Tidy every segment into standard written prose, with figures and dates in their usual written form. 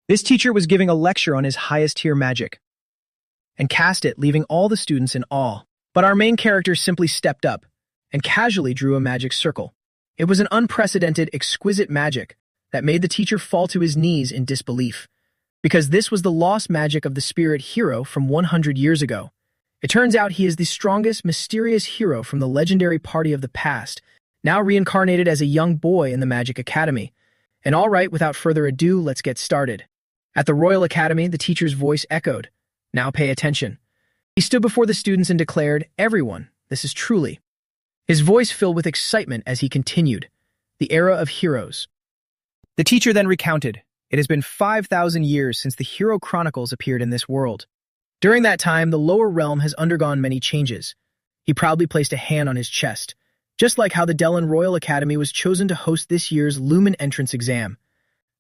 This teacher was giving a lecture on his highest tier magic and cast it, leaving all the students in awe. But our main character simply stepped up and casually drew a magic circle. It was an unprecedented, exquisite magic that made the teacher fall to his knees in disbelief, because this was the lost magic of the spirit hero from 100 years ago. It turns out he is the strongest, mysterious hero from the legendary party of the past, now reincarnated as a young boy in the Magic Academy. And all right, without further ado, let's get started. At the Royal Academy, the teacher's voice echoed, "Now pay attention." He stood before the students and declared, "Everyone, this is truly." His voice filled with excitement as he continued, "The era of heroes." The teacher then recounted, "It has been 5,000 years since the Hero Chronicles appeared in this world. During that time, the lower realm has undergone many changes." He proudly placed a hand on his chest, just like how the Delon Royal Academy was chosen to host this year's Lumen entrance exam.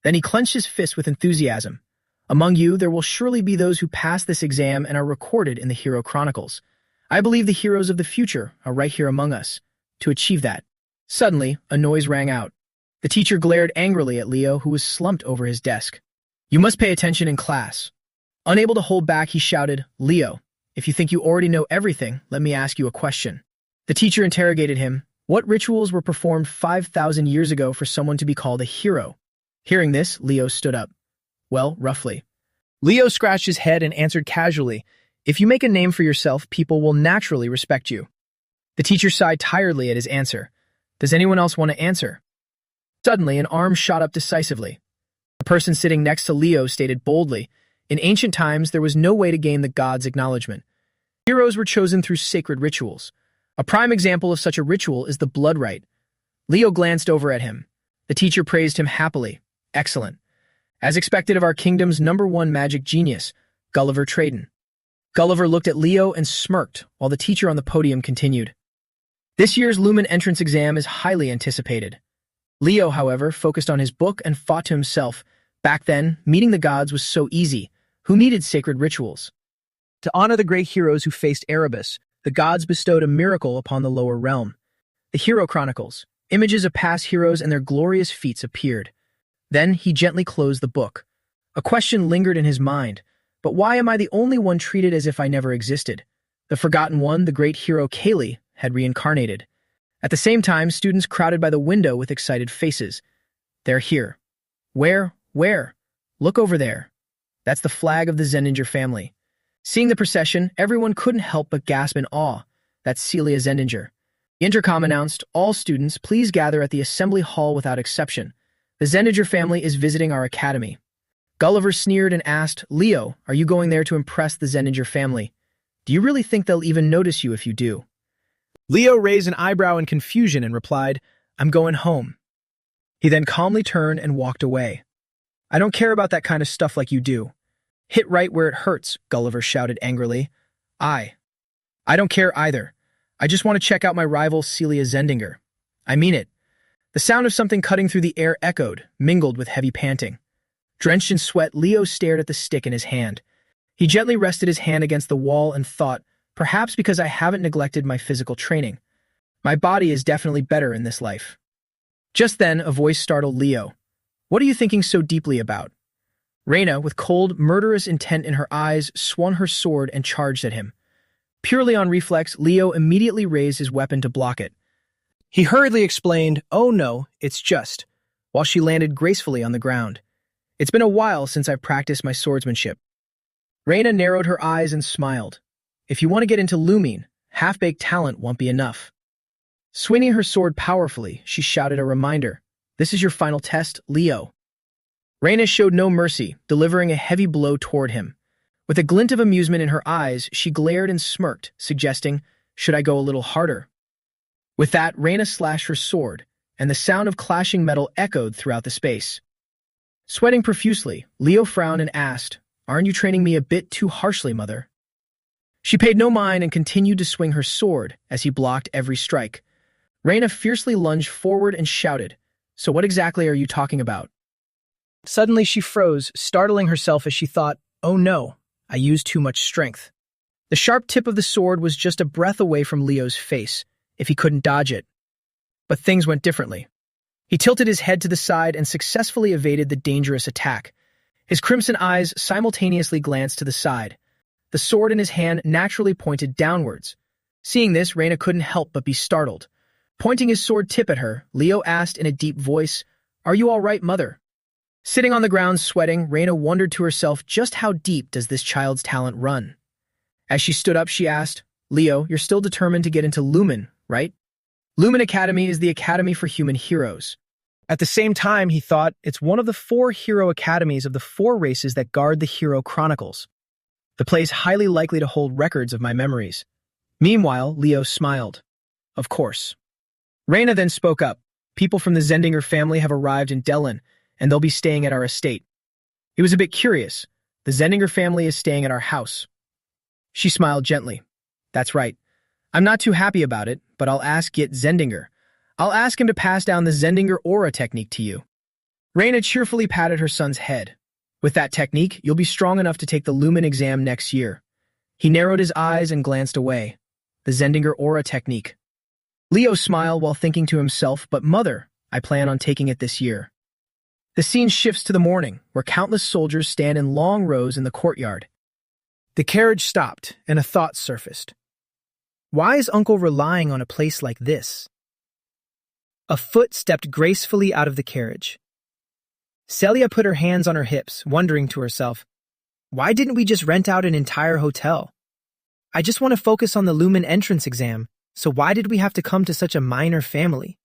Then he clenched his fist with enthusiasm. "Among you, there will surely be those who pass this exam and are recorded in the Hero Chronicles. I believe the heroes of the future are right here among us to achieve that." Suddenly, a noise rang out. The teacher glared angrily at Leo, who was slumped over his desk. "You must pay attention in class." Unable to hold back, he shouted, "Leo, if you think you already know everything, let me ask you a question." The teacher interrogated him. What rituals were performed 5,000 years ago for someone to be called a hero? Hearing this, Leo stood up. "Well, roughly." Leo scratched his head and answered casually, "If you make a name for yourself, people will naturally respect you." The teacher sighed tiredly at his answer. "Does anyone else want to answer?" Suddenly, an arm shot up decisively. A person sitting next to Leo stated boldly, "In ancient times, there was no way to gain the gods' acknowledgement. Heroes were chosen through sacred rituals. A prime example of such a ritual is the blood rite." Leo glanced over at him. The teacher praised him happily. "Excellent. As expected of our kingdom's #1 magic genius, Gulliver Trayton." Gulliver looked at Leo and smirked, while the teacher on the podium continued. "This year's Lumen entrance exam is highly anticipated." Leo, however, focused on his book and thought to himself, back then, meeting the gods was so easy. Who needed sacred rituals? To honor the great heroes who faced Erebus, the gods bestowed a miracle upon the lower realm. The Hero Chronicles, images of past heroes and their glorious feats appeared. Then he gently closed the book. A question lingered in his mind. But why am I the only one treated as if I never existed? The forgotten one, the great hero Kaylee, had reincarnated. At the same time, students crowded by the window with excited faces. "They're here." "Where? Where?" "Look over there. That's the flag of the Zendinger family." Seeing the procession, everyone couldn't help but gasp in awe. "That's Celia Zendinger." The intercom announced, "All students, please gather at the assembly hall without exception. The Zendinger family is visiting our academy." Gulliver sneered and asked, "Leo, are you going there to impress the Zendinger family? Do you really think they'll even notice you if you do?" Leo raised an eyebrow in confusion and replied, "I'm going home." He then calmly turned and walked away. "I don't care about that kind of stuff like you do." "Hit right where it hurts," Gulliver shouted angrily. I don't care either. I just want to check out my rival Celia Zendinger. I mean it." The sound of something cutting through the air echoed, mingled with heavy panting. Drenched in sweat, Leo stared at the stick in his hand. He gently rested his hand against the wall and thought, perhaps because I haven't neglected my physical training. My body is definitely better in this life. Just then, a voice startled Leo. "What are you thinking so deeply about?" Reina, with cold, murderous intent in her eyes, swung her sword and charged at him. Purely on reflex, Leo immediately raised his weapon to block it. He hurriedly explained, "Oh no, it's just," while she landed gracefully on the ground. "It's been a while since I've practiced my swordsmanship." Reina narrowed her eyes and smiled. "If you want to get into looming, half-baked talent won't be enough." Swinging her sword powerfully, she shouted a reminder, "This is your final test, Leo." Reina showed no mercy, delivering a heavy blow toward him. With a glint of amusement in her eyes, she glared and smirked, suggesting, "Should I go a little harder?" With that, Reina slashed her sword, and the sound of clashing metal echoed throughout the space. Sweating profusely, Leo frowned and asked, "Aren't you training me a bit too harshly, mother?" She paid no mind and continued to swing her sword as he blocked every strike. Reina fiercely lunged forward and shouted, "So what exactly are you talking about?" Suddenly she froze, startling herself as she thought, "Oh no, I used too much strength." The sharp tip of the sword was just a breath away from Leo's face, if he couldn't dodge it. But things went differently. He tilted his head to the side and successfully evaded the dangerous attack. His crimson eyes simultaneously glanced to the side. The sword in his hand naturally pointed downwards. Seeing this, Reina couldn't help but be startled. Pointing his sword tip at her, Leo asked in a deep voice, "Are you all right, mother?" Sitting on the ground sweating, Reina wondered to herself just how deep does this child's talent run. As she stood up, she asked, "Leo, you're still determined to get into Lumen, right?" Lumen Academy is the academy for human heroes. At the same time, he thought, it's one of the 4 hero academies of the 4 races that guard the Hero Chronicles. The place highly likely to hold records of my memories. Meanwhile, Leo smiled. Of course. Reina then spoke up. People from the Zendinger family have arrived in Delin, and they'll be staying at our estate. He was a bit curious. The Zendinger family is staying at our house. She smiled gently. That's right. I'm not too happy about it, but I'll ask Git Zendinger. I'll ask him to pass down the Zendinger aura technique to you. Reina cheerfully patted her son's head. With that technique, you'll be strong enough to take the Lumen exam next year. He narrowed his eyes and glanced away. The Zendinger aura technique. Leo smiled while thinking to himself, but mother, I plan on taking it this year. The scene shifts to the morning, where countless soldiers stand in long rows in the courtyard. The carriage stopped, and a thought surfaced. Why is Uncle relying on a place like this? A foot stepped gracefully out of the carriage. Celia put her hands on her hips, wondering to herself, why didn't we just rent out an entire hotel? I just want to focus on the Lumen entrance exam, so why did we have to come to such a minor family?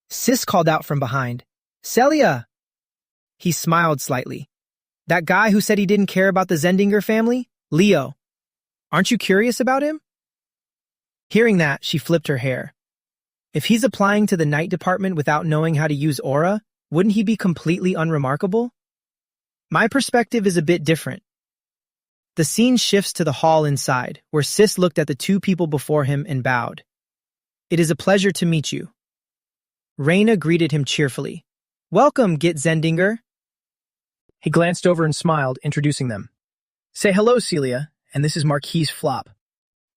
Sis called out from behind, Celia! He smiled slightly. That guy who said he didn't care about the Zendinger family? Leo. Aren't you curious about him? Hearing that, she flipped her hair. If he's applying to the night department without knowing how to use aura, wouldn't he be completely unremarkable? My perspective is a bit different. The scene shifts to the hall inside, where Sis looked at the 2 people before him and bowed. It is a pleasure to meet you. Reina greeted him cheerfully. Welcome, Git Zendinger. He glanced over and smiled, introducing them. Say hello, Celia, and this is Marquise Flop.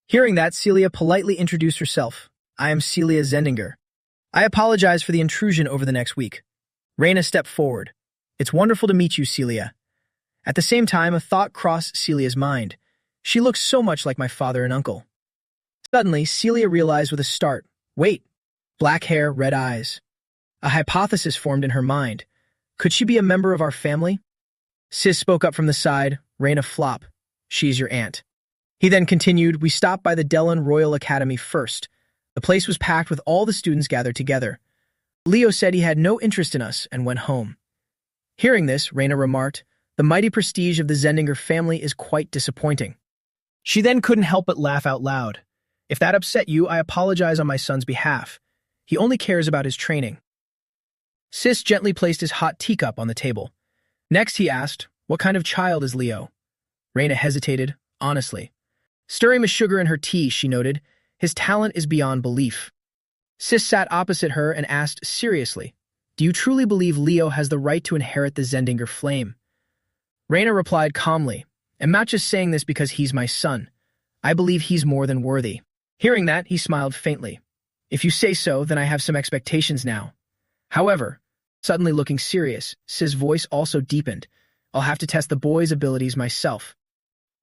Hearing that, Celia politely introduced herself. I am Celia Zendinger. I apologize for the intrusion over the next week. Reina stepped forward. It's wonderful to meet you, Celia. At the same time, a thought crossed Celia's mind. She looks so much like my father and uncle. Suddenly, Celia realized with a start. Wait. Black hair, red eyes. A hypothesis formed in her mind. Could she be a member of our family? Sis spoke up from the side. Reina Flop. She's your aunt. He then continued, we stopped by the Delin Royal Academy first. The place was packed with all the students gathered together. Leo said he had no interest in us and went home. Hearing this, Reina remarked, the mighty prestige of the Zendinger family is quite disappointing. She then couldn't help but laugh out loud. If that upset you, I apologize on my son's behalf. He only cares about his training. Sis gently placed his hot teacup on the table. Next, he asked, what kind of child is Leo? Reina hesitated, honestly. Stirring the sugar in her tea, she noted, his talent is beyond belief. Sis sat opposite her and asked seriously, do you truly believe Leo has the right to inherit the Zendinger flame? Reina replied calmly, I'm not just saying this because he's my son. I believe he's more than worthy. Hearing that, he smiled faintly. If you say so, then I have some expectations now. However, suddenly looking serious, Sis' voice also deepened. I'll have to test the boy's abilities myself.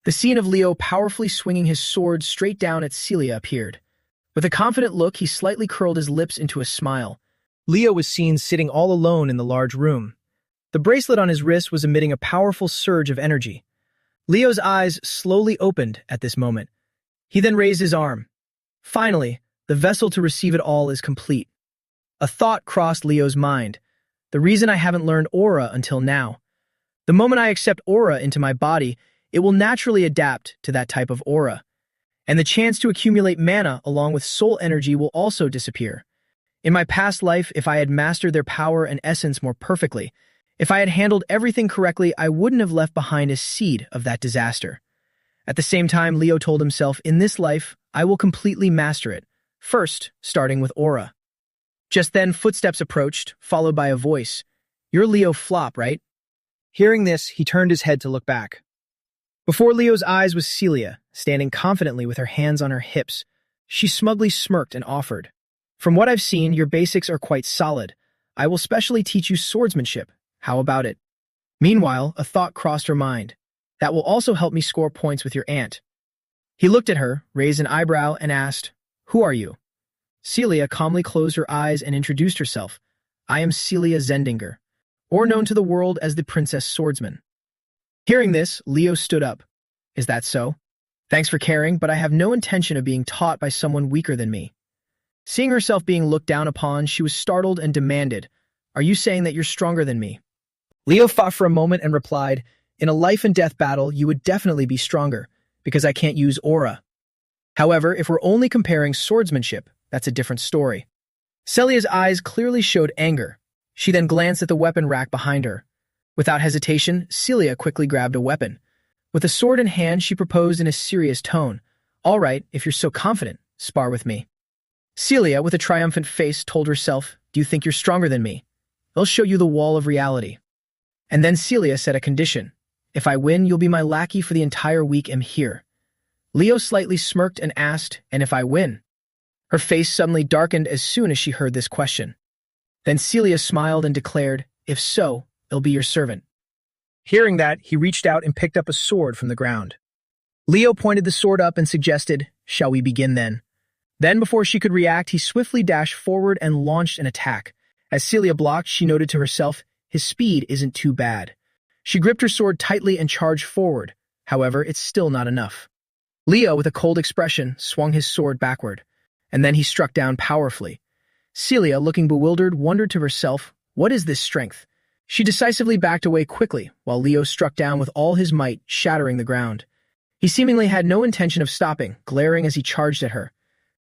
The scene of Leo powerfully swinging his sword straight down at Celia appeared. With a confident look, he slightly curled his lips into a smile. Leo was seen sitting all alone in the large room. The bracelet on his wrist was emitting a powerful surge of energy. Leo's eyes slowly opened at this moment. He then raised his arm. Finally, the vessel to receive it all is complete. A thought crossed Leo's mind. The reason I haven't learned aura until now. The moment I accept aura into my body, it will naturally adapt to that type of aura. And the chance to accumulate mana along with soul energy will also disappear. In my past life, if I had mastered their power and essence more perfectly, if I had handled everything correctly, I wouldn't have left behind a seed of that disaster. At the same time, Leo told himself, in this life, I will completely master it, first starting with aura. Just then, footsteps approached, followed by a voice. You're Leo Flop, right? Hearing this, he turned his head to look back. Before Leo's eyes was Celia, standing confidently with her hands on her hips. She smugly smirked and offered, from what I've seen, your basics are quite solid. I will specially teach you swordsmanship. How about it? Meanwhile, a thought crossed her mind. That will also help me score points with your aunt. He looked at her, raised an eyebrow, and asked, "Who are you?" Celia calmly closed her eyes and introduced herself. "I am Celia Zendinger, or known to the world as the Princess Swordsman." Hearing this, Leo stood up. "Is that so? Thanks for caring, but I have no intention of being taught by someone weaker than me." Seeing herself being looked down upon, she was startled and demanded, "Are you saying that you're stronger than me?" Leo thought for a moment and replied, "In a life-and-death battle, you would definitely be stronger, because I can't use aura. However, if we're only comparing swordsmanship, that's a different story." Celia's eyes clearly showed anger. She then glanced at the weapon rack behind her. Without hesitation, Celia quickly grabbed a weapon. With a sword in hand, she proposed in a serious tone, "All right, if you're so confident, spar with me." Celia, with a triumphant face, told herself, "Do you think you're stronger than me? I'll show you the wall of reality." And then Celia set a condition. "If I win, you'll be my lackey for the entire week I'm here." Leo slightly smirked and asked, "And if I win?" Her face suddenly darkened as soon as she heard this question. Then Celia smiled and declared, "If so, I'll be your servant." Hearing that, he reached out and picked up a sword from the ground. Leo pointed the sword up and suggested, "Shall we begin then?" Then, before she could react, he swiftly dashed forward and launched an attack. As Celia blocked, she noted to herself, his speed isn't too bad. She gripped her sword tightly and charged forward. However, it's still not enough. Leo, with a cold expression, swung his sword backward, and then he struck down powerfully. Celia, looking bewildered, wondered to herself, what is this strength? She decisively backed away quickly, while Leo struck down with all his might, shattering the ground. He seemingly had no intention of stopping, glaring as he charged at her.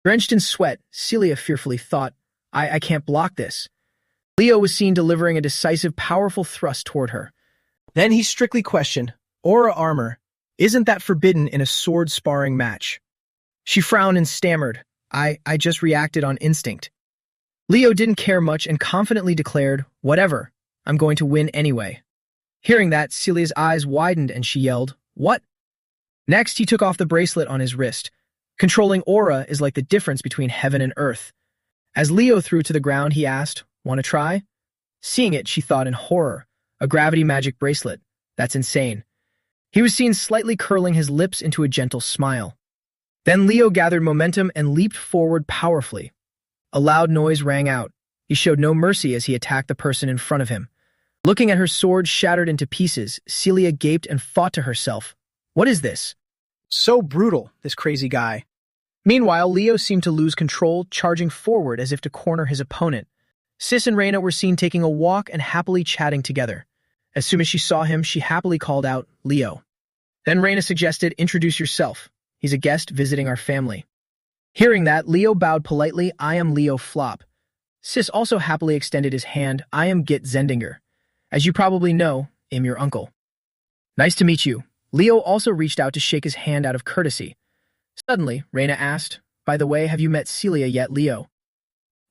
Drenched in sweat, Celia fearfully thought, I can't block this." Leo was seen delivering a decisive, powerful thrust toward her. Then he strictly questioned, "Aura armor, isn't that forbidden in a sword sparring match?" She frowned and stammered, I just reacted on instinct." Leo didn't care much and confidently declared, "Whatever, I'm going to win anyway." Hearing that, Celia's eyes widened and she yelled, "What?" Next, he took off the bracelet on his wrist. Controlling aura is like the difference between heaven and earth. As Leo threw to the ground, he asked, "Want to try?" Seeing it, she thought in horror, a gravity magic bracelet. That's insane. He was seen slightly curling his lips into a gentle smile. Then Leo gathered momentum and leaped forward powerfully. A loud noise rang out. He showed no mercy as he attacked the person in front of him. Looking at her sword shattered into pieces, Celia gaped and thought to herself, "What is this? So brutal, this crazy guy." Meanwhile, Leo seemed to lose control, charging forward as if to corner his opponent. Sis and Reina were seen taking a walk and happily chatting together. As soon as she saw him, she happily called out, "Leo." Then Reina suggested, "Introduce yourself. He's a guest visiting our family." Hearing that, Leo bowed politely, "I am Leo Flop." Sis also happily extended his hand, "I am Git Zendinger. As you probably know, I'm your uncle." "Nice to meet you." Leo also reached out to shake his hand out of courtesy. Suddenly, Reina asked, "By the way, have you met Celia yet, Leo?"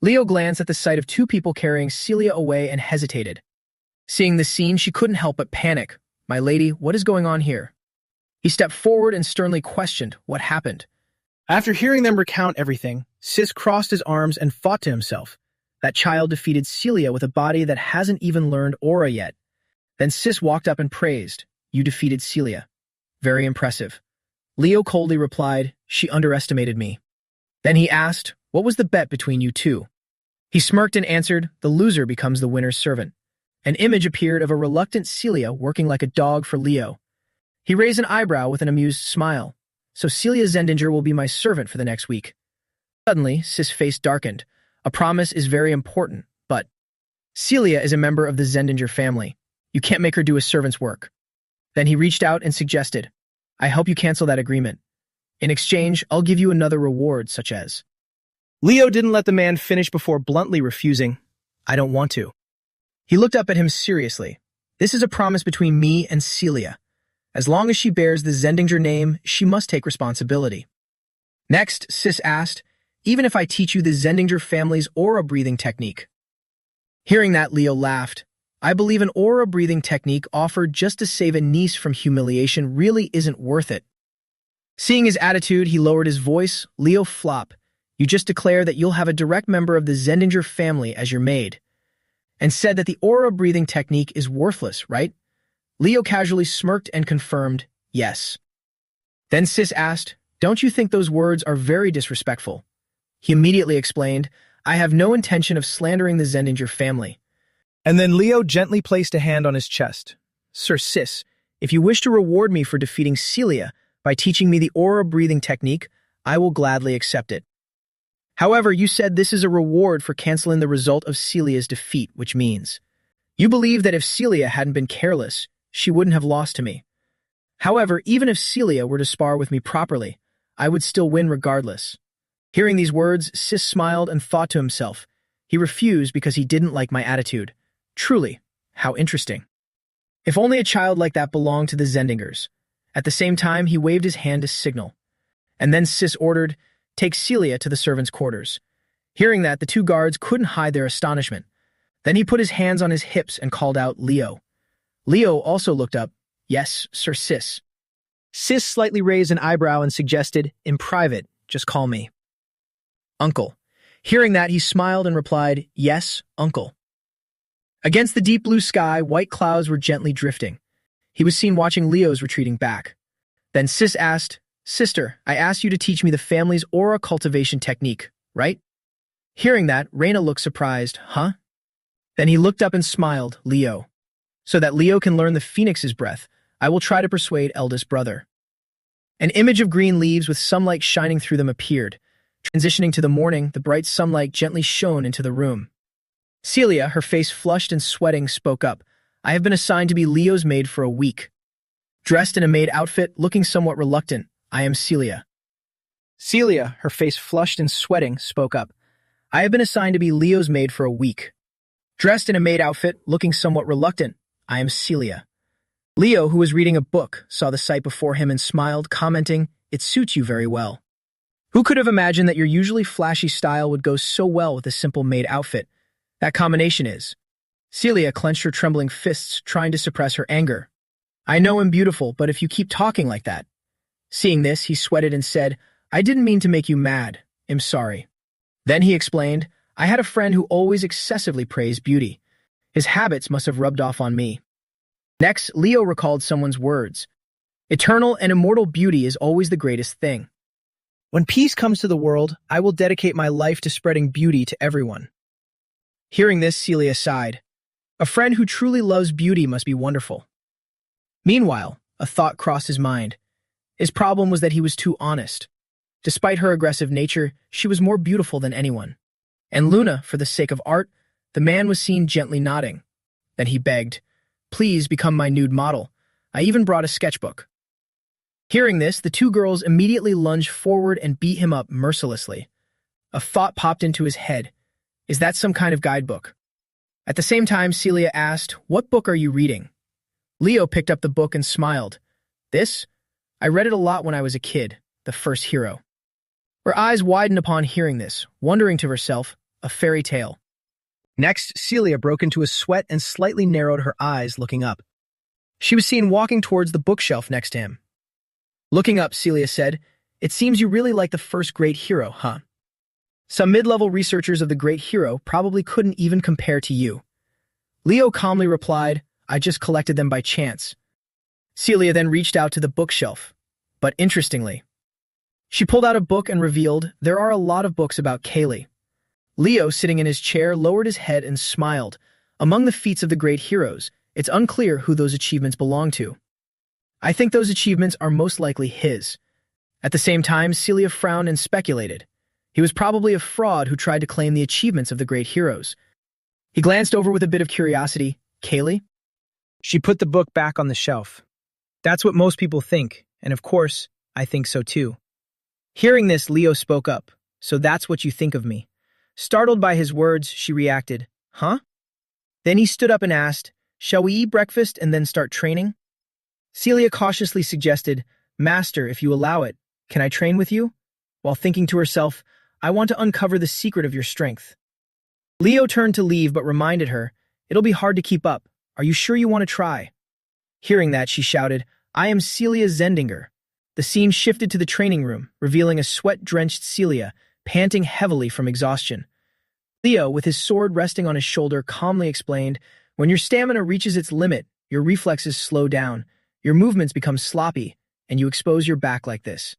Leo glanced at the sight of two people carrying Celia away and hesitated. Seeing this scene, she couldn't help but panic. "My lady, what is going on here?" He stepped forward and sternly questioned what happened. After hearing them recount everything, Sis crossed his arms and thought to himself, that child defeated Celia with a body that hasn't even learned aura yet. Then Sis walked up and praised, "You defeated Celia. Very impressive." Leo coldly replied, "She underestimated me." Then he asked, "What was the bet between you two?" He smirked and answered, "The loser becomes the winner's servant." An image appeared of a reluctant Celia working like a dog for Leo. He raised an eyebrow with an amused smile. "So Celia Zendinger will be my servant for the next week." Suddenly, Sis' face darkened. "A promise is very important, but Celia is a member of the Zendinger family. You can't make her do a servant's work." Then he reached out and suggested, "I hope you cancel that agreement. In exchange, I'll give you another reward, such as..." Leo didn't let the man finish before bluntly refusing, "I don't want to." He looked up at him seriously. "This is a promise between me and Celia. As long as she bears the Zendinger name, she must take responsibility." Next, Sis asked, "Even if I teach you the Zendinger family's aura-breathing technique?" Hearing that, Leo laughed. "I believe an aura-breathing technique offered just to save a niece from humiliation really isn't worth it." Seeing his attitude, he lowered his voice, "Leo Flop, you just declare that you'll have a direct member of the Zendinger family as your maid, and said that the aura-breathing technique is worthless, right? Leo casually smirked and confirmed, yes. Then Sis asked, don't you think those words are very disrespectful? He immediately explained, I have no intention of slandering the Zendinger family. And then Leo gently placed a hand on his chest. Sir Sis, if you wish to reward me for defeating Celia by teaching me the aura-breathing technique, I will gladly accept it. However, you said this is a reward for canceling the result of Celia's defeat, which means you believe that if Celia hadn't been careless, she wouldn't have lost to me. However, even if Celia were to spar with me properly, I would still win regardless. Hearing these words, Sis smiled and thought to himself. He refused because he didn't like my attitude. Truly, how interesting. If only a child like that belonged to the Zendingers. At the same time, he waved his hand to signal. And then Sis ordered, take Celia to the servants' quarters. Hearing that, the two guards couldn't hide their astonishment. Then he put his hands on his hips and called out, Leo. Leo also looked up, yes, Sir Sis. Sis slightly raised an eyebrow and suggested, in private, just call me Uncle. Hearing that, he smiled and replied, yes, Uncle. Against the deep blue sky, white clouds were gently drifting. He was seen watching Leo's retreating back. Then Sis asked, Sister, I asked you to teach me the family's aura cultivation technique, right? Hearing that, Reina looked surprised, huh? Then he looked up and smiled, Leo. So that Leo can learn the phoenix's breath, I will try to persuade eldest brother. An image of green leaves with sunlight shining through them appeared. Transitioning to the morning, the bright sunlight gently shone into the room. Celia, her face flushed and sweating, spoke up. I have been assigned to be Leo's maid for a week. Dressed in a maid outfit, looking somewhat reluctant, I am Celia. Celia, her face flushed and sweating, spoke up. I have been assigned to be Leo's maid for a week. Dressed in a maid outfit, looking somewhat reluctant, I am Celia. Leo, who was reading a book, saw the sight before him and smiled, commenting, it suits you very well. Who could have imagined that your usually flashy style would go so well with a simple maid outfit? That combination is. Celia clenched her trembling fists, trying to suppress her anger. I know I'm beautiful, but if you keep talking like that. Seeing this, he sweated and said, I didn't mean to make you mad. I'm sorry. Then he explained, I had a friend who always excessively praised beauty. His habits must have rubbed off on me. Next, Leo recalled someone's words. Eternal and immortal beauty is always the greatest thing. When peace comes to the world, I will dedicate my life to spreading beauty to everyone. Hearing this, Celia sighed. A friend who truly loves beauty must be wonderful. Meanwhile, a thought crossed his mind. His problem was that he was too honest. Despite her aggressive nature, she was more beautiful than anyone. And Luna, for the sake of art, the man was seen gently nodding. Then he begged, please become my nude model. I even brought a sketchbook. Hearing this, the two girls immediately lunged forward and beat him up mercilessly. A thought popped into his head. Is that some kind of guidebook? At the same time, Celia asked, what book are you reading? Leo picked up the book and smiled. This? I read it a lot when I was a kid, The First Hero. Her eyes widened upon hearing this, wondering to herself, a fairy tale. Next, Celia broke into a sweat and slightly narrowed her eyes, looking up. She was seen walking towards the bookshelf next to him. Looking up, Celia said, it seems you really like the first great hero, huh? Some mid-level researchers of the great hero probably couldn't even compare to you. Leo calmly replied, I just collected them by chance. Celia then reached out to the bookshelf. But interestingly, she pulled out a book and revealed there are a lot of books about Kaylee. Leo, sitting in his chair, lowered his head and smiled. Among the feats of the great heroes, it's unclear who those achievements belong to. I think those achievements are most likely his. At the same time, Celia frowned and speculated. He was probably a fraud who tried to claim the achievements of the great heroes. He glanced over with a bit of curiosity. Kaylee? She put the book back on the shelf. That's what most people think, and of course, I think so too. Hearing this, Leo spoke up. So that's what you think of me. Startled by his words, she reacted, huh? Then he stood up and asked, shall we eat breakfast and then start training? Celia cautiously suggested, Master, if you allow it, can I train with you? While thinking to herself, I want to uncover the secret of your strength. Leo turned to leave but reminded her, it'll be hard to keep up. Are you sure you want to try? Hearing that, she shouted, I am Celia Zendinger. The scene shifted to the training room, revealing a sweat-drenched Celia, panting heavily from exhaustion. Leo, with his sword resting on his shoulder, calmly explained, when your stamina reaches its limit, Your reflexes slow down, your movements become sloppy, and you expose your back like this.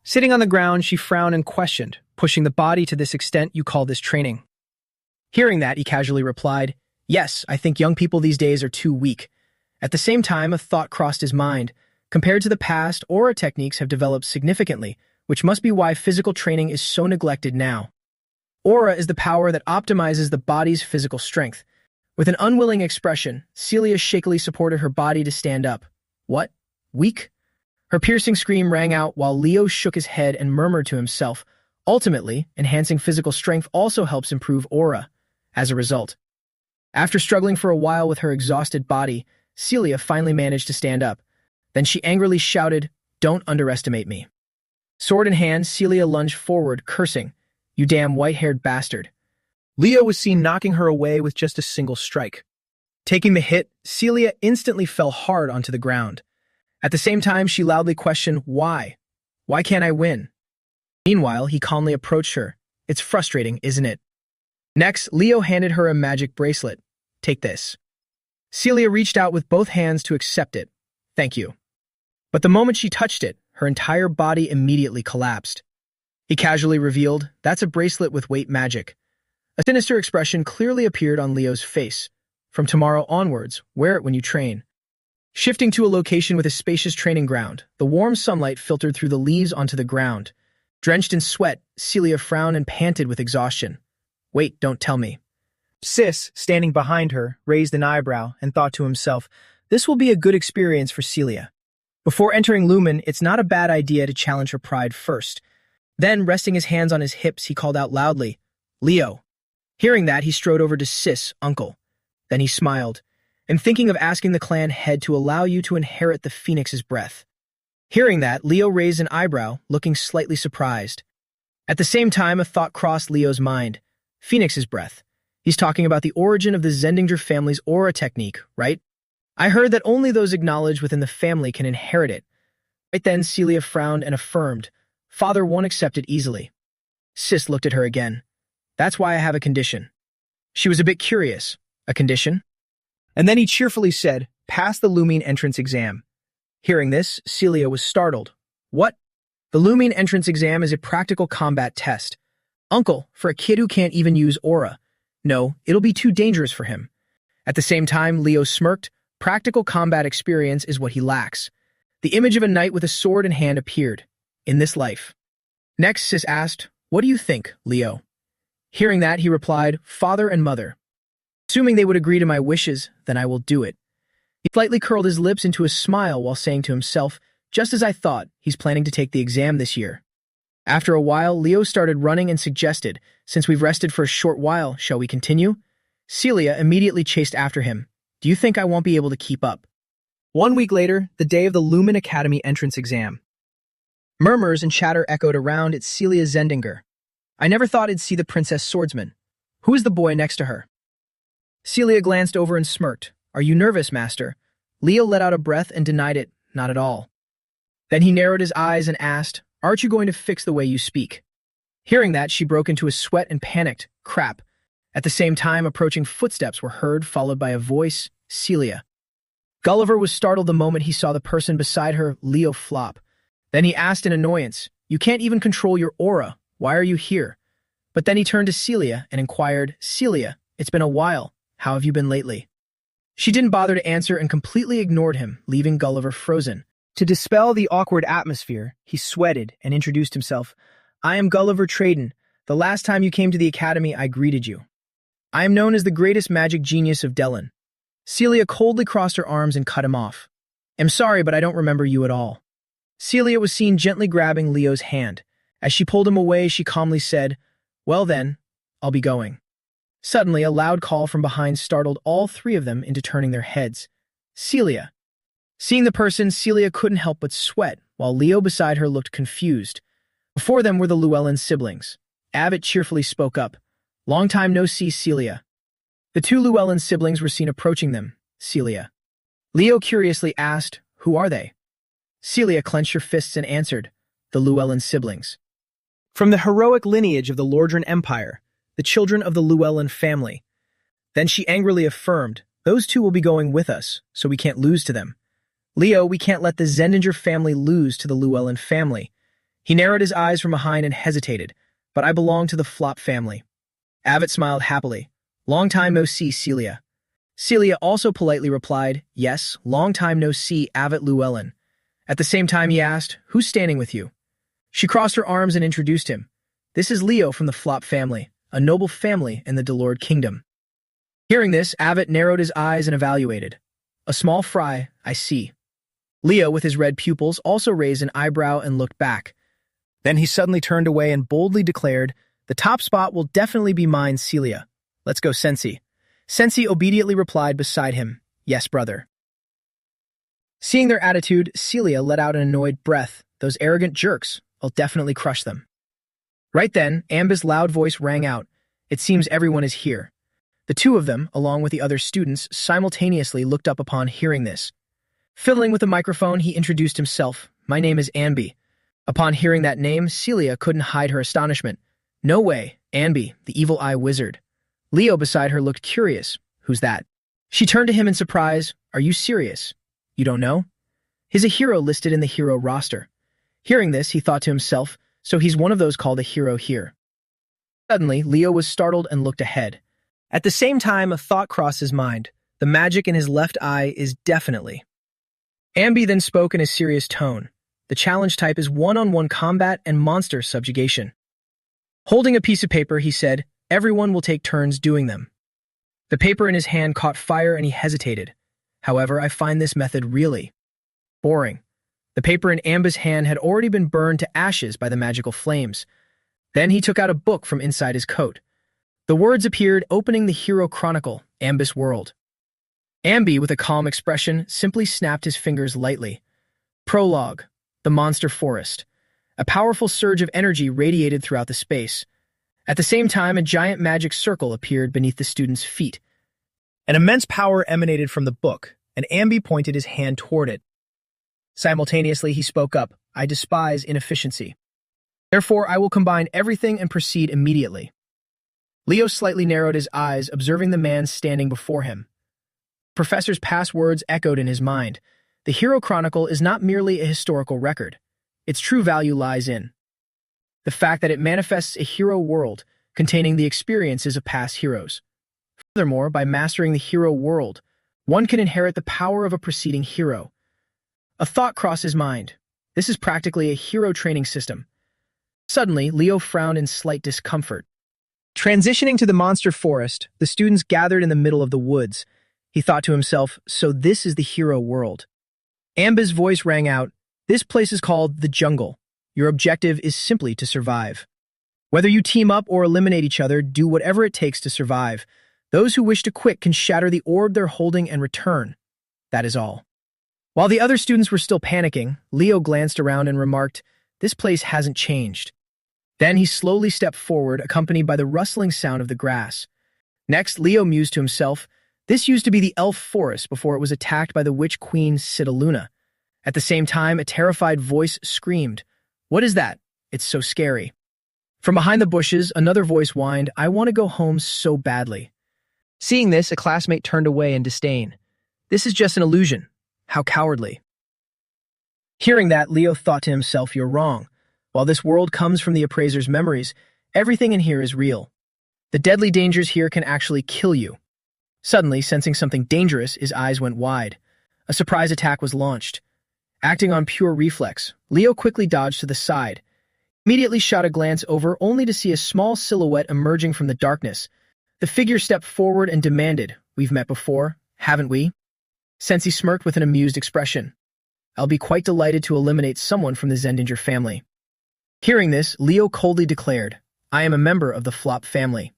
Sitting on the ground, she frowned and questioned, pushing the body to this extent you call this training. Hearing that, he casually replied, "Yes, I think young people these days are too weak." At the same time, a thought crossed his mind. Compared to the past, aura techniques have developed significantly, which must be why physical training is so neglected now. Aura is the power that optimizes the body's physical strength. With an unwilling expression, Celia shakily supported her body to stand up. What? Weak? Her piercing scream rang out while Leo shook his head and murmured to himself. Ultimately, enhancing physical strength also helps improve aura. As a result, after struggling for a while with her exhausted body, Celia finally managed to stand up. Then she angrily shouted, "Don't underestimate me." Sword in hand, Celia lunged forward, cursing, "You damn white-haired bastard." Leo was seen knocking her away with just a single strike. Taking the hit, Celia instantly fell hard onto the ground. At the same time, she loudly questioned, "Why? Why can't I win?" Meanwhile, he calmly approached her. "It's frustrating, isn't it?" Next, Leo handed her a magic bracelet. "Take this." Celia reached out with both hands to accept it. "Thank you." But the moment she touched it, her entire body immediately collapsed. He casually revealed, "That's a bracelet with weight magic." A sinister expression clearly appeared on Leo's face. "From tomorrow onwards, wear it when you train." Shifting to a location with a spacious training ground, the warm sunlight filtered through the leaves onto the ground. Drenched in sweat, Celia frowned and panted with exhaustion. "Wait, don't tell me." Sis, standing behind her, raised an eyebrow and thought to himself, "This will be a good experience for Celia." Before entering Lumen, it's not a bad idea to challenge her pride first. Then, resting his hands on his hips, he called out loudly, "Leo." Hearing that, he strode over to Sis, uncle. Then he smiled, "I'm thinking of asking the clan head to allow you to inherit the Phoenix's breath." Hearing that, Leo raised an eyebrow, looking slightly surprised. At the same time, a thought crossed Leo's mind. Phoenix's breath. He's talking about the origin of the Zendinger family's aura technique, right? I heard that only those acknowledged within the family can inherit it. Right then, Celia frowned and affirmed, "Father won't accept it easily." Sis looked at her again. "That's why I have a condition." She was a bit curious. "A condition?" And then he cheerfully said, "Pass the Lumine entrance exam." Hearing this, Celia was startled. "What?" "The Lumine entrance exam is a practical combat test. Uncle, for a kid who can't even use aura. No, it'll be too dangerous for him." At the same time, Leo smirked. Practical combat experience is what he lacks. The image of a knight with a sword in hand appeared. In this life. Next, Sis asked, "What do you think, Leo?" Hearing that, he replied, "Father and mother. Assuming they would agree to my wishes, then I will do it." He slightly curled his lips into a smile while saying to himself, "Just as I thought, he's planning to take the exam this year." After a while, Leo started running and suggested, "Since we've rested for a short while, shall we continue?" Celia immediately chased after him. "Do you think I won't be able to keep up?" 1 week later, the day of the Lumen Academy entrance exam. Murmurs and chatter echoed around at Celia Zendinger. "I never thought I'd see the Princess Swordsman. Who is the boy next to her?" Celia glanced over and smirked. "Are you nervous, Master?" Leo let out a breath and denied it, "Not at all." Then he narrowed his eyes and asked, "Aren't you going to fix the way you speak?" Hearing that, she broke into a sweat and panicked. Crap. At the same time, approaching footsteps were heard, followed by a voice, "Celia." Gulliver was startled the moment he saw the person beside her, Leo, flop. Then he asked in annoyance, "You can't even control your aura. Why are you here?" But then he turned to Celia and inquired, "Celia, it's been a while. How have you been lately?" She didn't bother to answer and completely ignored him, leaving Gulliver frozen. To dispel the awkward atmosphere, he sweated and introduced himself. "I am Gulliver Traden. The last time you came to the academy, I greeted you. I am known as the greatest magic genius of Delon." Celia coldly crossed her arms and cut him off. "I'm sorry, but I don't remember you at all." Celia was seen gently grabbing Leo's hand. As she pulled him away, she calmly said, "Well then, I'll be going." Suddenly, a loud call from behind startled all three of them into turning their heads. "Celia." Seeing the person, Celia couldn't help but sweat, while Leo beside her looked confused. Before them were the Llewellyn siblings. Abbott cheerfully spoke up. "Long time no see, Celia." The two Llewellyn siblings were seen approaching them. "Celia." Leo curiously asked, "Who are they?" Celia clenched her fists and answered, "The Llewellyn siblings. From the heroic lineage of the Lordran Empire, the children of the Llewellyn family." Then she angrily affirmed, Those two will be going with us, so we can't lose to them. Leo, we can't let the Zendinger family lose to the Llewellyn family. He narrowed his eyes from behind and hesitated, but I belong to the Flop family. Abbott smiled happily. Long time no see, Celia. Celia also politely replied, yes, long time no see, Abbott Llewellyn. At the same time he asked, who's standing with you? She crossed her arms and introduced him. This is Leo from the Flop family, a noble family in the Delord Kingdom. Hearing this, Abbott narrowed his eyes and evaluated. A small fry, I see. Leo, with his red pupils, also raised an eyebrow and looked back. Then he suddenly turned away and boldly declared, the top spot will definitely be mine, Celia. Let's go, Sensi. Sensi obediently replied beside him, yes, brother. Seeing their attitude, Celia let out an annoyed breath. Those arrogant jerks, I'll definitely crush them. Right then, Amber's loud voice rang out. It seems everyone is here. The two of them, along with the other students, simultaneously looked up upon hearing this. Fiddling with the microphone, he introduced himself. My name is Anby. Upon hearing that name, Celia couldn't hide her astonishment. No way, Anby, the evil eye wizard. Leo beside her looked curious. Who's that? She turned to him in surprise. Are you serious? You don't know? He's a hero listed in the hero roster. Hearing this, he thought to himself, so he's one of those called a hero here. Suddenly, Leo was startled and looked ahead. At the same time, a thought crossed his mind. The magic in his left eye is definitely. Amby then spoke in a serious tone. The challenge type is one-on-one combat and monster subjugation. Holding a piece of paper, he said, everyone will take turns doing them. The paper in his hand caught fire and he hesitated. However, I find this method really boring. The paper in Amber's hand had already been burned to ashes by the magical flames. Then he took out a book from inside his coat. The words appeared, opening the Hero Chronicle, Ambus World. Amby, with a calm expression, simply snapped his fingers lightly. Prologue, the Monster Forest. A powerful surge of energy radiated throughout the space. At the same time, a giant magic circle appeared beneath the student's feet. An immense power emanated from the book, and Amby pointed his hand toward it. Simultaneously, he spoke up, I despise inefficiency. Therefore, I will combine everything and proceed immediately. Leo slightly narrowed his eyes, observing the man standing before him. The professor's past words echoed in his mind. The Hero Chronicle is not merely a historical record. Its true value lies in the fact that it manifests a hero world containing the experiences of past heroes. Furthermore, by mastering the hero world, one can inherit the power of a preceding hero. A thought crossed his mind. This is practically a hero training system. Suddenly, Leo frowned in slight discomfort. Transitioning to the monster forest, the students gathered in the middle of the woods. He thought to himself, so this is the hero world. Amber's voice rang out, this place is called the jungle. Your objective is simply to survive. Whether you team up or eliminate each other, do whatever it takes to survive. Those who wish to quit can shatter the orb they're holding and return. That is all. While the other students were still panicking, Leo glanced around and remarked, this place hasn't changed. Then he slowly stepped forward, accompanied by the rustling sound of the grass. Next, Leo mused to himself, this used to be the elf forest before it was attacked by the witch queen Citaluna. At the same time, a terrified voice screamed, what is that? It's so scary. From behind the bushes, another voice whined, I want to go home so badly. Seeing this, a classmate turned away in disdain. This is just an illusion. How cowardly. Hearing that, Leo thought to himself, you're wrong. While this world comes from the appraiser's memories, everything in here is real. The deadly dangers here can actually kill you. Suddenly, sensing something dangerous, his eyes went wide. A surprise attack was launched. Acting on pure reflex, Leo quickly dodged to the side. Immediately shot a glance over, only to see a small silhouette emerging from the darkness. The figure stepped forward and demanded, we've met before, haven't we? Sensi smirked with an amused expression. I'll be quite delighted to eliminate someone from the Zendinger family. Hearing this, Leo coldly declared, I am a member of the Flop family.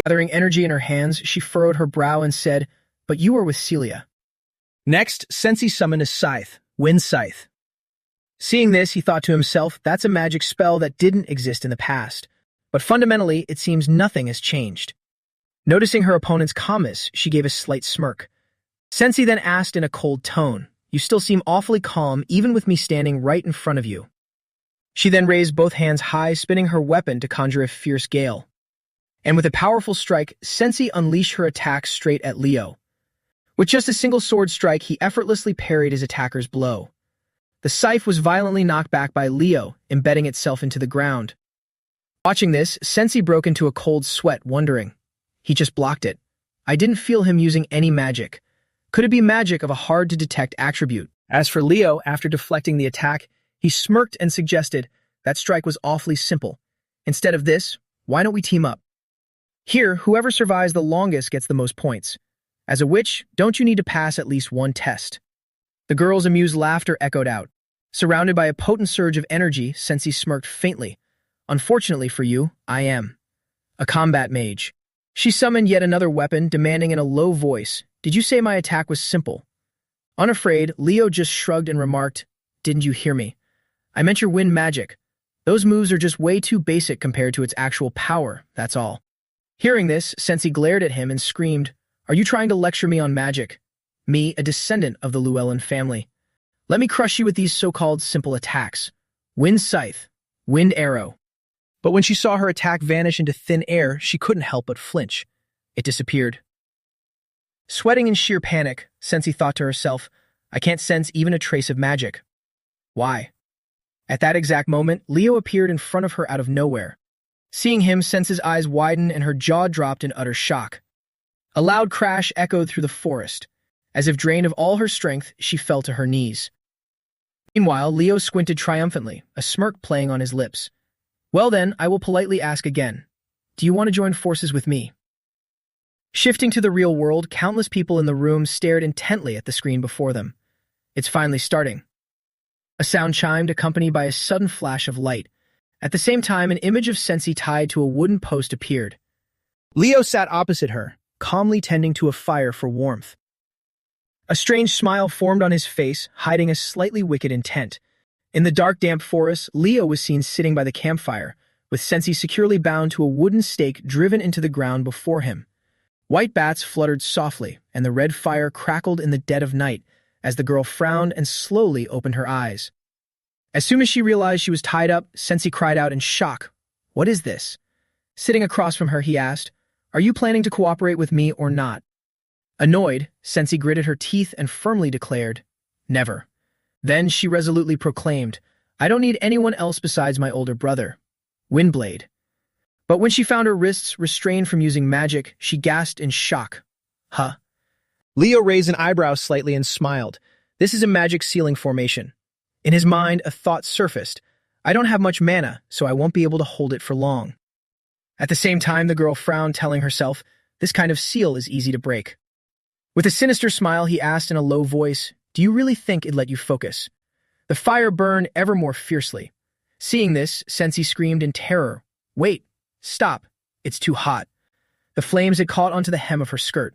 Gathering energy in her hands, she furrowed her brow and said, but you are with Celia. Next, Sensi summoned a scythe, Wind Scythe. Seeing this, he thought to himself, that's a magic spell that didn't exist in the past. But fundamentally, it seems nothing has changed. Noticing her opponent's calmness, she gave a slight smirk. Sensi then asked in a cold tone, you still seem awfully calm even with me standing right in front of you. She then raised both hands high, spinning her weapon to conjure a fierce gale. And with a powerful strike, Sensi unleashed her attack straight at Leo. With just a single sword strike, he effortlessly parried his attacker's blow. The scythe was violently knocked back by Leo, embedding itself into the ground. Watching this, Sensei broke into a cold sweat, wondering. He just blocked it. I didn't feel him using any magic. Could it be magic of a hard-to-detect attribute? As for Leo, after deflecting the attack, he smirked and suggested, that strike was awfully simple. Instead of this, why don't we team up? Here, whoever survives the longest gets the most points. As a witch, don't you need to pass at least one test? The girl's amused laughter echoed out. Surrounded by a potent surge of energy, Sensei smirked faintly. Unfortunately for you, I am a combat mage. She summoned yet another weapon, demanding in a low voice, did you say my attack was simple? Unafraid, Leo just shrugged and remarked, didn't you hear me? I meant your wind magic. Those moves are just way too basic compared to its actual power, that's all. Hearing this, Sensei glared at him and screamed, are you trying to lecture me on magic? Me, a descendant of the Llewellyn family. Let me crush you with these so-called simple attacks. Wind scythe, wind arrow. But when she saw her attack vanish into thin air, she couldn't help but flinch. It disappeared. Sweating in sheer panic, Sensei thought to herself, I can't sense even a trace of magic. Why? At that exact moment, Leo appeared in front of her out of nowhere. Seeing him, Sensei's eyes widened and her jaw dropped in utter shock. A loud crash echoed through the forest. As if drained of all her strength, she fell to her knees. Meanwhile, Leo squinted triumphantly, a smirk playing on his lips. Well then, I will politely ask again. Do you want to join forces with me? Shifting to the real world, countless people in the room stared intently at the screen before them. It's finally starting. A sound chimed, accompanied by a sudden flash of light. At the same time, an image of Sensei tied to a wooden post appeared. Leo sat opposite her, calmly tending to a fire for warmth. A strange smile formed on his face, hiding a slightly wicked intent. In the dark, damp forest, Leo was seen sitting by the campfire, with Sensei securely bound to a wooden stake driven into the ground before him. White bats fluttered softly, and the red fire crackled in the dead of night as the girl frowned and slowly opened her eyes. As soon as she realized she was tied up, Sensei cried out in shock. What is this? Sitting across from her, he asked, Are you planning to cooperate with me or not? Annoyed, Sensei gritted her teeth and firmly declared, Never. Then she resolutely proclaimed, I don't need anyone else besides my older brother, Windblade. But when she found her wrists restrained from using magic, she gasped in shock. Huh? Leo raised an eyebrow slightly and smiled. This is a magic ceiling formation. In his mind, a thought surfaced. I don't have much mana, so I won't be able to hold it for long. At the same time, the girl frowned, telling herself, this kind of seal is easy to break. With a sinister smile, he asked in a low voice, Do you really think it'd let you focus? The fire burned ever more fiercely. Seeing this, Sensei screamed in terror. Wait, stop. It's too hot. The flames had caught onto the hem of her skirt.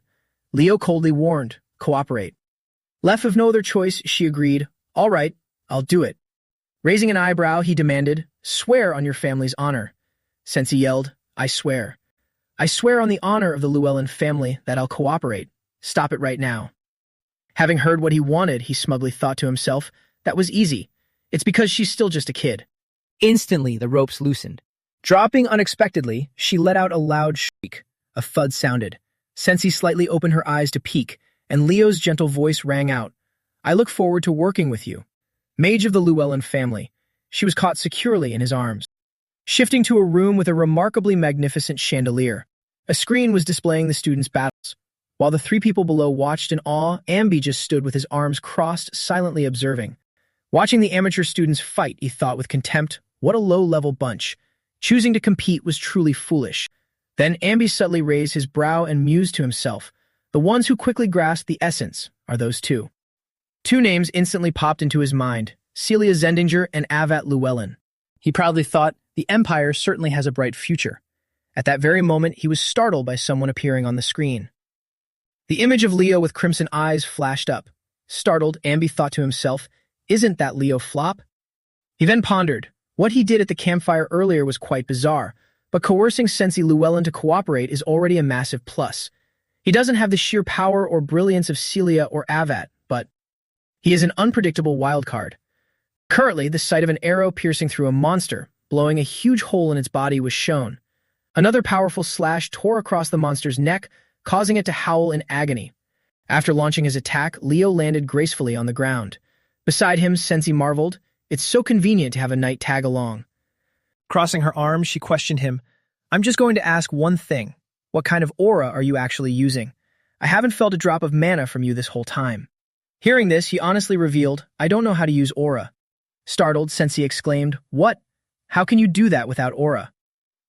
Leo coldly warned, Cooperate. Left with no other choice, she agreed. All right, I'll do it. Raising an eyebrow, he demanded, Swear on your family's honor. Sensei yelled, I swear. I swear on the honor of the Llewellyn family that I'll cooperate. Stop it right now. Having heard what he wanted, he smugly thought to himself, that was easy. It's because she's still just a kid. Instantly, the ropes loosened. Dropping unexpectedly, she let out a loud shriek. A thud sounded. Sensei slightly opened her eyes to peek, and Leo's gentle voice rang out. I look forward to working with you. Mage of the Llewellyn family. She was caught securely in his arms. Shifting to a room with a remarkably magnificent chandelier. A screen was displaying the students' battles. While the three people below watched in awe, Ambi just stood with his arms crossed, silently observing. Watching the amateur students fight, he thought with contempt, what a low-level bunch. Choosing to compete was truly foolish. Then Ambi subtly raised his brow and mused to himself. The ones who quickly grasped the essence are those two. Two names instantly popped into his mind, Celia Zendinger and Avat Llewellyn. He proudly thought, the Empire certainly has a bright future. At that very moment, he was startled by someone appearing on the screen. The image of Leo with crimson eyes flashed up. Startled, Ambi thought to himself, isn't that Leo Flop? He then pondered. What he did at the campfire earlier was quite bizarre, but coercing Sensei Llewellyn to cooperate is already a massive plus. He doesn't have the sheer power or brilliance of Celia or Avat, but he is an unpredictable wildcard. Currently, the sight of an arrow piercing through a monster, blowing a huge hole in its body, was shown. Another powerful slash tore across the monster's neck, causing it to howl in agony. After launching his attack, Leo landed gracefully on the ground. Beside him, Sensi marveled, "It's so convenient to have a knight tag along." Crossing her arms, she questioned him, "I'm just going to ask one thing. What kind of aura are you actually using? I haven't felt a drop of mana from you this whole time." Hearing this, he honestly revealed, "I don't know how to use aura." Startled, Sensi exclaimed, "What? How can you do that without aura?"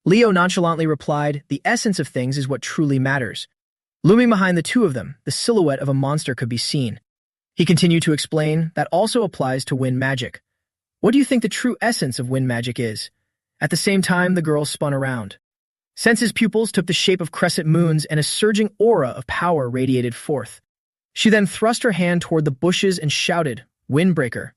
Leo nonchalantly replied, "The essence of things is what truly matters." Looming behind the two of them, the silhouette of a monster could be seen. He continued to explain, "That also applies to wind magic. What do you think the true essence of wind magic is?" At the same time, the girl spun around. Sensi's pupils took the shape of crescent moons and a surging aura of power radiated forth. She then thrust her hand toward the bushes and shouted, "Windbreaker."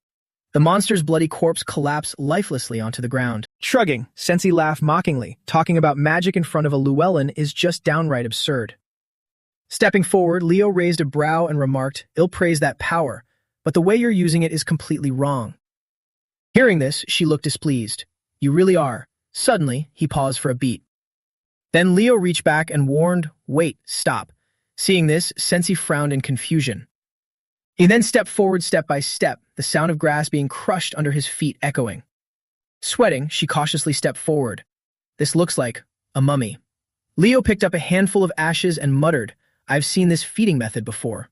The monster's bloody corpse collapsed lifelessly onto the ground. Shrugging, Sensi laughed mockingly. Talking about magic in front of a Llewellyn is just downright absurd. Stepping forward, Leo raised a brow and remarked, "Ill praise that power, but the way you're using it is completely wrong." Hearing this, she looked displeased. "You really are." Suddenly, he paused for a beat. Then Leo reached back and warned, "Wait, stop." Seeing this, Sensi frowned in confusion. He then stepped forward step by step, the sound of grass being crushed under his feet echoing. Sweating, she cautiously stepped forward. "This looks like a mummy." Leo picked up a handful of ashes and muttered, "I've seen this feeding method before."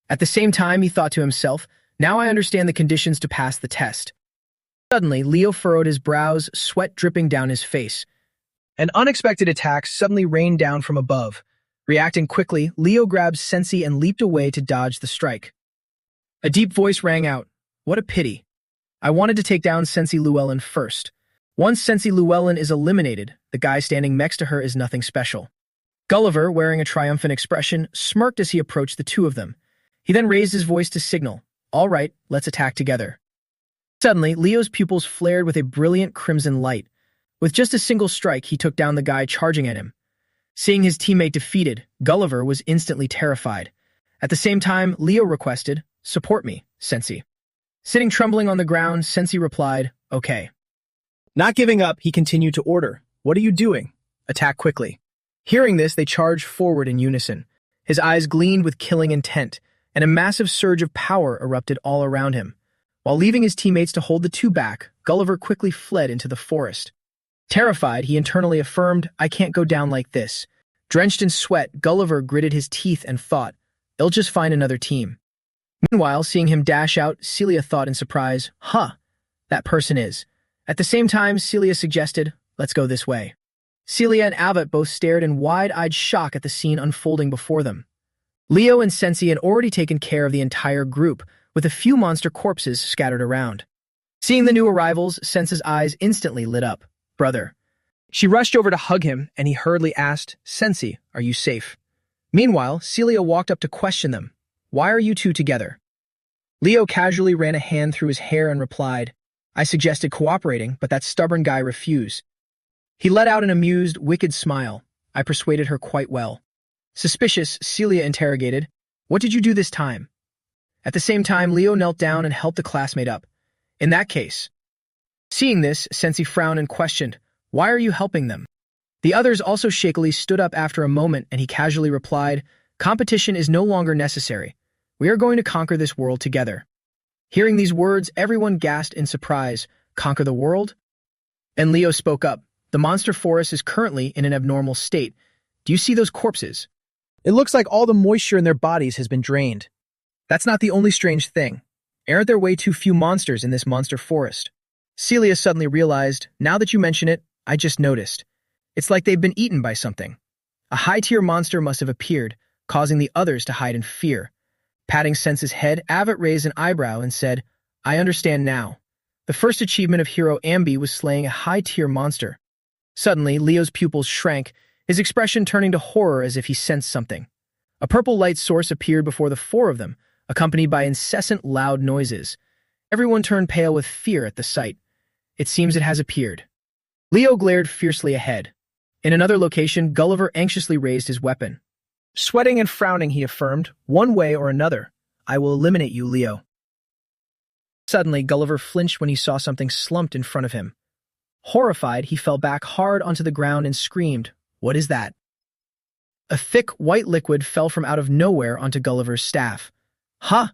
At the same time, he thought to himself, "Now I understand the conditions to pass the test." Suddenly, Leo furrowed his brows, sweat dripping down his face. An unexpected attack suddenly rained down from above. Reacting quickly, Leo grabbed Sensi and leaped away to dodge the strike. A deep voice rang out, "What a pity. I wanted to take down Sensi Llewellyn first. Once Sensi Llewellyn is eliminated, the guy standing next to her is nothing special." Gulliver, wearing a triumphant expression, smirked as he approached the two of them. He then raised his voice to signal, "All right, let's attack together." Suddenly, Leo's pupils flared with a brilliant crimson light. With just a single strike, he took down the guy charging at him. Seeing his teammate defeated, Gulliver was instantly terrified. At the same time, Leo requested, "Support me, Sensi." Sitting trembling on the ground, Sensi replied, "Okay." Not giving up, he continued to order, "What are you doing? Attack quickly." Hearing this, they charged forward in unison. His eyes gleamed with killing intent, and a massive surge of power erupted all around him. While leaving his teammates to hold the two back, Gulliver quickly fled into the forest. Terrified, he internally affirmed, "I can't go down like this." Drenched in sweat, Gulliver gritted his teeth and thought, "They'll just find another team." Meanwhile, seeing him dash out, Celia thought in surprise, "Huh, that person is." At the same time, Celia suggested, "Let's go this way." Celia and Avat both stared in wide-eyed shock at the scene unfolding before them. Leo and Sensi had already taken care of the entire group, with a few monster corpses scattered around. Seeing the new arrivals, Sensi's eyes instantly lit up. "Brother." She rushed over to hug him, and he hurriedly asked, "Sensi, are you safe?" Meanwhile, Celia walked up to question them. "Why are you two together?" Leo casually ran a hand through his hair and replied, "I suggested cooperating, but that stubborn guy refused." He let out an amused, wicked smile. "I persuaded her quite well." Suspicious, Celia interrogated, "What did you do this time?" At the same time, Leo knelt down and helped a classmate up. "In that case." Seeing this, Sensi frowned and questioned, "Why are you helping them?" The others also shakily stood up after a moment, and he casually replied, "Competition is no longer necessary. We are going to conquer this world together." Hearing these words, everyone gasped in surprise. "Conquer the world?" And Leo spoke up, "The monster forest is currently in an abnormal state. Do you see those corpses? It looks like all the moisture in their bodies has been drained. That's not the only strange thing. Aren't there way too few monsters in this monster forest?" Celia suddenly realized, "Now that you mention it, I just noticed. It's like they've been eaten by something." A high-tier monster must have appeared, causing the others to hide in fear. Patting Sensi's head, Avat raised an eyebrow and said, "I understand now. The first achievement of Hero Ambi was slaying a high-tier monster." Suddenly, Leo's pupils shrank, his expression turning to horror as if he sensed something. A purple light source appeared before the four of them, accompanied by incessant loud noises. Everyone turned pale with fear at the sight. "It seems it has appeared." Leo glared fiercely ahead. In another location, Gulliver anxiously raised his weapon. Sweating and frowning, he affirmed, "One way or another, I will eliminate you, Leo." Suddenly, Gulliver flinched when he saw something slumped in front of him. Horrified, he fell back hard onto the ground and screamed, "What is that?" A thick, white liquid fell from out of nowhere onto Gulliver's staff. Huh?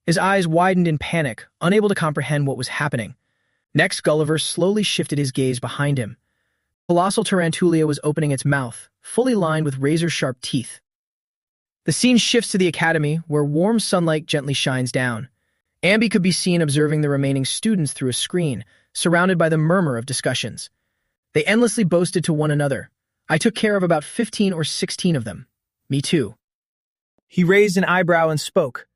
His eyes widened in panic, unable to comprehend what was happening. Next, Gulliver slowly shifted his gaze behind him. Colossal Tarantulia was opening its mouth, fully lined with razor-sharp teeth. The scene shifts to the academy, where warm sunlight gently shines down. Ambi could be seen observing the remaining students through a screen, surrounded by the murmur of discussions. They endlessly boasted to one another. I took care of about 15 or 16 of them. Me too. He raised an eyebrow and spoke.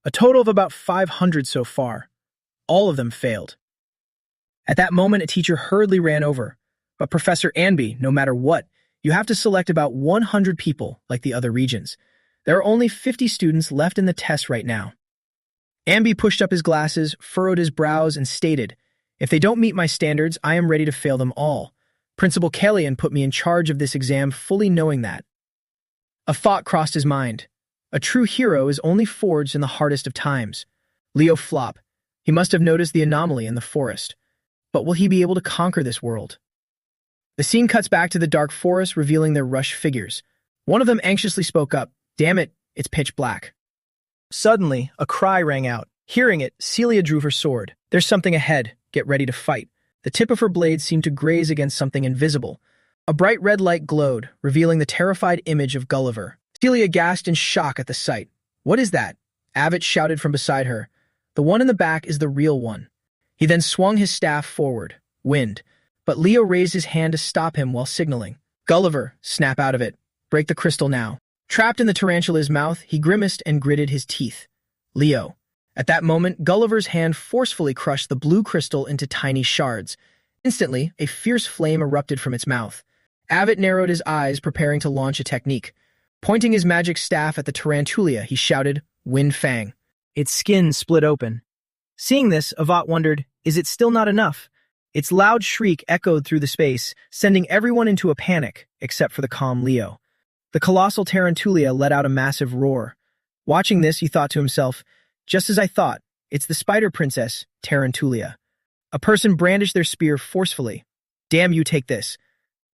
A total of about 500 so far. All of them failed. At that moment, a teacher hurriedly ran over. But Professor Anby, no matter what, you have to select about 100 people like the other regions. There are only 50 students left in the test right now. Anby pushed up his glasses, furrowed his brows, and stated, if they don't meet my standards, I am ready to fail them all. Principal Kellyan put me in charge of this exam fully knowing that. A thought crossed his mind. A true hero is only forged in the hardest of times. Leo Flop. He must have noticed the anomaly in the forest. But will he be able to conquer this world? The scene cuts back to the dark forest, revealing their rushed figures. One of them anxiously spoke up. Damn it, it's pitch black. Suddenly, a cry rang out. Hearing it, Celia drew her sword. There's something ahead. Get ready to fight. The tip of her blade seemed to graze against something invisible. A bright red light glowed, revealing the terrified image of Gulliver. Celia gasped in shock at the sight. What is that? Avett shouted from beside her. The one in the back is the real one. He then swung his staff forward. Wind. But Leo raised his hand to stop him while signaling. Gulliver, snap out of it. Break the crystal now. Trapped in the tarantula's mouth, he grimaced and gritted his teeth. Leo. At that moment, Gulliver's hand forcefully crushed the blue crystal into tiny shards. Instantly, a fierce flame erupted from its mouth. Avett narrowed his eyes, preparing to launch a technique. Pointing his magic staff at the tarantulia, he shouted, Wind Fang. Its skin split open. Seeing this, Avett wondered, is it still not enough? Its loud shriek echoed through the space, sending everyone into a panic, except for the calm Leo. The colossal tarantulia let out a massive roar. Watching this, he thought to himself, just as I thought, it's the spider princess, Tarantulia. A person brandished their spear forcefully. Damn you, take this.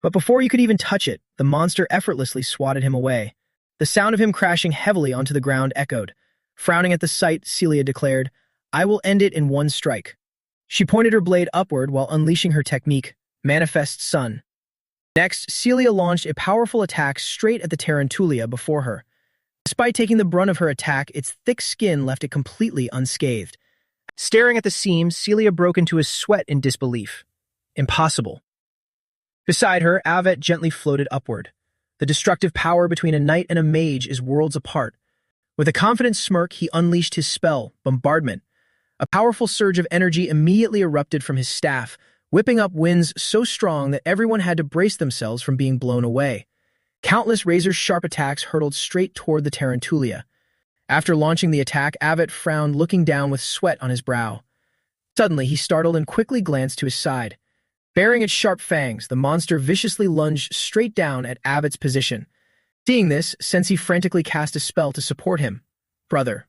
But before you could even touch it, the monster effortlessly swatted him away. The sound of him crashing heavily onto the ground echoed. Frowning at the sight, Celia declared, I will end it in one strike. She pointed her blade upward while unleashing her technique, Manifest Sun. Next, Celia launched a powerful attack straight at the tarantulia before her. Despite taking the brunt of her attack, its thick skin left it completely unscathed. Staring at the seams, Celia broke into a sweat in disbelief. Impossible. Beside her, Avett gently floated upward. The destructive power between a knight and a mage is worlds apart. With a confident smirk, he unleashed his spell, Bombardment. A powerful surge of energy immediately erupted from his staff, whipping up winds so strong that everyone had to brace themselves from being blown away. Countless razor-sharp attacks hurtled straight toward the tarantulia. After launching the attack, Avett frowned, looking down with sweat on his brow. Suddenly, he startled and quickly glanced to his side. Baring its sharp fangs, the monster viciously lunged straight down at Avett's position. Seeing this, Sensi frantically cast a spell to support him. Brother.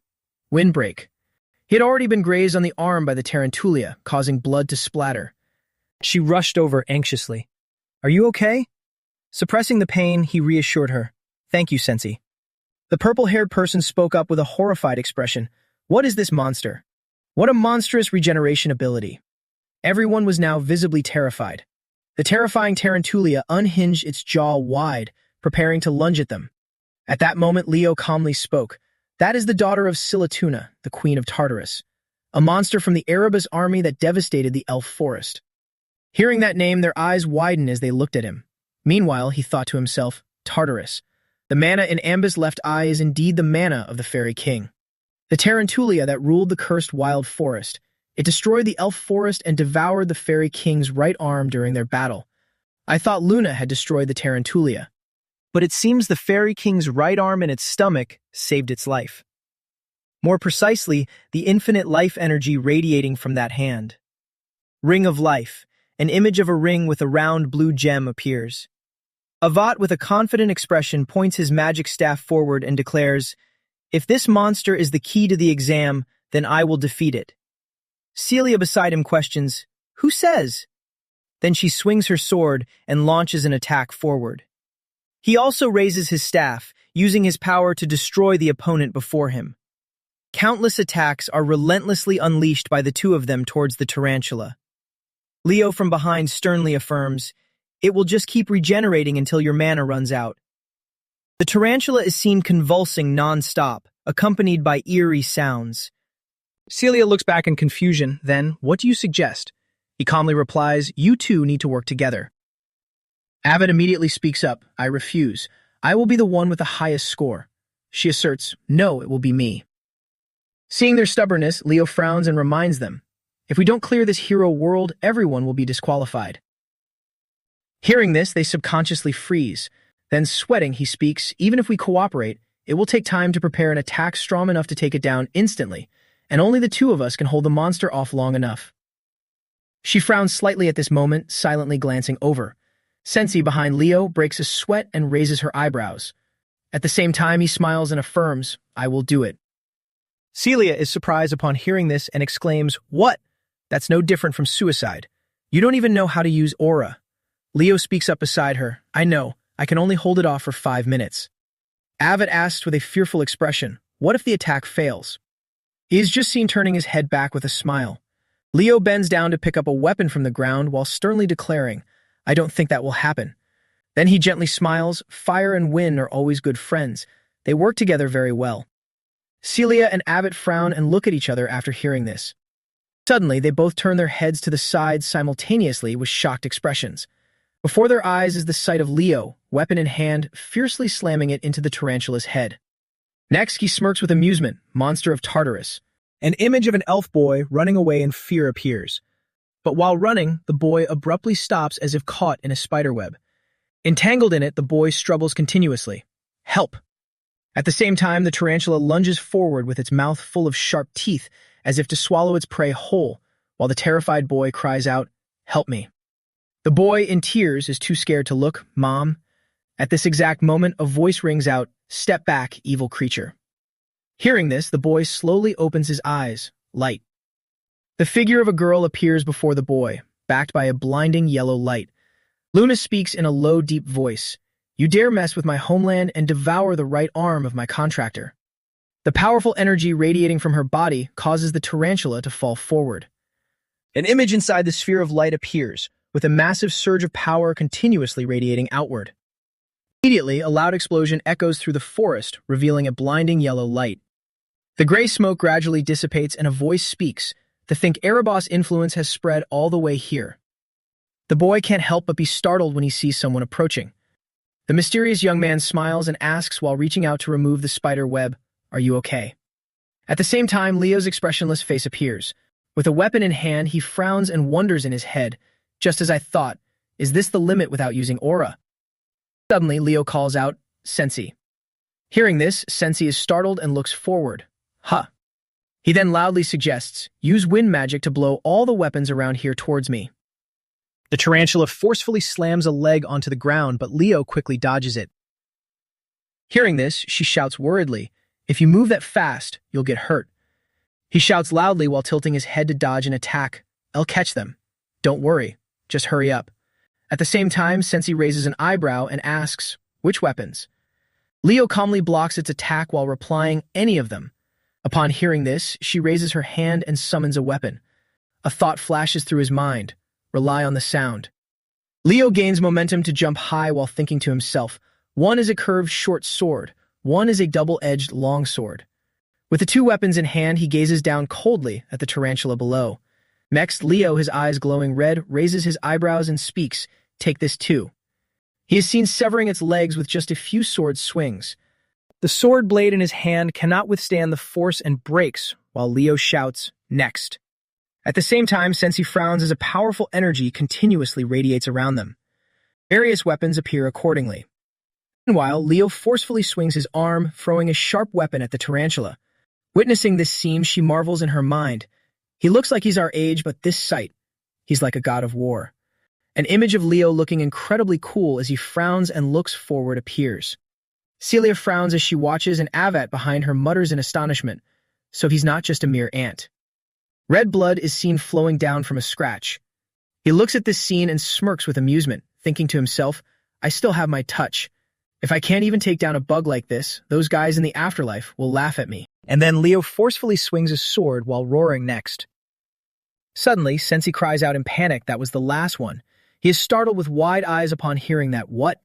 Windbreak. He had already been grazed on the arm by the tarantulia, causing blood to splatter. She rushed over anxiously. Are you okay? Suppressing the pain, he reassured her. Thank you, Sensi. The purple-haired person spoke up with a horrified expression. What is this monster? What a monstrous regeneration ability. Everyone was now visibly terrified. The terrifying tarantulia unhinged its jaw wide, preparing to lunge at them. At that moment, Leo calmly spoke. That is the daughter of Silatuna, the queen of Tartarus, a monster from the Erebus army that devastated the elf forest. Hearing that name, their eyes widened as they looked at him. Meanwhile, he thought to himself, Tartarus. The mana in Ambus' left eye is indeed the mana of the fairy king. The tarantulia that ruled the cursed wild forest. It destroyed the elf forest and devoured the fairy king's right arm during their battle. I thought Luna had destroyed the tarantulia. But it seems the fairy king's right arm and its stomach saved its life. More precisely, the infinite life energy radiating from that hand. Ring of Life. An image of a ring with a round blue gem appears. Avett, with a confident expression, points his magic staff forward and declares, If this monster is the key to the exam, then I will defeat it. Celia beside him questions, Who says? Then she swings her sword and launches an attack forward. He also raises his staff, using his power to destroy the opponent before him. Countless attacks are relentlessly unleashed by the two of them towards the tarantula. Leo from behind sternly affirms, "It will just keep regenerating until your mana runs out." The tarantula is seen convulsing non-stop, accompanied by eerie sounds. Celia looks back in confusion, then, "What do you suggest?" He calmly replies, "You two need to work together." Avid immediately speaks up, "I refuse. I will be the one with the highest score." She asserts, "No, it will be me." Seeing their stubbornness, Leo frowns and reminds them, "If we don't clear this hero world, everyone will be disqualified." Hearing this, they subconsciously freeze. Then, sweating, he speaks, "Even if we cooperate, it will take time to prepare an attack strong enough to take it down instantly, and only the two of us can hold the monster off long enough." She frowns slightly at this moment, silently glancing over. Sensi behind Leo breaks a sweat and raises her eyebrows. At the same time, he smiles and affirms, "I will do it." Celia is surprised upon hearing this and exclaims, "What? That's no different from suicide. You don't even know how to use aura." Leo speaks up beside her, "I know. I can only hold it off for 5 minutes." Avid asks with a fearful expression, "What if the attack fails?" He is just seen turning his head back with a smile. Leo bends down to pick up a weapon from the ground while sternly declaring, "I don't think that will happen." Then he gently smiles. Fire and wind are always good friends. They work together very well. Celia and Abbott frown and look at each other after hearing this. Suddenly, they both turn their heads to the sides simultaneously with shocked expressions. Before their eyes is the sight of Leo, weapon in hand, fiercely slamming it into the tarantula's head. Next, he smirks with amusement, monster of Tartarus. An image of an elf boy running away in fear appears. But while running, the boy abruptly stops as if caught in a spiderweb. Entangled in it, the boy struggles continuously. "Help!" At the same time, the tarantula lunges forward with its mouth full of sharp teeth, as if to swallow its prey whole, while the terrified boy cries out, "Help me." The boy, in tears, is too scared to look. "Mom." At this exact moment, a voice rings out, "Step back, evil creature." Hearing this, the boy slowly opens his eyes. Light. The figure of a girl appears before the boy, backed by a blinding yellow light. Luna speaks in a low, deep voice. "You dare mess with my homeland and devour the right arm of my contractor." The powerful energy radiating from her body causes the tarantula to fall forward. An image inside the sphere of light appears, with a massive surge of power continuously radiating outward. Immediately, a loud explosion echoes through the forest, revealing a blinding yellow light. The gray smoke gradually dissipates and a voice speaks. The Think Erebos influence has spread all the way here. The boy can't help but be startled when he sees someone approaching. The mysterious young man smiles and asks while reaching out to remove the spider web, "Are you okay?" At the same time, Leo's expressionless face appears. With a weapon in hand, he frowns and wonders in his head. "Just as I thought. Is this the limit without using aura?" Suddenly, Leo calls out, "Sensi." Hearing this, Sensi is startled and looks forward. "Huh." He then loudly suggests, "Use wind magic to blow all the weapons around here towards me." The tarantula forcefully slams a leg onto the ground, but Leo quickly dodges it. Hearing this, she shouts worriedly, "If you move that fast, you'll get hurt." He shouts loudly while tilting his head to dodge an attack. "I'll catch them. Don't worry. Just hurry up." At the same time, Sensi raises an eyebrow and asks, "Which weapons?" Leo calmly blocks its attack while replying, "Any of them." Upon hearing this, she raises her hand and summons a weapon. A thought flashes through his mind. Rely on the sound. Leo gains momentum to jump high while thinking to himself, one is a curved short sword, one is a double-edged long sword. With the two weapons in hand, he gazes down coldly at the tarantula below. Next, Leo, his eyes glowing red, raises his eyebrows and speaks, "Take this too." He is seen severing its legs with just a few sword swings. The sword blade in his hand cannot withstand the force and breaks, while Leo shouts, "Next." At the same time, Sensi frowns as a powerful energy continuously radiates around them. Various weapons appear accordingly. Meanwhile, Leo forcefully swings his arm, throwing a sharp weapon at the tarantula. Witnessing this scene, she marvels in her mind. He looks like he's our age, but this sight, he's like a god of war. An image of Leo looking incredibly cool as he frowns and looks forward appears. Celia frowns as she watches, and Avat behind her mutters in astonishment. So he's not just a mere ant. Red blood is seen flowing down from a scratch. He looks at this scene and smirks with amusement, thinking to himself, "I still have my touch." If I can't even take down a bug like this, those guys in the afterlife will laugh at me. And then Leo forcefully swings his sword while roaring next. Suddenly, Sensei cries out in panic that was the last one. He is startled with wide eyes upon hearing that what?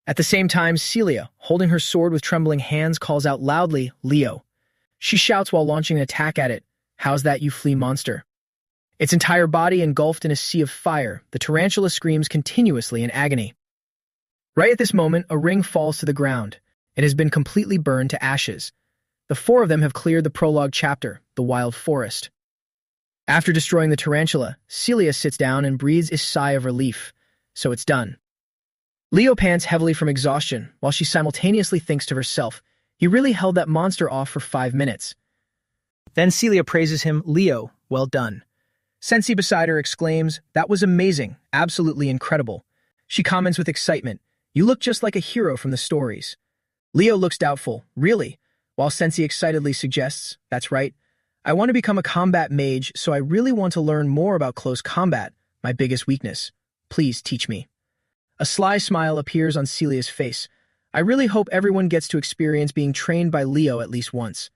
At the same time, Celia, holding her sword with trembling hands, calls out loudly, Leo. She shouts while launching an attack at it. How's that, you flea monster? Its entire body engulfed in a sea of fire, the tarantula screams continuously in agony. Right at this moment, a ring falls to the ground. It has been completely burned to ashes. The four of them have cleared the prologue chapter, the wild forest. After destroying the tarantula, Celia sits down and breathes a sigh of relief. So it's done. Leo pants heavily from exhaustion, while she simultaneously thinks to herself, he really held that monster off for 5 minutes. Then Celia praises him, Leo, well done. Sensei beside her exclaims, that was amazing, absolutely incredible. She comments with excitement, you look just like a hero from the stories. Leo looks doubtful, really, while Sensei excitedly suggests, that's right, I want to become a combat mage, so I really want to learn more about close combat, my biggest weakness. Please teach me. A sly smile appears on Celia's face. I really hope everyone gets to experience being trained by Leo at least once.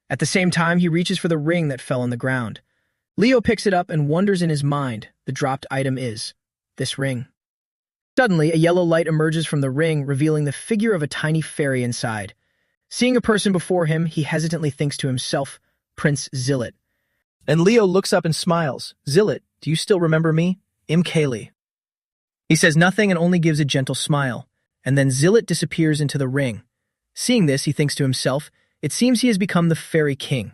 At the same time, he reaches for the ring that fell on the ground. Leo picks it up and wonders in his mind. The dropped item is this ring. Suddenly, a yellow light emerges from the ring, revealing the figure of a tiny fairy inside. Seeing a person before him, he hesitantly thinks to himself, Prince Zillet. Then Leo looks up and smiles. Zillet, do you still remember me? Kaylee. He says nothing and only gives a gentle smile, and then Zillet disappears into the ring. Seeing this, he thinks to himself, it seems he has become the fairy king.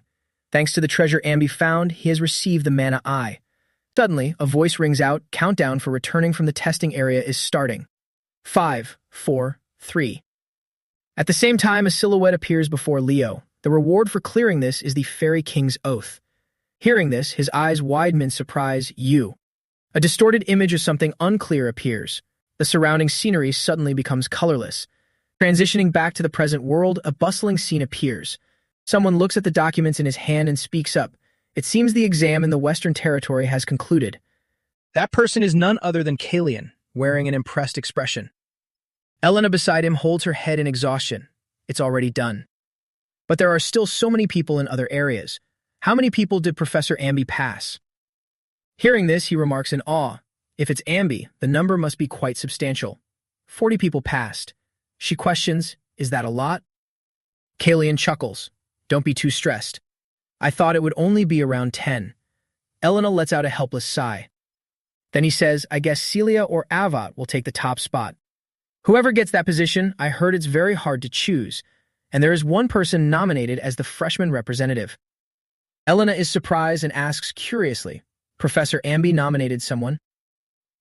Thanks to the treasure Ambi found, he has received the mana eye. Suddenly, a voice rings out, countdown for returning from the testing area is starting. 5, 4, 3. At the same time, a silhouette appears before Leo. The reward for clearing this is the Fairy King's Oath. Hearing this, his eyes widen in surprise. You. A distorted image of something unclear appears. The surrounding scenery suddenly becomes colorless. Transitioning back to the present world, a bustling scene appears. Someone looks at the documents in his hand and speaks up. It seems the exam in the Western Territory has concluded. That person is none other than Kalian, wearing an impressed expression. Elena beside him holds her head in exhaustion. It's already done. But there are still so many people in other areas. How many people did Professor Ambi pass? Hearing this, he remarks in awe. If it's Ambi, the number must be quite substantial. 40 people passed. She questions, is that a lot? Kalian chuckles. Don't be too stressed. I thought it would only be around 10. Elena lets out a helpless sigh. Then he says, I guess Celia or Avat will take the top spot. Whoever gets that position, I heard it's very hard to choose, and there is one person nominated as the freshman representative. Elena is surprised and asks curiously, Professor Ambi nominated someone?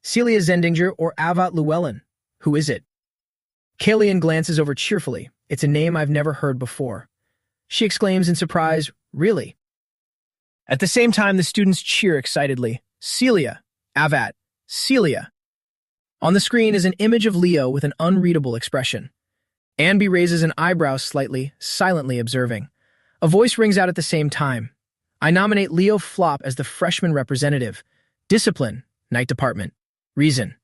Celia Zendinger or Avat Llewellyn? Who is it? Kalian glances over cheerfully. It's a name I've never heard before. She exclaims in surprise, really? At the same time, the students cheer excitedly. Celia, Avat, Celia. On the screen is an image of Leo with an unreadable expression. Ambi raises an eyebrow slightly, silently observing. A voice rings out at the same time. I nominate Leo Flop as the freshman representative. Discipline, Night Department. Reason.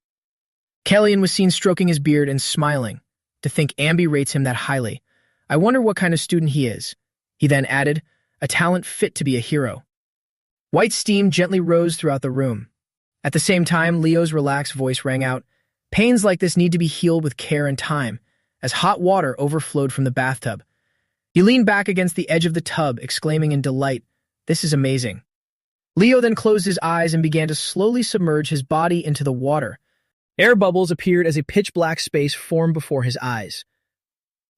Kalian was seen stroking his beard and smiling. To think Ambi rates him that highly. I wonder what kind of student he is. He then added, a talent fit to be a hero. White steam gently rose throughout the room. At the same time, Leo's relaxed voice rang out, pains like this need to be healed with care and time, as hot water overflowed from the bathtub. He leaned back against the edge of the tub, exclaiming in delight, this is amazing. Leo then closed his eyes and began to slowly submerge his body into the water. Air bubbles appeared as a pitch-black space formed before his eyes.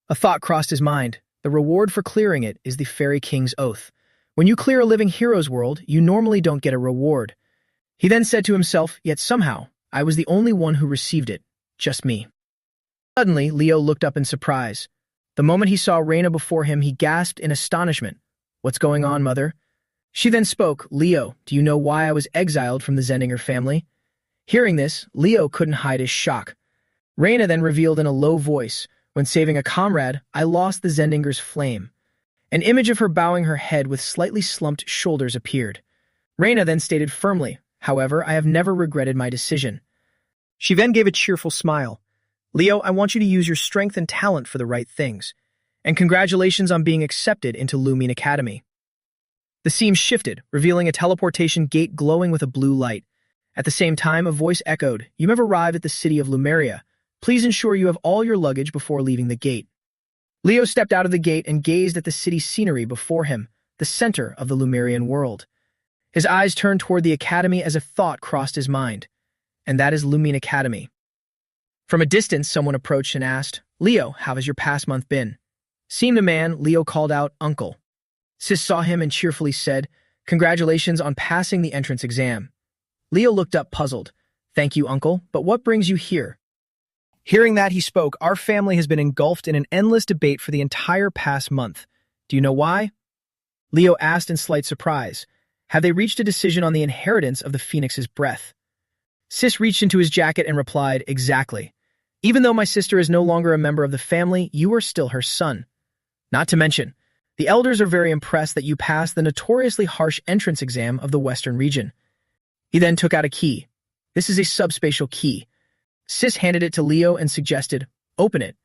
A thought crossed his mind. The reward for clearing it is the Fairy King's Oath. When you clear a living hero's world, you normally don't get a reward. He then said to himself, yet somehow, I was the only one who received it. Just me. Suddenly, Leo looked up in surprise. The moment he saw Reina before him, he gasped in astonishment. What's going on, mother? She then spoke, Leo, do you know why I was exiled from the Zendinger family? Hearing this, Leo couldn't hide his shock. Reina then revealed in a low voice, when saving a comrade, I lost the Zendinger's flame. An image of her bowing her head with slightly slumped shoulders appeared. Reina then stated firmly, however, I have never regretted my decision. She then gave a cheerful smile. Leo, I want you to use your strength and talent for the right things. And congratulations on being accepted into Lumine Academy. The scene shifted, revealing a teleportation gate glowing with a blue light. At the same time, a voice echoed, "You have arrived at the city of Lumeria. Please ensure you have all your luggage before leaving the gate." Leo stepped out of the gate and gazed at the city scenery before him, the center of the Lumerian world. His eyes turned toward the academy as a thought crossed his mind. And that is Lumine Academy. From a distance, someone approached and asked, "Leo, how has your past month been?" Seeing the man, Leo called out, "Uncle." Sis saw him and cheerfully said, "Congratulations on passing the entrance exam." Leo looked up puzzled. "Thank you, Uncle, but what brings you here?" Hearing that, he spoke, "Our family has been engulfed in an endless debate for the entire past month. Do you know why?" Leo asked in slight surprise. Have they reached a decision on the inheritance of the Phoenix's breath? Sis reached into his jacket and replied, "Exactly. Even though my sister is no longer a member of the family, you are still her son. Not to mention, the elders are very impressed that you passed the notoriously harsh entrance exam of the Western region." He then took out a key. This is a subspatial key. Sis handed it to Leo and suggested, "Open it."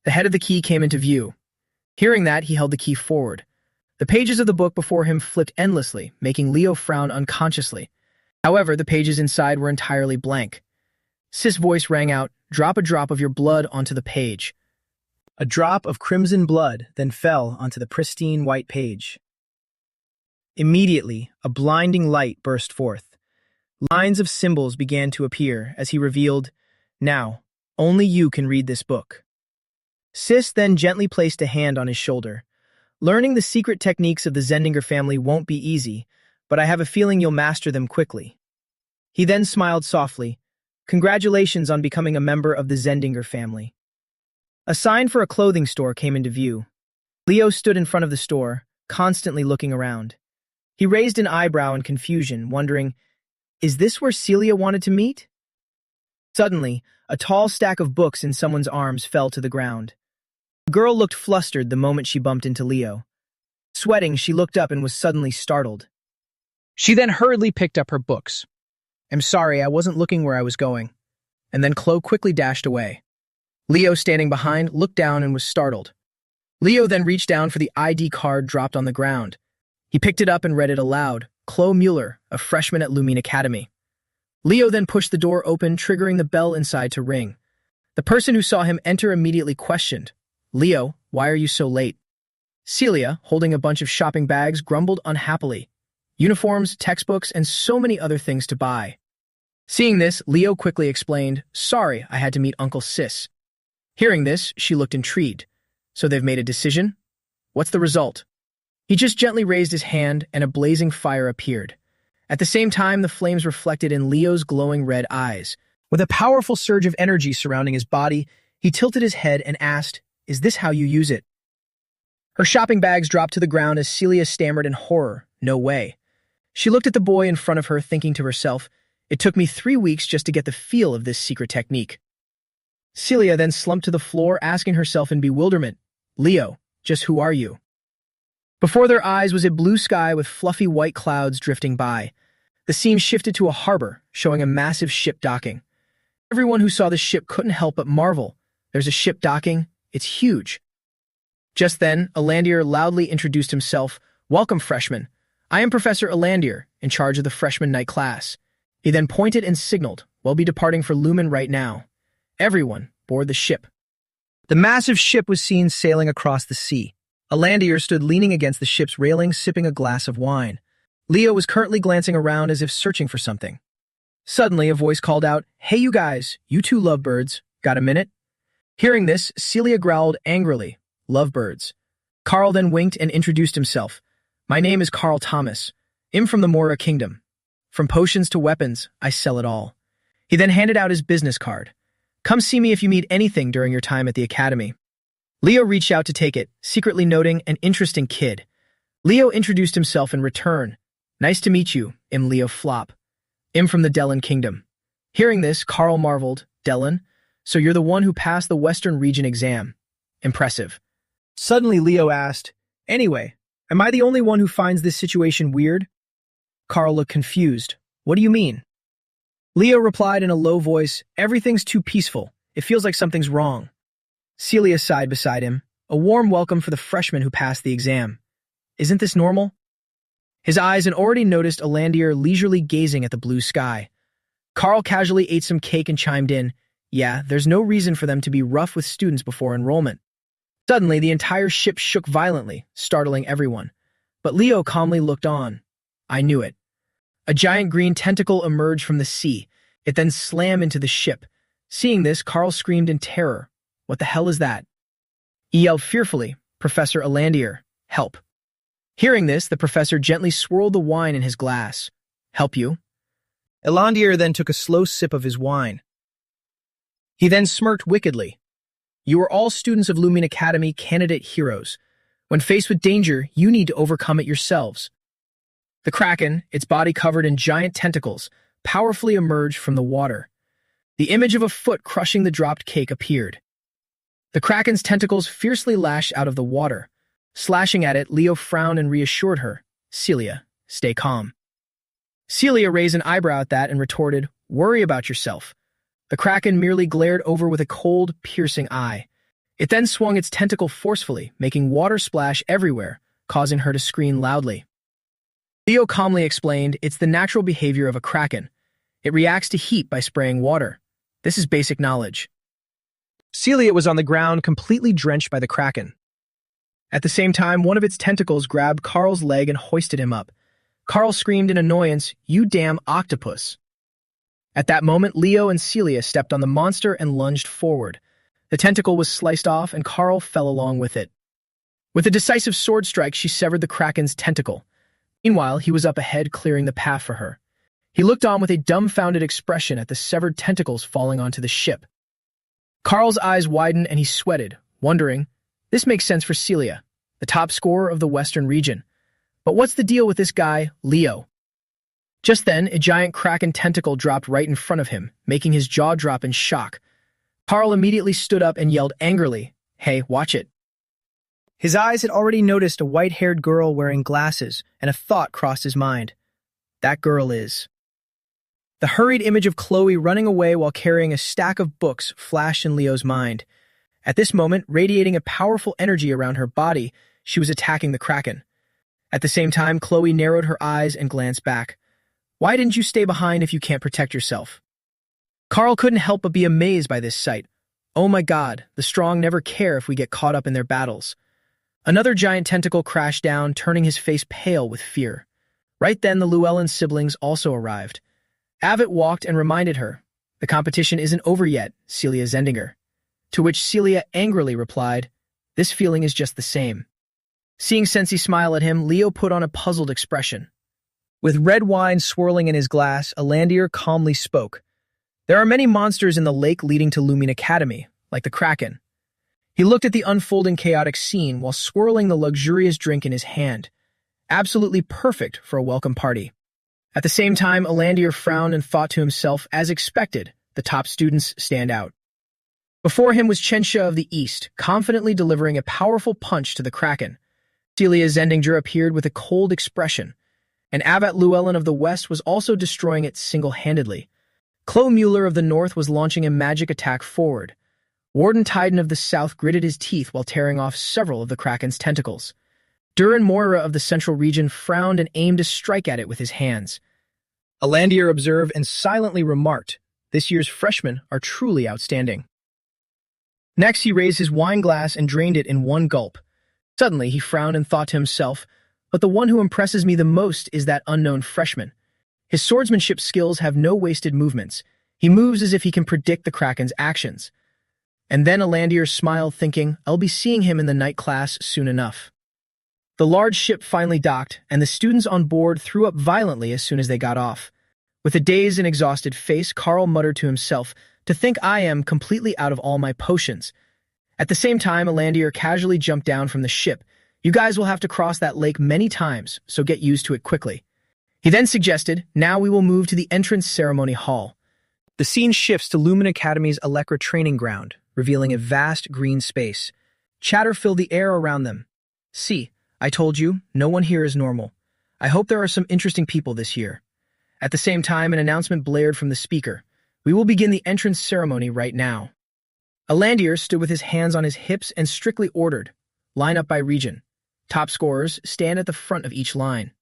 The head of the key came into view. Hearing that, he held the key forward. The pages of the book before him flipped endlessly, making Leo frown unconsciously. However, the pages inside were entirely blank. Sis' voice rang out, "Drop a drop of your blood onto the page." A drop of crimson blood then fell onto the pristine white page. Immediately, a blinding light burst forth. Lines of symbols began to appear as he revealed, "Now, only you can read this book." Sis then gently placed a hand on his shoulder. "Learning the secret techniques of the Zendinger family won't be easy, but I have a feeling you'll master them quickly." He then smiled softly. "Congratulations on becoming a member of the Zendinger family." A sign for a clothing store came into view. Leo stood in front of the store, constantly looking around. He raised an eyebrow in confusion, wondering, is this where Celia wanted to meet? Suddenly, a tall stack of books in someone's arms fell to the ground. The girl looked flustered the moment she bumped into Leo. Sweating, she looked up and was suddenly startled. She then hurriedly picked up her books. "I'm sorry, I wasn't looking where I was going." And then Chloe quickly dashed away. Leo, standing behind, looked down and was startled. Leo then reached down for the ID card dropped on the ground. He picked it up and read it aloud, "Chloe Mueller, a freshman at Lumine Academy." Leo then pushed the door open, triggering the bell inside to ring. The person who saw him enter immediately questioned, "Leo, why are you so late?" Celia, holding a bunch of shopping bags, grumbled unhappily. Uniforms, textbooks, and so many other things to buy. Seeing this, Leo quickly explained, "Sorry, I had to meet Uncle Sis." Hearing this, she looked intrigued. "So they've made a decision? What's the result?" He just gently raised his hand and a blazing fire appeared. At the same time, the flames reflected in Leo's glowing red eyes. With a powerful surge of energy surrounding his body, he tilted his head and asked, "Is this how you use it?" Her shopping bags dropped to the ground as Celia stammered in horror, "No way." She looked at the boy in front of her, thinking to herself, "It took me 3 weeks just to get the feel of this secret technique." Celia then slumped to the floor, asking herself in bewilderment, "Leo, just who are you?" Before their eyes was a blue sky with fluffy white clouds drifting by. The scene shifted to a harbor, showing a massive ship docking. Everyone who saw the ship couldn't help but marvel. There's a ship docking. It's huge. Just then, Alandier loudly introduced himself. "Welcome, freshmen. I am Professor Alandier, in charge of the freshman night class." He then pointed and signaled, "We'll be departing for Lumen right now." Everyone board the ship. The massive ship was seen sailing across the sea. Alandier stood leaning against the ship's railing, sipping a glass of wine. Leo was currently glancing around as if searching for something. Suddenly, a voice called out, "Hey you guys, you two lovebirds, got a minute?" Hearing this, Celia growled angrily, "Lovebirds." Carl then winked and introduced himself. "My name is Carl Thomas. I'm from the Mora Kingdom. From potions to weapons, I sell it all." He then handed out his business card. "Come see me if you need anything during your time at the academy." Leo reached out to take it, secretly noting an interesting kid. Leo introduced himself in return. "Nice to meet you, I'm Leo Flop. I'm from the Dellen Kingdom." Hearing this, Carl marveled, "Dellen? So you're the one who passed the Western Region exam. Impressive." Suddenly, Leo asked, "Anyway, am I the only one who finds this situation weird?" Carl looked confused. "What do you mean?" Leo replied in a low voice, "Everything's too peaceful. It feels like something's wrong. Celia sighed beside him, a warm welcome for the freshman who passed the exam. Isn't this normal? His eyes had already noticed Alandir leisurely gazing at the blue sky. Carl casually ate some cake and chimed in, yeah, there's no reason for them to be rough with students before enrollment. Suddenly, the entire ship shook violently, startling everyone. But Leo calmly looked on. I knew it. A giant green tentacle emerged from the sea. It then slammed into the ship. Seeing this, Carl screamed in terror. What the hell is that? He yelled fearfully, Professor Alandir, help. Hearing this, the professor gently swirled the wine in his glass. Help you? Alandir then took a slow sip of his wine. He then smirked wickedly. You are all students of Lumen Academy candidate heroes. When faced with danger, you need to overcome it yourselves. The Kraken, its body covered in giant tentacles, powerfully emerged from the water. The image of a foot crushing the dropped cake appeared. The Kraken's tentacles fiercely lashed out of the water. Slashing at it, Leo frowned and reassured her. Celia, stay calm. Celia raised an eyebrow at that and retorted, worry about yourself. The Kraken merely glared over with a cold, piercing eye. It then swung its tentacle forcefully, making water splash everywhere, causing her to scream loudly. Leo calmly explained, it's the natural behavior of a Kraken. It reacts to heat by spraying water. This is basic knowledge. Celia was on the ground, completely drenched by the Kraken. At the same time, one of its tentacles grabbed Carl's leg and hoisted him up. Carl screamed in annoyance, you damn octopus. At that moment, Leo and Celia stepped on the monster and lunged forward. The tentacle was sliced off and Carl fell along with it. With a decisive sword strike, she severed the Kraken's tentacle. Meanwhile, he was up ahead, clearing the path for her. He looked on with a dumbfounded expression at the severed tentacles falling onto the ship. Carl's eyes widened and he sweated, wondering, this makes sense for Celia, the top scorer of the Western region. But what's the deal with this guy, Leo? Just then, a giant Kraken tentacle dropped right in front of him, making his jaw drop in shock. Carl immediately stood up and yelled angrily, hey, watch it. His eyes had already noticed a white-haired girl wearing glasses, and a thought crossed his mind. That girl is... The hurried image of Chloe running away while carrying a stack of books flashed in Leo's mind. At this moment, radiating a powerful energy around her body, she was attacking the Kraken. At the same time, Chloe narrowed her eyes and glanced back. Why didn't you stay behind if you can't protect yourself? Carl couldn't help but be amazed by this sight. Oh my god, the strong never care if we get caught up in their battles. Another giant tentacle crashed down, turning his face pale with fear. Right then, the Llewellyn siblings also arrived. Avit walked and reminded her, the competition isn't over yet, Celia Zendinger. To which Celia angrily replied, this feeling is just the same. Seeing Sensi smile at him, Leo put on a puzzled expression. With red wine swirling in his glass, Alandir calmly spoke. There are many monsters in the lake leading to Lumen Academy, like the Kraken. He looked at the unfolding chaotic scene while swirling the luxurious drink in his hand. Absolutely perfect for a welcome party. At the same time, Alandir frowned and thought to himself, as expected, the top students stand out. Before him was Chensha of the East, confidently delivering a powerful punch to the Kraken. Celia Zendinger appeared with a cold expression, and Avat Llewellyn of the West was also destroying it single-handedly. Chloe Mueller of the North was launching a magic attack forward. Warden Titan of the South gritted his teeth while tearing off several of the Kraken's tentacles. Durin Moira of the Central region frowned and aimed to strike at it with his hands. Alandir observed and silently remarked, this year's freshmen are truly outstanding. Next, he raised his wine glass and drained it in one gulp. Suddenly, he frowned and thought to himself, but the one who impresses me the most is that unknown freshman. His swordsmanship skills have no wasted movements. He moves as if he can predict the Kraken's actions. And then Alandir smiled, thinking, I'll be seeing him in the night class soon enough. The large ship finally docked, and the students on board threw up violently as soon as they got off. With a dazed and exhausted face, Carl muttered to himself, to think I am completely out of all my potions. At the same time, Alandir casually jumped down from the ship. You guys will have to cross that lake many times, so get used to it quickly. He then suggested, now we will move to the entrance ceremony hall. The scene shifts to Lumen Academy's Elektra training ground, revealing a vast green space. Chatter filled the air around them. See, I told you, no one here is normal. I hope there are some interesting people this year. At the same time, an announcement blared from the speaker. We will begin the entrance ceremony right now. Alandier stood with his hands on his hips and strictly ordered, line up by region. Top scorers stand at the front of each line.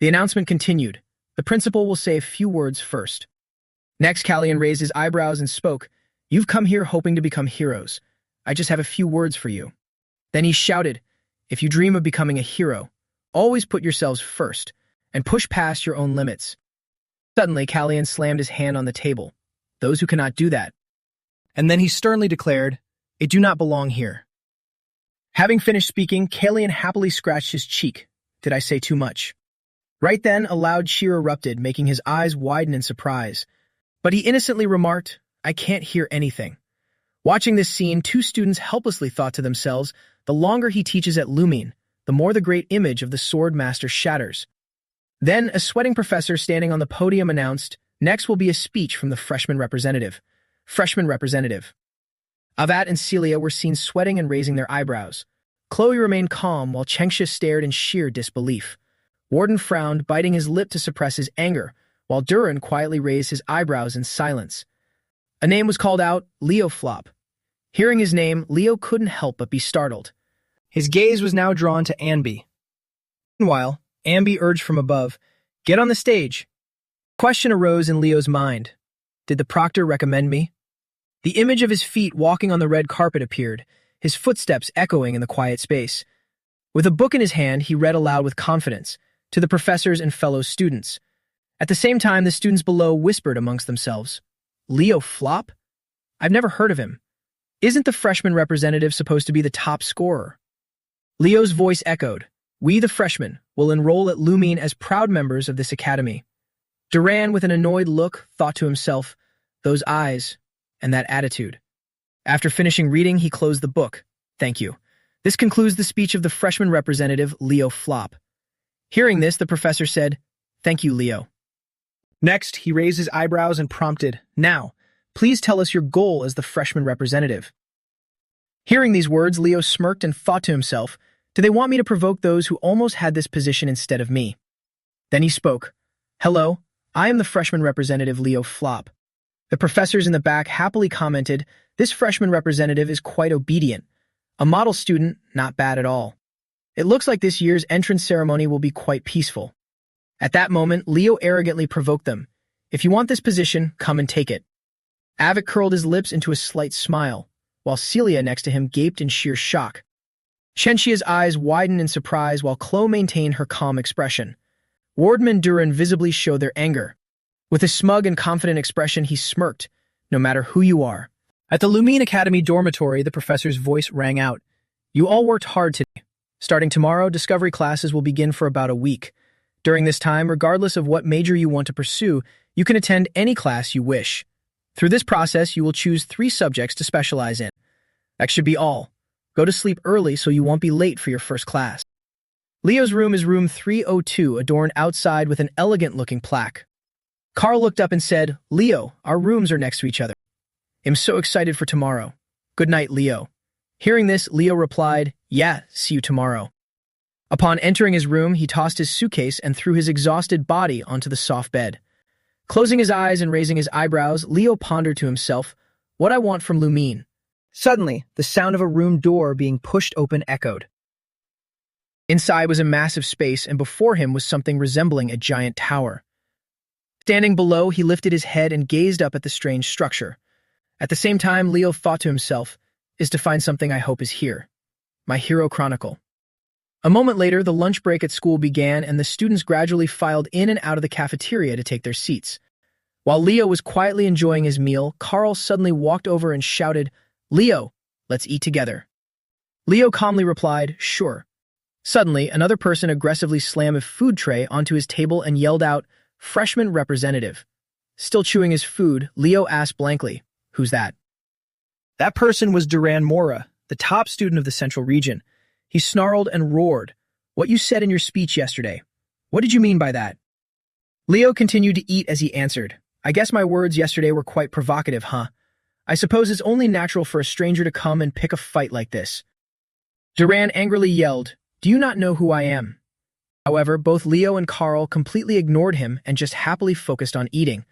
The announcement continued. The principal will say a few words first. Next, Callian raised his eyebrows and spoke. You've come here hoping to become heroes. I just have a few words for you. Then he shouted, if you dream of becoming a hero, always put yourselves first and push past your own limits. Suddenly, Callian slammed his hand on the table. Those who cannot do that. And then he sternly declared, it do not belong here. Having finished speaking, Callian happily scratched his cheek. Did I say too much? Right then, a loud cheer erupted, making his eyes widen in surprise. But he innocently remarked, I can't hear anything. Watching this scene, two students helplessly thought to themselves, the longer he teaches at Lumine, the more the great image of the sword master shatters. Then, a sweating professor standing on the podium announced, next will be a speech from the freshman representative. Freshman representative. Avat and Celia were seen sweating and raising their eyebrows. Chloe remained calm while Chengxia stared in sheer disbelief. Warden frowned, biting his lip to suppress his anger, while Duran quietly raised his eyebrows in silence. A name was called out, Leo Flop. Hearing his name, Leo couldn't help but be startled. His gaze was now drawn to Anby. Meanwhile, Anby urged from above, get on the stage. Question arose in Leo's mind. Did the proctor recommend me? The image of his feet walking on the red carpet appeared, his footsteps echoing in the quiet space. With a book in his hand, he read aloud with confidence, to the professors and fellow students. At the same time, the students below whispered amongst themselves, Leo Flop? I've never heard of him. Isn't the freshman representative supposed to be the top scorer? Leo's voice echoed, we, the freshmen, will enroll at Lumine as proud members of this academy. Duran, with an annoyed look, thought to himself, those eyes and that attitude. After finishing reading, he closed the book. Thank you. This concludes the speech of the freshman representative, Leo Flop. Hearing this, the professor said, thank you, Leo. Next, he raised his eyebrows and prompted, now, please tell us your goal as the freshman representative. Hearing these words, Leo smirked and thought to himself, do they want me to provoke those who almost had this position instead of me? Then he spoke, hello, I am the freshman representative, Leo Flop. The professors in the back happily commented, this freshman representative is quite obedient. A model student, not bad at all. It looks like this year's entrance ceremony will be quite peaceful. At that moment, Leo arrogantly provoked them. If you want this position, come and take it. Avik curled his lips into a slight smile, while Celia next to him gaped in sheer shock. Chenxia's eyes widened in surprise while Chloe maintained her calm expression. Warden and Duran visibly showed their anger. With a smug and confident expression, he smirked, no matter who you are. At the Lumine Academy dormitory, the professor's voice rang out. You all worked hard today. Starting tomorrow, discovery classes will begin for about a week. During this time, regardless of what major you want to pursue, you can attend any class you wish. Through this process, you will choose 3 subjects to specialize in. That should be all. Go to sleep early so you won't be late for your first class. Leo's room is room 302, adorned outside with an elegant-looking plaque. Carl looked up and said, Leo, our rooms are next to each other. I'm so excited for tomorrow. Good night, Leo. Hearing this, Leo replied, yeah, see you tomorrow. Upon entering his room, he tossed his suitcase and threw his exhausted body onto the soft bed. Closing his eyes and raising his eyebrows, Leo pondered to himself, what I want from Lumine. Suddenly, the sound of a room door being pushed open echoed. Inside was a massive space, and before him was something resembling a giant tower. Standing below, he lifted his head and gazed up at the strange structure. At the same time, Leo thought to himself, is to find something I hope is here. My Hero Chronicle. A moment later, the lunch break at school began and the students gradually filed in and out of the cafeteria to take their seats. While Leo was quietly enjoying his meal, Carl suddenly walked over and shouted, Leo, let's eat together. Leo calmly replied, sure. Suddenly, another person aggressively slammed a food tray onto his table and yelled out, freshman representative. Still chewing his food, Leo asked blankly, who's that? That person was Duran Mora, the top student of the Central Region. He snarled and roared, what you said in your speech yesterday. What did you mean by that? Leo continued to eat as he answered, I guess my words yesterday were quite provocative, huh? I suppose it's only natural for a stranger to come and pick a fight like this. Duran angrily yelled, do you not know who I am? However, both Leo and Carl completely ignored him and just happily focused on eating.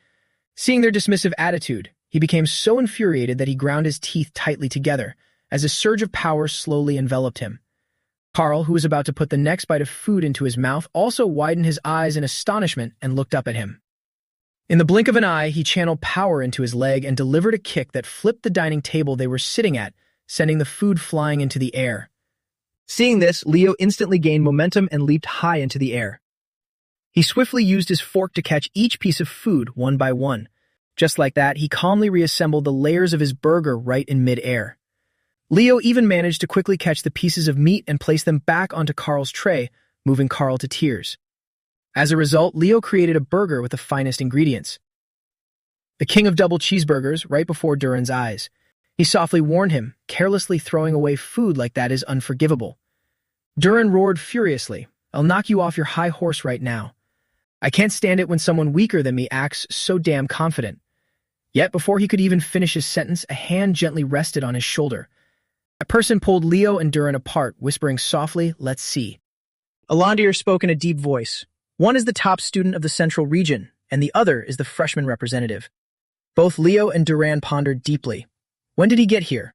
Seeing their dismissive attitude, He became so infuriated that he ground his teeth tightly together as a surge of power slowly enveloped him. Carl, who was about to put the next bite of food into his mouth, also widened his eyes in astonishment and looked up at him. In the blink of an eye, he channeled power into his leg and delivered a kick that flipped the dining table they were sitting at, sending the food flying into the air. Seeing this, Leo instantly gained momentum and leaped high into the air. He swiftly used his fork to catch each piece of food one by one. Just like that, he calmly reassembled the layers of his burger right in mid-air. Leo even managed to quickly catch the pieces of meat and place them back onto Carl's tray, moving Carl to tears. As a result, Leo created a burger with the finest ingredients. The king of double cheeseburgers right before Duran's eyes. He softly warned him, carelessly throwing away food like that is unforgivable. Duran roared furiously, "I'll knock you off your high horse right now. I can't stand it when someone weaker than me acts so damn confident." Yet before he could even finish his sentence, a hand gently rested on his shoulder. A person pulled Leo and Duran apart, whispering softly, "Let's see." Alandir spoke in a deep voice. One is the top student of the Central Region, and the other is the freshman representative. Both Leo and Duran pondered deeply. When did he get here?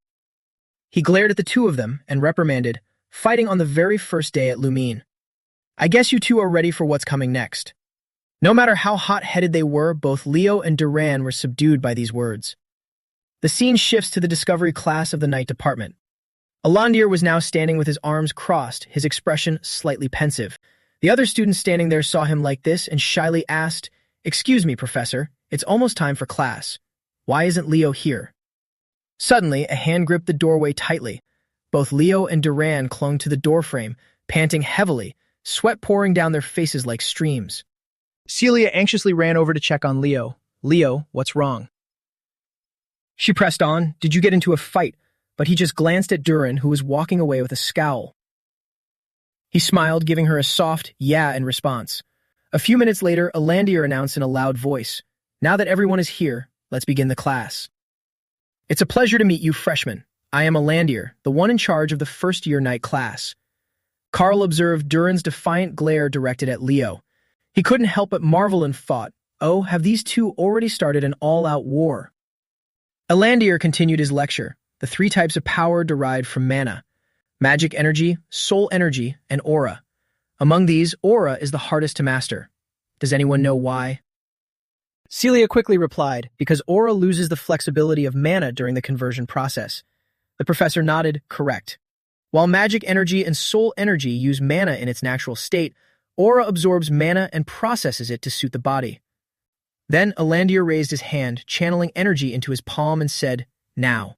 He glared at the two of them and reprimanded, "Fighting on the very first day at Lumine. I guess you two are ready for what's coming next." No matter how hot-headed they were, both Leo and Duran were subdued by these words. The scene shifts to the Discovery class of the Night Department. Alandir was now standing with his arms crossed, his expression slightly pensive. The other students standing there saw him like this and shyly asked, "Excuse me, Professor, it's almost time for class. Why isn't Leo here?" Suddenly, a hand gripped the doorway tightly. Both Leo and Duran clung to the doorframe, panting heavily, sweat pouring down their faces like streams. Celia anxiously ran over to check on Leo. "Leo, what's wrong?" She pressed on, "Did you get into a fight?" But he just glanced at Duran, who was walking away with a scowl. He smiled, giving her a soft "yeah" in response. A few minutes later, Alandir announced in a loud voice, "Now that everyone is here, let's begin the class. It's a pleasure to meet you, freshmen. I am Alandir, the one in charge of the first-year night class." Carl observed Duran's defiant glare directed at Leo. He couldn't help but marvel and thought, "Oh, have these two already started an all-out war?" Alandir continued his lecture. The three types of power derived from mana: magic energy, soul energy, and aura. Among these, aura is the hardest to master. Does anyone know why? Celia quickly replied, "Because aura loses the flexibility of mana during the conversion process." The professor nodded, "Correct. While magic energy and soul energy use mana in its natural state, aura absorbs mana and processes it to suit the body." Then Alandir raised his hand, channeling energy into his palm and said, "Now,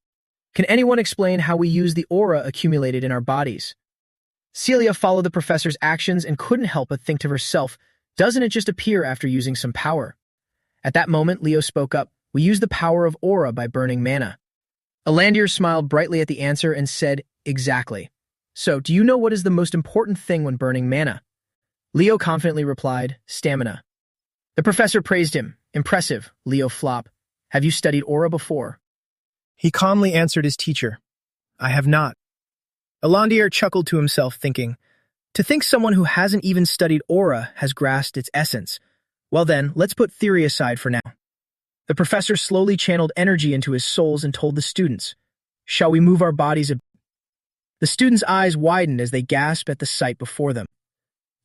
can anyone explain how we use the aura accumulated in our bodies?" Celia followed the professor's actions and couldn't help but think to herself, doesn't it just appear after using some power? At that moment, Leo spoke up, "We use the power of aura by burning mana." Alandir smiled brightly at the answer and said, "Exactly. So, do you know what is the most important thing when burning mana?" Leo confidently replied, "Stamina." The professor praised him. "Impressive, Leo Flop. Have you studied aura before?" He calmly answered his teacher, "I have not." Alandir chuckled to himself, thinking, to think someone who hasn't even studied aura has grasped its essence. Well then, let's put theory aside for now. The professor slowly channeled energy into his souls and told the students, "Shall we move our bodies a bit?" The students' eyes widened as they gasped at the sight before them.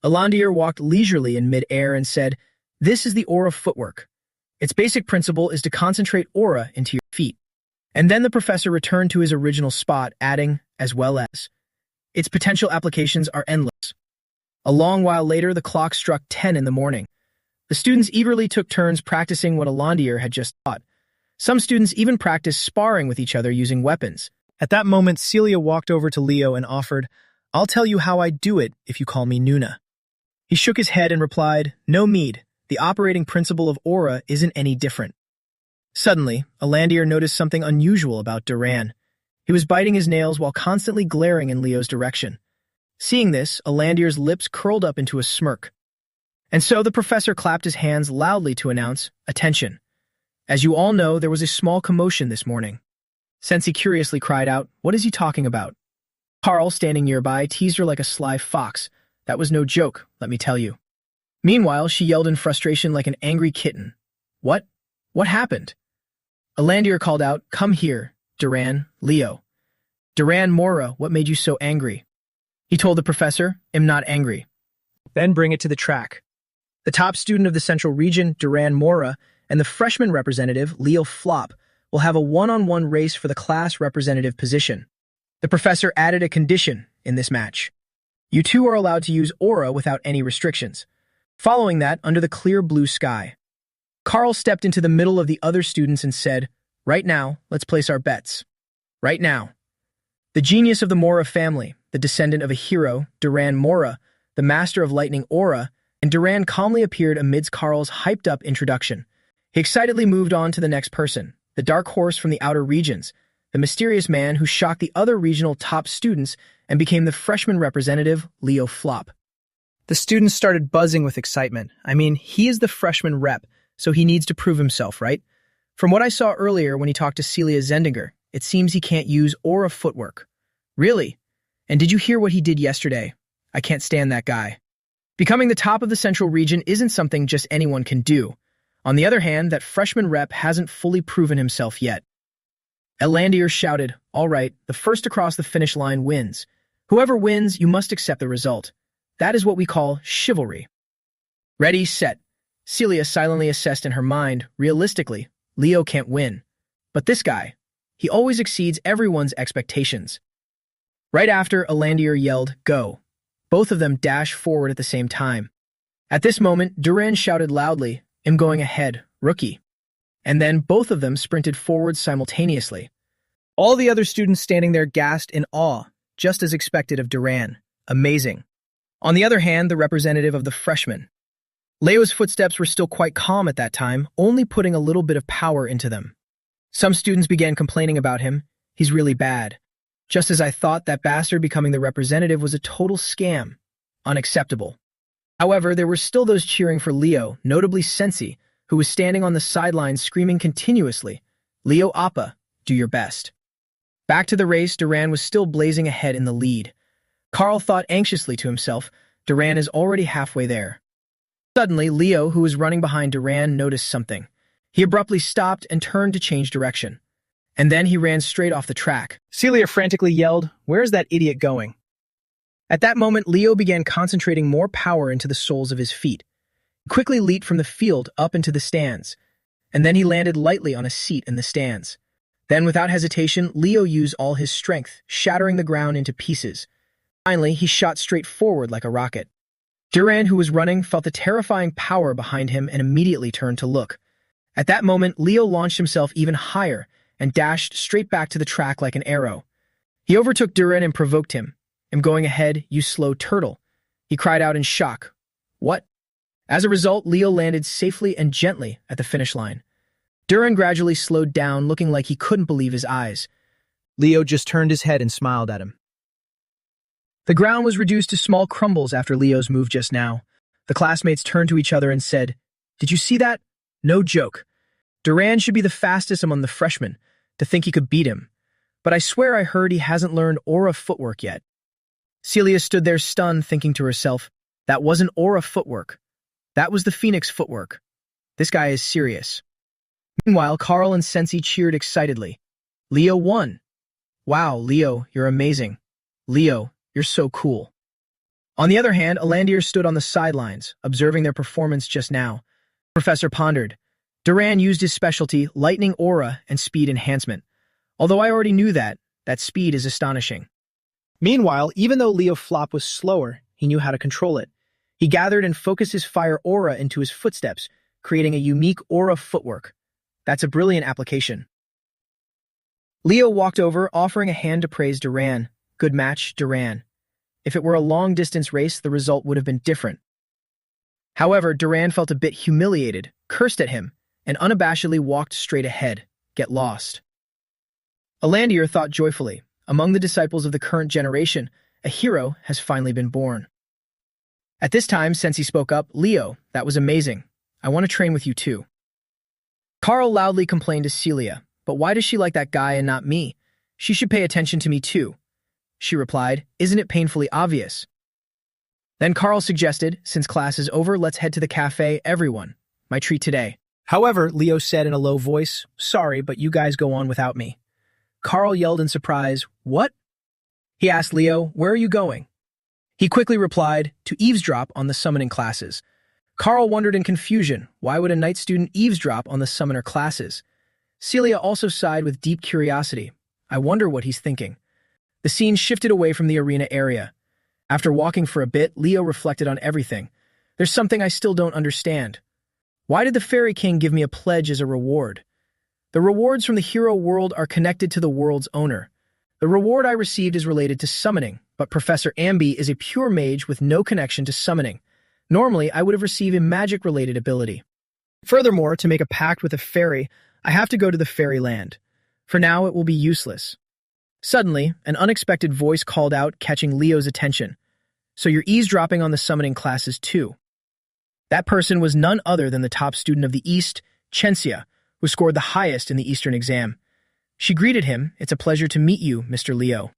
Alandir walked leisurely in mid-air and said, "This is the aura footwork. Its basic principle is to concentrate aura into your feet." And then the professor returned to his original spot, adding, "as well as. Its potential applications are endless." A long while later, the clock struck 10 in the morning. The students eagerly took turns practicing what Alandir had just taught. Some students even practiced sparring with each other using weapons. At that moment, Celia walked over to Leo and offered, "I'll tell you how I do it if you call me Nuna." He shook his head and replied, "No need. The operating principle of aura isn't any different." Suddenly, Alandir noticed something unusual about Duran. He was biting his nails while constantly glaring in Leo's direction. Seeing this, Alandir's lips curled up into a smirk. And so the professor clapped his hands loudly to announce, "Attention. As you all know, there was a small commotion this morning." Sensi curiously cried out, "What is he talking about?" Carl, standing nearby, teased her like a sly fox. "That was no joke, let me tell you." Meanwhile, she yelled in frustration like an angry kitten. What happened?" Alandir called out, "Come here, Duran, Leo." "Duran Mora, what made you so angry?" He told the professor, "I'm not angry." Then bring it to the track. The top student of the Central Region, Duran Mora, and the freshman representative, Leo Flop, will have a one-on-one race for the class representative position. The professor added a condition in this match. You two are allowed to use aura without any restrictions. Following that, under the clear blue sky, Carl stepped into the middle of the other students and said, "Right now, let's place our bets. Right now." The genius of the Mora family, the descendant of a hero, Duran Mora, the master of lightning aura, and Duran calmly appeared amidst Carl's hyped-up introduction. He excitedly moved on to the next person, the dark horse from the outer regions, the mysterious man who shocked the other regional top students and became the freshman representative, Leo Flop. The students started buzzing with excitement. I mean, he is the freshman rep, so he needs to prove himself, right? From what I saw earlier when he talked to Celia Zendinger, it seems he can't use aura footwork. Really? And did you hear what he did yesterday? I can't stand that guy. Becoming the top of the Central Region isn't something just anyone can do. On the other hand, that freshman rep hasn't fully proven himself yet. Elandir shouted, "All right, the first to cross the finish line wins. Whoever wins, you must accept the result. That is what we call chivalry." Ready, set. Celia silently assessed in her mind, realistically, Leo can't win. But this guy, he always exceeds everyone's expectations. Right after, Elandir yelled, "Go." Both of them dashed forward at the same time. At this moment, Duran shouted loudly, "I'm going ahead, rookie." And then both of them sprinted forward simultaneously. All the other students standing there gasped in awe, just as expected of Duran. Amazing. On the other hand, the representative of the freshmen. Leo's footsteps were still quite calm at that time, only putting a little bit of power into them. Some students began complaining about him. He's really bad. Just as I thought, that bastard becoming the representative was a total scam. Unacceptable. However, there were still those cheering for Leo, notably Sensi, who was standing on the sidelines screaming continuously, "Leo Appa, do your best." Back to the race, Duran was still blazing ahead in the lead. Carl thought anxiously to himself, Duran is already halfway there. Suddenly, Leo, who was running behind Duran, noticed something. He abruptly stopped and turned to change direction. And then he ran straight off the track. Celia frantically yelled, "Where's that idiot going?" At that moment, Leo began concentrating more power into the soles of his feet. He quickly leaped from the field up into the stands, and then he landed lightly on a seat in the stands. Then, without hesitation, Leo used all his strength, shattering the ground into pieces. Finally, he shot straight forward like a rocket. Duran, who was running, felt the terrifying power behind him and immediately turned to look. At that moment, Leo launched himself even higher and dashed straight back to the track like an arrow. He overtook Duran and provoked him. "I'm going ahead, you slow turtle," he cried out in shock. "What?" As a result, Leo landed safely and gently at the finish line. Duran gradually slowed down, looking like he couldn't believe his eyes. Leo just turned his head and smiled at him. The ground was reduced to small crumbles after Leo's move just now. The classmates turned to each other and said, "Did you see that? No joke. Duran should be the fastest among the freshmen. To think he could beat him. But I swear I heard he hasn't learned aura footwork yet." Celia stood there stunned, thinking to herself, that wasn't aura footwork. That was the Phoenix footwork. This guy is serious. Meanwhile, Carl and Sensi cheered excitedly. "Leo won." "Wow, Leo, you're amazing. Leo, you're so cool." On the other hand, Elandir stood on the sidelines, observing their performance just now. The professor pondered. Duran used his specialty, lightning aura and speed enhancement. Although I already knew that speed is astonishing. Meanwhile, even though Leo Flop was slower, he knew how to control it. He gathered and focused his fire aura into his footsteps, creating a unique aura footwork. That's a brilliant application. Leo walked over, offering a hand to praise Duran. "Good match, Duran." If it were a long-distance race, the result would have been different. However, Duran felt a bit humiliated, cursed at him, and unabashedly walked straight ahead. Get lost. Elandir thought joyfully, among the disciples of the current generation, a hero has finally been born. At this time, Sensi spoke up, "Leo, that was amazing. I want to train with you too." Carl loudly complained to Celia, "But why does she like that guy and not me? She should pay attention to me too." She replied, "Isn't it painfully obvious?" Then Carl suggested, "Since class is over, let's head to the cafe, everyone. My treat today." However, Leo said in a low voice, "Sorry, but you guys go on without me." Carl yelled in surprise, "What?" He asked Leo, "Where are you going?" He quickly replied, "To eavesdrop on the summoning classes." Carl wondered in confusion, why would a night student eavesdrop on the summoner classes? Celia also sighed with deep curiosity. I wonder what he's thinking. The scene shifted away from the arena area. After walking for a bit, Leo reflected on everything. There's something I still don't understand. Why did the Fairy King give me a pledge as a reward? The rewards from the hero world are connected to the world's owner. The reward I received is related to summoning, but Professor Amby is a pure mage with no connection to summoning. Normally, I would have received a magic-related ability. Furthermore, to make a pact with a fairy, I have to go to the fairyland. For now, it will be useless. Suddenly, an unexpected voice called out, catching Leo's attention. So you're eavesdropping on the summoning classes too. That person was none other than the top student of the East, Chensia, who scored the highest in the Eastern exam. She greeted him, "It's a pleasure to meet you, Mr. Leo."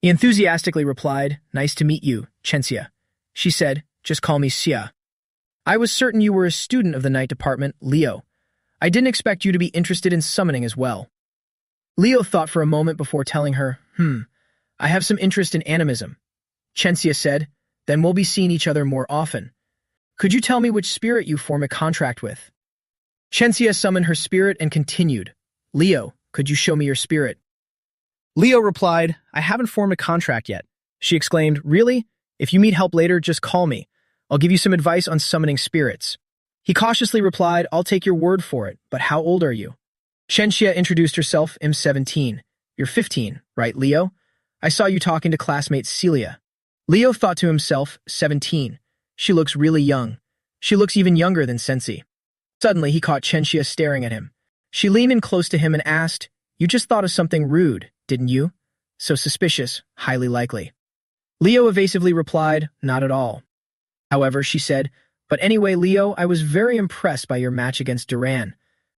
He enthusiastically replied, "Nice to meet you, Chensia." She said, "Just call me Sia." I was certain you were a student of the night department, Leo. I didn't expect you to be interested in summoning as well. Leo thought for a moment before telling her, I have some interest in animism. Chensia said, "Then we'll be seeing each other more often. Could you tell me which spirit you form a contract with?" Chensia summoned her spirit and continued, "Leo, could you show me your spirit?" Leo replied, "I haven't formed a contract yet." She exclaimed, "Really? If you need help later, just call me. I'll give you some advice on summoning spirits." He cautiously replied, "I'll take your word for it, but how old are you?" Chensia introduced herself, "I'm 17. You're 15, right, Leo? I saw you talking to classmate Celia." Leo thought to himself, 17. She looks really young. She looks even younger than Sensi. Suddenly, he caught Chensia staring at him. She leaned in close to him and asked, "You just thought of something rude, didn't you? So suspicious, highly likely." Leo evasively replied, "Not at all." However, she said, "But anyway, Leo, I was very impressed by your match against Duran."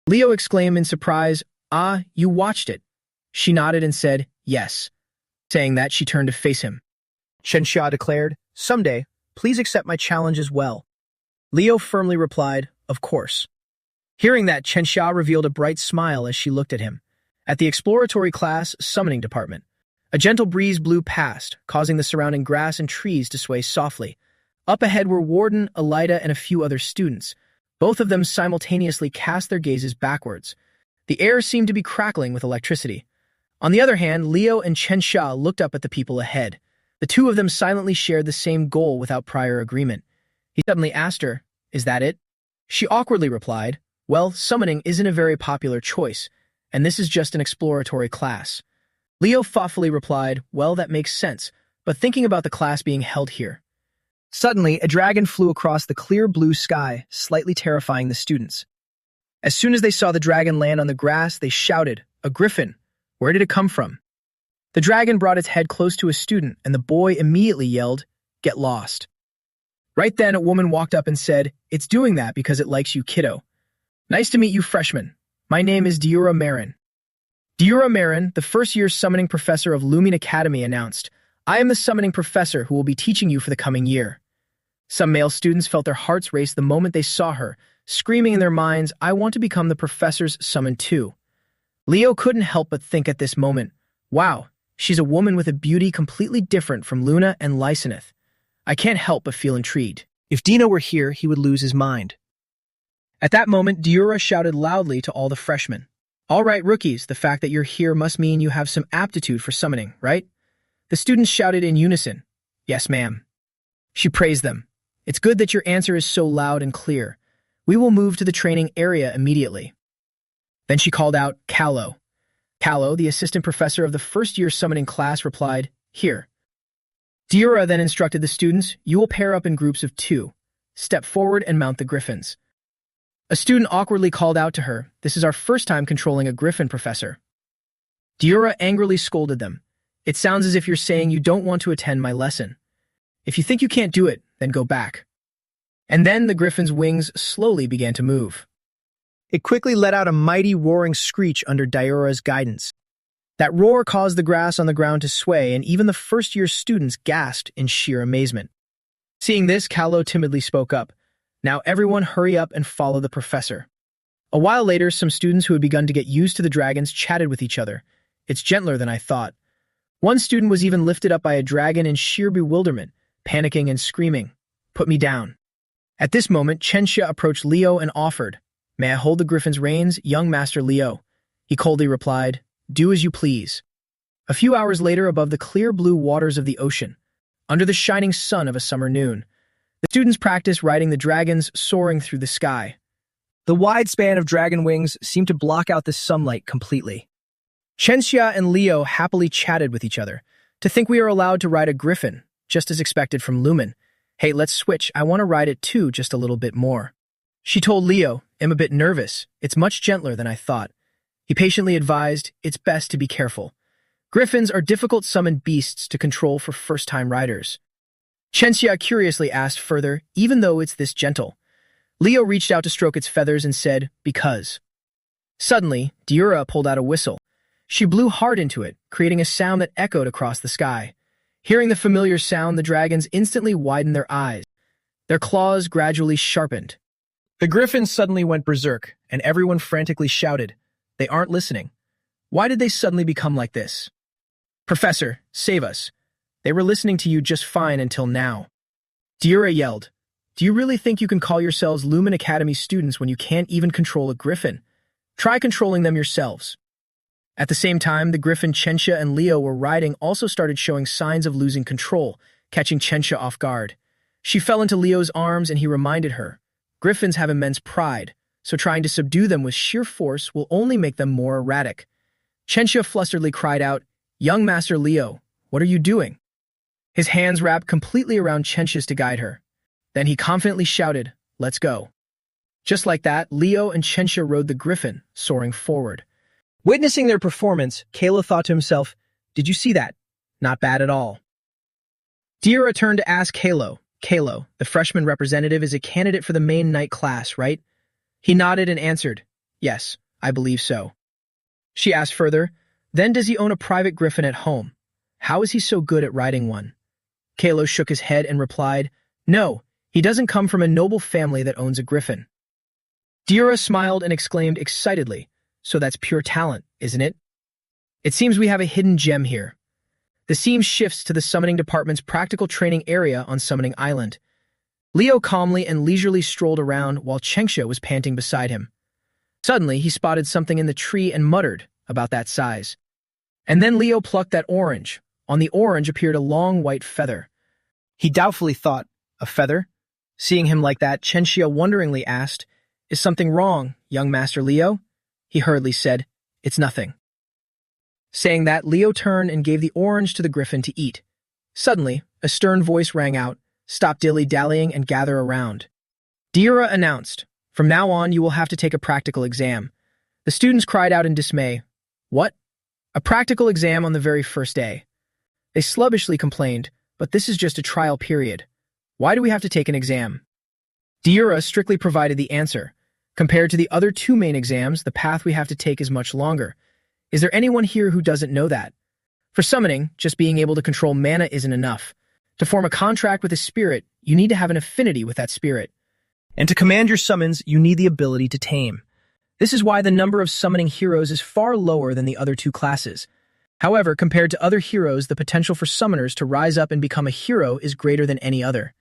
Leo exclaimed in surprise, "Ah, you watched it." She nodded and said, "Yes." Saying that, she turned to face him. Chensia declared, "Someday, please accept my challenge as well." Leo firmly replied, "Of course." Hearing that, Chensia revealed a bright smile as she looked at him. At the exploratory class summoning department, a gentle breeze blew past, causing the surrounding grass and trees to sway softly. Up ahead were Warden, Elida, and a few other students. Both of them simultaneously cast their gazes backwards. The air seemed to be crackling with electricity. On the other hand, Leo and Chensia looked up at the people ahead. The two of them silently shared the same goal without prior agreement. He suddenly asked her, "Is that it?" She awkwardly replied, "Well, summoning isn't a very popular choice, and this is just an exploratory class." Leo thoughtfully replied, "Well, that makes sense, but thinking about the class being held here." Suddenly, a dragon flew across the clear blue sky, slightly terrifying the students. As soon as they saw the dragon land on the grass, they shouted, "A griffin! Where did it come from?" The dragon brought its head close to a student, and the boy immediately yelled, "Get lost." Right then, a woman walked up and said, "It's doing that because it likes you, kiddo." "Nice to meet you, freshman. My name is Diura Marin." Diura Marin, the first-year summoning professor of Lumin Academy, announced, "I am the summoning professor who will be teaching you for the coming year." Some male students felt their hearts race the moment they saw her, screaming in their minds, "I want to become the professor's summon too." Leo couldn't help but think at this moment, "Wow, she's a woman with a beauty completely different from Luna and Lysaneth. I can't help but feel intrigued. If Dino were here, he would lose his mind." At that moment, Diura shouted loudly to all the freshmen, "All right, rookies, the fact that you're here must mean you have some aptitude for summoning, right?" The students shouted in unison, "Yes, ma'am." She praised them. "It's good that your answer is so loud and clear. We will move to the training area immediately." Then she called out, "Callow." Callow, the assistant professor of the first-year summoning class, replied, "Here." Diura then instructed the students, "You will pair up in groups of 2. Step forward and mount the griffins." A student awkwardly called out to her, "This is our first time controlling a griffin, professor." Diura angrily scolded them. "It sounds as if you're saying you don't want to attend my lesson. If you think you can't do it, then go back." And then the griffin's wings slowly began to move. It quickly let out a mighty roaring screech under Diura's guidance. That roar caused the grass on the ground to sway, and even the first-year students gasped in sheer amazement. Seeing this, Callow timidly spoke up, "Now everyone hurry up and follow the professor." A while later, some students who had begun to get used to the dragons chatted with each other. It's gentler than I thought. One student was even lifted up by a dragon in sheer bewilderment, panicking and screaming, "Put me down." At this moment, Chenxia approached Leo and offered, "May I hold the griffin's reins, young Master Leo?" He coldly replied, "Do as you please." A few hours later, above the clear blue waters of the ocean, under the shining sun of a summer noon, the students practiced riding the dragons soaring through the sky. The wide span of dragon wings seemed to block out the sunlight completely. Chenxia and Leo happily chatted with each other. To think we are allowed to ride a griffin, just as expected from Lumen. Hey, let's switch. I want to ride it too, just a little bit more. She told Leo, "I'm a bit nervous. It's much gentler than I thought." He patiently advised, "It's best to be careful. Griffins are difficult summoned beasts to control for first-time riders." Chenxia curiously asked further, "Even though it's this gentle?" Leo reached out to stroke its feathers and said, "Because." Suddenly, Diura pulled out a whistle. She blew hard into it, creating a sound that echoed across the sky. Hearing the familiar sound, the dragons instantly widened their eyes. Their claws gradually sharpened. The griffins suddenly went berserk, and everyone frantically shouted, "They aren't listening. Why did they suddenly become like this? Professor, save us. They were listening to you just fine until now." Diura yelled, "Do you really think you can call yourselves Lumen Academy students when you can't even control a griffin? Try controlling them yourselves." At the same time, the griffin Chenxia and Leo were riding also started showing signs of losing control, catching Chenxia off guard. She fell into Leo's arms and he reminded her, "Griffins have immense pride, so trying to subdue them with sheer force will only make them more erratic." Chenxia flusteredly cried out, "Young Master Leo, what are you doing?" His hands wrapped completely around Chenxia's to guide her. Then he confidently shouted, "Let's go." Just like that, Leo and Chenxia rode the griffin, soaring forward. Witnessing their performance, Kayla thought to himself, "Did you see that? Not bad at all." Diura turned to ask Kalo, "The freshman representative is a candidate for the main night class, right?" He nodded and answered, "Yes, I believe so." She asked further, "Then does he own a private griffin at home? How is he so good at riding one?" Kalo shook his head and replied, "No, he doesn't come from a noble family that owns a griffin." Diura smiled and exclaimed excitedly, "So that's pure talent, isn't it? It seems we have a hidden gem here." The scene shifts to the summoning department's practical training area on Summoning Island. Leo calmly and leisurely strolled around while Chenxia was panting beside him. Suddenly, he spotted something in the tree and muttered, "About that size." And then Leo plucked that orange. On the orange appeared a long white feather. He doubtfully thought, "A feather?" Seeing him like that, Chenxia wonderingly asked, "Is something wrong, young Master Leo?" He hurriedly said, "It's nothing." Saying that, Leo turned and gave the orange to the griffin to eat. Suddenly, a stern voice rang out, "Stop dilly-dallying and gather around." Diura announced, "From now on, you will have to take a practical exam." The students cried out in dismay, "What? A practical exam on the very first day?" They sluggishly complained, "But this is just a trial period. Why do we have to take an exam?" Diura strictly provided the answer. Compared to the other two main exams, the path we have to take is much longer. Is there anyone here who doesn't know that? For summoning, just being able to control mana isn't enough. To form a contract with a spirit, you need to have an affinity with that spirit. And to command your summons, you need the ability to tame. This is why the number of summoning heroes is far lower than the other two classes. However, compared to other heroes, the potential for summoners to rise up and become a hero is greater than any other.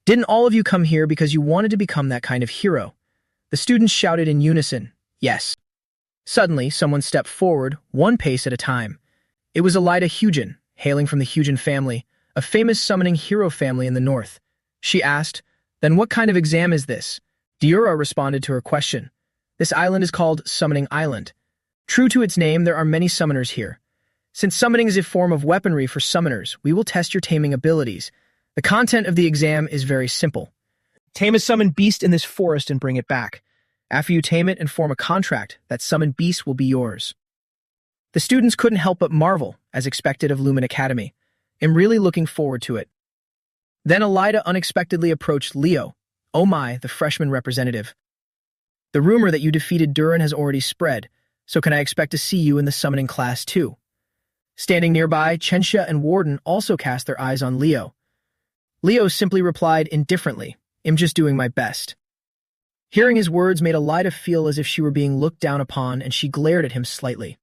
Didn't all of you come here because you wanted to become that kind of hero? The students shouted in unison, "Yes." Suddenly, someone stepped forward, one pace at a time. It was Elida Hugin, hailing from the Hugin family, a famous summoning hero family in the north. She asked, "Then what kind of exam is this?" Diura responded to her question. "This island is called Summoning Island. True to its name, there are many summoners here. Since summoning is a form of weaponry for summoners, we will test your taming abilities. The content of the exam is very simple. Tame a summoned beast in this forest and bring it back. After you tame it and form a contract, that summoned beast will be yours." The students couldn't help but marvel, as expected of Lumen Academy. I'm really looking forward to it. Then Elida unexpectedly approached Leo. "Oh my, the freshman representative. The rumor that you defeated Duran has already spread, so can I expect to see you in the summoning class too?" Standing nearby, Chenxia and Warden also cast their eyes on Leo. Leo simply replied indifferently, "I'm just doing my best." Hearing his words made Elida feel as if she were being looked down upon, and she glared at him slightly.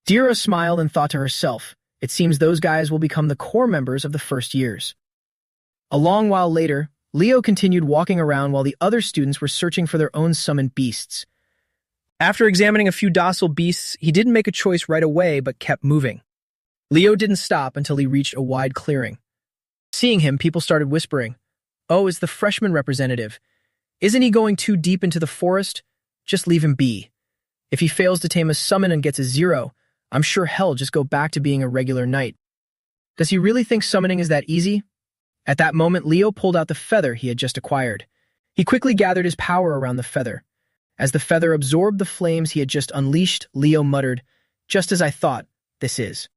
Dira smiled and thought to herself, it seems those guys will become the core members of the first years. A long while later, Leo continued walking around while the other students were searching for their own summoned beasts. After examining a few docile beasts, he didn't make a choice right away but kept moving. Leo didn't stop until he reached a wide clearing. Seeing him, people started whispering, "Oh, it's the freshman representative. Isn't he going too deep into the forest? Just leave him be. If he fails to tame a summon and gets a 0, I'm sure he'll just go back to being a regular knight. Does he really think summoning is that easy?" At that moment, Leo pulled out the feather he had just acquired. He quickly gathered his power around the feather. As the feather absorbed the flames he had just unleashed, Leo muttered, "Just as I thought, this is."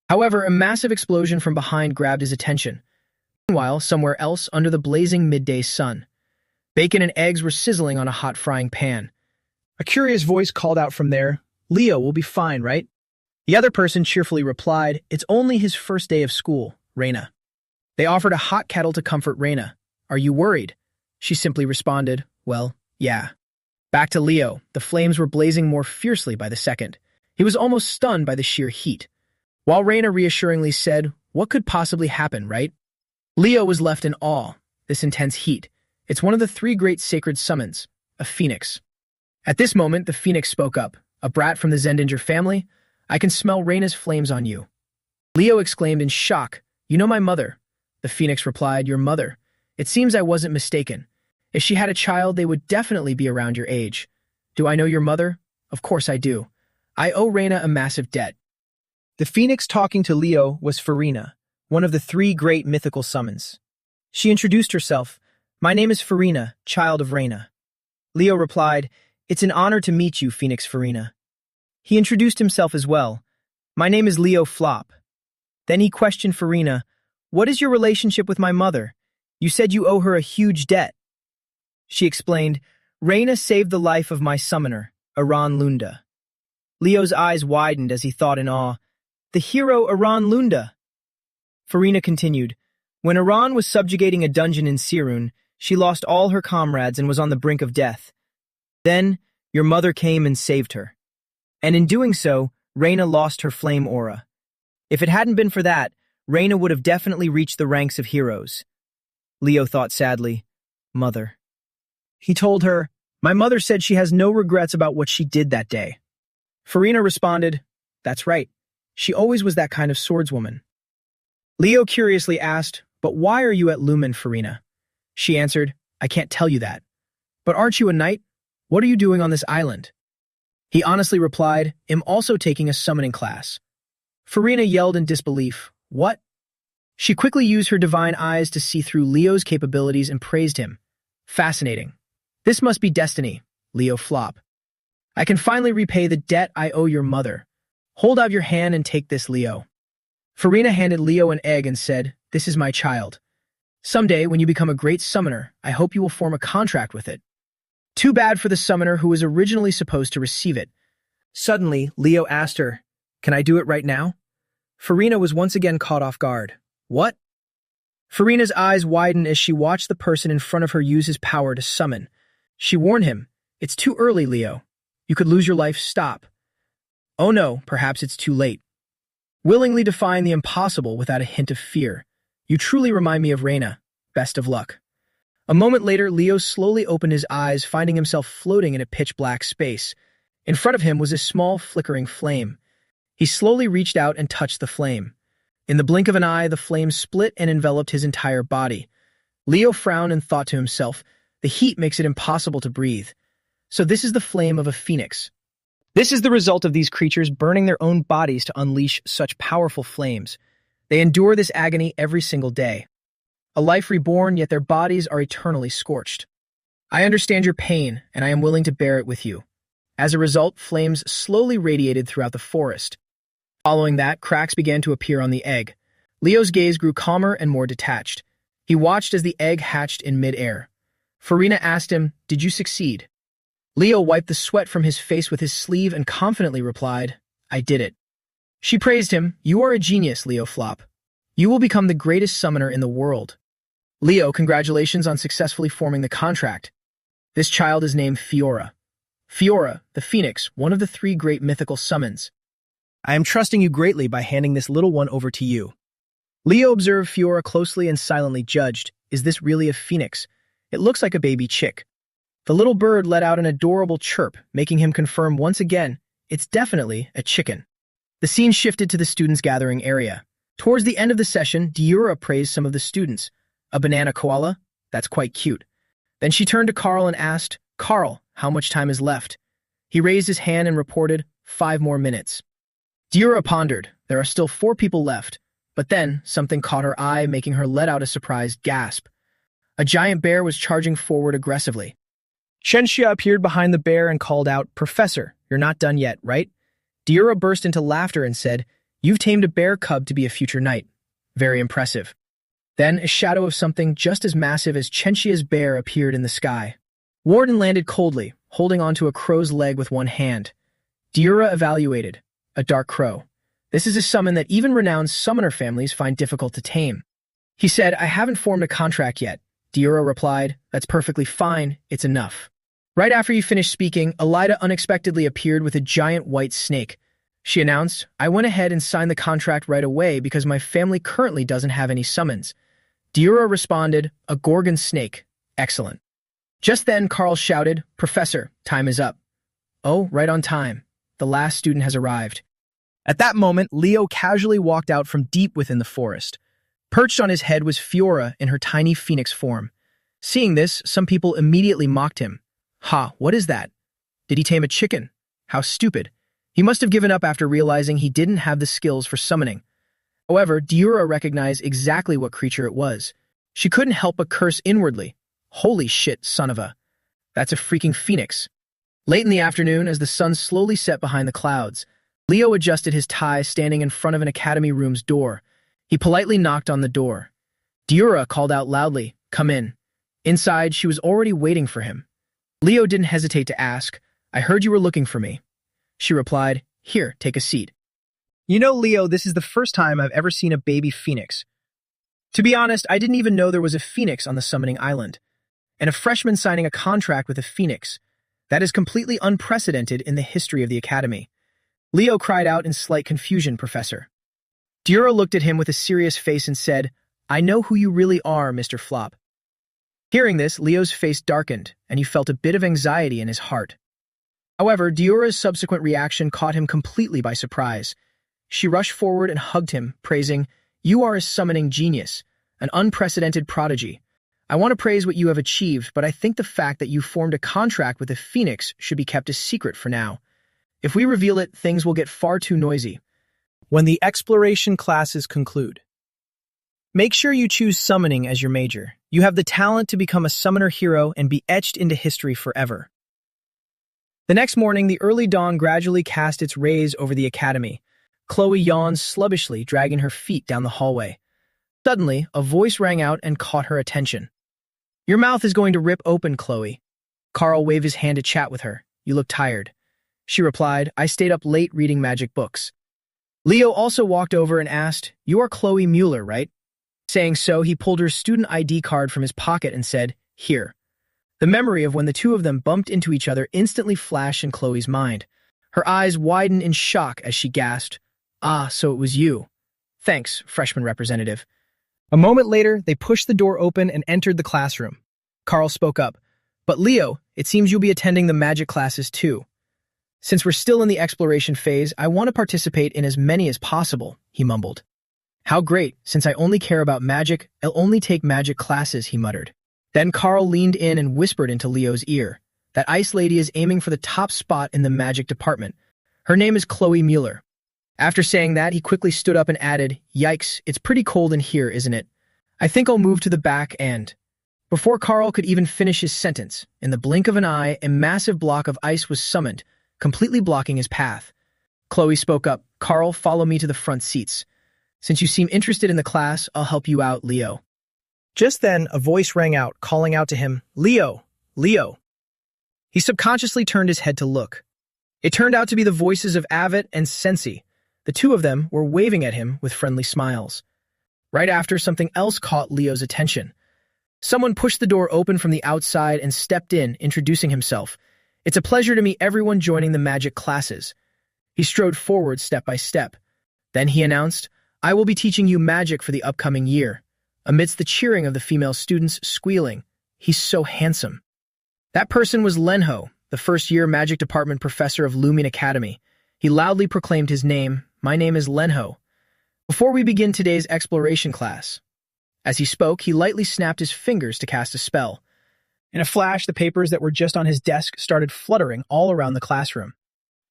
However, a massive explosion from behind grabbed his attention. Meanwhile, somewhere else, under the blazing midday sun, bacon and eggs were sizzling on a hot frying pan. A curious voice called out from there, "Leo will be fine, right?" The other person cheerfully replied, "It's only his first day of school, Reina." They offered a hot kettle to comfort Reina. "Are you worried?" She simply responded, "Well, yeah." Back to Leo. The flames were blazing more fiercely by the second. He was almost stunned by the sheer heat. While Reina reassuringly said, "What could possibly happen, right?" Leo was left in awe. This intense heat. It's one of the 3 great sacred summons, a phoenix. At this moment, the phoenix spoke up. "A brat from the Zendinger family? I can smell Reina's flames on you." Leo exclaimed in shock, "You know my mother." The phoenix replied, "Your mother. It seems I wasn't mistaken. If she had a child, they would definitely be around your age. Do I know your mother? Of course I do. I owe Reina a massive debt." The phoenix talking to Leo was Farina, one of the 3 great mythical summons. She introduced herself. "My name is Farina, child of Reina." Leo replied, "It's an honor to meet you, Phoenix Farina." He introduced himself as well. "My name is Leo Flop." Then he questioned Farina, "What is your relationship with my mother? You said you owe her a huge debt." She explained, "Reina saved the life of my summoner, Aran Lunda." Leo's eyes widened as he thought in awe, "The hero Aran Lunda." Farina continued, "When Aran was subjugating a dungeon in Sirun, she lost all her comrades and was on the brink of death. Then, your mother came and saved her. And in doing so, Reina lost her flame aura. If it hadn't been for that, Reina would have definitely reached the ranks of heroes." Leo thought sadly, "Mother." He told her, "My mother said she has no regrets about what she did that day." Farina responded, "That's right. She always was that kind of swordswoman." Leo curiously asked, "But why are you at Lumen, Farina?" She answered, "I can't tell you that." "But aren't you a knight? What are you doing on this island?" He honestly replied, "I'm also taking a summoning class." Farina yelled in disbelief, "What?" She quickly used her divine eyes to see through Leo's capabilities and praised him. "Fascinating. This must be destiny, Leo Flop. I can finally repay the debt I owe your mother. Hold out your hand and take this, Leo." Farina handed Leo an egg and said, "This is my child. Someday, when you become a great summoner, I hope you will form a contract with it." Too bad for the summoner who was originally supposed to receive it. Suddenly, Leo asked her, "Can I do it right now?" Farina was once again caught off guard. "What?" Farina's eyes widened as she watched the person in front of her use his power to summon. She warned him, "It's too early, Leo. You could lose your life. Stop." "Oh no, perhaps it's too late." Willingly defying the impossible without a hint of fear. "You truly remind me of Reina. Best of luck." A moment later, Leo slowly opened his eyes, finding himself floating in a pitch-black space. In front of him was a small, flickering flame. He slowly reached out and touched the flame. In the blink of an eye, the flame split and enveloped his entire body. Leo frowned and thought to himself, the heat makes it impossible to breathe. So this is the flame of a phoenix. This is the result of these creatures burning their own bodies to unleash such powerful flames. They endure this agony every single day. A life reborn, yet their bodies are eternally scorched. I understand your pain, and I am willing to bear it with you. As a result, flames slowly radiated throughout the forest. Following that, cracks began to appear on the egg. Leo's gaze grew calmer and more detached. He watched as the egg hatched in mid-air. Farina asked him, "Did you succeed?" Leo wiped the sweat from his face with his sleeve and confidently replied, "I did it." She praised him, "You are a genius, Leo Flop. You will become the greatest summoner in the world." "Leo, congratulations on successfully forming the contract." This child is named Fiora. Fiora, the Phoenix, one of the three great mythical summons. I am trusting you greatly by handing this little one over to you. Leo observed Fiora closely and silently judged, is this really a phoenix? It looks like a baby chick. The little bird let out an adorable chirp, making him confirm once again, it's definitely a chicken. The scene shifted to the students' gathering area. Towards the end of the session, Diura praised some of the students. A banana koala? That's quite cute. Then she turned to Carl and asked, Carl, how much time is left? He raised his hand and reported, 5 more minutes. Diura pondered, there are still 4 people left, but then something caught her eye, making her let out a surprised gasp. A giant bear was charging forward aggressively. Shenxia appeared behind the bear and called out, Professor, you're not done yet, right? Diura burst into laughter and said, you've tamed a bear cub to be a future knight. Very impressive. Then a shadow of something just as massive as Shenxia's bear appeared in the sky. Warden landed coldly, holding onto a crow's leg with one hand. Diura evaluated. A dark crow. This is a summon that even renowned summoner families find difficult to tame. He said, I haven't formed a contract yet. Diura replied, that's perfectly fine, it's enough. Right after he finished speaking, Elida unexpectedly appeared with a giant white snake. She announced, I went ahead and signed the contract right away because my family currently doesn't have any summons. Diura responded, a gorgon snake. Excellent. Just then, Carl shouted, Professor, time is up. Oh, right on time. The last student has arrived. At that moment, Leo casually walked out from deep within the forest. Perched on his head was Fiora in her tiny phoenix form. Seeing this, some people immediately mocked him. Ha, what is that? Did he tame a chicken? How stupid. He must have given up after realizing he didn't have the skills for summoning. However, Diura recognized exactly what creature it was. She couldn't help but curse inwardly. Holy shit, son of a... That's a freaking phoenix. Late in the afternoon, as the sun slowly set behind the clouds, Leo adjusted his tie standing in front of an academy room's door. He politely knocked on the door. Diura called out loudly, come in. Inside, she was already waiting for him. Leo didn't hesitate to ask, I heard you were looking for me. She replied, here, take a seat. You know, Leo, this is the first time I've ever seen a baby phoenix. To be honest, I didn't even know there was a phoenix on the summoning island. And a freshman signing a contract with a phoenix. That is completely unprecedented in the history of the academy. Leo cried out in slight confusion, Professor. Diura looked at him with a serious face and said, I know who you really are, Mr. Flop. Hearing this, Leo's face darkened, and he felt a bit of anxiety in his heart. However, Diura's subsequent reaction caught him completely by surprise. She rushed forward and hugged him, praising, You are a summoning genius, an unprecedented prodigy. I want to praise what you have achieved, but I think the fact that you formed a contract with a phoenix should be kept a secret for now. If we reveal it, things will get far too noisy. When the exploration classes conclude, make sure you choose summoning as your major. You have the talent to become a summoner hero and be etched into history forever. The next morning, the early dawn gradually cast its rays over the academy. Chloe yawned sluggishly, dragging her feet down the hallway. Suddenly, a voice rang out and caught her attention. Your mouth is going to rip open, Chloe. Carl waved his hand to chat with her. You look tired. She replied, I stayed up late reading magic books. Leo also walked over and asked, You are Chloe Mueller, right? Saying so, he pulled her student ID card from his pocket and said, Here. The memory of when the two of them bumped into each other instantly flashed in Chloe's mind. Her eyes widened in shock as she gasped, Ah, so it was you. Thanks, freshman representative. A moment later, they pushed the door open and entered the classroom. Carl spoke up, But Leo, it seems you'll be attending the magic classes too. Since we're still in the exploration phase, I want to participate in as many as possible, he mumbled. How great, since I only care about magic, I'll only take magic classes, he muttered. Then Carl leaned in and whispered into Leo's ear. That ice lady is aiming for the top spot in the magic department. Her name is Chloe Mueller. After saying that, he quickly stood up and added, Yikes, it's pretty cold in here, isn't it? I think I'll move to the back end. Before Carl could even finish his sentence, in the blink of an eye, a massive block of ice was summoned, completely blocking his path. Chloe spoke up, Carl, follow me to the front seats. Since you seem interested in the class, I'll help you out, Leo. Just then, a voice rang out, calling out to him, Leo, Leo. He subconsciously turned his head to look. It turned out to be the voices of Avit and Sensi. The two of them were waving at him with friendly smiles. Right after, something else caught Leo's attention. Someone pushed the door open from the outside and stepped in, introducing himself. "It's a pleasure to meet everyone joining the magic classes." He strode forward step by step. Then he announced, "I will be teaching you magic for the upcoming year." Amidst the cheering of the female students squealing, "He's so handsome." That person was Lenho, the first-year magic department professor of Lumin Academy. He loudly proclaimed his name, "My name is Lenho. Before we begin today's exploration class." As he spoke, he lightly snapped his fingers to cast a spell. In a flash, the papers that were just on his desk started fluttering all around the classroom.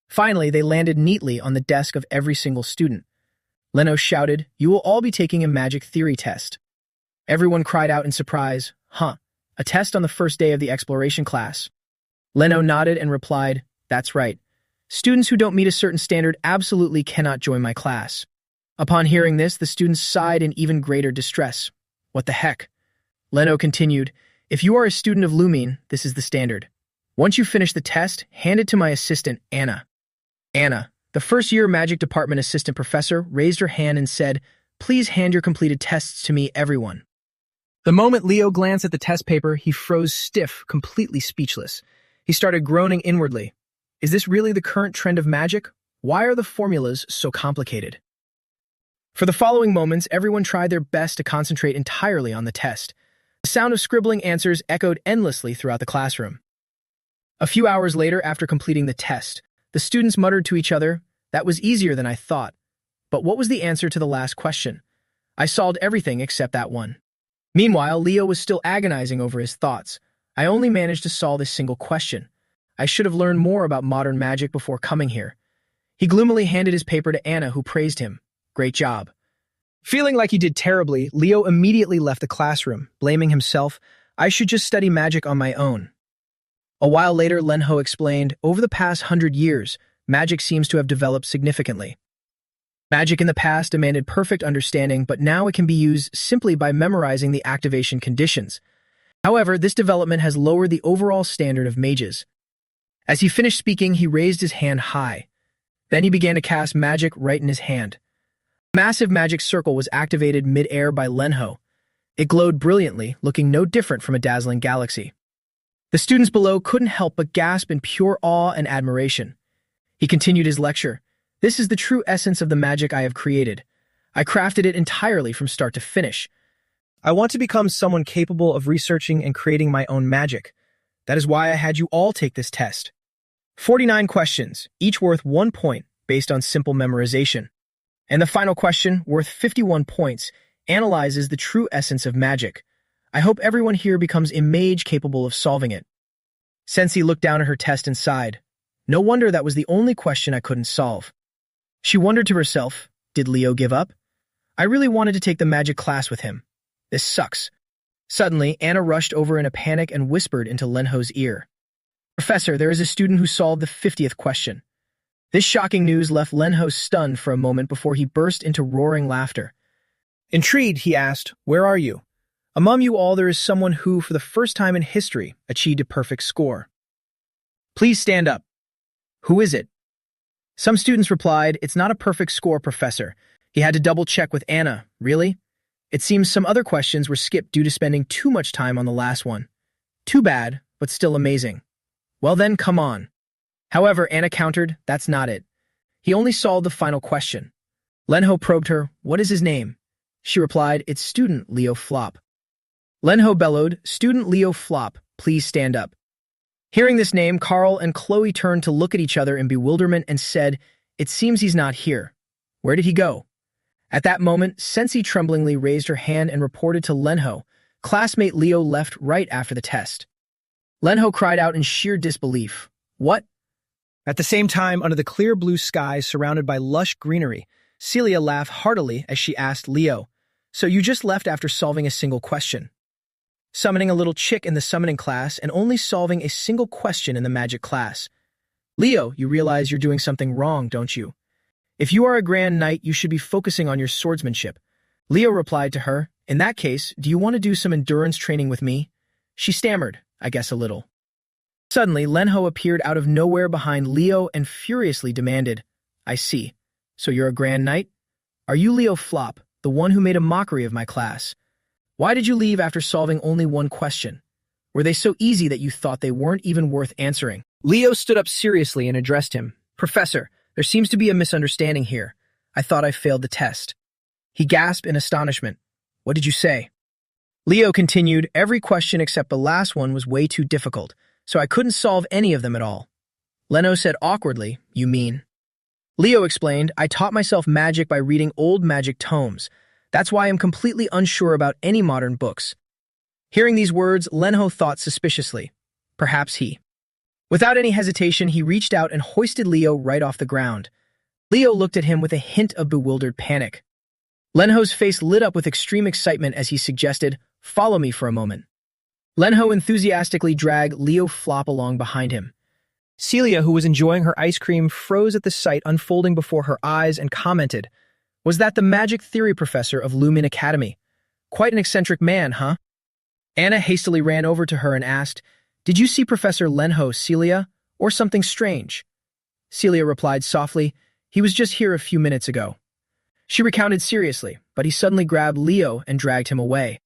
Finally, they landed neatly on the desk of every single student. Leno shouted, "You will all be taking a magic theory test." Everyone cried out in surprise, "Huh, a test on the first day of the exploration class?" Leno nodded and replied, "That's right. Students who don't meet a certain standard absolutely cannot join my class." Upon hearing this, the students sighed in even greater distress. What the heck? Leno continued, "If you are a student of Lumin, this is the standard. Once you finish the test, hand it to my assistant, Anna." Anna, the first-year magic department assistant professor, raised her hand and said, "Please hand your completed tests to me, everyone." The moment Leo glanced at the test paper, he froze stiff, completely speechless. He started groaning inwardly. Is this really the current trend of magic? Why are the formulas so complicated? For the following moments, everyone tried their best to concentrate entirely on the test. The sound of scribbling answers echoed endlessly throughout the classroom. A few hours later, after completing the test, the students muttered to each other, "That was easier than I thought. But what was the answer to the last question? I solved everything except that one." Meanwhile, Leo was still agonizing over his thoughts. "I only managed to solve this single question. I should have learned more about modern magic before coming here." He gloomily handed his paper to Anna, who praised him. "Great job." Feeling like he did terribly, Leo immediately left the classroom, blaming himself, "I should just study magic on my own." A while later, Lenho explained, "Over the past 100 years, magic seems to have developed significantly. Magic in the past demanded perfect understanding, but now it can be used simply by memorizing the activation conditions. However, this development has lowered the overall standard of mages." As he finished speaking, he raised his hand high. Then he began to cast magic right in his hand. A massive magic circle was activated mid-air by Lenho. It glowed brilliantly, looking no different from a dazzling galaxy. The students below couldn't help but gasp in pure awe and admiration. He continued his lecture. "This is the true essence of the magic I have created. I crafted it entirely from start to finish. I want to become someone capable of researching and creating my own magic. That is why I had you all take this test. 49 questions, each worth 1 point based on simple memorization. And the final question, worth 51 points, analyzes the true essence of magic. I hope everyone here becomes a mage capable of solving it." Sensei looked down at her test and sighed. "No wonder that was the only question I couldn't solve." She wondered to herself, did Leo give up? I really wanted to take the magic class with him. This sucks. Suddenly, Anna rushed over in a panic and whispered into Lenho's ear. "Professor, there is a student who solved the 50th question." This shocking news left Lenho stunned for a moment before he burst into roaring laughter. Intrigued, he asked, "Where are you? Among you all there is someone who, for the first time in history, achieved a perfect score. Please stand up." "Who is it?" Some students replied, "It's not a perfect score, Professor." He had to double-check with Anna. "Really? It seems some other questions were skipped due to spending too much time on the last one. Too bad, but still amazing." "Well then, come on." However, Anna countered, "That's not it. He only solved the final question." Lenho probed her, "What is his name?" She replied, "It's student Leo Flop." Lenho bellowed, "Student Leo Flop, please stand up." Hearing this name, Carl and Chloe turned to look at each other in bewilderment and said, "It seems he's not here. Where did he go?" At that moment, Sensei tremblingly raised her hand and reported to Lenho, "Classmate Leo left right after the test." Lenho cried out in sheer disbelief. "What?" At the same time, under the clear blue sky surrounded by lush greenery, Celia laughed heartily as she asked Leo, "So you just left after solving a single question?" Summoning a little chick in the summoning class and only solving a single question in the magic class. "Leo, you realize you're doing something wrong, don't you? If you are a grand knight, you should be focusing on your swordsmanship." Leo replied to her, "In that case, do you want to do some endurance training with me?" She stammered, "I guess a little." Suddenly, Lenho appeared out of nowhere behind Leo and furiously demanded, "I see. So you're a grand knight? Are you Leo Flop, the one who made a mockery of my class?" Why did you leave after solving only one question? Were they so easy that you thought they weren't even worth answering? Leo stood up seriously and addressed him. Professor, there seems to be a misunderstanding here. I thought I failed the test. He gasped in astonishment. What did you say? Leo continued, every question except the last one was way too difficult, so I couldn't solve any of them at all. Leno said awkwardly, you mean? Leo explained, I taught myself magic by reading old magic tomes. That's why I'm completely unsure about any modern books. Hearing these words, Lenho thought suspiciously. Perhaps he. Without any hesitation, he reached out and hoisted Leo right off the ground. Leo looked at him with a hint of bewildered panic. Lenho's face lit up with extreme excitement as he suggested, follow me for a moment. Lenho enthusiastically dragged Leo flop along behind him. Celia, who was enjoying her ice cream, froze at the sight unfolding before her eyes and commented, was that the magic theory professor of Lumen Academy? Quite an eccentric man, huh? Anna hastily ran over to her and asked, did you see Professor Lenho, Celia, or something strange? Celia replied softly, he was just here a few minutes ago. She recounted seriously, but he suddenly grabbed Leo and dragged him away.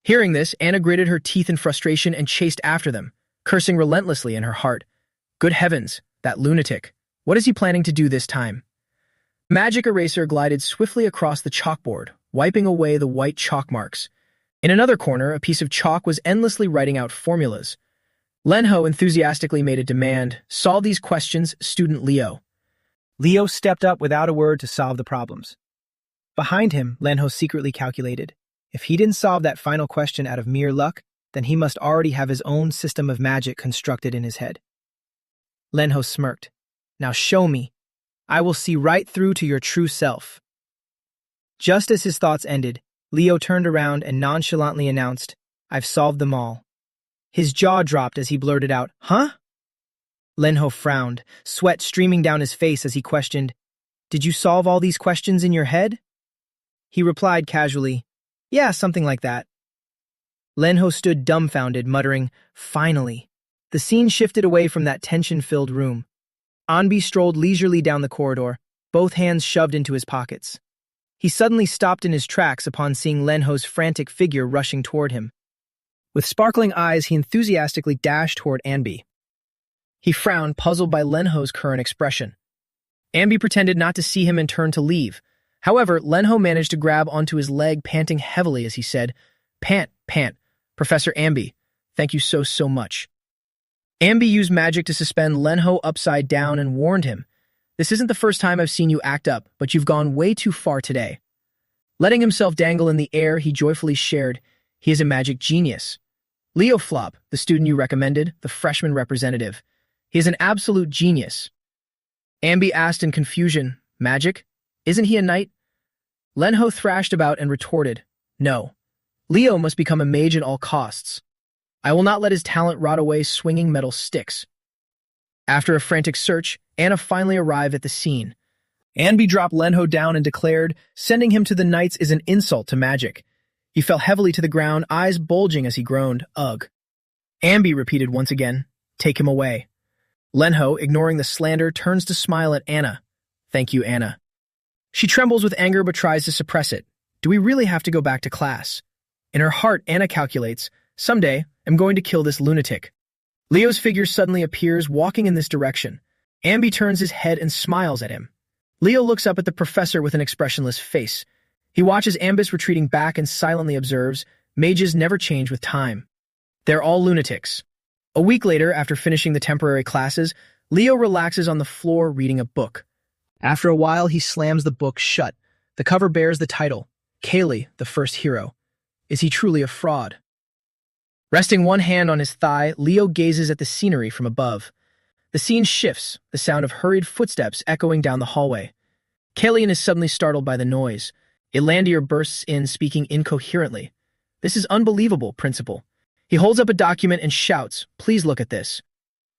Hearing this, Anna gritted her teeth in frustration and chased after them, cursing relentlessly in her heart. Good heavens, that lunatic. What is he planning to do this time? Magic Eraser glided swiftly across the chalkboard, wiping away the white chalk marks. In another corner, a piece of chalk was endlessly writing out formulas. Lenho enthusiastically made a demand, solve these questions, student Leo. Leo stepped up without a word to solve the problems. Behind him, Lenho secretly calculated, if he didn't solve that final question out of mere luck, then he must already have his own system of magic constructed in his head. Lenho smirked. Now show me. I will see right through to your true self. Just as his thoughts ended, Leo turned around and nonchalantly announced, I've solved them all. His jaw dropped as he blurted out, huh? Lenho frowned, sweat streaming down his face as he questioned, did you solve all these questions in your head? He replied casually, yeah, something like that. Lenho stood dumbfounded, muttering, finally. The scene shifted away from that tension-filled room. Anbi strolled leisurely down the corridor, both hands shoved into his pockets. He suddenly stopped in his tracks upon seeing Lenho's frantic figure rushing toward him. With sparkling eyes, he enthusiastically dashed toward Anbi. He frowned, puzzled by Lenho's current expression. Anbi pretended not to see him and turned to leave. However, Lenho managed to grab onto his leg, panting heavily as he said, Pant, Professor Anbi, thank you so much. Anbi used magic to suspend Lenho upside down and warned him, this isn't the first time I've seen you act up, but you've gone way too far today. Letting himself dangle in the air, he joyfully shared, he is a magic genius. Leo Flop, the student you recommended, the freshman representative. He is an absolute genius. Anbi asked in confusion, magic? Isn't he a knight? Lenho thrashed about and retorted, no. Leo must become a mage at all costs. I will not let his talent rot away swinging metal sticks. After a frantic search, Anna finally arrived at the scene. Anbi dropped Lenho down and declared, sending him to the knights is an insult to magic. He fell heavily to the ground, eyes bulging as he groaned, ugh. Anbi repeated once again, take him away. Lenho, ignoring the slander, turns to smile at Anna. Thank you, Anna. She trembles with anger but tries to suppress it. Do we really have to go back to class? In her heart, Anna calculates, someday, I'm going to kill this lunatic. Leo's figure suddenly appears, walking in this direction. Anbi turns his head and smiles at him. Leo looks up at the professor with an expressionless face. He watches Ambis retreating back and silently observes, mages never change with time. They're all lunatics. A week later, after finishing the temporary classes, Leo relaxes on the floor reading a book. After a while, he slams the book shut. The cover bears the title, Kaylee, the First Hero. Is he truly a fraud? Resting one hand on his thigh, Leo gazes at the scenery from above. The scene shifts, the sound of hurried footsteps echoing down the hallway. Kalian is suddenly startled by the noise. Ilandir bursts in, speaking incoherently. This is unbelievable, Principal. He holds up a document and shouts, please look at this.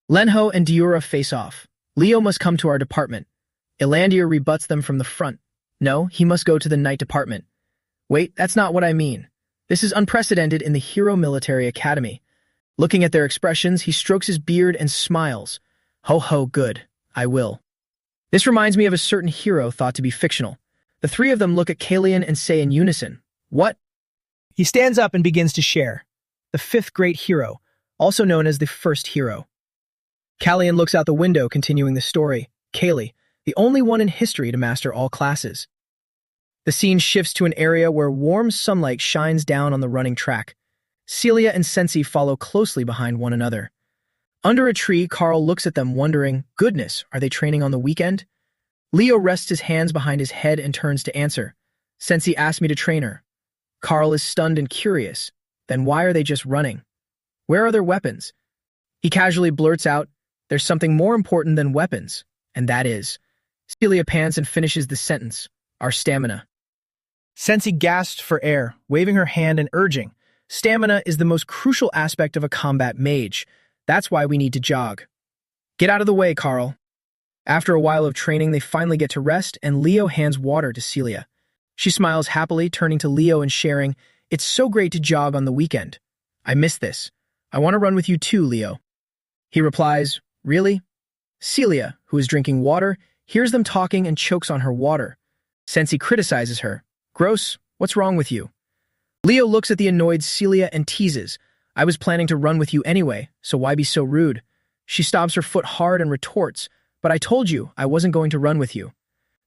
Lenho and Diura face off. Leo must come to our department. Ilandir rebuts them from the front. No, he must go to the Knight Department. Wait, that's not what I mean. This is unprecedented in the Hero Military Academy. Looking at their expressions, he strokes his beard and smiles. Ho ho, good. I will. This reminds me of a certain hero thought to be fictional. The three of them look at Kalian and say in unison, what? He stands up and begins to share. The fifth great hero, also known as the first hero. Callian looks out the window, continuing the story. Kaylee, the only one in history to master all classes. The scene shifts to an area where warm sunlight shines down on the running track. Celia and Sensi follow closely behind one another. Under a tree, Carl looks at them, wondering, goodness, are they training on the weekend? Leo rests his hands behind his head and turns to answer. Sensi asked me to train her. Carl is stunned and curious. Then why are they just running? Where are their weapons? He casually blurts out, there's something more important than weapons, and that is. Celia pants and finishes the sentence, our stamina. Sensi gasped for air, waving her hand and urging, stamina is the most crucial aspect of a combat mage. That's why we need to jog. Get out of the way, Carl. After a while of training, they finally get to rest, and Leo hands water to Celia. She smiles happily, turning to Leo and sharing, it's so great to jog on the weekend. I miss this. I want to run with you too, Leo. He replies, really? Celia, who is drinking water, hears them talking and chokes on her water. Sensi criticizes her. Gross, what's wrong with you? Leo looks at the annoyed Celia and teases, I was planning to run with you anyway, so why be so rude? She stomps her foot hard and retorts, but I told you I wasn't going to run with you.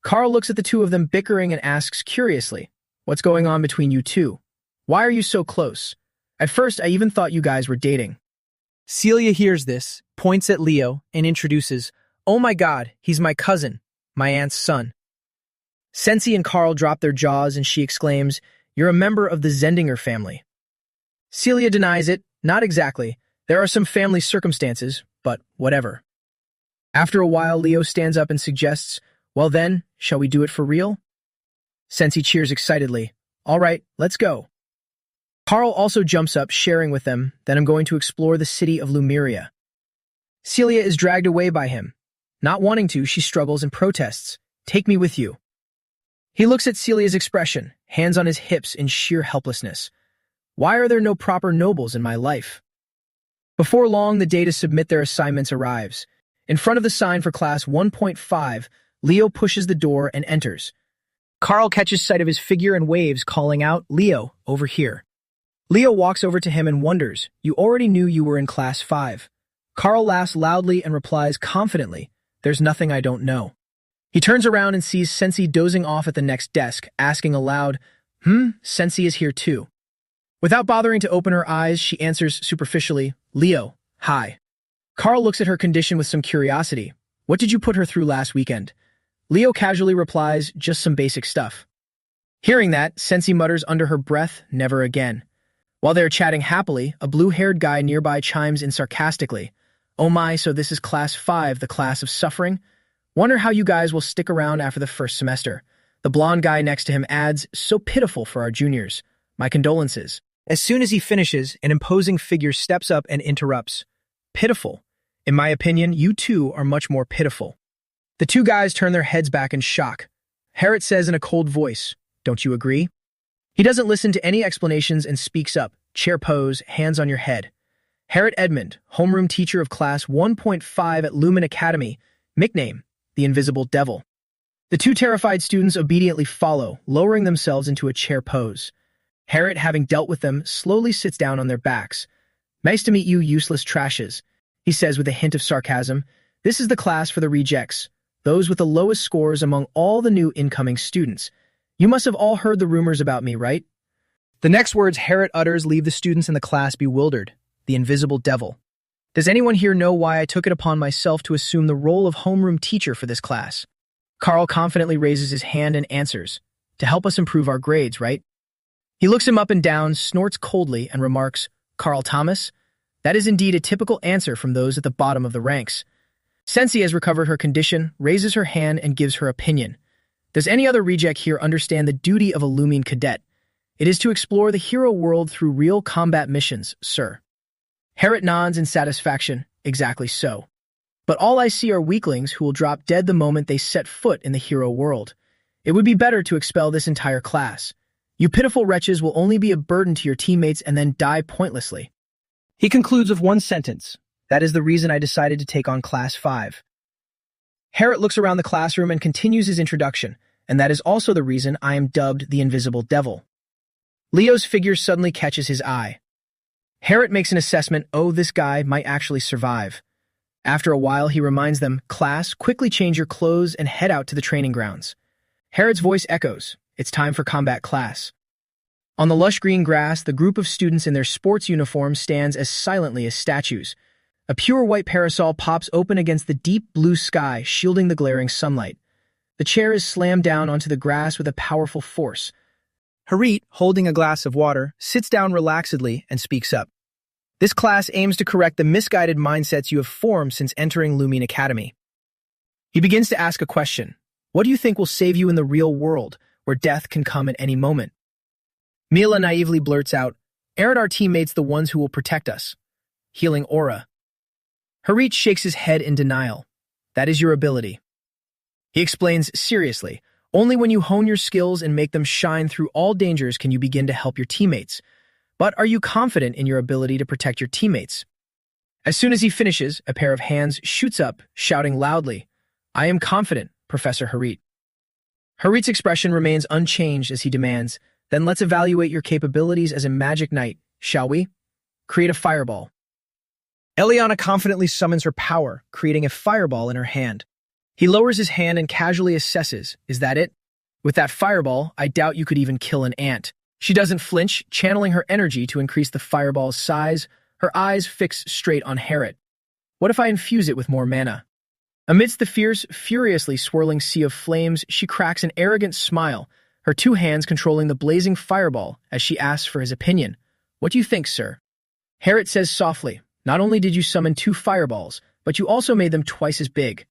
Carl looks at the two of them bickering and asks curiously, what's going on between you two? Why are you so close? At first, I even thought you guys were dating. Celia hears this, points at Leo, and introduces, oh my god, he's my cousin, my aunt's son. Sensi and Carl drop their jaws and she exclaims, you're a member of the Zendinger family. Celia denies it, not exactly. There are some family circumstances, but whatever. After a while, Leo stands up and suggests, well then, shall we do it for real? Sensi cheers excitedly. All right, let's go. Carl also jumps up, sharing with them that I'm going to explore the city of Lumeria. Celia is dragged away by him. Not wanting to, she struggles and protests. Take me with you. He looks at Celia's expression, hands on his hips in sheer helplessness. Why are there no proper nobles in my life? Before long, the day to submit their assignments arrives. In front of the sign for class 1.5, Leo pushes the door and enters. Carl catches sight of his figure and waves, calling out, Leo, over here. Leo walks over to him and wonders, you already knew you were in class 5. Carl laughs loudly and replies confidently, there's nothing I don't know. He turns around and sees Sensi dozing off at the next desk, asking aloud, Sensi is here too. Without bothering to open her eyes, she answers superficially, Leo, hi. Carl looks at her condition with some curiosity. What did you put her through last weekend? Leo casually replies, just some basic stuff. Hearing that, Sensi mutters under her breath, never again. While they're chatting happily, a blue-haired guy nearby chimes in sarcastically, oh my, so this is class 5, the class of suffering? Wonder how you guys will stick around after the first semester. The blonde guy next to him adds, so pitiful for our juniors. My condolences. As soon as he finishes, an imposing figure steps up and interrupts. Pitiful. In my opinion, you two are much more pitiful. The two guys turn their heads back in shock. Harriet says in a cold voice, don't you agree? He doesn't listen to any explanations and speaks up, chair pose, hands on your head. Harriet Edmund, homeroom teacher of class 1.5 at Lumen Academy, nickname, the Invisible Devil. The two terrified students obediently follow, lowering themselves into a chair pose. Harriet, having dealt with them, slowly sits down on their backs. Nice to meet you, useless trashes, he says with a hint of sarcasm. This is the class for the rejects, those with the lowest scores among all the new incoming students. You must have all heard the rumors about me, right? The next words Harriet utters leave the students in the class bewildered. The Invisible Devil. Does anyone here know why I took it upon myself to assume the role of homeroom teacher for this class? Carl confidently raises his hand and answers, to help us improve our grades, right? He looks him up and down, snorts coldly, and remarks, Carl Thomas? That is indeed a typical answer from those at the bottom of the ranks. Sensi has recovered her condition, raises her hand, and gives her opinion. Does any other reject here understand the duty of a Lumine cadet? It is to explore the hero world through real combat missions, sir. Harriet nods in satisfaction. Exactly so. But all I see are weaklings who will drop dead the moment they set foot in the hero world. It would be better to expel this entire class. You pitiful wretches will only be a burden to your teammates and then die pointlessly. He concludes with one sentence. That is the reason I decided to take on class 5. Harriet looks around the classroom and continues his introduction, and that is also the reason I am dubbed the Invisible Devil. Leo's figure suddenly catches his eye. Harriet makes an assessment, oh, this guy might actually survive. After a while, he reminds them, class, quickly change your clothes and head out to the training grounds. Harriet's voice echoes, it's time for combat class. On the lush green grass, the group of students in their sports uniforms stands as silently as statues. A pure white parasol pops open against the deep blue sky, shielding the glaring sunlight. The chair is slammed down onto the grass with a powerful force. Harriet, holding a glass of water, sits down relaxedly and speaks up. This class aims to correct the misguided mindsets you have formed since entering Lumine Academy. He begins to ask a question. What do you think will save you in the real world, where death can come at any moment? Mila naively blurts out, aren't our teammates the ones who will protect us? Healing aura. Harriet shakes his head in denial. That is your ability. He explains seriously, only when you hone your skills and make them shine through all dangers can you begin to help your teammates. But are you confident in your ability to protect your teammates? As soon as he finishes, a pair of hands shoots up, shouting loudly, I am confident, Professor Harriet. Harriet's expression remains unchanged as he demands, then let's evaluate your capabilities as a magic knight, shall we? Create a fireball. Eliana confidently summons her power, creating a fireball in her hand. He lowers his hand and casually assesses, is that it? With that fireball, I doubt you could even kill an ant. She doesn't flinch, channeling her energy to increase the fireball's size, her eyes fixed straight on Harriet. What if I infuse it with more mana? Amidst the fierce, furiously swirling sea of flames, she cracks an arrogant smile, her two hands controlling the blazing fireball as she asks for his opinion. What do you think, sir? Harriet says softly, not only did you summon 2 fireballs, but you also made them twice as big.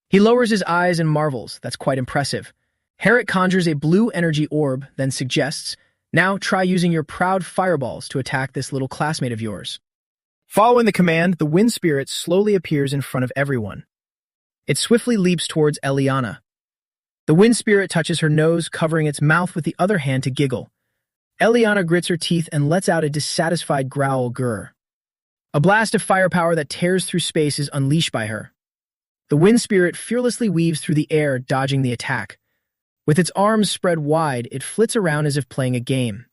He lowers his eyes and marvels, that's quite impressive. Harriet conjures a blue energy orb, then suggests, now try using your proud fireballs to attack this little classmate of yours. Following the command, the wind spirit slowly appears in front of everyone. It swiftly leaps towards Eliana. The wind spirit touches her nose, covering its mouth with the other hand to giggle. Eliana grits her teeth and lets out a dissatisfied growl grr. A blast of firepower that tears through space is unleashed by her. The wind spirit fearlessly weaves through the air, dodging the attack. With its arms spread wide, it flits around as if playing a game.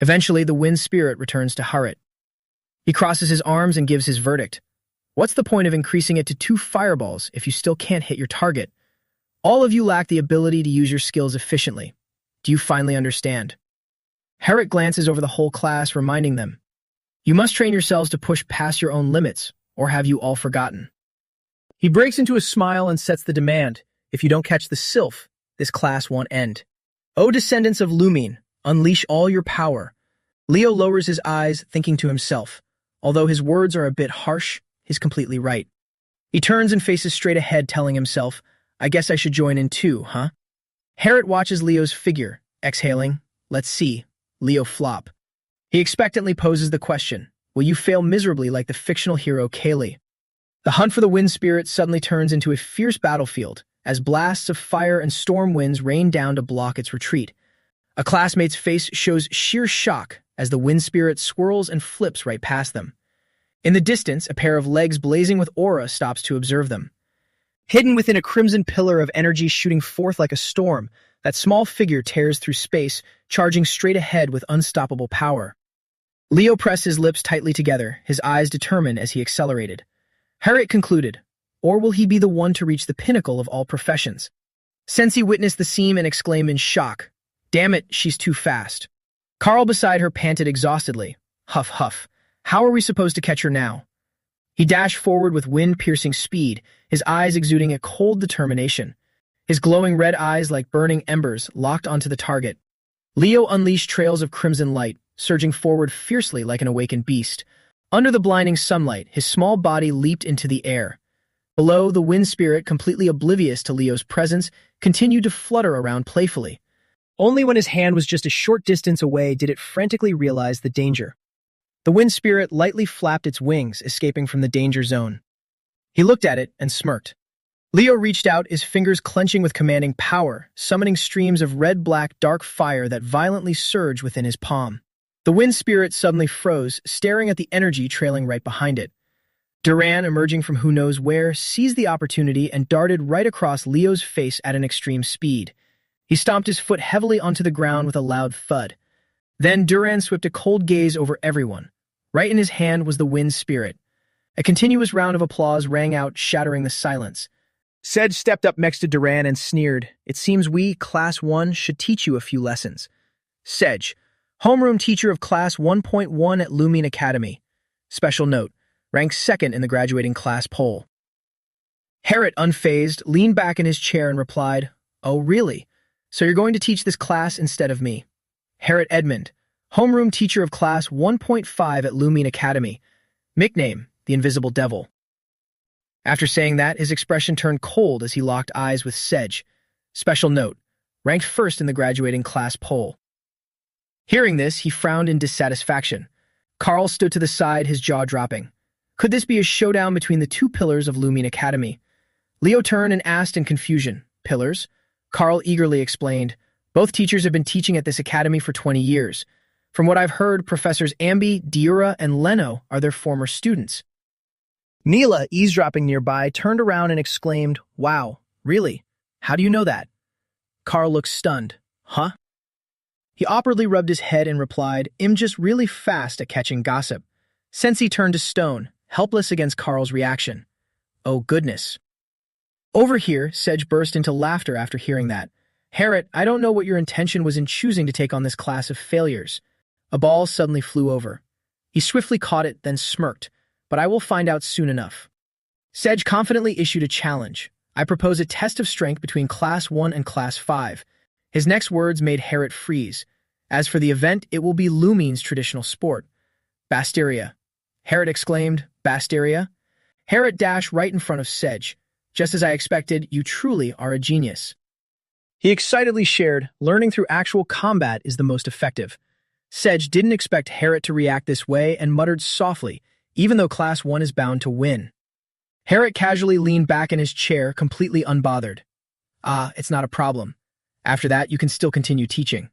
Eventually, the wind spirit returns to Harriet. He crosses his arms and gives his verdict. What's the point of increasing it to 2 fireballs if you still can't hit your target? All of you lack the ability to use your skills efficiently. Do you finally understand? Harriet glances over the whole class, reminding them, you must train yourselves to push past your own limits, or have you all forgotten? He breaks into a smile and sets the demand. If you don't catch the sylph, this class won't end. O descendants of Lumine, unleash all your power. Leo lowers his eyes, thinking to himself, although his words are a bit harsh, he's completely right. He turns and faces straight ahead, telling himself, I guess I should join in too, huh? Harriet watches Leo's figure, exhaling, let's see, Leo flop. He expectantly poses the question, will you fail miserably like the fictional hero Kaylee? The hunt for the wind spirit suddenly turns into a fierce battlefield, as blasts of fire and storm winds rain down to block its retreat. A classmate's face shows sheer shock as the wind spirit swirls and flips right past them. In the distance, a pair of legs blazing with aura stops to observe them. Hidden within a crimson pillar of energy shooting forth like a storm, that small figure tears through space, charging straight ahead with unstoppable power. Leo pressed his lips tightly together, his eyes determined as he accelerated. Harriet concluded, or will he be the one to reach the pinnacle of all professions? Sensi witnessed the scene and exclaimed in shock, damn it, she's too fast. Carl beside her panted exhaustedly, huff huff, how are we supposed to catch her now? He dashed forward with wind-piercing speed, his eyes exuding a cold determination. His glowing red eyes like burning embers locked onto the target. Leo unleashed trails of crimson light, surging forward fiercely like an awakened beast. Under the blinding sunlight, his small body leaped into the air. Below, the wind spirit, completely oblivious to Leo's presence, continued to flutter around playfully. Only when his hand was just a short distance away did it frantically realize the danger. The wind spirit lightly flapped its wings, escaping from the danger zone. He looked at it and smirked. Leo reached out, his fingers clenching with commanding power, summoning streams of red-black dark fire that violently surged within his palm. The wind spirit suddenly froze, staring at the energy trailing right behind it. Duran, emerging from who knows where, seized the opportunity and darted right across Leo's face at an extreme speed. He stomped his foot heavily onto the ground with a loud thud. Then Duran swept a cold gaze over everyone. Right in his hand was the wind spirit. A continuous round of applause rang out, shattering the silence. Sedge stepped up next to Duran and sneered, "It seems we, Class 1, should teach you a few lessons." Sedge, homeroom teacher of Class 1.1 at Lumine Academy. Special note, ranked second in the graduating class poll. Harriet, unfazed, leaned back in his chair and replied, "Oh, really? So you're going to teach this class instead of me?" Harriet Edmund, homeroom teacher of Class 1.5 at Lumine Academy. Nickname, the Invisible Devil. After saying that, his expression turned cold as he locked eyes with Sedge. Special note, ranked first in the graduating class poll. Hearing this, he frowned in dissatisfaction. Carl stood to the side, his jaw dropping. Could this be a showdown between the two pillars of Lumine Academy? Leo turned and asked in confusion, "Pillars?" Carl eagerly explained, "Both teachers have been teaching at this academy for 20 years. From what I've heard, Professors Ambi, Diura, and Leno are their former students." Neela, eavesdropping nearby, turned around and exclaimed, "Wow, really? How do you know that?" Carl looked stunned. "Huh?" He awkwardly rubbed his head and replied, "I'm just really fast at catching gossip." Sensi turned to stone, helpless against Carl's reaction. "Oh, goodness." Over here, Sedge burst into laughter after hearing that. "Harriet, I don't know what your intention was in choosing to take on this class of failures." A ball suddenly flew over. He swiftly caught it, then smirked. "But I will find out soon enough." Sedge confidently issued a challenge. "I propose a test of strength between Class 1 and Class 5. His next words made Harriet freeze. As for the event, it will be Lumine's traditional sport. Basteria. Harriet exclaimed, "Basteria?" Harriet dashed right in front of Sedge. "Just as I expected, you truly are a genius." He excitedly shared, "Learning through actual combat is the most effective." Sedge didn't expect Harriet to react this way and muttered softly, "Even though Class 1 is bound to win." Harriet casually leaned back in his chair, completely unbothered. It's not a problem. After that, you can still continue teaching."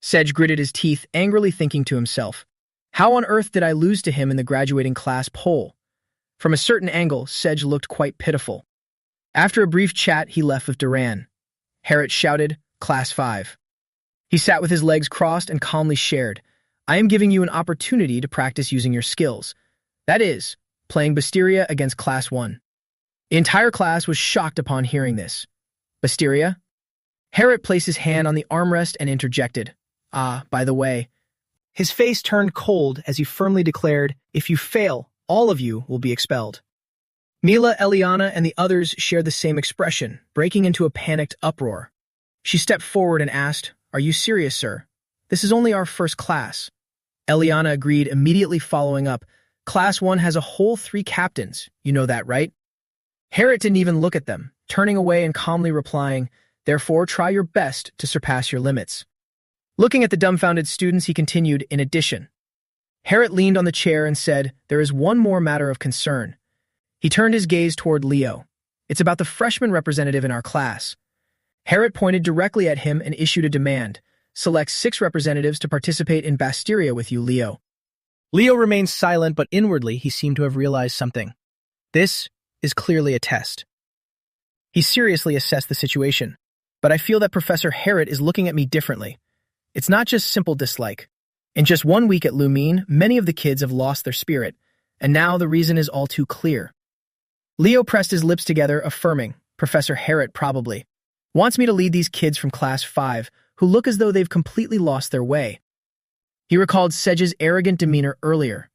Sedge gritted his teeth, angrily thinking to himself, "How on earth did I lose to him in the graduating class poll?" From a certain angle, Sedge looked quite pitiful. After a brief chat, he left with Duran. Harriet shouted, "Class 5. He sat with his legs crossed and calmly shared, "I am giving you an opportunity to practice using your skills. That is, playing Basteria against Class 1. The entire class was shocked upon hearing this. "Basteria?" Harriet placed his hand on the armrest and interjected, by the way." His face turned cold as he firmly declared, "If you fail, all of you will be expelled." Neela, Eliana, and the others shared the same expression, breaking into a panicked uproar. She stepped forward and asked, "Are you serious, sir? This is only our first class." Eliana agreed, immediately following up, "Class 1 has a whole 3 captains, you know that, right?" Harriet didn't even look at them, turning away and calmly replying, "Therefore try your best to surpass your limits." Looking at the dumbfounded students, he continued, "In addition." Harriet leaned on the chair and said, "There is one more matter of concern." He turned his gaze toward Leo. "It's about the freshman representative in our class." Harriet pointed directly at him and issued a demand. "Select 6 representatives to participate in Basteria with you, Leo." Leo remained silent, but inwardly he seemed to have realized something. This is clearly a test. He seriously assessed the situation. "But I feel that Professor Harriet is looking at me differently. It's not just simple dislike. In just 1 week at Lumine, many of the kids have lost their spirit, and now the reason is all too clear." Leo pressed his lips together, affirming, "Professor Harriet probably wants me to lead these kids from Class 5 who look as though they've completely lost their way." He recalled Sedge's arrogant demeanor earlier.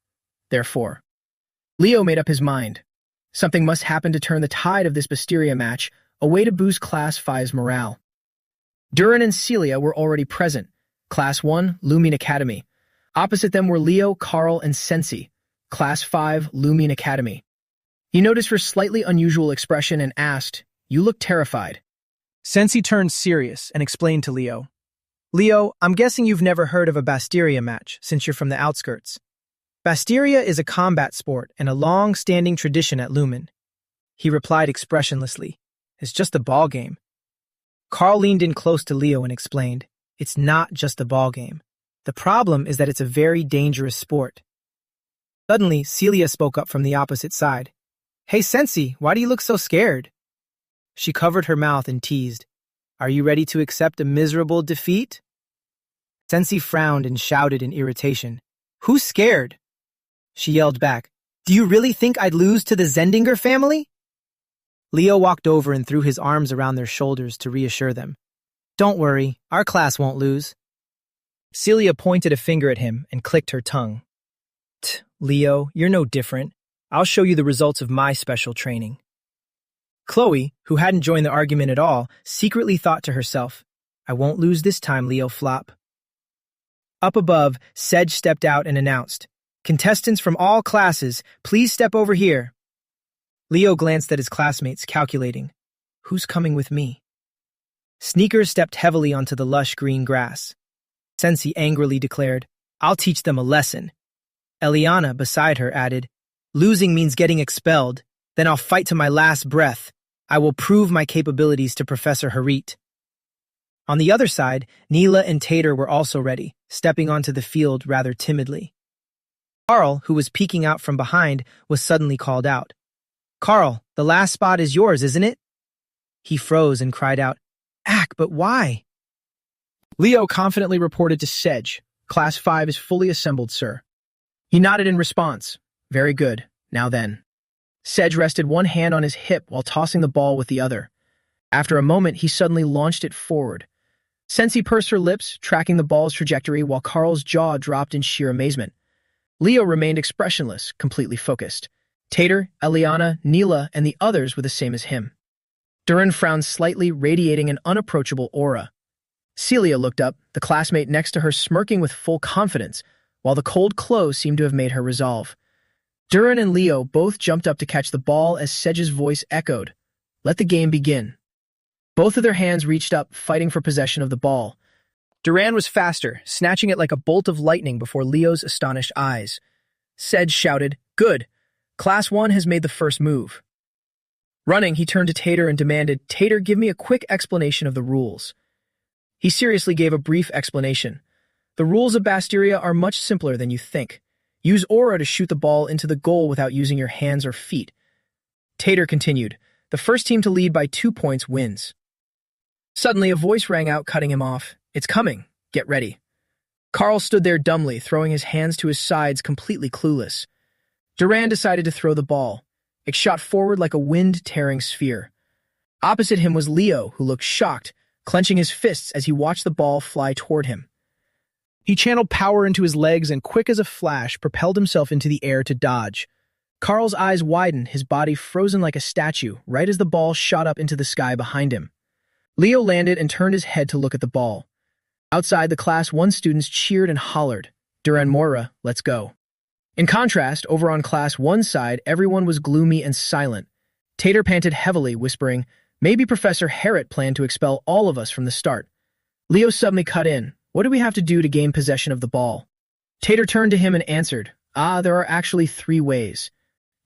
Therefore, Leo made up his mind. Something must happen to turn the tide of this Basteria match, a way to boost Class 5's morale. Duran and Celia were already present. Class 1, Lumine Academy. Opposite them were Leo, Carl, and Sensi. Class 5, Lumine Academy. He noticed her slightly unusual expression and asked, "You look terrified." Sensi turned serious and explained to Leo, "Leo, I'm guessing you've never heard of a Basteria match since you're from the outskirts. Basteria is a combat sport and a long-standing tradition at Lumen." He replied expressionlessly, "It's just a ball game." Carl leaned in close to Leo and explained, "It's not just a ball game. The problem is that it's a very dangerous sport." Suddenly, Celia spoke up from the opposite side. "Hey, Sensi, why do you look so scared?" She covered her mouth and teased, "Are you ready to accept a miserable defeat?" Sensi frowned and shouted in irritation. Who's scared? She yelled back. Do you really think I'd lose to the Zendinger family? Leo walked over and threw his arms around their shoulders to reassure them. Don't worry, our class won't lose. Celia pointed a finger at him and clicked her tongue. Leo, you're no different. I'll show you the results of my special training. Chloe, who hadn't joined the argument at all, secretly thought to herself, I won't lose this time, Leo Flop. Up above, Sedge stepped out and announced, Contestants from all classes, please step over here. Leo glanced at his classmates, calculating, Who's coming with me? Sneakers stepped heavily onto the lush green grass. Sensi angrily declared, I'll teach them a lesson. Eliana, beside her, added, Losing means getting expelled. Then I'll fight to my last breath. I will prove my capabilities to Professor Harit. On the other side, Neela and Tater were also ready, stepping onto the field rather timidly. Carl, who was peeking out from behind, was suddenly called out. Carl, the last spot is yours, isn't it? He froze and cried out, Ack, but why? Leo confidently reported to Sedge, Class 5 is fully assembled, sir. He nodded in response. Very good. Now then. Sedge rested one hand on his hip while tossing the ball with the other. After a moment, he suddenly launched it forward. Sensi pursed her lips, tracking the ball's trajectory while Carl's jaw dropped in sheer amazement. Leo remained expressionless, completely focused. Tater, Eliana, Neela, and the others were the same as him. Duran frowned slightly, radiating an unapproachable aura. Celia looked up, the classmate next to her smirking with full confidence, while the cold clothes seemed to have made her resolve. Duran and Leo both jumped up to catch the ball as Sedge's voice echoed, Let the game begin. Both of their hands reached up, fighting for possession of the ball. Duran was faster, snatching it like a bolt of lightning before Leo's astonished eyes. Sedge shouted, Good. Class 1 has made the first move. Running, he turned to Tater and demanded, Tater, give me a quick explanation of the rules. He seriously gave a brief explanation. The rules of Basteria are much simpler than you think. Use aura to shoot the ball into the goal without using your hands or feet. Tater continued, The first team to lead by 2 points wins. Suddenly, a voice rang out, cutting him off. It's coming. Get ready. Carl stood there dumbly, throwing his hands to his sides, completely clueless. Duran decided to throw the ball. It shot forward like a wind-tearing sphere. Opposite him was Leo, who looked shocked, clenching his fists as he watched the ball fly toward him. He channeled power into his legs and, quick as a flash, propelled himself into the air to dodge. Carl's eyes widened, his body frozen like a statue, right as the ball shot up into the sky behind him. Leo landed and turned his head to look at the ball. Outside, the Class 1 students cheered and hollered, Duran Moira, let's go. In contrast, over on Class 1's side, everyone was gloomy and silent. Tater panted heavily, whispering, Maybe Professor Harit planned to expel all of us from the start. Leo suddenly cut in. What do we have to do to gain possession of the ball? Tater turned to him and answered, there are actually 3 ways.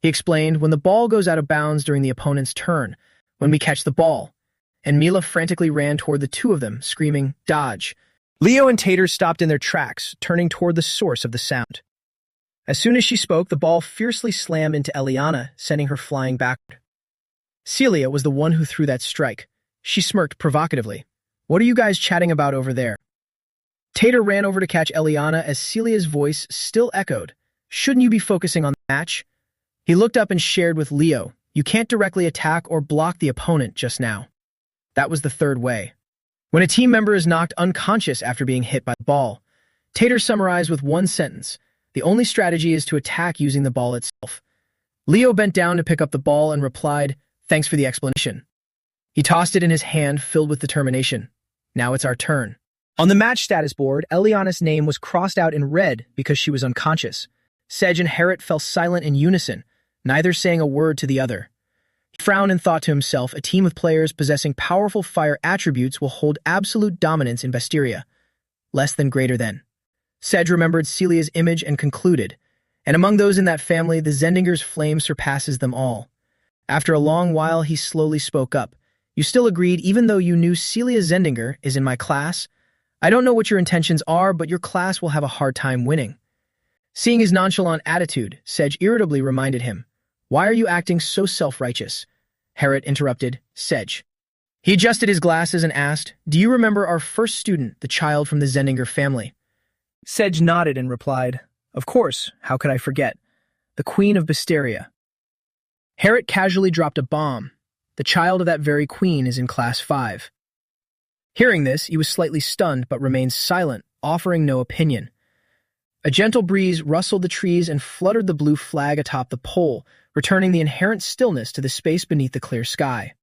He explained, when the ball goes out of bounds during the opponent's turn, when we catch the ball. And Mila frantically ran toward the 2 of them, screaming, Dodge. Leo and Tater stopped in their tracks, turning toward the source of the sound. As soon as she spoke, the ball fiercely slammed into Eliana, sending her flying backward. Celia was the one who threw that strike. She smirked provocatively. What are you guys chatting about over there? Tater ran over to catch Eliana as Celia's voice still echoed. Shouldn't you be focusing on the match? He looked up and shared with Leo. You can't directly attack or block the opponent just now. That was the 3rd way. When a team member is knocked unconscious after being hit by the ball, Tater summarized with one sentence. The only strategy is to attack using the ball itself. Leo bent down to pick up the ball and replied, Thanks for the explanation. He tossed it in his hand, filled with determination. Now it's our turn. On the match status board, Eliana's name was crossed out in red because she was unconscious. Sedge and Harit fell silent in unison, neither saying a word to the other. He frowned and thought to himself, a team of players possessing powerful fire attributes will hold absolute dominance in Basteria. Less than greater than. Sedge remembered Celia's image and concluded, and among those in that family, the Zendinger's flame surpasses them all. After a long while, he slowly spoke up. You still agreed, even though you knew Celia Zendinger is in my class? I don't know what your intentions are, but your class will have a hard time winning. Seeing his nonchalant attitude, Sedge irritably reminded him, Why are you acting so self-righteous? Harit interrupted, Sedge. He adjusted his glasses and asked, "Do you remember our first student, the child from the Zendinger family?" Sedge nodded and replied, "Of course, how could I forget? The Queen of Bisteria." Harriet casually dropped a bomb. The child of that very queen is in Class 5. Hearing this, he was slightly stunned but remained silent, offering no opinion. A gentle breeze rustled the trees and fluttered the blue flag atop the pole, returning the inherent stillness to the space beneath the clear sky.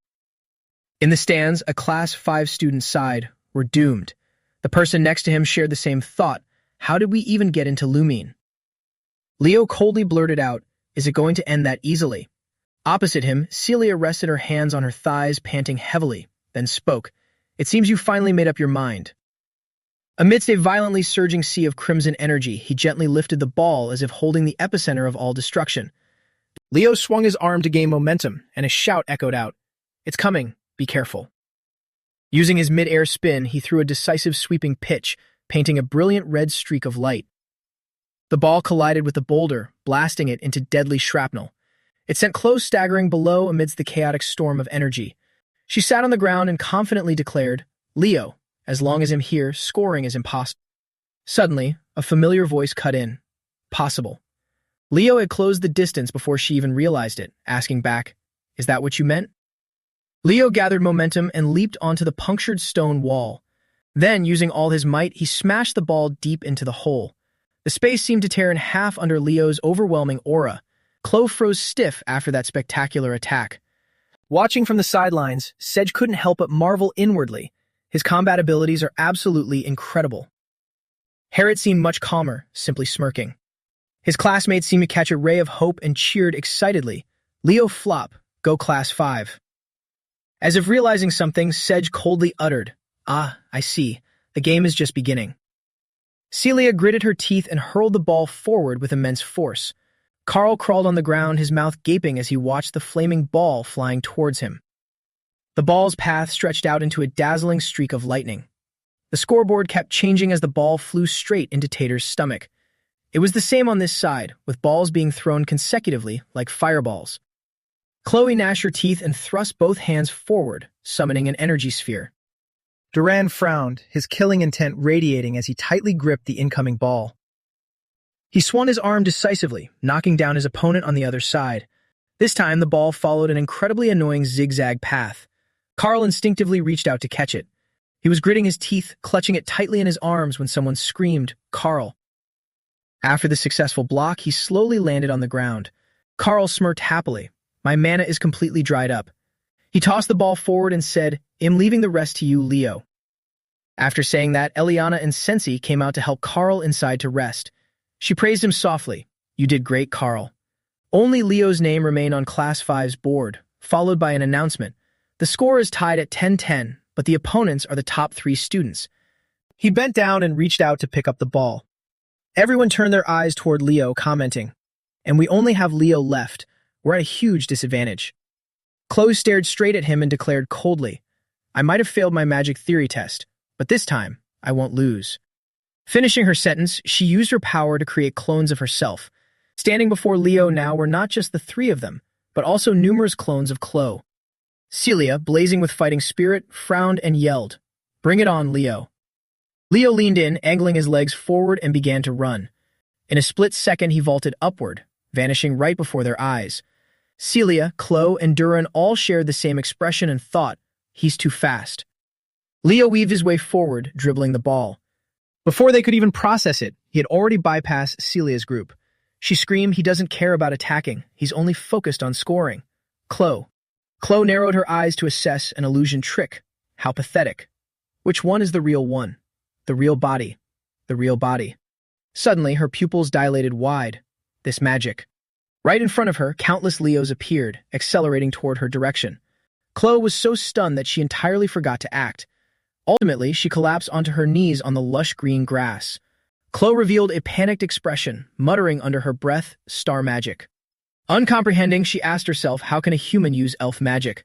In the stands, a Class 5 student sighed, "We're doomed." The person next to him shared the same thought. How did we even get into Lumine? Leo coldly blurted out, "Is it going to end that easily?" Opposite him, Celia rested her hands on her thighs, panting heavily, then spoke, "It seems you finally made up your mind." Amidst a violently surging sea of crimson energy, he gently lifted the ball as if holding the epicenter of all destruction. Leo swung his arm to gain momentum, and a shout echoed out, "It's coming, be careful." Using his mid-air spin, he threw a decisive sweeping pitch, painting a brilliant red streak of light. The ball collided with the boulder, blasting it into deadly shrapnel. It sent Chloe staggering below amidst the chaotic storm of energy. She sat on the ground and confidently declared, "Leo, as long as I'm here, scoring is impossible." Suddenly, a familiar voice cut in, "Possible." Leo had closed the distance before she even realized it, asking back, "Is that what you meant?" Leo gathered momentum and leaped onto the punctured stone wall. Then, using all his might, he smashed the ball deep into the hole. The space seemed to tear in half under Leo's overwhelming aura. Chloe froze stiff after that spectacular attack. Watching from the sidelines, Sedge couldn't help but marvel inwardly. His combat abilities are absolutely incredible. Harriet seemed much calmer, simply smirking. His classmates seemed to catch a ray of hope and cheered excitedly. "Leo flop, go Class 5. As if realizing something, Sedge coldly uttered, "Ah, I see. The game is just beginning." Celia gritted her teeth and hurled the ball forward with immense force. Carl crawled on the ground, his mouth gaping as he watched the flaming ball flying towards him. The ball's path stretched out into a dazzling streak of lightning. The scoreboard kept changing as the ball flew straight into Tater's stomach. It was the same on this side, with balls being thrown consecutively like fireballs. Chloe gnashed her teeth and thrust both hands forward, summoning an energy sphere. Duran frowned, his killing intent radiating as he tightly gripped the incoming ball. He swung his arm decisively, knocking down his opponent on the other side. This time, the ball followed an incredibly annoying zigzag path. Carl instinctively reached out to catch it. He was gritting his teeth, clutching it tightly in his arms when someone screamed, "Carl." After the successful block, he slowly landed on the ground. Carl smirked happily. "My mana is completely dried up." He tossed the ball forward and said, "I'm leaving the rest to you, Leo." After saying that, Eliana and Sensi came out to help Carl inside to rest. She praised him softly. "You did great, Carl." Only Leo's name remained on Class 5's board, followed by an announcement. The score is tied at 10-10, but the opponents are the top 3 students. He bent down and reached out to pick up the ball. Everyone turned their eyes toward Leo, commenting, "And we only have Leo left. We're at a huge disadvantage." Chloe stared straight at him and declared coldly, "I might have failed my magic theory test, but this time, I won't lose." Finishing her sentence, she used her power to create clones of herself. Standing before Leo now were not just the 3 of them, but also numerous clones of Chloe. Celia, blazing with fighting spirit, frowned and yelled, "Bring it on, Leo." Leo leaned in, angling his legs forward and began to run. In a split second, he vaulted upward, vanishing right before their eyes. Celia, Chloe, and Duran all shared the same expression and thought, "He's too fast." Leo weaved his way forward, dribbling the ball. Before they could even process it, he had already bypassed Celia's group. She screamed, "He doesn't care about attacking. He's only focused on scoring." Chloe narrowed her eyes to assess an illusion trick. How pathetic. Which one is the real one? The real body. The real body. Suddenly, her pupils dilated wide. This magic. Right in front of her, countless Leos appeared, accelerating toward her direction. Chloe was so stunned that she entirely forgot to act. Ultimately, she collapsed onto her knees on the lush green grass. Chloe revealed a panicked expression, muttering under her breath, "Star magic." Uncomprehending, she asked herself, how can a human use elf magic?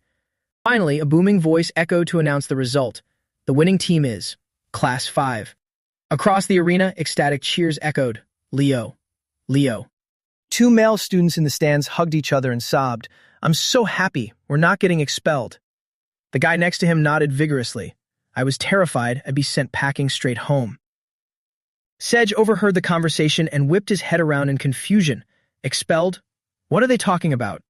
Finally, a booming voice echoed to announce the result. The winning team is Class 5. Across the arena, ecstatic cheers echoed, "Leo! Leo!" 2 male students in the stands hugged each other and sobbed, "I'm so happy, we're not getting expelled." The guy next to him nodded vigorously. I was terrified I'd be sent packing straight home. Sedge overheard the conversation and whipped his head around in confusion. Expelled? What are they talking about?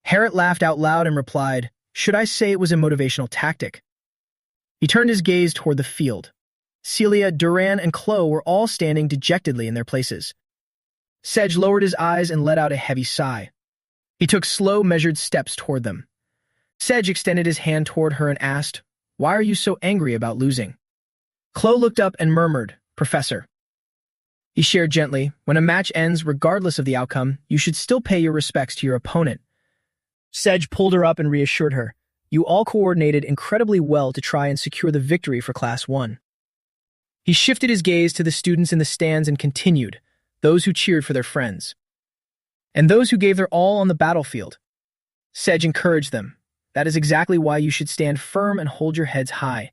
Harriet laughed out loud and replied, should I say it was a motivational tactic? He turned his gaze toward the field. Celia, Duran, and Chloe were all standing dejectedly in their places. Sedge lowered his eyes and let out a heavy sigh. He took slow, measured steps toward them. Sedge extended his hand toward her and asked, why are you so angry about losing? Chloe looked up and murmured, Professor. He shared gently, when a match ends, regardless of the outcome, you should still pay your respects to your opponent. Sedge pulled her up and reassured her, you all coordinated incredibly well to try and secure the victory for Class 1. He shifted his gaze to the students in the stands and continued, those who cheered for their friends. And those who gave their all on the battlefield. Sedge encouraged them. That is exactly why you should stand firm and hold your heads high.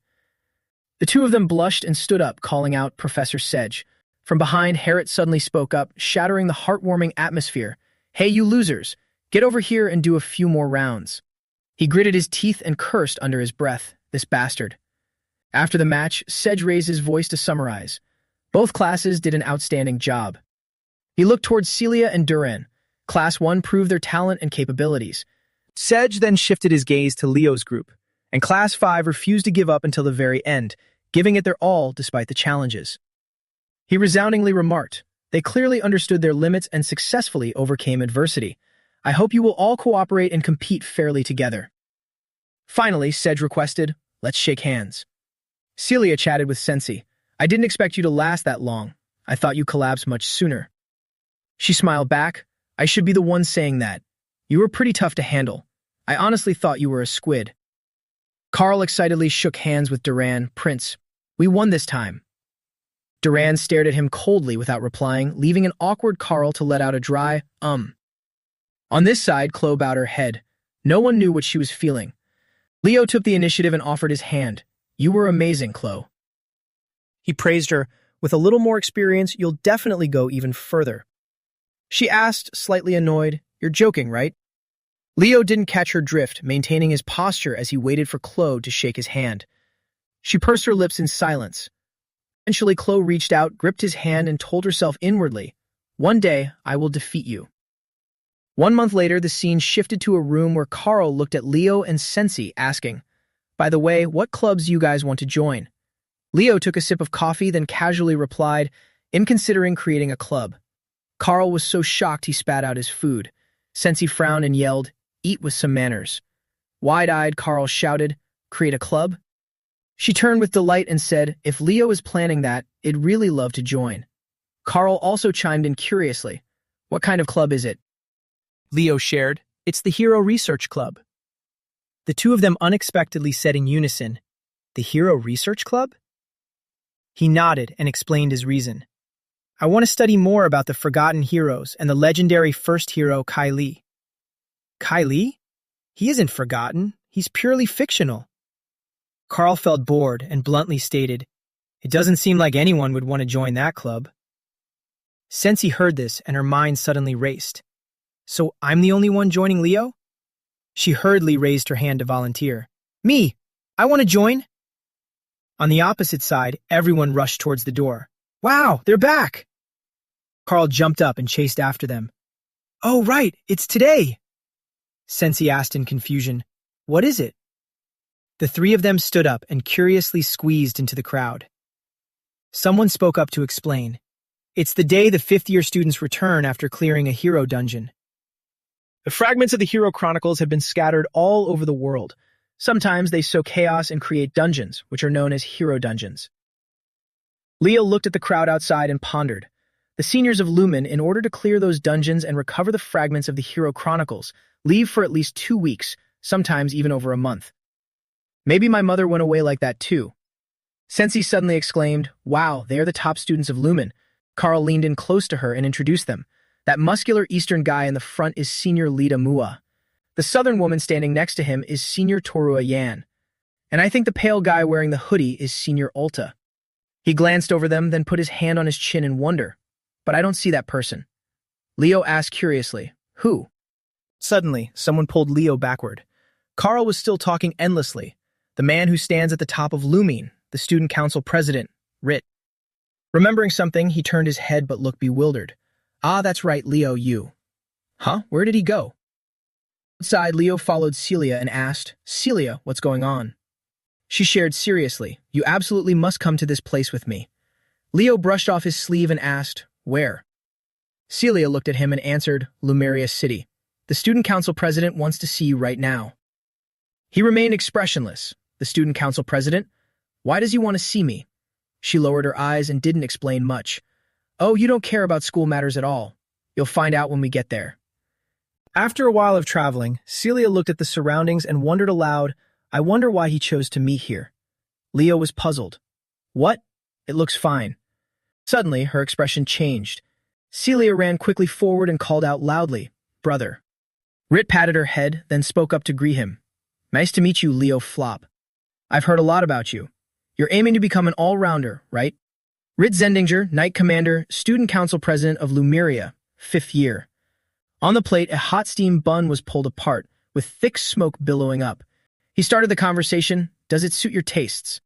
The two of them blushed and stood up, calling out Professor Sedge. From behind, Harriet suddenly spoke up, shattering the heartwarming atmosphere. Hey, you losers, get over here and do a few more rounds. He gritted his teeth and cursed under his breath, this bastard. After the match, Sedge raised his voice to summarize. Both classes did an outstanding job. He looked towards Celia and Duran. Class 1 proved their talent and capabilities. Sedge then shifted his gaze to Leo's group, and Class 5 refused to give up until the very end, giving it their all despite the challenges. He resoundingly remarked, they clearly understood their limits and successfully overcame adversity. I hope you will all cooperate and compete fairly together. Finally, Sedge requested, let's shake hands. Celia chatted with Sensi. I didn't expect you to last that long. I thought you collapsed much sooner. She smiled back. I should be the one saying that. You were pretty tough to handle. I honestly thought you were a squid. Carl excitedly shook hands with Duran. Prince, we won this time. Duran stared at him coldly without replying, leaving an awkward Carl to let out a dry, On this side, Chloe bowed her head. No one knew what she was feeling. Leo took the initiative and offered his hand. You were amazing, Chloe. He praised her. With a little more experience, you'll definitely go even further. She asked, slightly annoyed, You're joking, right? Leo didn't catch her drift, maintaining his posture as he waited for Chloe to shake his hand. She pursed her lips in silence. Eventually, Chloe reached out, gripped his hand, and told herself inwardly, one day, I will defeat you. 1 month later, the scene shifted to a room where Carl looked at Leo and Sensi, asking, by the way, what clubs do you guys want to join? Leo took a sip of coffee, then casually replied, I'm considering creating a club. Carl was so shocked he spat out his food. Sensi frowned and yelled, Eat with some manners. Wide-eyed, Carl shouted, Create a club? She turned with delight and said, If Leo is planning that, I'd really love to join. Carl also chimed in curiously, What kind of club is it? Leo shared, It's the Hero Research Club. The two of them unexpectedly said in unison, The Hero Research Club? He nodded and explained his reason. I want to study more about the forgotten heroes and the legendary first hero, Kai Li. Kai Li? He isn't forgotten. He's purely fictional. Carl felt bored and bluntly stated, It doesn't seem like anyone would want to join that club. Sensi heard this and her mind suddenly raced. So I'm the only one joining Leo? She hurriedly raised her hand to volunteer. Me! I want to join! On the opposite side, everyone rushed towards the door. Wow, they're back! Carl jumped up and chased after them. Oh, right, it's today! Sensi asked in confusion. What is it? The three of them stood up and curiously squeezed into the crowd. Someone spoke up to explain. It's the day the fifth-year students return after clearing a hero dungeon. The fragments of the Hero Chronicles have been scattered all over the world. Sometimes they sow chaos and create dungeons, which are known as hero dungeons. Leo looked at the crowd outside and pondered. The seniors of Lumen, in order to clear those dungeons and recover the fragments of the Hero Chronicles, leave for at least 2 weeks, sometimes even over a month. Maybe my mother went away like that too. Sensi suddenly exclaimed, Wow, they are the top students of Lumen. Carl leaned in close to her and introduced them. That muscular Eastern guy in the front is Senior Lita Mua. The Southern woman standing next to him is Senior Torua Yan. And I think the pale guy wearing the hoodie is Senior Ulta. He glanced over them, then put his hand on his chin in wonder. But I don't see that person. Leo asked curiously, Who? Suddenly, someone pulled Leo backward. Carl was still talking endlessly. The man who stands at the top of Lumine, the student council president, Rit. Remembering something, he turned his head but looked bewildered. Ah, that's right, Leo, you. Huh? Where did he go? Outside, Leo followed Celia and asked, Celia, what's going on? She shared seriously, you absolutely must come to this place with me. Leo brushed off his sleeve and asked, where? Celia looked at him and answered, Lumeria City. The student council president wants to see you right now. He remained expressionless. The student council president? Why does he want to see me? She lowered her eyes and didn't explain much. Oh, you don't care about school matters at all. You'll find out when we get there. After a while of traveling, Celia looked at the surroundings and wondered aloud, I wonder why he chose to meet here. Leo was puzzled. What? It looks fine. Suddenly, her expression changed. Celia ran quickly forward and called out loudly, Brother. Rit patted her head, then spoke up to greet him. Nice to meet you, Leo Flop. I've heard a lot about you. You're aiming to become an all-rounder, right? Rit Zendinger, Knight Commander, Student Council President of Lumeria, 5th year. On the plate, a hot steam bun was pulled apart, with thick smoke billowing up. He started the conversation, does it suit your tastes?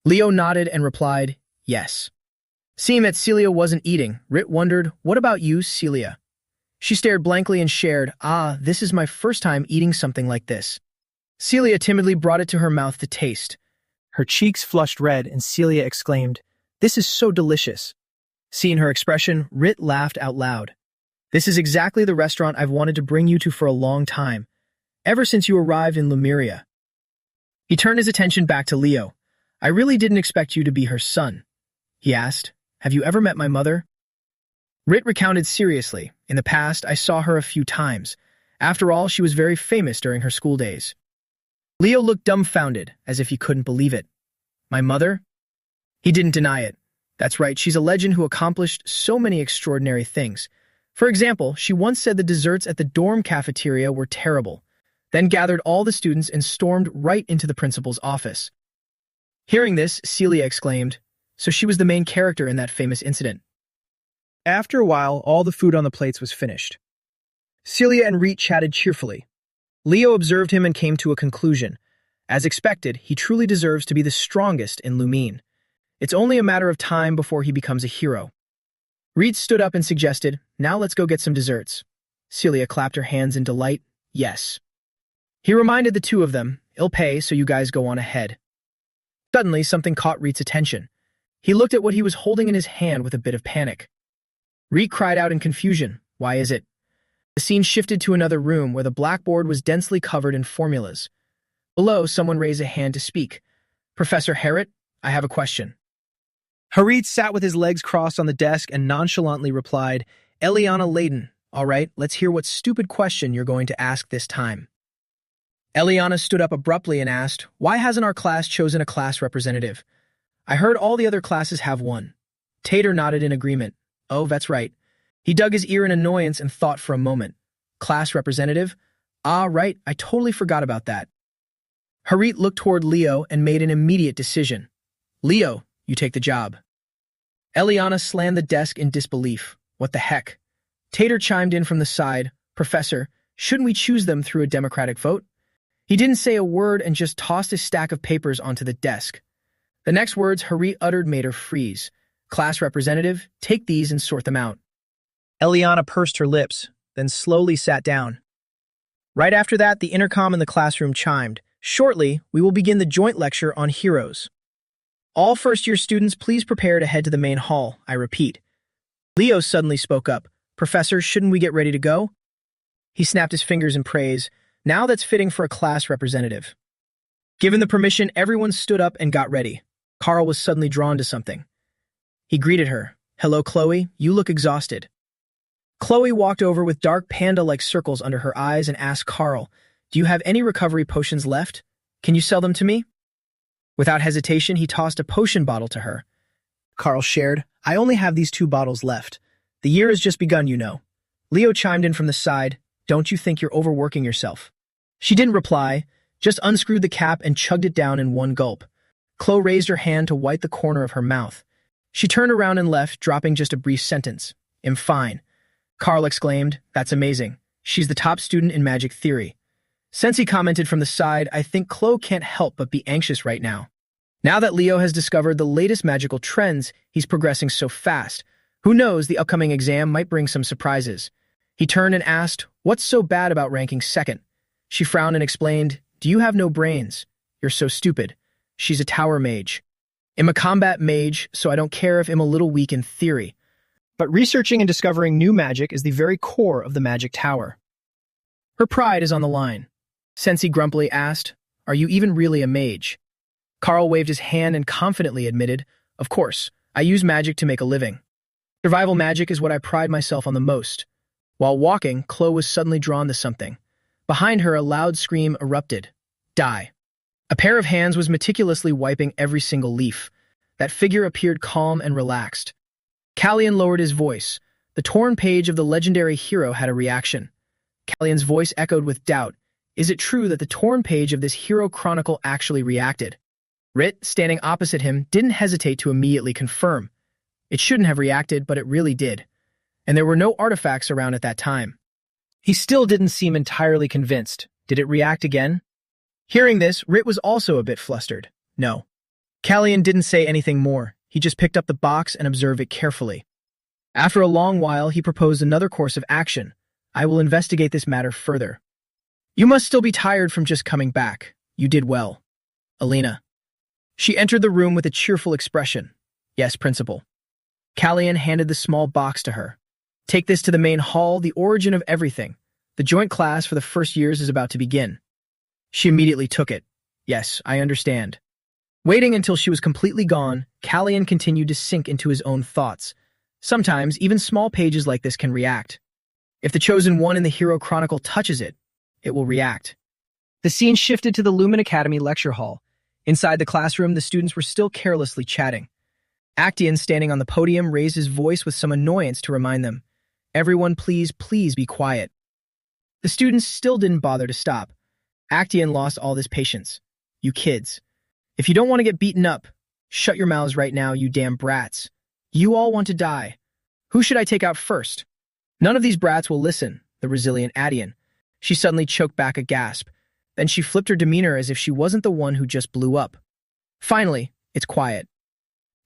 Leo nodded and replied, yes. Seeing that Celia wasn't eating, Rit wondered, what about you, Celia? She stared blankly and shared, this is my first time eating something like this. Celia timidly brought it to her mouth to taste. Her cheeks flushed red and Celia exclaimed, this is so delicious. Seeing her expression, Rit laughed out loud. This is exactly the restaurant I've wanted to bring you to for a long time, ever since you arrived in Lumeria. He turned his attention back to Leo. I really didn't expect you to be her son. He asked, have you ever met my mother? Rit recounted seriously. In the past, I saw her a few times. After all, she was very famous during her school days. Leo looked dumbfounded, as if he couldn't believe it. My mother? He didn't deny it. That's right, she's a legend who accomplished so many extraordinary things. For example, she once said the desserts at the dorm cafeteria were terrible, then gathered all the students and stormed right into the principal's office. Hearing this, Celia exclaimed, so she was the main character in that famous incident. After a while, all the food on the plates was finished. Celia and Rit chatted cheerfully. Leo observed him and came to a conclusion. As expected, he truly deserves to be the strongest in Lumine. It's only a matter of time before he becomes a hero. Rit stood up and suggested, now let's go get some desserts. Celia clapped her hands in delight. Yes. He reminded the two of them, I'll pay, so you guys go on ahead. Suddenly, something caught Rit's attention. He looked at what he was holding in his hand with a bit of panic. Rit cried out in confusion, why is it? The scene shifted to another room where the blackboard was densely covered in formulas. Below, someone raised a hand to speak. Professor Harriet, I have a question. Harit sat with his legs crossed on the desk and nonchalantly replied, Eliana Layden, all right, let's hear what stupid question you're going to ask this time. Eliana stood up abruptly and asked, why hasn't our class chosen a class representative? I heard all the other classes have one. Tater nodded in agreement. Oh, that's right. He dug his ear in annoyance and thought for a moment. Class representative? Ah, right, I totally forgot about that. Harit looked toward Leo and made an immediate decision. Leo, you take the job. Eliana slammed the desk in disbelief. What the heck? Tater chimed in from the side. Professor, shouldn't we choose them through a democratic vote? He didn't say a word and just tossed his stack of papers onto the desk. The next words Harit uttered made her freeze. Class representative, take these and sort them out. Eliana pursed her lips, then slowly sat down. Right after that, the intercom in the classroom chimed. Shortly, we will begin the joint lecture on heroes. All first-year students, please prepare to head to the main hall, I repeat. Leo suddenly spoke up. Professor, shouldn't we get ready to go? He snapped his fingers in praise. Now that's fitting for a class representative. Given the permission, everyone stood up and got ready. Carl was suddenly drawn to something. He greeted her. Hello, Chloe. You look exhausted. Chloe walked over with dark panda-like circles under her eyes and asked Carl, do you have any recovery potions left? Can you sell them to me? Without hesitation, he tossed a potion bottle to her. Carl shared, I only have these 2 bottles left. The year has just begun, you know. Leo chimed in from the side, don't you think you're overworking yourself? She didn't reply, just unscrewed the cap and chugged it down in one gulp. Chloe raised her hand to wipe the corner of her mouth. She turned around and left, dropping just a brief sentence. I'm fine. Carl exclaimed, that's amazing. She's the top student in magic theory. Sensei commented from the side, I think Chloe can't help but be anxious right now. Now that Leo has discovered the latest magical trends, he's progressing so fast. Who knows, the upcoming exam might bring some surprises. He turned and asked, what's so bad about ranking second? She frowned and explained, do you have no brains? You're so stupid. She's a tower mage. I'm a combat mage, so I don't care if I'm a little weak in theory. But researching and discovering new magic is the very core of the magic tower. Her pride is on the line. Sensei grumpily asked, are you even really a mage? Carl waved his hand and confidently admitted, of course, I use magic to make a living. Survival magic is what I pride myself on the most. While walking, Chloe was suddenly drawn to something. Behind her, a loud scream erupted. Die. A pair of hands was meticulously wiping every single leaf. That figure appeared calm and relaxed. Callian lowered his voice. The torn page of the legendary hero had a reaction. Callian's voice echoed with doubt. Is it true that the torn page of this hero chronicle actually reacted? Rit, standing opposite him, didn't hesitate to immediately confirm. It shouldn't have reacted, but it really did. And there were no artifacts around at that time. He still didn't seem entirely convinced. Did it react again? Hearing this, Rit was also a bit flustered. No. Callian didn't say anything more. He just picked up the box and observed it carefully. After a long while, he proposed another course of action. I will investigate this matter further. You must still be tired from just coming back. You did well. Alina. She entered the room with a cheerful expression. Yes, Principal. Callian handed the small box to her. Take this to the main hall, the origin of everything. The joint class for the first years is about to begin. She immediately took it. Yes, I understand. Waiting until she was completely gone, Callian continued to sink into his own thoughts. Sometimes, even small pages like this can react. If the chosen one in the Hero Chronicle touches it, it will react. The scene shifted to the Lumen Academy lecture hall. Inside the classroom, the students were still carelessly chatting. Actaeon, standing on the podium, raised his voice with some annoyance to remind them, everyone please be quiet. The students still didn't bother to stop. Actaeon lost all his patience. You kids. If you don't want to get beaten up, shut your mouths right now, you damn brats. You all want to die. Who should I take out first? None of these brats will listen, the resilient Actaeon. She suddenly choked back a gasp. Then she flipped her demeanor as if she wasn't the one who just blew up. Finally, it's quiet.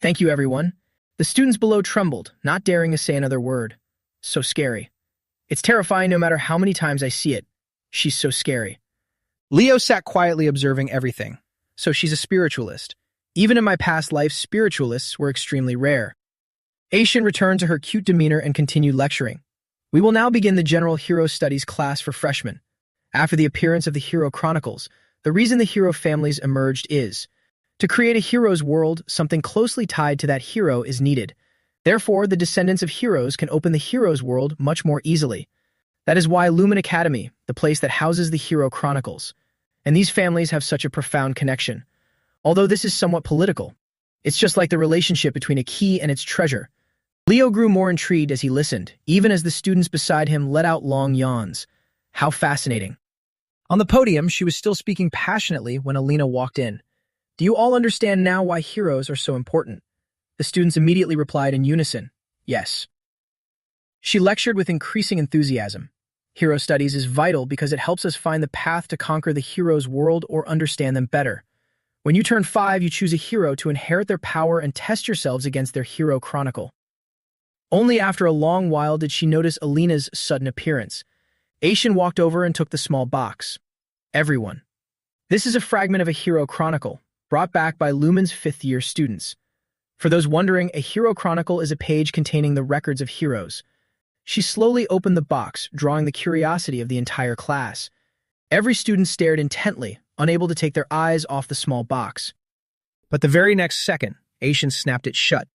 Thank you, everyone. The students below trembled, not daring to say another word. So scary. It's terrifying no matter how many times I see it. She's so scary. Leo sat quietly observing everything. So she's a spiritualist. Even in my past life, spiritualists were extremely rare. Aishin returned to her cute demeanor and continued lecturing. We will now begin the General Hero Studies class for freshmen. After the appearance of the Hero Chronicles, the reason the hero families emerged is to create a hero's world, something closely tied to that hero is needed. Therefore, the descendants of heroes can open the hero's world much more easily. That is why Lumen Academy, the place that houses the Hero Chronicles, and these families have such a profound connection. Although this is somewhat political, it's just like the relationship between a key and its treasure. Leo grew more intrigued as he listened, even as the students beside him let out long yawns. How fascinating. On the podium, she was still speaking passionately when Alina walked in. Do you all understand now why heroes are so important? The students immediately replied in unison, yes. She lectured with increasing enthusiasm. Hero studies is vital because it helps us find the path to conquer the hero's world or understand them better. When you turn 5, you choose a hero to inherit their power and test yourselves against their hero chronicle. Only after a long while did she notice Alina's sudden appearance. Aishin walked over and took the small box. Everyone. This is a fragment of a hero chronicle, brought back by Lumen's 5th-year students. For those wondering, a hero chronicle is a page containing the records of heroes. She slowly opened the box, drawing the curiosity of the entire class. Every student stared intently, unable to take their eyes off the small box. But the very next second, Aishin snapped it shut.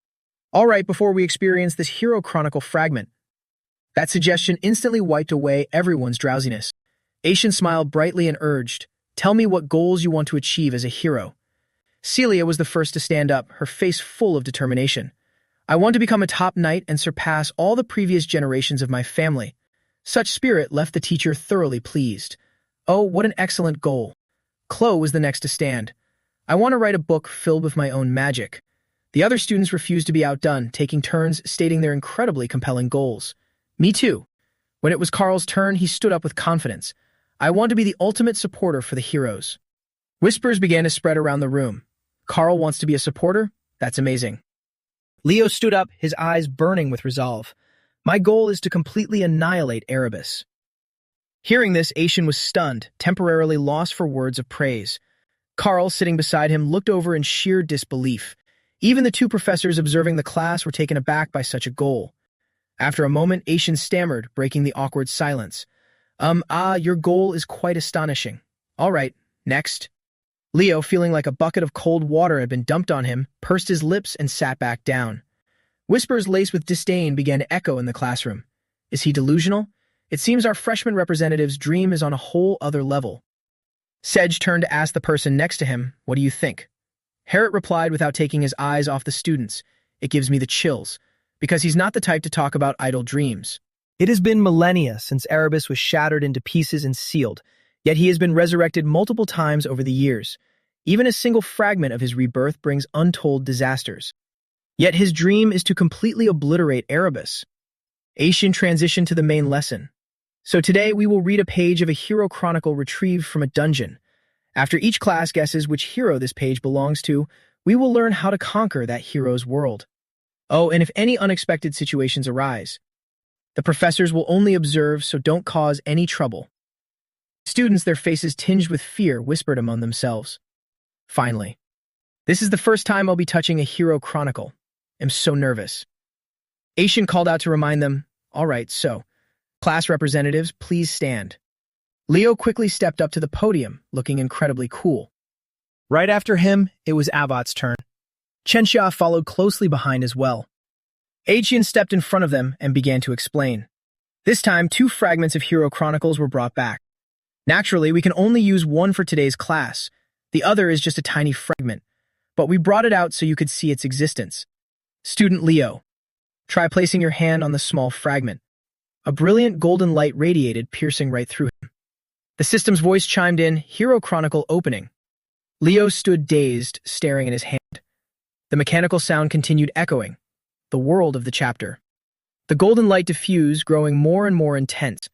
All right, before we experience this hero chronicle fragment. That suggestion instantly wiped away everyone's drowsiness. Aishin smiled brightly and urged, tell me what goals you want to achieve as a hero. Celia was the first to stand up, her face full of determination. I want to become a top knight and surpass all the previous generations of my family. Such spirit left the teacher thoroughly pleased. Oh, what an excellent goal. Chloe was the next to stand. I want to write a book filled with my own magic. The other students refused to be outdone, taking turns stating their incredibly compelling goals. Me too. When it was Carl's turn, he stood up with confidence. I want to be the ultimate supporter for the heroes. Whispers began to spread around the room. Carl wants to be a supporter? That's amazing. Leo stood up, his eyes burning with resolve. My goal is to completely annihilate Erebus. Hearing this, Aishin was stunned, temporarily lost for words of praise. Carl, sitting beside him, looked over in sheer disbelief. Even the two professors observing the class were taken aback by such a goal. After a moment, Aishin stammered, breaking the awkward silence. Your goal is quite astonishing. All right, next. Leo, feeling like a bucket of cold water had been dumped on him, pursed his lips and sat back down. Whispers laced with disdain began to echo in the classroom. Is he delusional? It seems our freshman representative's dream is on a whole other level. Sedge turned to ask the person next to him, what do you think? Harriet replied without taking his eyes off the students. It gives me the chills, because he's not the type to talk about idle dreams. It has been millennia since Erebus was shattered into pieces and sealed, yet he has been resurrected multiple times over the years. Even a single fragment of his rebirth brings untold disasters. Yet his dream is to completely obliterate Erebus. Aishin transitioned to the main lesson. So today we will read a page of a hero chronicle retrieved from a dungeon. After each class guesses which hero this page belongs to, we will learn how to conquer that hero's world. Oh, and if any unexpected situations arise, the professors will only observe, so don't cause any trouble. Students, their faces tinged with fear, whispered among themselves. Finally, this is the first time I'll be touching a hero chronicle. I'm so nervous. Aishin called out to remind them, all right, so, class representatives, please stand. Leo quickly stepped up to the podium, looking incredibly cool. Right after him, it was Avot's turn. Chenxia followed closely behind as well. Aishin stepped in front of them and began to explain. This time, 2 fragments of Hero Chronicles were brought back. Naturally, we can only use one for today's class. The other is just a tiny fragment, but we brought it out so you could see its existence. Student Leo, try placing your hand on the small fragment. A brilliant golden light radiated, piercing right through him. The system's voice chimed in, Hero Chronicle opening. Leo stood dazed, staring at his hand. The mechanical sound continued echoing, the world of the chapter. The golden light diffused, growing more and more intense.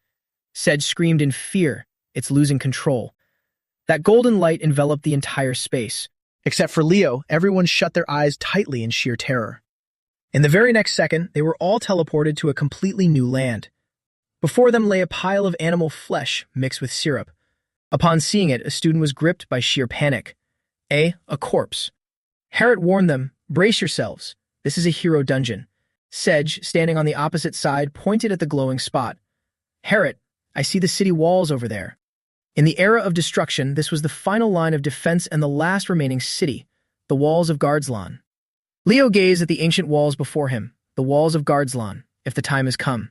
Sedge screamed in fear, it's losing control. That golden light enveloped the entire space. Except for Leo, everyone shut their eyes tightly in sheer terror. In the very next second, they were all teleported to a completely new land. Before them lay a pile of animal flesh mixed with syrup. Upon seeing it, a student was gripped by sheer panic. A corpse. Harriet warned them, brace yourselves. This is a hero dungeon. Sedge, standing on the opposite side, pointed at the glowing spot. Harriet, I see the city walls over there. In the era of destruction, this was the final line of defense and the last remaining city, the walls of Guardslan. Leo gazed at the ancient walls before him, the walls of Guardslan, if the time has come.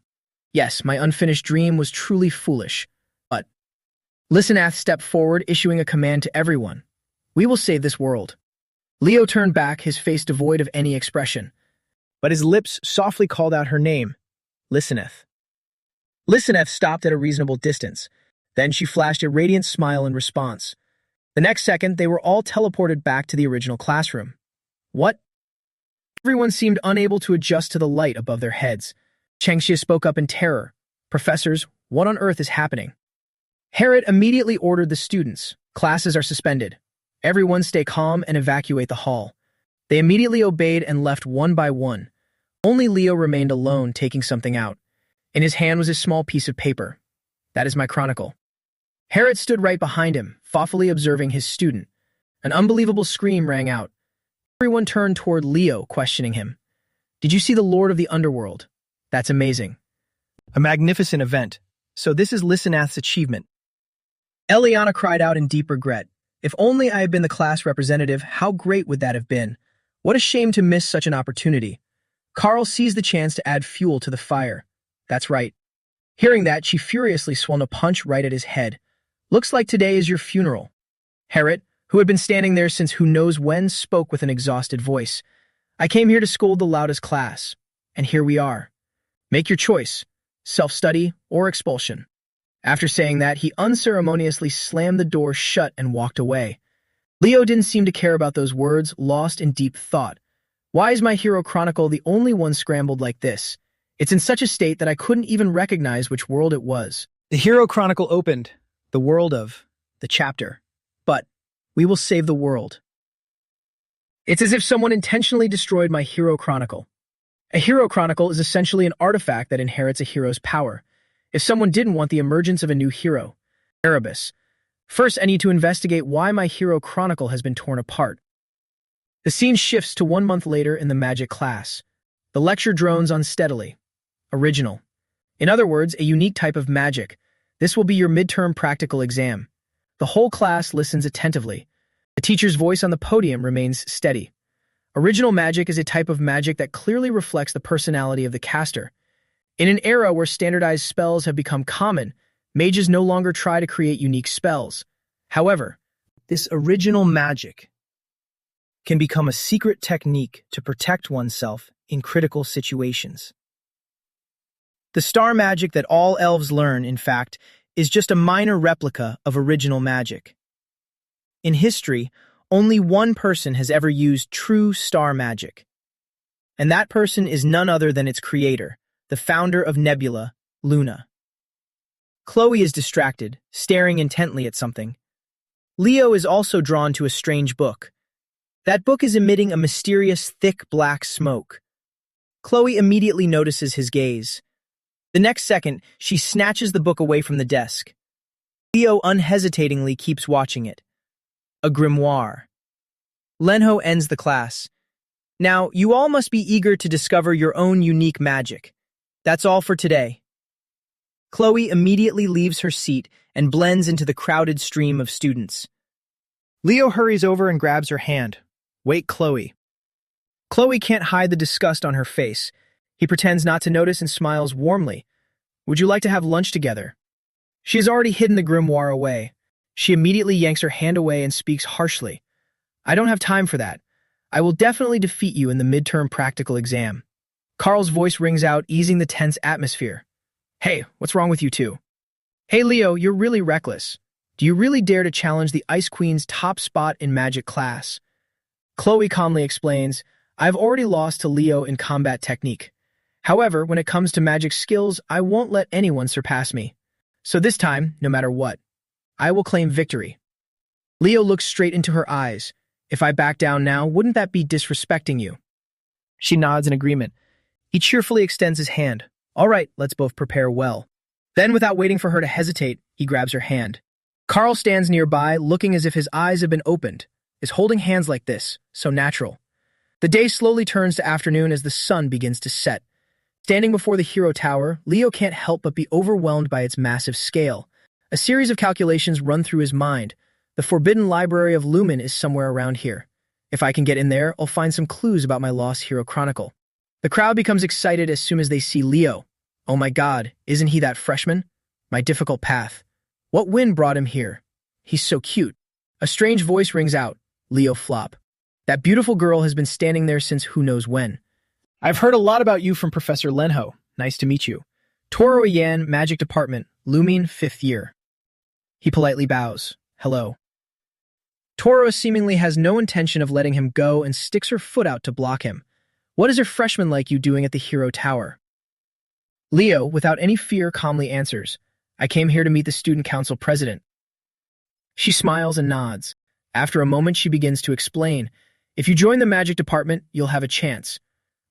Yes, my unfinished dream was truly foolish, but... Listenath stepped forward, issuing a command to everyone. We will save this world. Leo turned back, his face devoid of any expression, but his lips softly called out her name, Listeneth. Listeneth stopped at a reasonable distance. Then she flashed a radiant smile in response. The next second, they were all teleported back to the original classroom. What? Everyone seemed unable to adjust to the light above their heads. Chengxia spoke up in terror. Professors, what on earth is happening? Harriet immediately ordered the students. Classes are suspended. Everyone stay calm and evacuate the hall. They immediately obeyed and left one by one. Only Leo remained alone, taking something out. In his hand was a small piece of paper. That is my chronicle. Harriet stood right behind him, thoughtfully observing his student. An unbelievable scream rang out. Everyone turned toward Leo, questioning him. Did you see the Lord of the Underworld? That's amazing. A magnificent event. So this is Listenath's achievement. Eliana cried out in deep regret. If only I had been the class representative, how great would that have been? What a shame to miss such an opportunity. Carl seized the chance to add fuel to the fire. That's right. Hearing that, she furiously swung a punch right at his head. Looks like today is your funeral. Harriet, who had been standing there since who knows when, spoke with an exhausted voice. I came here to scold the loudest class. And here we are. Make your choice. Self-study or expulsion. After saying that, he unceremoniously slammed the door shut and walked away. Leo didn't seem to care about those words, lost in deep thought. Why is my hero chronicle the only one scrambled like this? It's in such a state that I couldn't even recognize which world it was. The hero chronicle opened. the world of the chapter. But we will save the world. It's as if someone intentionally destroyed my hero chronicle. A hero chronicle is essentially an artifact that inherits a hero's power. If someone didn't want the emergence of a new hero, Erebus. First, I need to investigate why my hero chronicle has been torn apart. The scene shifts to 1 month later in the magic class. The lecture drones unsteadily. Original. In other words, a unique type of magic. This will be your midterm practical exam. The whole class listens attentively. The teacher's voice on the podium remains steady. Original magic is a type of magic that clearly reflects the personality of the caster. In an era where standardized spells have become common, mages no longer try to create unique spells. However, this original magic can become a secret technique to protect oneself in critical situations. The star magic that all elves learn, in fact, is just a minor replica of original magic. In history, only one person has ever used true star magic. And that person is none other than its creator, the founder of Nebula, Luna. Chloe is distracted, staring intently at something. Leo is also drawn to a strange book. That book is emitting a mysterious, thick black smoke. Chloe immediately notices his gaze. The next second, she snatches the book away from the desk. Leo unhesitatingly keeps watching it. A grimoire. Lenho ends the class. Now, you all must be eager to discover your own unique magic. That's all for today. Chloe immediately leaves her seat and blends into the crowded stream of students. Leo hurries over and grabs her hand. Wait, Chloe. Chloe can't hide the disgust on her face. He pretends not to notice and smiles warmly. Would you like to have lunch together? She has already hidden the grimoire away. She immediately yanks her hand away and speaks harshly. I don't have time for that. I will definitely defeat you in the midterm practical exam. Carl's voice rings out, easing the tense atmosphere. Hey, what's wrong with you two? Hey, Leo, you're really reckless. Do you really dare to challenge the Ice Queen's top spot in magic class? Chloe calmly explains, I've already lost to Leo in combat technique. However, when it comes to magic skills, I won't let anyone surpass me. So this time, no matter what, I will claim victory. Leo looks straight into her eyes. If I back down now, wouldn't that be disrespecting you? She nods in agreement. He cheerfully extends his hand. All right, let's both prepare well. Then, without waiting for her to hesitate, he grabs her hand. Carl stands nearby, looking as if his eyes have been opened, is holding hands like this, so natural. The day slowly turns to afternoon as the sun begins to set. Standing before the hero tower, Leo can't help but be overwhelmed by its massive scale. A series of calculations run through his mind. The forbidden library of Lumen is somewhere around here. If I can get in there, I'll find some clues about my lost hero chronicle. The crowd becomes excited as soon as they see Leo. Oh my god, isn't he that freshman? My difficult path. What wind brought him here? He's so cute. A strange voice rings out. Leo flop. That beautiful girl has been standing there since who knows when. I've heard a lot about you from Professor Lenho. Nice to meet you. Toro Yan, Magic Department, Lumine, 5th year. He politely bows. Hello. Toro seemingly has no intention of letting him go and sticks her foot out to block him. What is a freshman like you doing at the Hero Tower? Leo, without any fear, calmly answers. I came here to meet the Student Council President. She smiles and nods. After a moment, she begins to explain. If you join the Magic Department, you'll have a chance.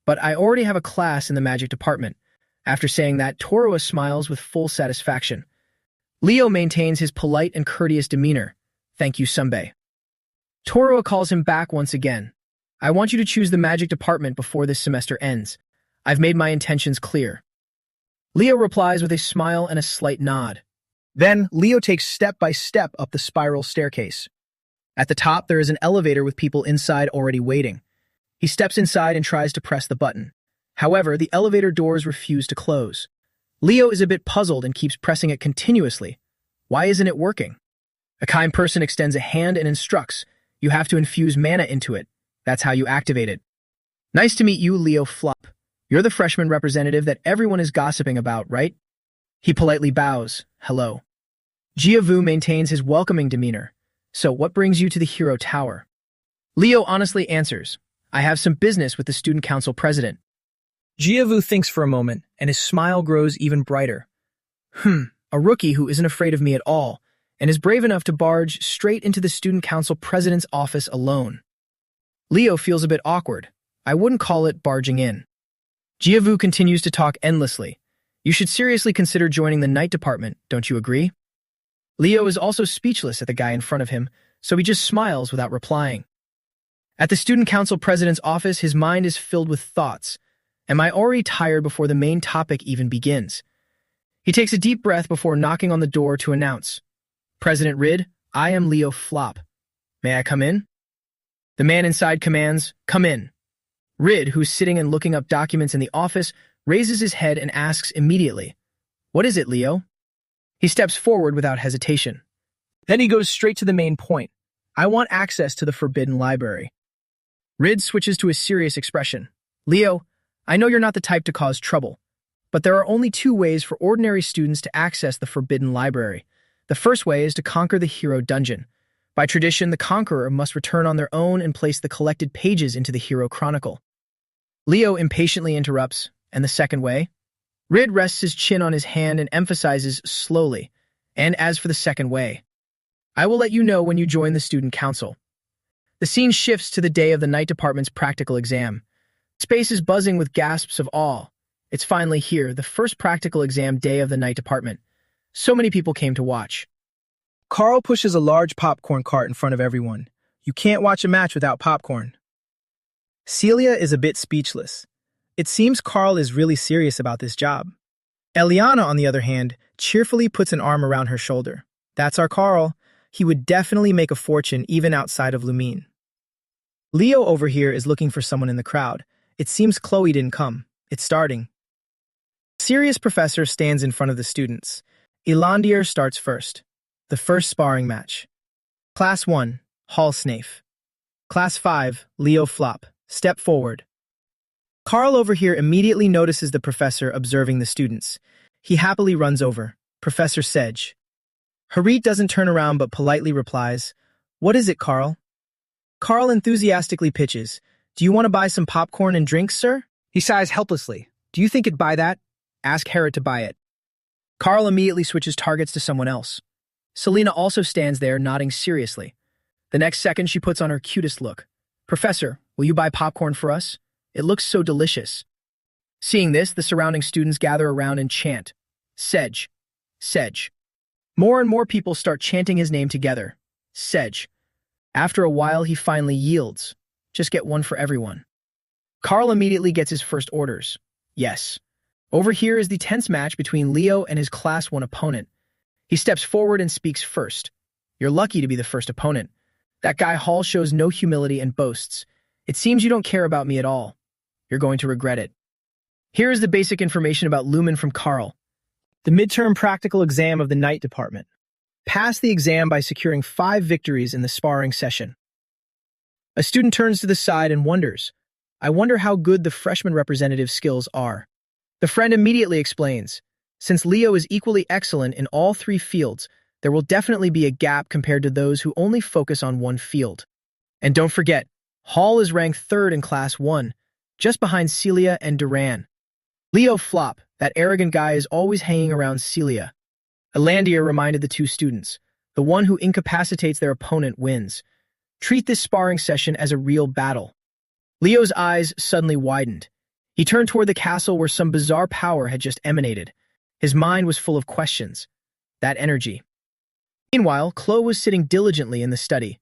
But I already have a class in the Magic Department. After saying that, Toro smiles with full satisfaction. Leo maintains his polite and courteous demeanor. Thank you, Sunbae. Toro calls him back once again. I want you to choose the Magic Department before this semester ends. I've made my intentions clear. Leo replies with a smile and a slight nod. Then, Leo takes step by step up the spiral staircase. At the top, there is an elevator with people inside already waiting. He steps inside and tries to press the button. However, the elevator doors refuse to close. Leo is a bit puzzled and keeps pressing it continuously. Why isn't it working? A kind person extends a hand and instructs. You have to infuse mana into it. That's how you activate it. Nice to meet you, Leo Flop. You're the freshman representative that everyone is gossiping about, right? He politely bows. Hello. Jiavu maintains his welcoming demeanor. So what brings you to the Hero Tower? Leo honestly answers. I have some business with the Student Council President. Jiavu thinks for a moment, and his smile grows even brighter. A rookie who isn't afraid of me at all. and is brave enough to barge straight into the student council president's office alone. Leo feels a bit awkward. I wouldn't call it barging in. Jiavu continues to talk endlessly. You should seriously consider joining the night department, don't you agree? Leo is also speechless at the guy in front of him, so he just smiles without replying. At the student council president's office, his mind is filled with thoughts. Am I already tired before the main topic even begins? He takes a deep breath before knocking on the door to announce, President Rid, I am Leo Flop. May I come in? The man inside commands, come in. Rid, who's sitting and looking up documents in the office, raises his head and asks immediately, What is it, Leo? He steps forward without hesitation. Then he goes straight to the main point. I want access to the forbidden library. Rid switches to a serious expression. Leo, I know you're not the type to cause trouble, but there are only two ways for ordinary students to access the forbidden library. The first way is to conquer the hero dungeon. By tradition, the conqueror must return on their own and place the collected pages into the hero chronicle. Leo impatiently interrupts, and the second way? Rid rests his chin on his hand and emphasizes slowly, and as for the second way, I will let you know when you join the student council. The scene shifts to the day of the night department's practical exam. Space is buzzing with gasps of awe. It's finally here, the first practical exam day of the night department. So many people came to watch. Carl pushes a large popcorn cart in front of everyone. You can't watch a match without popcorn. Celia is a bit speechless. It seems Carl is really serious about this job. Eliana, on the other hand, cheerfully puts an arm around her shoulder. That's our Carl. He would definitely make a fortune even outside of Lumine. Leo over here is looking for someone in the crowd. It seems Chloe didn't come. It's starting. A serious professor stands in front of the students. Elandier starts first. The first sparring match. Class 1, Hall Snafe. Class 5, Leo Flop. Step forward. Carl over here immediately notices the professor observing the students. He happily runs over. Professor Sedge. Harit doesn't turn around but politely replies, What is it, Carl? Carl enthusiastically pitches, Do you want to buy some popcorn and drinks, sir? He sighs helplessly. Do you think it'd buy that? Ask Harit to buy it. Carl immediately switches targets to someone else. Selena also stands there, nodding seriously. The next second, she puts on her cutest look. Professor, will you buy popcorn for us? It looks so delicious. Seeing this, the surrounding students gather around and chant, Sedge, Sedge. More and more people start chanting his name together, Sedge. After a while, he finally yields. Just get one for everyone. Carl immediately gets his first orders. Yes. Over here is the tense match between Leo and his Class 1 opponent. He steps forward and speaks first. You're lucky to be the first opponent. That guy Hall shows no humility and boasts. It seems you don't care about me at all. You're going to regret it. Here is the basic information about Lumen from Carl. The midterm practical exam of the night department. Pass the exam by securing 5 victories in the sparring session. A student turns to the side and wonders, I wonder how good the freshman representative's skills are. The friend immediately explains, since Leo is equally excellent in all 3 fields, there will definitely be a gap compared to those who only focus on one field. And don't forget, Hall is ranked 3rd in Class 1, just behind Celia and Duran. Leo Flop, that arrogant guy, is always hanging around Celia. Elandier reminded the 2 students, the one who incapacitates their opponent wins. Treat this sparring session as a real battle. Leo's eyes suddenly widened. He turned toward the castle where some bizarre power had just emanated. His mind was full of questions. That energy. Meanwhile, Chloe was sitting diligently in the study.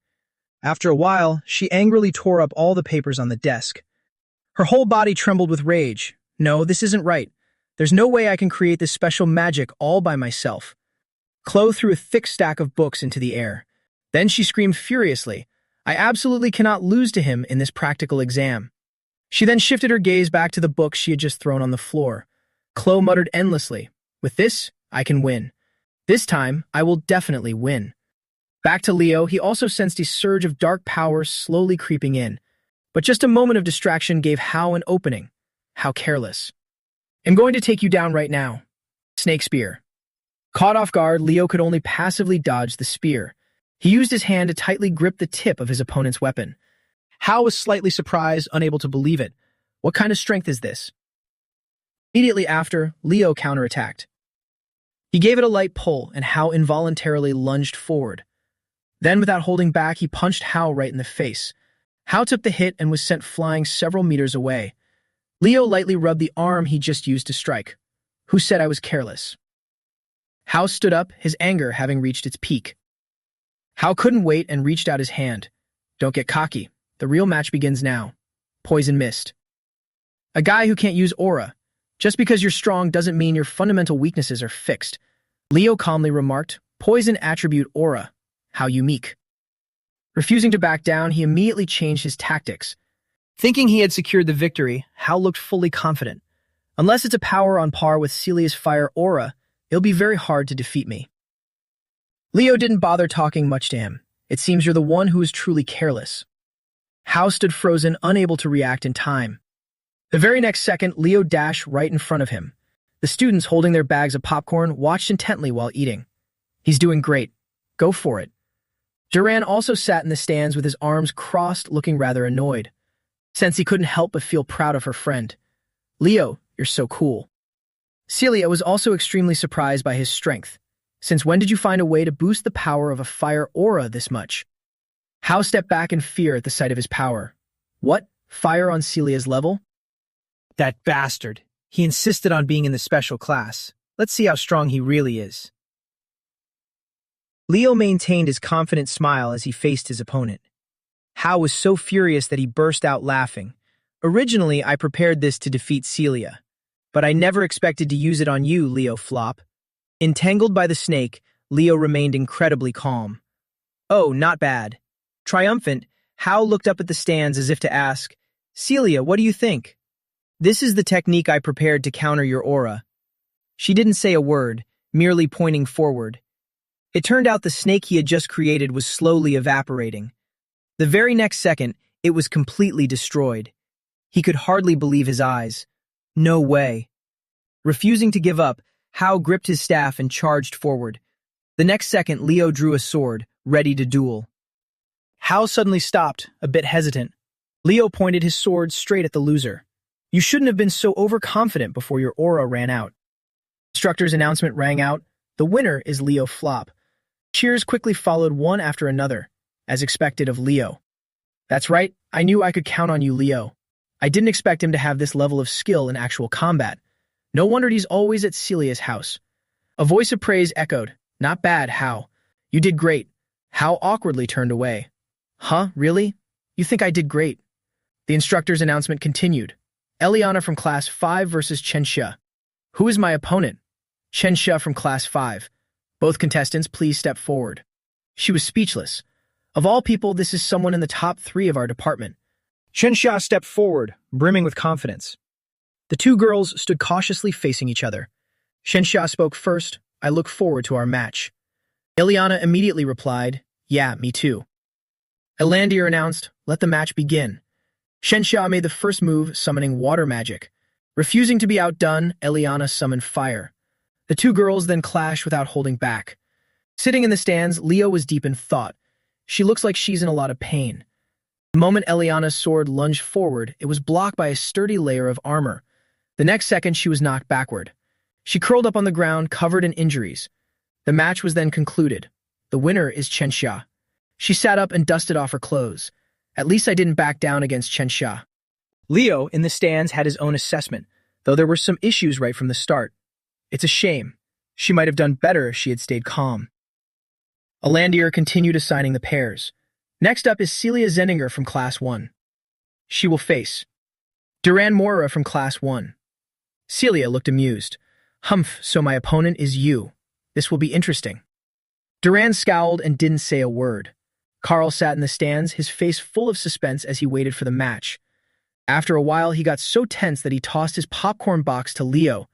After a while, she angrily tore up all the papers on the desk. Her whole body trembled with rage. No, this isn't right. There's no way I can create this special magic all by myself. Chloe threw a thick stack of books into the air. Then she screamed furiously, I absolutely cannot lose to him in this practical exam. She then shifted her gaze back to the books she had just thrown on the floor. Chloe muttered endlessly, With this, I can win. This time, I will definitely win. Back to Leo, he also sensed a surge of dark power slowly creeping in. But just a moment of distraction gave How an opening. How careless. I'm going to take you down right now. Snake Spear. Caught off guard, Leo could only passively dodge the spear. He used his hand to tightly grip the tip of his opponent's weapon. Hao was slightly surprised, unable to believe it. What kind of strength is this? Immediately after, Leo counterattacked. He gave it a light pull, and Hao involuntarily lunged forward. Then, without holding back, he punched Hao right in the face. Hao took the hit and was sent flying several meters away. Leo lightly rubbed the arm he just used to strike. Who said I was careless? Hao stood up, his anger having reached its peak. Hao couldn't wait and reached out his hand. Don't get cocky. The real match begins now. Poison Mist. A guy who can't use aura. Just because you're strong doesn't mean your fundamental weaknesses are fixed. Leo calmly remarked, Poison attribute aura. How unique. Refusing to back down, he immediately changed his tactics. Thinking he had secured the victory, Hao looked fully confident. Unless it's a power on par with Celia's fire aura, it'll be very hard to defeat me. Leo didn't bother talking much to him. It seems you're the one who is truly careless. Hao stood frozen, unable to react in time. The very next second, Leo dashed right in front of him. The students holding their bags of popcorn watched intently while eating. He's doing great. Go for it. Duran also sat in the stands with his arms crossed, looking rather annoyed. Since he couldn't help but feel proud of her friend. Leo, you're so cool. Celia was also extremely surprised by his strength. Since when did you find a way to boost the power of a fire aura this much? Hao stepped back in fear at the sight of his power. What? Fire on Celia's level? That bastard. He insisted on being in the special class. Let's see how strong he really is. Leo maintained his confident smile as he faced his opponent. Hao was so furious that he burst out laughing. Originally, I prepared this to defeat Celia, but I never expected to use it on you, Leo Flop. Entangled by the snake, Leo remained incredibly calm. Oh, not bad. Triumphant, Hao looked up at the stands as if to ask, Celia, what do you think? This is the technique I prepared to counter your aura. She didn't say a word, merely pointing forward. It turned out the snake he had just created was slowly evaporating. The very next second, it was completely destroyed. He could hardly believe his eyes. No way. Refusing to give up, Hao gripped his staff and charged forward. The next second, Leo drew a sword, ready to duel. Hao suddenly stopped, a bit hesitant. Leo pointed his sword straight at the loser. You shouldn't have been so overconfident before your aura ran out. Instructor's announcement rang out. The winner is Leo Flop. Cheers quickly followed one after another, as expected of Leo. That's right, I knew I could count on you, Leo. I didn't expect him to have this level of skill in actual combat. No wonder he's always at Celia's house. A voice of praise echoed. Not bad, Hao. You did great. Hao awkwardly turned away. Huh, really? You think I did great? The instructor's announcement continued. Eliana from Class 5 versus Chensha. Who is my opponent? Chensha from Class 5. Both contestants, please step forward. She was speechless. Of all people, this is someone in the top 3 of our department. Chensha stepped forward, brimming with confidence. The two girls stood cautiously facing each other. Chensha spoke first. I look forward to our match. Eliana immediately replied, Yeah, me too. Elandir announced, Let the match begin. Chensha made the first move, summoning water magic. Refusing to be outdone, Eliana summoned fire. The two girls then clashed without holding back. Sitting in the stands, Leo was deep in thought. She looks like she's in a lot of pain. The moment Eliana's sword lunged forward, it was blocked by a sturdy layer of armor. The next second, she was knocked backward. She curled up on the ground, covered in injuries. The match was then concluded. The winner is Chensha. She sat up and dusted off her clothes. At least I didn't back down against Chensha. Leo, in the stands, had his own assessment, though there were some issues right from the start. It's a shame. She might have done better if she had stayed calm. Elandir continued assigning the pairs. Next up is Celia Zendinger from Class 1. She will face Duran Mora from Class 1. Celia looked amused. Humph, so my opponent is you. This will be interesting. Duran scowled and didn't say a word. Carl sat in the stands, his face full of suspense as he waited for the match. After a while, he got so tense that he tossed his popcorn box to Leo.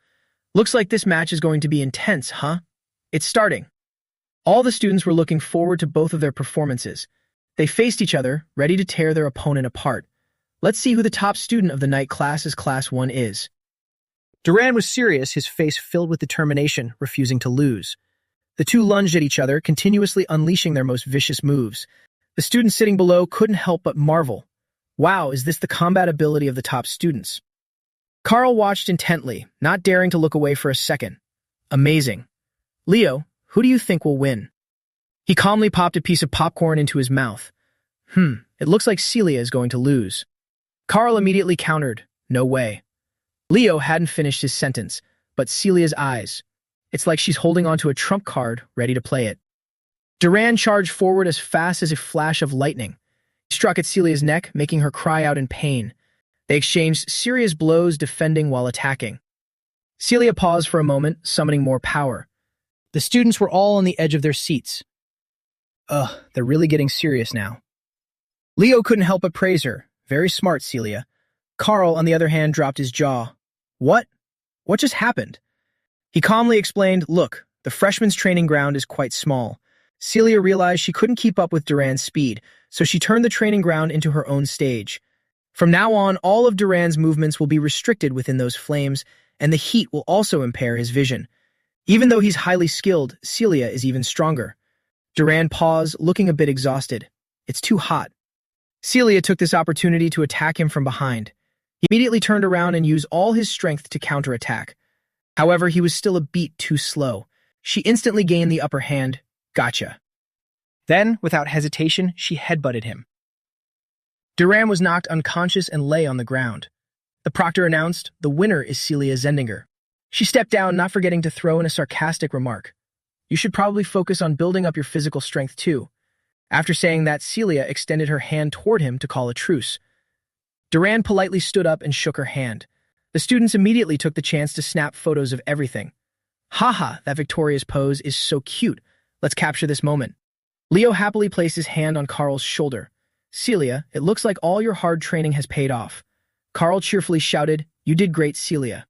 Looks like this match is going to be intense, huh? It's starting. All the students were looking forward to both of their performances. They faced each other, ready to tear their opponent apart. Let's see who the top student of the night class's Class 1 is. Duran was serious, his face filled with determination, refusing to lose. The two lunged at each other, continuously unleashing their most vicious moves. The students sitting below couldn't help but marvel. Wow, is this the combat ability of the top students? Carl watched intently, not daring to look away for a second. Amazing. Leo, who do you think will win? He calmly popped a piece of popcorn into his mouth. It looks like Celia is going to lose. Carl immediately countered, no way. Leo hadn't finished his sentence, but Celia's eyes. It's like she's holding onto a trump card, ready to play it. Duran charged forward as fast as a flash of lightning. He struck at Celia's neck, making her cry out in pain. They exchanged serious blows, defending while attacking. Celia paused for a moment, summoning more power. The students were all on the edge of their seats. They're really getting serious now. Leo couldn't help but praise her. Very smart, Celia. Carl, on the other hand, dropped his jaw. What? What just happened? He calmly explained, look, the freshman's training ground is quite small. Celia realized she couldn't keep up with Duran's speed, so she turned the training ground into her own stage. From now on, all of Duran's movements will be restricted within those flames, and the heat will also impair his vision. Even though he's highly skilled, Celia is even stronger. Duran paused, looking a bit exhausted. It's too hot. Celia took this opportunity to attack him from behind. He immediately turned around and used all his strength to counterattack. However, he was still a beat too slow. She instantly gained the upper hand. Gotcha. Then, without hesitation, she headbutted him. Duran was knocked unconscious and lay on the ground. The proctor announced, the winner is Celia Zendinger. She stepped down, not forgetting to throw in a sarcastic remark. You should probably focus on building up your physical strength too. After saying that, Celia extended her hand toward him to call a truce. Duran politely stood up and shook her hand. The students immediately took the chance to snap photos of everything. Haha, that victorious pose is so cute. Let's capture this moment. Leo happily placed his hand on Carl's shoulder. Celia, it looks like all your hard training has paid off. Carl cheerfully shouted, you did great, Celia.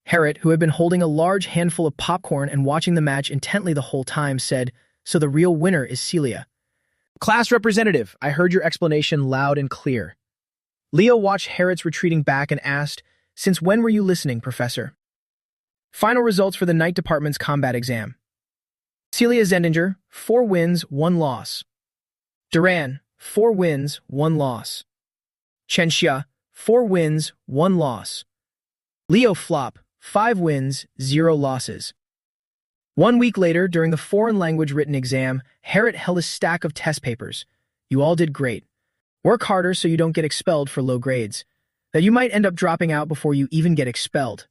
Harriet, who had been holding a large handful of popcorn and watching the match intently the whole time, said, so the real winner is Celia. Class representative, I heard your explanation loud and clear. Leo watched Harriet's retreating back and asked, since when were you listening, Professor? Final results for the Night Department's combat exam. Celia Zendinger, 4 wins, 1 loss. Duran, 4 wins, 1 loss. Chen Xia, 4 wins, 1 loss. Leo Flop, 5 wins, 0 losses. 1 week later, during the foreign language written exam, Harriet held a stack of test papers. You all did great. Work harder so you don't get expelled for low grades. That you might end up dropping out before you even get expelled.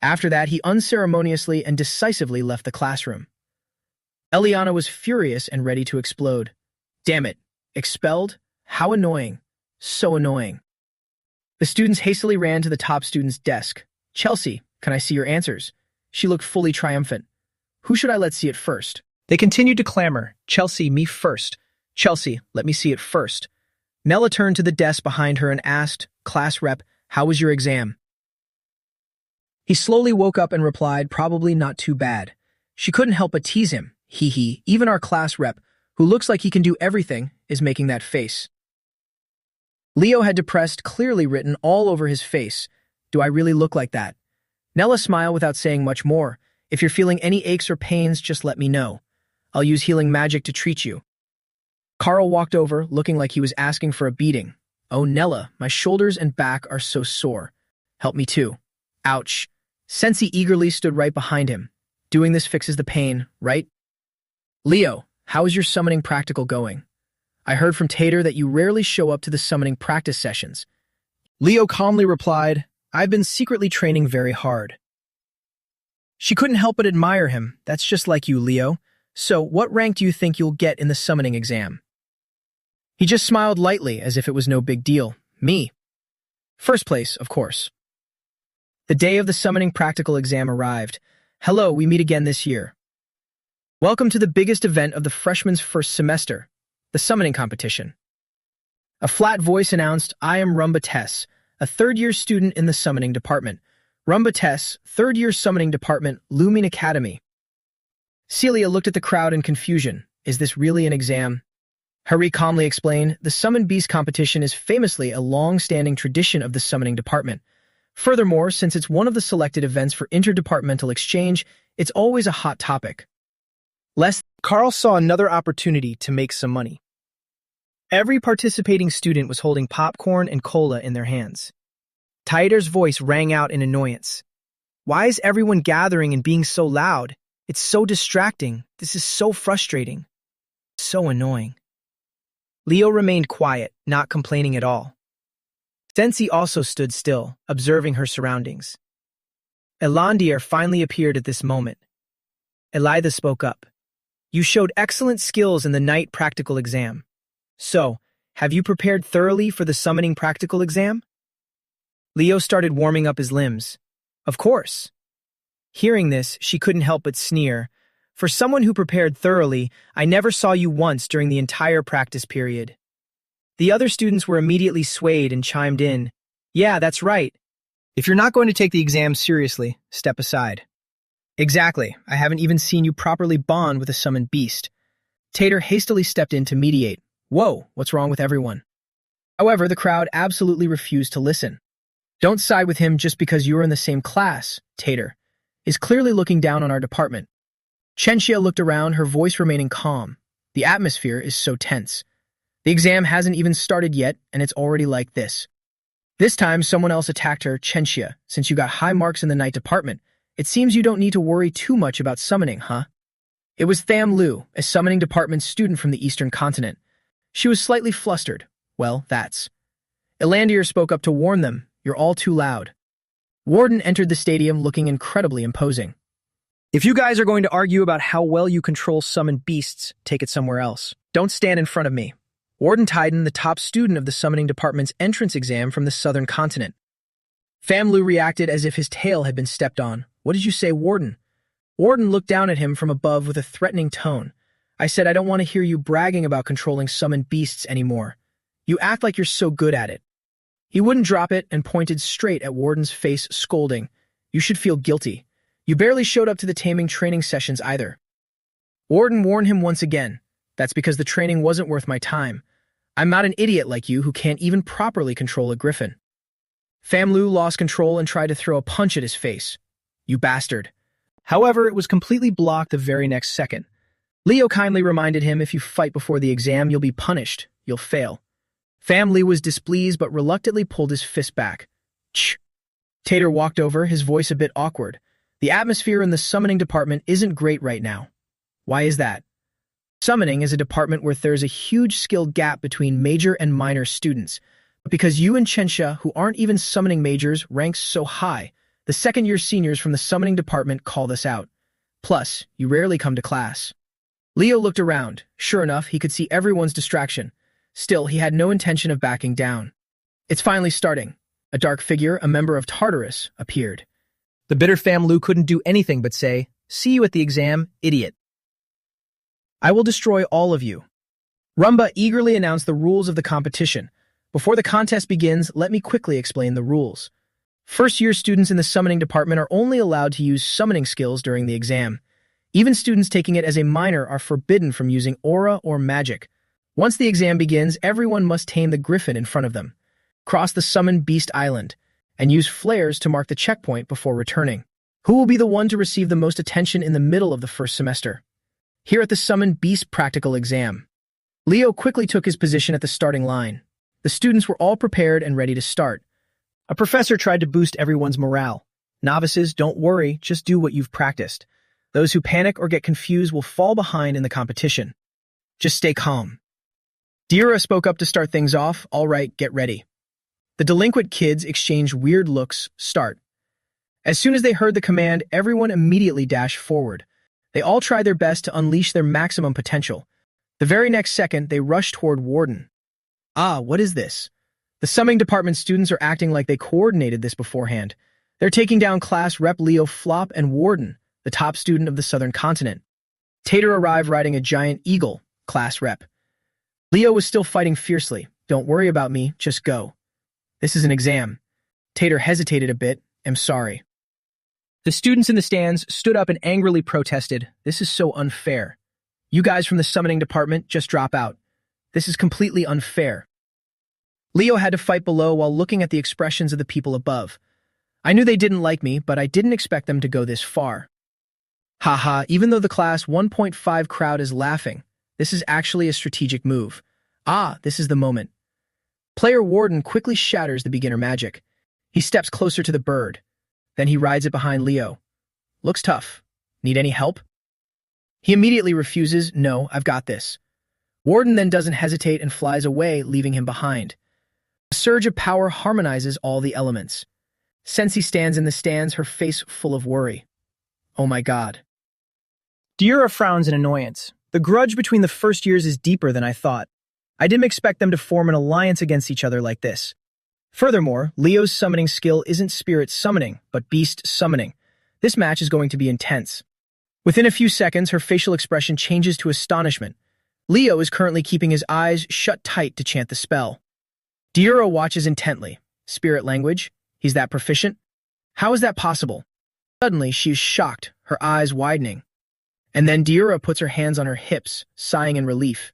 After that, he unceremoniously and decisively left the classroom. Eliana was furious and ready to explode. Damn it. Expelled? How annoying. So annoying. The students hastily ran to the top student's desk. Chelsea, can I see your answers? She looked fully triumphant. Who should I let see it first? They continued to clamor. Chelsea, me first. Chelsea, let me see it first. Nella turned to the desk behind her and asked, Class rep, how was your exam? He slowly woke up and replied, probably not too bad. She couldn't help but tease him. Hee hee, even our class rep, who looks like he can do everything, is making that face. Leo had depressed clearly written all over his face. Do I really look like that? Nella smiled without saying much more. If you're feeling any aches or pains, just let me know. I'll use healing magic to treat you. Carl walked over, looking like he was asking for a beating. Oh, Nella, my shoulders and back are so sore. Help me too. Ouch. Sensi eagerly stood right behind him. Doing this fixes the pain, right? Leo, how is your summoning practical going? I heard from Tater that you rarely show up to the summoning practice sessions. Leo calmly replied, I've been secretly training very hard. She couldn't help but admire him. That's just like you, Leo. So, what rank do you think you'll get in the summoning exam? He just smiled lightly, as if it was no big deal. Me. First place, of course. The day of the summoning practical exam arrived. Hello, we meet again this year. Welcome to the biggest event of the freshman's first semester, the summoning competition. A flat voice announced, I am Rumba Tess, a third-year student in the summoning department. Rumba Tess, third-year summoning department, Looming Academy. Celia looked at the crowd in confusion. Is this really an exam? Hari calmly explained, the Summon Beast competition is famously a long-standing tradition of the summoning department. Furthermore, since it's one of the selected events for interdepartmental exchange, it's always a hot topic. Carl saw another opportunity to make some money. Every participating student was holding popcorn and cola in their hands. Taiter's voice rang out in annoyance. Why is everyone gathering and being so loud? It's so distracting. This is so frustrating. So annoying. Leo remained quiet, not complaining at all. Sensi also stood still, observing her surroundings. Elandier finally appeared at this moment. Elitha spoke up. You showed excellent skills in the night practical exam. So, have you prepared thoroughly for the summoning practical exam? Leo started warming up his limbs. Of course. Hearing this, she couldn't help but sneer. For someone who prepared thoroughly, I never saw you once during the entire practice period. The other students were immediately swayed and chimed in. Yeah, that's right. If you're not going to take the exam seriously, step aside. Exactly. I haven't even seen you properly bond with a summoned beast. Tater hastily stepped in to mediate. Whoa, what's wrong with everyone? However, the crowd absolutely refused to listen. Don't side with him just because you're in the same class, Tater. Is clearly looking down on our department. Chenxia looked around, her voice remaining calm. The atmosphere is so tense. The exam hasn't even started yet, and it's already like this. This time, someone else attacked her, Chenxia. Since you got high marks in the night department, it seems you don't need to worry too much about summoning, huh? It was Tham Lu, a summoning department student from the Eastern continent. She was slightly flustered. Well, that's. Elandier spoke up to warn them. You're all too loud. Warden entered the stadium looking incredibly imposing. If you guys are going to argue about how well you control summoned beasts, take it somewhere else. Don't stand in front of me. Warden Titan, the top student of the summoning department's entrance exam from the southern continent. Tham Lu reacted as if his tail had been stepped on. What did you say, Warden? Warden looked down at him from above with a threatening tone. I said I don't want to hear you bragging about controlling summoned beasts anymore. You act like you're so good at it. He wouldn't drop it and pointed straight at Warden's face, scolding. You should feel guilty. You barely showed up to the taming training sessions either. Warden warned him once again. That's because the training wasn't worth my time. I'm not an idiot like you who can't even properly control a griffin. Tham Lu lost control and tried to throw a punch at his face. You bastard. However, it was completely blocked the very next second. Leo kindly reminded him if you fight before the exam, you'll be punished. You'll fail. Tham Lu was displeased but reluctantly pulled his fist back. Ch. Tater walked over, his voice a bit awkward. The atmosphere in the summoning department isn't great right now. Why is that? Summoning is a department where there's a huge skill gap between major and minor students. But because you and Chenxia, who aren't even summoning majors, rank so high, the second-year seniors from the summoning department call this out. Plus, you rarely come to class. Leo looked around. Sure enough, he could see everyone's distraction. Still, he had no intention of backing down. It's finally starting. A dark figure, a member of Tartarus, appeared. The bitter Tham Lu couldn't do anything but say, See you at the exam, idiot. I will destroy all of you. Rumba eagerly announced the rules of the competition. Before the contest begins, let me quickly explain the rules. First-year students in the summoning department are only allowed to use summoning skills during the exam. Even students taking it as a minor are forbidden from using aura or magic. Once the exam begins, everyone must tame the griffin in front of them, cross the summoned beast island, and use flares to mark the checkpoint before returning. Who will be the one to receive the most attention in the middle of the first semester? Here at the summoned beast practical exam. Leo quickly took his position at the starting line. The students were all prepared and ready to start. A professor tried to boost everyone's morale. Novices, don't worry, just do what you've practiced. Those who panic or get confused will fall behind in the competition. Just stay calm. Dira spoke up to start things off. All right, get ready. The delinquent kids exchanged weird looks. Start. As soon as they heard the command, everyone immediately dashed forward. They all tried their best to unleash their maximum potential. The very next second, they rushed toward Warden. Ah, what is this? The summoning department students are acting like they coordinated this beforehand. They're taking down class rep Leo Flop and Warden, the top student of the southern continent. Tater arrived riding a giant eagle, class rep. Leo was still fighting fiercely. Don't worry about me, just go. This is an exam. Tater hesitated a bit. I'm sorry. The students in the stands stood up and angrily protested. This is so unfair. You guys from the summoning department just drop out. This is completely unfair. Leo had to fight below while looking at the expressions of the people above. I knew they didn't like me, but I didn't expect them to go this far. Haha, even though the class 1.5 crowd is laughing, this is actually a strategic move. Ah, this is the moment. Player Warden quickly shatters the beginner magic. He steps closer to the bird. Then he rides it behind Leo. Looks tough. Need any help? He immediately refuses, "No, I've got this." Warden then doesn't hesitate and flies away, leaving him behind. A surge of power harmonizes all the elements. Sensi stands in the stands, her face full of worry. Oh my god. Diura frowns in annoyance. The grudge between the first years is deeper than I thought. I didn't expect them to form an alliance against each other like this. Furthermore, Leo's summoning skill isn't spirit summoning, but beast summoning. This match is going to be intense. Within a few seconds, her facial expression changes to astonishment. Leo is currently keeping his eyes shut tight to chant the spell. Diura watches intently. Spirit language? He's that proficient? How is that possible? Suddenly, she is shocked, her eyes widening. And then Diura puts her hands on her hips, sighing in relief.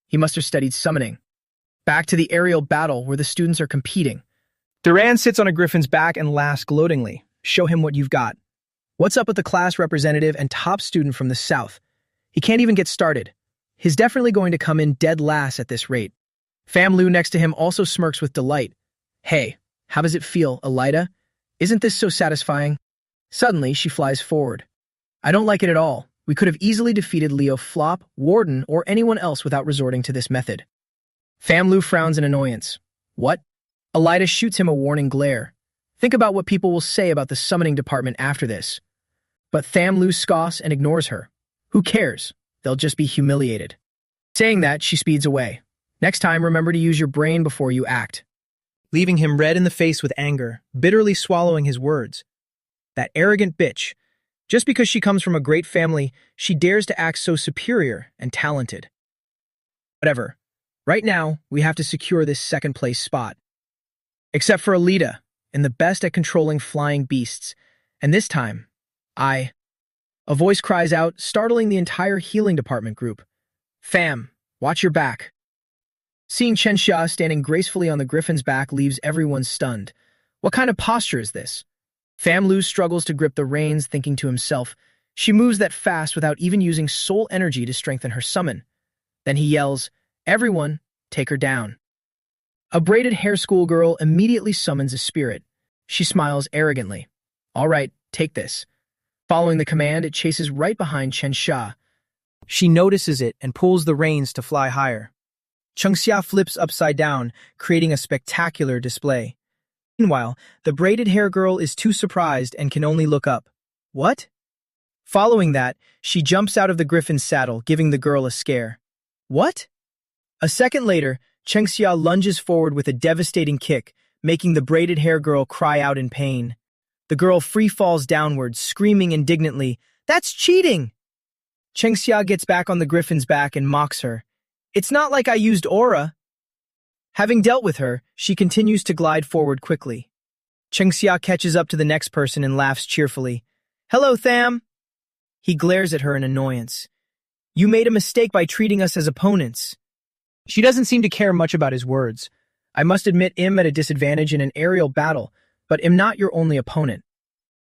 He must have studied summoning. Back to the aerial battle where the students are competing. Duran sits on a griffin's back and laughs gloatingly. Show him what you've got. What's up with the class representative and top student from the south? He can't even get started. He's definitely going to come in dead last at this rate. Fam Lu next to him also smirks with delight. Hey, how does it feel, Elida? Isn't this so satisfying? Suddenly, she flies forward. I don't like it at all. We could have easily defeated Leo Flop, Warden, or anyone else without resorting to this method. Fam Lu frowns in annoyance. What? Elida shoots him a warning glare. Think about what people will say about the summoning department after this. But Tham Lu scoffs and ignores her. Who cares? They'll just be humiliated. Saying that, she speeds away. Next time, remember to use your brain before you act. Leaving him red in the face with anger, bitterly swallowing his words. That arrogant bitch. Just because she comes from a great family, she dares to act so superior and talented. Whatever. Right now, we have to secure this second-place spot. Except for Alita, and the best at controlling flying beasts. And this time, A voice cries out, startling the entire healing department group. Fam, watch your back. Seeing Chen Xia standing gracefully on the griffin's back leaves everyone stunned. What kind of posture is this? Fam Lu struggles to grip the reins, thinking to himself. She moves that fast without even using soul energy to strengthen her summon. Then he yells, Everyone, take her down. A braided hair schoolgirl immediately summons a spirit. She smiles arrogantly. All right, take this. Following the command, it chases right behind Chen Xia. She notices it and pulls the reins to fly higher. Cheng Xia flips upside down, creating a spectacular display. Meanwhile, the braided hair girl is too surprised and can only look up. What? Following that, she jumps out of the griffin's saddle, giving the girl a scare. What? A second later, Cheng Xia lunges forward with a devastating kick, making the braided hair girl cry out in pain. The girl free falls downward, screaming indignantly, That's cheating! Cheng Xia gets back on the griffin's back and mocks her. It's not like I used aura. Having dealt with her, she continues to glide forward quickly. Cheng Xia catches up to the next person and laughs cheerfully. Hello, Tham! He glares at her in annoyance. You made a mistake by treating us as opponents. She doesn't seem to care much about his words. I must admit I'm at a disadvantage in an aerial battle, but am not your only opponent.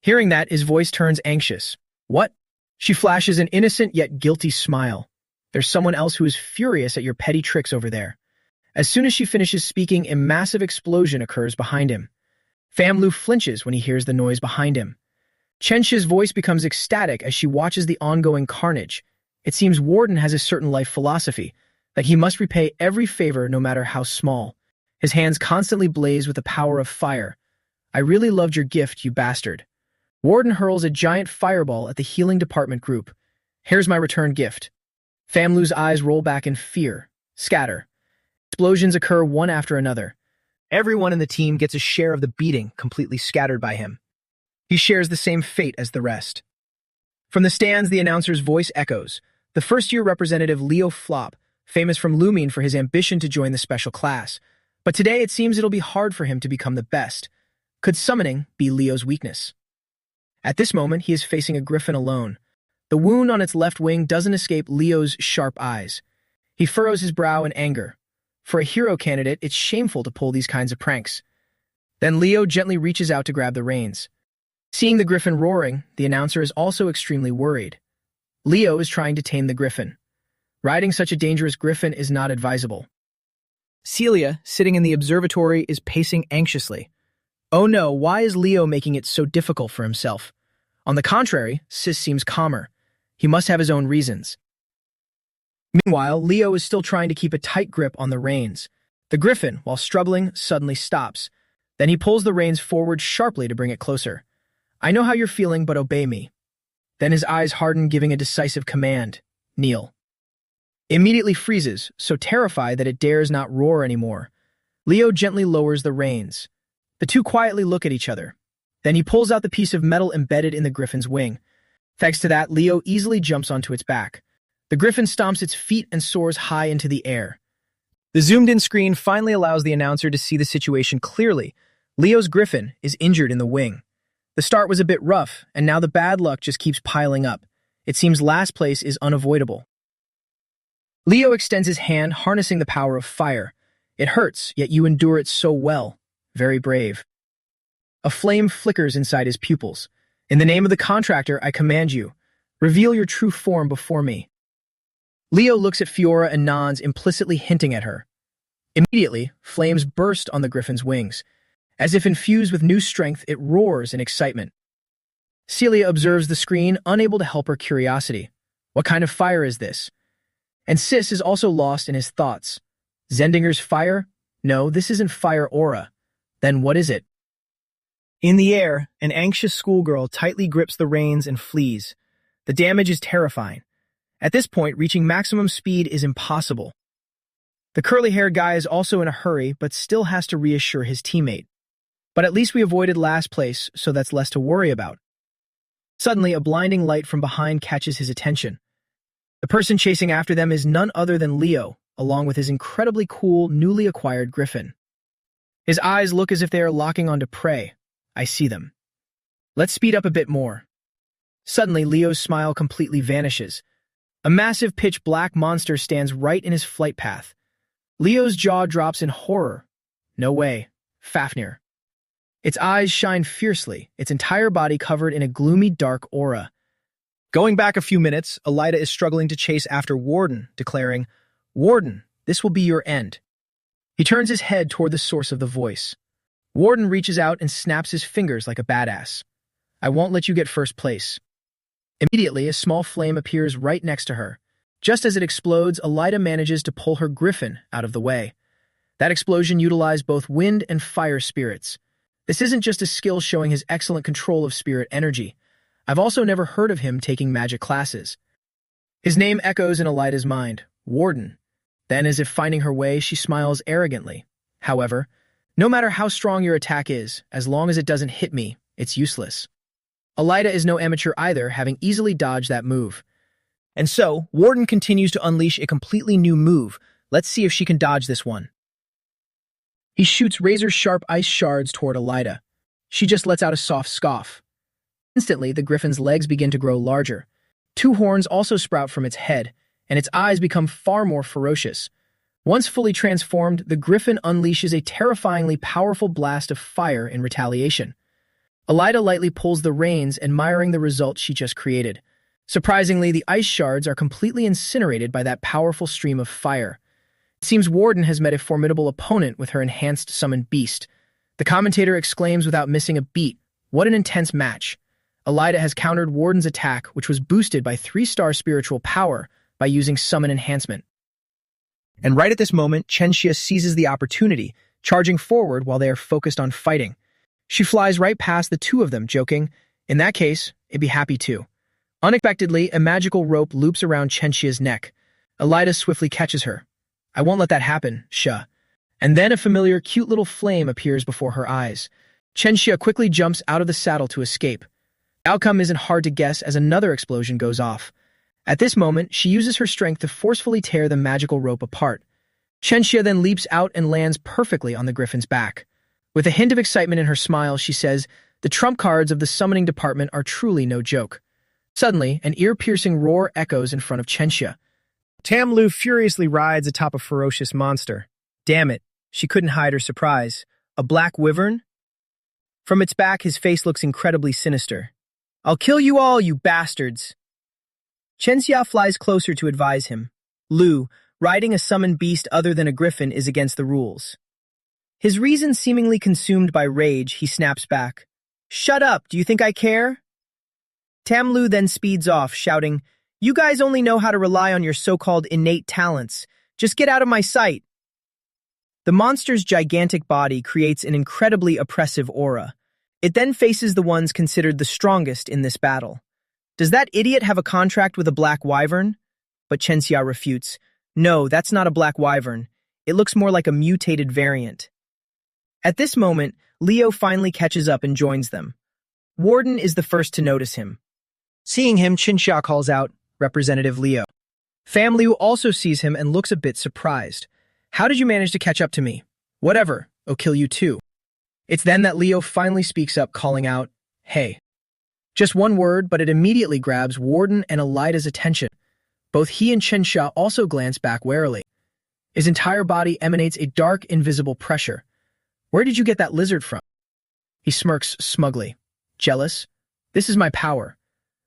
Hearing that, his voice turns anxious. What? She flashes an innocent yet guilty smile. There's someone else who is furious at your petty tricks over there. As soon as she finishes speaking, a massive explosion occurs behind him. Fam Lu flinches when he hears the noise behind him. Chen Shi's voice becomes ecstatic as she watches the ongoing carnage. It seems Warden has a certain life philosophy, that he must repay every favor no matter how small. His hands constantly blaze with the power of fire. I really loved your gift, you bastard. Warden hurls a giant fireball at the healing department group. Here's my return gift. Fam Lu's eyes roll back in fear. Scatter. Explosions occur one after another. Everyone in the team gets a share of the beating, completely scattered by him. He shares the same fate as the rest. From the stands, the announcer's voice echoes. The first-year representative Leo Flop, famous from Lumine for his ambition to join the special class. But today it seems it'll be hard for him to become the best. Could summoning be Leo's weakness? At this moment, he is facing a griffin alone. The wound on its left wing doesn't escape Leo's sharp eyes. He furrows his brow in anger. For a hero candidate, it's shameful to pull these kinds of pranks. Then Leo gently reaches out to grab the reins. Seeing the griffin roaring, the announcer is also extremely worried. Leo is trying to tame the griffin. Riding such a dangerous griffin is not advisable. Celia, sitting in the observatory, is pacing anxiously. Oh no, why is Leo making it so difficult for himself? On the contrary, Sis seems calmer. He must have his own reasons. Meanwhile, Leo is still trying to keep a tight grip on the reins. The griffin, while struggling, suddenly stops. Then he pulls the reins forward sharply to bring it closer. I know how you're feeling, but obey me. Then his eyes harden, giving a decisive command. Kneel. Immediately freezes, so terrified that it dares not roar anymore. Leo gently lowers the reins. The two quietly look at each other. Then he pulls out the piece of metal embedded in the griffin's wing. Thanks to that, Leo easily jumps onto its back. The griffin stomps its feet and soars high into the air. The zoomed-in screen finally allows the announcer to see the situation clearly. Leo's griffin is injured in the wing. The start was a bit rough, and now the bad luck just keeps piling up. It seems last place is unavoidable. Leo extends his hand, harnessing the power of fire. It hurts, yet you endure it so well. Very brave. A flame flickers inside his pupils. In the name of the contractor, I command you, reveal your true form before me. Leo looks at Fiora and nods, implicitly hinting at her. Immediately, flames burst on the griffin's wings. As if infused with new strength, it roars in excitement. Celia observes the screen, unable to help her curiosity. What kind of fire is this? And Sis is also lost in his thoughts. Zendinger's fire? No, this isn't fire aura. Then what is it? In the air, an anxious schoolgirl tightly grips the reins and flees. The damage is terrifying. At this point, reaching maximum speed is impossible. The curly-haired guy is also in a hurry, but still has to reassure his teammate. But at least we avoided last place, so that's less to worry about. Suddenly, a blinding light from behind catches his attention. The person chasing after them is none other than Leo, along with his incredibly cool, newly acquired griffin. His eyes look as if they are locking onto prey. I see them. Let's speed up a bit more. Suddenly, Leo's smile completely vanishes. A massive pitch-black monster stands right in his flight path. Leo's jaw drops in horror. No way. Fafnir. Its eyes shine fiercely, its entire body covered in a gloomy, dark aura. Going back a few minutes, Elida is struggling to chase after Warden, declaring, Warden, this will be your end. He turns his head toward the source of the voice. Warden reaches out and snaps his fingers like a badass. I won't let you get first place. Immediately, a small flame appears right next to her. Just as it explodes, Elida manages to pull her griffin out of the way. That explosion utilized both wind and fire spirits. This isn't just a skill showing his excellent control of spirit energy. I've also never heard of him taking magic classes. His name echoes in Elida's mind, Warden. Then, as if finding her way, she smiles arrogantly. However, no matter how strong your attack is, as long as it doesn't hit me, it's useless. Elida is no amateur either, having easily dodged that move. And so, Warden continues to unleash a completely new move. Let's see if she can dodge this one. He shoots razor-sharp ice shards toward Elida. She just lets out a soft scoff. Instantly, the griffin's legs begin to grow larger. Two horns also sprout from its head, and its eyes become far more ferocious. Once fully transformed, the griffin unleashes a terrifyingly powerful blast of fire in retaliation. Elida lightly pulls the reins, admiring the result she just created. Surprisingly, the ice shards are completely incinerated by that powerful stream of fire. It seems Warden has met a formidable opponent with her enhanced summoned beast. The commentator exclaims without missing a beat, what an intense match. Elida has countered Warden's attack, which was boosted by 3-star spiritual power by using summon enhancement. And right at this moment, Chenxia seizes the opportunity, charging forward while they are focused on fighting. She flies right past the two of them, joking, in that case, it'd be happy too. Unexpectedly, a magical rope loops around Chenxia's neck. Elida swiftly catches her. I won't let that happen, Sha. And then a familiar cute little flame appears before her eyes. Chenxia quickly jumps out of the saddle to escape. The outcome isn't hard to guess as another explosion goes off. At this moment, she uses her strength to forcefully tear the magical rope apart. Chenxia then leaps out and lands perfectly on the griffin's back. With a hint of excitement in her smile, she says, the trump cards of the summoning department are truly no joke. Suddenly, an ear-piercing roar echoes in front of Chenxia. Tamlu furiously rides atop a ferocious monster. Damn it, she couldn't hide her surprise. A black wyvern? From its back, his face looks incredibly sinister. I'll kill you all, you bastards! Chenxia flies closer to advise him. Lu, riding a summoned beast other than a griffin is against the rules. His reason seemingly consumed by rage, he snaps back. Shut up, do you think I care? Tamlu then speeds off, shouting, You guys only know how to rely on your so-called innate talents. Just get out of my sight. The monster's gigantic body creates an incredibly oppressive aura. It then faces the ones considered the strongest in this battle. Does that idiot have a contract with a black wyvern? But Chenxia refutes. No, that's not a black wyvern. It looks more like a mutated variant. At this moment, Leo finally catches up and joins them. Warden is the first to notice him. Seeing him, Chenxia calls out, Representative Leo. Fam Liu also sees him and looks a bit surprised. How did you manage to catch up to me? Whatever, I'll kill you too. It's then that Leo finally speaks up, calling out, Hey. Just one word, but it immediately grabs Warden and Elida's attention. Both he and Chenxia also glance back warily. His entire body emanates a dark, invisible pressure. Where did you get that lizard from? He smirks smugly. Jealous? This is my power.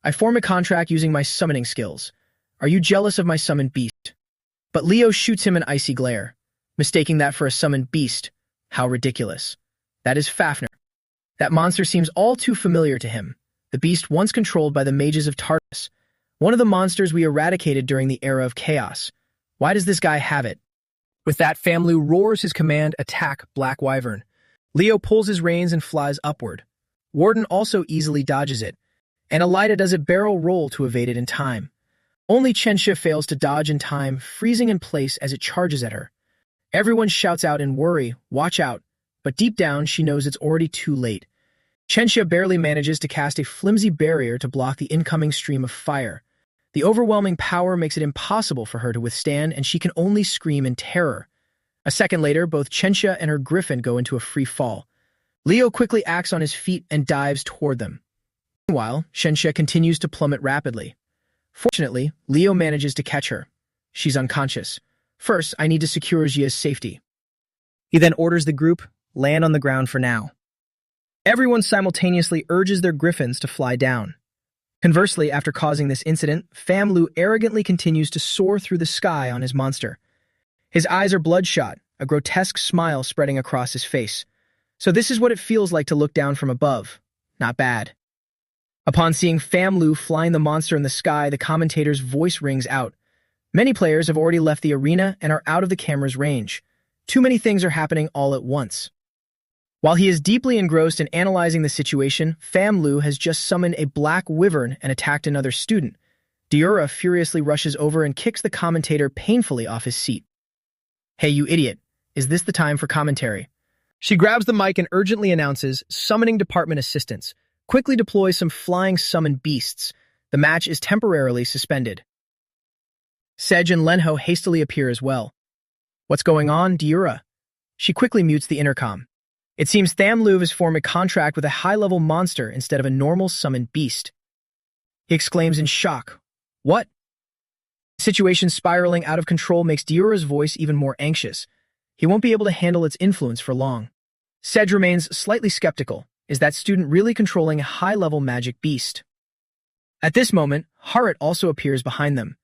I form a contract using my summoning skills. Are you jealous of my summoned beast? But Leo shoots him an icy glare, mistaking that for a summoned beast. How ridiculous. That is Fafnir. That monster seems all too familiar to him. The beast once controlled by the mages of Tartarus. One of the monsters we eradicated during the era of chaos. Why does this guy have it? With that, Fam Liu roars his command, Attack, Black Wyvern. Leo pulls his reins and flies upward. Warden also easily dodges it, and Elida does a barrel roll to evade it in time. Only Chenxia fails to dodge in time, freezing in place as it charges at her. Everyone shouts out in worry, watch out, but deep down she knows it's already too late. Chenxia barely manages to cast a flimsy barrier to block the incoming stream of fire. The overwhelming power makes it impossible for her to withstand, and she can only scream in terror. A second later, both Chenxia and her griffin go into a free fall. Leo quickly acts on his feet and dives toward them. Meanwhile, Chenxia continues to plummet rapidly. Fortunately, Leo manages to catch her. She's unconscious. First, I need to secure Jia's safety. He then orders the group, land on the ground for now. Everyone simultaneously urges their griffins to fly down. Conversely, after causing this incident, Fam Liu arrogantly continues to soar through the sky on his monster. His eyes are bloodshot, a grotesque smile spreading across his face. So this is what it feels like to look down from above. Not bad. Upon seeing Fam Liu flying the monster in the sky, the commentator's voice rings out. Many players have already left the arena and are out of the camera's range. Too many things are happening all at once. While he is deeply engrossed in analyzing the situation, Fam Liu has just summoned a black wyvern and attacked another student. Diura furiously rushes over and kicks the commentator painfully off his seat. Hey, you idiot. Is this the time for commentary? She grabs the mic and urgently announces, Summoning Department assistants. Quickly deploy some flying summoned beasts. The match is temporarily suspended. Sedge and Lenho hastily appear as well. What's going on, Diura? She quickly mutes the intercom. It seems Tham Lu has formed a contract with a high-level monster instead of a normal summoned beast. He exclaims in shock. What? The situation spiraling out of control makes Diura's voice even more anxious. He won't be able to handle its influence for long. Sedge remains slightly skeptical. Is that student really controlling a high-level magic beast? At this moment, Harit also appears behind them.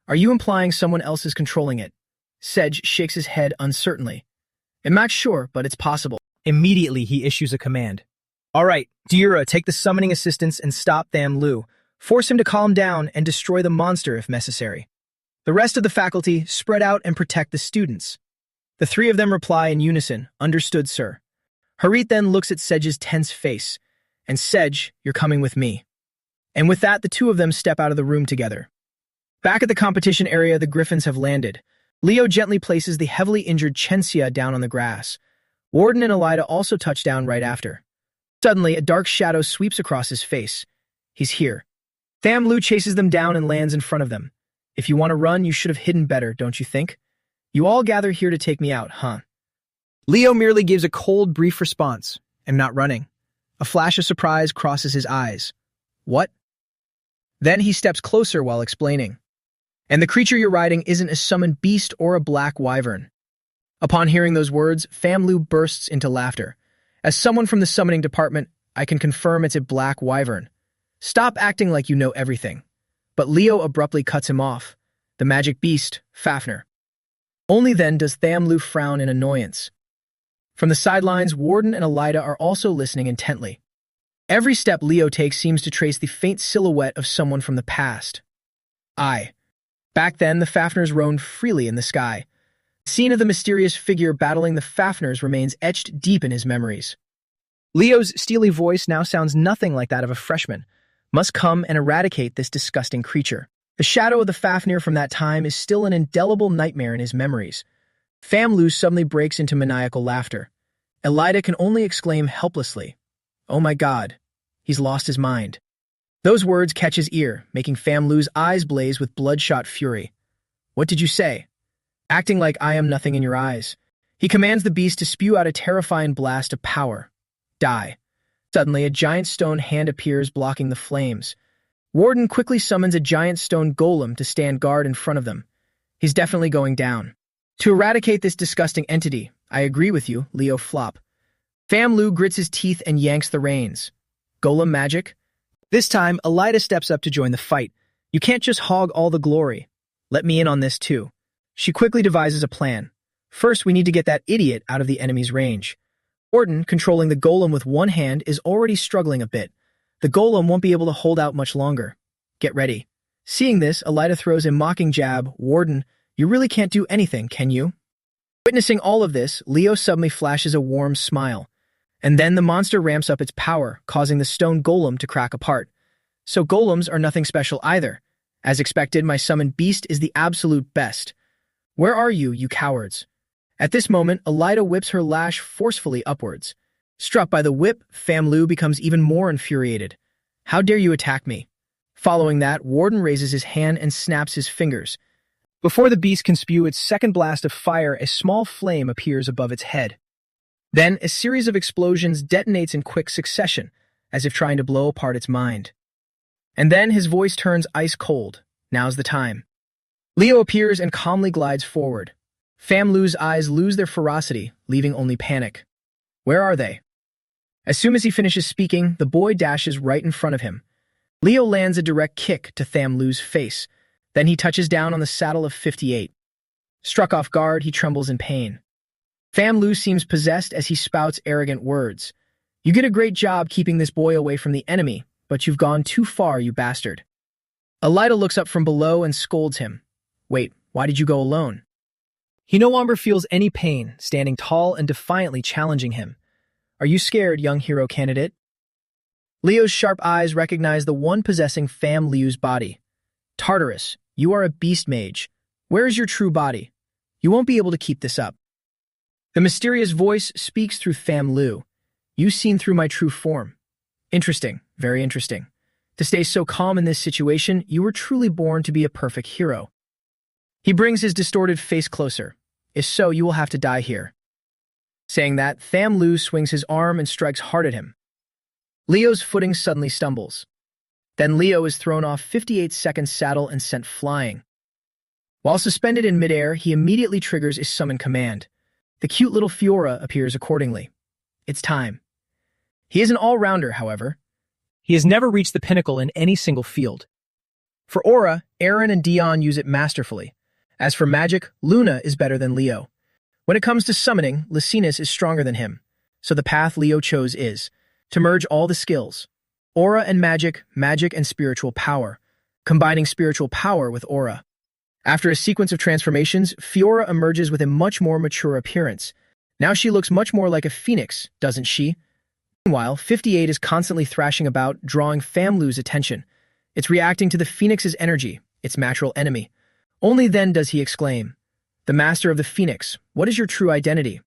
Are you implying someone else is controlling it? Sedge shakes his head uncertainly. I'm not sure, but it's possible. Immediately, he issues a command. All right, Diura, take the summoning assistants and stop Tham Lu. Force him to calm down and destroy the monster if necessary. The rest of the faculty spread out and protect the students. The three of them reply in unison, Understood, sir. Harit then looks at Sedge's tense face. And Sedge, you're coming with me. And with that, the two of them step out of the room together. Back at the competition area, the Griffins have landed. Leo gently places the heavily injured Chenxia down on the grass. Warden and Elida also touch down right after. Suddenly, a dark shadow sweeps across his face. He's here. Tham Lu chases them down and lands in front of them. If you want to run, you should have hidden better, don't you think? You all gather here to take me out, huh? Leo merely gives a cold, brief response. I'm not running. A flash of surprise crosses his eyes. What? Then he steps closer while explaining. And the creature you're riding isn't a summoned beast or a black wyvern. Upon hearing those words, Tham Lu bursts into laughter. As someone from the summoning department, I can confirm it's a black wyvern. Stop acting like you know everything. But Leo abruptly cuts him off. The magic beast, Fafnir. Only then does Tham Lu frown in annoyance. From the sidelines, Warden and Elida are also listening intently. Every step Leo takes seems to trace the faint silhouette of someone from the past. Aye. Back then, the Fafners roamed freely in the sky. The scene of the mysterious figure battling the Fafners remains etched deep in his memories. Leo's steely voice now sounds nothing like that of a freshman. Must come and eradicate this disgusting creature. The shadow of the Fafnir from that time is still an indelible nightmare in his memories. Famlu suddenly breaks into maniacal laughter. Elida can only exclaim helplessly, "Oh my God, he's lost his mind." Those words catch his ear, making Famlu's eyes blaze with bloodshot fury. "What did you say?" Acting like I am nothing in your eyes, he commands the beast to spew out a terrifying blast of power. Die. Suddenly, a giant stone hand appears blocking the flames. Warden quickly summons a giant stone golem to stand guard in front of them. He's definitely going down. To eradicate this disgusting entity, I agree with you, Leo Flop. Famlu grits his teeth and yanks the reins. Golem magic? This time, Elida steps up to join the fight. You can't just hog all the glory. Let me in on this too. She quickly devises a plan. First, we need to get that idiot out of the enemy's range. Warden, controlling the golem with one hand, is already struggling a bit. The golem won't be able to hold out much longer. Get ready. Seeing this, Elida throws a mocking jab. Warden, you really can't do anything, can you? Witnessing all of this, Leo suddenly flashes a warm smile. And then the monster ramps up its power, causing the stone golem to crack apart. So golems are nothing special either. As expected, my summoned beast is the absolute best. Where are you, you cowards? At this moment, Elida whips her lash forcefully upwards. Struck by the whip, Famlu becomes even more infuriated. How dare you attack me? Following that, Warden raises his hand and snaps his fingers. Before the beast can spew its second blast of fire, a small flame appears above its head. Then, a series of explosions detonates in quick succession, as if trying to blow apart its mind. And then his voice turns ice cold. Now's the time. Leo appears and calmly glides forward. Famlu's eyes lose their ferocity, leaving only panic. Where are they? As soon as he finishes speaking, the boy dashes right in front of him. Leo lands a direct kick to Famlu's face. Then he touches down on the saddle of 58. Struck off guard, he trembles in pain. Famlu seems possessed as he spouts arrogant words. You did a great job keeping this boy away from the enemy, but you've gone too far, you bastard. Elida looks up from below and scolds him. Wait, why did you go alone? He no longer feels any pain, standing tall and defiantly challenging him. Are you scared, young hero candidate? Leo's sharp eyes recognize the one possessing Famlu's body. Tartarus, you are a beast mage. Where is your true body? You won't be able to keep this up. The mysterious voice speaks through Famlu. You've seen through my true form. Interesting, very interesting. To stay so calm in this situation, you were truly born to be a perfect hero. He brings his distorted face closer. If so, you will have to die here. Saying that, Famlu swings his arm and strikes hard at him. Leo's footing suddenly stumbles. Then Leo is thrown off 58-second saddle and sent flying. While suspended in midair, he immediately triggers his summon command. The cute little Fiora appears accordingly. It's time. He is an all-rounder, however. He has never reached the pinnacle in any single field. For aura, Aaron and Dion use it masterfully. As for magic, Luna is better than Leo. When it comes to summoning, Lysinus is stronger than him. So the path Leo chose is to merge all the skills. Aura and magic, magic and spiritual power. Combining spiritual power with aura. After a sequence of transformations, Fiora emerges with a much more mature appearance. Now she looks much more like a phoenix, doesn't she? Meanwhile, 58 is constantly thrashing about, drawing Famlu's attention. It's reacting to the phoenix's energy, its natural enemy. Only then does he exclaim, "The master of the phoenix, what is your true identity?"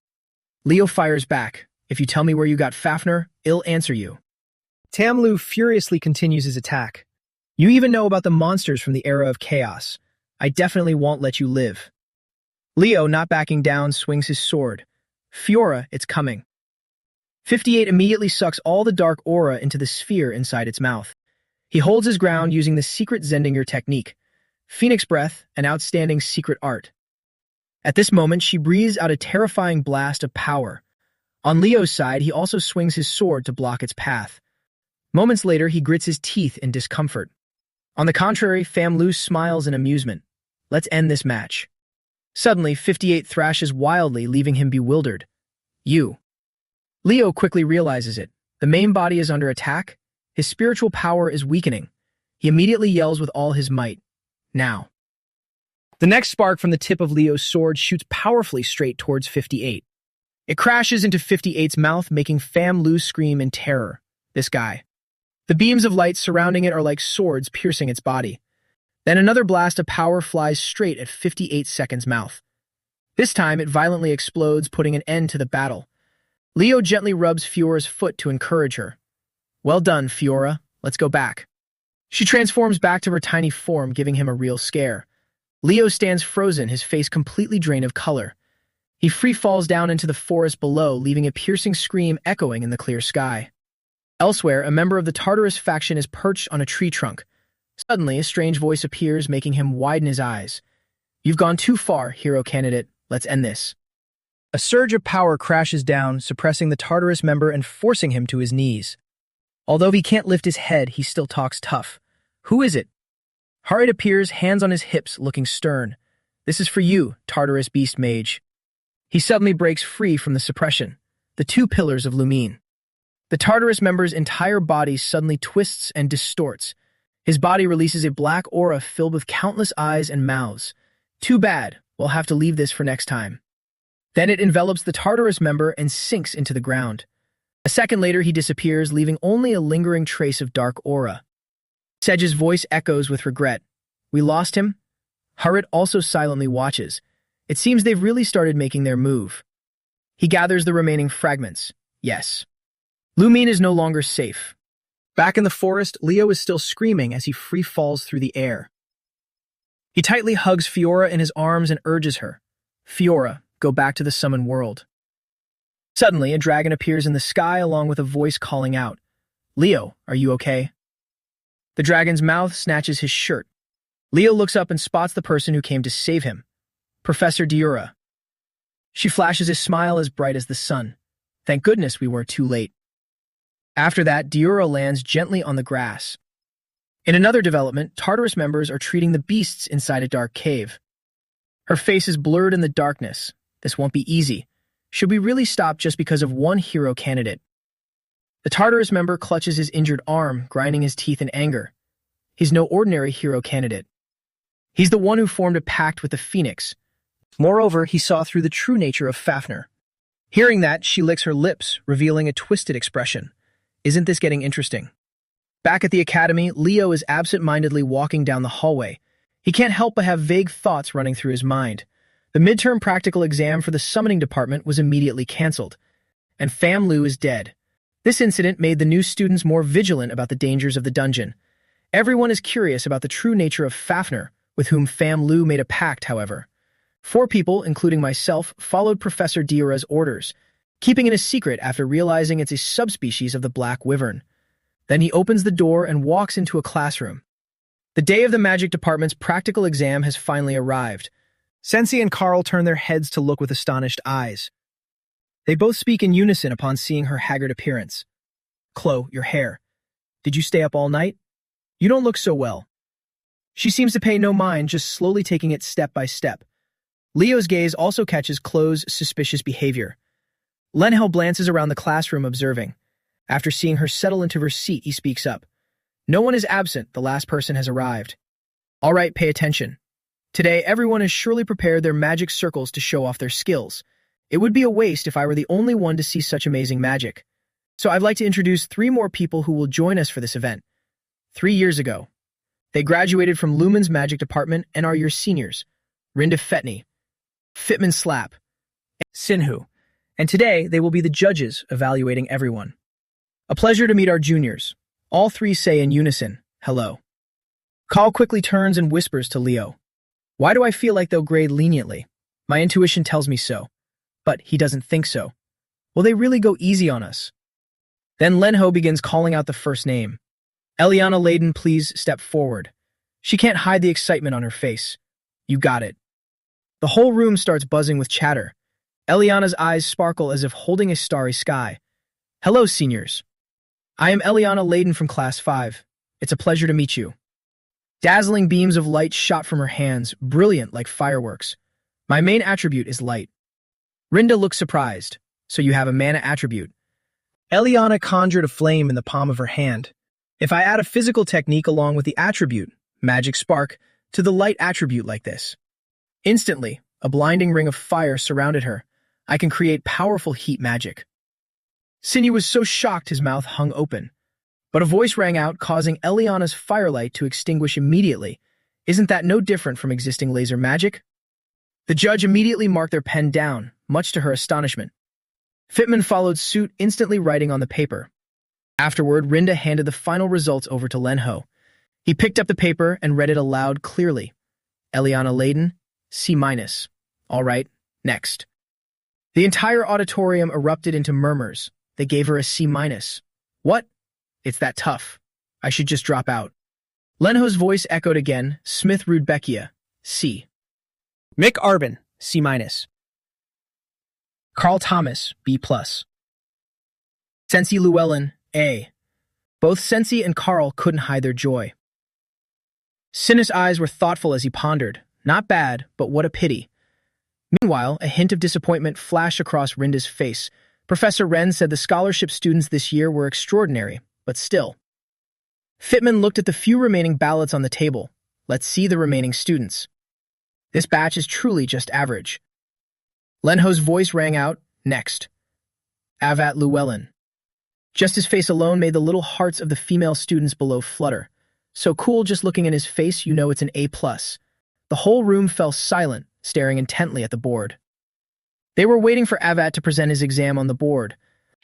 Leo fires back. "If you tell me where you got Fafnir, I'll answer you." Tamlu furiously continues his attack. "You even know about the monsters from the era of chaos. I definitely won't let you live." Leo, not backing down, swings his sword. "Fiora, it's coming." 58 immediately sucks all the dark aura into the sphere inside its mouth. He holds his ground using the secret Zendinger technique. Phoenix Breath, an outstanding secret art. At this moment, she breathes out a terrifying blast of power. On Leo's side, he also swings his sword to block its path. Moments later, he grits his teeth in discomfort. On the contrary, Famlu smiles in amusement. Let's end this match. Suddenly, 58 thrashes wildly, leaving him bewildered. You. Leo quickly realizes it. The main body is under attack. His spiritual power is weakening. He immediately yells with all his might. Now. The next spark from the tip of Leo's sword shoots powerfully straight towards 58. It crashes into 58's mouth, making Fam Lu scream in terror. This guy. The beams of light surrounding it are like swords piercing its body. Then another blast of power flies straight at 58 Seconds' mouth. This time, it violently explodes, putting an end to the battle. Leo gently rubs Fiora's foot to encourage her. Well done, Fiora. Let's go back. She transforms back to her tiny form, giving him a real scare. Leo stands frozen, his face completely drained of color. He free falls down into the forest below, leaving a piercing scream echoing in the clear sky. Elsewhere, a member of the Tartarus faction is perched on a tree trunk. Suddenly, a strange voice appears, making him widen his eyes. You've gone too far, hero candidate. Let's end this. A surge of power crashes down, suppressing the Tartarus member and forcing him to his knees. Although he can't lift his head, he still talks tough. Who is it? Harit appears, hands on his hips, looking stern. This is for you, Tartarus Beast Mage. He suddenly breaks free from the suppression, the two pillars of Lumine. The Tartarus member's entire body suddenly twists and distorts. His body releases a black aura filled with countless eyes and mouths. Too bad, we'll have to leave this for next time. Then it envelops the Tartarus member and sinks into the ground. A second later, he disappears, leaving only a lingering trace of dark aura. Sedge's voice echoes with regret. We lost him? Harit also silently watches. It seems they've really started making their move. He gathers the remaining fragments. Yes. Lumine is no longer safe. Back in the forest, Leo is still screaming as he free falls through the air. He tightly hugs Fiora in his arms and urges her. Fiora, go back to the summon world. Suddenly, a dragon appears in the sky along with a voice calling out. Leo, are you okay? The dragon's mouth snatches his shirt. Leo looks up and spots the person who came to save him. Professor Diura. She flashes a smile as bright as the sun. Thank goodness we were too late. After that, Diura lands gently on the grass. In another development, Tartarus members are treating the beasts inside a dark cave. Her face is blurred in the darkness. This won't be easy. Should we really stop just because of one hero candidate? The Tartarus member clutches his injured arm, grinding his teeth in anger. He's no ordinary hero candidate. He's the one who formed a pact with the Phoenix. Moreover, he saw through the true nature of Fafnir. Hearing that, she licks her lips, revealing a twisted expression. Isn't this getting interesting? Back at the academy, Leo is absent-mindedly walking down the hallway. He can't help but have vague thoughts running through his mind. The midterm practical exam for the summoning department was immediately cancelled, and Fam Lu is dead. This incident made the new students more vigilant about the dangers of the dungeon. Everyone is curious about the true nature of Fafnir, with whom Fam Lu made a pact, however. 4 people, including myself, followed Professor Diura's orders, keeping it a secret after realizing it's a subspecies of the black wyvern. Then he opens the door and walks into a classroom. The day of the magic department's practical exam has finally arrived. Sensei and Carl turn their heads to look with astonished eyes. They both speak in unison upon seeing her haggard appearance. Chloe, your hair. Did you stay up all night? You don't look so well. She seems to pay no mind, just slowly taking it step by step. Leo's gaze also catches Chloe's suspicious behavior. Lenhel glances around the classroom, observing. After seeing her settle into her seat, he speaks up. No one is absent, the last person has arrived. All right, pay attention. Today, everyone has surely prepared their magic circles to show off their skills. It would be a waste if I were the only one to see such amazing magic. So I'd like to introduce 3 more people who will join us for this event. 3 years ago, they graduated from Lumen's magic department and are your seniors. Rinda Fetney, Fitman Slap, and Sinhu. And today, they will be the judges evaluating everyone. A pleasure to meet our juniors. All 3 say in unison, hello. Carl quickly turns and whispers to Leo. Why do I feel like they'll grade leniently? My intuition tells me so. But he doesn't think so. Will they really go easy on us? Then Lenho begins calling out the first name. Eliana Layden, please step forward. She can't hide the excitement on her face. You got it. The whole room starts buzzing with chatter. Eliana's eyes sparkle as if holding a starry sky. Hello, seniors. I am Eliana Layden from Class 5. It's a pleasure to meet you. Dazzling beams of light shot from her hands, brilliant like fireworks. My main attribute is light. Rinda looks surprised. So you have a mana attribute. Eliana conjured a flame in the palm of her hand. If I add a physical technique along with the attribute, magic spark, to the light attribute like this? Instantly, a blinding ring of fire surrounded her. I can create powerful heat magic. Sinyu was so shocked his mouth hung open. But a voice rang out, causing Eliana's firelight to extinguish immediately. Isn't that no different from existing laser magic? The judge immediately marked their pen down, much to her astonishment. Fitman followed suit, instantly writing on the paper. Afterward, Rinda handed the final results over to Lenho. He picked up the paper and read it aloud clearly. Eliana Layden, C-. All right, next. The entire auditorium erupted into murmurs. They gave her a C-. What? It's that tough. I should just drop out. Lenho's voice echoed again. Smith Rudbeckia, C. Mick Arbin, C-. Carl Thomas, B+. Sensi Llewellyn, A. Both Sensi and Carl couldn't hide their joy. Sinus' eyes were thoughtful as he pondered. Not bad, but what a pity. Meanwhile, a hint of disappointment flashed across Rinda's face. Professor Wren said the scholarship students this year were extraordinary, but still. Fitman looked at the few remaining ballots on the table. Let's see the remaining students. This batch is truly just average. Lenho's voice rang out, next. Avat Llewellyn. Just his face alone made the little hearts of the female students below flutter. So cool just looking in his face, you know it's an A+. The whole room fell silent, staring intently at the board. They were waiting for Avat to present his exam on the board.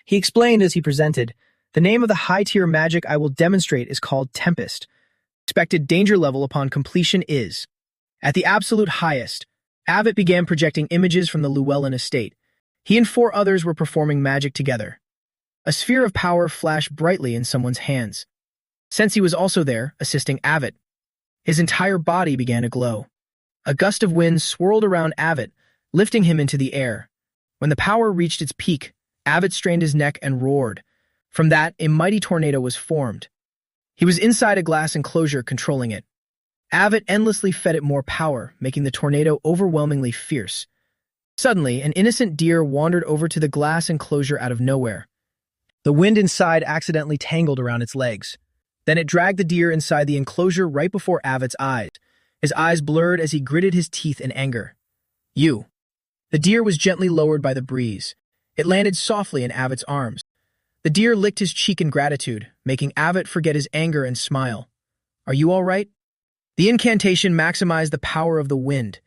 He explained as he presented, the name of the high-tier magic I will demonstrate is called Tempest. Expected danger level upon completion is. At the absolute highest, Avat began projecting images from the Llewellyn estate. He and 4 others were performing magic together. A sphere of power flashed brightly in someone's hands. Sensi was also there, assisting Avat. His entire body began to glow. A gust of wind swirled around Avat, lifting him into the air. When the power reached its peak, Avat strained his neck and roared. From that, a mighty tornado was formed. He was inside a glass enclosure controlling it. Avat endlessly fed it more power, making the tornado overwhelmingly fierce. Suddenly, an innocent deer wandered over to the glass enclosure out of nowhere. The wind inside accidentally tangled around its legs. Then it dragged the deer inside the enclosure right before Avat's eyes. His eyes blurred as he gritted his teeth in anger. You. The deer was gently lowered by the breeze. It landed softly in Avat's arms. The deer licked his cheek in gratitude, making Avat forget his anger and smile. Are you all right? The incantation maximized the power of the wind.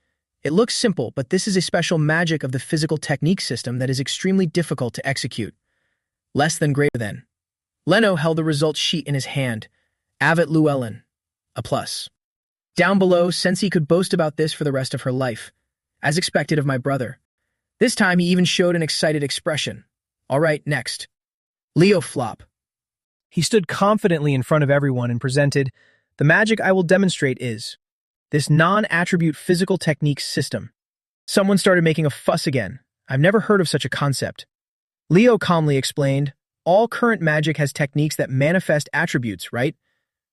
It looks simple, but this is a special magic of the physical technique system that is extremely difficult to execute. Less than greater than. Leno held the results sheet in his hand. Avat Llewellyn. A plus. Down below, Sensi could boast about this for the rest of her life. As expected of my brother. This time he even showed an excited expression. All right, next. Leo Flop. He stood confidently in front of everyone and presented, the magic I will demonstrate is this non-attribute physical technique system. Someone started making a fuss again. I've never heard of such a concept. Leo calmly explained, all current magic has techniques that manifest attributes, right?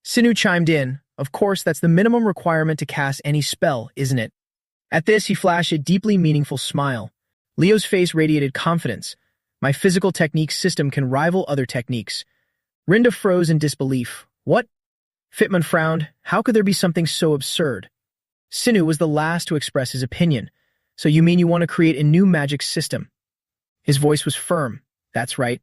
Sinu chimed in, of course that's the minimum requirement to cast any spell, isn't it? At this, he flashed a deeply meaningful smile. Leo's face radiated confidence. My physical technique system can rival other techniques. Rinda froze in disbelief. What? Fitman frowned. How could there be something so absurd? Sinu was the last to express his opinion. So you mean you want to create a new magic system? His voice was firm. That's right.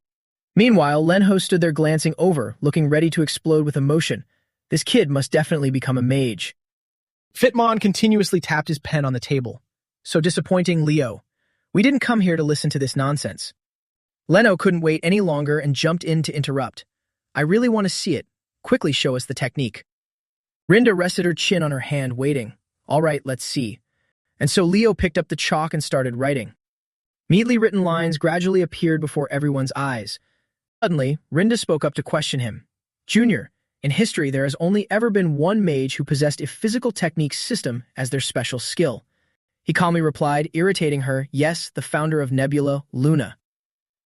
Meanwhile, Lenho stood there glancing over, looking ready to explode with emotion. This kid must definitely become a mage. Fitmon continuously tapped his pen on the table. So disappointing, Leo. We didn't come here to listen to this nonsense. Leno couldn't wait any longer and jumped in to interrupt. I really want to see it. Quickly show us the technique. Rinda rested her chin on her hand, waiting. All right, let's see. And so Leo picked up the chalk and started writing. Neatly written lines gradually appeared before everyone's eyes. Suddenly, Rinda spoke up to question him. Junior, in history there has only ever been one mage who possessed a physical technique system as their special skill. He calmly replied, irritating her, yes, the founder of Nebula, Luna.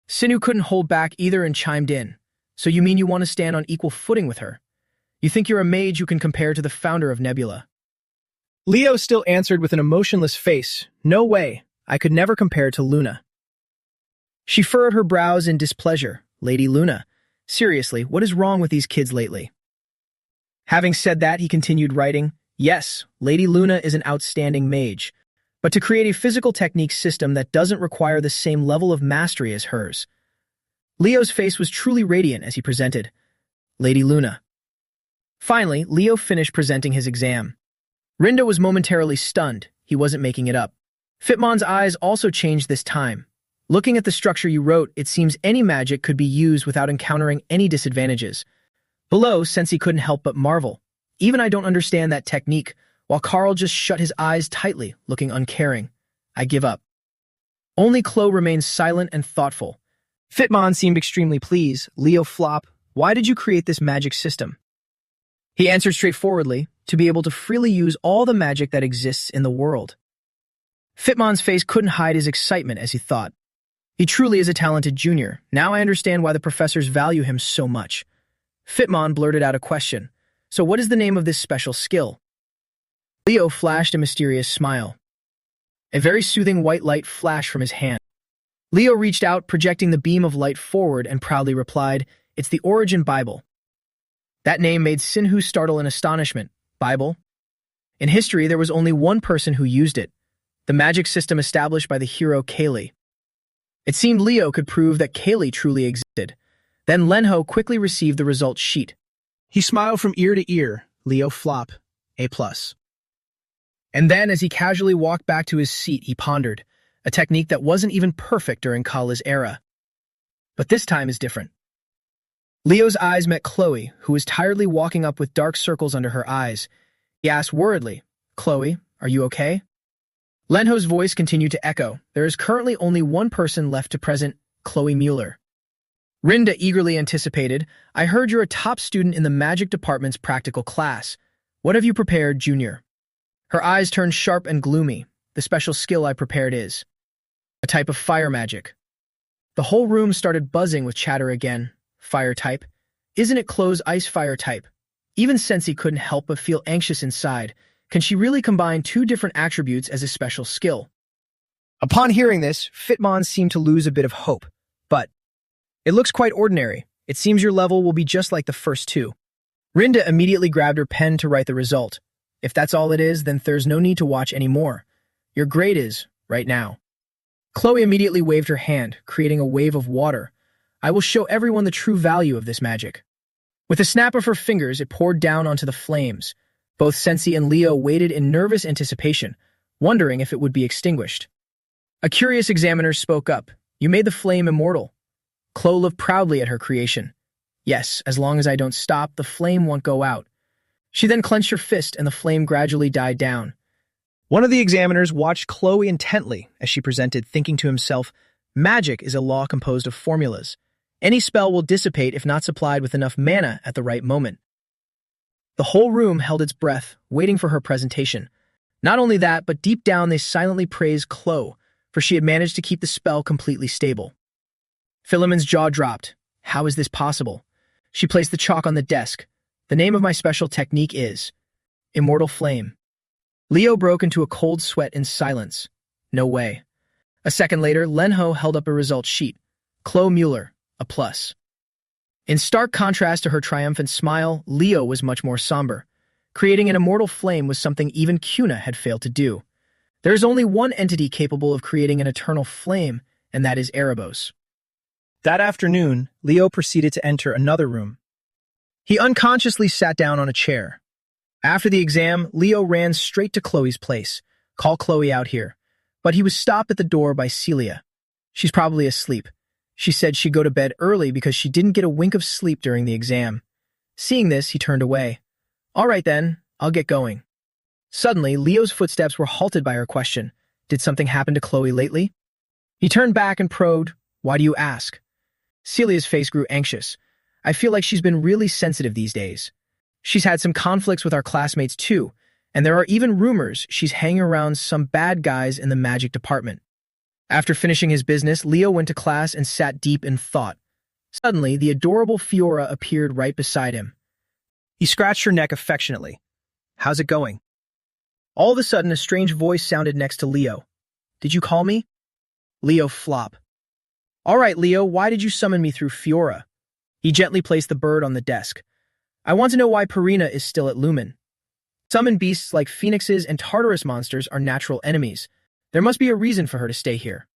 Sinu couldn't hold back either and chimed in. So you mean you want to stand on equal footing with her? You think you're a mage who can compare to the founder of Nebula? Leo still answered with an emotionless face. No way. I could never compare to Luna. She furrowed her brows in displeasure. Lady Luna, seriously, what is wrong with these kids lately? Having said that, he continued writing, Yes, Lady Luna is an outstanding mage, but to create a physical technique system that doesn't require the same level of mastery as hers. Leo's face was truly radiant as he presented. Lady Luna. Finally, Leo finished presenting his exam. Rinda was momentarily stunned. He wasn't making it up. Fitmon's eyes also changed this time. Looking at the structure you wrote, it seems any magic could be used without encountering any disadvantages. Below, Sensei couldn't help but marvel. Even I don't understand that technique, while Carl just shut his eyes tightly, looking uncaring. I give up. Only Chloe remained silent and thoughtful. Fitmon seemed extremely pleased. Leo Flop, why did you create this magic system? He answered straightforwardly, to be able to freely use all the magic that exists in the world. Fitmon's face couldn't hide his excitement as he thought. He truly is a talented junior. Now I understand why the professors value him so much. Fitmon blurted out a question. So what is the name of this special skill? Leo flashed a mysterious smile. A very soothing white light flashed from his hand. Leo reached out, projecting the beam of light forward, and proudly replied, "It's the Origin Bible." That name made Sinhu startle in astonishment. Bible? In history, there was only one person who used it, the magic system established by the hero Kaylee. It seemed Leo could prove that Kaylee truly existed. Then Lenho quickly received the result sheet. He smiled from ear to ear. Leo Flop, A+. And then, as he casually walked back to his seat, he pondered, a technique that wasn't even perfect during Kala's era. But this time is different. Leo's eyes met Chloe, who was tiredly walking up with dark circles under her eyes. He asked worriedly, "Chloe, are you okay?" Lenho's voice continued to echo. There is currently only one person left to present, Chloe Mueller. Rinda eagerly anticipated, "I heard you're a top student in the magic department's practical class. What have you prepared, Junior?" Her eyes turned sharp and gloomy. The special skill I prepared is a type of fire magic. The whole room started buzzing with chatter again. Fire type? Isn't it Chloe's ice fire type? Even Sensei couldn't help but feel anxious inside. Can she really combine two different attributes as a special skill? Upon hearing this, Fitmon seemed to lose a bit of hope. But it looks quite ordinary. It seems your level will be just like the first two. Rinda immediately grabbed her pen to write the result. If that's all it is, then there's no need to watch anymore. Your grade is, right now. Chloe immediately waved her hand, creating a wave of water. I will show everyone the true value of this magic. With a snap of her fingers, it poured down onto the flames. Both Sensei and Leo waited in nervous anticipation, wondering if it would be extinguished. A curious examiner spoke up. You made the flame immortal. Chloe looked proudly at her creation. Yes, as long as I don't stop, the flame won't go out. She then clenched her fist and the flame gradually died down. One of the examiners watched Chloe intently as she presented, thinking to himself, magic is a law composed of formulas. Any spell will dissipate if not supplied with enough mana at the right moment. The whole room held its breath, waiting for her presentation. Not only that, but deep down they silently praised Chloe, for she had managed to keep the spell completely stable. Philemon's jaw dropped. How is this possible? She placed the chalk on the desk. The name of my special technique is Immortal Flame. Leo broke into a cold sweat in silence. No way. A second later, Lenho held up a result sheet. Chloe Mueller, A+. In stark contrast to her triumphant smile, Leo was much more somber. Creating an immortal flame was something even Cuna had failed to do. There is only one entity capable of creating an eternal flame, and that is Erebos. That afternoon, Leo proceeded to enter another room. He unconsciously sat down on a chair. After the exam, Leo ran straight to Chloe's place. Call Chloe out here. But he was stopped at the door by Celia. She's probably asleep. She said she'd go to bed early because she didn't get a wink of sleep during the exam. Seeing this, he turned away. All right then, I'll get going. Suddenly, Leo's footsteps were halted by her question. Did something happen to Chloe lately? He turned back and probed. Why do you ask? Celia's face grew anxious. I feel like she's been really sensitive these days. She's had some conflicts with our classmates too, and there are even rumors she's hanging around some bad guys in the magic department. After finishing his business, Leo went to class and sat deep in thought. Suddenly, the adorable Fiora appeared right beside him. He scratched her neck affectionately. How's it going? All of a sudden, a strange voice sounded next to Leo. Did you call me? Leo Flop. All right, Leo, why did you summon me through Fiora? He gently placed the bird on the desk. I want to know why Purina is still at Lumen. Summon beasts like phoenixes and Tartarus monsters are natural enemies. There must be a reason for her to stay here.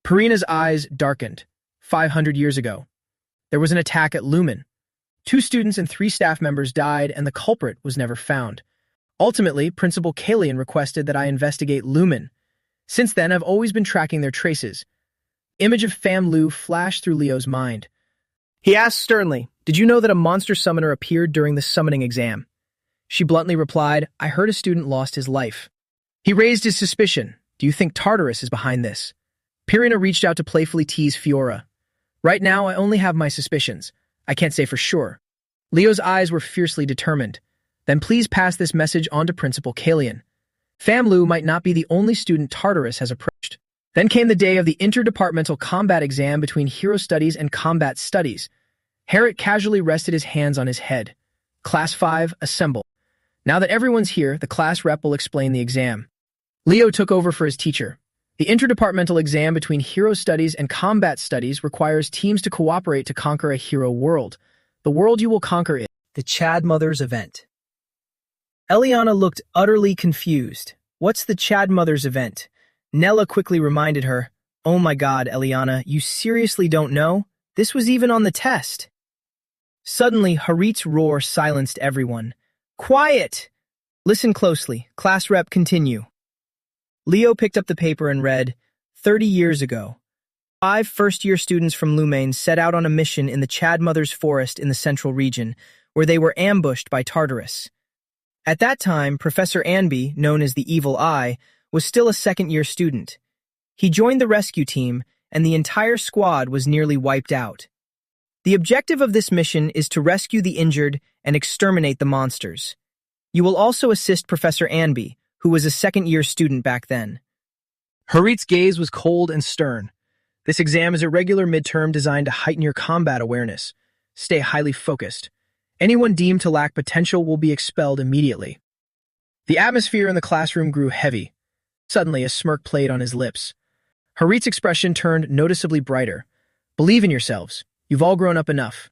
Purina's eyes darkened. 500 years ago, there was an attack at Lumen. 2 students and 3 staff members died, and the culprit was never found. Ultimately, Principal Kalian requested that I investigate Lumen. Since then, I've always been tracking their traces. Image of Fam Lu flashed through Leo's mind. He asked sternly, "Did you know that a monster summoner appeared during the summoning exam?" She bluntly replied, "I heard a student lost his life." He raised his suspicion. "Do you think Tartarus is behind this?" Purina reached out to playfully tease Fiora. "Right now, I only have my suspicions. I can't say for sure." Leo's eyes were fiercely determined. "Then please pass this message on to Principal Kalian. Fam Lu might not be the only student Tartarus has approached." Then came the day of the interdepartmental combat exam between Hero Studies and Combat Studies. Harriet casually rested his hands on his head. "Class 5, assemble. Now that everyone's here, the class rep will explain the exam." Leo took over for his teacher. The interdepartmental exam between Hero Studies and Combat Studies requires teams to cooperate to conquer a hero world. The world you will conquer is the Chad Mothers event. Eliana looked utterly confused. "What's the Chad Mothers event?" Nella quickly reminded her. "Oh my god, Eliana, you seriously don't know? This was even on the test." Suddenly, Harit's roar silenced everyone. "Quiet! Listen closely. Class rep, continue." Leo picked up the paper and read, 30 years ago, 5 first-year students from Lumaine set out on a mission in the Chad Mothers Forest in the central region, where they were ambushed by Tartarus. At that time, Professor Anby, known as the Evil Eye, was still a second-year student. He joined the rescue team, and the entire squad was nearly wiped out. The objective of this mission is to rescue the injured and exterminate the monsters. You will also assist Professor Anby, who was a second-year student back then. Harit's gaze was cold and stern. This exam is a regular midterm designed to heighten your combat awareness. Stay highly focused. Anyone deemed to lack potential will be expelled immediately. The atmosphere in the classroom grew heavy. Suddenly, a smirk played on his lips. Harit's expression turned noticeably brighter. "Believe in yourselves. You've all grown up enough."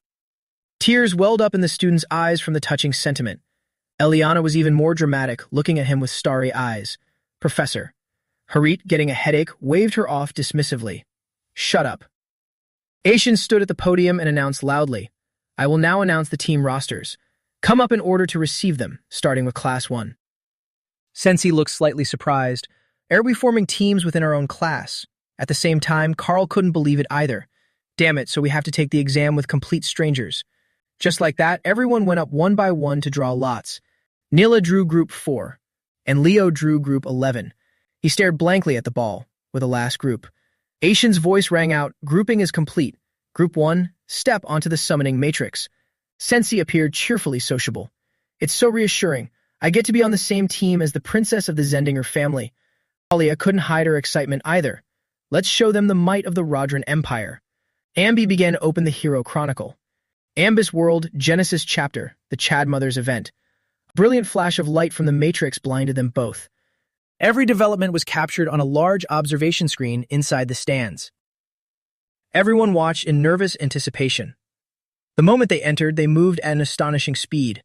Tears welled up in the student's eyes from the touching sentiment. Eliana was even more dramatic, looking at him with starry eyes. "Professor." Harit, getting a headache, waved her off dismissively. "Shut up." Aishin stood at the podium and announced loudly, "I will now announce the team rosters. Come up in order to receive them, starting with Class 1. Sensi looked slightly surprised. "Are we forming teams within our own class?" At the same time, Carl couldn't believe it either. "Damn it, so we have to take the exam with complete strangers." Just like that, everyone went up one by one to draw lots. Nila drew Group 4, and Leo drew Group 11. He stared blankly at the ball, with the last group. Aishin's voice rang out, "Grouping is complete. Group 1, step onto the summoning matrix." Sensi appeared cheerfully sociable. "It's so reassuring. I get to be on the same team as the princess of the Zendinger family." Talia couldn't hide her excitement either. "Let's show them the might of the Rodran Empire." Ambi began to open the Hero Chronicle. Ambus World, Genesis Chapter, the Chad Mothers event. A brilliant flash of light from the Matrix blinded them both. Every development was captured on a large observation screen inside the stands. Everyone watched in nervous anticipation. The moment they entered, they moved at an astonishing speed.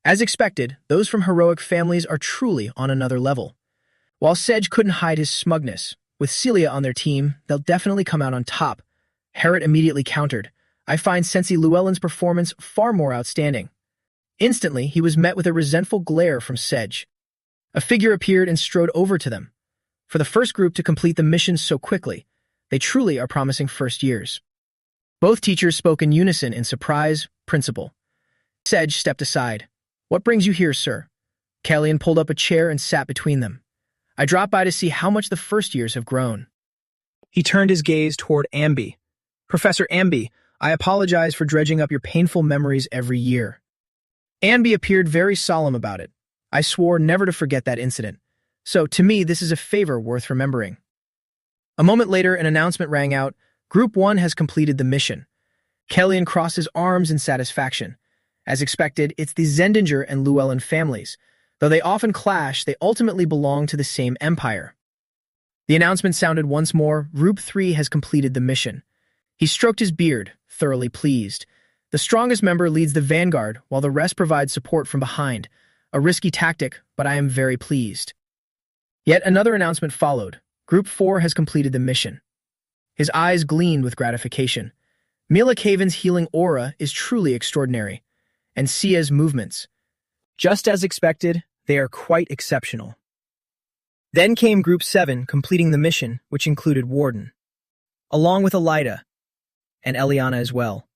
As expected, those from heroic families are truly on another level. While Sedge couldn't hide his smugness, with Celia on their team, they'll definitely come out on top. Harriet immediately countered, "I find Sensi Llewellyn's performance far more outstanding." Instantly, he was met with a resentful glare from Sedge. A figure appeared and strode over to them. For the first group to complete the mission so quickly, they truly are promising first years. Both teachers spoke in unison in surprise, "Principal." Sedge stepped aside. "What brings you here, sir?" Kellyan pulled up a chair and sat between them. "I dropped by to see how much the first years have grown." He turned his gaze toward Ambi. "Professor Ambi, I apologize for dredging up your painful memories every year." Ambi appeared very solemn about it. "I swore never to forget that incident. So, to me, this is a favor worth remembering." A moment later, an announcement rang out, "Group 1 has completed the mission." Kellyan crossed his arms in satisfaction. As expected, it's the Zendinger and Llewellyn families. Though they often clash, they ultimately belong to the same empire. The announcement sounded once more, "Group 3 has completed the mission." He stroked his beard, thoroughly pleased. The strongest member leads the vanguard, while the rest provide support from behind. A risky tactic, but I am very pleased. Yet another announcement followed. Group 4 has completed the mission. His eyes gleamed with gratification. Mila Kaven's healing aura is truly extraordinary, and Sia's movements. Just as expected, they are quite exceptional. Then came Group 7, completing the mission, which included Warden, along with Elida, and Eliana as well.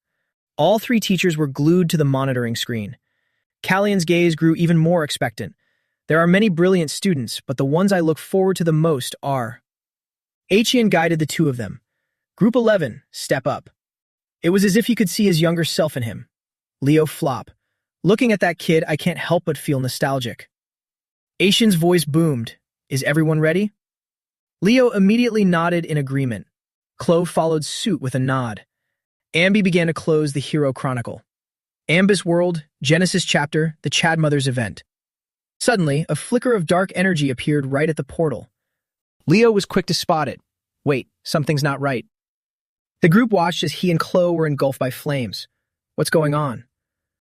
All three teachers were glued to the monitoring screen. Callian's gaze grew even more expectant. There are many brilliant students, but the ones I look forward to the most are... Achian guided the two of them. Group 11, step up. It was as if he could see his younger self in him. Leo flop. Looking at that kid, I can't help but feel nostalgic. Achian's voice boomed. Is everyone ready? Leo immediately nodded in agreement. Chloe followed suit with a nod. Ambi began to close the Hero Chronicle. Ambus World, Genesis Chapter, the Chad Mothers event. Suddenly, a flicker of dark energy appeared right at the portal. Leo was quick to spot it. Wait, something's not right. The group watched as he and Chloe were engulfed by flames. What's going on?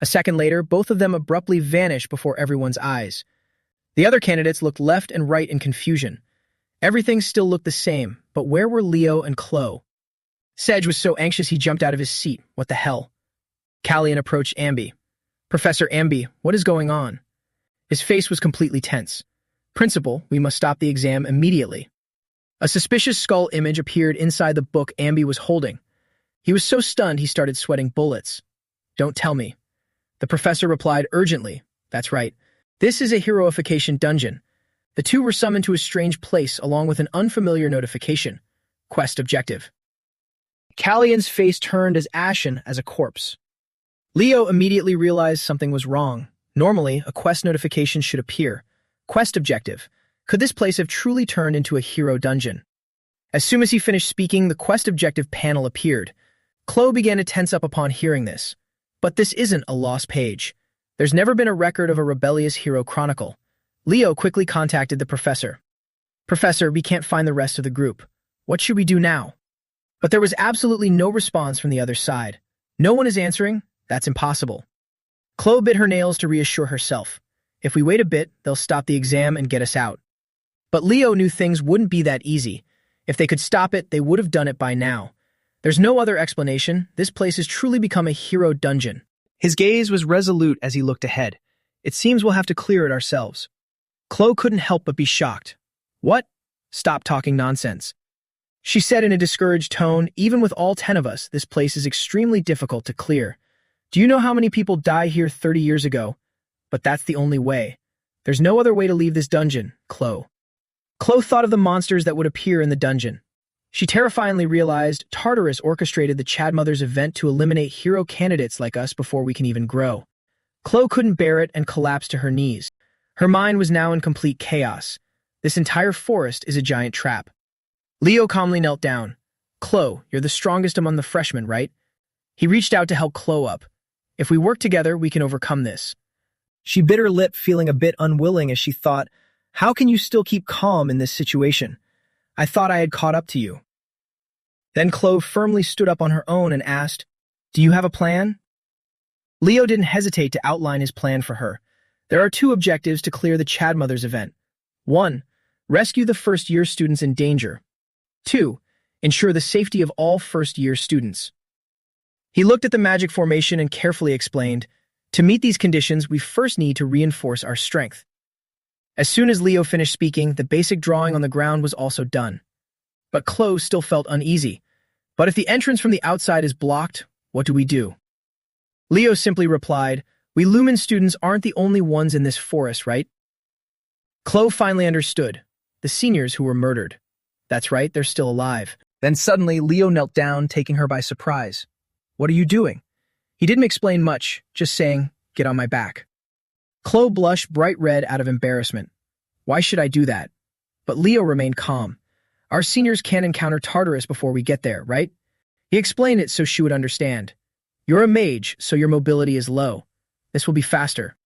A second later, both of them abruptly vanished before everyone's eyes. The other candidates looked left and right in confusion. Everything still looked the same, but where were Leo and Chloe? Sedge was so anxious he jumped out of his seat. What the hell? Callian approached Ambi. Professor Ambi, what is going on? His face was completely tense. Principal, we must stop the exam immediately. A suspicious skull image appeared inside the book Ambi was holding. He was so stunned he started sweating bullets. Don't tell me. The professor replied urgently. That's right. This is a heroification dungeon. The two were summoned to a strange place along with an unfamiliar notification. Quest objective. Callian's face turned as ashen as a corpse. Leo immediately realized something was wrong. Normally, a quest notification should appear. Quest objective. Could this place have truly turned into a hero dungeon? As soon as he finished speaking, the quest objective panel appeared. Chloe began to tense up upon hearing this. But this isn't a lost page. There's never been a record of a rebellious hero chronicle. Leo quickly contacted the professor. Professor, we can't find the rest of the group. What should we do now? But there was absolutely no response from the other side. No one is answering? That's impossible. Chloe bit her nails to reassure herself. If we wait a bit, they'll stop the exam and get us out. But Leo knew things wouldn't be that easy. If they could stop it, they would have done it by now. There's no other explanation. This place has truly become a hero dungeon. His gaze was resolute as he looked ahead. It seems we'll have to clear it ourselves. Chloe couldn't help but be shocked. What? Stop talking nonsense. She said in a discouraged tone, even with all 10 of us, this place is extremely difficult to clear. Do you know how many people died here 30 years ago? But that's the only way. There's no other way to leave this dungeon, Chloe. Chloe thought of the monsters that would appear in the dungeon. She terrifyingly realized Tartarus orchestrated the Chad Mothers event to eliminate hero candidates like us before we can even grow. Chloe couldn't bear it and collapsed to her knees. Her mind was now in complete chaos. This entire forest is a giant trap. Leo calmly knelt down. Chloe, you're the strongest among the freshmen, right? He reached out to help Chloe up. If we work together, we can overcome this. She bit her lip, feeling a bit unwilling as she thought, how can you still keep calm in this situation? I thought I had caught up to you. Then Chloe firmly stood up on her own and asked, do you have a plan? Leo didn't hesitate to outline his plan for her. There are 2 objectives to clear the Chad Mothers event. 1. Rescue the first-year students in danger. 2. Ensure the safety of all first-year students. He looked at the magic formation and carefully explained, to meet these conditions, we first need to reinforce our strength. As soon as Leo finished speaking, the basic drawing on the ground was also done. But Chloe still felt uneasy. But if the entrance from the outside is blocked, what do we do? Leo simply replied, we Lumen students aren't the only ones in this forest, right? Chloe finally understood. The seniors who were murdered. That's right, they're still alive. Then suddenly, Leo knelt down, taking her by surprise. What are you doing? He didn't explain much, just saying, get on my back. Chloe blushed bright red out of embarrassment. Why should I do that? But Leo remained calm. Our seniors can't encounter Tartarus before we get there, right? He explained it so she would understand. You're a mage, so your mobility is low. This will be faster.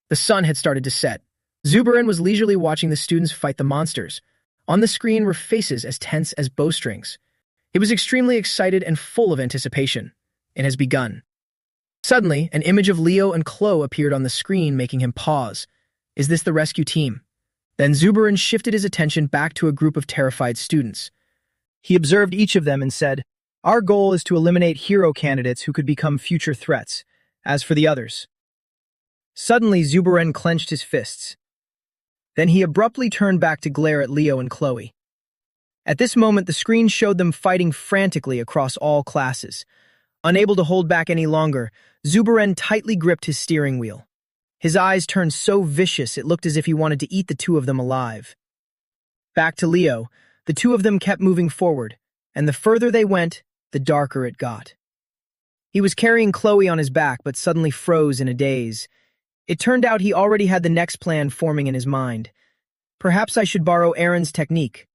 The sun had started to set. Zubarin was leisurely watching the students fight the monsters. On the screen were faces as tense as bowstrings. He was extremely excited and full of anticipation. It has begun. Suddenly, an image of Leo and Chloe appeared on the screen, making him pause. Is this the rescue team? Then Zubaran shifted his attention back to a group of terrified students. He observed each of them and said, "Our goal is to eliminate hero candidates who could become future threats. As for the others." Suddenly, Zubaran clenched his fists. Then he abruptly turned back to glare at Leo and Chloe. At this moment, the screen showed them fighting frantically across all classes. Unable to hold back any longer, Zubaran tightly gripped his steering wheel. His eyes turned so vicious it looked as if he wanted to eat the two of them alive. Back to Leo, the two of them kept moving forward, and the further they went, the darker it got. He was carrying Chloe on his back, but suddenly froze in a daze. It turned out he already had the next plan forming in his mind. Perhaps I should borrow Aaron's technique.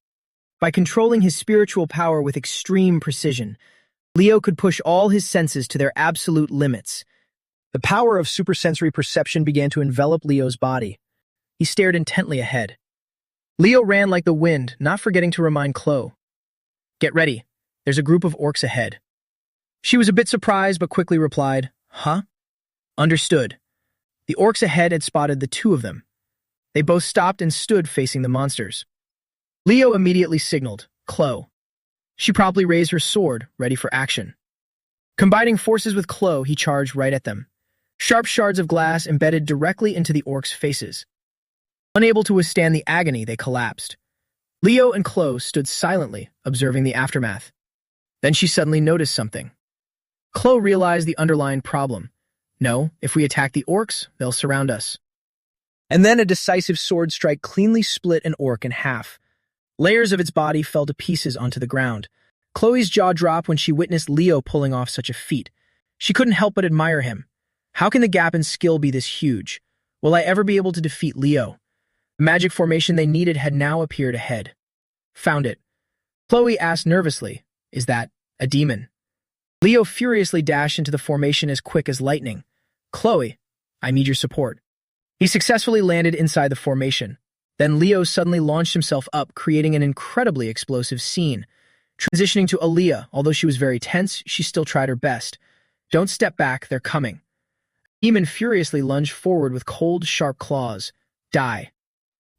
By controlling his spiritual power with extreme precision, Leo could push all his senses to their absolute limits. The power of supersensory perception began to envelop Leo's body. He stared intently ahead. Leo ran like the wind, not forgetting to remind Chloe. "Get ready. There's a group of orcs ahead." She was a bit surprised, but quickly replied, "Huh?" "Understood." The orcs ahead had spotted the two of them. They both stopped and stood facing the monsters. Leo immediately signaled, "Chloe." She promptly raised her sword, ready for action. Combining forces with Chloe, he charged right at them. Sharp shards of glass embedded directly into the orcs' faces. Unable to withstand the agony, they collapsed. Leo and Chloe stood silently, observing the aftermath. Then she suddenly noticed something. Chloe realized the underlying problem. No, if we attack the orcs, they'll surround us. And then a decisive sword strike cleanly split an orc in half. Layers of its body fell to pieces onto the ground. Chloe's jaw dropped when she witnessed Leo pulling off such a feat. She couldn't help but admire him. How can the gap in skill be this huge? Will I ever be able to defeat Leo? The magic formation they needed had now appeared ahead. Found it. Chloe asked nervously, "Is that a demon?" Leo furiously dashed into the formation as quick as lightning. "Chloe, I need your support." He successfully landed inside the formation. Then Leo suddenly launched himself up, creating an incredibly explosive scene. Transitioning to Aaliyah, although she was very tense, she still tried her best. "Don't step back, they're coming." Demon furiously lunged forward with cold, sharp claws. "Die."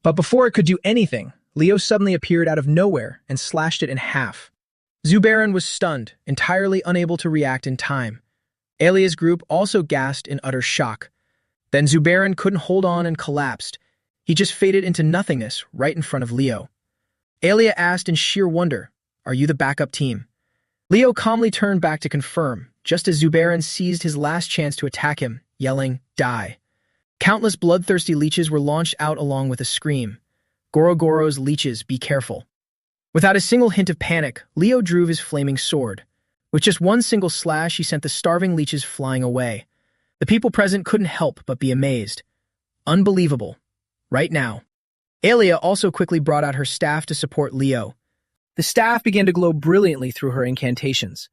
But before it could do anything, Leo suddenly appeared out of nowhere and slashed it in half. Zubaran was stunned, entirely unable to react in time. Alia's group also gasped in utter shock. Then Zubaran couldn't hold on and collapsed. He just faded into nothingness right in front of Leo. Alia asked in sheer wonder, "Are you the backup team?" Leo calmly turned back to confirm, just as Zubaran seized his last chance to attack him, yelling, "Die." Countless bloodthirsty leeches were launched out along with a scream. "Gorogoro's leeches, be careful." Without a single hint of panic, Leo drew his flaming sword. With just one single slash, he sent the starving leeches flying away. The people present couldn't help but be amazed. Unbelievable. Right now. Alia also quickly brought out her staff to support Leo. The staff began to glow brilliantly through her incantations.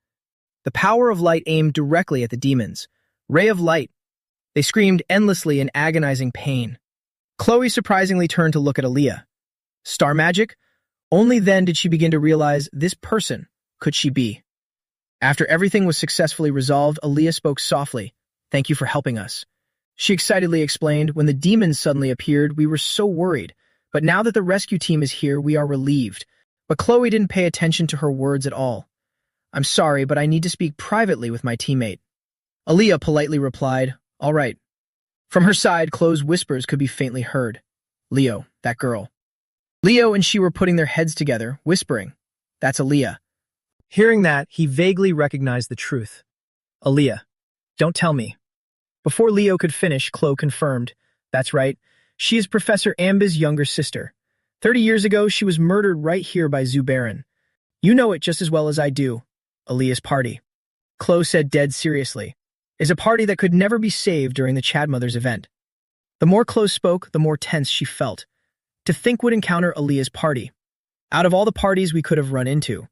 The power of light aimed directly at the demons. "Ray of light." They screamed endlessly in agonizing pain. Chloe surprisingly turned to look at Alia. Star magic? Only then did she begin to realize this person could she be. After everything was successfully resolved, Alia spoke softly. "Thank you for helping us." She excitedly explained, "When the demons suddenly appeared, we were so worried. But now that the rescue team is here, we are relieved." But Chloe didn't pay attention to her words at all. "I'm sorry, but I need to speak privately with my teammate." Alia politely replied, "All right." From her side, Chloe's whispers could be faintly heard. "Leo, that girl." Leo and she were putting their heads together, whispering, "That's Alia." Hearing that, he vaguely recognized the truth. "Alia, don't tell me." Before Leo could finish, Chloe confirmed, "That's right. She is Professor Amba's younger sister. 30 years ago, she was murdered right here by Zubaran. You know it just as well as I do. Alia's party," Chloe said dead seriously, "is a party that could never be saved during the Chad Mother's event." The more Chloe spoke, the more tense she felt. To think would encounter Alia's party. Out of all the parties we could have run into.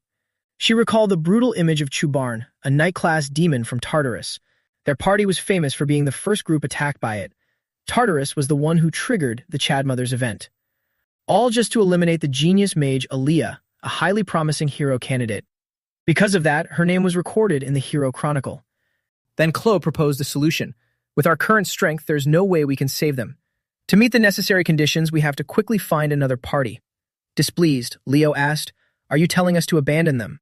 She recalled the brutal image of Chubarn, a night-class demon from Tartarus. Their party was famous for being the first group attacked by it. Tartarus was the one who triggered the Chad Mother's event. All just to eliminate the genius mage Alia, a highly promising hero candidate. Because of that, her name was recorded in the Hero Chronicle. Then Chloe proposed a solution. With our current strength, there's no way we can save them. To meet the necessary conditions, we have to quickly find another party. Displeased, Leo asked, "Are you telling us to abandon them?"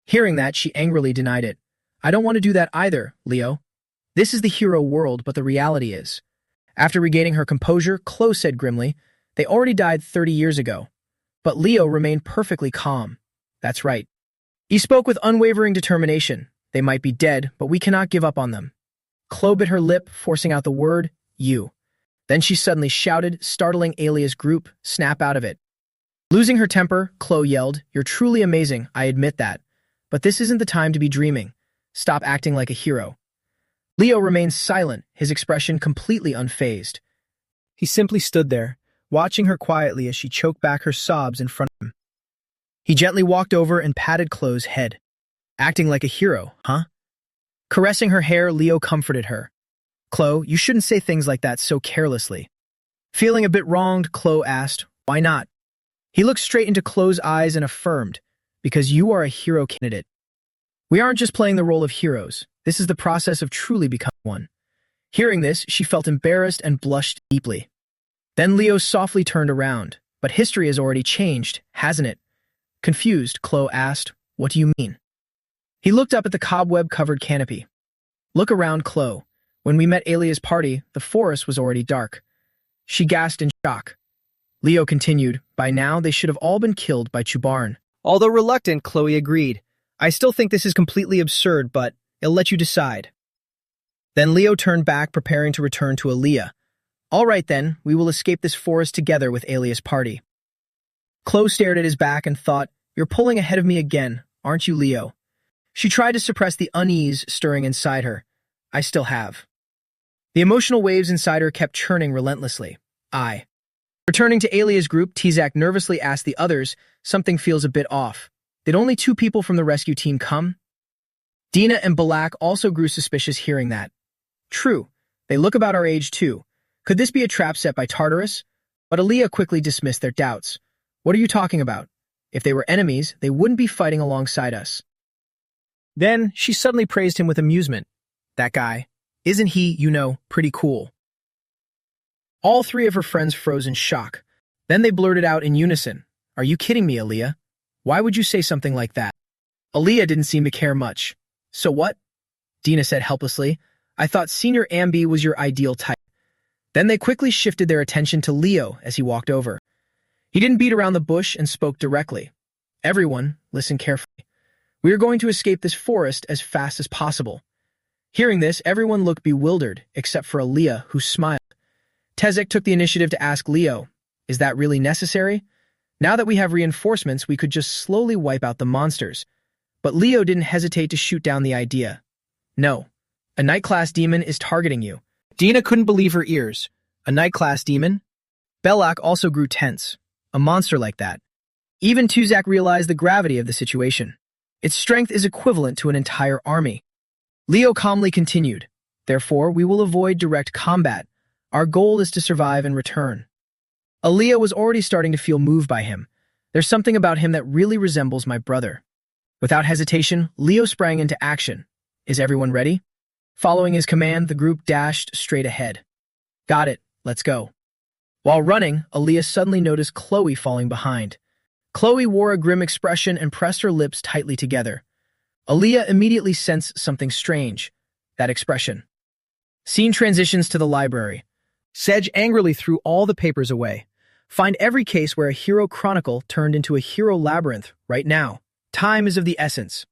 Hearing that, she angrily denied it. "I don't want to do that either, Leo. This is the hero world, but the reality is." After regaining her composure, Chloe said grimly, "They already died 30 years ago." But Leo remained perfectly calm. "That's right." He spoke with unwavering determination. "They might be dead, but we cannot give up on them." Chloe bit her lip, forcing out the word, "you." Then she suddenly shouted, startling Alia's group, "Snap out of it." Losing her temper, Chloe yelled, "You're truly amazing, I admit that. But this isn't the time to be dreaming. Stop acting like a hero." Leo remained silent, his expression completely unfazed. He simply stood there, watching her quietly as she choked back her sobs in front of him. He gently walked over and patted Chloe's head. "Acting like a hero, huh?" Caressing her hair, Leo comforted her. "Chloe, you shouldn't say things like that so carelessly." Feeling a bit wronged, Chloe asked, "Why not?" He looked straight into Chloe's eyes and affirmed, "Because you are a hero candidate. We aren't just playing the role of heroes. This is the process of truly becoming one." Hearing this, she felt embarrassed and blushed deeply. Then Leo softly turned around. "But history has already changed, hasn't it?" Confused, Chloe asked, "What do you mean?" He looked up at the cobweb-covered canopy. "Look around, Chloe. When we met Alia's party, the forest was already dark." She gasped in shock. Leo continued, "By now, they should have all been killed by Chubarn." Although reluctant, Chloe agreed. "I still think this is completely absurd, but I'll let you decide." Then Leo turned back, preparing to return to Alia. "All right then, we will escape this forest together with Alia's party." Chloe stared at his back and thought, "You're pulling ahead of me again, aren't you, Leo?" She tried to suppress the unease stirring inside her. "I still have." The emotional waves inside her kept churning relentlessly. Returning to Alia's group, Tizak nervously asked the others, "Something feels a bit off. Did only 2 people from the rescue team come?" Dina and Balak also grew suspicious hearing that. "True, they look about our age too. Could this be a trap set by Tartarus?" But Alia quickly dismissed their doubts. "What are you talking about? If they were enemies, they wouldn't be fighting alongside us." Then she suddenly praised him with amusement. "That guy, isn't he, pretty cool?" All 3 of her friends froze in shock. Then they blurted out in unison, "Are you kidding me, Alia? Why would you say something like that?" Alia didn't seem to care much. "So what?" Dina said helplessly. "I thought Senior Ambi was your ideal type." Then they quickly shifted their attention to Leo as he walked over. He didn't beat around the bush and spoke directly. "Everyone, listen carefully. We are going to escape this forest as fast as possible." Hearing this, everyone looked bewildered, except for Alia, who smiled. Tezek took the initiative to ask Leo, "Is that really necessary? Now that we have reinforcements, we could just slowly wipe out the monsters." But Leo didn't hesitate to shoot down the idea. "No, a night-class demon is targeting you." Dina couldn't believe her ears. A night-class demon? Belak also grew tense. A monster like that. Even Tuzak realized the gravity of the situation. Its strength is equivalent to an entire army. Leo calmly continued, "Therefore, we will avoid direct combat. Our goal is to survive and return." Alia was already starting to feel moved by him. "There's something about him that really resembles my brother." Without hesitation, Leo sprang into action. "Is everyone ready?" Following his command, the group dashed straight ahead. "Got it, let's go." While running, Alia suddenly noticed Chloe falling behind. Chloe wore a grim expression and pressed her lips tightly together. Alia immediately sensed something strange. That expression. Scene transitions to the library. Sedge angrily threw all the papers away. Find every case where a hero chronicle turned into a hero labyrinth right now. Time is of the essence.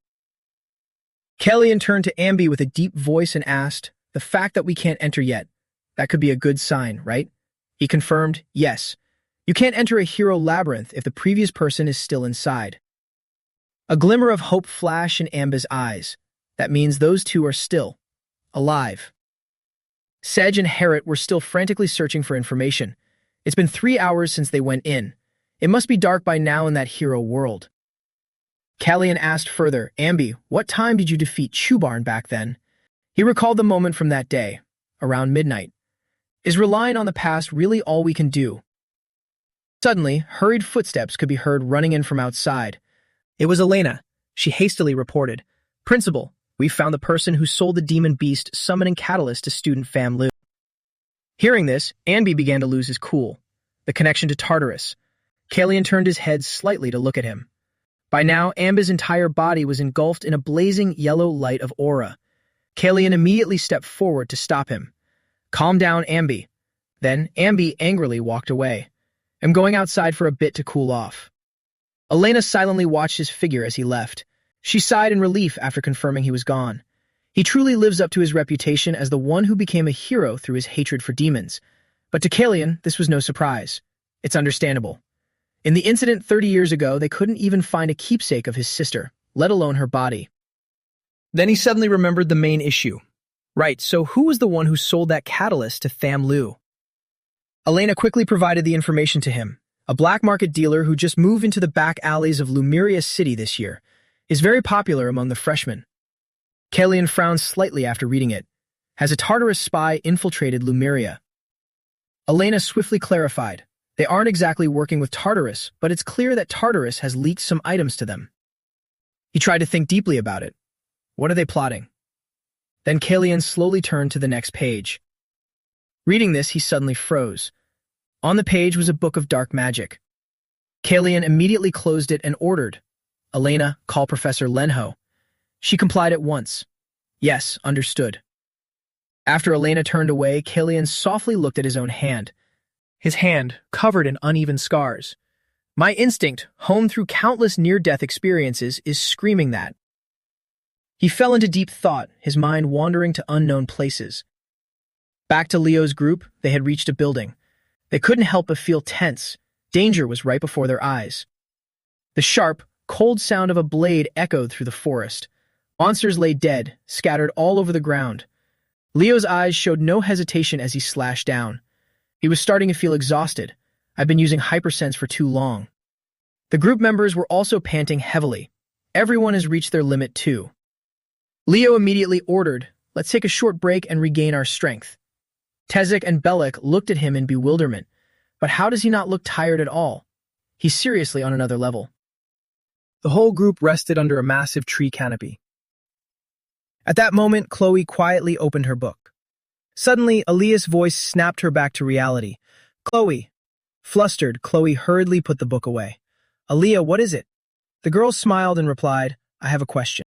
Kellyanne turned to Ambi with a deep voice and asked, "The fact that we can't enter yet, that could be a good sign, right?" He confirmed, "Yes. You can't enter a hero labyrinth if the previous person is still inside." A glimmer of hope flashed in Ambi's eyes. That means those 2 are still alive. Sedge and Harriet were still frantically searching for information. It's been 3 hours since they went in. It must be dark by now in that hero world. Kellyanne asked further, "Ambi, what time did you defeat Chubarn back then?" He recalled the moment from that day, around midnight. Is relying on the past really all we can do? Suddenly, hurried footsteps could be heard running in from outside. It was Elena. She hastily reported, "Principal, We found the person who sold the demon beast summoning catalyst to student Fam Lu. Hearing this, Anby began to lose his cool. The connection to Tartarus. Kalian turned his head slightly to look at him. By now, Amby's entire body was engulfed in a blazing yellow light of aura. Kalian immediately stepped forward to stop him. Calm down, Amby. Then, Amby angrily walked away. I'm going outside for a bit to cool off. Elena silently watched his figure as he left. She sighed in relief after confirming he was gone. He truly lives up to his reputation as the one who became a hero through his hatred for demons. But to Kalian, this was no surprise. It's understandable. In the incident 30 years ago, they couldn't even find a keepsake of his sister, let alone her body. Then he suddenly remembered the main issue. Right, so who was the one who sold that catalyst to Tham Lu? Elena quickly provided the information to him. A black market dealer who just moved into the back alleys of Lumeria City this year, is very popular among the freshmen. Kalian frowned slightly after reading it. Has a Tartarus spy infiltrated Lumeria? Elena swiftly clarified. They aren't exactly working with Tartarus, but it's clear that Tartarus has leaked some items to them. He tried to think deeply about it. What are they plotting? Then Kalian slowly turned to the next page. Reading this, he suddenly froze. On the page was a book of dark magic. Kalian immediately closed it and ordered, Elena, call Professor Lenho. She complied at once. Yes, understood. After Elena turned away, Kalian softly looked at his own hand. His hand, covered in uneven scars. My instinct, honed through countless near-death experiences, is screaming that. He fell into deep thought, his mind wandering to unknown places. Back to Leo's group, they had reached a building. They couldn't help but feel tense. Danger was right before their eyes. The sharp, cold sound of a blade echoed through the forest. Monsters lay dead, scattered all over the ground. Leo's eyes showed no hesitation as he slashed down. He was starting to feel exhausted. I've been using hypersense for too long. The group members were also panting heavily. Everyone has reached their limit too. Leo immediately ordered, let's take a short break and regain our strength. Tezek and Belek looked at him in bewilderment. But how does he not look tired at all? He's seriously on another level. The whole group rested under a massive tree canopy. At that moment, Chloe quietly opened her book. Suddenly, Aaliyah's voice snapped her back to reality. Chloe. Flustered, Chloe hurriedly put the book away. Aaliyah, what is it? The girl smiled and replied, I have a question.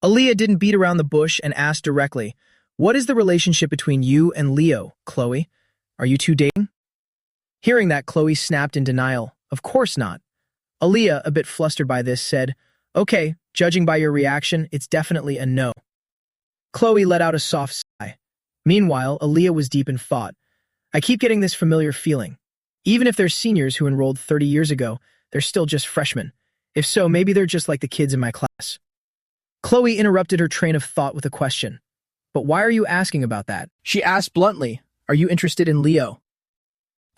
Aaliyah didn't beat around the bush and asked directly, what is the relationship between you and Leo, Chloe? Are you two dating? Hearing that, Chloe snapped in denial. Of course not. Aaliyah, a bit flustered by this, said, okay, judging by your reaction, it's definitely a no. Chloe let out a soft sigh. Meanwhile, Aaliyah was deep in thought. I keep getting this familiar feeling. Even if they're seniors who enrolled 30 years ago, they're still just freshmen. If so, maybe they're just like the kids in my class. Chloe interrupted her train of thought with a question. But why are you asking about that? She asked bluntly, are you interested in Leo?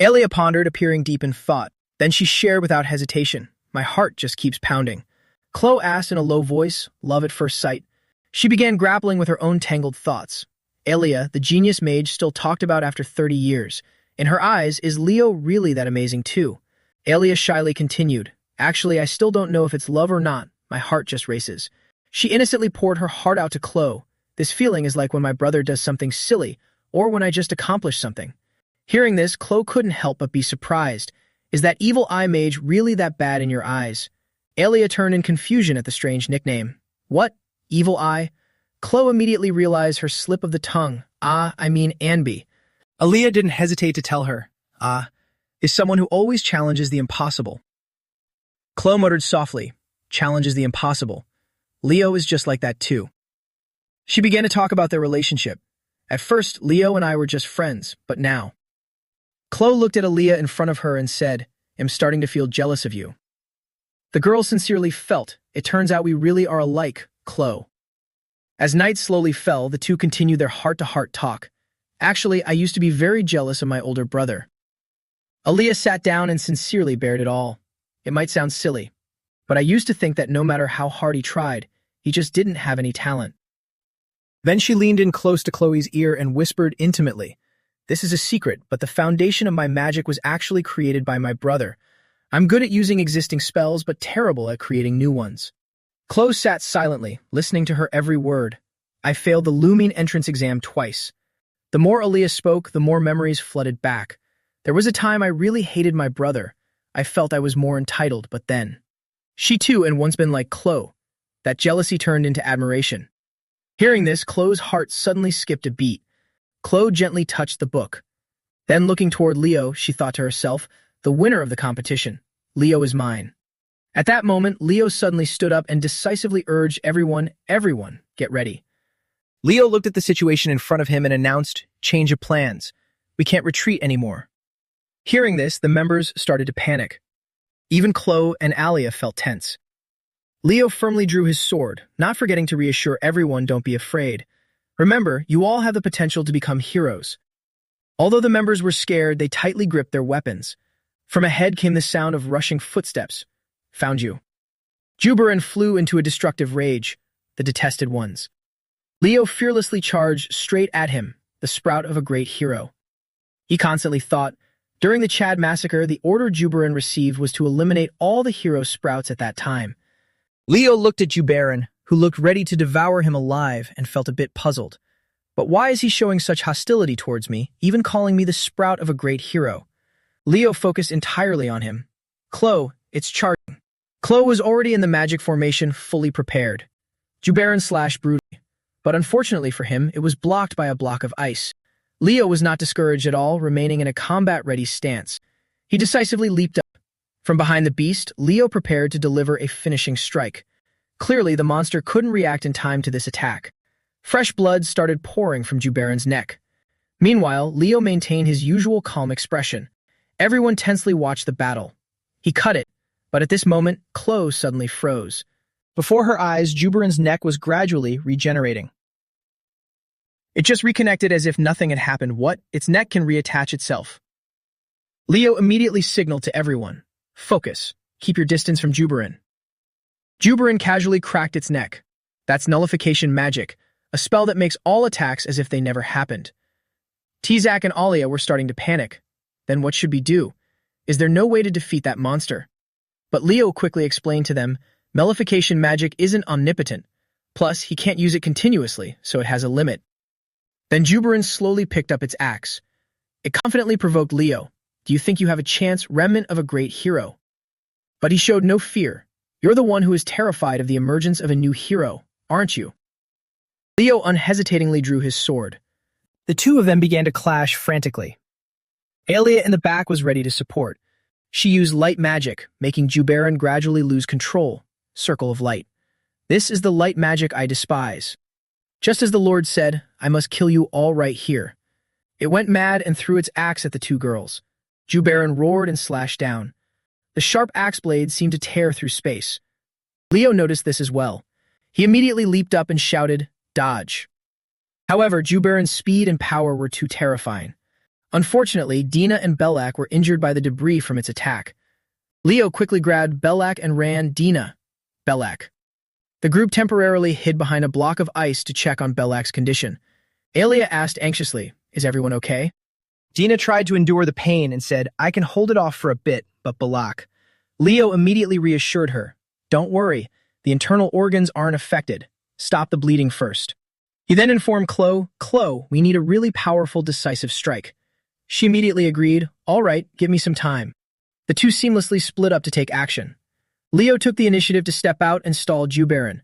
Aaliyah pondered, appearing deep in thought. Then she shared without hesitation, my heart just keeps pounding. Chloe asked in a low voice, love at first sight. She began grappling with her own tangled thoughts. Aaliyah, the genius mage, still talked about after 30 years. In her eyes, is Leo really that amazing too? Aaliyah shyly continued, actually, I still don't know if it's love or not. My heart just races. She innocently poured her heart out to Chloe. This feeling is like when my brother does something silly, or when I just accomplish something. Hearing this, Chloe couldn't help but be surprised. Is that evil eye mage really that bad in your eyes? Aaliyah turned in confusion at the strange nickname. What? Evil eye? Chloe immediately realized her slip of the tongue. I mean Anby. Aaliyah didn't hesitate to tell her. Is someone who always challenges the impossible. Chloe muttered softly, challenges the impossible. Leo is just like that too. She began to talk about their relationship. At first, Leo and I were just friends, but now. Chloe looked at Aaliyah in front of her and said, I'm starting to feel jealous of you. The girl sincerely felt, it turns out we really are alike, Chloe. As night slowly fell, the two continued their heart-to-heart talk. Actually, I used to be very jealous of my older brother. Aaliyah sat down and sincerely bared it all. It might sound silly, but I used to think that no matter how hard he tried, he just didn't have any talent. Then she leaned in close to Chloe's ear and whispered intimately, this is a secret, but the foundation of my magic was actually created by my brother. I'm good at using existing spells, but terrible at creating new ones. Chloe sat silently, listening to her every word. I failed the looming entrance exam twice. The more Aaliyah spoke, the more memories flooded back. There was a time I really hated my brother. I felt I was more entitled, but then. She too had once been like Chloe. That jealousy turned into admiration. Hearing this, Chloe's heart suddenly skipped a beat. Chloe gently touched the book. Then looking toward Leo, she thought to herself, the winner of the competition. Leo is mine. At that moment, Leo suddenly stood up and decisively urged everyone, get ready. Leo looked at the situation in front of him and announced, change of plans. We can't retreat anymore. Hearing this, the members started to panic. Even Chloe and Alia felt tense. Leo firmly drew his sword, not forgetting to reassure everyone, don't be afraid. Remember, you all have the potential to become heroes. Although the members were scared, they tightly gripped their weapons. From ahead came the sound of rushing footsteps. Found you. Juberin flew into a destructive rage, the detested ones. Leo fearlessly charged straight at him, the sprout of a great hero. He constantly thought, during the Chad massacre, the order Juberin received was to eliminate all the hero sprouts at that time. Leo looked at Juberin, who looked ready to devour him alive, and felt a bit puzzled. But why is he showing such hostility towards me, even calling me the sprout of a great hero? Leo focused entirely on him. Chloe, it's charging. Chloe was already in the magic formation, fully prepared. Juberin slashed brutally, but unfortunately for him, it was blocked by a block of ice. Leo was not discouraged at all, remaining in a combat-ready stance. He decisively leaped up. From behind the beast, Leo prepared to deliver a finishing strike. Clearly, the monster couldn't react in time to this attack. Fresh blood started pouring from Juberin's neck. Meanwhile, Leo maintained his usual calm expression. Everyone tensely watched the battle. He cut it, but at this moment, Chloe suddenly froze. Before her eyes, Juberin's neck was gradually regenerating. It just reconnected as if nothing had happened. What? Its neck can reattach itself. Leo immediately signaled to everyone. Focus. Keep your distance from Juberin. Juberin casually cracked its neck. That's nullification magic, a spell that makes all attacks as if they never happened. Tizak and Alia were starting to panic. Then what should we do? Is there no way to defeat that monster? But Leo quickly explained to them, nullification magic isn't omnipotent. Plus, he can't use it continuously, so it has a limit. Then Juberin slowly picked up its axe. It confidently provoked Leo. Do you think you have a chance, remnant of a great hero? But he showed no fear. You're the one who is terrified of the emergence of a new hero, aren't you? Leo unhesitatingly drew his sword. The two of them began to clash frantically. Alia in the back was ready to support. She used light magic, making Juberin gradually lose control. Circle of light. This is the light magic I despise. Just as the Lord said, I must kill you all right here. It went mad and threw its axe at the two girls. Juberin roared and slashed down. The sharp axe blade seemed to tear through space. Leo noticed this as well. He immediately leaped up and shouted, dodge. However, Juberin's speed and power were too terrifying. Unfortunately, Dina and Belak were injured by the debris from its attack. Leo quickly grabbed Belak and ran Dina. Belak. The group temporarily hid behind a block of ice to check on Belak's condition. Alia asked anxiously, is everyone okay? Dina tried to endure the pain and said, I can hold it off for a bit, but Belak. Leo immediately reassured her. Don't worry, the internal organs aren't affected. Stop the bleeding first. He then informed Chloe, we need a really powerful, decisive strike. She immediately agreed, all right, give me some time. The two seamlessly split up to take action. Leo took the initiative to step out and stall Juberin.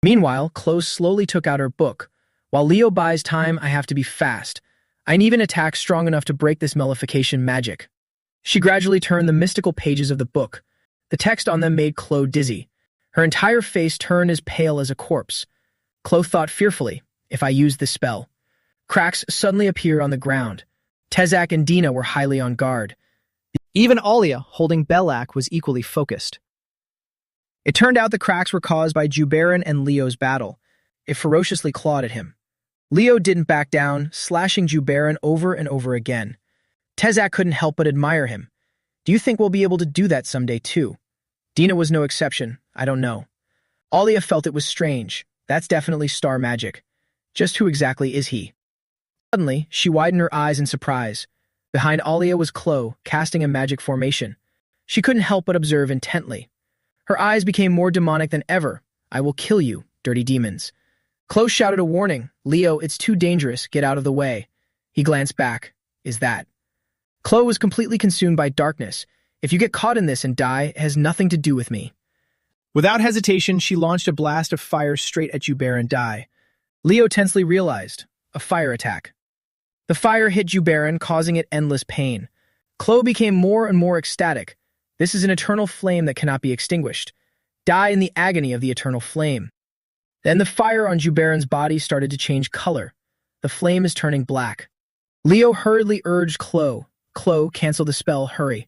Meanwhile, Chloe slowly took out her book. While Leo buys time, I have to be fast. I need an attack strong enough to break this nullification magic. She gradually turned the mystical pages of the book. The text on them made Chloe dizzy. Her entire face turned as pale as a corpse. Chloe thought fearfully, if I use this spell. Cracks suddenly appeared on the ground. Tezak and Dina were highly on guard. Even Alia, holding Belak, was equally focused. It turned out the cracks were caused by Juberin and Leo's battle. It ferociously clawed at him. Leo didn't back down, slashing Juberin over and over again. Tezak couldn't help but admire him. Do you think we'll be able to do that someday too? Dina was no exception. I don't know. Alia felt it was strange. That's definitely star magic. Just who exactly is he? Suddenly, she widened her eyes in surprise. Behind Alia was Chloe, casting a magic formation. She couldn't help but observe intently. Her eyes became more demonic than ever, I will kill you, dirty demons. Chloe shouted a warning. Leo, it's too dangerous. Get out of the way. He glanced back. Is that? Chloe was completely consumed by darkness. If you get caught in this and die, it has nothing to do with me. Without hesitation, she launched a blast of fire straight at Jubair and Dai. Leo tensely realized. A fire attack. The fire hit Jubair, causing it endless pain. Chloe became more and more ecstatic. This is an eternal flame that cannot be extinguished. Die in the agony of the eternal flame. Then the fire on Jubair's body started to change color. The flame is turning black. Leo hurriedly urged Chloe. Chloe, cancel the spell, hurry.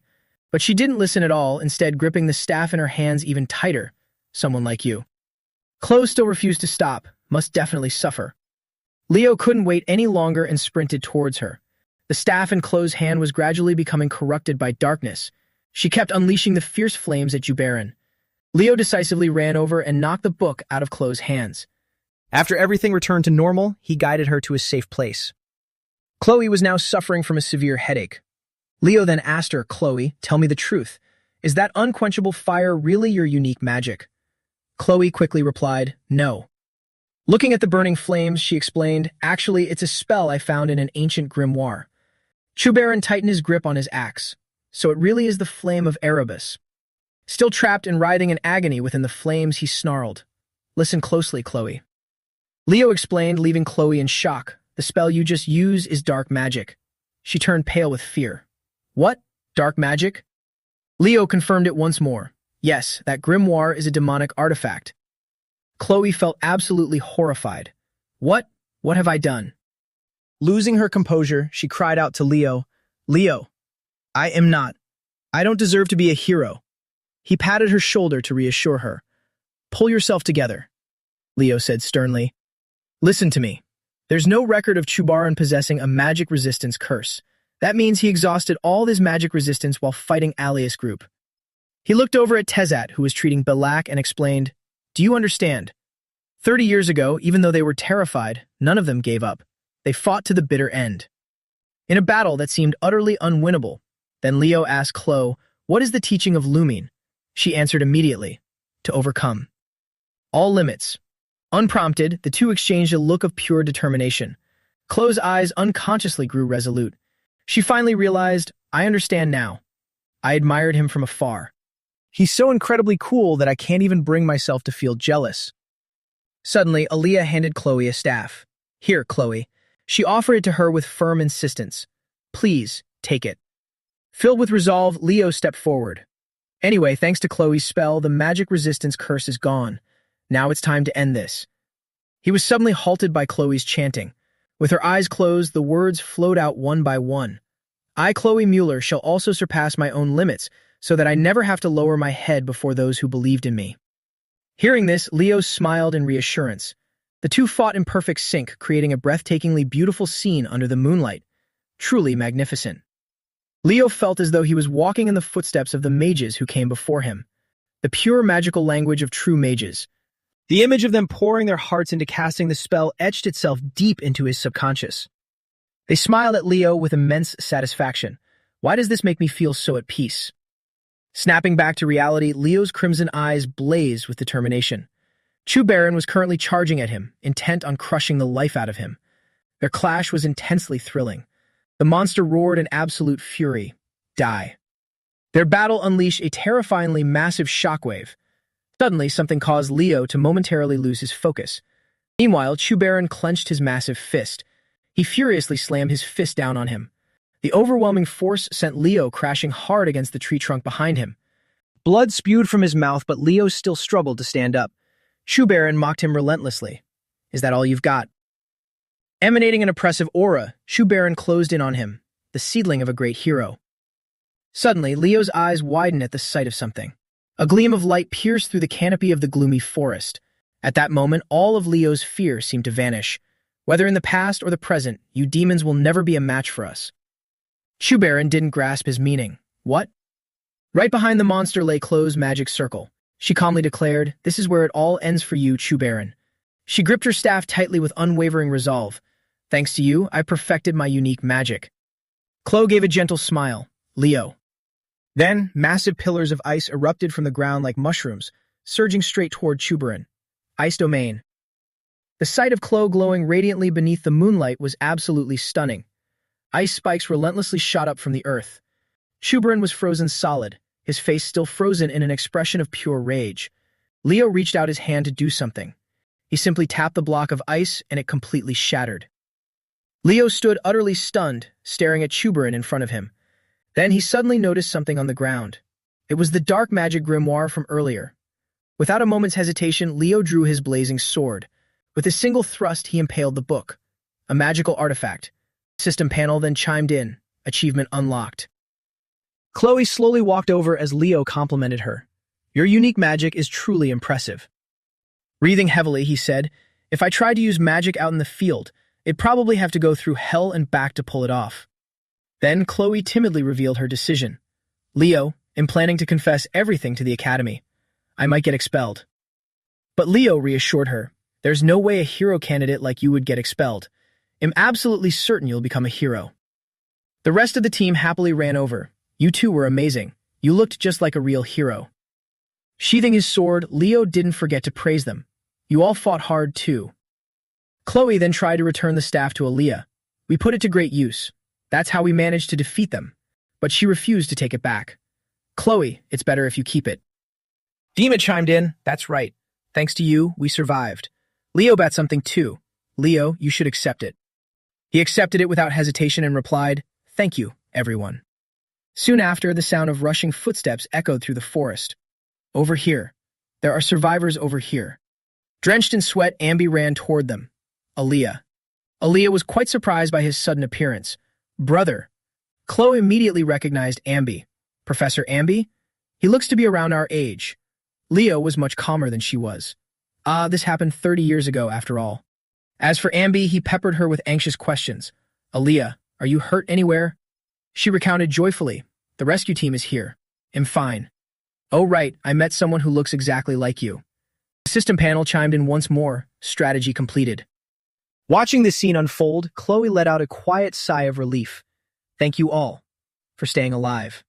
But she didn't listen at all, instead gripping the staff in her hands even tighter. Someone like you. Chloe still refused to stop, must definitely suffer. Leo couldn't wait any longer and sprinted towards her. The staff in Chloe's hand was gradually becoming corrupted by darkness. She kept unleashing the fierce flames at Jubair. Leo decisively ran over and knocked the book out of Chloe's hands. After everything returned to normal, he guided her to a safe place. Chloe was now suffering from a severe headache. Leo then asked her, Chloe, tell me the truth. Is that unquenchable fire really your unique magic? Chloe quickly replied, no. Looking at the burning flames, she explained, actually, it's a spell I found in an ancient grimoire. Jubair tightened his grip on his axe. So it really is the flame of Erebus. Still trapped and writhing in agony within the flames, he snarled. Listen closely, Chloe. Leo explained, leaving Chloe in shock. The spell you just used is dark magic. She turned pale with fear. What? Dark magic? Leo confirmed it once more. Yes, that grimoire is a demonic artifact. Chloe felt absolutely horrified. What? What have I done? Losing her composure, she cried out to Leo, Leo, I am not. I don't deserve to be a hero. He patted her shoulder to reassure her. Pull yourself together, Leo said sternly. Listen to me. There's no record of Jubair possessing a magic resistance curse. That means he exhausted all his magic resistance while fighting Alias Group. He looked over at Tezat, who was treating Balak, and explained, Do you understand? 30 years ago, even though they were terrified, none of them gave up. They fought to the bitter end. In a battle that seemed utterly unwinnable, then Leo asked Chloe, What is the teaching of Lumine? She answered immediately, To overcome all limits. Unprompted, the two exchanged a look of pure determination. Chloe's eyes unconsciously grew resolute. She finally realized, I understand now. I admired him from afar. He's so incredibly cool that I can't even bring myself to feel jealous. Suddenly, Aaliyah handed Chloe a staff. Here, Chloe. She offered it to her with firm insistence. Please, take it. Filled with resolve, Leo stepped forward. Anyway, thanks to Chloe's spell, the magic resistance curse is gone. Now it's time to end this. He was suddenly halted by Chloe's chanting. With her eyes closed, the words flowed out one by one. I, Chloe Mueller, shall also surpass my own limits, so that I never have to lower my head before those who believed in me. Hearing this, Leo smiled in reassurance. The two fought in perfect sync, creating a breathtakingly beautiful scene under the moonlight. Truly magnificent. Leo felt as though he was walking in the footsteps of the mages who came before him. The pure magical language of true mages. The image of them pouring their hearts into casting the spell etched itself deep into his subconscious. They smiled at Leo with immense satisfaction. Why does this make me feel so at peace? Snapping back to reality, Leo's crimson eyes blazed with determination. Jubair was currently charging at him, intent on crushing the life out of him. Their clash was intensely thrilling. The monster roared in absolute fury. Die. Their battle unleashed a terrifyingly massive shockwave. Suddenly, something caused Leo to momentarily lose his focus. Meanwhile, Jubair clenched his massive fist. He furiously slammed his fist down on him. The overwhelming force sent Leo crashing hard against the tree trunk behind him. Blood spewed from his mouth, but Leo still struggled to stand up. Jubair mocked him relentlessly. Is that all you've got? Emanating an oppressive aura, Jubair closed in on him, the seedling of a great hero. Suddenly, Leo's eyes widened at the sight of something. A gleam of light pierced through the canopy of the gloomy forest. At that moment, all of Leo's fear seemed to vanish. Whether in the past or the present, you demons will never be a match for us. Jubair didn't grasp his meaning. What? Right behind the monster lay Chloe's magic circle. She calmly declared, This is where it all ends for you, Jubair. She gripped her staff tightly with unwavering resolve. Thanks to you, I perfected my unique magic. Chloe gave a gentle smile. Leo. Then, massive pillars of ice erupted from the ground like mushrooms, surging straight toward Jubair. Ice Domain. The sight of Chloe glowing radiantly beneath the moonlight was absolutely stunning. Ice spikes relentlessly shot up from the earth. Chuberin was frozen solid, his face still frozen in an expression of pure rage. Leo reached out his hand to do something. He simply tapped the block of ice and it completely shattered. Leo stood utterly stunned, staring at Chuberin in front of him. Then he suddenly noticed something on the ground. It was the dark magic grimoire from earlier. Without a moment's hesitation, Leo drew his blazing sword. With a single thrust, he impaled the book. A magical artifact. The system panel then chimed in. Achievement unlocked. Chloe slowly walked over as Leo complimented her. Your unique magic is truly impressive. Breathing heavily, he said, if I tried to use magic out in the field, it'd probably have to go through hell and back to pull it off. Then Chloe timidly revealed her decision. Leo, I'm planning to confess everything to the academy. I might get expelled. But Leo reassured her, there's no way a hero candidate like you would get expelled. I'm absolutely certain you'll become a hero. The rest of the team happily ran over. You two were amazing. You looked just like a real hero. Sheathing his sword, Leo didn't forget to praise them. You all fought hard too. Chloe then tried to return the staff to Aaliyah. We put it to great use. That's how we managed to defeat them. But she refused to take it back. Chloe, it's better if you keep it. Dima chimed in. That's right. Thanks to you, we survived. Leo bet something too. Leo, you should accept it. He accepted it without hesitation and replied, thank you, everyone. Soon after, the sound of rushing footsteps echoed through the forest. Over here. There are survivors over here. Drenched in sweat, Ambi ran toward them. Aaliyah. Aaliyah was quite surprised by his sudden appearance. Brother. Chloe immediately recognized Ambi. Professor Ambi? He looks to be around our age. Leo was much calmer than she was. This happened 30 years ago, after all. As for Ambi, he peppered her with anxious questions. Aaliyah, are you hurt anywhere? She recounted joyfully. The rescue team is here. I'm fine. Oh, right, I met someone who looks exactly like you. The system panel chimed in once more. Strategy completed. Watching this scene unfold, Chloe let out a quiet sigh of relief. Thank you all for staying alive.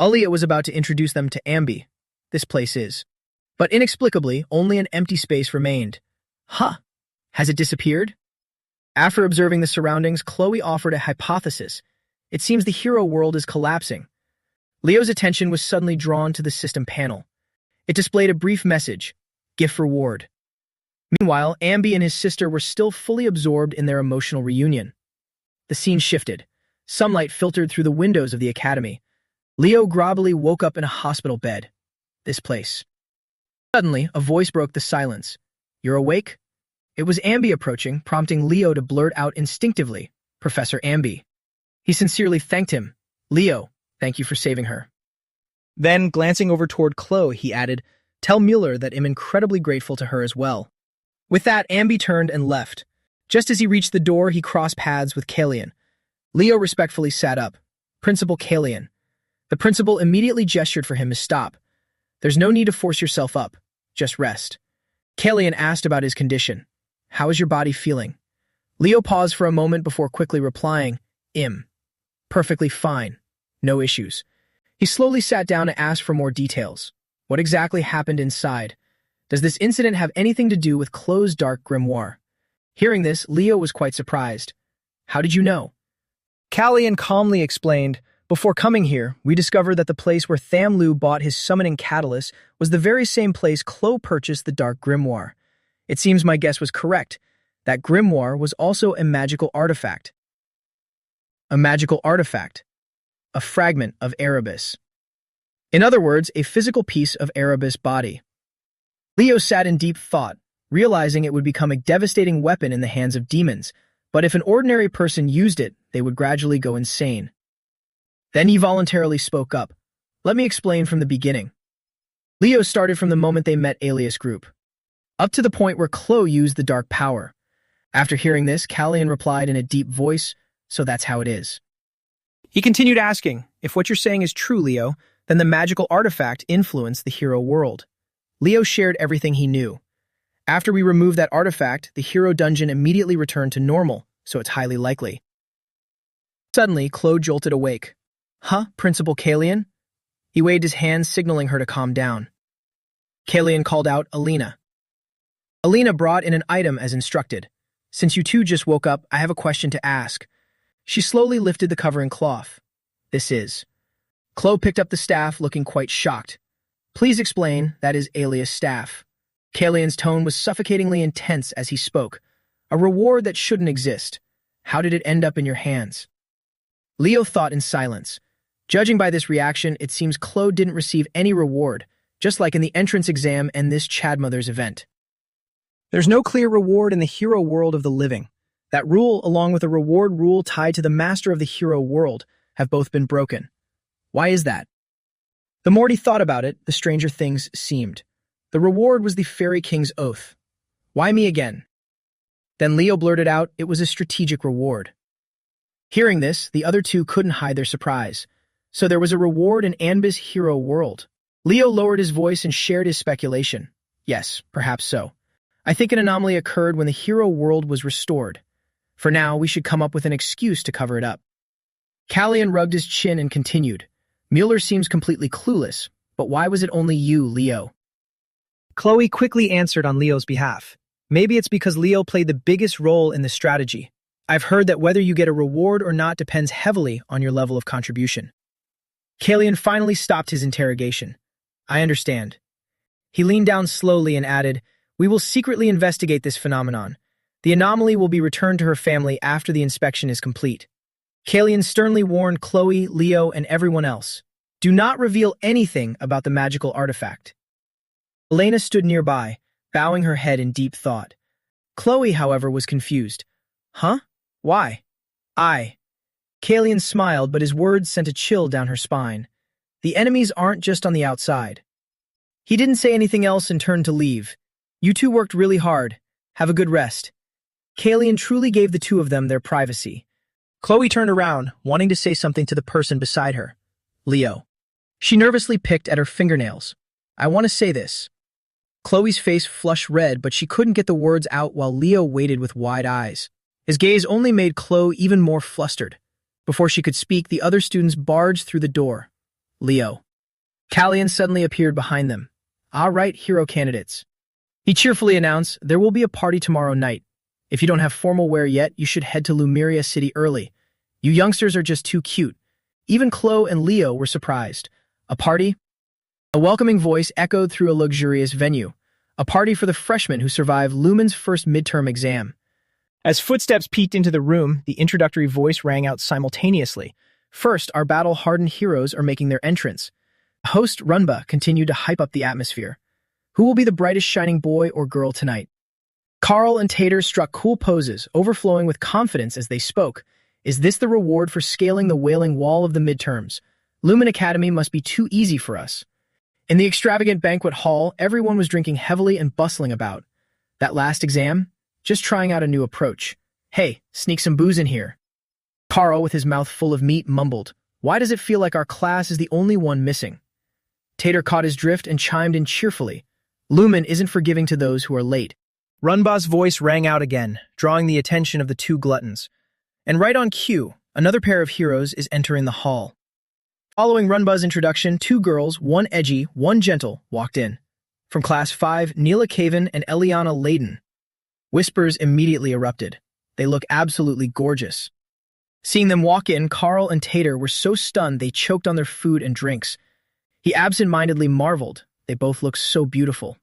Aaliyah was about to introduce them to Ambi. This place is. But inexplicably, only an empty space remained. Huh. Has it disappeared? After observing the surroundings, Chloe offered a hypothesis. It seems the hero world is collapsing. Leo's attention was suddenly drawn to the system panel. It displayed a brief message. Gift reward. Meanwhile, Ambi and his sister were still fully absorbed in their emotional reunion. The scene shifted. Sunlight filtered through the windows of the academy. Leo groggily woke up in a hospital bed. This place. Suddenly, a voice broke the silence. You're awake? It was Ambi approaching, prompting Leo to blurt out instinctively, Professor Ambi. He sincerely thanked him. Leo, thank you for saving her. Then, glancing over toward Chloe, he added, tell Mueller that I'm incredibly grateful to her as well. With that, Ambi turned and left. Just as he reached the door, he crossed paths with Kalian. Leo respectfully sat up. Principal Kalian. The principal immediately gestured for him to stop. There's no need to force yourself up. Just rest. Kalian asked about his condition. How is your body feeling? Leo paused for a moment before quickly replying, Perfectly fine. No issues. He slowly sat down and asked for more details. What exactly happened inside? Does this incident have anything to do with Chloe's dark grimoire? Hearing this, Leo was quite surprised. How did you know? Kalian calmly explained, before coming here, we discovered that the place where Tham Lu bought his summoning catalyst was the very same place Chloe purchased the dark grimoire. It seems my guess was correct. That grimoire was also a magical artifact. A magical artifact. A fragment of Erebus. In other words, a physical piece of Erebus' body. Leo sat in deep thought, realizing it would become a devastating weapon in the hands of demons, but if an ordinary person used it, they would gradually go insane. Then he voluntarily spoke up. Let me explain from the beginning. Leo started from the moment they met Alias Group, up to the point where Chloe used the dark power. After hearing this, Kalian replied in a deep voice, so that's how it is. He continued asking, if what you're saying is true, Leo, then the magical artifact influenced the hero world. Leo shared everything he knew. After we removed that artifact, the hero dungeon immediately returned to normal, so it's highly likely. Suddenly, Chloe jolted awake. Huh, Principal Kalian? He waved his hand, signaling her to calm down. Kalian called out, Alina. Alina brought in an item as instructed. Since you two just woke up, I have a question to ask. She slowly lifted the covering cloth. This is. Chloe picked up the staff, looking quite shocked. Please explain, that is Alia's staff. Kalian's tone was suffocatingly intense as he spoke. A reward that shouldn't exist. How did it end up in your hands? Leo thought in silence. Judging by this reaction, it seems Chloe didn't receive any reward, just like in the entrance exam and this Chadmother's event. There's no clear reward in the hero world of the living. That rule, along with a reward rule tied to the master of the hero world, have both been broken. Why is that? The more he thought about it, the stranger things seemed. The reward was the Fairy King's oath. Why me again? Then Leo blurted out it was a strategic reward. Hearing this, the other two couldn't hide their surprise. So there was a reward in Anba's hero world. Leo lowered his voice and shared his speculation. Yes, perhaps so. I think an anomaly occurred when the hero world was restored. For now, we should come up with an excuse to cover it up. Kalian rubbed his chin and continued. Mueller seems completely clueless, but why was it only you, Leo? Chloe quickly answered on Leo's behalf. Maybe it's because Leo played the biggest role in the strategy. I've heard that whether you get a reward or not depends heavily on your level of contribution. Kalian finally stopped his interrogation. I understand. He leaned down slowly and added, we will secretly investigate this phenomenon. The anomaly will be returned to her family after the inspection is complete. Kalian sternly warned Chloe, Leo, and everyone else. Do not reveal anything about the magical artifact. Elena stood nearby, bowing her head in deep thought. Chloe, however, was confused. Huh? Why? Kalian smiled, but his words sent a chill down her spine. The enemies aren't just on the outside. He didn't say anything else and turned to leave. You two worked really hard. Have a good rest. Kalian truly gave the two of them their privacy. Chloe turned around, wanting to say something to the person beside her. Leo. She nervously picked at her fingernails. I want to say this. Chloe's face flushed red, but she couldn't get the words out while Leo waited with wide eyes. His gaze only made Chloe even more flustered. Before she could speak, the other students barged through the door. Leo. Kalian suddenly appeared behind them. All right, hero candidates. He cheerfully announced, there will be a party tomorrow night. If you don't have formal wear yet, you should head to Lumeria City early. You youngsters are just too cute. Even Chloe and Leo were surprised. A party? A welcoming voice echoed through a luxurious venue. A party for the freshmen who survived Lumen's first midterm exam. As footsteps peeked into the room, the introductory voice rang out simultaneously. First, our battle-hardened heroes are making their entrance. Host Runba continued to hype up the atmosphere. Who will be the brightest shining boy or girl tonight? Carl and Tater struck cool poses, overflowing with confidence as they spoke. Is this the reward for scaling the wailing wall of the midterms? Lumen Academy must be too easy for us. In the extravagant banquet hall, everyone was drinking heavily and bustling about. That last exam? Just trying out a new approach. Hey, sneak some booze in here. Carl, with his mouth full of meat, mumbled. Why does it feel like our class is the only one missing? Tater caught his drift and chimed in cheerfully. Lumen isn't forgiving to those who are late. Runba's voice rang out again, drawing the attention of the two gluttons. And right on cue, another pair of heroes is entering the hall. Following Runba's introduction, two girls, one edgy, one gentle, walked in. From Class 5, Neela Caven and Eliana Layden. Whispers immediately erupted. They look absolutely gorgeous. Seeing them walk in, Carl and Tater were so stunned they choked on their food and drinks. He absent-mindedly marveled. They both looked so beautiful.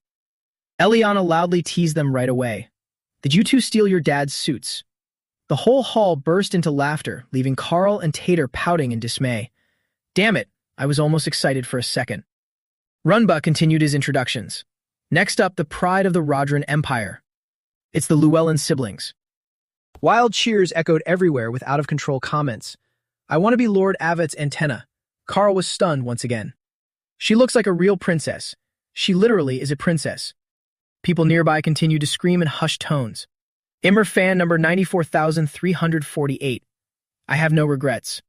Eliana loudly teased them right away. Did you two steal your dad's suits? The whole hall burst into laughter, leaving Carl and Tater pouting in dismay. Damn it, I was almost excited for a second. Runba continued his introductions. Next up, the pride of the Rodran Empire. It's the Llewellyn siblings. Wild cheers echoed everywhere with out-of-control comments. I want to be Lord Avet's antenna. Carl was stunned once again. She looks like a real princess. She literally is a princess. People nearby continued to scream in hushed tones. Immer fan number 94,348. I have no regrets.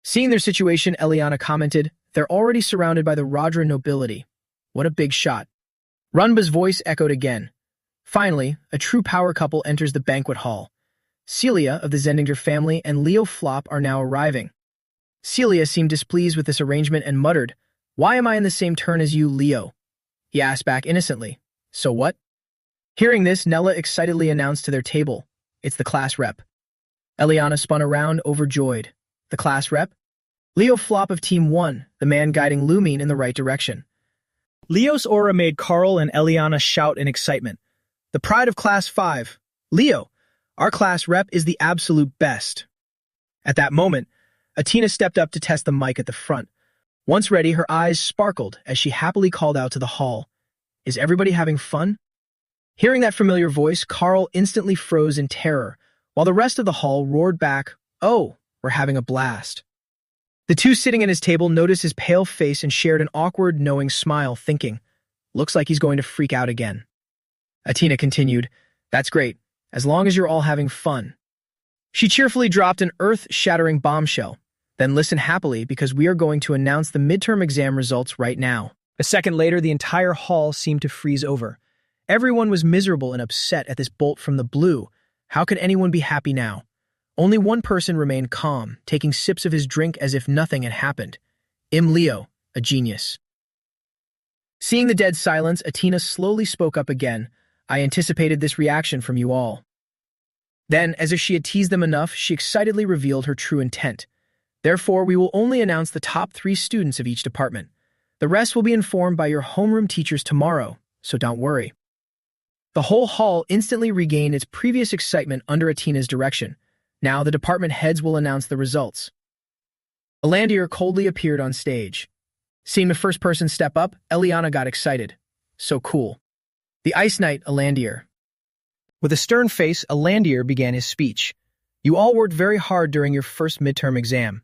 Seeing their situation, Eliana commented, they're already surrounded by the Rodra nobility. What a big shot. Runba's voice echoed again. Finally, a true power couple enters the banquet hall. Celia of the Zendinger family and Leo Flop are now arriving. Celia seemed displeased with this arrangement and muttered, Why am I in the same turn as you, Leo? He asked back innocently, So what? Hearing this, Nella excitedly announced to their table, "It's the class rep." Eliana spun around, overjoyed. The class rep? Leo Flop of Team 1, the man guiding Lumine in the right direction. Leo's aura made Carl and Eliana shout in excitement. The pride of Class 5. Leo, our class rep is the absolute best. At that moment, Atina stepped up to test the mic at the front. Once ready, her eyes sparkled as she happily called out to the hall, "Is everybody having fun?" Hearing that familiar voice, Carl instantly froze in terror, while the rest of the hall roared back, "Oh, we're having a blast." The two sitting at his table noticed his pale face and shared an awkward, knowing smile, thinking, "Looks like he's going to freak out again." Atina continued, "That's great, as long as you're all having fun." She cheerfully dropped an earth-shattering bombshell, "Then listen happily because we are going to announce the midterm exam results right now." A second later, the entire hall seemed to freeze over. Everyone was miserable and upset at this bolt from the blue. How could anyone be happy now? Only one person remained calm, taking sips of his drink as if nothing had happened. Leo, a genius. Seeing the dead silence, Atina slowly spoke up again. "I anticipated this reaction from you all." Then, as if she had teased them enough, she excitedly revealed her true intent. "Therefore, we will only announce the top 3 students of each department. The rest will be informed by your homeroom teachers tomorrow, so don't worry." The whole hall instantly regained its previous excitement under Atina's direction. Now the department heads will announce the results. Alandir coldly appeared on stage. Seeing the first person step up, Eliana got excited. "So cool. The Ice Knight, Alandir." With a stern face, Alandir began his speech. "You all worked very hard during your first midterm exam.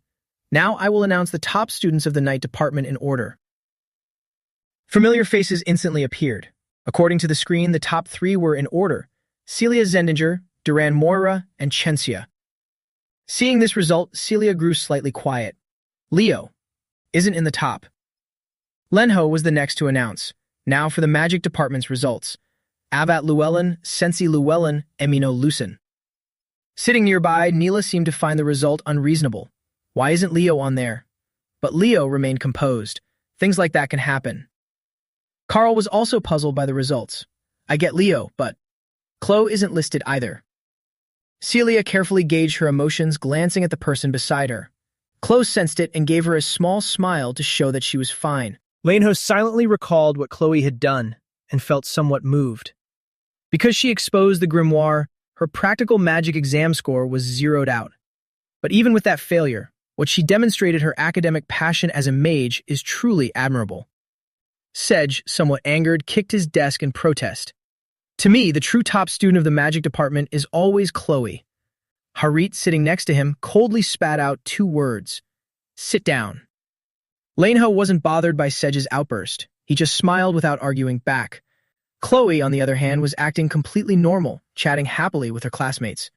Now I will announce the top students of the night department in order." Familiar faces instantly appeared. According to the screen, the top 3 were in order: Celia Zendinger, Duran Moira, and Chensia. Seeing this result, Celia grew slightly quiet. Leo isn't in the top. Lenho was the next to announce. Now for the magic department's results. Avat Llewellyn, Sensi Llewellyn, Emino Lucen. Sitting nearby, Neela seemed to find the result unreasonable. Why isn't Leo on there? But Leo remained composed. Things like that can happen. Carl was also puzzled by the results. I get Leo, but Chloe isn't listed either. Celia carefully gauged her emotions, glancing at the person beside her. Chloe sensed it and gave her a small smile to show that she was fine. Lenho silently recalled what Chloe had done and felt somewhat moved. Because she exposed the grimoire, her practical magic exam score was zeroed out. But even with that failure, what she demonstrated her academic passion as a mage is truly admirable. Sedge, somewhat angered, kicked his desk in protest. To me, the true top student of the magic department is always Chloe. Harit, sitting next to him, coldly spat out 2 words. Sit down. Lenho wasn't bothered by Sedge's outburst. He just smiled without arguing back. Chloe, on the other hand, was acting completely normal, chatting happily with her classmates.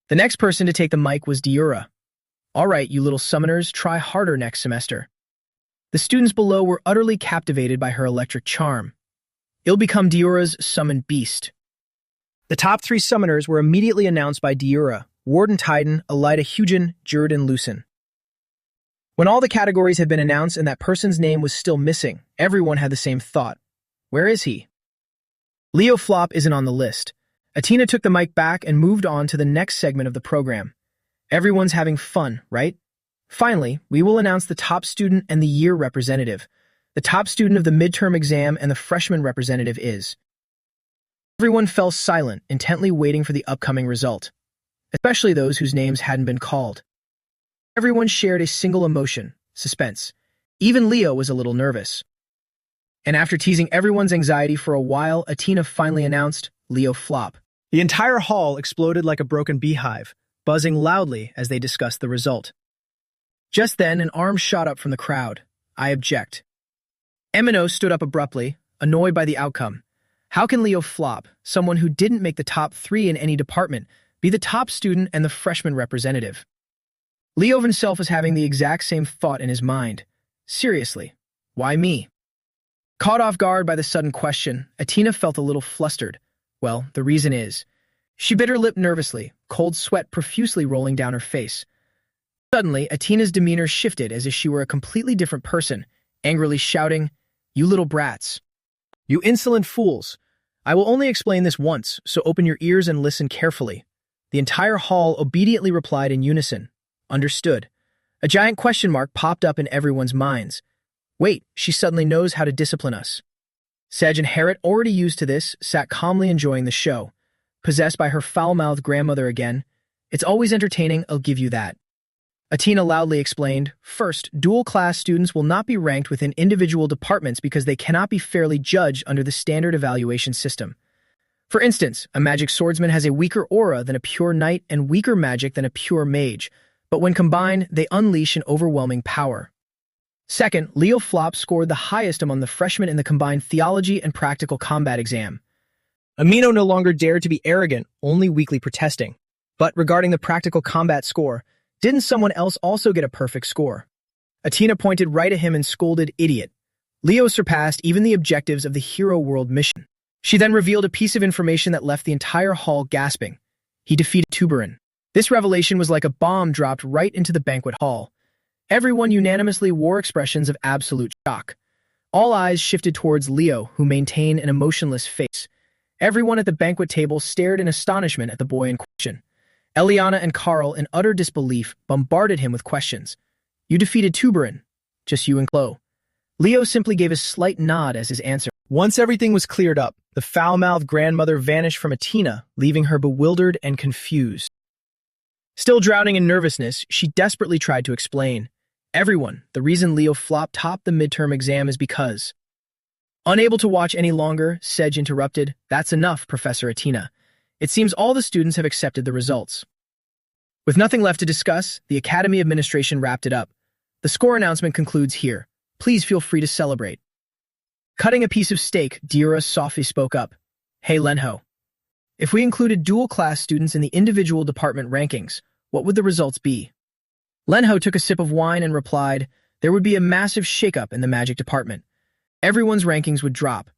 The next person to take the mic was Diura. All right, you little summoners, try harder next semester. The students below were utterly captivated by her electric charm. It'll become Diura's summoned beast. The top 3 summoners were immediately announced by Diura: Warden Titan, Elida Hugin, Jordan Lucen. When all the categories had been announced and that person's name was still missing, everyone had the same thought. Where is he? Leo Flop isn't on the list. Atina took the mic back and moved on to the next segment of the program. Everyone's having fun, right? Finally, we will announce the top student and the year representative. The top student of the midterm exam and the freshman representative is. Everyone fell silent, intently waiting for the upcoming result, especially those whose names hadn't been called. Everyone shared a single emotion: suspense. Even Leo was a little nervous. And after teasing everyone's anxiety for a while, Atina finally announced Leo Flop. The entire hall exploded like a broken beehive, buzzing loudly as they discussed the result. Just then, an arm shot up from the crowd. I object. Emino stood up abruptly, annoyed by the outcome. How can Leo Flop, someone who didn't make the top 3 in any department, be the top student and the freshman representative? Leo himself was having the exact same thought in his mind. Seriously, why me? Caught off guard by the sudden question, Atina felt a little flustered. Well, the reason is, she bit her lip nervously, cold sweat profusely rolling down her face. Suddenly, Atina's demeanor shifted as if she were a completely different person, angrily shouting, "You little brats! You insolent fools! I will only explain this once, so open your ears and listen carefully. The entire hall obediently replied in unison. Understood. A giant question mark popped up in everyone's minds. Wait, she suddenly knows how to discipline us. Sedge and Harriet, already used to this, sat calmly enjoying the show. Possessed by her foul-mouthed grandmother again. It's always entertaining, I'll give you that. Atina loudly explained, first, dual-class students will not be ranked within individual departments because they cannot be fairly judged under the standard evaluation system. For instance, a magic swordsman has a weaker aura than a pure knight and weaker magic than a pure mage, but when combined, they unleash an overwhelming power. Second, Leo Flop scored the highest among the freshmen in the combined theology and practical combat exam. Amino no longer dared to be arrogant, only weakly protesting. But regarding the practical combat score, didn't someone else also get a perfect score? Atina pointed right at him and scolded, idiot. Leo surpassed even the objectives of the Hero World mission. She then revealed a piece of information that left the entire hall gasping. He defeated Tuberin. This revelation was like a bomb dropped right into the banquet hall. Everyone unanimously wore expressions of absolute shock. All eyes shifted towards Leo, who maintained an emotionless face. Everyone at the banquet table stared in astonishment at the boy in question. Eliana and Carl, in utter disbelief, bombarded him with questions. You defeated Tuberin. Just you and Chloe. Leo simply gave a slight nod as his answer. Once everything was cleared up, the foul-mouthed grandmother vanished from Atina, leaving her bewildered and confused. Still drowning in nervousness, she desperately tried to explain. Everyone, the reason Leo Flop topped the midterm exam is because... Unable to watch any longer, Sedge interrupted. That's enough, Professor Atina. It seems all the students have accepted the results. With nothing left to discuss, the Academy administration wrapped it up. The score announcement concludes here. Please feel free to celebrate. Cutting a piece of steak, Dira softly spoke up. Hey, Lenho. If we included dual-class students in the individual department rankings, what would the results be? Lenho took a sip of wine and replied, there would be a massive shakeup in the magic department. Everyone's rankings would drop.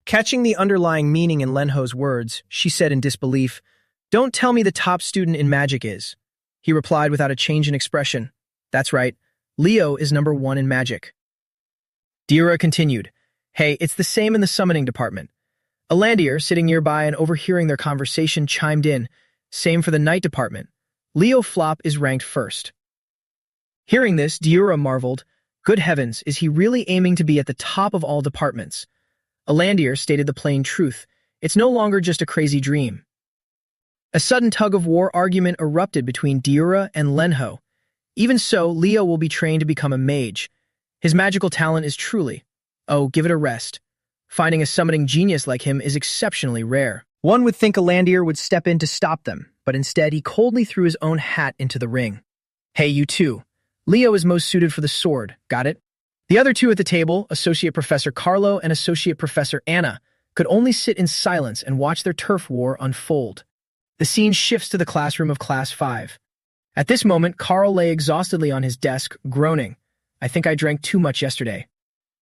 Catching the underlying meaning in Lenho's words, she said in disbelief, Don't tell me the top student in magic is. He replied without a change in expression. That's right, Leo is number 1 in magic. Dira continued, Hey, it's the same in the summoning department. Alandir, sitting nearby and overhearing their conversation, chimed in, Same for the night department. Leo Flop is ranked first. Hearing this, Dira marveled, Good heavens, is he really aiming to be at the top of all departments? Alandir stated the plain truth. It's no longer just a crazy dream. A sudden tug-of-war argument erupted between Dira and Lenho. Even so, Leo will be trained to become a mage. His magical talent is truly... Oh, give it a rest. Finding a summoning genius like him is exceptionally rare. One would think Alandir would step in to stop them, but instead he coldly threw his own hat into the ring. Hey, you two. Leo is most suited for the sword, got it? The other two at the table, Associate Professor Carlo and Associate Professor Anna, could only sit in silence and watch their turf war unfold. The scene shifts to the classroom of Class 5. At this moment, Carl lay exhaustedly on his desk, groaning. I think I drank too much yesterday.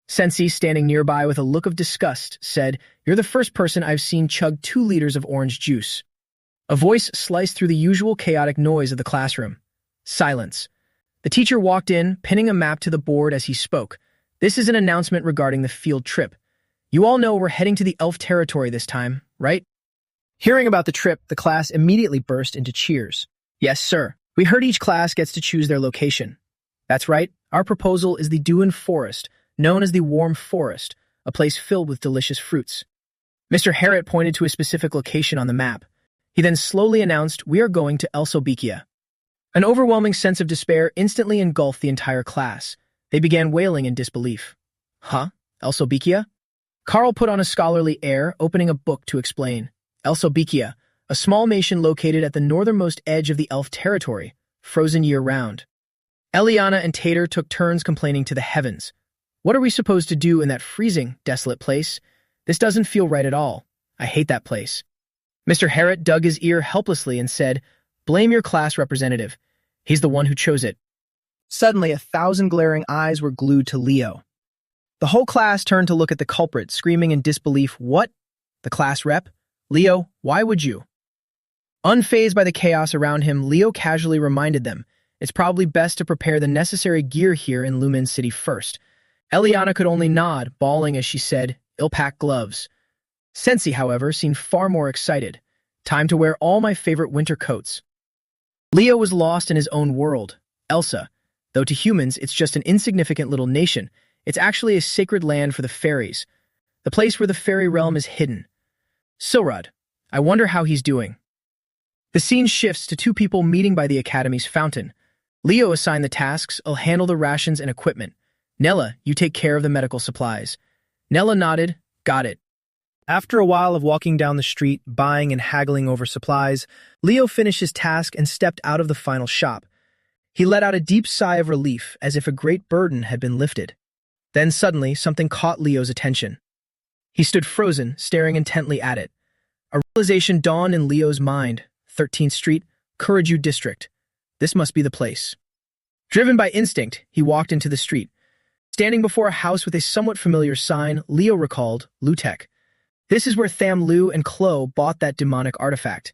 Sensi, standing nearby with a look of disgust, said, You're the first person I've seen chug 2 liters of orange juice. A voice sliced through the usual chaotic noise of the classroom. Silence. The teacher walked in, pinning a map to the board as he spoke. This is an announcement regarding the field trip. You all know we're heading to the elf territory this time, right? Hearing about the trip, the class immediately burst into cheers. Yes, sir. We heard each class gets to choose their location. That's right. Our proposal is the Duin Forest, known as the Warm Forest, a place filled with delicious fruits. Mr. Harriet pointed to a specific location on the map. He then slowly announced, We are going to Elsobikia. An overwhelming sense of despair instantly engulfed the entire class. They began wailing in disbelief. Huh? Elsobikia? Carl put on a scholarly air, opening a book to explain. Elsobikia, a small nation located at the northernmost edge of the elf territory, frozen year-round. Eliana and Tater took turns complaining to the heavens. What are we supposed to do in that freezing, desolate place? This doesn't feel right at all. I hate that place. Mr. Harriet dug his ear helplessly and said, Blame your class representative. He's the one who chose it. Suddenly, 1,000 glaring eyes were glued to Leo. The whole class turned to look at the culprit, screaming in disbelief, What? The class rep? Leo, why would you? Unfazed by the chaos around him, Leo casually reminded them, It's probably best to prepare the necessary gear here in Lumen City first. Eliana could only nod, bawling as she said, Ill-packed gloves. Sensei, however, seemed far more excited. Time to wear all my favorite winter coats. Leo was lost in his own world, Elsa. Though to humans it's just an insignificant little nation, it's actually a sacred land for the fairies, the place where the fairy realm is hidden. Silrod, I wonder how he's doing. The scene shifts to two people meeting by the Academy's fountain. Leo assigned the tasks, I'll handle the rations and equipment. Nella, you take care of the medical supplies. Nella nodded, got it. After a while of walking down the street, buying and haggling over supplies, Leo finished his task and stepped out of the final shop. He let out a deep sigh of relief, as if a great burden had been lifted. Then suddenly, something caught Leo's attention. He stood frozen, staring intently at it. A realization dawned in Leo's mind. 13th Street, Kuraju District. This must be the place. Driven by instinct, he walked into the street. Standing before a house with a somewhat familiar sign, Leo recalled Lutek. This is where Tham Lu and Chloe bought that demonic artifact.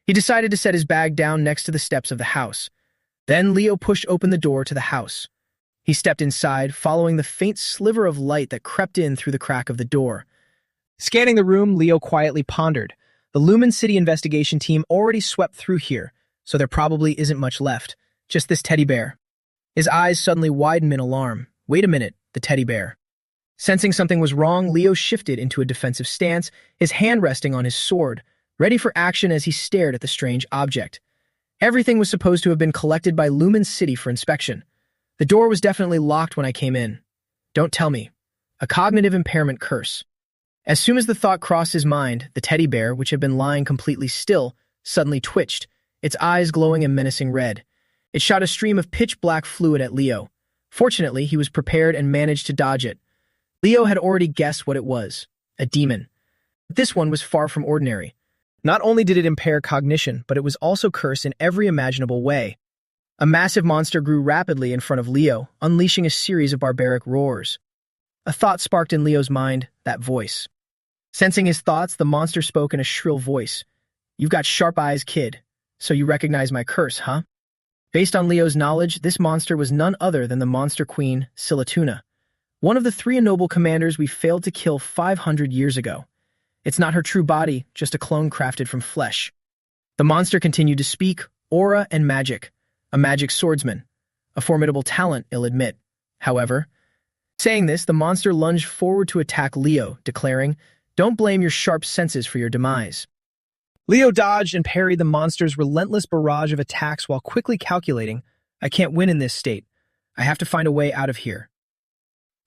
He decided to set his bag down next to the steps of the house. Then Leo pushed open the door to the house. He stepped inside, following the faint sliver of light that crept in through the crack of the door. Scanning the room, Leo quietly pondered. The Lumen City investigation team already swept through here, so there probably isn't much left. Just this teddy bear. His eyes suddenly widened in alarm. Wait a minute, the teddy bear. Sensing something was wrong, Leo shifted into a defensive stance, his hand resting on his sword, ready for action as he stared at the strange object. Everything was supposed to have been collected by Lumen City for inspection. The door was definitely locked when I came in. Don't tell me. A cognitive impairment curse. As soon as the thought crossed his mind, the teddy bear, which had been lying completely still, suddenly twitched, its eyes glowing a menacing red. It shot a stream of pitch-black fluid at Leo. Fortunately, he was prepared and managed to dodge it. Leo had already guessed what it was, a demon. But this one was far from ordinary. Not only did it impair cognition, but it was also cursed in every imaginable way. A massive monster grew rapidly in front of Leo, unleashing a series of barbaric roars. A thought sparked in Leo's mind, that voice. Sensing his thoughts, the monster spoke in a shrill voice. You've got sharp eyes, kid, so you recognize my curse, huh? Based on Leo's knowledge, this monster was none other than the monster queen, Silatuna, one of the three noble commanders we failed to kill 500 years ago. It's not her true body, just a clone crafted from flesh. The monster continued to speak, aura and magic, a magic swordsman, a formidable talent, I'll admit. However, saying this, the monster lunged forward to attack Leo, declaring, don't blame your sharp senses for your demise. Leo dodged and parried the monster's relentless barrage of attacks while quickly calculating, I can't win in this state. I have to find a way out of here.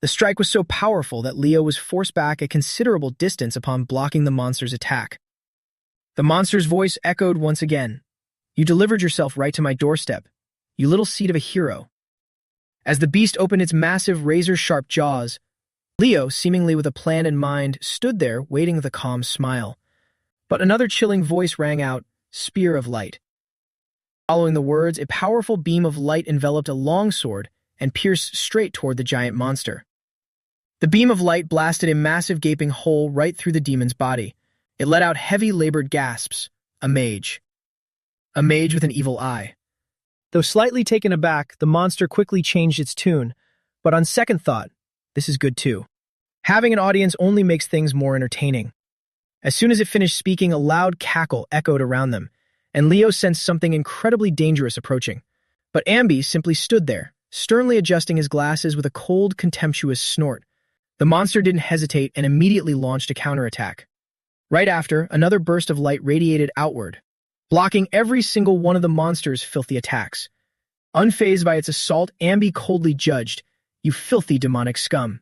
The strike was so powerful that Leo was forced back a considerable distance upon blocking the monster's attack. The monster's voice echoed once again. You delivered yourself right to my doorstep, you little seed of a hero. As the beast opened its massive razor-sharp jaws, Leo, seemingly with a plan in mind, stood there waiting with a calm smile. But another chilling voice rang out, Spear of Light. Following the words, a powerful beam of light enveloped a long sword and pierced straight toward the giant monster. The beam of light blasted a massive gaping hole right through the demon's body. It let out heavy, labored gasps. A mage. A mage with an evil eye. Though slightly taken aback, the monster quickly changed its tune, but on second thought, this is good too. Having an audience only makes things more entertaining. As soon as it finished speaking, a loud cackle echoed around them, and Leo sensed something incredibly dangerous approaching. But Ambi simply stood there, sternly adjusting his glasses with a cold, contemptuous snort. The monster didn't hesitate and immediately launched a counterattack. Right after, another burst of light radiated outward, blocking every single one of the monster's filthy attacks. Unfazed by its assault, Ambi coldly judged, You filthy demonic scum.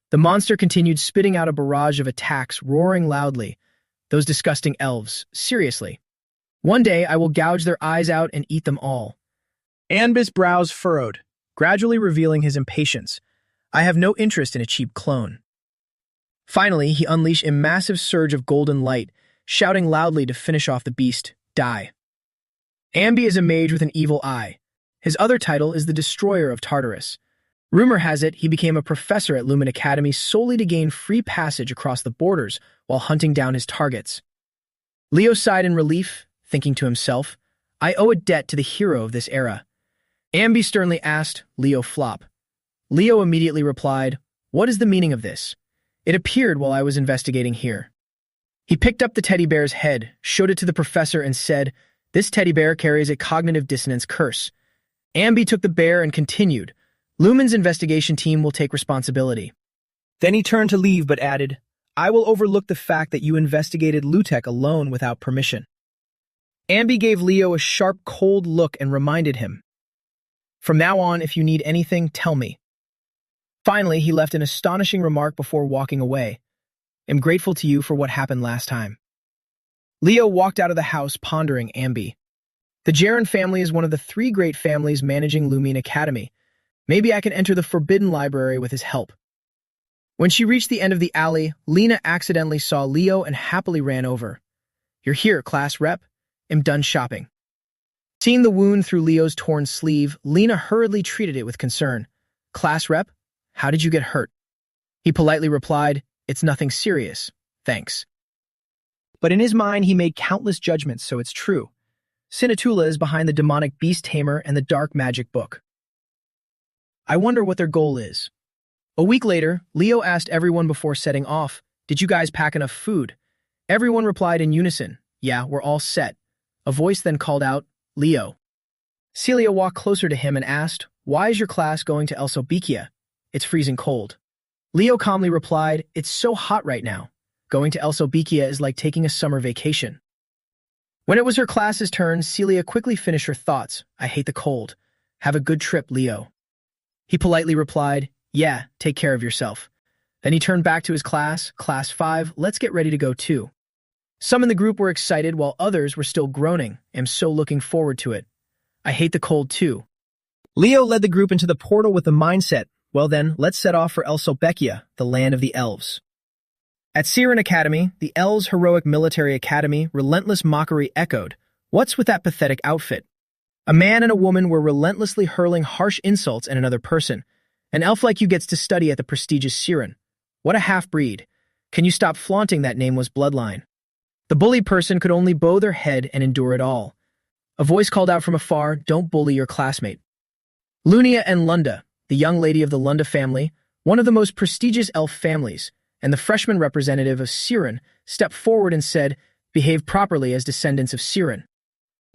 The monster continued spitting out a barrage of attacks, roaring loudly. Those disgusting elves, seriously. One day I will gouge their eyes out and eat them all. Ambi's brows furrowed, gradually revealing his impatience. I have no interest in a cheap clone. Finally, he unleashed a massive surge of golden light, shouting loudly to finish off the beast, Die. Ambi is a mage with an evil eye. His other title is the Destroyer of Tartarus. Rumor has it he became a professor at Lumen Academy solely to gain free passage across the borders while hunting down his targets. Leo sighed in relief, thinking to himself, I owe a debt to the hero of this era. Ambi sternly asked, Leo flop. Leo immediately replied, What is the meaning of this? It appeared while I was investigating here. He picked up the teddy bear's head, showed it to the professor, and said, "This teddy bear carries a cognitive dissonance curse." Ambi took the bear and continued, "Lumen's investigation team will take responsibility." Then he turned to leave but added, "I will overlook the fact that you investigated Lutek alone without permission." Ambi gave Leo a sharp, cold look and reminded him, "From now on, if you need anything, tell me." Finally, he left an astonishing remark before walking away. "I'm grateful to you for what happened last time." Leo walked out of the house pondering Ambi. The Jaren family is one of the 3 great families managing Lumine Academy. Maybe I can enter the Forbidden Library with his help. When she reached the end of the alley, Lena accidentally saw Leo and happily ran over. "You're here, class rep. I'm done shopping." Seeing the wound through Leo's torn sleeve, Lena hurriedly treated it with concern. "Class rep, how did you get hurt?" He politely replied, "It's nothing serious, thanks." But in his mind, he made countless judgments, so it's true. Sinatula is behind the demonic beast tamer and the dark magic book. I wonder what their goal is. A week later, Leo asked everyone before setting off, "Did you guys pack enough food?" Everyone replied in unison, "Yeah, we're all set." A voice then called out, "Leo." Celia walked closer to him and asked, "Why is your class going to El Sobikia? It's freezing cold." Leo calmly replied, "It's so hot right now. Going to El Sobikia is like taking a summer vacation." When it was her class's turn, Celia quickly finished her thoughts. "I hate the cold. Have a good trip, Leo." He politely replied, "Yeah, take care of yourself." Then he turned back to his class, Class 5, "Let's get ready to go too." Some in the group were excited while others were still groaning. "I'm so looking forward to it. I hate the cold too." Leo led the group into the portal with the mindset, "Well then, let's set off for El Sobekia, the land of the elves." At Siren Academy, the elves' heroic military academy, relentless mockery echoed. What's with that pathetic outfit? A man and a woman were relentlessly hurling harsh insults at another person. An elf like you gets to study at the prestigious Siren. What a half-breed. Can you stop flaunting that nameless bloodline? The bullied person could only bow their head and endure it all. A voice called out from afar, "Don't bully your classmate." Lunia and Lunda, the young lady of the Lunda family, one of the most prestigious elf families, and the freshman representative of Siren, stepped forward and said, "Behave properly as descendants of Siren."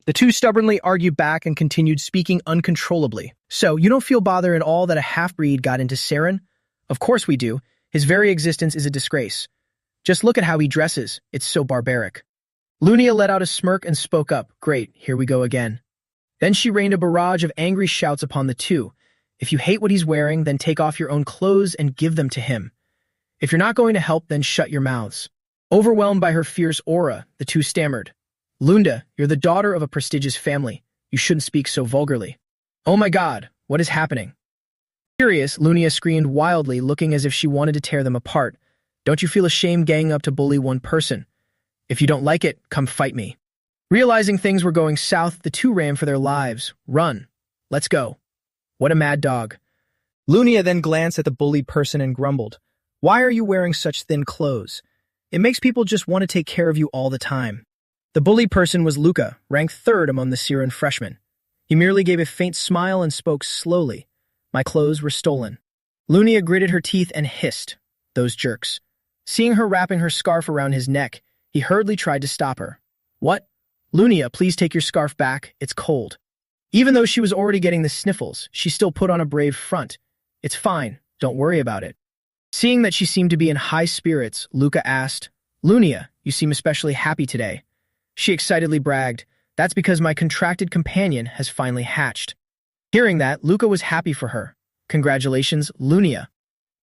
The two stubbornly argued back and continued speaking uncontrollably. "So, you don't feel bother at all that a half-breed got into Siren?" "Of course we do. His very existence is a disgrace. Just look at how he dresses. It's so barbaric." Lunia let out a smirk and spoke up, "Great, here we go again." Then she rained a barrage of angry shouts upon the two. "If you hate what he's wearing, then take off your own clothes and give them to him. If you're not going to help, then shut your mouths." Overwhelmed by her fierce aura, the two stammered, "Lunda, you're the daughter of a prestigious family. You shouldn't speak so vulgarly." "Oh my God, what is happening?" Furious, Lunia screamed wildly, looking as if she wanted to tear them apart. "Don't you feel ashamed ganging up to bully one person? If you don't like it, come fight me." Realizing things were going south, the two ran for their lives. "Run. Let's go." What a mad dog. Lunia then glanced at the bullied person and grumbled, "Why are you wearing such thin clothes? It makes people just want to take care of you all the time." The bullied person was Luca, ranked 3rd among the Siren freshmen. He merely gave a faint smile and spoke slowly. "My clothes were stolen." Lunia gritted her teeth and hissed, "Those jerks." Seeing her wrapping her scarf around his neck, he hurriedly tried to stop her. "What? Lunia, please take your scarf back. It's cold." Even though she was already getting the sniffles, she still put on a brave front. "It's fine. Don't worry about it." Seeing that she seemed to be in high spirits, Luca asked, "Lunia, you seem especially happy today." She excitedly bragged, "That's because my contracted companion has finally hatched." Hearing that, Luca was happy for her. "Congratulations, Lunia."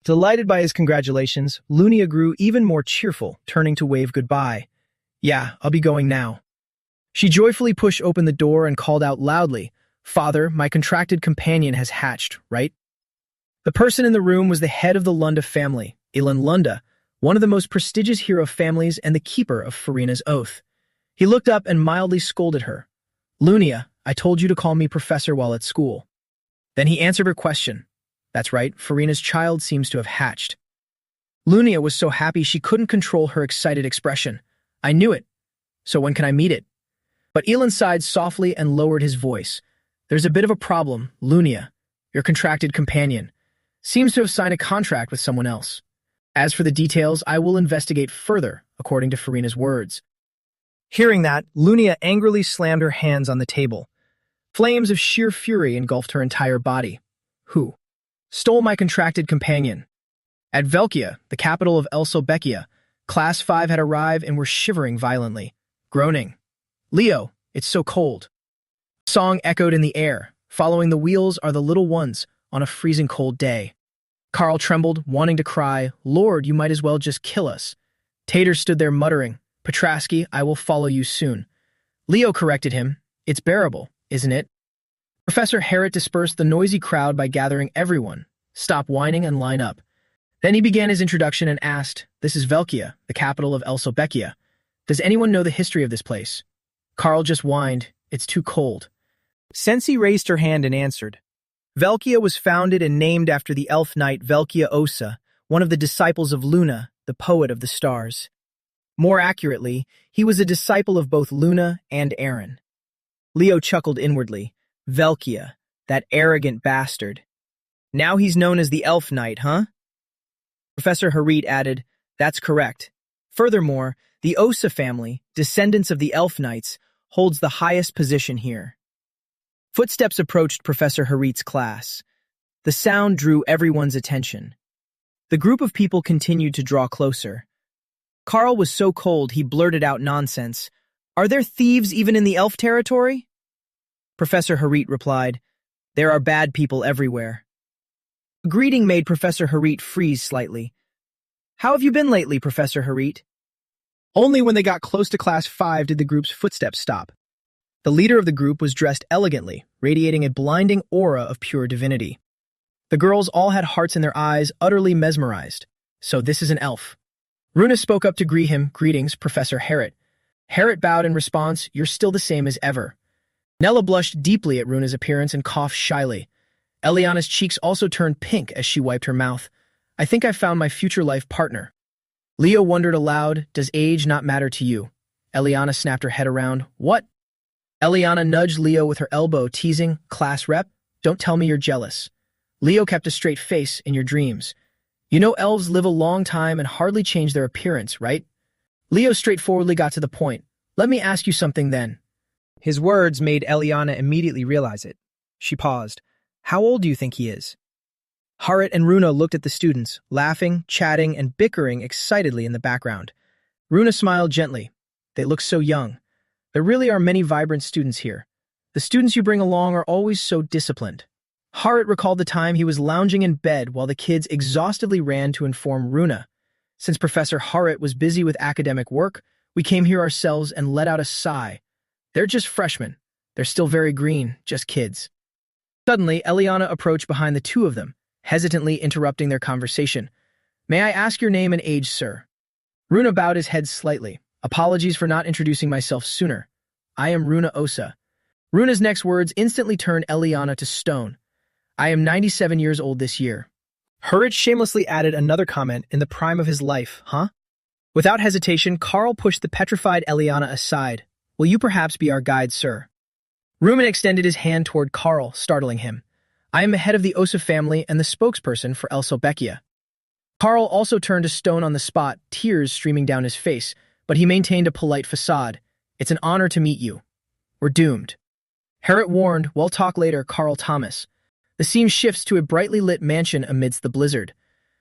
Delighted by his congratulations, Lunia grew even more cheerful, turning to wave goodbye. "Yeah, I'll be going now." She joyfully pushed open the door and called out loudly, "Father, my contracted companion has hatched, right?" The person in the room was the head of the Lunda family, Ilan Lunda, one of the most prestigious hero families and the keeper of Farina's oath. He looked up and mildly scolded her. "Lunia, I told you to call me professor while at school." Then he answered her question. "That's right, Farina's child seems to have hatched." Lunia was so happy she couldn't control her excited expression. "I knew it. So when can I meet it?" But Ilan sighed softly and lowered his voice. "There's a bit of a problem, Lunia. Your contracted companion seems to have signed a contract with someone else. As for the details, I will investigate further. according to Farina's words. Hearing that, Lunia angrily slammed her hands on the table. Flames of sheer fury engulfed her entire body. Who stole my contracted companion? At Velkia, the capital of Elsobeckia, Class 5 had arrived and were shivering violently, groaning. Leo, it's so cold. A song echoed in the air. Following the wheels are the little ones on a freezing cold day. Carl trembled, wanting to cry, Lord, you might as well just kill us. Tater stood there muttering, Petrasky, I will follow you soon. Leo corrected him. It's bearable, isn't it? Professor Harrot dispersed the noisy crowd by gathering everyone. Stop whining and line up. Then he began his introduction and asked, This is Velkia, the capital of Elsobeckia. Does anyone know the history of this place? Carl just whined, It's too cold. Sensi raised her hand and answered. Velkia was founded and named after the elf knight Velkia Osa, one of the disciples of Luna, the poet of the stars. More accurately, he was a disciple of both Luna and Aaron. Leo chuckled inwardly. Velkia, that arrogant bastard. Now he's known as the elf knight, huh? Professor Harit added, That's correct. Furthermore, the Osa family, descendants of the elf knights, holds the highest position here. Footsteps approached Professor Harit's class. The sound drew everyone's attention. The group of people continued to draw closer. Carl was so cold he blurted out nonsense. Are there thieves even in the elf territory? Professor Harit replied, There are bad people everywhere. A greeting made Professor Harit freeze slightly. How have you been lately, Professor Harit? Only when they got close to Class 5 did the group's footsteps stop. The leader of the group was dressed elegantly, radiating a blinding aura of pure divinity. The girls all had hearts in their eyes, utterly mesmerized. So this is an elf. Runa spoke up to greet him. Greetings, Professor Harrot. Harrot bowed in response, You're still the same as ever. Nella blushed deeply at Runa's appearance and coughed shyly. Eliana's cheeks also turned pink as she wiped her mouth. I think I found my future life partner. Leo wondered aloud, Does age not matter to you? Eliana snapped her head around. What? Eliana nudged Leo with her elbow, teasing, Class rep, don't tell me you're jealous. Leo kept a straight face in your dreams. You know elves live a long time and hardly change their appearance, right? Leo straightforwardly got to the point. Let me ask you something then. His words made Eliana immediately realize it. She paused. How old do you think he is? Harit and Runa looked at the students, laughing, chatting, and bickering excitedly in the background. Runa smiled gently. They look so young. There really are many vibrant students here. The students you bring along are always so disciplined. Harit recalled the time he was lounging in bed while the kids exhaustively ran to inform Runa. Since Professor Harit was busy with academic work, we came here ourselves and let out a sigh. They're just freshmen. They're still very green, just kids. Suddenly, Eliana approached behind the two of them, hesitantly interrupting their conversation. May I ask your name and age, sir? Runa bowed his head slightly. Apologies for not introducing myself sooner. I am Runa Osa. Runa's next words instantly turned Eliana to stone. I am 97 years old this year. Harit shamelessly added another comment in the prime of his life, huh? Without hesitation, Carl pushed the petrified Eliana aside. Will you perhaps be our guide, sir? Rumen extended his hand toward Carl, startling him. I am the head of the Osa family and the spokesperson for Elsobeckia. Carl also turned to stone on the spot, tears streaming down his face, but he maintained a polite facade. It's an honor to meet you. We're doomed. Harrot warned, we'll talk later, Carl Thomas. The scene shifts to a brightly lit mansion amidst the blizzard.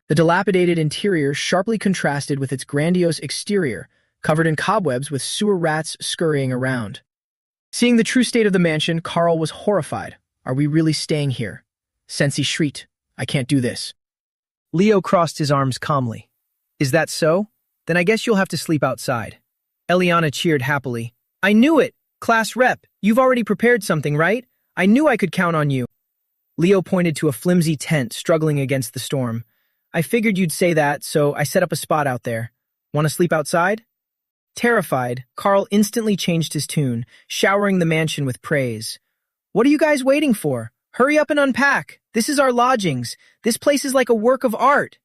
The dilapidated interior sharply contrasted with its grandiose exterior, covered in cobwebs with sewer rats scurrying around. Seeing the true state of the mansion, Carl was horrified. Are we really staying here? Sensi shrieked. I can't do this. Leo crossed his arms calmly. Is that so? Then I guess you'll have to sleep outside. Eliana cheered happily. I knew it! Class rep, you've already prepared something, right? I knew I could count on you. Leo pointed to a flimsy tent struggling against the storm. I figured you'd say that, so I set up a spot out there. Want to sleep outside? Terrified, Carl instantly changed his tune, showering the mansion with praise. What are you guys waiting for? Hurry up and unpack. This is our lodgings. This place is like a work of art.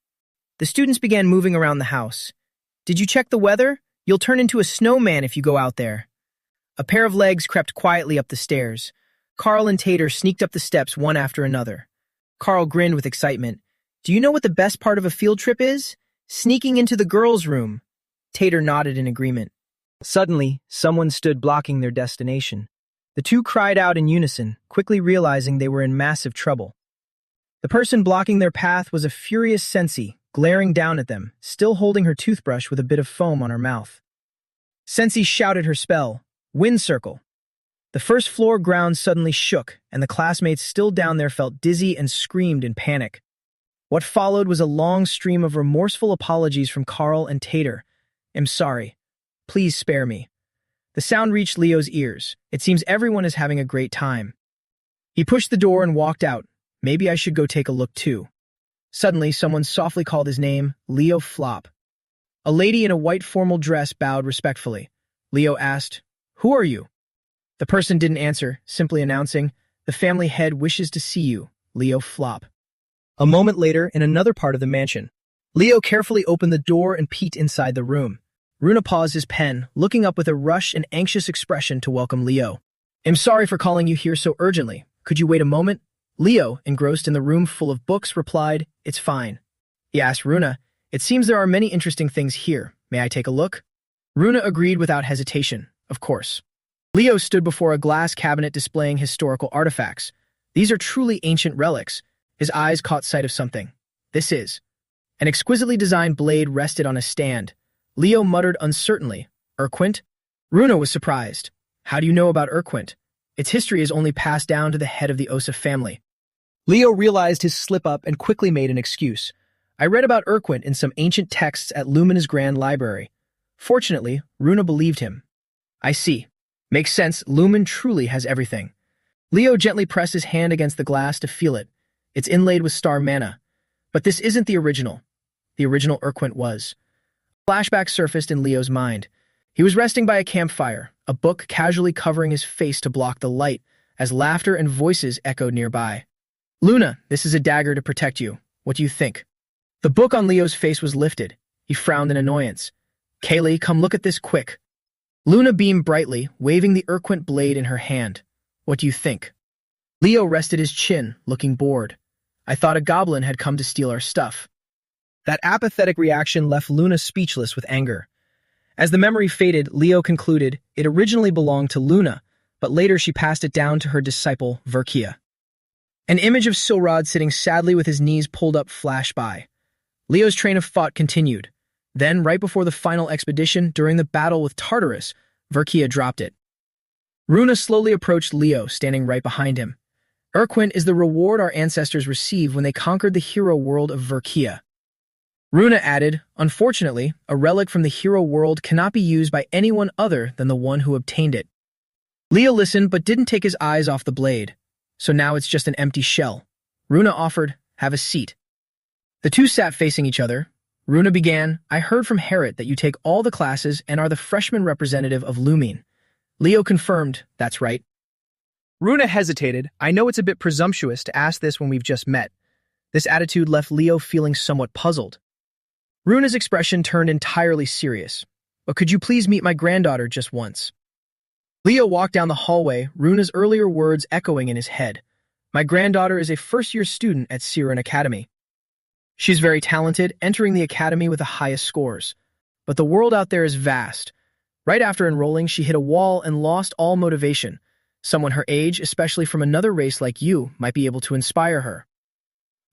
The students began moving around the house. Did you check the weather? You'll turn into a snowman if you go out there. A pair of legs crept quietly up the stairs. Carl and Tater sneaked up the steps one after another. Carl grinned with excitement. Do you know what the best part of a field trip is? Sneaking into the girls' room. Tater nodded in agreement. Suddenly, someone stood blocking their destination. The two cried out in unison, quickly realizing they were in massive trouble. The person blocking their path was a furious Sensi, glaring down at them, still holding her toothbrush with a bit of foam on her mouth. Sensi shouted her spell, Wind Circle. The first floor ground suddenly shook, and the classmates still down there felt dizzy and screamed in panic. What followed was a long stream of remorseful apologies from Carl and Tater. I'm sorry. Please spare me. The sound reached Leo's ears. It seems everyone is having a great time. He pushed the door and walked out. Maybe I should go take a look too. Suddenly, someone softly called his name, Leo Flop. A lady in a white formal dress bowed respectfully. Leo asked, "Who are you?" The person didn't answer, simply announcing, "The family head wishes to see you, Leo Flop." A moment later, in another part of the mansion, Leo carefully opened the door and peeked inside the room. Runa paused his pen, looking up with a rushed and anxious expression to welcome Leo. "I'm sorry for calling you here so urgently. Could you wait a moment?" Leo, engrossed in the room full of books, replied, "It's fine." He asked Runa, "It seems there are many interesting things here. May I take a look?" Runa agreed without hesitation, of course. Leo stood before a glass cabinet displaying historical artifacts. These are truly ancient relics. His eyes caught sight of something. This is. An exquisitely designed blade rested on a stand. Leo muttered uncertainly, "Urquint?" Runa was surprised. "How do you know about Urquint? Its history is only passed down to the head of the Osa family." Leo realized his slip-up and quickly made an excuse. "I read about Urquint in some ancient texts at Lumina's Grand Library." Fortunately, Runa believed him. "I see. Makes sense, Lumen truly has everything." Leo gently pressed his hand against the glass to feel it. It's inlaid with star mana. But this isn't the original. The original Urquint was. A flashback surfaced in Leo's mind. He was resting by a campfire, a book casually covering his face to block the light, as laughter and voices echoed nearby. "Luna, this is a dagger to protect you. What do you think?" The book on Leo's face was lifted. He frowned in annoyance. "Kaylee, come look at this quick." Luna beamed brightly, waving the Urquint blade in her hand. "What do you think?" Leo rested his chin, looking bored. "I thought a goblin had come to steal our stuff." That apathetic reaction left Luna speechless with anger. As the memory faded, Leo concluded it originally belonged to Luna, but later she passed it down to her disciple, Verkia. An image of Silrod sitting sadly with his knees pulled up flashed by. Leo's train of thought continued. Then, right before the final expedition, during the battle with Tartarus, Verkia dropped it. Runa slowly approached Leo, standing right behind him. "Urquint is the reward our ancestors received when they conquered the hero world of Verkia." Runa added, "Unfortunately, a relic from the hero world cannot be used by anyone other than the one who obtained it." Leo listened but didn't take his eyes off the blade. So now it's just an empty shell. Runa offered, "Have a seat." The two sat facing each other. Runa began, "I heard from Harriet that you take all the classes and are the freshman representative of Lumine." Leo confirmed, "That's right." Runa hesitated. "I know it's a bit presumptuous to ask this when we've just met." This attitude left Leo feeling somewhat puzzled. Runa's expression turned entirely serious. "But could you please meet my granddaughter just once?" Leo walked down the hallway, Runa's earlier words echoing in his head. "My granddaughter is a first-year student at Siren Academy. She's very talented, entering the academy with the highest scores. But the world out there is vast. Right after enrolling, she hit a wall and lost all motivation. Someone her age, especially from another race like you, might be able to inspire her."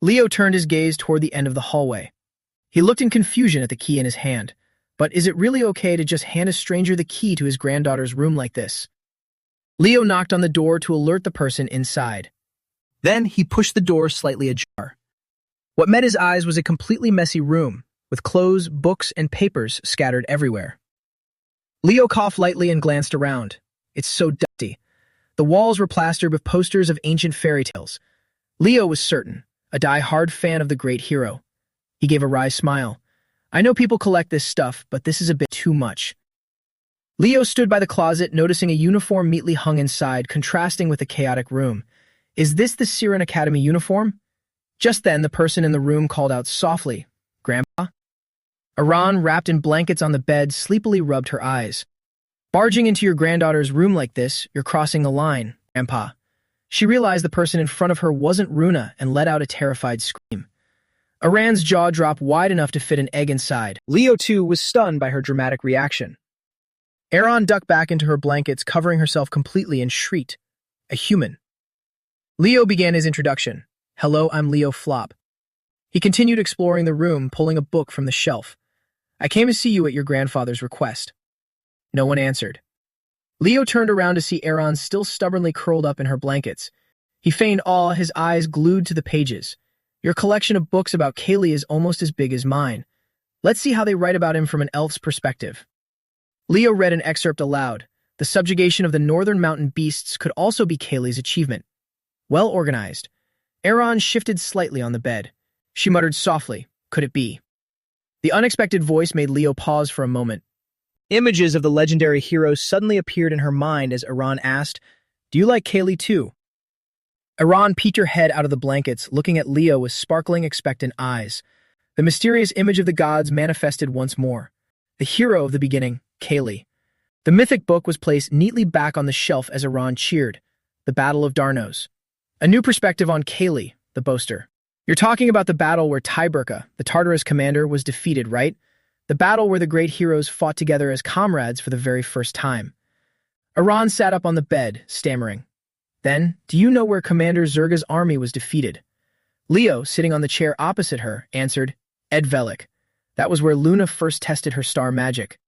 Leo turned his gaze toward the end of the hallway. He looked in confusion at the key in his hand. But is it really okay to just hand a stranger the key to his granddaughter's room like this? Leo knocked on the door to alert the person inside. Then he pushed the door slightly ajar. What met his eyes was a completely messy room, with clothes, books, and papers scattered everywhere. Leo coughed lightly and glanced around. It's so dusty. The walls were plastered with posters of ancient fairy tales. Leo was certain, a die-hard fan of the great hero. He gave a wry smile. "I know people collect this stuff, but this is a bit too much." Leo stood by the closet, noticing a uniform neatly hung inside, contrasting with the chaotic room. "Is this the Siren Academy uniform?" Just then, the person in the room called out softly, "Grandpa?" Iran, wrapped in blankets on the bed, sleepily rubbed her eyes. "Barging into your granddaughter's room like this, you're crossing the line, Grandpa." She realized the person in front of her wasn't Runa and let out a terrified scream. Aran's jaw dropped wide enough to fit an egg inside. Leo, too, was stunned by her dramatic reaction. Aran ducked back into her blankets, covering herself completely, and shrieked, "A human." Leo began his introduction. "Hello, I'm Leo Flop." He continued exploring the room, pulling a book from the shelf. "I came to see you at your grandfather's request." No one answered. Leo turned around to see Aran still stubbornly curled up in her blankets. He feigned awe, his eyes glued to the pages. "Your collection of books about Kaylee is almost as big as mine. Let's see how they write about him from an elf's perspective." Leo read an excerpt aloud. The subjugation of the northern mountain beasts could also be Kaylee's achievement. Well organized. Aran shifted slightly on the bed. She muttered softly, "Could it be?" The unexpected voice made Leo pause for a moment. Images of the legendary heroes suddenly appeared in her mind as Aran asked, "Do you like Kaylee too?" Aran peeked her head out of the blankets, looking at Leo with sparkling, expectant eyes. The mysterious image of the gods manifested once more. The hero of the beginning, Kaylee. The mythic book was placed neatly back on the shelf as Aran cheered. The Battle of Darnos. A new perspective on Kaylee, the boaster. "You're talking about the battle where Tyburka, the Tartarus commander, was defeated, right? The battle where the great heroes fought together as comrades for the very first time." Aran sat up on the bed, stammering. "Then, do you know where Commander Zerga's army was defeated?" Leo, sitting on the chair opposite her, answered, "Edvelik. That was where Luna first tested her star magic."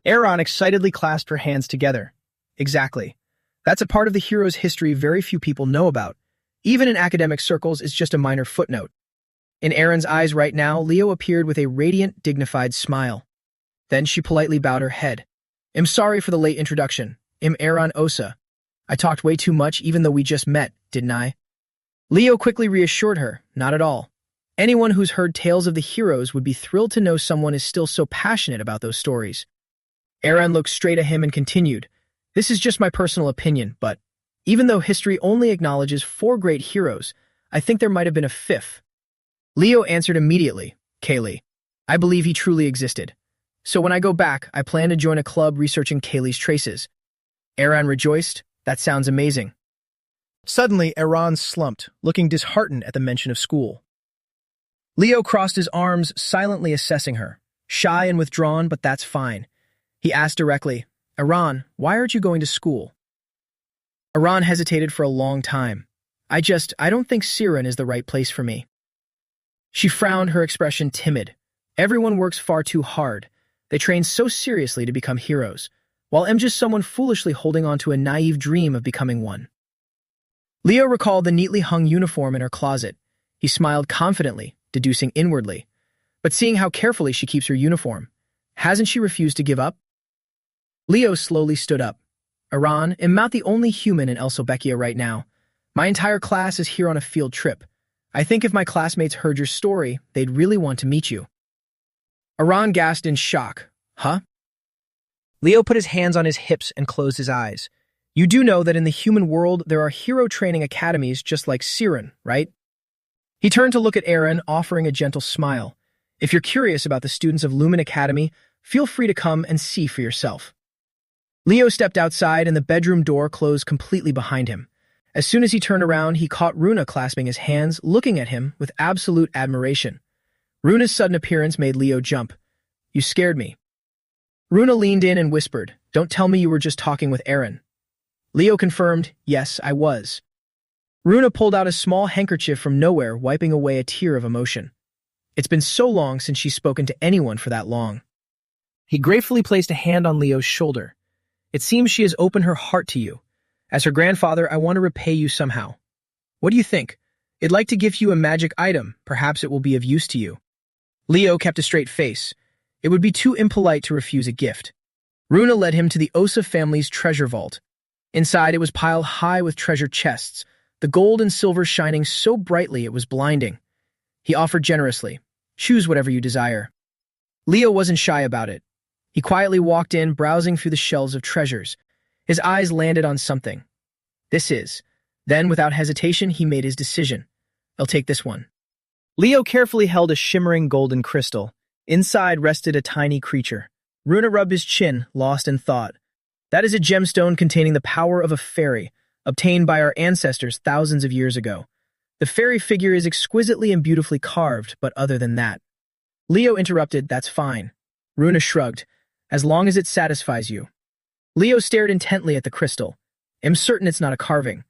Aran excitedly clasped her hands together. "Exactly. That's a part of the hero's history very few people know about. Even in academic circles, it's just a minor footnote." In Aran's eyes right now, Leo appeared with a radiant, dignified smile. Then she politely bowed her head. "I'm sorry for the late introduction. I'm Aran Osa. I talked way too much even though we just met, didn't I?" Leo quickly reassured her, "Not at all. Anyone who's heard tales of the heroes would be thrilled to know someone is still so passionate about those stories." Aran looked straight at him and continued, "This is just my personal opinion, but even though history only acknowledges 4 great heroes, I think there might have been a 5th. Leo answered immediately, "Kaylee. I believe he truly existed. So when I go back, I plan to join a club researching Kaylee's traces." Aran rejoiced, "That sounds amazing." Suddenly, Aran slumped, looking disheartened at the mention of school. Leo crossed his arms, silently assessing her. Shy and withdrawn, but that's fine. He asked directly, "Aran, why aren't you going to school?" Aran hesitated for a long time. I don't think Siren is the right place for me." She frowned, her expression timid. "Everyone works far too hard. They train so seriously to become heroes, while I'm just someone foolishly holding on to a naive dream of becoming one." Leo recalled the neatly hung uniform in her closet. He smiled confidently, deducing inwardly. But seeing how carefully she keeps her uniform, hasn't she refused to give up? Leo slowly stood up. "Aran, I'm not the only human in El Sobekia right now. My entire class is here on a field trip. I think if my classmates heard your story, they'd really want to meet you." Aran gasped in shock. "Huh?" Leo put his hands on his hips and closed his eyes. "You do know that in the human world there are hero training academies just like Siren, right?" He turned to look at Aran, offering a gentle smile. "If you're curious about the students of Lumen Academy, feel free to come and see for yourself." Leo stepped outside and the bedroom door closed completely behind him. As soon as he turned around, he caught Runa clasping his hands, looking at him with absolute admiration. Runa's sudden appearance made Leo jump. "You scared me." Runa leaned in and whispered, "Don't tell me you were just talking with Aran." Leo confirmed, "Yes, I was." Runa pulled out a small handkerchief from nowhere, wiping away a tear of emotion. It's been so long since she's spoken to anyone for that long. He gratefully placed a hand on Leo's shoulder. "It seems she has opened her heart to you. As her grandfather, I want to repay you somehow. What do you think? I'd like to give you a magic item. Perhaps it will be of use to you." Leo kept a straight face. It would be too impolite to refuse a gift. Runa led him to the Osa family's treasure vault. Inside, it was piled high with treasure chests, the gold and silver shining so brightly it was blinding. He offered generously, "Choose whatever you desire." Leo wasn't shy about it. He quietly walked in, browsing through the shelves of treasures. His eyes landed on something. "This is." Then, without hesitation, he made his decision. "I'll take this one." Leo carefully held a shimmering golden crystal. Inside rested a tiny creature. Runa rubbed his chin, lost in thought. "That is a gemstone containing the power of a fairy, obtained by our ancestors thousands of years ago. The fairy figure is exquisitely and beautifully carved, but other than that. Leo interrupted, that's fine. Runa shrugged, as long as it satisfies you. Leo stared intently at the crystal. I'm certain it's not a carving.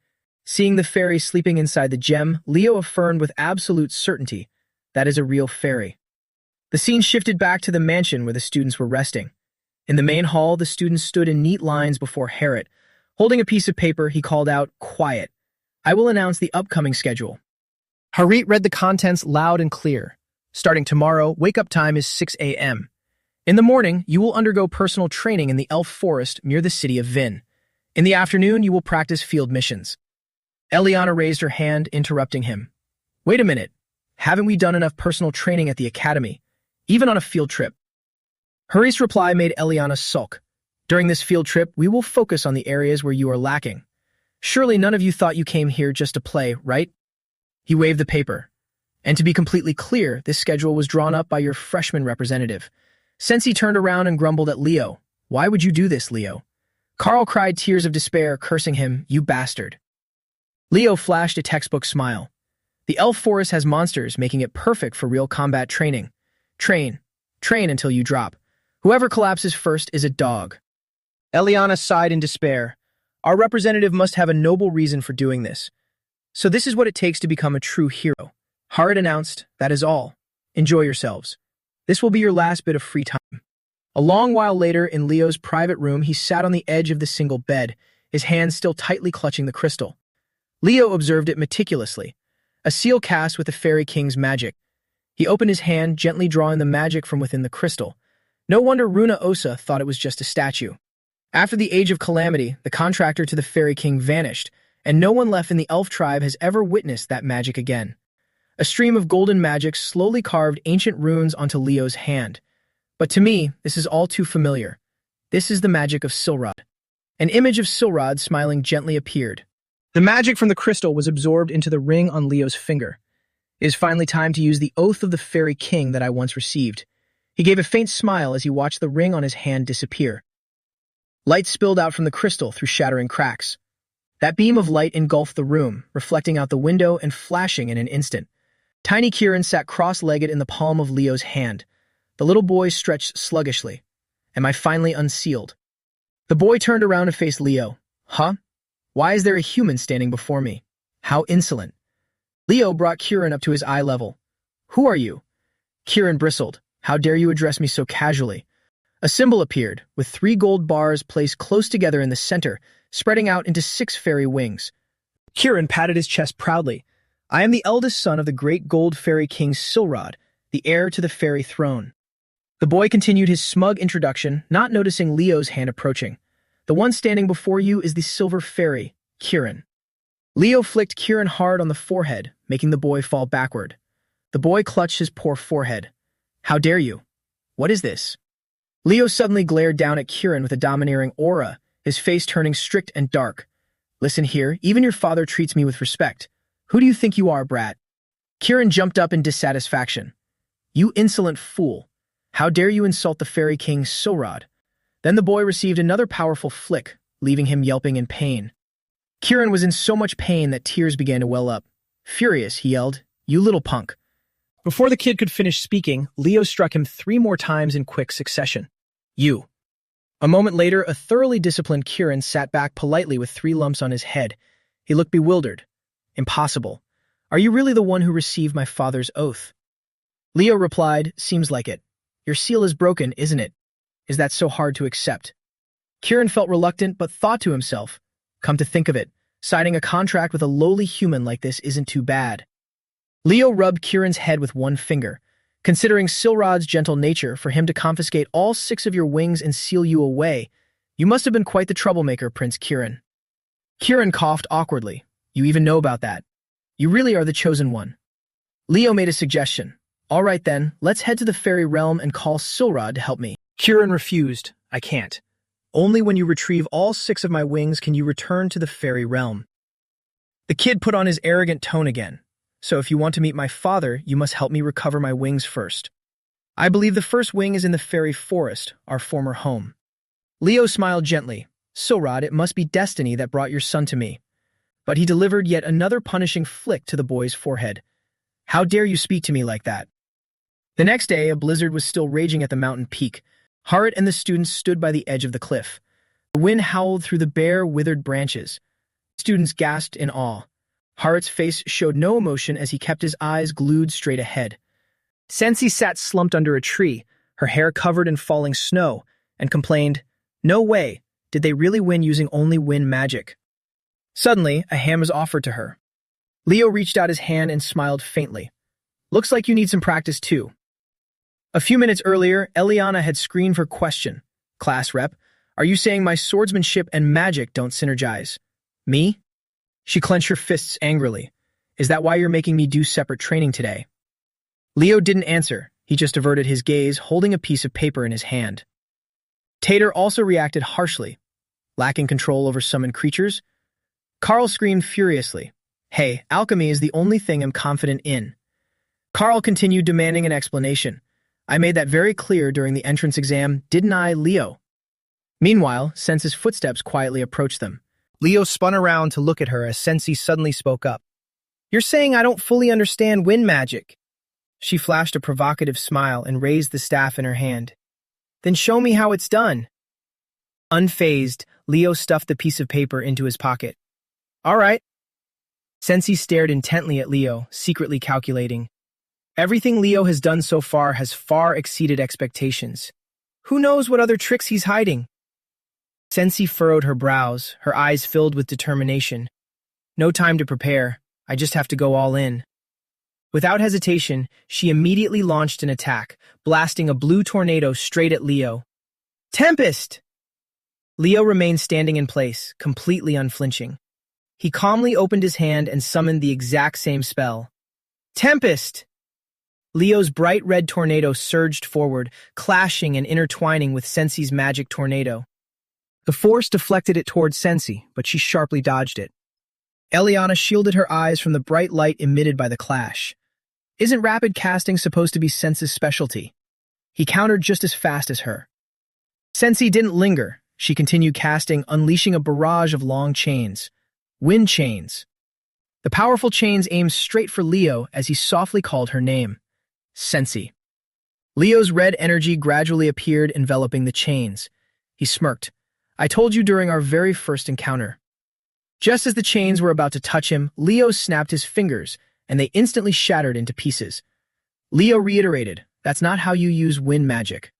Seeing the fairy sleeping inside the gem, Leo affirmed with absolute certainty, that is a real fairy. The scene shifted back to the mansion where the students were resting. In the main hall, the students stood in neat lines before Harriet. Holding a piece of paper, he called out, quiet. I will announce the upcoming schedule. Harriet read the contents loud and clear. Starting tomorrow, wake-up time is 6 a.m. In the morning, you will undergo personal training in the elf forest near the city of Vin. In the afternoon, you will practice field missions. Eliana raised her hand, interrupting him. Wait a minute. Haven't we done enough personal training at the academy, even on a field trip? Harriet's reply made Eliana sulk. During this field trip, we will focus on the areas where you are lacking. Surely none of you thought you came here just to play, right? He waved the paper. And to be completely clear, this schedule was drawn up by your freshman representative. Sensi turned around and grumbled at Leo. Why would you do this, Leo? Carl cried tears of despair, cursing him, you bastard. Leo flashed a textbook smile. The elf forest has monsters, making it perfect for real combat training. Train. Train until you drop. Whoever collapses first is a dog. Eliana sighed in despair. Our representative must have a noble reason for doing this. So this is what it takes to become a true hero. Harriet announced, that is all. Enjoy yourselves. This will be your last bit of free time. A long while later, in Leo's private room, he sat on the edge of the single bed, his hands still tightly clutching the crystal. Leo observed it meticulously, a seal cast with the Fairy King's magic. He opened his hand, gently drawing the magic from within the crystal. No wonder Runa Osa thought it was just a statue. After the Age of Calamity, the contractor to the Fairy King vanished, and no one left in the elf tribe has ever witnessed that magic again. A stream of golden magic slowly carved ancient runes onto Leo's hand. But to me, this is all too familiar. This is the magic of Silrod. An image of Silrod smiling gently appeared. The magic from the crystal was absorbed into the ring on Leo's finger. It is finally time to use the oath of the Fairy King that I once received. He gave a faint smile as he watched the ring on his hand disappear. Light spilled out from the crystal through shattering cracks. That beam of light engulfed the room, reflecting out the window and flashing in an instant. Tiny Kieran sat cross-legged in the palm of Leo's hand. The little boy stretched sluggishly. Am I finally unsealed? The boy turned around and faced Leo. Huh? Why is there a human standing before me? How insolent. Leo brought Kieran up to his eye level. Who are you? Kieran bristled. How dare you address me so casually? A symbol appeared, with 3 gold bars placed close together in the center, spreading out into 6 fairy wings. Kieran patted his chest proudly. I am the eldest son of the great gold fairy king Silrod, the heir to the fairy throne. The boy continued his smug introduction, not noticing Leo's hand approaching. The one standing before you is the silver fairy, Kieran. Leo flicked Kieran hard on the forehead, making the boy fall backward. The boy clutched his poor forehead. How dare you? What is this? Leo suddenly glared down at Kieran with a domineering aura, his face turning strict and dark. Listen here, even your father treats me with respect. Who do you think you are, brat? Kieran jumped up in dissatisfaction. You insolent fool. How dare you insult the Fairy King Silrod? Then the boy received another powerful flick, leaving him yelping in pain. Kieran was in so much pain that tears began to well up. Furious, he yelled, you little punk. Before the kid could finish speaking, Leo struck him 3 more times in quick succession. You. A moment later, a thoroughly disciplined Kieran sat back politely with 3 lumps on his head. He looked bewildered. Impossible. Are you really the one who received my father's oath? Leo replied, seems like it. Your seal is broken, isn't it? Is that so hard to accept? Kieran felt reluctant, but thought to himself, come to think of it, signing a contract with a lowly human like this isn't too bad. Leo rubbed Kieran's head with 1 finger, considering Silrod's gentle nature for him to confiscate all 6 of your wings and seal you away. You must have been quite the troublemaker, Prince Kieran. Kieran coughed awkwardly. You even know about that. You really are the chosen one. Leo made a suggestion. All right then, let's head to the fairy realm and call Silrod to help me. Kieran refused. I can't. Only when you retrieve all 6 of my wings can you return to the fairy realm. The kid put on his arrogant tone again. So if you want to meet my father, you must help me recover my wings first. I believe the first wing is in the fairy forest, our former home. Leo smiled gently. Silrod, it must be destiny that brought your son to me. but he delivered yet another punishing flick to the boy's forehead. "How dare you speak to me like that?" The next day, a blizzard was still raging at the mountain peak. Harit and the students stood by the edge of the cliff. The wind howled through the bare, withered branches. Students gasped in awe. Harit's face showed no emotion as he kept his eyes glued straight ahead. Sensei sat slumped under a tree, her hair covered in falling snow, and complained, "No way, did they really win using only wind magic?" Suddenly, a hand was offered to her. Leo reached out his hand and smiled faintly. "Looks like you need some practice too." A few minutes earlier, Eliana had screamed her question. "Class rep, are you saying my swordsmanship and magic don't synergize?" "Me?" She clenched her fists angrily. "Is that why you're making me do separate training today?" Leo didn't answer. He just averted his gaze, holding a piece of paper in his hand. Tater also reacted harshly. Lacking control over summoned creatures, Carl screamed furiously. "Hey, alchemy is the only thing I'm confident in." Carl continued demanding an explanation. "I made that very clear during the entrance exam, didn't I, Leo?" Meanwhile, Sensei's footsteps quietly approached them. Leo spun around to look at her as Sensei suddenly spoke up. "You're saying I don't fully understand wind magic?" She flashed a provocative smile and raised the staff in her hand. "Then show me how it's done." Unfazed, Leo stuffed the piece of paper into his pocket. "All right." Sensei stared intently at Leo, secretly calculating. Everything Leo has done so far has far exceeded expectations. Who knows what other tricks he's hiding? Sensei furrowed her brows, her eyes filled with determination. "No time to prepare. I just have to go all in." Without hesitation, she immediately launched an attack, blasting a blue tornado straight at Leo. "Tempest!" Leo remained standing in place, completely unflinching. He calmly opened his hand and summoned the exact same spell. "Tempest!" Leo's bright red tornado surged forward, clashing and intertwining with Sensei's magic tornado. The force deflected it towards Sensei, but she sharply dodged it. Eliana shielded her eyes from the bright light emitted by the clash. Isn't rapid casting supposed to be Sensei's specialty? He countered just as fast as her. Sensei didn't linger. She continued casting, unleashing a barrage of long chains. Wind chains. The powerful chains aimed straight for Leo as he softly called her name. Sensei. Leo's red energy gradually appeared, enveloping the chains. He smirked. "I told you during our very first encounter." Just as the chains were about to touch him, Leo snapped his fingers, and they instantly shattered into pieces. Leo reiterated, "That's not how you use wind magic."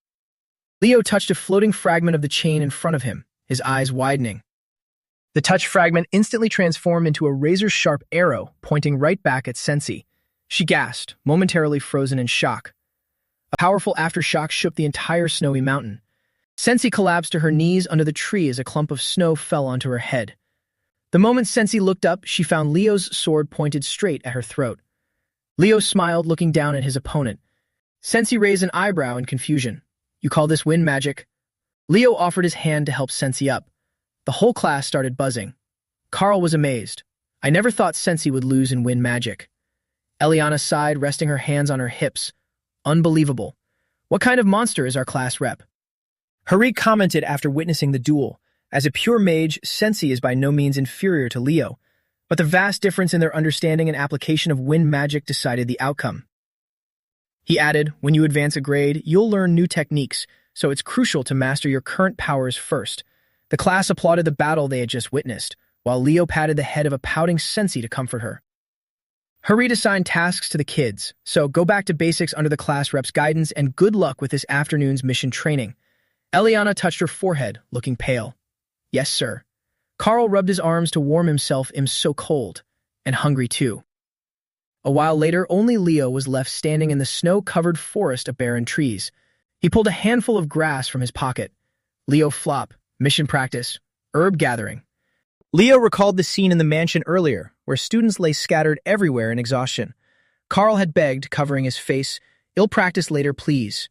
Leo touched a floating fragment of the chain in front of him, his eyes widening. The touch fragment instantly transformed into a razor-sharp arrow, pointing right back at Sensei. She gasped, momentarily frozen in shock. A powerful aftershock shook the entire snowy mountain. Sensei collapsed to her knees under the tree as a clump of snow fell onto her head. The moment Sensei looked up, she found Leo's sword pointed straight at her throat. Leo smiled, looking down at his opponent. Sensei raised an eyebrow in confusion. "You call this wind magic?" Leo offered his hand to help Sensei up. The whole class started buzzing. Carl was amazed. "I never thought Sensei would lose in wind magic." Eliana sighed, resting her hands on her hips. "Unbelievable. What kind of monster is our class rep?" Harit commented after witnessing the duel. As a pure mage, Sensei is by no means inferior to Leo, but the vast difference in their understanding and application of wind magic decided the outcome. He added, "When you advance a grade, you'll learn new techniques, so it's crucial to master your current powers first." The class applauded the battle they had just witnessed, while Leo patted the head of a pouting Sensei to comfort her. Harit assigned tasks to the kids, so go back to basics under the class rep's guidance and good luck with this afternoon's mission training. Eliana touched her forehead, looking pale. "Yes, sir." Carl rubbed his arms to warm himself. "I'm so cold, and hungry too." A while later, only Leo was left standing in the snow-covered forest of barren trees. He pulled a handful of grass from his pocket. Leo flop, mission practice, herb gathering. Leo recalled the scene in the mansion earlier, where students lay scattered everywhere in exhaustion. Carl had begged, covering his face, "Ill practice later, please."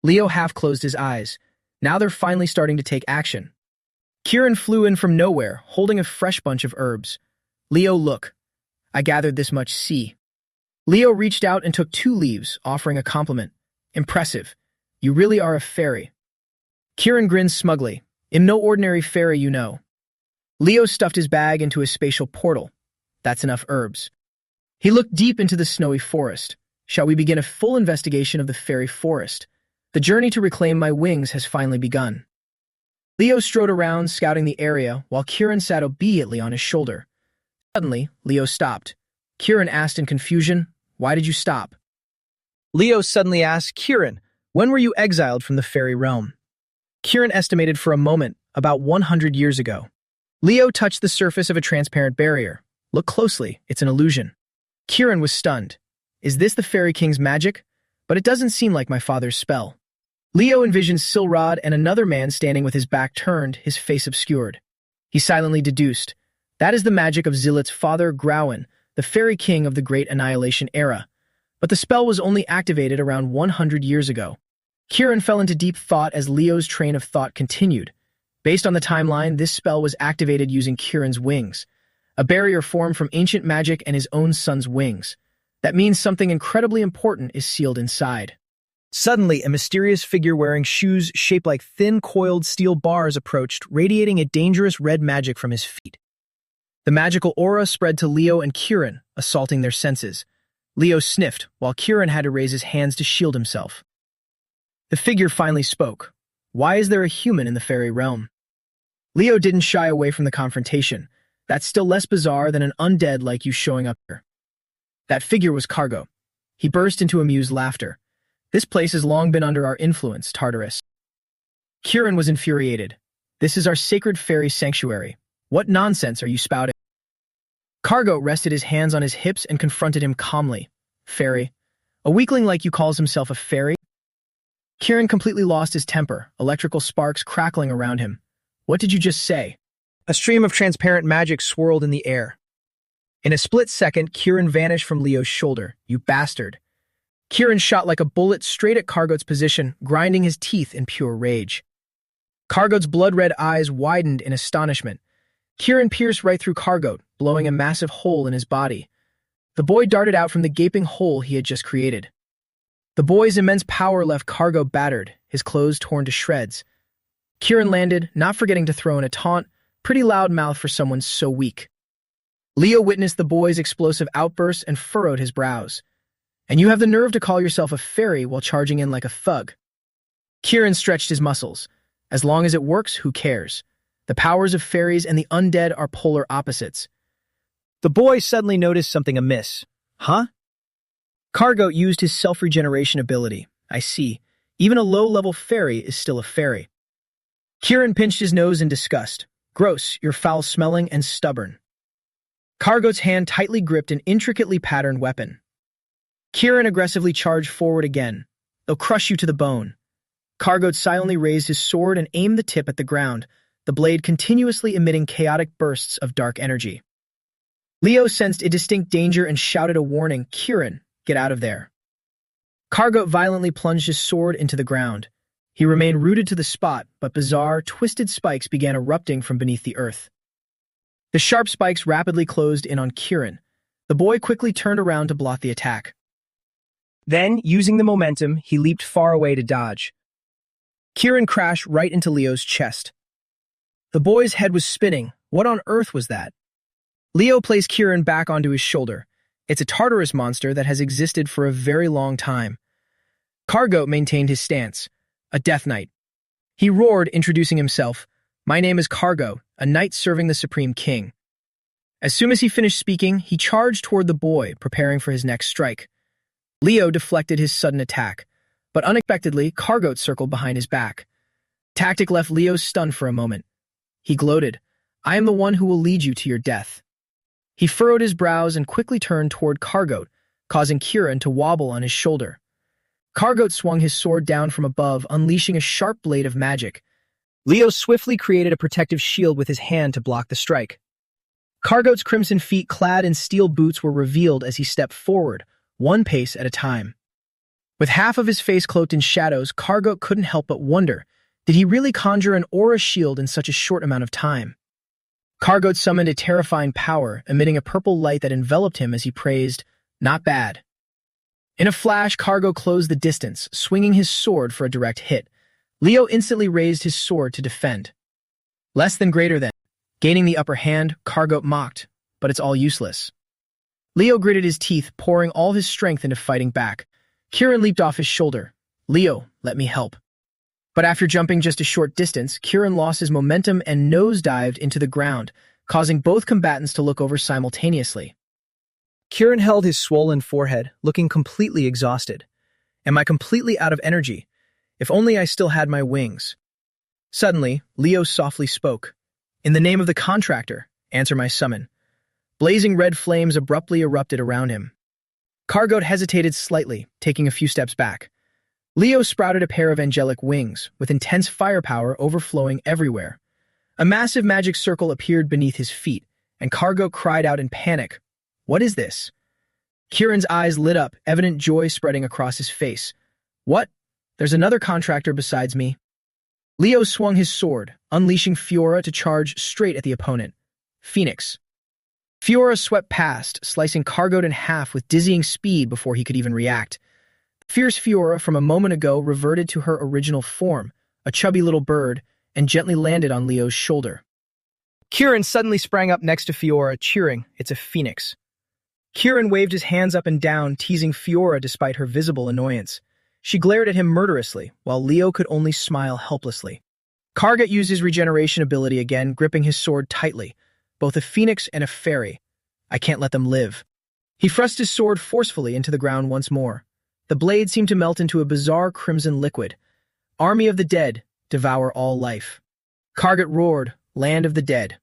Leo half closed his eyes. Now they're finally starting to take action. Kieran flew in from nowhere, holding a fresh bunch of herbs. "Leo, look. I gathered this much, see." Leo reached out and took 2 leaves, offering a compliment. "Impressive. You really are a fairy." Kieran grinned smugly. "I'm no ordinary fairy, you know." Leo stuffed his bag into his spatial portal. That's enough herbs. He looked deep into the snowy forest. Shall we begin a full investigation of the fairy forest? The journey to reclaim my wings has finally begun. Leo strode around, scouting the area, while Kieran sat obediently on his shoulder. Suddenly, Leo stopped. Kieran asked in confusion, "Why did you stop?" Leo suddenly asked, "Kieran, when were you exiled from the fairy realm?" Kieran estimated for a moment, about 100 years ago. Leo touched the surface of a transparent barrier. Look closely, it's an illusion. Kieran was stunned. Is this the Fairy King's magic? But it doesn't seem like my father's spell. Leo envisioned Silrod and another man standing with his back turned, his face obscured. He silently deduced, that is the magic of Zilit's father, Grauin, the Fairy King of the Great Annihilation era. But the spell was only activated around 100 years ago. Kieran fell into deep thought as Leo's train of thought continued. Based on the timeline, this spell was activated using Kieran's wings. A barrier formed from ancient magic and his own son's wings. That means something incredibly important is sealed inside. Suddenly, a mysterious figure wearing shoes shaped like thin, coiled steel bars approached, radiating a dangerous red magic from his feet. The magical aura spread to Leo and Kieran, assaulting their senses. Leo sniffed, while Kieran had to raise his hands to shield himself. The figure finally spoke. Why is there a human in the fairy realm? Leo didn't shy away from the confrontation. That's still less bizarre than an undead like you showing up here. That figure was Cargo. He burst into amused laughter. This place has long been under our influence, Tartarus. Kieran was infuriated. This is our sacred fairy sanctuary. What nonsense are you spouting? Cargo rested his hands on his hips and confronted him calmly. Fairy? A weakling like you calls himself a fairy? Kieran completely lost his temper, electrical sparks crackling around him. What did you just say? A stream of transparent magic swirled in the air. In a split second, Kieran vanished from Leo's shoulder. You bastard. Kieran shot like a bullet straight at Cargo's position, grinding his teeth in pure rage. Cargo's blood-red eyes widened in astonishment. Kieran pierced right through Cargo, blowing a massive hole in his body. The boy darted out from the gaping hole he had just created. The boy's immense power left Cargo battered, his clothes torn to shreds. Kieran landed, not forgetting to throw in a taunt, pretty loud mouth for someone so weak. Leo witnessed the boy's explosive outbursts and furrowed his brows. And you have the nerve to call yourself a fairy while charging in like a thug. Kieran stretched his muscles. As long as it works, who cares? The powers of fairies and the undead are polar opposites. The boy suddenly noticed something amiss. Huh? Cargo used his self-regeneration ability. I see. Even a low-level fairy is still a fairy. Kieran pinched his nose in disgust. Gross, you're foul-smelling and stubborn. Cargo's hand tightly gripped an intricately patterned weapon. Kieran aggressively charged forward again. They'll crush you to the bone. Cargo silently raised his sword and aimed the tip at the ground, the blade continuously emitting chaotic bursts of dark energy. Leo sensed a distinct danger and shouted a warning, Kieran, get out of there. Cargo violently plunged his sword into the ground. He remained rooted to the spot, but bizarre, twisted spikes began erupting from beneath the earth. The sharp spikes rapidly closed in on Kieran. The boy quickly turned around to block the attack. Then, using the momentum, he leaped far away to dodge. Kieran crashed right into Leo's chest. The boy's head was spinning. What on earth was that? Leo placed Kieran back onto his shoulder. It's a Tartarus monster that has existed for a very long time. Cargo maintained his stance. A death knight. He roared, introducing himself. My name is Cargo, a knight serving the Supreme King. As soon as he finished speaking, he charged toward the boy, preparing for his next strike. Leo deflected his sudden attack, but unexpectedly, Cargo circled behind his back. Tactic left Leo stunned for a moment. He gloated, I am the one who will lead you to your death. He furrowed his brows and quickly turned toward Cargo, causing Kieran to wobble on his shoulder. Cargo swung his sword down from above, unleashing a sharp blade of magic. Leo swiftly created a protective shield with his hand to block the strike. Cargo's crimson feet clad in steel boots were revealed as he stepped forward, one pace at a time. With half of his face cloaked in shadows, Cargo couldn't help but wonder, did he really conjure an aura shield in such a short amount of time? Cargo summoned a terrifying power, emitting a purple light that enveloped him as he praised, not bad. In a flash, Cargo closed the distance, swinging his sword for a direct hit. Leo instantly raised his sword to defend. Less than greater than. Gaining the upper hand, Kargot mocked, but it's all useless. Leo gritted his teeth, pouring all his strength into fighting back. Kieran leaped off his shoulder. Leo, let me help. But after jumping just a short distance, Kieran lost his momentum and nosedived into the ground, causing both combatants to look over simultaneously. Kieran held his swollen forehead, looking completely exhausted. Am I completely out of energy? If only I still had my wings. Suddenly, Leo softly spoke. In the name of the contractor, answer my summon. Blazing red flames abruptly erupted around him. Kargot hesitated slightly, taking a few steps back. Leo sprouted a pair of angelic wings, with intense firepower overflowing everywhere. A massive magic circle appeared beneath his feet, and Kargot cried out in panic. What is this? Kieran's eyes lit up, evident joy spreading across his face. What? There's another contractor besides me. Leo swung his sword, unleashing Fiora to charge straight at the opponent. Phoenix. Fiora swept past, slicing Kargot in half with dizzying speed before he could even react. Fierce Fiora from a moment ago reverted to her original form, a chubby little bird, and gently landed on Leo's shoulder. Kieran suddenly sprang up next to Fiora, cheering, it's a phoenix. Kieran waved his hands up and down, teasing Fiora despite her visible annoyance. She glared at him murderously, while Leo could only smile helplessly. Kargot used his regeneration ability again, gripping his sword tightly. Both a phoenix and a fairy. I can't let them live. He thrust his sword forcefully into the ground once more. The blade seemed to melt into a bizarre crimson liquid. Army of the dead, devour all life. Kargot roared, land of the dead.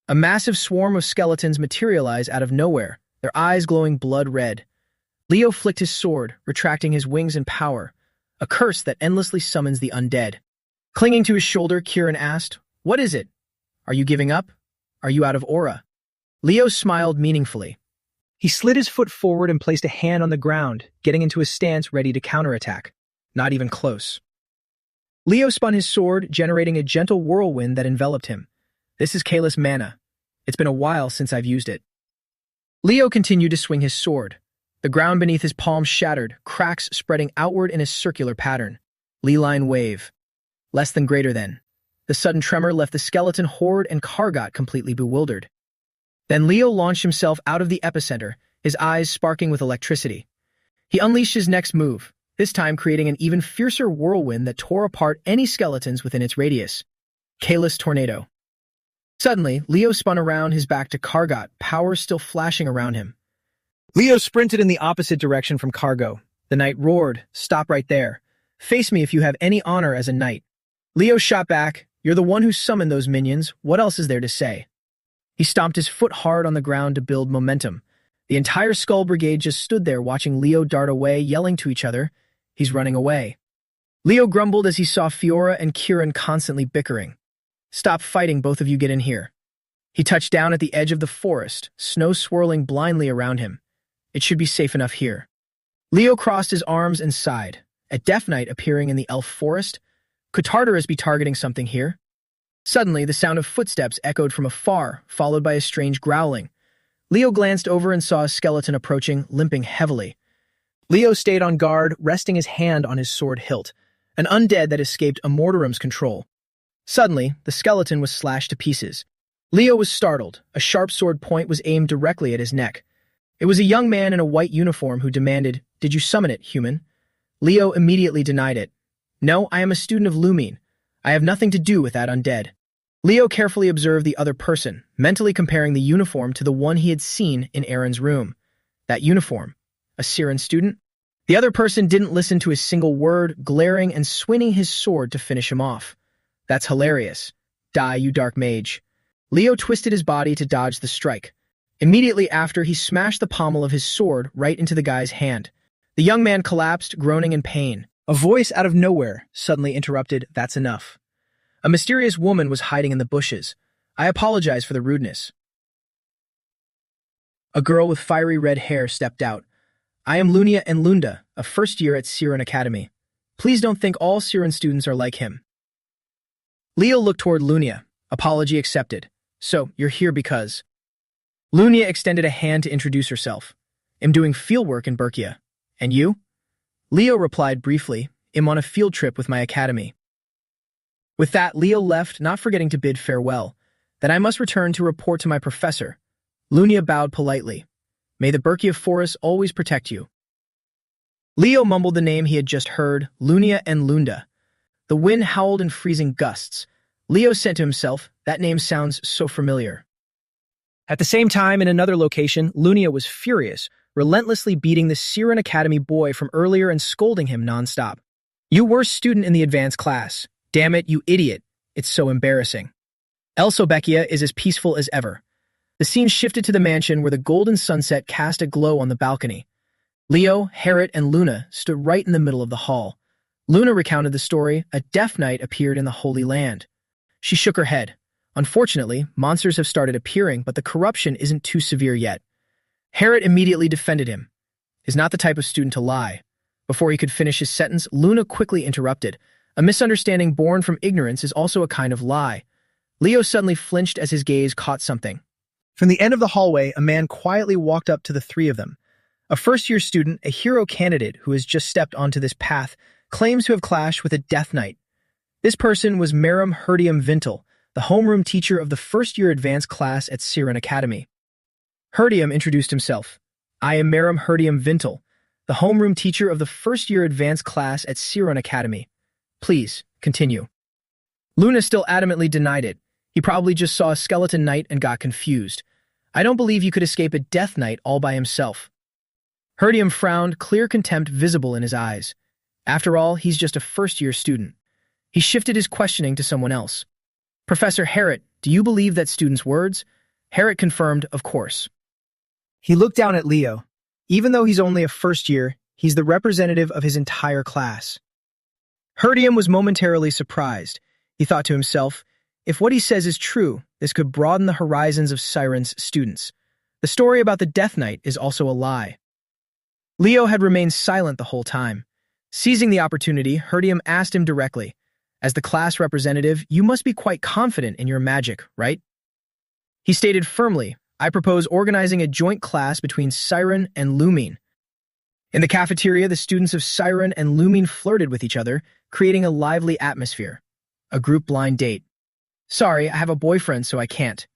A massive swarm of skeletons materialized out of nowhere, their eyes glowing blood red. Leo flicked his sword, retracting his wings in power, a curse that endlessly summons the undead. Clinging to his shoulder, Kieran asked, what is it? Are you giving up? Are you out of aura? Leo smiled meaningfully. He slid his foot forward and placed a hand on the ground, getting into a stance ready to counterattack. Not even close. Leo spun his sword, generating a gentle whirlwind that enveloped him. This is Kalis mana. It's been a while since I've used it. Leo continued to swing his sword. The ground beneath his palm shattered, cracks spreading outward in a circular pattern. Lee-line wave. Less than greater than. The sudden tremor left the skeleton horde and Kargot completely bewildered. Then Leo launched himself out of the epicenter, his eyes sparking with electricity. He unleashed his next move, this time creating an even fiercer whirlwind that tore apart any skeletons within its radius. Kalis Tornado. Suddenly, Leo spun around, his back to Kargot, power still flashing around him. Leo sprinted in the opposite direction from Kargot. The knight roared, stop right there. Face me if you have any honor as a knight. Leo shot back, you're the one who summoned those minions, what else is there to say? He stomped his foot hard on the ground to build momentum. The entire Skull Brigade just stood there watching Leo dart away, yelling to each other, he's running away. Leo grumbled as he saw Fiora and Kieran constantly bickering. Stop fighting, both of you get in here. He touched down at the edge of the forest, snow swirling blindly around him. It should be safe enough here. Leo crossed his arms and sighed. A Death Knight appearing in the elf forest? Could Tartarus be targeting something here? Suddenly, the sound of footsteps echoed from afar, followed by a strange growling. Leo glanced over and saw a skeleton approaching, limping heavily. Leo stayed on guard, resting his hand on his sword hilt, an undead that escaped a Mortarum's control. Suddenly, the skeleton was slashed to pieces. Leo was startled. A sharp sword point was aimed directly at his neck. It was a young man in a white uniform who demanded, "Did you summon it, human?" Leo immediately denied it. "No, I am a student of Lumine. I have nothing to do with that undead." Leo carefully observed the other person, mentally comparing the uniform to the one he had seen in Aaron's room. That uniform. A Siren student? The other person didn't listen to a single word, glaring and swinging his sword to finish him off. That's hilarious. Die, you dark mage. Leo twisted his body to dodge the strike. Immediately after, he smashed the pommel of his sword right into the guy's hand. The young man collapsed, groaning in pain. A voice out of nowhere suddenly interrupted, "That's enough." A mysterious woman was hiding in the bushes. I apologize for the rudeness. A girl with fiery red hair stepped out. I am Lunia and Lunda, a first year at Siren Academy. Please don't think all Siren students are like him. Leo looked toward Lunia. Apology accepted. So, you're here because... Lunia extended a hand to introduce herself. I'm doing fieldwork in Berkia. And you? Leo replied briefly, I'm on a field trip with my academy. With that, Leo left, not forgetting to bid farewell. Then I must return to report to my professor. Lunia bowed politely. May the Berkia Forest always protect you. Leo mumbled the name he had just heard, Lunia and Lunda. The wind howled in freezing gusts. Leo said to himself, that name sounds so familiar. At the same time, in another location, Lunia was furious, relentlessly beating the Siren Academy boy from earlier and scolding him nonstop. You worst student in the advanced class. Damn it, you idiot. It's so embarrassing. El Sobekia is as peaceful as ever. The scene shifted to the mansion where the golden sunset cast a glow on the balcony. Leo, Harriet, and Luna stood right in the middle of the hall. Luna recounted the story. A death knight appeared in the Holy Land. She shook her head. Unfortunately, monsters have started appearing, but the corruption isn't too severe yet. Harriet immediately defended him. He's not the type of student to lie. Before he could finish his sentence, Luna quickly interrupted. A misunderstanding born from ignorance is also a kind of lie. Leo suddenly flinched as his gaze caught something. From the end of the hallway, a man quietly walked up to the three of them. A first-year student, a hero candidate who has just stepped onto this path, claims to have clashed with a death knight. This person was Merum Herdium Vintal, the homeroom teacher of the first-year advanced class at Siren Academy. Herdium introduced himself. I am Merum Herdium Vintal, the homeroom teacher of the first-year advanced class at Siren Academy. Please, continue. Luna still adamantly denied it. He probably just saw a skeleton knight and got confused. I don't believe you could escape a death knight all by himself. Herdium frowned, clear contempt visible in his eyes. After all, he's just a first-year student. He shifted his questioning to someone else. Professor Harriet, do you believe that student's words? Harriet confirmed, of course. He looked down at Leo. Even though he's only a first year, he's the representative of his entire class. Herdium was momentarily surprised. He thought to himself, if what he says is true, this could broaden the horizons of Siren's students. The story about the Death Knight is also a lie. Leo had remained silent the whole time. Seizing the opportunity, Herdium asked him directly, as the class representative, you must be quite confident in your magic, right? He stated firmly, I propose organizing a joint class between Siren and Lumine. In the cafeteria, the students of Siren and Lumine flirted with each other, creating a lively atmosphere. A group blind date. Sorry, I have a boyfriend, so I can't.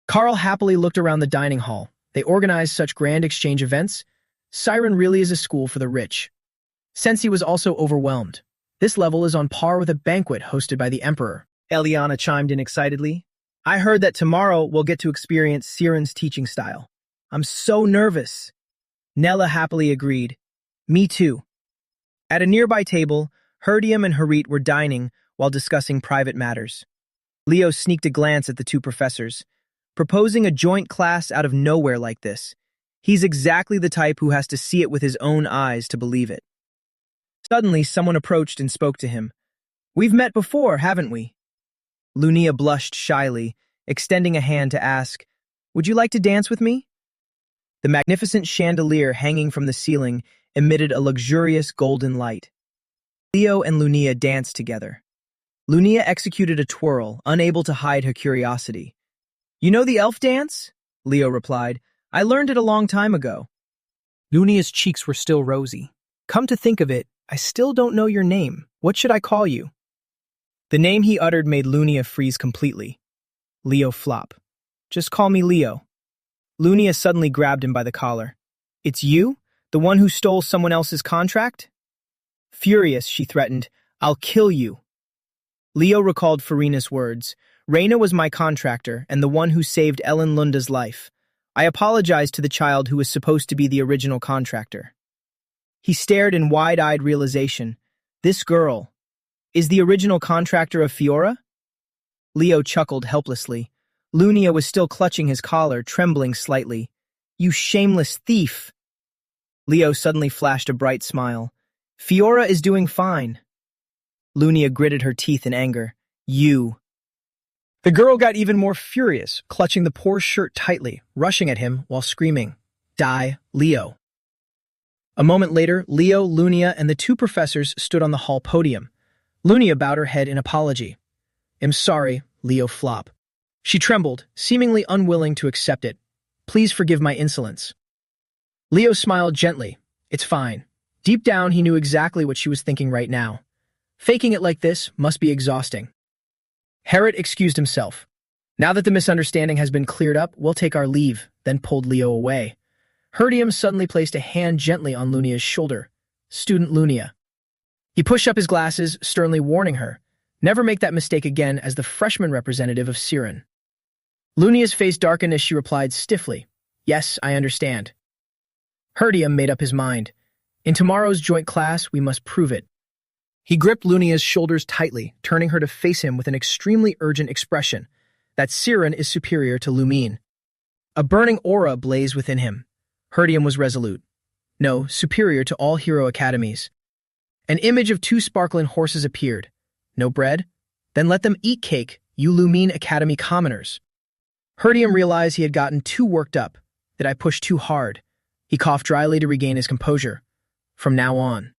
Carl happily looked around the dining hall. They organized such grand exchange events. Siren really is a school for the rich. Sensi was also overwhelmed. This level is on par with a banquet hosted by the Emperor. Eliana chimed in excitedly. I heard that tomorrow we'll get to experience Siren's teaching style. I'm so nervous. Nella happily agreed. Me too. At a nearby table, Herdium and Harit were dining while discussing private matters. Leo sneaked a glance at the two professors. Proposing a joint class out of nowhere like this. He's exactly the type who has to see it with his own eyes to believe it. Suddenly, someone approached and spoke to him. We've met before, haven't we? Lunia blushed shyly, extending a hand to ask, would you like to dance with me? The magnificent chandelier hanging from the ceiling emitted a luxurious golden light. Leo and Lunia danced together. Lunia executed a twirl, unable to hide her curiosity. You know the elf dance? Leo replied. I learned it a long time ago. Lunia's cheeks were still rosy. Come to think of it, I still don't know your name. What should I call you? The name he uttered made Lunia freeze completely. Leo Flop. Just call me Leo. Lunia suddenly grabbed him by the collar. It's you? The one who stole someone else's contract? Furious, she threatened, I'll kill you. Leo recalled Farina's words. Reina was my contractor and the one who saved Ellen Lunda's life. I apologized to the child who was supposed to be the original contractor. He stared in wide-eyed realization. This girl is the original contractor of Fiora? Leo chuckled helplessly. Lunia was still clutching his collar, trembling slightly. You shameless thief! Leo suddenly flashed a bright smile. Fiora is doing fine. Lunia gritted her teeth in anger. You. The girl got even more furious, clutching the poor shirt tightly, rushing at him while screaming, Die, Leo. A moment later, Leo, Lunia, and the two professors stood on the hall podium. Lunia bowed her head in apology. I'm sorry, Leo Flop. She trembled, seemingly unwilling to accept it. Please forgive my insolence. Leo smiled gently. It's fine. Deep down, he knew exactly what she was thinking right now. Faking it like this must be exhausting. Harriet excused himself. Now that the misunderstanding has been cleared up, we'll take our leave, then pulled Leo away. Herdium suddenly placed a hand gently on Lunia's shoulder. Student Lunia. He pushed up his glasses, sternly warning her, never make that mistake again as the freshman representative of Siren. Lunia's face darkened as she replied stiffly, yes, I understand. Herdium made up his mind. In tomorrow's joint class, we must prove it. He gripped Lunia's shoulders tightly, turning her to face him with an extremely urgent expression, that Siren is superior to Lumine. A burning aura blazed within him. Herdium was resolute. No, superior to all hero academies. An image of two sparkling horses appeared. No bread? Then let them eat cake, you Lumine Academy commoners. Herdium realized he had gotten too worked up. Did I push too hard? He coughed dryly to regain his composure. From now on.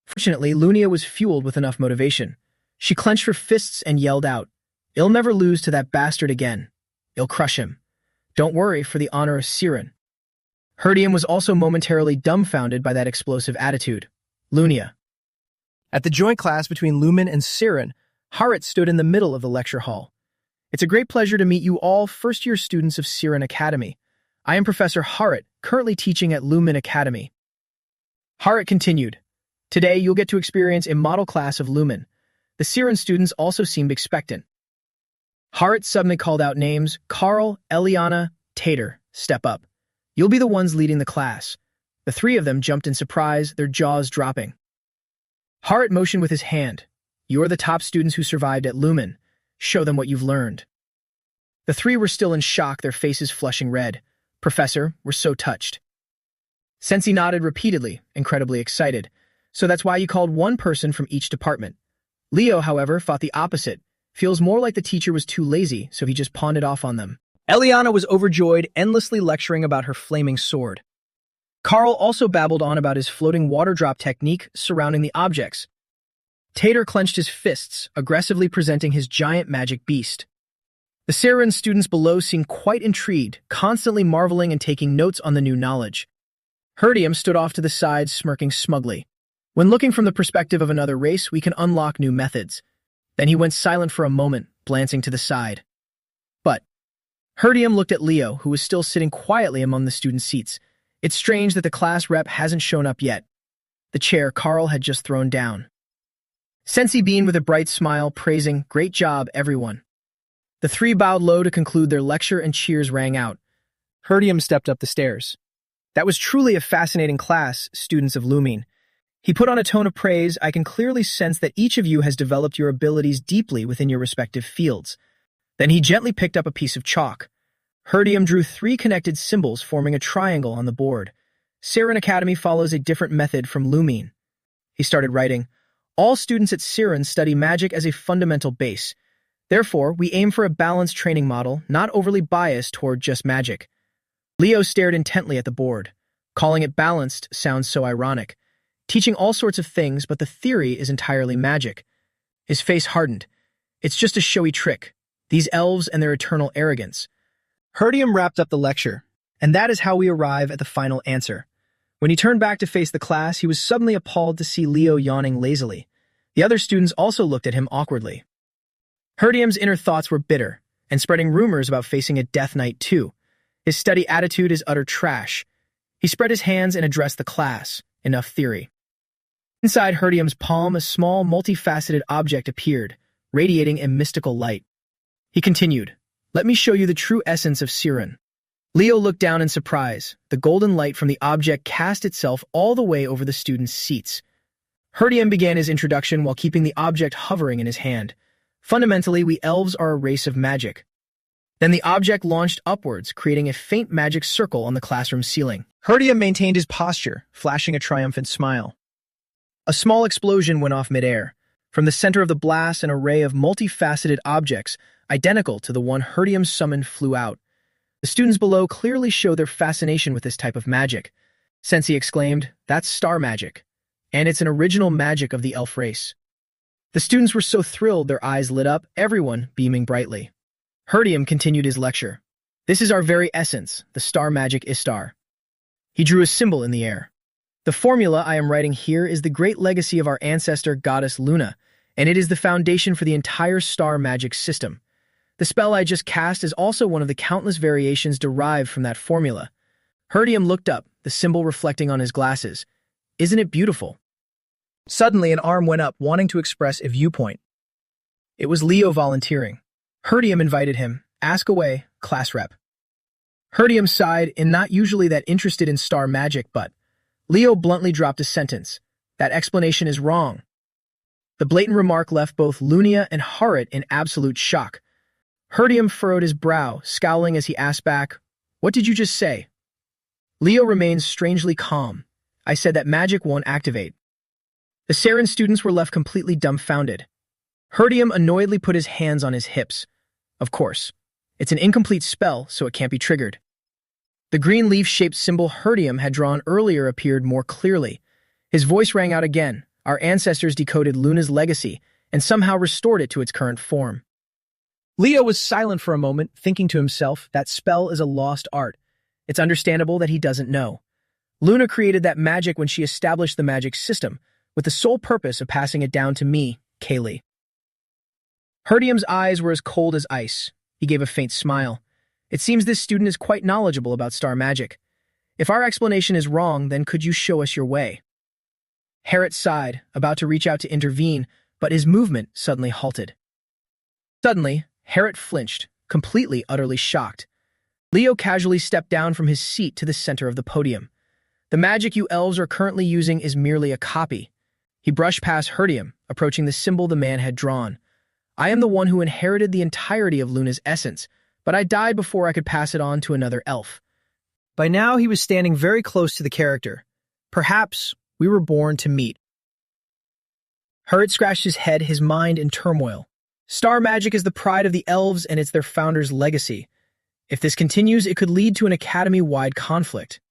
Fortunately, Lunia was fueled with enough motivation. She clenched her fists and yelled out, I'll never lose to that bastard again. I'll crush him. Don't worry for the honor of Siren. Herdium was also momentarily dumbfounded by that explosive attitude. Lunia. At the joint class between Lumen and Siren, Harit stood in the middle of the lecture hall. It's a great pleasure to meet you all first-year students of Siren Academy. I am Professor Harit, currently teaching at Lumen Academy. Harit continued, today you'll get to experience a model class of Lumen. The Siren students also seemed expectant. Harit suddenly called out names, Carl, Eliana, Tater, step up. You'll be the ones leading the class. The three of them jumped in surprise, their jaws dropping. Harit motioned with his hand. You're the top students who survived at Lumen. Show them what you've learned. The three were still in shock, their faces flushing red. Professor, we're so touched. Sensei nodded repeatedly, incredibly excited. So that's why you called one person from each department. Leo, however, thought the opposite. Feels more like the teacher was too lazy, so he just pawned it off on them. Eliana was overjoyed, endlessly lecturing about her flaming sword. Carl also babbled on about his floating water drop technique surrounding the objects. Tater clenched his fists, aggressively presenting his giant magic beast. The Siren students below seemed quite intrigued, constantly marveling and taking notes on the new knowledge. Herdium stood off to the side, smirking smugly. When looking from the perspective of another race, we can unlock new methods. Then he went silent for a moment, glancing to the side. But Herdium looked at Leo, who was still sitting quietly among the student seats. It's strange that the class rep hasn't shown up yet. The chair Carl had just thrown down. Sensei beamed with a bright smile, praising, great job, everyone. The three bowed low to conclude their lecture and cheers rang out. Herdium stepped up the stairs. That was truly a fascinating class, students of Lumine. He put on a tone of praise. I can clearly sense that each of you has developed your abilities deeply within your respective fields. Then he gently picked up a piece of chalk. Herdium drew 3 connected symbols forming a triangle on the board. Siren Academy follows a different method from Lumine. He started writing, all students at Siren study magic as a fundamental base. Therefore, we aim for a balanced training model, not overly biased toward just magic. Leo stared intently at the board. Calling it balanced sounds so ironic. Teaching all sorts of things, but the theory is entirely magic. His face hardened. It's just a showy trick. These elves and their eternal arrogance. Herdium wrapped up the lecture, and that is how we arrive at the final answer. When he turned back to face the class, he was suddenly appalled to see Leo yawning lazily. The other students also looked at him awkwardly. Herdium's inner thoughts were bitter, and spreading rumors about facing a death knight too. His study attitude is utter trash. He spread his hands and addressed the class. Enough theory. Inside Herdium's palm, a small, multifaceted object appeared, radiating a mystical light. He continued, let me show you the true essence of Siren. Leo looked down in surprise. The golden light from the object cast itself all the way over the students' seats. Herdium began his introduction while keeping the object hovering in his hand. Fundamentally, we elves are a race of magic. Then the object launched upwards, creating a faint magic circle on the classroom ceiling. Herdium maintained his posture, flashing a triumphant smile. A small explosion went off midair. From the center of the blast, an array of multifaceted objects, identical to the one Herdium summoned, flew out. The students below clearly showed their fascination with this type of magic. Sensei exclaimed, that's star magic. And it's an original magic of the elf race. The students were so thrilled their eyes lit up, everyone beaming brightly. Herdium continued his lecture. This is our very essence, the star magic Istar. He drew a symbol in the air. The formula I am writing here is the great legacy of our ancestor goddess Luna, and it is the foundation for the entire star magic system. The spell I just cast is also one of the countless variations derived from that formula. Herdium looked up, the symbol reflecting on his glasses. Isn't it beautiful? Suddenly, an arm went up, wanting to express a viewpoint. It was Leo volunteering. Herdium invited him. Ask away, class rep. Herdium sighed, not usually that interested in star magic, but Leo bluntly dropped a sentence. That explanation is wrong. The blatant remark left both Lunia and Harit in absolute shock. Herdium furrowed his brow, scowling as he asked back, "What did you just say?" Leo remained strangely calm. "I said that magic won't activate." The Saren students were left completely dumbfounded. Herdium annoyedly put his hands on his hips. Of course, it's an incomplete spell, so it can't be triggered. The green leaf-shaped symbol Herdium had drawn earlier appeared more clearly. His voice rang out again. Our ancestors decoded Luna's legacy and somehow restored it to its current form. Leo was silent for a moment, thinking to himself, that spell is a lost art. It's understandable that he doesn't know. Luna created that magic when she established the magic system, with the sole purpose of passing it down to me, Kaylee. Herdium's eyes were as cold as ice. He gave a faint smile. It seems this student is quite knowledgeable about star magic. If our explanation is wrong, then could you show us your way? Harit sighed, about to reach out to intervene, but his movement suddenly halted. Suddenly, Harit flinched, completely, utterly shocked. Leo casually stepped down from his seat to the center of the podium. The magic you elves are currently using is merely a copy. He brushed past Herdium, approaching the symbol the man had drawn. I am the one who inherited the entirety of Luna's essence, but I died before I could pass it on to another elf. By now, he was standing very close to the character. Perhaps we were born to meet. Harit scratched his head, his mind in turmoil. Star magic is the pride of the elves, and it's their founder's legacy. If this continues, it could lead to an academy-wide conflict.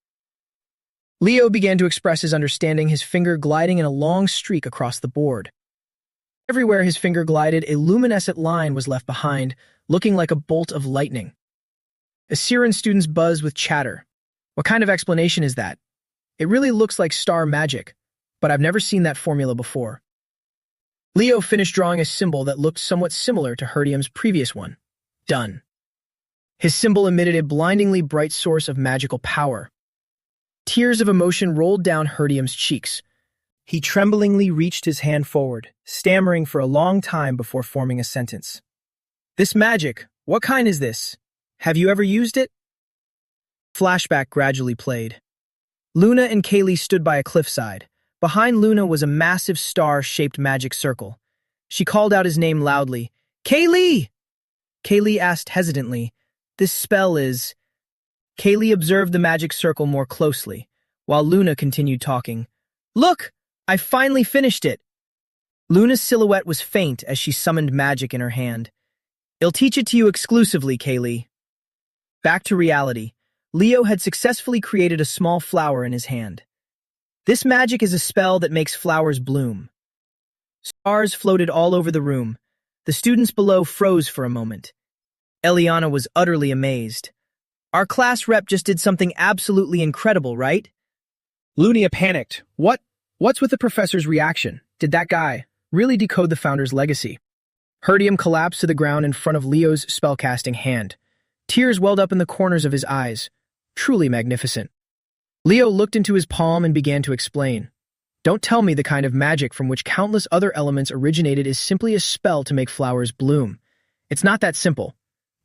Leo began to express his understanding, his finger gliding in a long streak across the board. Everywhere his finger glided, a luminescent line was left behind, looking like a bolt of lightning. The Saren students buzzed with chatter. What kind of explanation is that? It really looks like star magic, but I've never seen that formula before. Leo finished drawing a symbol that looked somewhat similar to Herdium's previous one. Done. His symbol emitted a blindingly bright source of magical power. Tears of emotion rolled down Herdium's cheeks. He tremblingly reached his hand forward, stammering for a long time before forming a sentence. This magic, what kind is this? Have you ever used it? Flashback gradually played. Luna and Kaylee stood by a cliffside. Behind Luna was a massive star-shaped magic circle. She called out his name loudly. Kaylee! Kaylee asked hesitantly, "This spell is..." Kaylee observed the magic circle more closely, while Luna continued talking. Look! I finally finished it! Luna's silhouette was faint as she summoned magic in her hand. I'll teach it to you exclusively, Kaylee. Back to reality. Leo had successfully created a small flower in his hand. This magic is a spell that makes flowers bloom. Stars floated all over the room. The students below froze for a moment. Eliana was utterly amazed. Our class rep just did something absolutely incredible, right? Lunia panicked. What's with the professor's reaction? Did that guy really decode the founder's legacy? Herdium collapsed to the ground in front of Leo's spellcasting hand. Tears welled up in the corners of his eyes. Truly magnificent. Leo looked into his palm and began to explain. Don't tell me the kind of magic from which countless other elements originated is simply a spell to make flowers bloom. It's not that simple.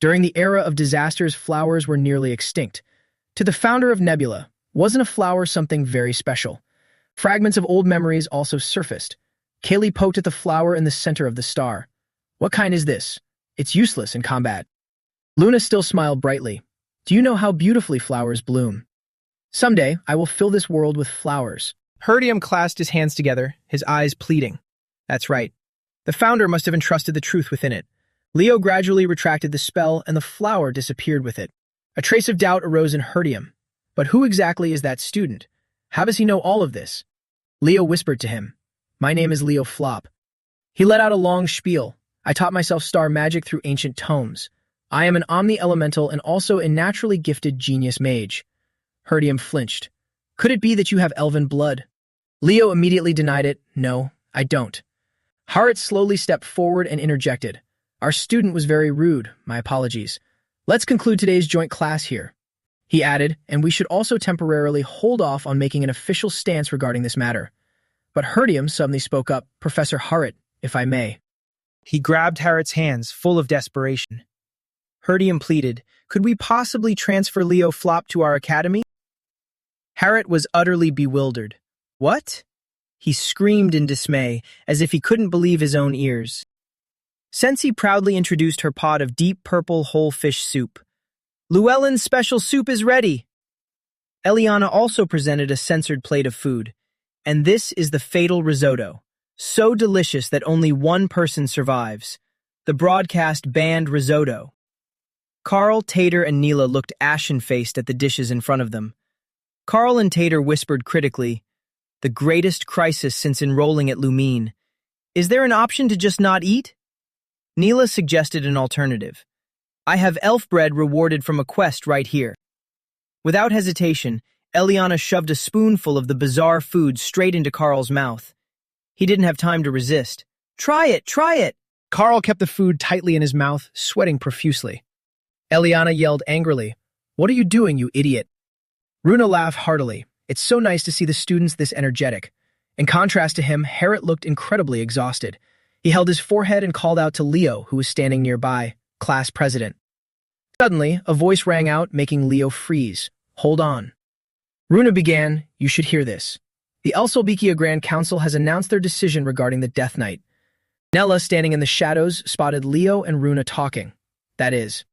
During the era of disasters, flowers were nearly extinct. To the founder of Nebula, wasn't a flower something very special? Fragments of old memories also surfaced. Kaylee poked at the flower in the center of the star. What kind is this? It's useless in combat. Luna still smiled brightly. Do you know how beautifully flowers bloom? Someday, I will fill this world with flowers. Herdium clasped his hands together, his eyes pleading. That's right. The founder must have entrusted the truth within it. Leo gradually retracted the spell, and the flower disappeared with it. A trace of doubt arose in Herdium. But who exactly is that student? How does he know all of this? Leo whispered to him. My name is Leo Flop. He let out a long spiel. I taught myself star magic through ancient tomes. I am an omni-elemental and also a naturally gifted genius mage. Herdium flinched. Could it be that you have elven blood? Leo immediately denied it. No, I don't. Harit slowly stepped forward and interjected. Our student was very rude. My apologies. Let's conclude today's joint class here. He added, and we should also temporarily hold off on making an official stance regarding this matter. But Herdium suddenly spoke up, Professor Harrit, if I may. He grabbed Harriet's hands, full of desperation. Herdium pleaded, could we possibly transfer Leo Flop to our academy? Harriet was utterly bewildered. What? He screamed in dismay, as if he couldn't believe his own ears. Sensi proudly introduced her pot of deep purple whole fish soup. Llewellyn's special soup is ready. Eliana also presented a censored plate of food. And this is the fatal risotto. So delicious that only one person survives. The broadcast banned risotto. Carl, Tater, and Neela looked ashen-faced at the dishes in front of them. Carl and Tater whispered critically, the greatest crisis since enrolling at Lumine. Is there an option to just not eat? Neela suggested an alternative. I have elf bread rewarded from a quest right here. Without hesitation, Eliana shoved a spoonful of the bizarre food straight into Carl's mouth. He didn't have time to resist. Try it, try it! Carl kept the food tightly in his mouth, sweating profusely. Eliana yelled angrily, What are you doing, you idiot? Runa laughed heartily. It's so nice to see the students this energetic. In contrast to him, Harriet looked incredibly exhausted. He held his forehead and called out to Leo, who was standing nearby, class president. Suddenly, a voice rang out, making Leo freeze. Hold on. Runa began, You should hear this. The Elsolbikia Grand Council has announced their decision regarding the Death Knight. Nella, standing in the shadows, spotted Leo and Runa talking. That is.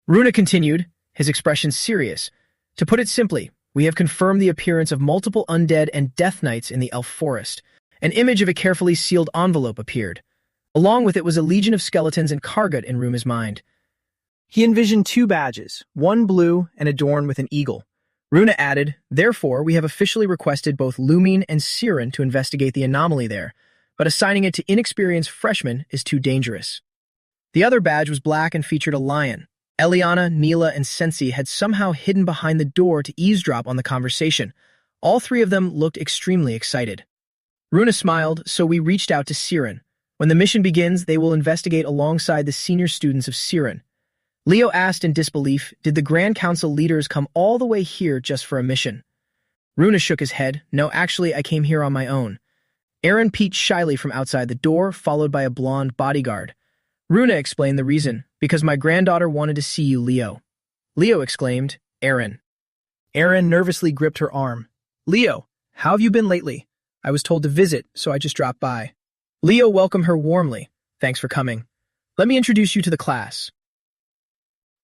Runa continued, his expression serious. To put it simply, we have confirmed the appearance of multiple undead and Death Knights in the Elf Forest. An image of a carefully sealed envelope appeared. Along with it was a legion of skeletons and Kargut in Runa's mind. He envisioned 2 badges, one blue and adorned with an eagle. Runa added, Therefore, we have officially requested both Lumine and Siren to investigate the anomaly there, but assigning it to inexperienced freshmen is too dangerous. The other badge was black and featured a lion. Eliana, Neela, and Sensi had somehow hidden behind the door to eavesdrop on the conversation. All 3 of them looked extremely excited. Runa smiled, so we reached out to Siren. When the mission begins, they will investigate alongside the senior students of Siren. Leo asked in disbelief, did the Grand Council leaders come all the way here just for a mission? Runa shook his head. No, actually, I came here on my own. Aaron peeked shyly from outside the door, followed by a blonde bodyguard. Runa explained the reason, because my granddaughter wanted to see you, Leo. Leo exclaimed, Aaron. Aaron nervously gripped her arm. Leo, how have you been lately? I was told to visit, so I just dropped by. Leo welcomed her warmly. Thanks for coming. Let me introduce you to the class.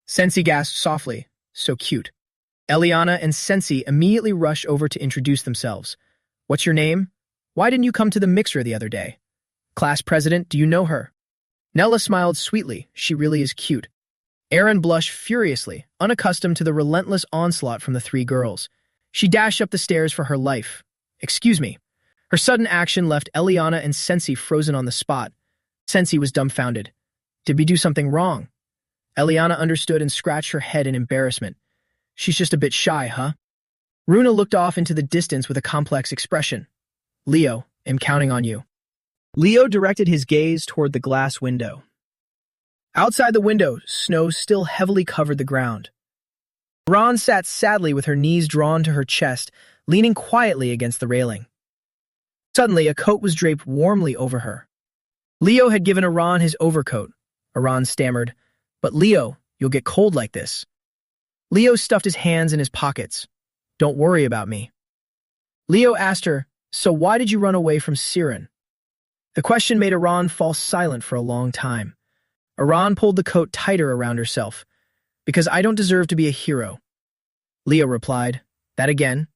Sensi gasped softly. So cute. Eliana and Sensi immediately rushed over to introduce themselves. What's your name? Why didn't you come to the mixer the other day? Class president, do you know her? Nella smiled sweetly. She really is cute. Aaron blushed furiously, unaccustomed to the relentless onslaught from the 3 girls. She dashed up the stairs for her life. Excuse me. Her sudden action left Eliana and Sensi frozen on the spot. Sensi was dumbfounded. Did we do something wrong? Eliana understood and scratched her head in embarrassment. She's just a bit shy, huh? Runa looked off into the distance with a complex expression. Leo, I'm counting on you. Leo directed his gaze toward the glass window. Outside the window, snow still heavily covered the ground. Ron sat sadly with her knees drawn to her chest, leaning quietly against the railing. Suddenly, a coat was draped warmly over her. Leo had given Aran his overcoat. Aran stammered, But Leo, you'll get cold like this. Leo stuffed his hands in his pockets. Don't worry about me. Leo asked her, So why did you run away from Siren? The question made Aran fall silent for a long time. Aran pulled the coat tighter around herself. Because I don't deserve to be a hero. Leo replied, That again?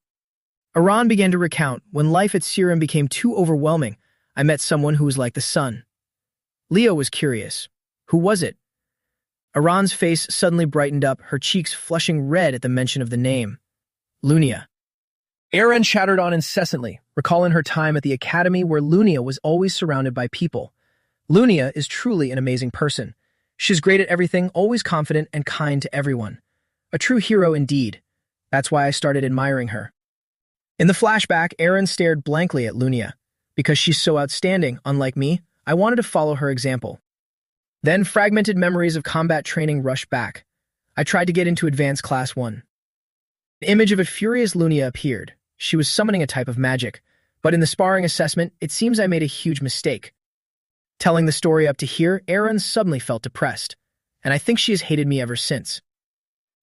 Aran began to recount, when life at Siren became too overwhelming, I met someone who was like the sun. Leo was curious. Who was it? Aran's face suddenly brightened up, her cheeks flushing red at the mention of the name. Lunia. Aaron chattered on incessantly, recalling her time at the academy where Lunia was always surrounded by people. Lunia is truly an amazing person. She's great at everything, always confident and kind to everyone. A true hero indeed. That's why I started admiring her. In the flashback, Aaron stared blankly at Lunia. Because she's so outstanding, unlike me, I wanted to follow her example. Then fragmented memories of combat training rushed back. I tried to get into advanced class 1. An image of a furious Lunia appeared. She was summoning a type of magic, but in the sparring assessment, it seems I made a huge mistake. Telling the story up to here, Erin suddenly felt depressed, and I think she has hated me ever since.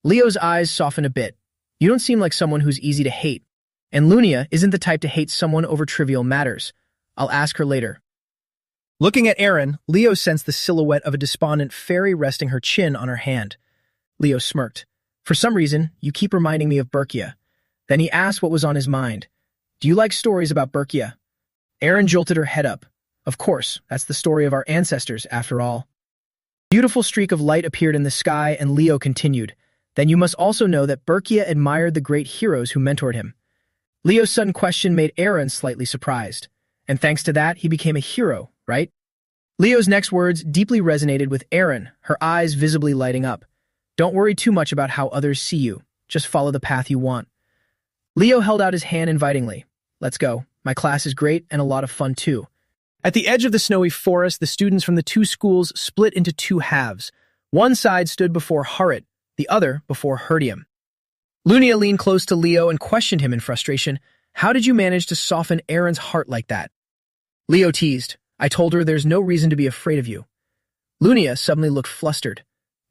Leo's eyes softened a bit. You don't seem like someone who's easy to hate, and Lunia isn't the type to hate someone over trivial matters. I'll ask her later. Looking at Erin, Leo sensed the silhouette of a despondent fairy resting her chin on her hand. Leo smirked. For some reason, you keep reminding me of Berkia. Then he asked what was on his mind. Do you like stories about Berkia? Erin jolted her head up. Of course, that's the story of our ancestors, after all. A beautiful streak of light appeared in the sky, and Leo continued. Then you must also know that Berkia admired the great heroes who mentored him. Leo's sudden question made Erin slightly surprised. And thanks to that, he became a hero, right? Leo's next words deeply resonated with Erin, her eyes visibly lighting up. Don't worry too much about how others see you. Just follow the path you want. Leo held out his hand invitingly. Let's go. My class is great and a lot of fun too. At the edge of the snowy forest, the students from the two schools split into two halves. One side stood before Harit, the other before Herdium. Lunia leaned close to Leo and questioned him in frustration. How did you manage to soften Erin's heart like that? Leo teased. I told her there's no reason to be afraid of you. Lunia suddenly looked flustered.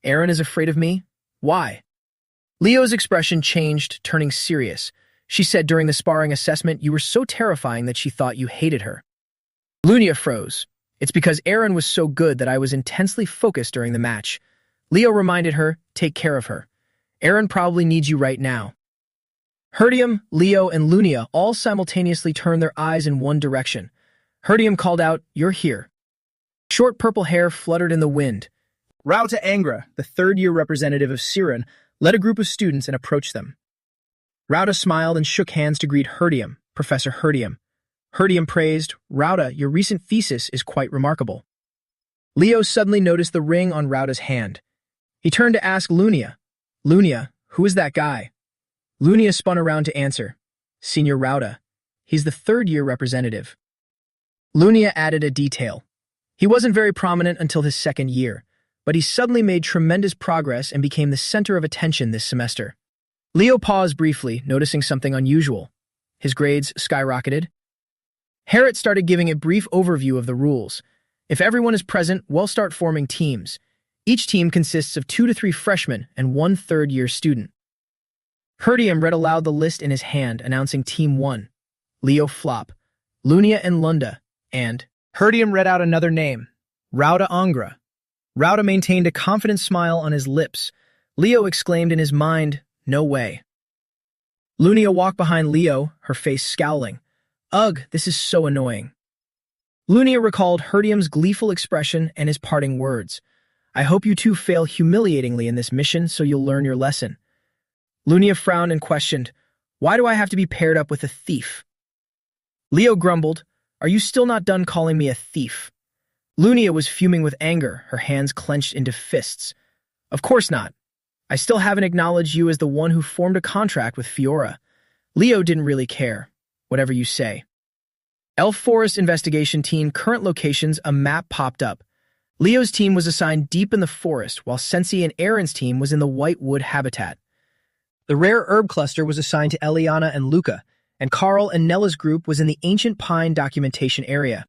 Erin is afraid of me? Why? Leo's expression changed, turning serious. She said during the sparring assessment you were so terrifying that she thought you hated her. Lunia froze. It's because Erin was so good that I was intensely focused during the match. Leo reminded her, take care of her. Erin probably needs you right now. Herdium, Leo, and Lunia all simultaneously turned their eyes in one direction. Herdium called out, you're here. Short purple hair fluttered in the wind. Rauta Angra, the third-year representative of Siren, led a group of students and approached them. Rauta smiled and shook hands to greet Herdium, Professor Herdium. Herdium praised, Rauta, your recent thesis is quite remarkable. Leo suddenly noticed the ring on Rauta's hand. He turned to ask Lunia, Lunia, who is that guy? Lunia spun around to answer, Senior Rauta. He's the third-year representative. Lunia added a detail. He wasn't very prominent until his second year, but he suddenly made tremendous progress and became the center of attention this semester. Leo paused briefly, noticing something unusual. His grades skyrocketed. Harit started giving a brief overview of the rules. If everyone is present, we'll start forming teams. Each team consists of 2 to 3 freshmen and 1 third-year student. Herdium read aloud the list in his hand, announcing Team 1, Leo Flop, Lunia and Lunda, and Herdium read out another name, Rauta Angra. Rauta maintained a confident smile on his lips. Leo exclaimed in his mind, no way. Lunia walked behind Leo, her face scowling. Ugh, this is so annoying. Lunia recalled Herdium's gleeful expression and his parting words. I hope you two fail humiliatingly in this mission so you'll learn your lesson. Lunia frowned and questioned, why do I have to be paired up with a thief? Leo grumbled, are you still not done calling me a thief? Lunia was fuming with anger, her hands clenched into fists. Of course not. I still haven't acknowledged you as the one who formed a contract with Fiora. Leo didn't really care. Whatever you say. Elf Forest Investigation Team current locations, a map popped up. Leo's team was assigned deep in the forest, while Sensi and Erin's team was in the White Wood habitat. The rare herb cluster was assigned to Eliana and Luca, and Carl and Nella's group was in the Ancient Pine documentation area.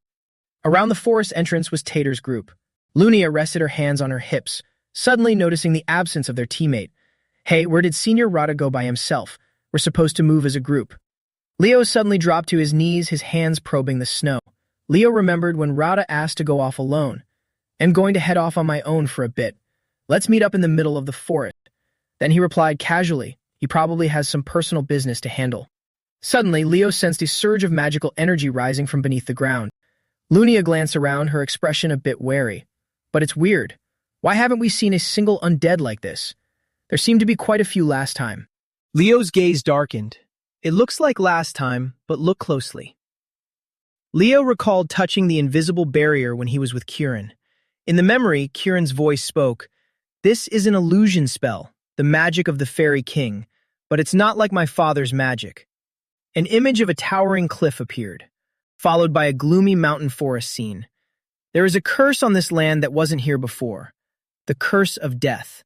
Around the forest entrance was Tater's group. Lunia rested her hands on her hips, suddenly noticing the absence of their teammate. Hey, where did Senior Rada go by himself? We're supposed to move as a group. Leo suddenly dropped to his knees, his hands probing the snow. Leo remembered when Rada asked to go off alone. I'm going to head off on my own for a bit. Let's meet up in the middle of the forest. Then he replied casually, he probably has some personal business to handle. Suddenly, Leo sensed a surge of magical energy rising from beneath the ground. Lunia glanced around, her expression a bit wary. But it's weird. Why haven't we seen a single undead like this? There seemed to be quite a few last time. Leo's gaze darkened. It looks like last time, but look closely. Leo recalled touching the invisible barrier when he was with Kieran. In the memory, Kieran's voice spoke, This is an illusion spell, the magic of the Fairy King, but it's not like my father's magic. An image of a towering cliff appeared, followed by a gloomy mountain forest scene. There is a curse on this land that wasn't here before. The curse of death.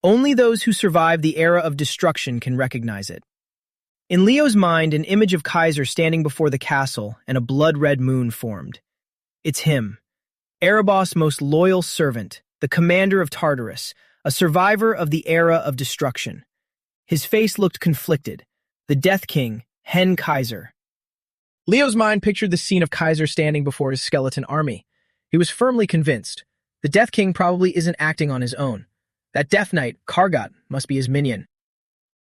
Only those who survive the era of destruction can recognize it. In Leo's mind, an image of Kaiser standing before the castle and a blood-red moon formed. It's him, Erebos' most loyal servant, the commander of Tartarus, a survivor of the era of destruction. His face looked conflicted. The Death King, Hen Kaiser. Leo's mind pictured the scene of Kaiser standing before his skeleton army. He was firmly convinced. The Death King probably isn't acting on his own. That Death Knight, Kargat, must be his minion.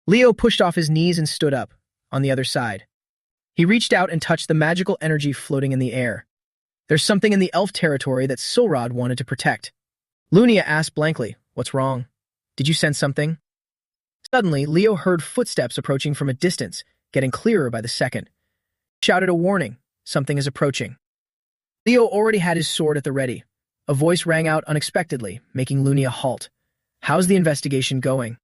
Leo pushed off his knees and stood up, on the other side. He reached out and touched the magical energy floating in the air. There's something in the elf territory that Silrod wanted to protect. Lunia asked blankly, "What's wrong? Did you sense something?" Suddenly, Leo heard footsteps approaching from a distance, getting clearer by the second. He shouted a warning. Something is approaching. Leo already had his sword at the ready. A voice rang out unexpectedly, making Lunia halt. "How's the investigation going?"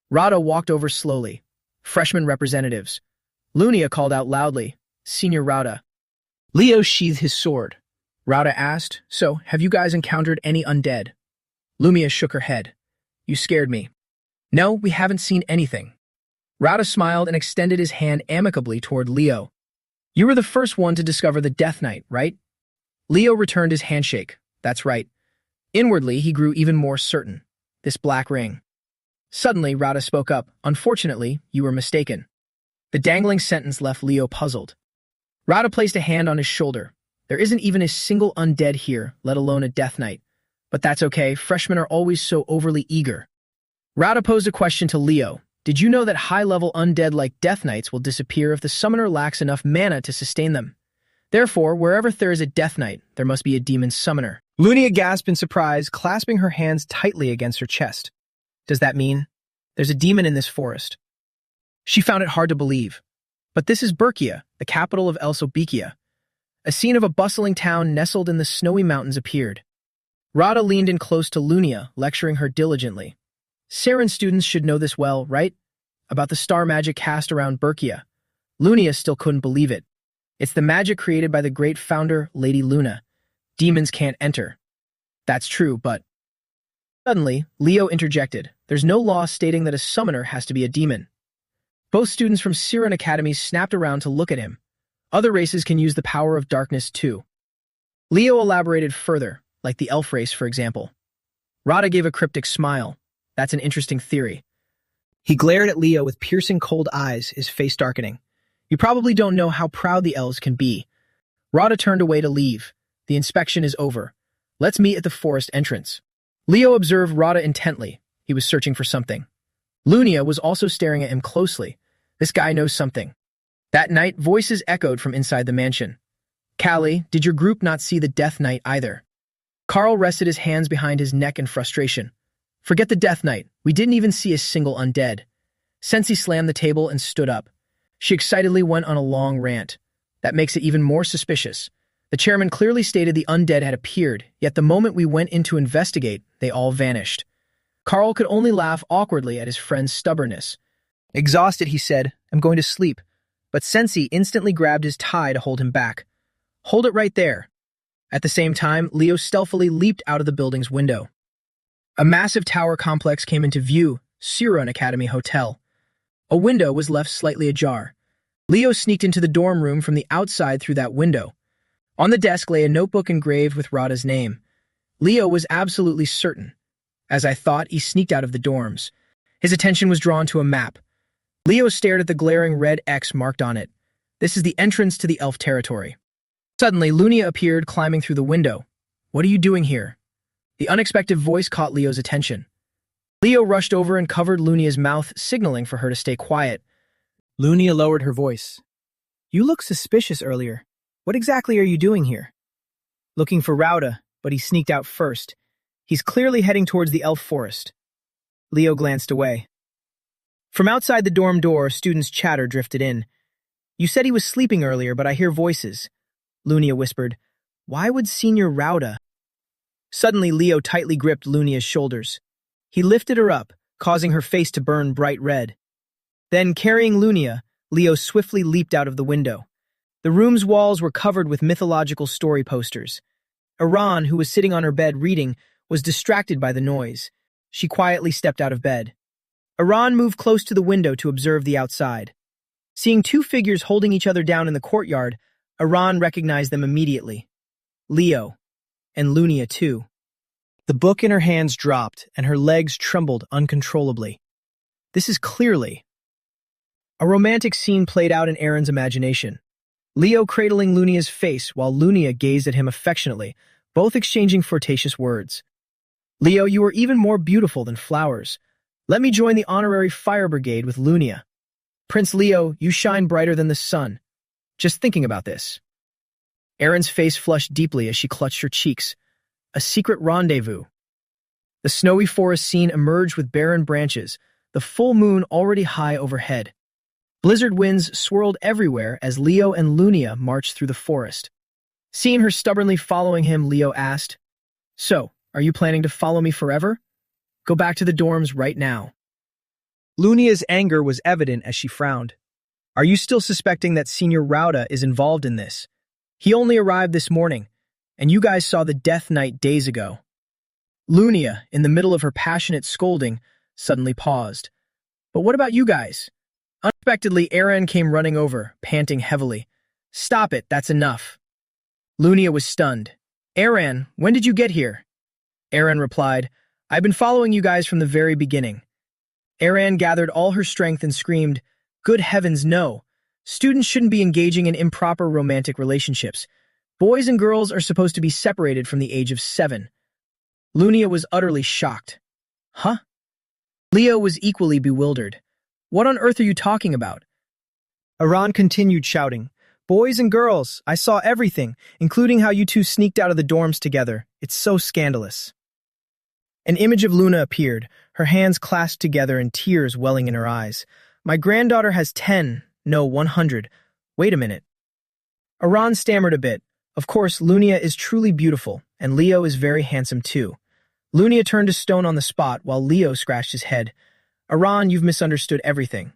Rada walked over slowly. "Freshman representatives." Lunia called out loudly, "Senior Rada." Leo sheathed his sword. Rada asked, "So, have you guys encountered any undead?" Lumia shook her head. "You scared me." "No, we haven't seen anything." Rada smiled and extended his hand amicably toward Leo. "You were the first one to discover the Death Knight, right?" Leo returned his handshake. "That's right." Inwardly, he grew even more certain. This black ring. Suddenly, Rada spoke up. "Unfortunately, you were mistaken." The dangling sentence left Leo puzzled. Rada placed a hand on his shoulder. "There isn't even a single undead here, let alone a Death Knight. But that's okay, freshmen are always so overly eager." Rada posed a question to Leo. "Did you know that high-level undead like Death Knights will disappear if the summoner lacks enough mana to sustain them? Therefore, wherever there is a Death Knight, there must be a demon summoner." Lunia gasped in surprise, clasping her hands tightly against her chest. "Does that mean there's a demon in this forest?" She found it hard to believe. But this is Berkia, the capital of Elsobekia. A scene of a bustling town nestled in the snowy mountains appeared. Rada leaned in close to Lunia, lecturing her diligently. "Saren students should know this well, right? About the star magic cast around Berkia." Lunia still couldn't believe it. "It's the magic created by the great founder, Lady Luna. Demons can't enter." "That's true, but..." Suddenly, Leo interjected. "There's no law stating that a summoner has to be a demon." Both students from Siren academies snapped around to look at him. Other races can use the power of darkness too. Leo elaborated further, like the elf race, for example. Rada gave a cryptic smile. "That's an interesting theory." He glared at Leo with piercing cold eyes, his face darkening. "You probably don't know how proud the elves can be." Rada turned away to leave. "The inspection is over. Let's meet at the forest entrance." Leo observed Rada intently. He was searching for something. Lunia was also staring at him closely. This guy knows something. That night, voices echoed from inside the mansion. "Callie, did your group not see the Death Knight either?" Carl rested his hands behind his neck in frustration. "Forget the Death Knight. We didn't even see a single undead." Sensi slammed the table and stood up. She excitedly went on a long rant. "That makes it even more suspicious. The chairman clearly stated the undead had appeared, yet the moment we went in to investigate, they all vanished." Carl could only laugh awkwardly at his friend's stubbornness. Exhausted, he said, "I'm going to sleep." But Sensi instantly grabbed his tie to hold him back. "Hold it right there." At the same time, Leo stealthily leaped out of the building's window. A massive tower complex came into view, Siren Academy Hotel. A window was left slightly ajar. Leo sneaked into the dorm room from the outside through that window. On the desk lay a notebook engraved with Rada's name. Leo was absolutely certain. As I thought, he sneaked out of the dorms. His attention was drawn to a map. Leo stared at the glaring red X marked on it. This is the entrance to the elf territory. Suddenly, Lunia appeared climbing through the window. "What are you doing here?" The unexpected voice caught Leo's attention. Leo rushed over and covered Lunia's mouth, signaling for her to stay quiet. Lunia lowered her voice. "You looked suspicious earlier. What exactly are you doing here?" "Looking for Rauda, but he sneaked out first. He's clearly heading towards the elf forest." Leo glanced away. From outside the dorm door, students' chatter drifted in. "You said he was sleeping earlier, but I hear voices." Lunia whispered, "Why would Senior Rauda?" Suddenly, Leo tightly gripped Lunia's shoulders. He lifted her up, causing her face to burn bright red. Then, carrying Lunia, Leo swiftly leaped out of the window. The room's walls were covered with mythological story posters. Iran, who was sitting on her bed reading, was distracted by the noise. She quietly stepped out of bed. Iran moved close to the window to observe the outside. Seeing two figures holding each other down in the courtyard, Iran recognized them immediately. Leo, and Lunia too. The book in her hands dropped, and her legs trembled uncontrollably. This is clearly a romantic scene played out in Aaron's imagination. Leo cradling Lunia's face while Lunia gazed at him affectionately, both exchanging flirtatious words. Leo, you are even more beautiful than flowers. Let me join the honorary fire brigade with Lunia. Prince Leo, you shine brighter than the sun. Just thinking about this. Aaron's face flushed deeply as she clutched her cheeks. A secret rendezvous. The snowy forest scene emerged with barren branches, the full moon already high overhead. Blizzard winds swirled everywhere as Leo and Lunia marched through the forest. Seeing her stubbornly following him, Leo asked, "So, are you planning to follow me forever? Go back to the dorms right now." Lunia's anger was evident as she frowned. "Are you still suspecting that Senior Rauda is involved in this? He only arrived this morning, and you guys saw the death knight days ago." Lunia, in the middle of her passionate scolding, suddenly paused. "But what about you guys?" Unexpectedly, Aaron came running over, panting heavily. "Stop it, that's enough." Lunia was stunned. "Aaron, when did you get here?" Aaron replied, "I've been following you guys from the very beginning." Aaron gathered all her strength and screamed, "Good heavens, no! Students shouldn't be engaging in improper romantic relationships. Boys and girls are supposed to be separated from the age of 7. Lunia was utterly shocked. "Huh?" Leo was equally bewildered. "What on earth are you talking about?" Iran continued shouting, "Boys and girls, I saw everything, including how you two sneaked out of the dorms together. It's so scandalous." An image of Luna appeared, her hands clasped together and tears welling in her eyes. "My granddaughter has 10, no, 100. Wait a minute." Iran stammered a bit. Of course, Lunia is truly beautiful, and Leo is very handsome too. Lunia turned to stone on the spot while Leo scratched his head. "Iran, you've misunderstood everything."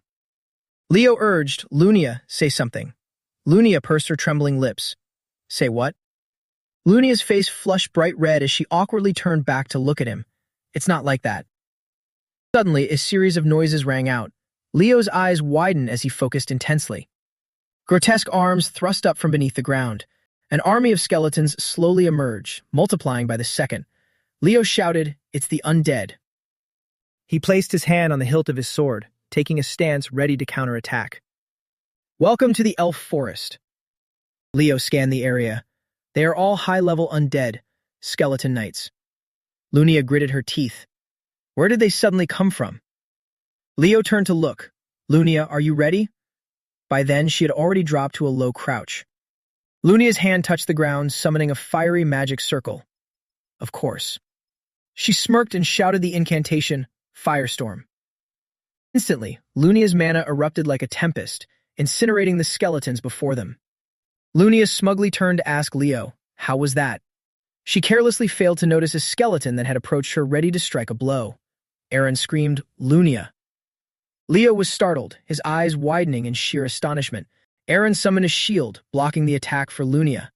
Leo urged, "Lunia, say something." Lunia pursed her trembling lips. "Say what?" Lunia's face flushed bright red as she awkwardly turned back to look at him. "It's not like that." Suddenly, a series of noises rang out. Leo's eyes widened as he focused intensely. Grotesque arms thrust up from beneath the ground. An army of skeletons slowly emerged, multiplying by the second. Leo shouted, "It's the undead." He placed his hand on the hilt of his sword, taking a stance ready to counterattack. "Welcome to the elf forest." Leo scanned the area. They are all high-level undead, skeleton knights. Lunia gritted her teeth. Where did they suddenly come from? Leo turned to look. "Lunia, are you ready?" By then, she had already dropped to a low crouch. Lunia's hand touched the ground, summoning a fiery magic circle. Of course. She smirked and shouted the incantation, Firestorm. Instantly, Lunia's mana erupted like a tempest, incinerating the skeletons before them. Lunia smugly turned to ask Leo, how was that? She carelessly failed to notice a skeleton that had approached her ready to strike a blow. Aaron screamed, "Lunia!" Leo was startled, his eyes widening in sheer astonishment. Aaron summoned a shield, blocking the attack for Lunia.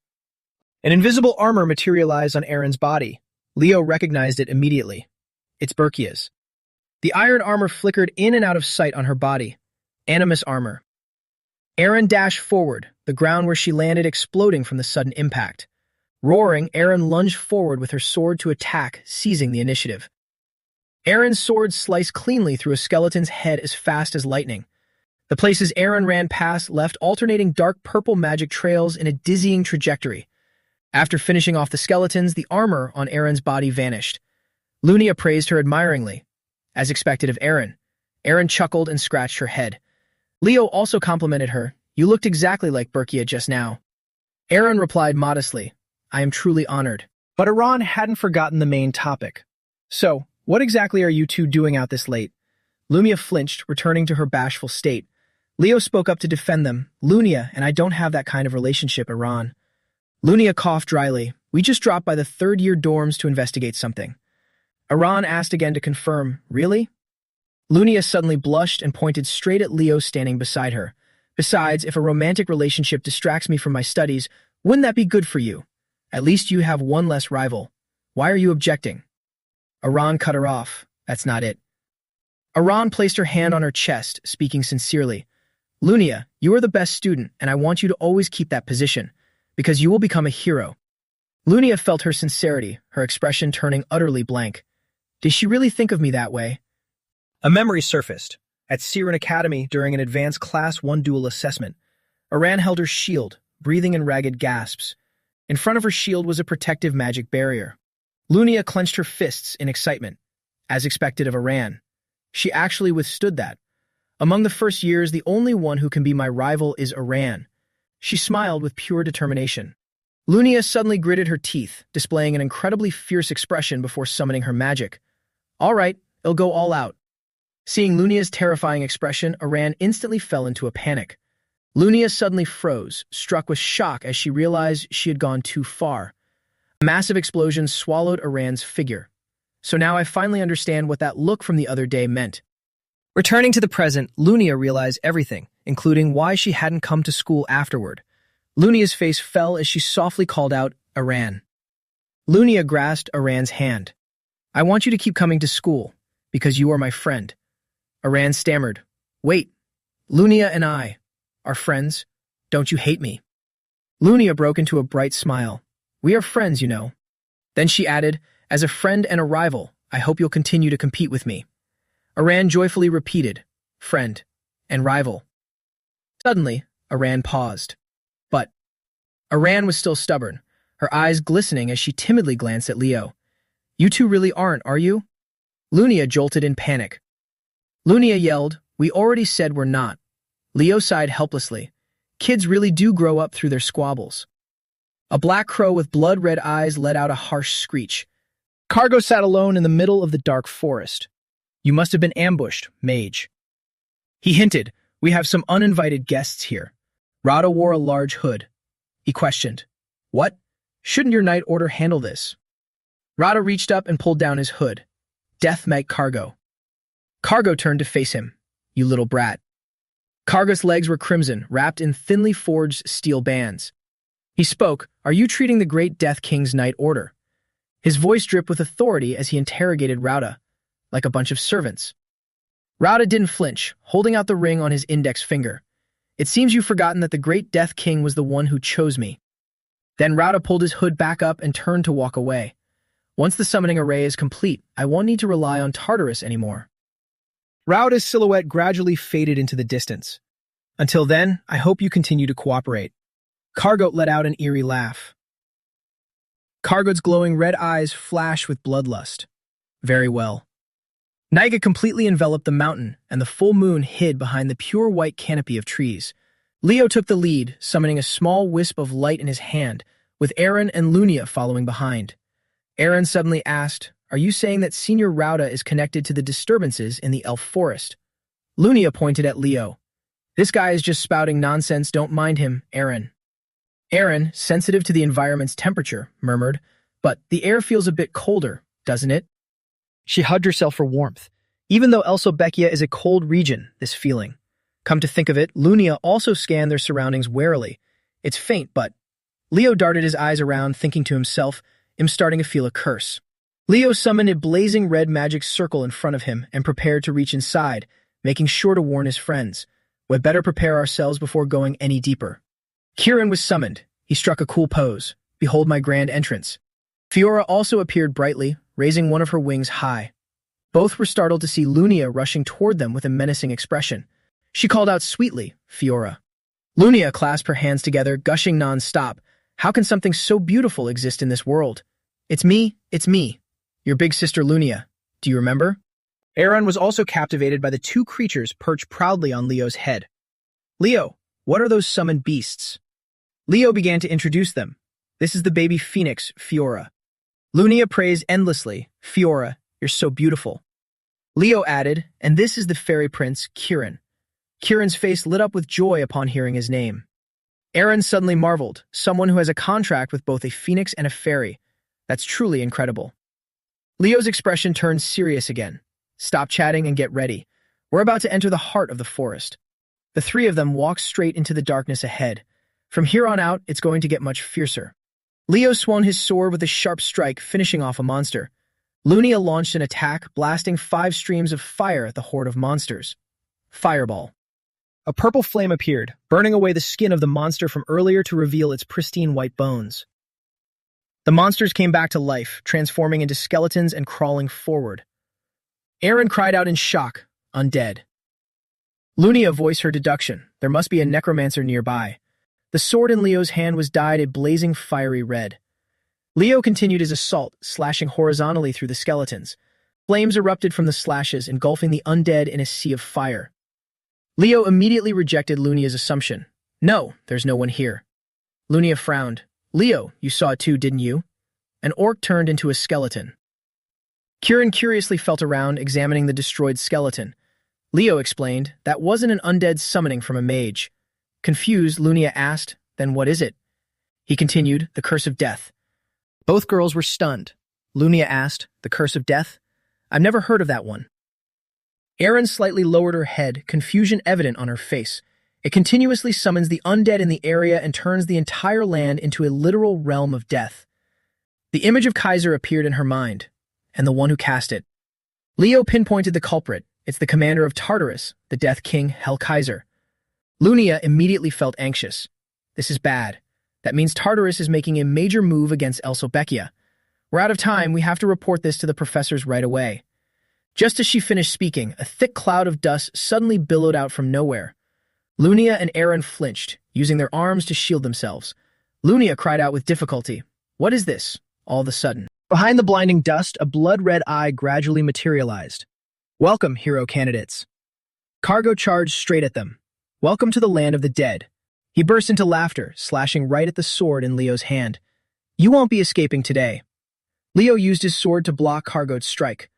An invisible armor materialized on Aaron's body. Leo recognized it immediately. It's Berkia's. The iron armor flickered in and out of sight on her body. Animus armor. Aaron dashed forward, the ground where she landed exploding from the sudden impact. Roaring, Aaron lunged forward with her sword to attack, seizing the initiative. Aaron's sword sliced cleanly through a skeleton's head as fast as lightning. The places Aaron ran past left alternating dark purple magic trails in a dizzying trajectory. After finishing off the skeletons, the armor on Aaron's body vanished. Lunia praised her admiringly. As expected of Aaron, Aaron chuckled and scratched her head. Leo also complimented her. You looked exactly like Berkia just now. Aaron replied modestly, I am truly honored. But Aaron hadn't forgotten the main topic. So, what exactly are you two doing out this late? Lunia flinched, returning to her bashful state. Leo spoke up to defend them. Lunia and I don't have that kind of relationship, Aaron. Lunia coughed dryly. We just dropped by the third-year dorms to investigate something. Aaron asked again to confirm, really? Lunia suddenly blushed and pointed straight at Leo standing beside her. Besides, if a romantic relationship distracts me from my studies, wouldn't that be good for you? At least you have one less rival. Why are you objecting? Aran cut her off. That's not it. Aran placed her hand on her chest, speaking sincerely. Lunia, you are the best student, and I want you to always keep that position, because you will become a hero. Lunia felt her sincerity, her expression turning utterly blank. Did she really think of me that way? A memory surfaced. At Siren Academy, during an advanced Class 1 duel assessment, Aran held her shield, breathing in ragged gasps. In front of her shield was a protective magic barrier. Lunia clenched her fists in excitement, as expected of Aran. She actually withstood that. Among the first years, the only one who can be my rival is Aran. She smiled with pure determination. Lunia suddenly gritted her teeth, displaying an incredibly fierce expression before summoning her magic. All right, it'll go all out. Seeing Lunia's terrifying expression, Aran instantly fell into a panic. Lunia suddenly froze, struck with shock as she realized she had gone too far. A massive explosion swallowed Aran's figure. So now I finally understand what that look from the other day meant. Returning to the present, Lunia realized everything, including why she hadn't come to school afterward. Lunia's face fell as she softly called out, Aran. Lunia grasped Aran's hand. I want you to keep coming to school, because you are my friend. Aran stammered. Wait, Lunia and I are friends. Don't you hate me? Lunia broke into a bright smile. We are friends, you know. Then she added, as a friend and a rival, I hope you'll continue to compete with me. Aran joyfully repeated, friend and rival. Suddenly, Aran paused. But Aran was still stubborn, her eyes glistening as she timidly glanced at Leo. You two really aren't, are you? Lunia jolted in panic. Lunia yelled, we already said we're not. Leo sighed helplessly. Kids really do grow up through their squabbles. A black crow with blood-red eyes let out a harsh screech. Cargo sat alone in the middle of the dark forest. You must have been ambushed, mage. He hinted, we have some uninvited guests here. Rada wore a large hood. He questioned, what? Shouldn't your Night Order handle this? Rada reached up and pulled down his hood. Death met Cargo. Cargo turned to face him. You little brat. Cargo's legs were crimson, wrapped in thinly forged steel bands. He spoke, are you treating the great Death King's Night Order? His voice dripped with authority as he interrogated Rada, like a bunch of servants. Rada didn't flinch, holding out the ring on his index finger. It seems you've forgotten that the great Death King was the one who chose me. Then Rada pulled his hood back up and turned to walk away. Once the summoning array is complete, I won't need to rely on Tartarus anymore. Rada's silhouette gradually faded into the distance. Until then, I hope you continue to cooperate. Cargo let out an eerie laugh. Cargo's glowing red eyes flashed with bloodlust. Very well. Night completely enveloped the mountain, and the full moon hid behind the pure white canopy of trees. Leo took the lead, summoning a small wisp of light in his hand, with Aaron and Lunia following behind. Aaron suddenly asked, are you saying that Senior Rauda is connected to the disturbances in the elf forest? Lunia pointed at Leo. This guy is just spouting nonsense, don't mind him, Aaron. Aaron, sensitive to the environment's temperature, murmured, but the air feels a bit colder, doesn't it? She hugged herself for warmth. Even though Elsobeckia is a cold region, this feeling. Come to think of it, Lunia also scanned their surroundings warily. It's faint, but... Leo darted his eyes around, thinking to himself, I'm starting to feel a curse. Leo summoned a blazing red magic circle in front of him and prepared to reach inside, making sure to warn his friends. We'd better prepare ourselves before going any deeper. Kieran was summoned. He struck a cool pose. Behold my grand entrance. Fiora also appeared brightly, raising one of her wings high. Both were startled to see Lunia rushing toward them with a menacing expression. She called out sweetly, Fiora. Lunia clasped her hands together, gushing non-stop. How can something so beautiful exist in this world? It's me, your big sister Lunia. Do you remember? Aaron was also captivated by the two creatures perched proudly on Leo's head. Leo, what are those summoned beasts? Leo began to introduce them. This is the baby phoenix, Fiora. Lunia praised endlessly, Fiora, you're so beautiful. Leo added, and this is the fairy prince, Kieran. Kieran's face lit up with joy upon hearing his name. Aaron suddenly marveled, someone who has a contract with both a phoenix and a fairy. That's truly incredible. Leo's expression turned serious again. Stop chatting and get ready. We're about to enter the heart of the forest. The three of them walked straight into the darkness ahead. From here on out, it's going to get much fiercer. Leo swung his sword with a sharp strike, finishing off a monster. Lunia launched an attack, blasting 5 streams of fire at the horde of monsters. Fireball. A purple flame appeared, burning away the skin of the monster from earlier to reveal its pristine white bones. The monsters came back to life, transforming into skeletons and crawling forward. Eren cried out in shock, undead. Lunia voiced her deduction. There must be a necromancer nearby. The sword in Leo's hand was dyed a blazing fiery red. Leo continued his assault, slashing horizontally through the skeletons. Flames erupted from the slashes, engulfing the undead in a sea of fire. Leo immediately rejected Lunia's assumption. No, there's no one here. Lunia frowned. Leo, you saw it too, didn't you? An orc turned into a skeleton. Kirin curiously felt around, examining the destroyed skeleton. Leo explained, that wasn't an undead summoning from a mage. Confused, Lunia asked, then what is it? He continued, the curse of death. Both girls were stunned. Lunia asked, the curse of death? I've never heard of that one. Eren slightly lowered her head, confusion evident on her face. It continuously summons the undead in the area and turns the entire land into a literal realm of death. The image of Kaiser appeared in her mind, and the one who cast it. Leo pinpointed the culprit. It's the commander of Tartarus, the Death King, Hell Kaiser. Lunia immediately felt anxious. This is bad. That means Tartarus is making a major move against El Sobekia. We're out of time. We have to report this to the professors right away. Just as she finished speaking, a thick cloud of dust suddenly billowed out from nowhere. Lunia and Eren flinched, using their arms to shield themselves. Lunia cried out with difficulty. What is this? All of a sudden. Behind the blinding dust, a blood-red eye gradually materialized. Welcome, hero candidates. Cargo charged straight at them. Welcome to the land of the dead. He burst into laughter, slashing right at the sword in Leo's hand. You won't be escaping today. Leo used his sword to block Cargo's strike.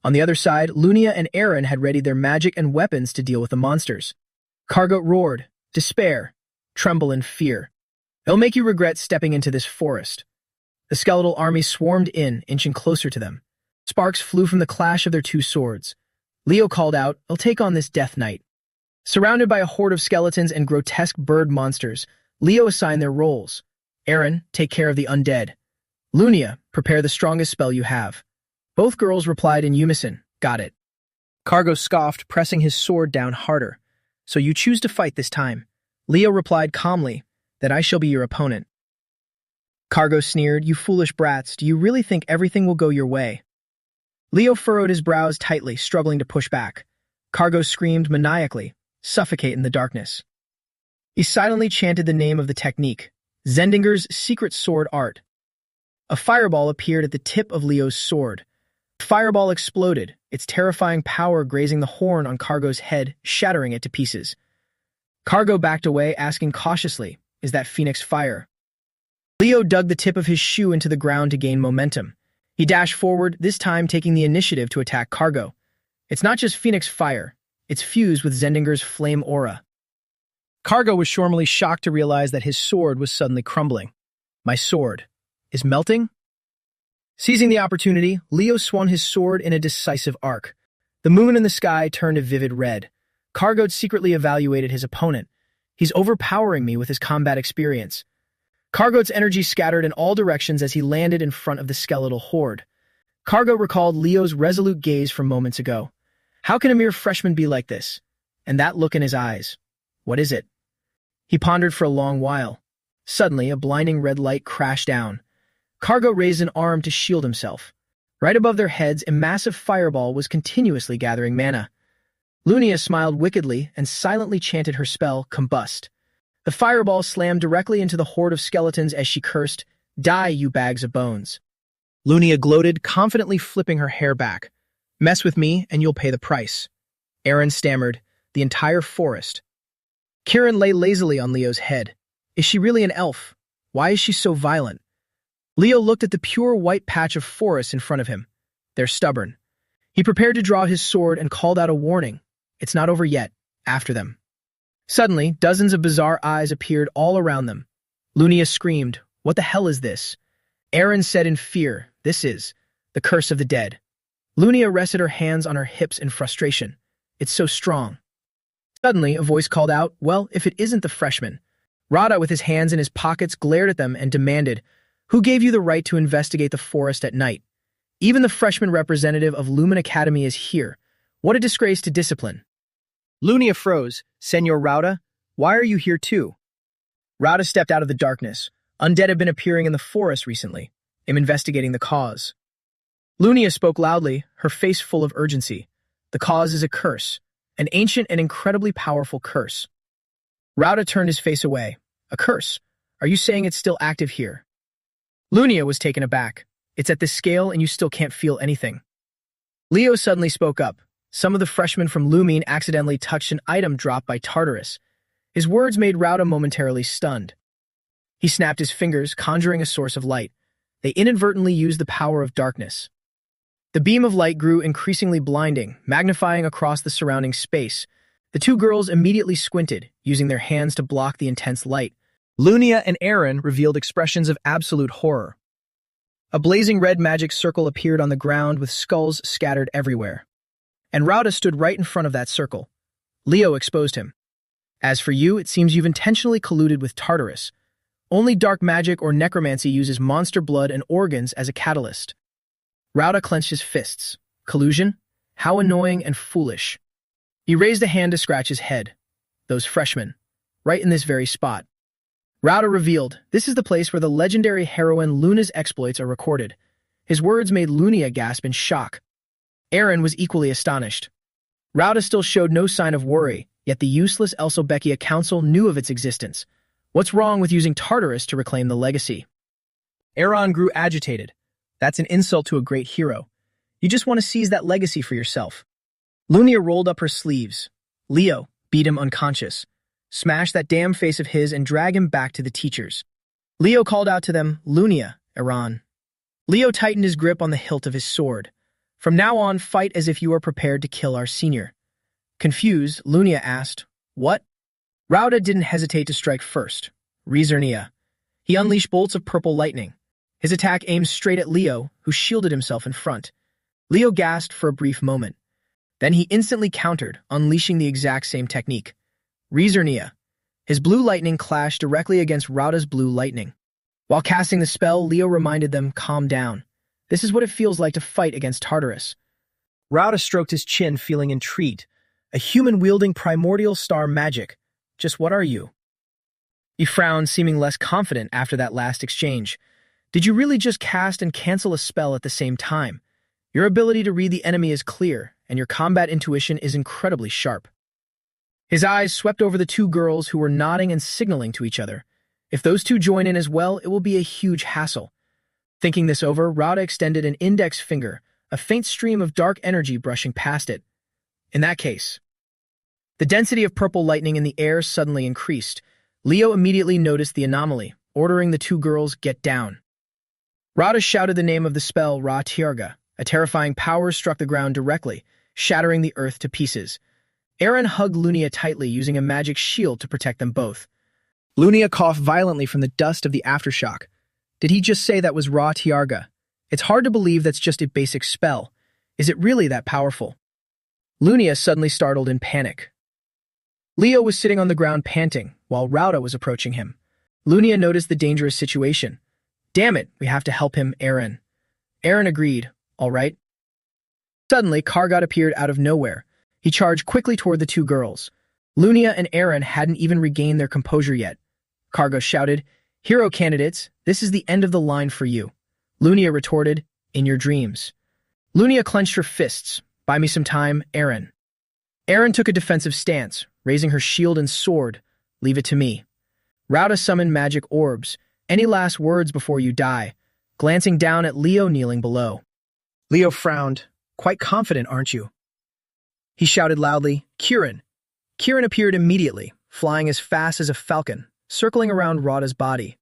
On the other side, Lunia and Eren had readied their magic and weapons to deal with the monsters. Cargo roared, despair, tremble in fear. It'll make you regret stepping into this forest. The skeletal army swarmed in, inching closer to them. Sparks flew from the clash of their 2 swords. Leo called out, I'll take on this Death Knight. Surrounded by a horde of skeletons and grotesque bird monsters, Leo assigned their roles. Eren, take care of the undead. Lunia, prepare the strongest spell you have. Both girls replied in unison, got it. Cargo scoffed, pressing his sword down harder. So you choose to fight this time. Leo replied calmly, that I shall be your opponent. Cargo sneered, you foolish brats, do you really think everything will go your way? Leo furrowed his brows tightly, struggling to push back. Cargo screamed maniacally, suffocate in the darkness. He silently chanted the name of the technique, Zendinger's secret sword art. A fireball appeared at the tip of Leo's sword. The fireball exploded, its terrifying power grazing the horn on Cargo's head, shattering it to pieces. Cargo backed away, asking cautiously, is that Phoenix fire? Leo dug the tip of his shoe into the ground to gain momentum. He dashed forward, this time taking the initiative to attack Cargo. It's not just Phoenix fire, it's fused with Zendinger's flame aura. Cargo was surely shocked to realize that his sword was suddenly crumbling. My sword is melting? Seizing the opportunity, Leo swung his sword in a decisive arc. The moon in the sky turned a vivid red. Cargo secretly evaluated his opponent. He's overpowering me with his combat experience. Cargo's energy scattered in all directions as he landed in front of the skeletal horde. Cargo recalled Leo's resolute gaze from moments ago. How can a mere freshman be like this? And that look in his eyes. What is it? He pondered for a long while. Suddenly, a blinding red light crashed down. Cargo raised an arm to shield himself. Right above their heads, a massive fireball was continuously gathering mana. Lunia smiled wickedly and silently chanted her spell, Combust. The fireball slammed directly into the horde of skeletons as she cursed, Die, you bags of bones. Lunia gloated, confidently flipping her hair back. Mess with me, and you'll pay the price. Eren stammered, the entire forest. Kirin lay lazily on Leo's head. Is she really an elf? Why is she so violent? Leo looked at the pure white patch of forest in front of him. They're stubborn. He prepared to draw his sword and called out a warning. It's not over yet. After them. Suddenly, dozens of bizarre eyes appeared all around them. Lunia screamed, What the hell is this? Eren said in fear, This is the curse of the dead. Lunia rested her hands on her hips in frustration. It's so strong. Suddenly, a voice called out, Well, if it isn't the freshman. Rada, with his hands in his pockets, glared at them and demanded, Who gave you the right to investigate the forest at night? Even the freshman representative of Lumen Academy is here. What a disgrace to discipline. Lunia froze. Senor Rauda, why are you here too? Rauda stepped out of the darkness. Undead have been appearing in the forest recently. I'm investigating the cause. Lunia spoke loudly, her face full of urgency. The cause is a curse, an ancient and incredibly powerful curse. Rauda turned his face away. A curse? Are you saying it's still active here? Lunia was taken aback. It's at this scale and you still can't feel anything. Leo suddenly spoke up. Some of the freshmen from Lumine accidentally touched an item dropped by Tartarus. His words made Rauda momentarily stunned. He snapped his fingers, conjuring a source of light. They inadvertently used the power of darkness. The beam of light grew increasingly blinding, magnifying across the surrounding space. The two girls immediately squinted, using their hands to block the intense light. Lunia and Aaron revealed expressions of absolute horror. A blazing red magic circle appeared on the ground with skulls scattered everywhere. And Rauda stood right in front of that circle. Leo exposed him. As for you, it seems you've intentionally colluded with Tartarus. Only dark magic or necromancy uses monster blood and organs as a catalyst. Rauda clenched his fists. Collusion? How annoying and foolish. He raised a hand to scratch his head. Those freshmen. Right in this very spot. Rauda revealed, this is the place where the legendary heroine Luna's exploits are recorded. His words made Lunia gasp in shock. Aaron was equally astonished. Rauda still showed no sign of worry, yet the useless Elsobeckia Council knew of its existence. What's wrong with using Tartarus to reclaim the legacy? Aaron grew agitated. That's an insult to a great hero. You just want to seize that legacy for yourself. Lunia rolled up her sleeves. Leo, beat him unconscious. Smash that damn face of his and drag him back to the teachers. Leo called out to them, Lunia, Aaron. Leo tightened his grip on the hilt of his sword. From now on, fight as if you are prepared to kill our senior. Confused, Lunia asked, what? Rauda didn't hesitate to strike first. Reincarnates. He unleashed bolts of purple lightning. His attack aimed straight at Leo, who shielded himself in front. Leo gasped for a brief moment. Then he instantly countered, unleashing the exact same technique. Reincarnates. His blue lightning clashed directly against Rauda's blue lightning. While casting the spell, Leo reminded them, calm down. This is what it feels like to fight against Tartarus. Rauda stroked his chin, feeling intrigued. A human wielding primordial star magic. Just what are you? He frowned, seeming less confident after that last exchange. Did you really just cast and cancel a spell at the same time? Your ability to read the enemy is clear, and your combat intuition is incredibly sharp. His eyes swept over the two girls who were nodding and signaling to each other. If those two join in as well, it will be a huge hassle. Thinking this over, Rauda extended an index finger, a faint stream of dark energy brushing past it. In that case, the density of purple lightning in the air suddenly increased. Leo immediately noticed the anomaly, ordering the two girls, get down. Rauda shouted the name of the spell, Ra Tiarga. A terrifying power struck the ground directly, shattering the earth to pieces. Aaron hugged Lunia tightly, using a magic shield to protect them both. Lunia coughed violently from the dust of the aftershock. Did he just say that was Ra Tiarga? It's hard to believe that's just a basic spell. Is it really that powerful? Lunia suddenly startled in panic. Leo was sitting on the ground panting, while Rauda was approaching him. Lunia noticed the dangerous situation. Damn it, we have to help him, Aaron. Aaron agreed. All right. Suddenly, Kargat appeared out of nowhere. He charged quickly toward the two girls. Lunia and Aaron hadn't even regained their composure yet. Kargat shouted, Hero candidates, this is the end of the line for you. Lunia retorted, in your dreams. Lunia clenched her fists. Buy me some time, Aaron. Aaron took a defensive stance, raising her shield and sword. Leave it to me. Rauda summoned magic orbs. Any last words before you die? Glancing down at Leo kneeling below. Leo frowned. Quite confident, aren't you? He shouted loudly, Kirin. Kirin appeared immediately, flying as fast as a falcon, circling around Rauda's body.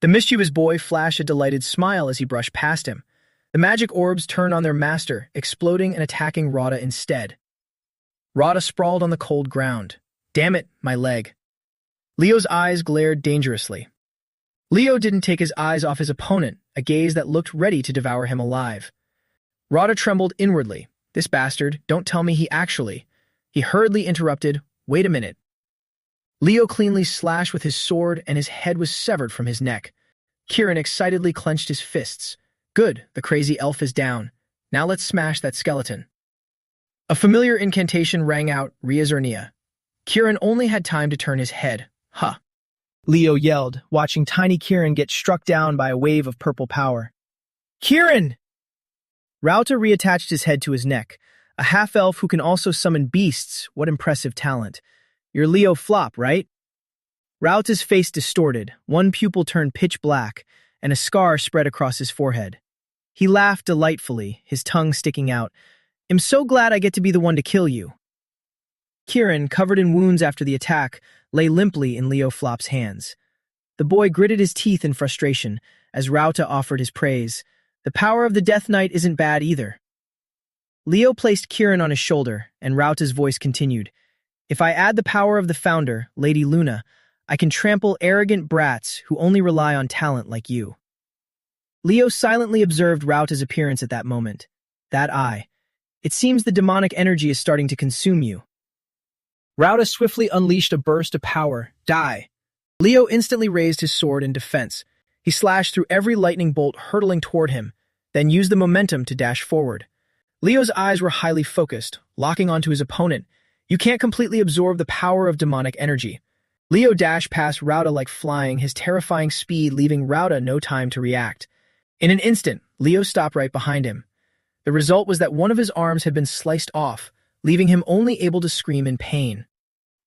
The mischievous boy flashed a delighted smile as he brushed past him. The magic orbs turned on their master, exploding and attacking Rauda instead. Rauda sprawled on the cold ground. Damn it, my leg. Leo's eyes glared dangerously. Leo didn't take his eyes off his opponent, a gaze that looked ready to devour him alive. Rauda trembled inwardly. This bastard, don't tell me he actually... He hurriedly interrupted, wait a minute. Leo cleanly slashed with his sword and his head was severed from his neck. Kieran excitedly clenched his fists. Good, the crazy elf is down. Now let's smash that skeleton. A familiar incantation rang out, Riazurnia. Kieran only had time to turn his head. Huh. Leo yelled, watching tiny Kieran get struck down by a wave of purple power. Kieran! Rauta reattached his head to his neck. A half-elf who can also summon beasts. What impressive talent. You're Leo Flop, right? Rauta's face distorted, one pupil turned pitch black, and a scar spread across his forehead. He laughed delightfully, his tongue sticking out. I'm so glad I get to be the one to kill you. Kieran, covered in wounds after the attack, lay limply in Leo Flop's hands. The boy gritted his teeth in frustration as Rauta offered his praise. The power of the Death Knight isn't bad either. Leo placed Kieran on his shoulder, and Rauta's voice continued. If I add the power of the founder, Lady Luna, I can trample arrogant brats who only rely on talent like you. Leo silently observed Rauta's appearance at that moment. That eye. It seems the demonic energy is starting to consume you. Rauta swiftly unleashed a burst of power. Die. Leo instantly raised his sword in defense. He slashed through every lightning bolt hurtling toward him, then used the momentum to dash forward. Leo's eyes were highly focused, locking onto his opponent. You can't completely absorb the power of demonic energy. Leo dashed past Rauta like flying, his terrifying speed leaving Rauta no time to react. In an instant, Leo stopped right behind him. The result was that one of his arms had been sliced off, leaving him only able to scream in pain.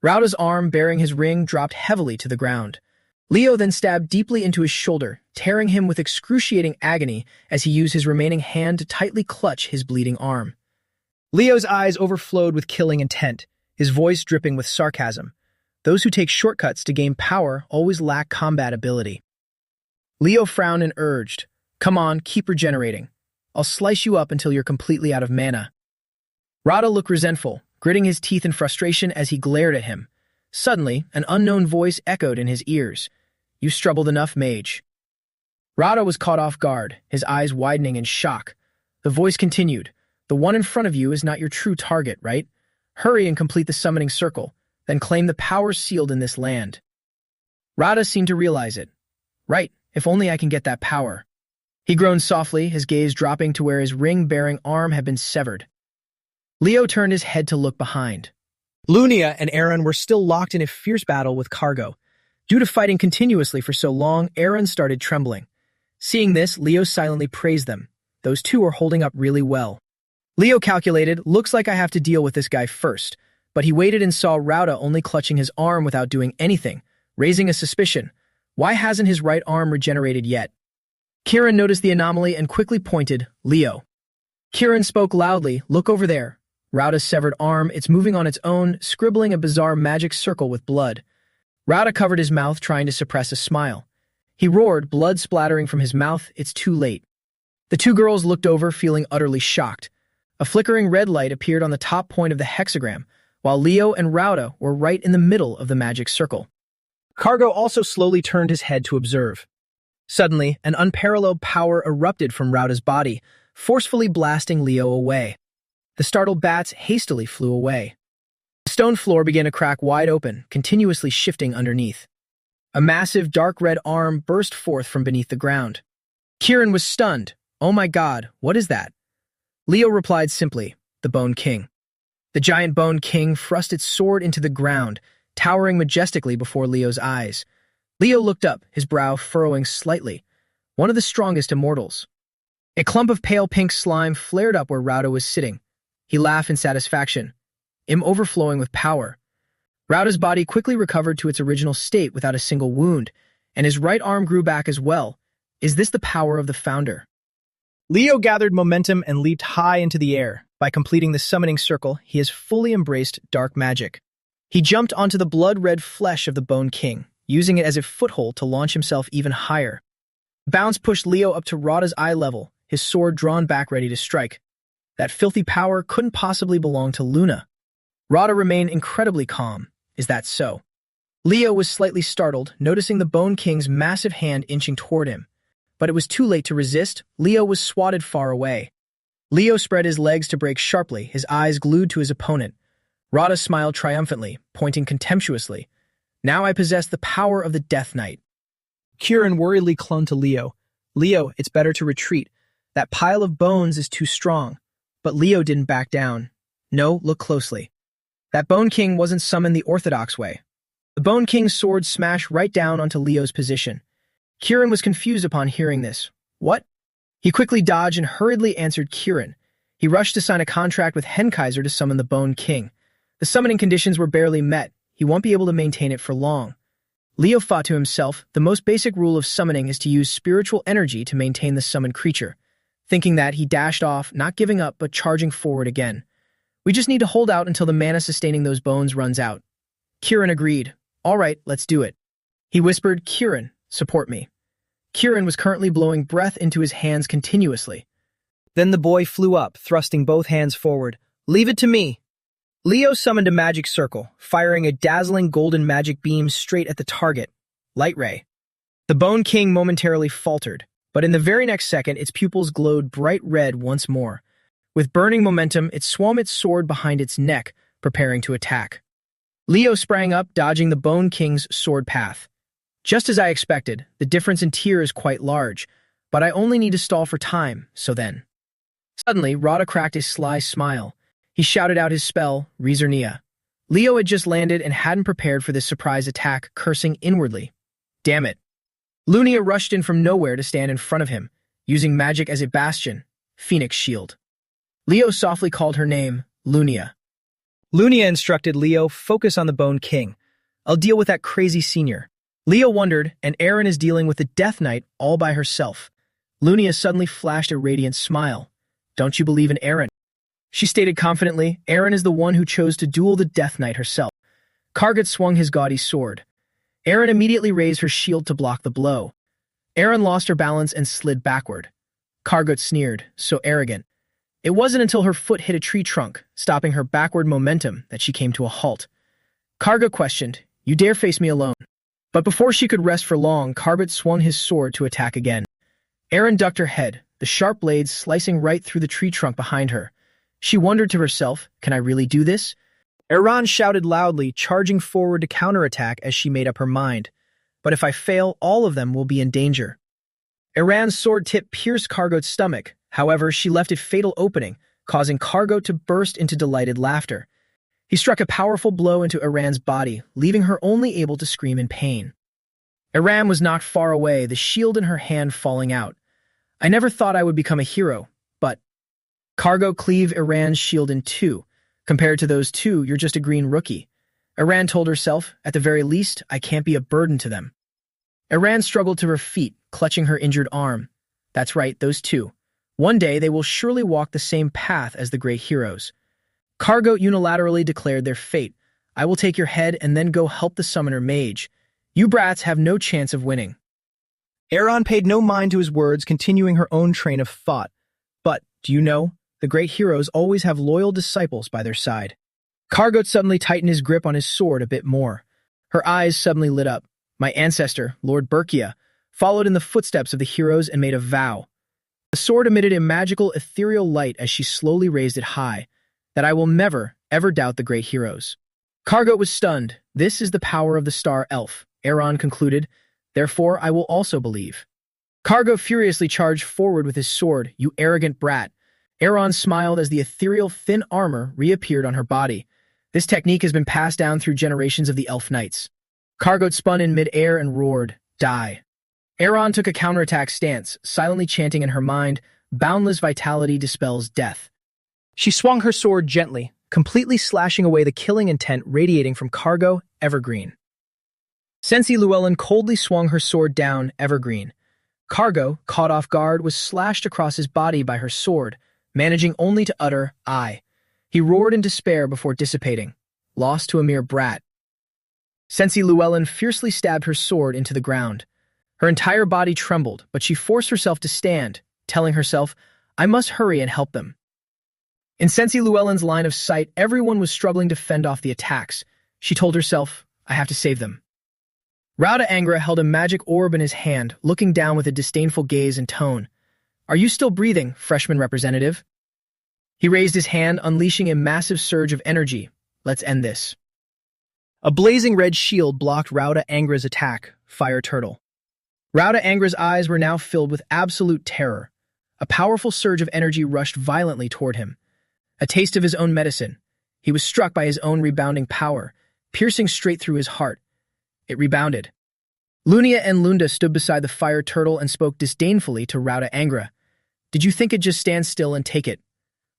Rauta's arm bearing his ring dropped heavily to the ground. Leo then stabbed deeply into his shoulder, tearing him with excruciating agony as he used his remaining hand to tightly clutch his bleeding arm. Leo's eyes overflowed with killing intent, his voice dripping with sarcasm. Those who take shortcuts to gain power always lack combat ability. Leo frowned and urged, Come on, keep regenerating. I'll slice you up until you're completely out of mana. Rauta looked resentful, gritting his teeth in frustration as he glared at him. Suddenly, an unknown voice echoed in his ears. You struggled enough, mage. Rauta was caught off guard, his eyes widening in shock. The voice continued, The one in front of you is not your true target, right? Hurry and complete the summoning circle, then claim the power sealed in this land. Rauta seemed to realize it. Right, if only I can get that power. He groaned softly, his gaze dropping to where his ring-bearing arm had been severed. Leo turned his head to look behind. Lunia and Aaron were still locked in a fierce battle with Cargo. Due to fighting continuously for so long, Aaron started trembling. Seeing this, Leo silently praised them. Those two are holding up really well. Leo calculated, looks like I have to deal with this guy first, but he waited and saw Rauta only clutching his arm without doing anything, raising a suspicion. Why hasn't his right arm regenerated yet? Kieran noticed the anomaly and quickly pointed, Leo. Kieran spoke loudly, look over there. Rauta's severed arm, it's moving on its own, scribbling a bizarre magic circle with blood. Rauta covered his mouth, trying to suppress a smile. He roared, blood splattering from his mouth, it's too late. The two girls looked over, feeling utterly shocked. A flickering red light appeared on the top point of the hexagram, while Leo and Rauta were right in the middle of the magic circle. Cargo also slowly turned his head to observe. Suddenly, an unparalleled power erupted from Rauta's body, forcefully blasting Leo away. The startled bats hastily flew away. The stone floor began to crack wide open, continuously shifting underneath. A massive dark red arm burst forth from beneath the ground. Kieran was stunned. Oh my god, what is that? Leo replied simply, the Bone King. The giant Bone King thrust its sword into the ground, towering majestically before Leo's eyes. Leo looked up, his brow furrowing slightly. One of the strongest immortals. A clump of pale pink slime flared up where Rauta was sitting. He laughed in satisfaction, him overflowing with power. Rauta's body quickly recovered to its original state without a single wound, and his right arm grew back as well. Is this the power of the founder? Leo gathered momentum and leaped high into the air. By completing the summoning circle, he has fully embraced dark magic. He jumped onto the blood-red flesh of the Bone King, using it as a foothold to launch himself even higher. Bounce pushed Leo up to Rauta's eye level, his sword drawn back ready to strike. That filthy power couldn't possibly belong to Luna. Rauta remained incredibly calm. Is that so? Leo was slightly startled, noticing the Bone King's massive hand inching toward him. But it was too late to resist. Leo was swatted far away. Leo spread his legs to break sharply, his eyes glued to his opponent. Rauta smiled triumphantly, pointing contemptuously. Now I possess the power of the Death Knight. Kieran worriedly clung to Leo. Leo, it's better to retreat. That pile of bones is too strong. But Leo didn't back down. No, look closely. That Bone King wasn't summoned the orthodox way. The Bone King's sword smashed right down onto Leo's position. Kieran was confused upon hearing this. What? He quickly dodged and hurriedly answered Kieran. He rushed to sign a contract with Henkaiser to summon the Bone King. The summoning conditions were barely met. He won't be able to maintain it for long. Leo thought to himself, the most basic rule of summoning is to use spiritual energy to maintain the summoned creature. Thinking that, he dashed off, not giving up but charging forward again. We just need to hold out until the mana sustaining those bones runs out. Kieran agreed. All right, let's do it. He whispered, Kieran, support me. Kieran was currently blowing breath into his hands continuously. Then the boy flew up, thrusting both hands forward. Leave it to me. Leo summoned a magic circle, firing a dazzling golden magic beam straight at the target. Light ray. The Bone King momentarily faltered, but in the very next second, its pupils glowed bright red once more. With burning momentum, it swung its sword behind its neck, preparing to attack. Leo sprang up, dodging the Bone King's sword path. Just as I expected, the difference in tier is quite large, but I only need to stall for time, so then. Suddenly, Rada cracked a sly smile. He shouted out his spell, Rezernia. Leo had just landed and hadn't prepared for this surprise attack, cursing inwardly. Damn it. Lunia rushed in from nowhere to stand in front of him, using magic as a bastion, Phoenix Shield. Leo softly called her name, Lunia. Lunia instructed Leo, focus on the Bone King. I'll deal with that crazy senior. Leo wondered, and Aaron is dealing with the Death Knight all by herself. Lunia suddenly flashed a radiant smile. Don't you believe in Aaron? She stated confidently, Aaron is the one who chose to duel the Death Knight herself. Kargat swung his gaudy sword. Aaron immediately raised her shield to block the blow. Aaron lost her balance and slid backward. Kargat sneered, so arrogant. It wasn't until her foot hit a tree trunk, stopping her backward momentum, that she came to a halt. Kargat questioned, you dare face me alone? But before she could rest for long, Kargat swung his sword to attack again. Aaron ducked her head, the sharp blades slicing right through the tree trunk behind her. She wondered to herself, can I really do this? Aaron shouted loudly, charging forward to counterattack as she made up her mind. But if I fail, all of them will be in danger. Aaron's sword tip pierced Kargot's stomach. However, she left a fatal opening, causing Kargot to burst into delighted laughter. He struck a powerful blow into Aaron's body, leaving her only able to scream in pain. Aaron was knocked far away, the shield in her hand falling out. I never thought I would become a hero, but Kargot cleaved Aaron's shield in two. Compared to those two, you're just a green rookie. Aaron told herself, at the very least, I can't be a burden to them. Aaron struggled to her feet, clutching her injured arm. That's right, those two. One day they will surely walk the same path as the great heroes. Kargot unilaterally declared their fate. I will take your head and then go help the summoner mage. You brats have no chance of winning. Aaron paid no mind to his words, continuing her own train of thought. But, do you know, the great heroes always have loyal disciples by their side. Kargot suddenly tightened his grip on his sword a bit more. Her eyes suddenly lit up. My ancestor, Lord Berkia, followed in the footsteps of the heroes and made a vow. The sword emitted a magical, ethereal light as she slowly raised it high, that I will never, ever doubt the great heroes. Kargot was stunned. This is the power of the star elf, Aaron concluded. Therefore, I will also believe. Kargot furiously charged forward with his sword. You arrogant brat. Aaron smiled as the ethereal thin armor reappeared on her body. This technique has been passed down through generations of the elf knights. Kargot spun in mid-air and roared, die. Aaron took a counterattack stance, silently chanting in her mind, boundless vitality dispels death. She swung her sword gently, completely slashing away the killing intent radiating from Kargot, Evergreen. Sensi Llewellyn coldly swung her sword down, Evergreen. Kargot, caught off guard, was slashed across his body by her sword, managing only to utter, "I." He roared in despair before dissipating, lost to a mere brat. Sensi Llewellyn fiercely stabbed her sword into the ground. Her entire body trembled, but she forced herself to stand, telling herself, I must hurry and help them. In Sensi Llewellyn's line of sight, everyone was struggling to fend off the attacks. She told herself, I have to save them. Rauda Angra held a magic orb in his hand, looking down with a disdainful gaze and tone. Are you still breathing, freshman representative? He raised his hand, unleashing a massive surge of energy. Let's end this. A blazing red shield blocked Rauda Angra's attack, Fire Turtle. Rauda Angra's eyes were now filled with absolute terror. A powerful surge of energy rushed violently toward him. A taste of his own medicine. He was struck by his own rebounding power, piercing straight through his heart. It rebounded. Lunia and Lunda stood beside the fire turtle and spoke disdainfully to Rauda Angra. Did you think it'd just stand still and take it?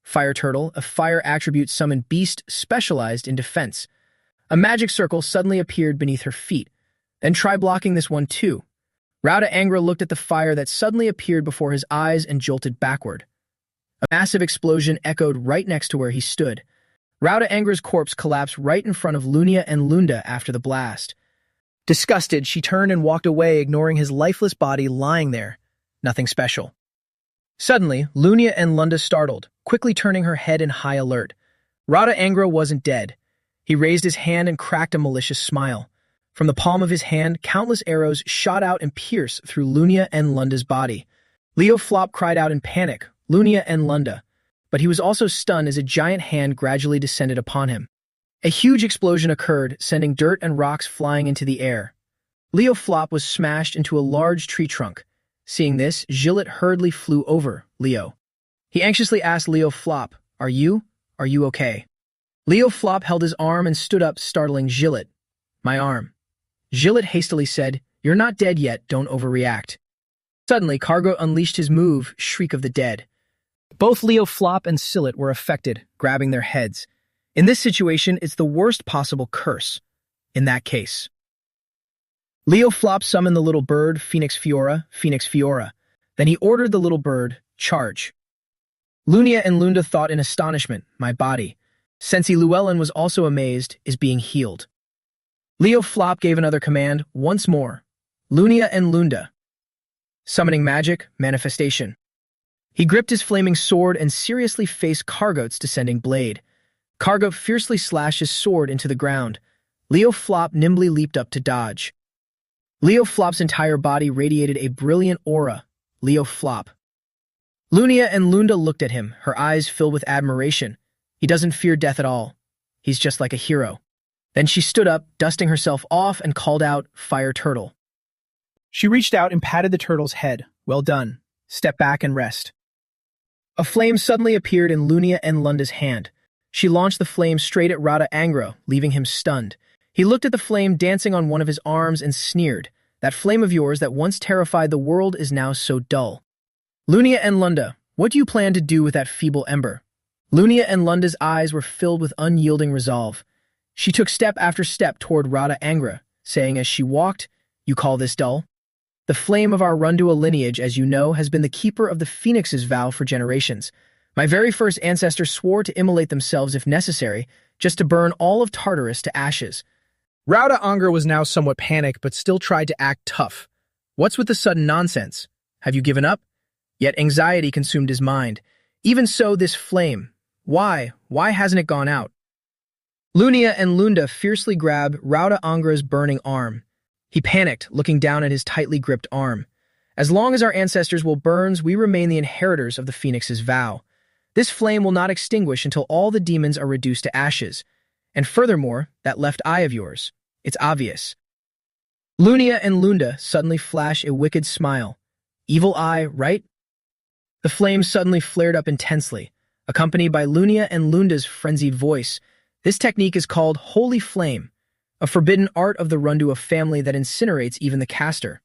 Fire turtle, a fire attribute summoned beast specialized in defense. A magic circle suddenly appeared beneath her feet. Then try blocking this one too. Rauda Angra looked at the fire that suddenly appeared before his eyes and jolted backward. A massive explosion echoed right next to where he stood. Rauda Angra's corpse collapsed right in front of Lunia and Lunda after the blast. Disgusted, she turned and walked away, ignoring his lifeless body lying there. Nothing special. Suddenly, Lunia and Lunda startled, quickly turning her head in high alert. Rauda Angra wasn't dead. He raised his hand and cracked a malicious smile. From the palm of his hand, countless arrows shot out and pierced through Lunia and Lunda's body. Leo Flop cried out in panic, Lunia and Lunda, but he was also stunned as a giant hand gradually descended upon him. A huge explosion occurred, sending dirt and rocks flying into the air. Leo Flop was smashed into a large tree trunk. Seeing this, Gillet hurriedly flew over Leo. He anxiously asked Leo Flop, Are you okay? Leo Flop held his arm and stood up, startling Gillet. My arm. Gillet hastily said, You're not dead yet, don't overreact. Suddenly, Cargo unleashed his move, Shriek of the Dead. Both Leo Flop and Sillet were affected, grabbing their heads. In this situation, it's the worst possible curse. In that case. Leo Flop summoned the little bird, Phoenix Fiora. Then he ordered the little bird, Charge. Lunia and Lunda thought in astonishment, My body. Sensi Llewellyn was also amazed, is being healed. Leo Flop gave another command, once more. Lunia and Lunda. Summoning magic, manifestation. He gripped his flaming sword and seriously faced Cargo's descending blade. Cargo fiercely slashed his sword into the ground. Leo Flop nimbly leaped up to dodge. Leo Flop's entire body radiated a brilliant aura. Leo Flop. Lunia and Lunda looked at him, her eyes filled with admiration. He doesn't fear death at all. He's just like a hero. Then she stood up, dusting herself off, and called out, Fire Turtle. She reached out and patted the turtle's head. Well done. Step back and rest. A flame suddenly appeared in Lunia and Lunda's hand. She launched the flame straight at Rauda Angra, leaving him stunned. He looked at the flame dancing on one of his arms and sneered. That flame of yours that once terrified the world is now so dull. Lunia and Lunda, what do you plan to do with that feeble ember? Lunia and Lunda's eyes were filled with unyielding resolve. She took step after step toward Rauda Angra, saying as she walked, You call this dull? The flame of our Rundua lineage, as you know, has been the keeper of the Phoenix's vow for generations. My very first ancestors swore to immolate themselves if necessary, just to burn all of Tartarus to ashes. Rauda Angra was now somewhat panicked, but still tried to act tough. What's with the sudden nonsense? Have you given up? Yet anxiety consumed his mind. Even so, this flame. Why hasn't it gone out? Lunia and Lunda fiercely grabbed Rauda Angra's burning arm. He panicked, looking down at his tightly gripped arm. As long as our ancestors will burn, we remain the inheritors of the Phoenix's vow. This flame will not extinguish until all the demons are reduced to ashes. And furthermore, that left eye of yours. It's obvious. Lunia and Lunda suddenly flash a wicked smile. Evil eye, right? The flame suddenly flared up intensely, accompanied by Lunia and Lunda's frenzied voice. This technique is called Holy Flame, a forbidden art of the Rundua family that incinerates even the caster.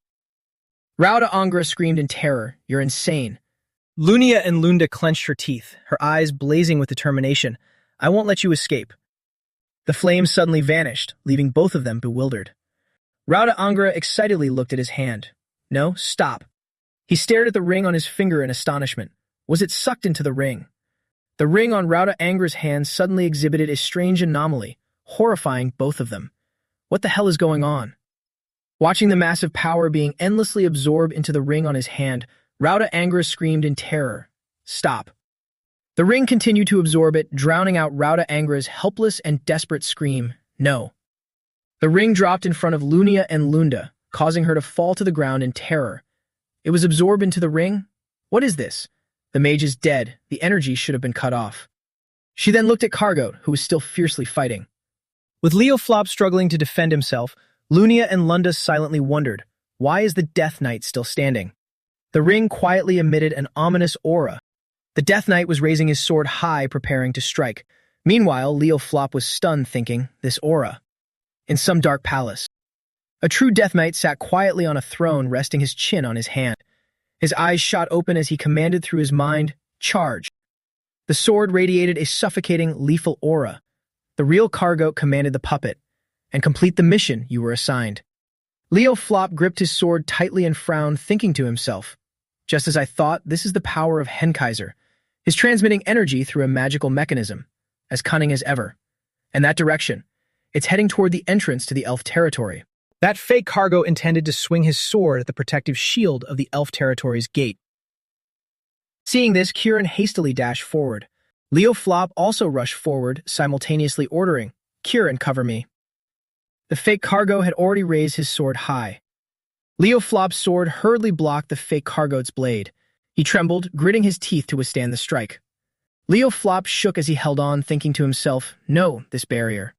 Rauda Angra screamed in terror, You're insane. Lunia and Lunda clenched her teeth, her eyes blazing with determination. I won't let you escape. The flame suddenly vanished, leaving both of them bewildered. Rauda Angra excitedly looked at his hand. No, stop. He stared at the ring on his finger in astonishment. Was it sucked into the ring? The ring on Rauda Angra's hand suddenly exhibited a strange anomaly, horrifying both of them. What the hell is going on? Watching the massive power being endlessly absorbed into the ring on his hand, Rauda Angra screamed in terror. Stop. The ring continued to absorb it, drowning out Rauda Angra's helpless and desperate scream, No. The ring dropped in front of Lunia and Lunda, causing her to fall to the ground in terror. It was absorbed into the ring? What is this? The mage is dead. The energy should have been cut off. She then looked at Cargo, who was still fiercely fighting. With Leo Flop struggling to defend himself, Lunia and Lunda silently wondered, Why is the Death Knight still standing? The ring quietly emitted an ominous aura. The Death Knight was raising his sword high, preparing to strike. Meanwhile, Leo Flop was stunned, thinking, this aura. In some dark palace. A true Death Knight sat quietly on a throne, resting his chin on his hand. His eyes shot open as he commanded through his mind, charge. The sword radiated a suffocating, lethal aura. The real Cargo commanded the puppet, and complete the mission you were assigned. Leo Flop gripped his sword tightly and frowned, thinking to himself, just as I thought, this is the power of Henkaiser. His transmitting energy through a magical mechanism, as cunning as ever. And that direction, it's heading toward the entrance to the elf territory. That fake Cargo intended to swing his sword at the protective shield of the elf territory's gate. Seeing this, Kieran hastily dashed forward. Leo Flop also rushed forward, simultaneously ordering, Kieran, cover me. The fake Cargo had already raised his sword high. Leo Flop's sword hurriedly blocked the fake Cargo's blade. He trembled, gritting his teeth to withstand the strike. Leo Flop shook as he held on, thinking to himself, no, this barrier.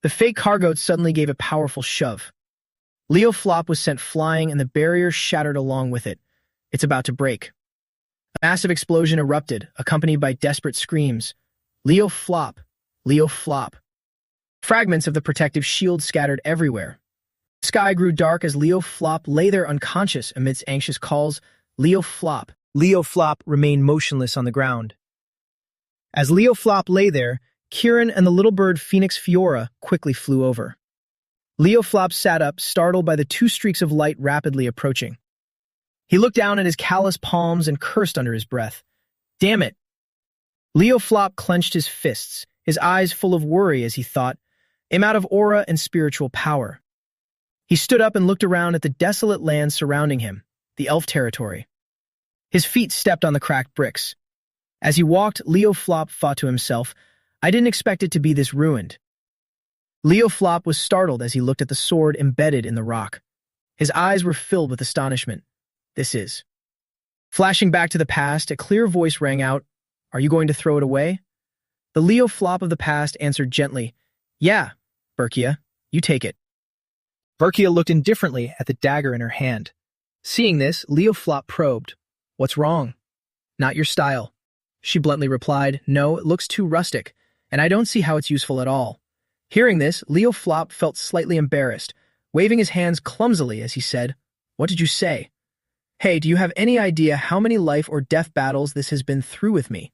The fake Cargo suddenly gave a powerful shove. Leo Flop was sent flying and the barrier shattered along with it. It's about to break. A massive explosion erupted, accompanied by desperate screams. Leo Flop! Leo Flop! Fragments of the protective shield scattered everywhere. The sky grew dark as Leo Flop lay there unconscious amidst anxious calls, Leo Flop. Leo Flop remained motionless on the ground. As Leo Flop lay there, Kieran and the little bird Phoenix Fiora quickly flew over. Leo Flop sat up, startled by the two streaks of light rapidly approaching. He looked down at his calloused palms and cursed under his breath. Damn it! Leo Flop clenched his fists, his eyes full of worry as he thought, I'm out of aura and spiritual power. He stood up and looked around at the desolate land surrounding him, the elf territory. His feet stepped on the cracked bricks. As he walked, Leo Flop thought to himself, I didn't expect it to be this ruined. Leo Flop was startled as he looked at the sword embedded in the rock. His eyes were filled with astonishment. This is. Flashing back to the past, a clear voice rang out, Are you going to throw it away? The Leo Flop of the past answered gently, Yeah, Berkia, you take it. Berkia looked indifferently at the dagger in her hand. Seeing this, Leo Flop probed, What's wrong? Not your style. She bluntly replied, No, it looks too rustic, and I don't see how it's useful at all. Hearing this, Leo Flop felt slightly embarrassed, waving his hands clumsily as he said, What did you say? Hey, do you have any idea how many life or death battles this has been through with me?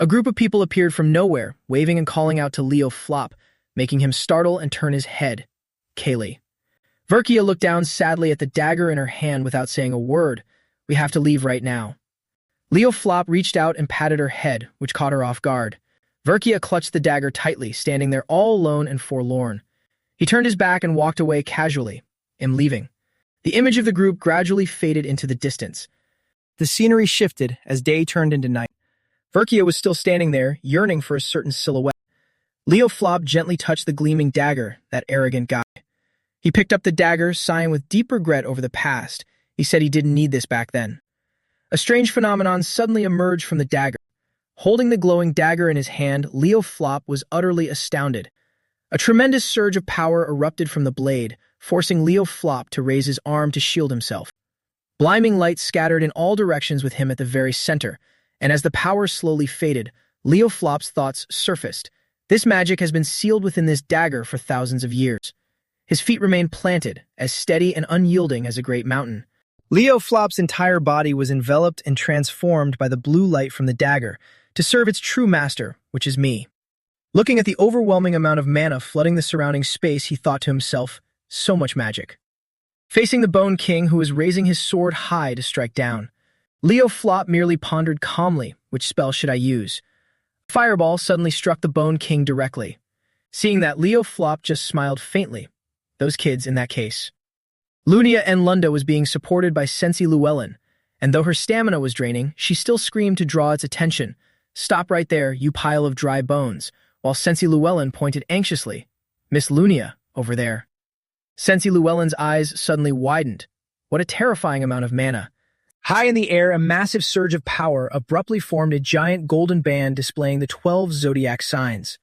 A group of people appeared from nowhere, waving and calling out to Leo Flop, making him startle and turn his head. Kaylee. Verkia looked down sadly at the dagger in her hand without saying a word. We have to leave right now. Leo Flop reached out and patted her head, which caught her off guard. Verkia clutched the dagger tightly, standing there all alone and forlorn. He turned his back and walked away casually. I'm leaving. The image of the group gradually faded into the distance. The scenery shifted as day turned into night. Verkia was still standing there, yearning for a certain silhouette. Leo Flop gently touched the gleaming dagger, that arrogant guy. He picked up the dagger, sighing with deep regret over the past. He said he didn't need this back then. A strange phenomenon suddenly emerged from the dagger. Holding the glowing dagger in his hand, Leo Flop was utterly astounded. A tremendous surge of power erupted from the blade, forcing Leo Flop to raise his arm to shield himself. Blinding light scattered in all directions with him at the very center, and as the power slowly faded, Leo Flop's thoughts surfaced. This magic has been sealed within this dagger for thousands of years. His feet remained planted, as steady and unyielding as a great mountain. Leo Flop's entire body was enveloped and transformed by the blue light from the dagger to serve its true master, which is me. Looking at the overwhelming amount of mana flooding the surrounding space, he thought to himself, so much magic. Facing the Bone King, who was raising his sword high to strike down, Leo Flop merely pondered calmly, which spell should I use? A fireball suddenly struck the Bone King directly. Seeing that, Leo Flop just smiled faintly. Those kids in that case. Lunia and Lunda was being supported by Sensi Llewellyn, and though her stamina was draining, she still screamed to draw its attention. Stop right there, you pile of dry bones, while Sensi Llewellyn pointed anxiously. Miss Lunia, over there. Sensi Llewellyn's eyes suddenly widened. What a terrifying amount of mana. High in the air, a massive surge of power abruptly formed a giant golden band displaying the 12 zodiac signs.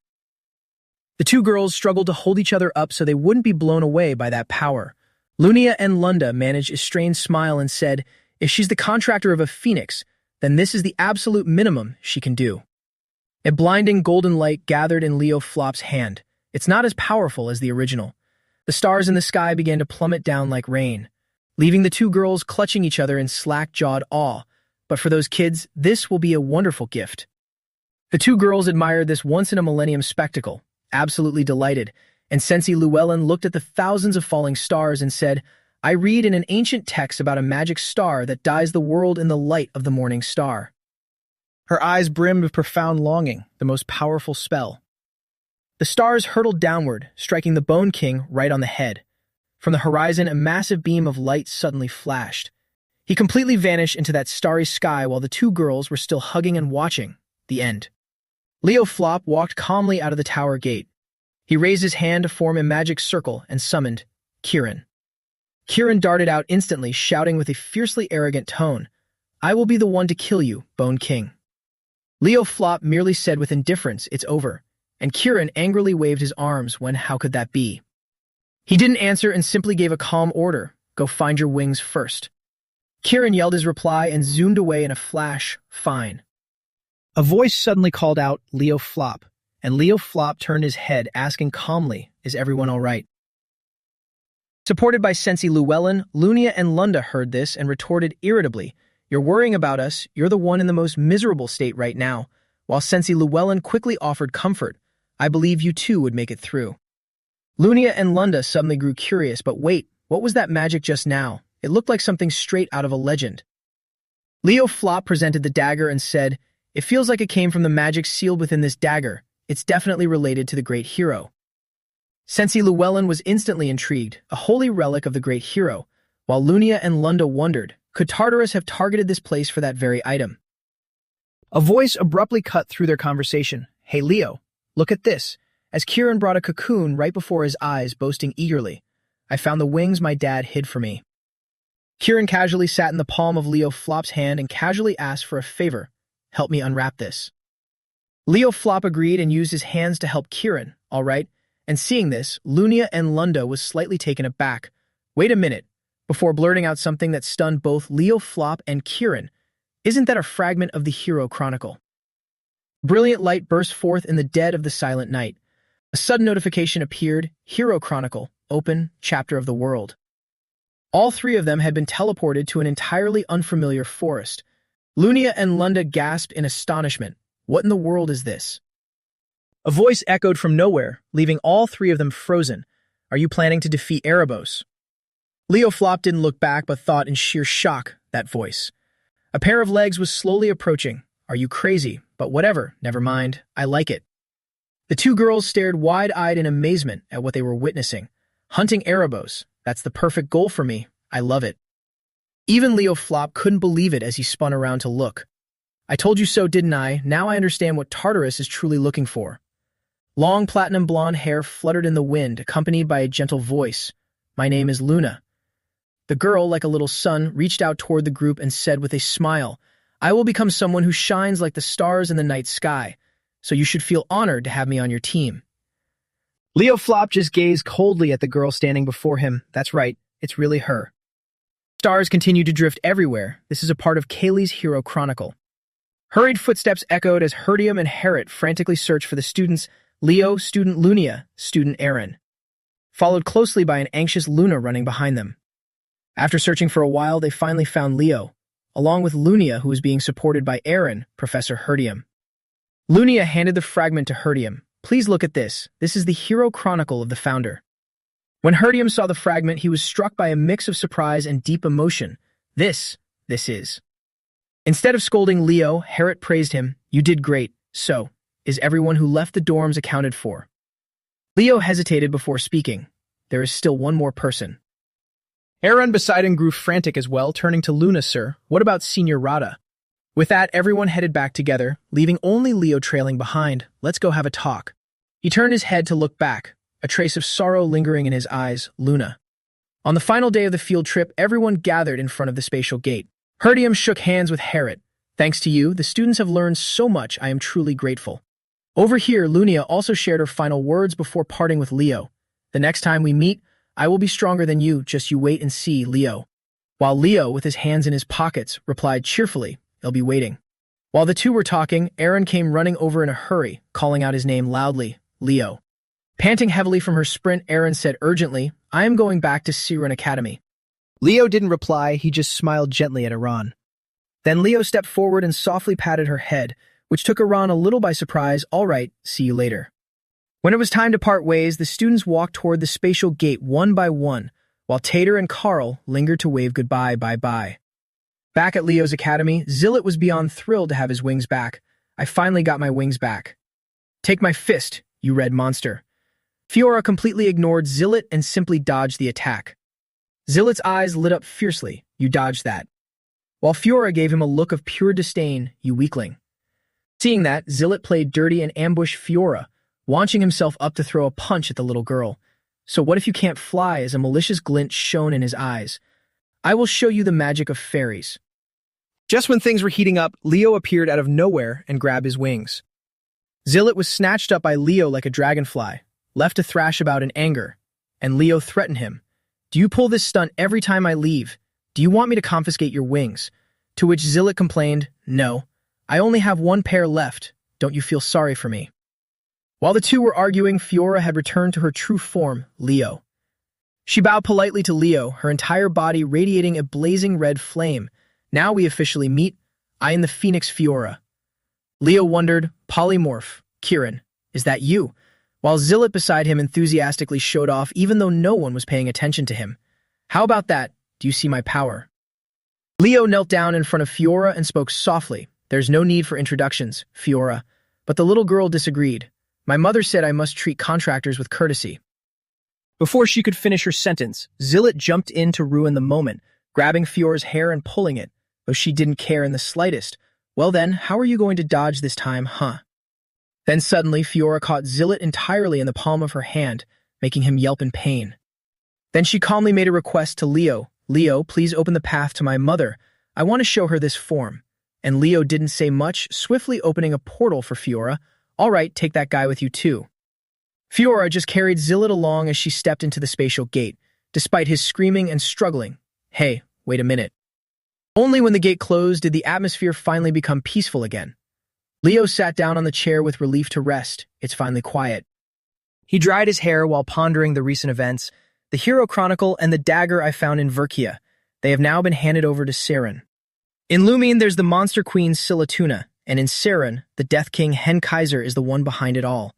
The two girls struggled to hold each other up so they wouldn't be blown away by that power. Lunia and Lunda managed a strained smile and said, if she's the contractor of a phoenix, then this is the absolute minimum she can do. A blinding golden light gathered in Leo Flop's hand. It's not as powerful as the original. The stars in the sky began to plummet down like rain, leaving the two girls clutching each other in slack-jawed awe. But for those kids, this will be a wonderful gift. The two girls admired this once-in-a-millennium spectacle, absolutely delighted, and Sensei Llewellyn looked at the thousands of falling stars and said, I read in an ancient text about a magic star that dyes the world in the light of the morning star. Her eyes brimmed with profound longing, the most powerful spell. The stars hurtled downward, striking the Bone King right on the head. From the horizon, a massive beam of light suddenly flashed. He completely vanished into that starry sky while the two girls were still hugging and watching. The end. Leo Flop walked calmly out of the tower gate. He raised his hand to form a magic circle and summoned Kirin. Kirin darted out instantly, shouting with a fiercely arrogant tone, I will be the one to kill you, Bone King. Leo Flop merely said with indifference, it's over, and Kirin angrily waved his arms when how could that be? He didn't answer and simply gave a calm order, go find your wings first. Kirin yelled his reply and zoomed away in a flash, fine. A voice suddenly called out, Leo Flop, and Leo Flop turned his head, asking calmly, is everyone all right? Supported by Sensei Llewellyn, Lunia and Lunda heard this and retorted irritably, you're worrying about us, you're the one in the most miserable state right now, while Sensei Llewellyn quickly offered comfort, I believe you too would make it through. Lunia and Lunda suddenly grew curious, but wait, what was that magic just now? It looked like something straight out of a legend. Leo Flop presented the dagger and said, it feels like it came from the magic sealed within this dagger. It's definitely related to the great hero. Sensei Llewellyn was instantly intrigued, a holy relic of the great hero, while Lunia and Lunda wondered, could Tartarus have targeted this place for that very item? A voice abruptly cut through their conversation. Hey Leo, look at this, as Kirin brought a cocoon right before his eyes, boasting eagerly, I found the wings my dad hid for me. Kirin casually sat in the palm of Leo Flop's hand and casually asked for a favor, help me unwrap this. Leo Flop agreed and used his hands to help Kirin, all right, and seeing this, Lunia and Lunda was slightly taken aback. Wait a minute, before blurting out something that stunned both Leo Flop and Kirin. Isn't that a fragment of the Hero Chronicle? Brilliant light burst forth in the dead of the silent night. A sudden notification appeared, Hero Chronicle, open, chapter of the world. All three of them had been teleported to an entirely unfamiliar forest. Lunia and Lunda gasped in astonishment. What in the world is this? A voice echoed from nowhere, leaving all three of them frozen. Are you planning to defeat Erebos? Leo Flop didn't look back but thought in sheer shock, that voice. A pair of legs was slowly approaching. Are you crazy? But whatever, never mind, I like it. The two girls stared wide-eyed in amazement at what they were witnessing. Hunting Erebos, that's the perfect goal for me, I love it. Even Leo Flop couldn't believe it as he spun around to look. I told you so, didn't I? Now I understand what Tartarus is truly looking for. Long platinum blonde hair fluttered in the wind, accompanied by a gentle voice. My name is Luna. The girl, like a little sun, reached out toward the group and said with a smile, I will become someone who shines like the stars in the night sky, so you should feel honored to have me on your team. Leo Flop just gazed coldly at the girl standing before him. That's right, it's really her. Stars continued to drift everywhere. This is a part of Kaylee's Hero Chronicle. Hurried footsteps echoed as Herdium and Harriet frantically searched for the students, Leo, student Lunia, student Aaron, followed closely by an anxious Luna running behind them. After searching for a while, they finally found Leo, along with Lunia, who was being supported by Aaron, Professor Herdium. Lunia handed the fragment to Herdium. Please look at this. This is the Hero Chronicle of the founder. When Herdium saw the fragment, he was struck by a mix of surprise and deep emotion. This is. Instead of scolding Leo, Harriet praised him. You did great. So, is everyone who left the dorms accounted for? Leo hesitated before speaking. There is still one more person. Aaron beside him grew frantic as well, turning to Luna, sir. What about Senior Rada? With that, everyone headed back together, leaving only Leo trailing behind. Let's go have a talk. He turned his head to look back, a trace of sorrow lingering in his eyes. Luna. On the final day of the field trip, everyone gathered in front of the spatial gate. Herdium shook hands with Harriet. Thanks to you, the students have learned so much. I am truly grateful. Over here, Lunia also shared her final words before parting with Leo. The next time we meet, I will be stronger than you, just you wait and see, Leo. While Leo, with his hands in his pockets, replied cheerfully, I'll be waiting. While the two were talking, Aaron came running over in a hurry, calling out his name loudly, Leo. Panting heavily from her sprint, Aaron said urgently, I am going back to Siren Academy. Leo didn't reply, he just smiled gently at Iran. Then Leo stepped forward and softly patted her head, which took Iran a little by surprise. All right, see you later. When it was time to part ways, the students walked toward the spatial gate one by one, while Tater and Carl lingered to wave goodbye, bye-bye. Back at Leo's academy, Zillet was beyond thrilled to have his wings back. I finally got my wings back. Take my fist, you red monster. Fiora completely ignored Zillet and simply dodged the attack. Zillet's eyes lit up fiercely. You dodged that. While Fiora gave him a look of pure disdain, you weakling. Seeing that, Zillet played dirty and ambushed Fiora, launching himself up to throw a punch at the little girl. So what if you can't fly, as a malicious glint shone in his eyes. I will show you the magic of fairies. Just when things were heating up, Leo appeared out of nowhere and grabbed his wings. Zillet was snatched up by Leo like a dragonfly, left to thrash about in anger, and Leo threatened him. Do you pull this stunt every time I leave? Do you want me to confiscate your wings? To which Zillet complained, No, I only have one pair left. Don't you feel sorry for me? While the two were arguing, Fiora had returned to her true form, Leo. She bowed politely to Leo, her entire body radiating a blazing red flame. Now we officially meet. I am the Phoenix Fiora. Leo wondered, Polymorph, Kiran, is that you? While Zillet beside him enthusiastically showed off even though no one was paying attention to him. How about that? Do you see my power? Leo knelt down in front of Fiora and spoke softly. There's no need for introductions, Fiora. But the little girl disagreed. My mother said I must treat contractors with courtesy. Before she could finish her sentence, Zillet jumped in to ruin the moment, grabbing Fiora's hair and pulling it, though she didn't care in the slightest. Well then, how are you going to dodge this time, huh? Then suddenly, Fiora caught Zillet entirely in the palm of her hand, making him yelp in pain. Then she calmly made a request to Leo. Leo, please open the path to my mother. I want to show her this form. And Leo didn't say much, swiftly opening a portal for Fiora. All right, take that guy with you too. Fiora just carried Zillet along as she stepped into the spatial gate, despite his screaming and struggling. Hey, wait a minute. Only when the gate closed did the atmosphere finally become peaceful again. Leo sat down on the chair with relief to rest. It's finally quiet. He dried his hair while pondering the recent events, the Hero Chronicle and the dagger I found in Verkia. They have now been handed over to Siren. In Lumine, there's the Monster Queen Silatuna, and in Siren, the Death King Hen Kaiser is the one behind it all.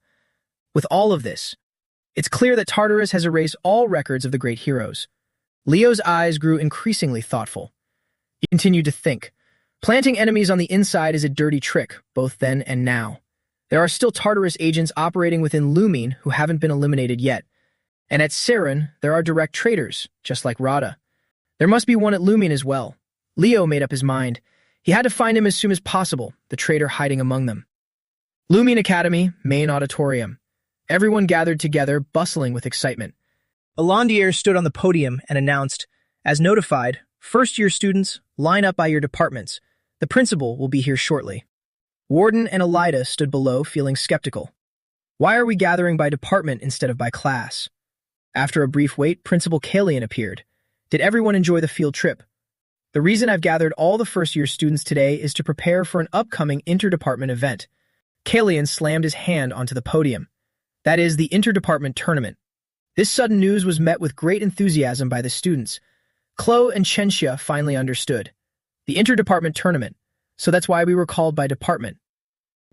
With all of this, it's clear that Tartarus has erased all records of the great heroes. Leo's eyes grew increasingly thoughtful. He continued to think. Planting enemies on the inside is a dirty trick, both then and now. There are still Tartarus agents operating within Lumine who haven't been eliminated yet. And at Siren, there are direct traitors, just like Rada. There must be one at Lumine as well. Leo made up his mind. He had to find him as soon as possible, the traitor hiding among them. Lumine Academy, main auditorium. Everyone gathered together, bustling with excitement. Alandier stood on the podium and announced, as notified, first-year students, line up by your departments. The principal will be here shortly. Warden and Elida stood below, feeling skeptical. Why are we gathering by department instead of by class? After a brief wait, Principal Kalian appeared. Did everyone enjoy the field trip? The reason I've gathered all the first-year students today is to prepare for an upcoming interdepartment event. Kalian slammed his hand onto the podium. That is, the interdepartment tournament. This sudden news was met with great enthusiasm by the students. Chloe and Chenxia finally understood. The interdepartment tournament. So that's why we were called by department.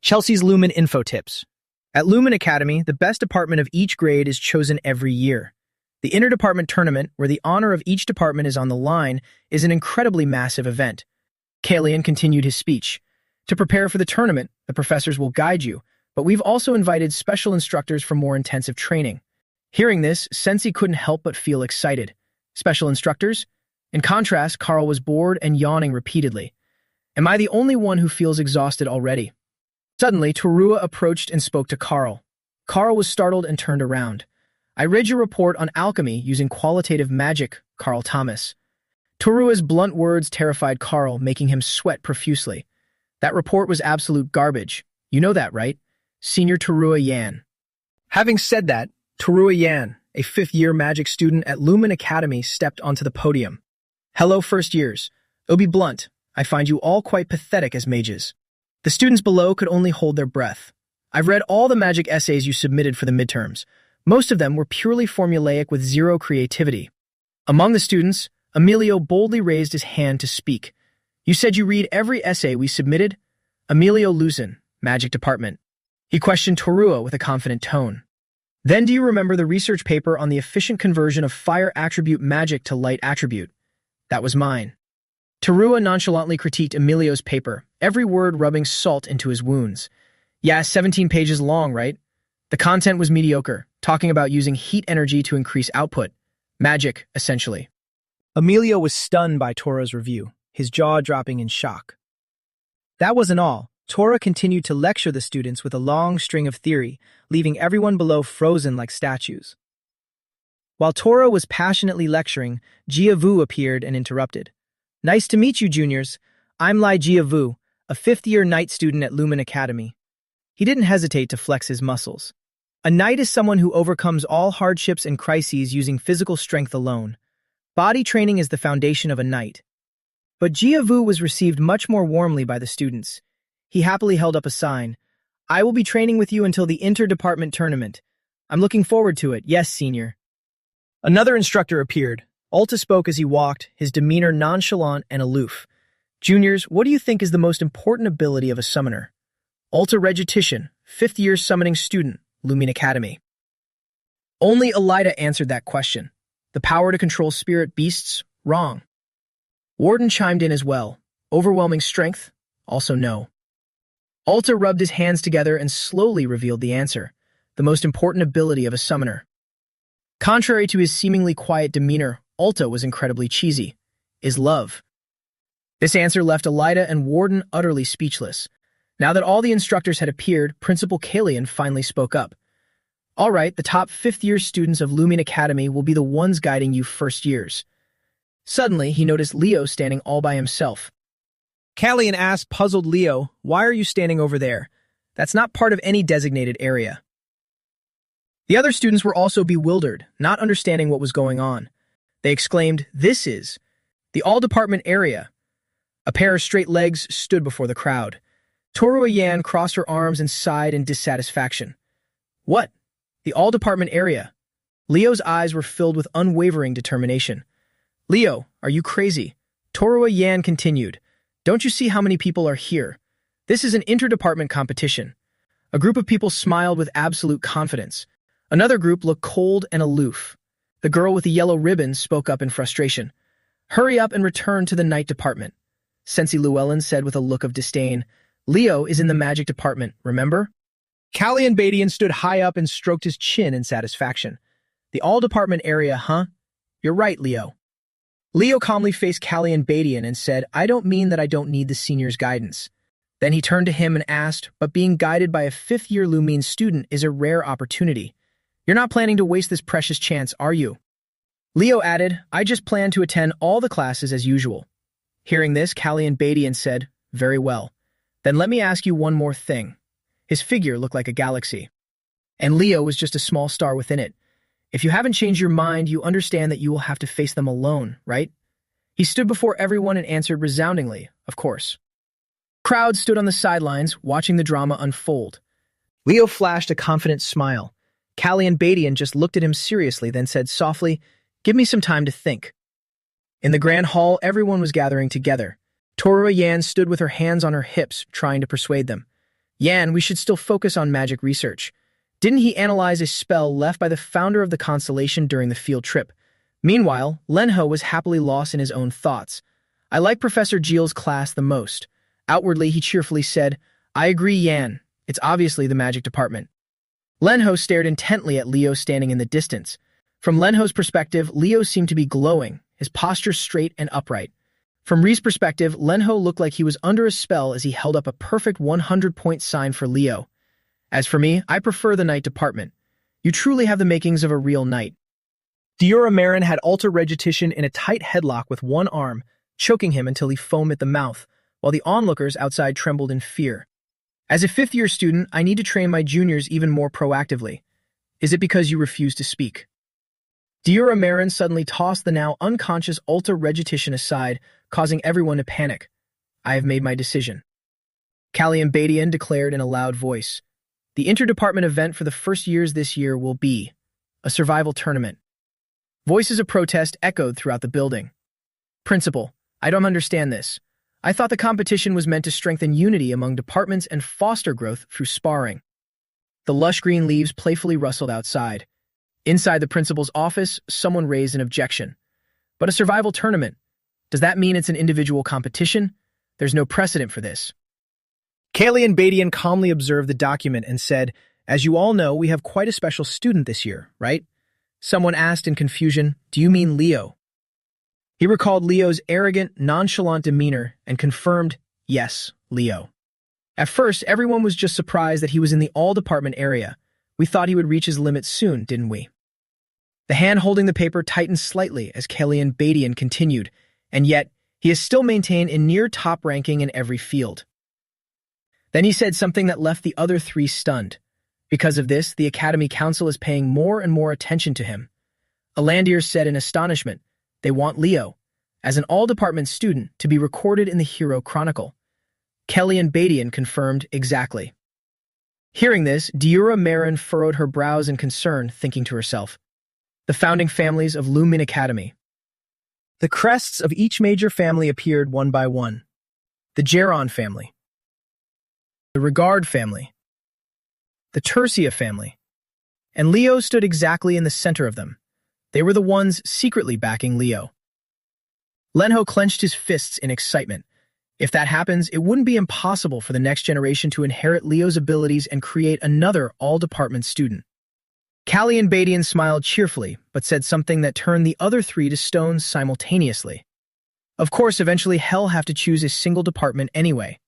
Chelsea's Lumen Info Tips. At Lumen Academy, the best department of each grade is chosen every year. The interdepartment tournament, where the honor of each department is on the line, is an incredibly massive event. Kalian continued his speech. To prepare for the tournament, the professors will guide you, but we've also invited special instructors for more intensive training. Hearing this, Sensei couldn't help but feel excited. Special instructors? In contrast, Carl was bored and yawning repeatedly. Am I the only one who feels exhausted already? Suddenly, Torua approached and spoke to Carl. Carl was startled and turned around. I read your report on alchemy using qualitative magic, Carl Thomas. Torua's blunt words terrified Carl, making him sweat profusely. That report was absolute garbage. You know that, right? Senior Torua Yan. Having said that, Torua Yan, a fifth-year magic student at Lumen Academy, stepped onto the podium. Hello, first years. It'll be blunt. I find you all quite pathetic as mages. The students below could only hold their breath. I've read all the magic essays you submitted for the midterms. Most of them were purely formulaic with zero creativity. Among the students, Emilio boldly raised his hand to speak. You said you read every essay we submitted? Emilio Luzin, Magic Department. He questioned Torua with a confident tone. Then do you remember the research paper on the efficient conversion of fire attribute magic to light attribute? That was mine. Torua nonchalantly critiqued Emilio's paper, every word rubbing salt into his wounds. Yeah, 17 pages long, right? The content was mediocre, talking about using heat energy to increase output. Magic, essentially. Emilio was stunned by Tora's review, his jaw dropping in shock. That wasn't all. Tora continued to lecture the students with a long string of theory, leaving everyone below frozen like statues. While Tora was passionately lecturing, Jia Vu appeared and interrupted. Nice to meet you, juniors. I'm Lai Jia Vu, a fifth-year knight student at Lumen Academy. He didn't hesitate to flex his muscles. A knight is someone who overcomes all hardships and crises using physical strength alone. Body training is the foundation of a knight. But Jia Vu was received much more warmly by the students. He happily held up a sign. I will be training with you until the inter-department tournament. I'm looking forward to it, yes, senior. Another instructor appeared. Alta spoke as he walked, his demeanor nonchalant and aloof. Juniors, what do you think is the most important ability of a summoner? Alta Regitician, fifth-year summoning student, Lumen Academy. Only Elida answered that question. The power to control spirit beasts? Wrong. Warden chimed in as well. Overwhelming strength? Also no. Alta rubbed his hands together and slowly revealed the answer. The most important ability of a summoner. Contrary to his seemingly quiet demeanor, Alta was incredibly cheesy. Is love. This answer left Elida and Warden utterly speechless. Now that all the instructors had appeared, Principal Kalian finally spoke up. All right, the top fifth-year students of Lumen Academy will be the ones guiding you first years. Suddenly, he noticed Leo standing all by himself. Kalian asked puzzled Leo, why are you standing over there? That's not part of any designated area. The other students were also bewildered, not understanding what was going on. They exclaimed, this is the all-department area. A pair of straight legs stood before the crowd. Torua Yan crossed her arms and sighed in dissatisfaction. What? The all-department area? Leo's eyes were filled with unwavering determination. Leo, are you crazy? Torua Yan continued. Don't you see how many people are here? This is an inter-department competition. A group of people smiled with absolute confidence. Another group looked cold and aloof. The girl with the yellow ribbon spoke up in frustration. Hurry up and return to the night department. Sensei Llewellyn said with a look of disdain. Leo is in the magic department, remember? Kalian Badian stood high up and stroked his chin in satisfaction. The all-department area, huh? You're right, Leo. Leo calmly faced Kalian Badian and said, I don't mean that I don't need the senior's guidance. Then he turned to him and asked, but being guided by a fifth-year Lumine student is a rare opportunity. You're not planning to waste this precious chance, are you? Leo added, I just plan to attend all the classes as usual. Hearing this, Kalian Badian said, very well. Then let me ask you one more thing. His figure looked like a galaxy. And Leo was just a small star within it. If you haven't changed your mind, you understand that you will have to face them alone, right? He stood before everyone and answered resoundingly, of course. Crowds stood on the sidelines, watching the drama unfold. Leo flashed a confident smile. Kalian Badian just looked at him seriously, then said softly, give me some time to think. In the grand hall, everyone was gathering together. Torua Yan stood with her hands on her hips, trying to persuade them. Yan, we should still focus on magic research. Didn't he analyze a spell left by the founder of the constellation during the field trip? Meanwhile, Lenho was happily lost in his own thoughts. I like Professor Jeel's class the most. Outwardly, he cheerfully said, I agree, Yan. It's obviously the magic department. Lenho stared intently at Leo standing in the distance. From Lenho's perspective, Leo seemed to be glowing, his posture straight and upright. From Ree's perspective, Lenho looked like he was under a spell as he held up a perfect 100-point sign for Leo. As for me, I prefer the knight department. You truly have the makings of a real knight. Diura Marin had Alta Regitician in a tight headlock with one arm, choking him until he foamed at the mouth, while the onlookers outside trembled in fear. As a fifth-year student, I need to train my juniors even more proactively. Is it because you refuse to speak? Deora Marin suddenly tossed the now unconscious Ulta Registician aside, causing everyone to panic. I have made my decision. Callian Badian declared in a loud voice. The interdepartment event for the first years this year will be a survival tournament. Voices of protest echoed throughout the building. Principal, I don't understand this. I thought the competition was meant to strengthen unity among departments and foster growth through sparring. The lush green leaves playfully rustled outside. Inside the principal's office, someone raised an objection. But a survival tournament? Does that mean it's an individual competition? There's no precedent for this. Callian Badian calmly observed the document and said, As you all know, we have quite a special student this year, right? Someone asked in confusion, Do you mean Leo? He recalled Leo's arrogant, nonchalant demeanor and confirmed, Yes, Leo. At first, everyone was just surprised that he was in the all-department area. We thought he would reach his limit soon, didn't we? The hand holding the paper tightened slightly as Callian Badian continued, and yet he has still maintained a near top ranking in every field. Then he said something that left the other three stunned. Because of this, the Academy Council is paying more and more attention to him. Alandir said in astonishment, they want Leo, as an all-department student, to be recorded in the Hero Chronicle. Callian Badian confirmed exactly. Hearing this, Deora Marin furrowed her brows in concern, thinking to herself, the founding families of Lumin Academy. The crests of each major family appeared one by one. The Geron family, the Regard family, the Tercia family, and Leo stood exactly in the center of them. They were the ones secretly backing Leo. Lenho clenched his fists in excitement. If that happens, it wouldn't be impossible for the next generation to inherit Leo's abilities and create another all-department student. Callian Badian smiled cheerfully, but said something that turned the other three to stones simultaneously. Of course, eventually Hell have to choose a single department anyway.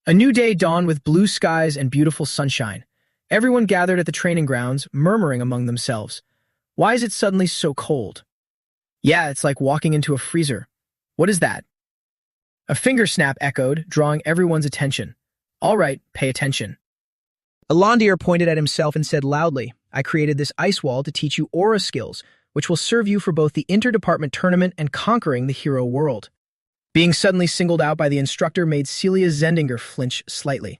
A new day dawned with blue skies and beautiful sunshine. Everyone gathered at the training grounds, murmuring among themselves. Why is it suddenly so cold? Yeah, it's like walking into a freezer. What is that? A finger snap echoed, drawing everyone's attention. All right, pay attention. Alandir pointed at himself and said loudly, I created this ice wall to teach you aura skills, which will serve you for both the interdepartment tournament and conquering the hero world. Being suddenly singled out by the instructor made Celia Zendinger flinch slightly.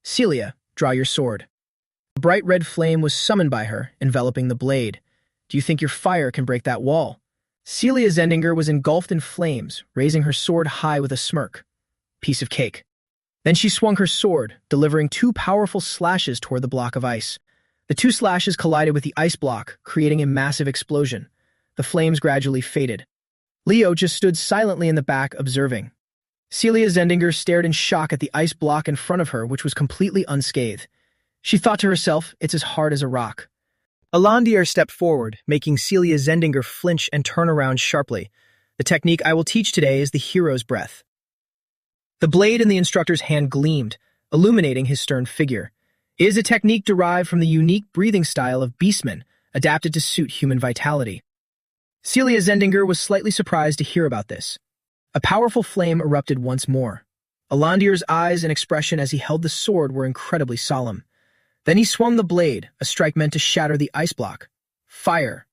Celia, draw your sword. A bright red flame was summoned by her, enveloping the blade. Do you think your fire can break that wall? Celia Zendinger was engulfed in flames, raising her sword high with a smirk. Piece of cake. Then she swung her sword, delivering two powerful slashes toward the block of ice. The two slashes collided with the ice block, creating a massive explosion. The flames gradually faded. Leo just stood silently in the back, observing. Celia Zendinger stared in shock at the ice block in front of her, which was completely unscathed. She thought to herself, it's as hard as a rock. Alandir stepped forward, making Celia Zendinger flinch and turn around sharply. The technique I will teach today is the hero's breath. The blade in the instructor's hand gleamed, illuminating his stern figure. It is a technique derived from the unique breathing style of beastmen, adapted to suit human vitality. Celia Zendinger was slightly surprised to hear about this. A powerful flame erupted once more. Alandir's eyes and expression as he held the sword were incredibly solemn. Then he swung the blade, a strike meant to shatter the ice block. Fire.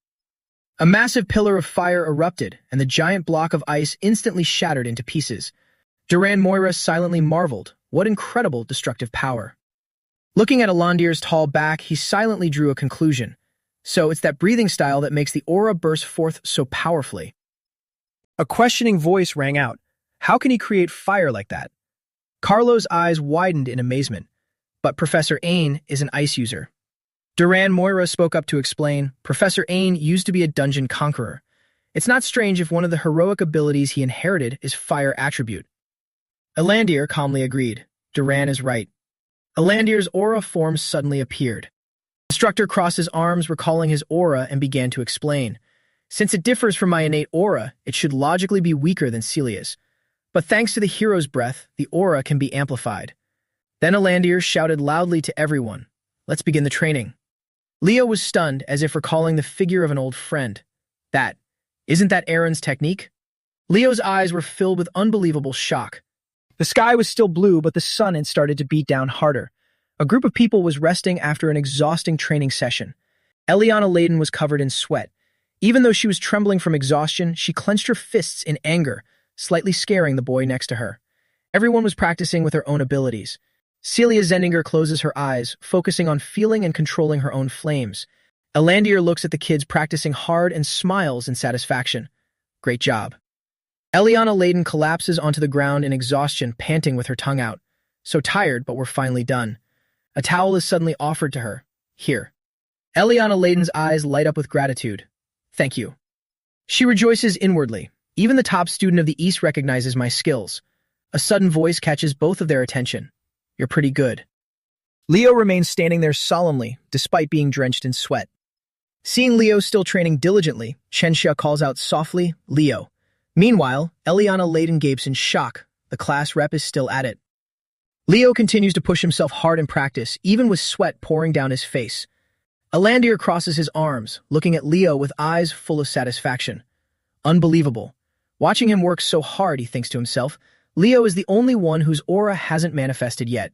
A massive pillar of fire erupted, and the giant block of ice instantly shattered into pieces. Duran Moira silently marveled. What incredible destructive power. Looking at Alandir's tall back, he silently drew a conclusion. So it's that breathing style that makes the aura burst forth so powerfully. A questioning voice rang out. How can he create fire like that? Carlo's eyes widened in amazement. But Professor Ain is an ice user. Duran Moira spoke up to explain, Professor Ain used to be a dungeon conqueror. It's not strange if one of the heroic abilities he inherited is fire attribute. Alandir calmly agreed. Duran is right. Alandir's aura form suddenly appeared. The instructor crossed his arms, recalling his aura, and began to explain. Since it differs from my innate aura, it should logically be weaker than Celia's. But thanks to the hero's breath, the aura can be amplified. Then Alandir shouted loudly to everyone, let's begin the training. Leo was stunned, as if recalling the figure of an old friend. Isn't that Aaron's technique? Leo's eyes were filled with unbelievable shock. The sky was still blue, but the sun had started to beat down harder. A group of people was resting after an exhausting training session. Eliana Layden was covered in sweat. Even though she was trembling from exhaustion, she clenched her fists in anger, slightly scaring the boy next to her. Everyone was practicing with her own abilities. Celia Zendinger closes her eyes, focusing on feeling and controlling her own flames. Elandier looks at the kids practicing hard and smiles in satisfaction. Great job. Eliana Layden collapses onto the ground in exhaustion, panting with her tongue out. So tired, but we're finally done. A towel is suddenly offered to her. Here. Eliana Layden's eyes light up with gratitude. Thank you. She rejoices inwardly. Even the top student of the East recognizes my skills. A sudden voice catches both of their attention. You're pretty good. Leo remains standing there solemnly, despite being drenched in sweat. Seeing Leo still training diligently, Shenxia calls out softly, Leo. Meanwhile, Eliana Layden gapes in shock. The class rep is still at it. Leo continues to push himself hard in practice, even with sweat pouring down his face. Elandier crosses his arms, looking at Leo with eyes full of satisfaction. Unbelievable. Watching him work so hard, he thinks to himself, Leo is the only one whose aura hasn't manifested yet.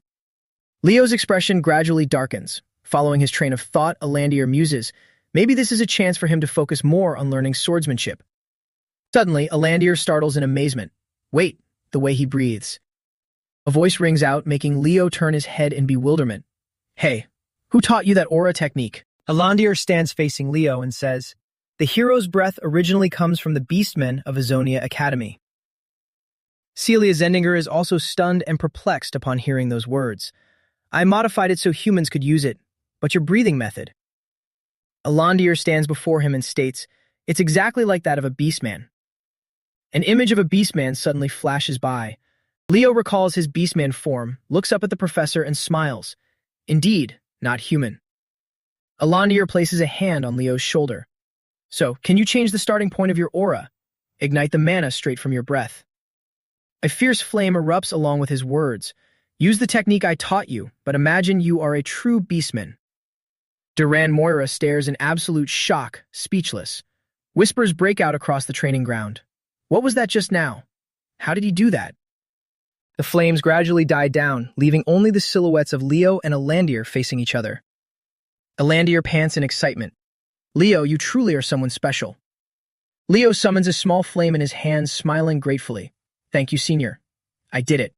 Leo's expression gradually darkens. Following his train of thought, Elandier muses, maybe this is a chance for him to focus more on learning swordsmanship. Suddenly, Elandier startles in amazement. Wait, the way he breathes. A voice rings out, making Leo turn his head in bewilderment. Hey, who taught you that aura technique? Elandier stands facing Leo and says, the hero's breath originally comes from the beastmen of Azonia Academy. Celia Zendinger is also stunned and perplexed upon hearing those words. I modified it so humans could use it, but your breathing method. Elandier stands before him and states, it's exactly like that of a beastman. An image of a beastman suddenly flashes by. Leo recalls his beastman form, looks up at the professor and smiles. Indeed, not human. Elandier places a hand on Leo's shoulder. So, can you change the starting point of your aura? Ignite the mana straight from your breath. A fierce flame erupts along with his words. Use the technique I taught you, but imagine you are a true beastman. Duran Moira stares in absolute shock, speechless. Whispers break out across the training ground. What was that just now? How did he do that? The flames gradually die down, leaving only the silhouettes of Leo and Elandier facing each other. Elandier pants in excitement. Leo, you truly are someone special. Leo summons a small flame in his hands, smiling gratefully. Thank you, Senior. I did it.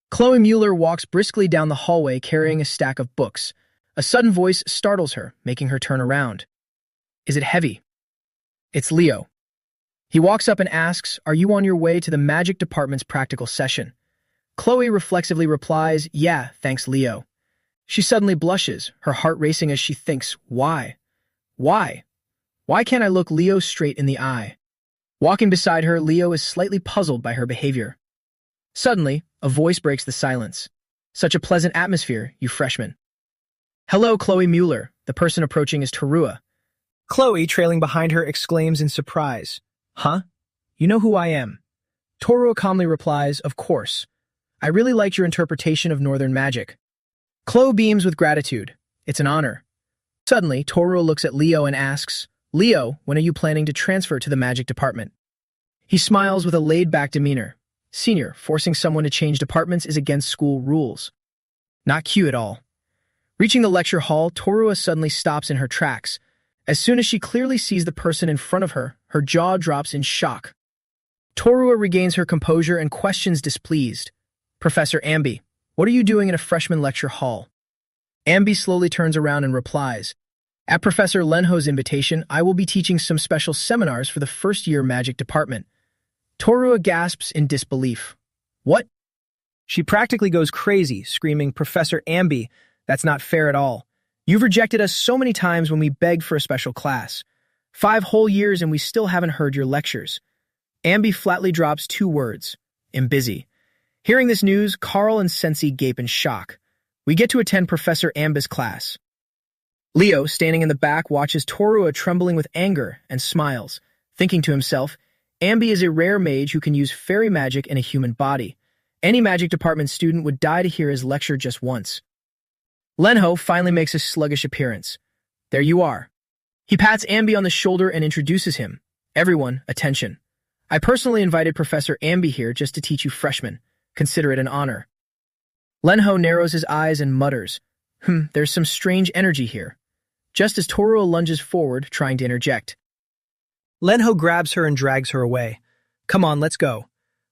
Chloe Mueller walks briskly down the hallway carrying a stack of books. A sudden voice startles her, making her turn around. Is it heavy? It's Leo. He walks up and asks, are you on your way to the magic department's practical session? Chloe reflexively replies, yeah, thanks, Leo. She suddenly blushes, her heart racing as she thinks, why? Why? Why can't I look Leo straight in the eye? Walking beside her, Leo is slightly puzzled by her behavior. Suddenly, a voice breaks the silence. Such a pleasant atmosphere, you freshmen. Hello, Chloe Mueller. The person approaching is Terua. Chloe, trailing behind her, exclaims in surprise. Huh? You know who I am? Terua calmly replies, of course. I really liked your interpretation of Northern magic. Chloe beams with gratitude. It's an honor. Suddenly, Terua looks at Leo and asks, Leo, when are you planning to transfer to the magic department? He smiles with a laid-back demeanor. Senior, forcing someone to change departments is against school rules. Not cute at all. Reaching the lecture hall, Terua suddenly stops in her tracks. As soon as she clearly sees the person in front of her, her jaw drops in shock. Terua regains her composure and questions displeased. Professor Amby, what are you doing in a freshman lecture hall? Amby slowly turns around and replies, at Professor Lenho's invitation, I will be teaching some special seminars for the first-year magic department. Terua gasps in disbelief. What? She practically goes crazy, screaming, Professor Amby, that's not fair at all. You've rejected us so many times when we begged for a special class. 5 whole years and we still haven't heard your lectures. Amby flatly drops 2 words. I'm busy. Hearing this news, Carl and Sensi gape in shock. We get to attend Professor Amby's class. Leo, standing in the back, watches Terua trembling with anger and smiles, thinking to himself, Amby is a rare mage who can use fairy magic in a human body. Any magic department student would die to hear his lecture just once. Lenho finally makes a sluggish appearance. There you are. He pats Amby on the shoulder and introduces him. Everyone, attention. I personally invited Professor Amby here just to teach you freshmen. Consider it an honor. Lenho narrows his eyes and mutters, there's some strange energy here. Just as Terua lunges forward, trying to interject. Lenho grabs her and drags her away. Come on, let's go.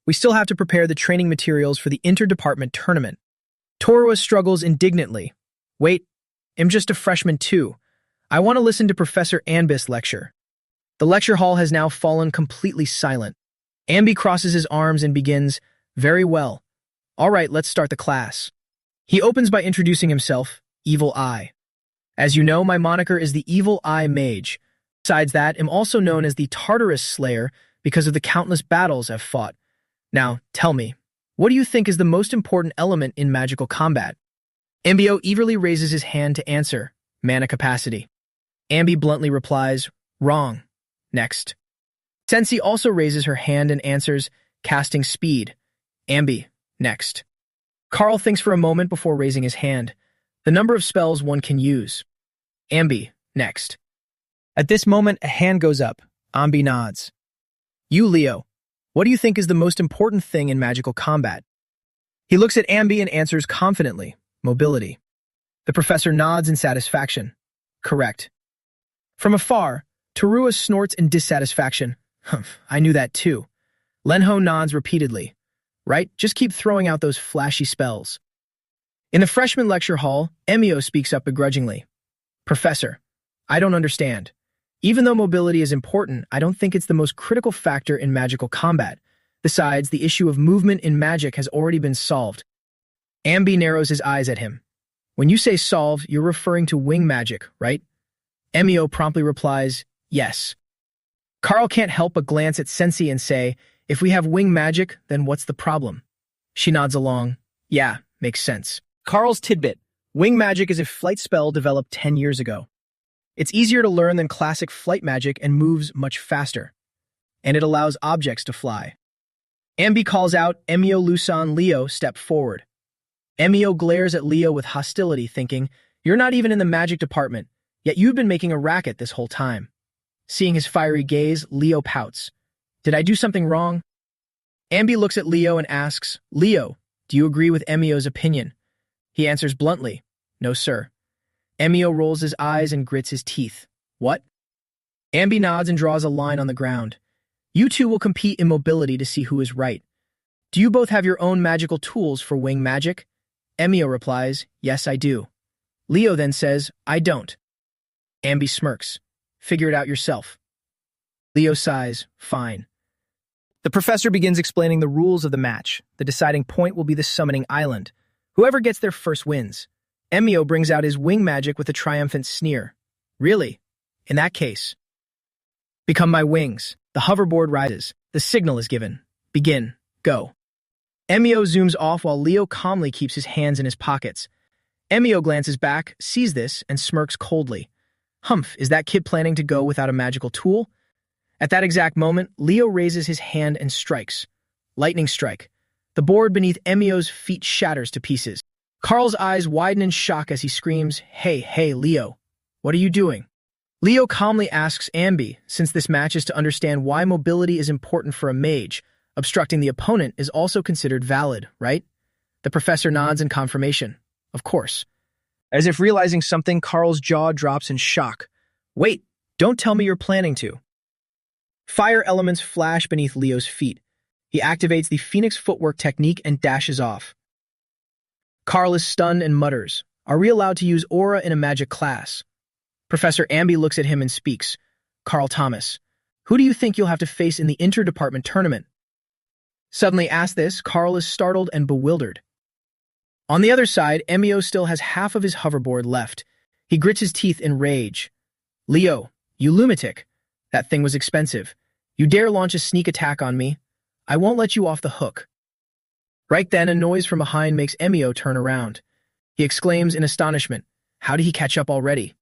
We still have to prepare the training materials for the interdepartment tournament. Torua struggles indignantly. Wait, I'm just a freshman too. I want to listen to Professor Anbis lecture. The lecture hall has now fallen completely silent. Ambi crosses his arms and begins, very well. All right, let's start the class. He opens by introducing himself, Evil Eye. As you know, my moniker is the Evil Eye Mage. Besides that, I'm also known as the Tartarus Slayer because of the countless battles I've fought. Now, tell me, what do you think is the most important element in magical combat? Ambio eagerly raises his hand to answer, mana capacity. Ambi bluntly replies, wrong. Next. Sensi also raises her hand and answers, casting speed. Ambi, next. Carl thinks for a moment before raising his hand. The number of spells one can use. Ambi, next. At this moment, a hand goes up. Ambi nods. You, Leo, what do you think is the most important thing in magical combat? He looks at Ambi and answers confidently, mobility. The professor nods in satisfaction. Correct. From afar, Torua snorts in dissatisfaction. Humph, I knew that too. Lenho nods repeatedly. Right? Just keep throwing out those flashy spells. In the freshman lecture hall, Emio speaks up begrudgingly. Professor, I don't understand. Even though mobility is important, I don't think it's the most critical factor in magical combat. Besides, the issue of movement in magic has already been solved. Ambi narrows his eyes at him. When you say solved, you're referring to wing magic, right? Emio promptly replies, yes. Carl can't help but glance at Sensi and say, if we have wing magic, then what's the problem? She nods along. Yeah, makes sense. Carl's tidbit. Wing magic is a flight spell developed 10 years ago. It's easier to learn than classic flight magic and moves much faster. And it allows objects to fly. Ambi calls out, Emio Lusan Leo, step forward. Emio glares at Leo with hostility, thinking, you're not even in the magic department, yet you've been making a racket this whole time. Seeing his fiery gaze, Leo pouts. Did I do something wrong? Ambi looks at Leo and asks, Leo, do you agree with Emio's opinion? He answers bluntly, no sir. Emio rolls his eyes and grits his teeth. What? Ambi nods and draws a line on the ground. You two will compete in mobility to see who is right. Do you both have your own magical tools for wing magic? Emio replies, yes, I do. Leo then says, I don't. Ambi smirks. Figure it out yourself. Leo sighs, fine. The professor begins explaining the rules of the match. The deciding point will be the summoning island. Whoever gets there first wins. Emio brings out his wing magic with a triumphant sneer. Really? In that case. Become my wings. The hoverboard rises. The signal is given. Begin. Go. Emio zooms off while Leo calmly keeps his hands in his pockets. Emio glances back, sees this, and smirks coldly. Humph, is that kid planning to go without a magical tool? At that exact moment, Leo raises his hand and strikes. Lightning strike. The board beneath Emio's feet shatters to pieces. Carl's eyes widen in shock as he screams, Hey, Leo, what are you doing? Leo calmly asks Ambi, since this match is to understand why mobility is important for a mage, obstructing the opponent is also considered valid, right? The professor nods in confirmation. Of course. As if realizing something, Carl's jaw drops in shock. Wait, don't tell me you're planning to. Fire elements flash beneath Leo's feet. He activates the Phoenix footwork technique and dashes off. Carl is stunned and mutters, are we allowed to use aura in a magic class? Professor Ambi looks at him and speaks. Carl Thomas, who do you think you'll have to face in the interdepartment tournament? Suddenly asked this, Carl is startled and bewildered. On the other side, Emio still has half of his hoverboard left. He grits his teeth in rage. Leo, you lunatic. That thing was expensive. You dare launch a sneak attack on me? I won't let you off the hook. Right then, a noise from behind makes Emio turn around. He exclaims in astonishment, how did he catch up already?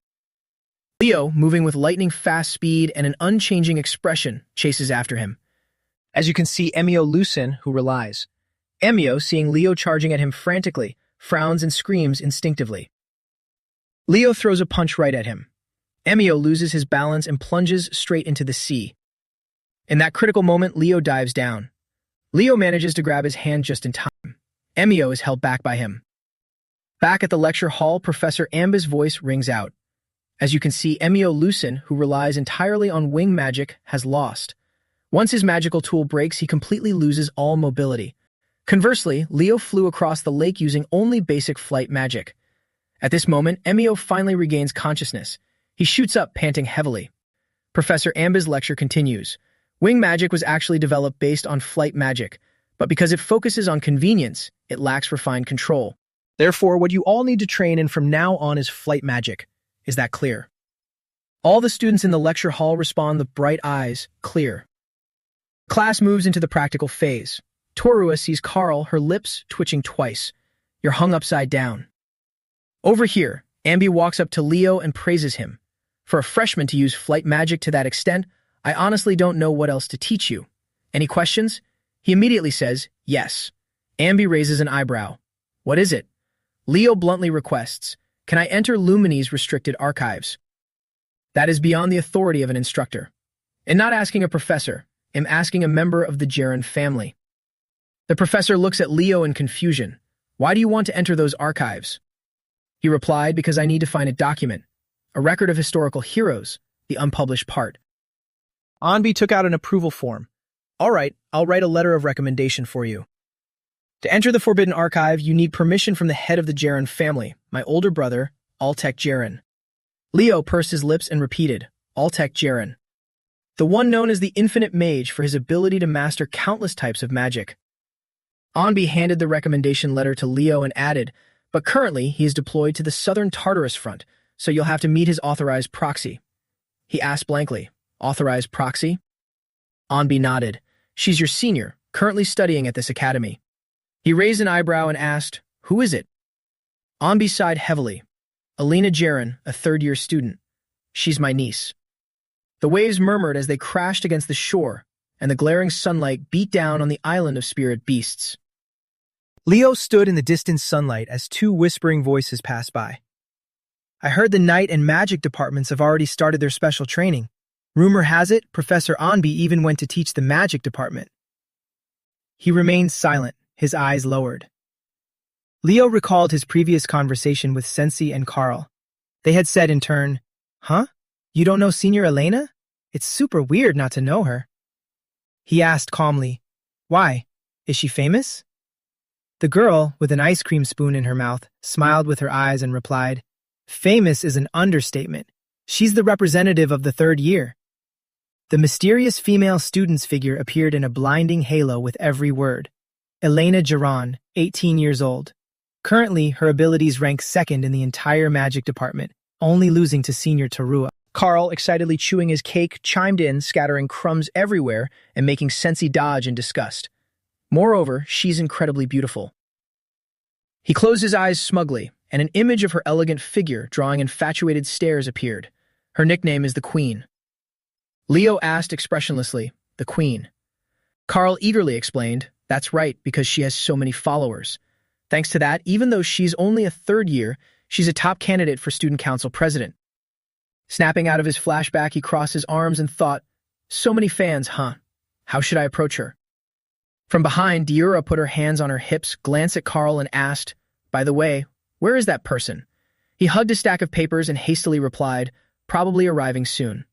Leo, moving with lightning-fast speed and an unchanging expression, chases after him. As you can see, Emio Lucen, who relies. Emio, seeing Leo charging at him frantically, frowns and screams instinctively. Leo throws a punch right at him. Emio loses his balance and plunges straight into the sea. In that critical moment, Leo dives down. Leo manages to grab his hand just in time. Emio is held back by him. Back at the lecture hall, Professor Amba's voice rings out. As you can see, Emio Lucen, who relies entirely on wing magic, has lost. Once his magical tool breaks, he completely loses all mobility. Conversely, Leo flew across the lake using only basic flight magic. At this moment, Emio finally regains consciousness. He shoots up, panting heavily. Professor Amba's lecture continues. Wing magic was actually developed based on flight magic, but because it focuses on convenience, it lacks refined control. Therefore, what you all need to train in from now on is flight magic. Is that clear? All the students in the lecture hall respond with bright eyes, clear. Class moves into the practical phase. Torua sees Carl, her lips twitching twice. You're hung upside down. Over here, Ambi walks up to Leo and praises him. For a freshman to use flight magic to that extent, I honestly don't know what else to teach you. Any questions? He immediately says, yes. Ambi raises an eyebrow. What is it? Leo bluntly requests, can I enter Lumini's restricted archives? That is beyond the authority of an instructor. And not asking a professor, I'm asking a member of the Jaren family. The professor looks at Leo in confusion. Why do you want to enter those archives? He replied, because I need to find a document, a record of historical heroes, the unpublished part. Anbi took out an approval form. All right, I'll write a letter of recommendation for you. To enter the Forbidden Archive, you need permission from the head of the Jaren family, my older brother, Altek Jaren. Leo pursed his lips and repeated, Altek Jaren. The one known as the Infinite Mage for his ability to master countless types of magic. Anbi handed the recommendation letter to Leo and added, but currently he is deployed to the southern Tartarus front, so you'll have to meet his authorized proxy. He asked blankly, authorized proxy? Anbi nodded. She's your senior, currently studying at this academy. He raised an eyebrow and asked, who is it? Anbi sighed heavily. Alina Jaren, a third-year student. She's my niece. The waves murmured as they crashed against the shore, and the glaring sunlight beat down on the island of spirit beasts. Leo stood in the distant sunlight as two whispering voices passed by. I heard the night and magic departments have already started their special training. Rumor has it, Professor Anbi even went to teach the magic department. He remained silent, his eyes lowered. Leo recalled his previous conversation with Sensi and Carl. They had said in turn, huh? You don't know Senior Elena? It's super weird not to know her. He asked calmly, why? Is she famous? The girl, with an ice cream spoon in her mouth, smiled with her eyes and replied, famous is an understatement. She's the representative of the third year. The mysterious female student's figure appeared in a blinding halo with every word. Elena Jaran, 18 years old. Currently, her abilities rank second in the entire magic department, only losing to Senior Tarua. Carl, excitedly chewing his cake, chimed in, scattering crumbs everywhere and making Sensi dodge in disgust. Moreover, she's incredibly beautiful. He closed his eyes smugly, and an image of her elegant figure drawing infatuated stares appeared. Her nickname is the Queen. Leo asked expressionlessly, the Queen. Carl eagerly explained, that's right, because she has so many followers. Thanks to that, even though she's only a third year, she's a top candidate for student council president. Snapping out of his flashback, he crossed his arms and thought, so many fans, huh? How should I approach her? From behind, Diura put her hands on her hips, glanced at Carl, and asked, by the way, where is that person? He hugged a stack of papers and hastily replied, probably arriving soon.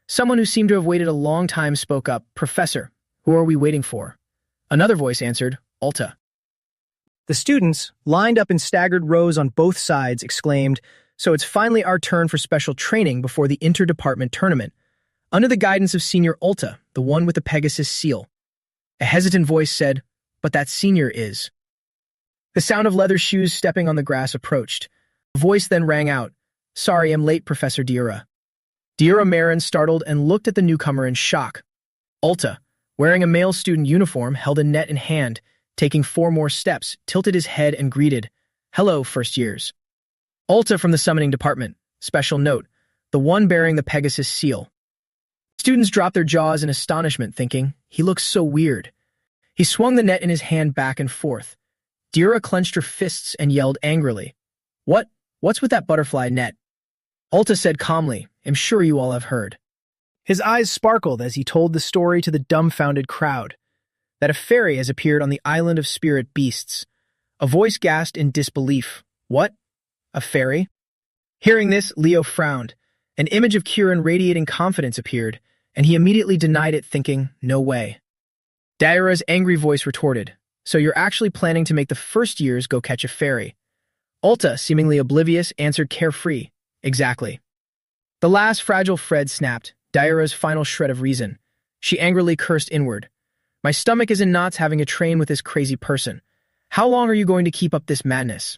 Someone who seemed to have waited a long time spoke up, Professor, who are we waiting for? Another voice answered, Alta. The students, lined up in staggered rows on both sides, exclaimed, so it's finally our turn for special training before the inter-department tournament. Under the guidance of Senior Alta, the one with the Pegasus seal. A hesitant voice said, but that senior is. The sound of leather shoes stepping on the grass approached. A voice then rang out, sorry, I'm late, Professor Diura. Diura Marin startled and looked at the newcomer in shock. Alta, wearing a male student uniform, held a net in hand, taking 4 more steps, tilted his head and greeted, hello, first years. Alta from the summoning department. Special note, the one bearing the Pegasus seal. Students dropped their jaws in astonishment, thinking, he looks so weird. He swung the net in his hand back and forth. Diura clenched her fists and yelled angrily, what's with that butterfly net? Alta said calmly, I'm sure you all have heard. His eyes sparkled as he told the story to the dumbfounded crowd, that a fairy has appeared on the island of spirit beasts. A voice gasped in disbelief. What? A fairy? Hearing this, Leo frowned. An image of Kieran radiating confidence appeared, and he immediately denied it, thinking, no way. Daira's angry voice retorted, so you're actually planning to make the first years go catch a fairy. Ulta, seemingly oblivious, answered carefree, exactly. The last fragile thread snapped, Daira's final shred of reason. She angrily cursed inward. My stomach is in knots having a train with this crazy person. How long are you going to keep up this madness?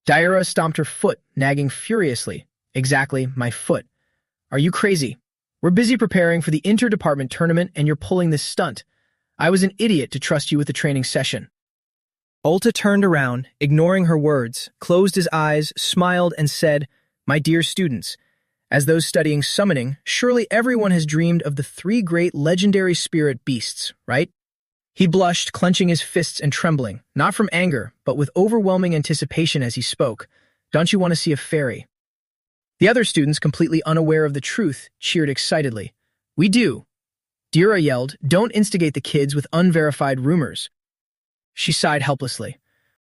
Daira stomped her foot, nagging furiously. Exactly, my foot. Are you crazy? We're busy preparing for the inter-department tournament and you're pulling this stunt. I was an idiot to trust you with the training session. Ulta turned around, ignoring her words, closed his eyes, smiled, and said, my dear students, as those studying summoning, surely everyone has dreamed of the 3 great legendary spirit beasts, right? He blushed, clenching his fists and trembling, not from anger, but with overwhelming anticipation as he spoke. Don't you want to see a fairy? The other students, completely unaware of the truth, cheered excitedly. We do. Dira yelled, don't instigate the kids with unverified rumors. She sighed helplessly.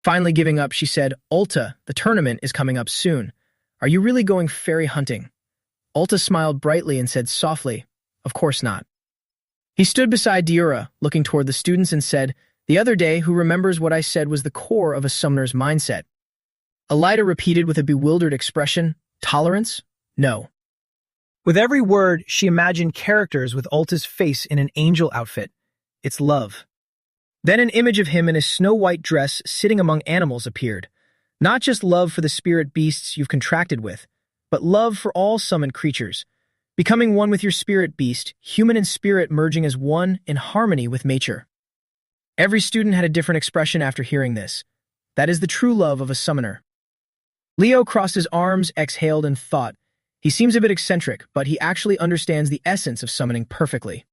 Finally giving up, she said, Ulta, the tournament is coming up soon. Are you really going fairy hunting? Ulta smiled brightly and said softly, of course not. He stood beside Dira, looking toward the students and said, the other day, who remembers what I said was the core of a summoner's mindset? Elida repeated with a bewildered expression, tolerance? No. With every word, she imagined characters with Ulta's face in an angel outfit. It's love. Then an image of him in a snow-white dress sitting among animals appeared. Not just love for the spirit beasts you've contracted with, but love for all summoned creatures. Becoming one with your spirit beast, human and spirit merging as one in harmony with nature. Every student had a different expression after hearing this. That is the true love of a summoner. Leo crossed his arms, exhaled, and thought, he seems a bit eccentric, but he actually understands the essence of summoning perfectly.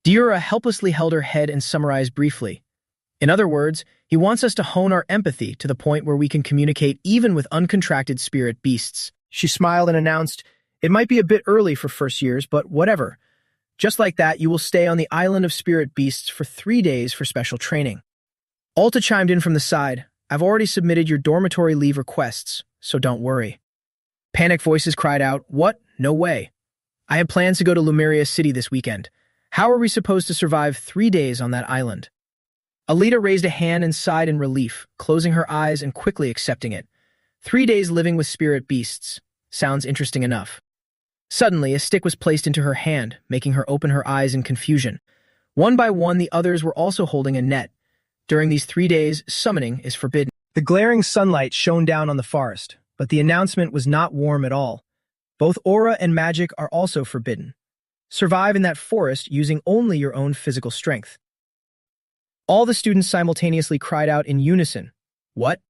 Dira helplessly held her head and summarized briefly. In other words, he wants us to hone our empathy to the point where we can communicate even with uncontracted spirit beasts. She smiled and announced, it might be a bit early for first years, but whatever. Just like that, you will stay on the island of spirit beasts for 3 days for special training. Ulta chimed in from the side, I've already submitted your dormitory leave requests, so don't worry. Panicked voices cried out, what? No way. I had plans to go to Lumeria City this weekend. How are we supposed to survive 3 days on that island? Alita raised a hand and sighed in relief, closing her eyes and quickly accepting it. 3 days living with spirit beasts. Sounds interesting enough. Suddenly, a stick was placed into her hand, making her open her eyes in confusion. One by one, the others were also holding a net. During these 3 days, summoning is forbidden. The glaring sunlight shone down on the forest, but the announcement was not warm at all. Both aura and magic are also forbidden. Survive in that forest using only your own physical strength. All the students simultaneously cried out in unison, what?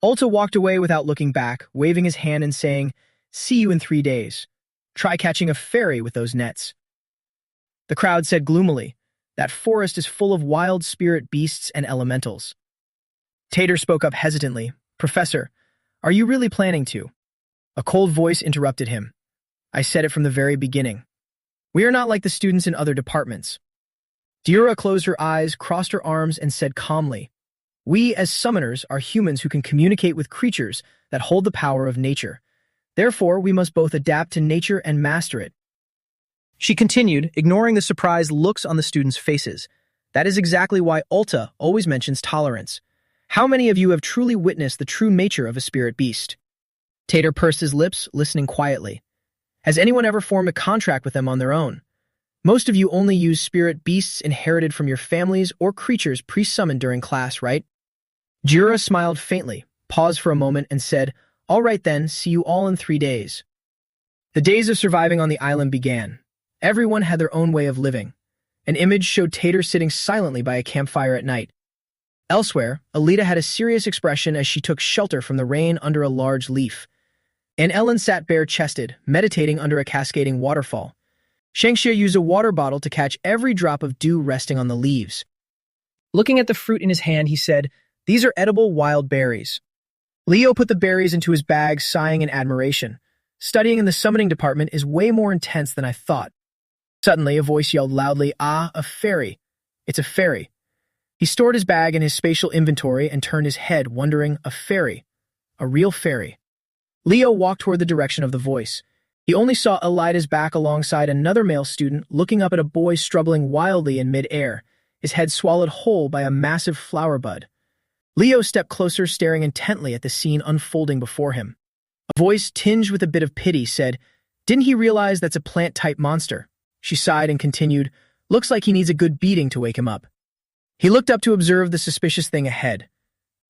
Ulta walked away without looking back, waving his hand and saying, see you in 3 days. Try catching a fairy with those nets. The crowd said gloomily, that forest is full of wild spirit beasts and elementals. Tater spoke up hesitantly, Professor, are you really planning to? A cold voice interrupted him. I said it from the very beginning. We are not like the students in other departments. Dira closed her eyes, crossed her arms, and said calmly, we, as summoners, are humans who can communicate with creatures that hold the power of nature. Therefore, we must both adapt to nature and master it. She continued, ignoring the surprised looks on the students' faces. That is exactly why Ulta always mentions tolerance. How many of you have truly witnessed the true nature of a spirit beast? Tater pursed his lips, listening quietly. Has anyone ever formed a contract with them on their own? Most of you only use spirit beasts inherited from your families or creatures pre-summoned during class, right? Jira smiled faintly, paused for a moment, and said, all right then, see you all in 3 days. The days of surviving on the island began. Everyone had their own way of living. An image showed Tater sitting silently by a campfire at night. Elsewhere, Alita had a serious expression as she took shelter from the rain under a large leaf. And Ellen sat bare-chested, meditating under a cascading waterfall. Shangxia used a water bottle to catch every drop of dew resting on the leaves. Looking at the fruit in his hand, he said, these are edible wild berries. Leo put the berries into his bag, sighing in admiration. Studying in the summoning department is way more intense than I thought. Suddenly, a voice yelled loudly, ah, a fairy. It's a fairy. He stored his bag in his spatial inventory and turned his head, wondering, a fairy. A real fairy. Leo walked toward the direction of the voice. He only saw Elida's back alongside another male student looking up at a boy struggling wildly in mid-air, his head swallowed whole by a massive flower bud. Leo stepped closer, staring intently at the scene unfolding before him. A voice tinged with a bit of pity said, "Didn't he realize that's a plant-type monster?" She sighed and continued, "Looks like he needs a good beating to wake him up." He looked up to observe the suspicious thing ahead.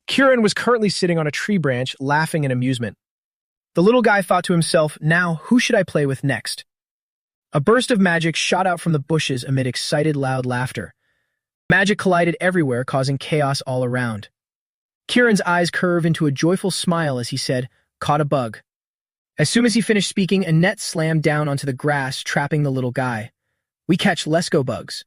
Kieran was currently sitting on a tree branch, laughing in amusement. The little guy thought to himself, "Now, who should I play with next?" A burst of magic shot out from the bushes amid excited, loud laughter. Magic collided everywhere, causing chaos all around. Kieran's eyes curved into a joyful smile as he said, "Caught a bug." As soon as he finished speaking, a net slammed down onto the grass, trapping the little guy. "We catch Lesco bugs."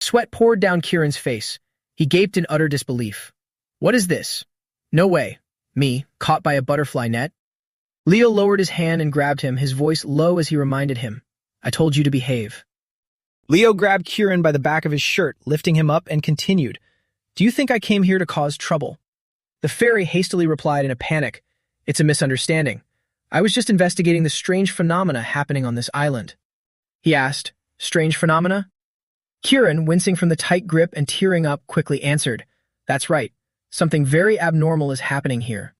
Sweat poured down Kieran's face. He gaped in utter disbelief. "What is this? No way. Me, caught by a butterfly net?" Leo lowered his hand and grabbed him, his voice low as he reminded him, "I told you to behave." Leo grabbed Kieran by the back of his shirt, lifting him up, and continued, "Do you think I came here to cause trouble?" The fairy hastily replied in a panic, "It's a misunderstanding. I was just investigating the strange phenomena happening on this island." He asked, "Strange phenomena?" Kieran, wincing from the tight grip and tearing up, quickly answered, "That's right. Something very abnormal is happening here."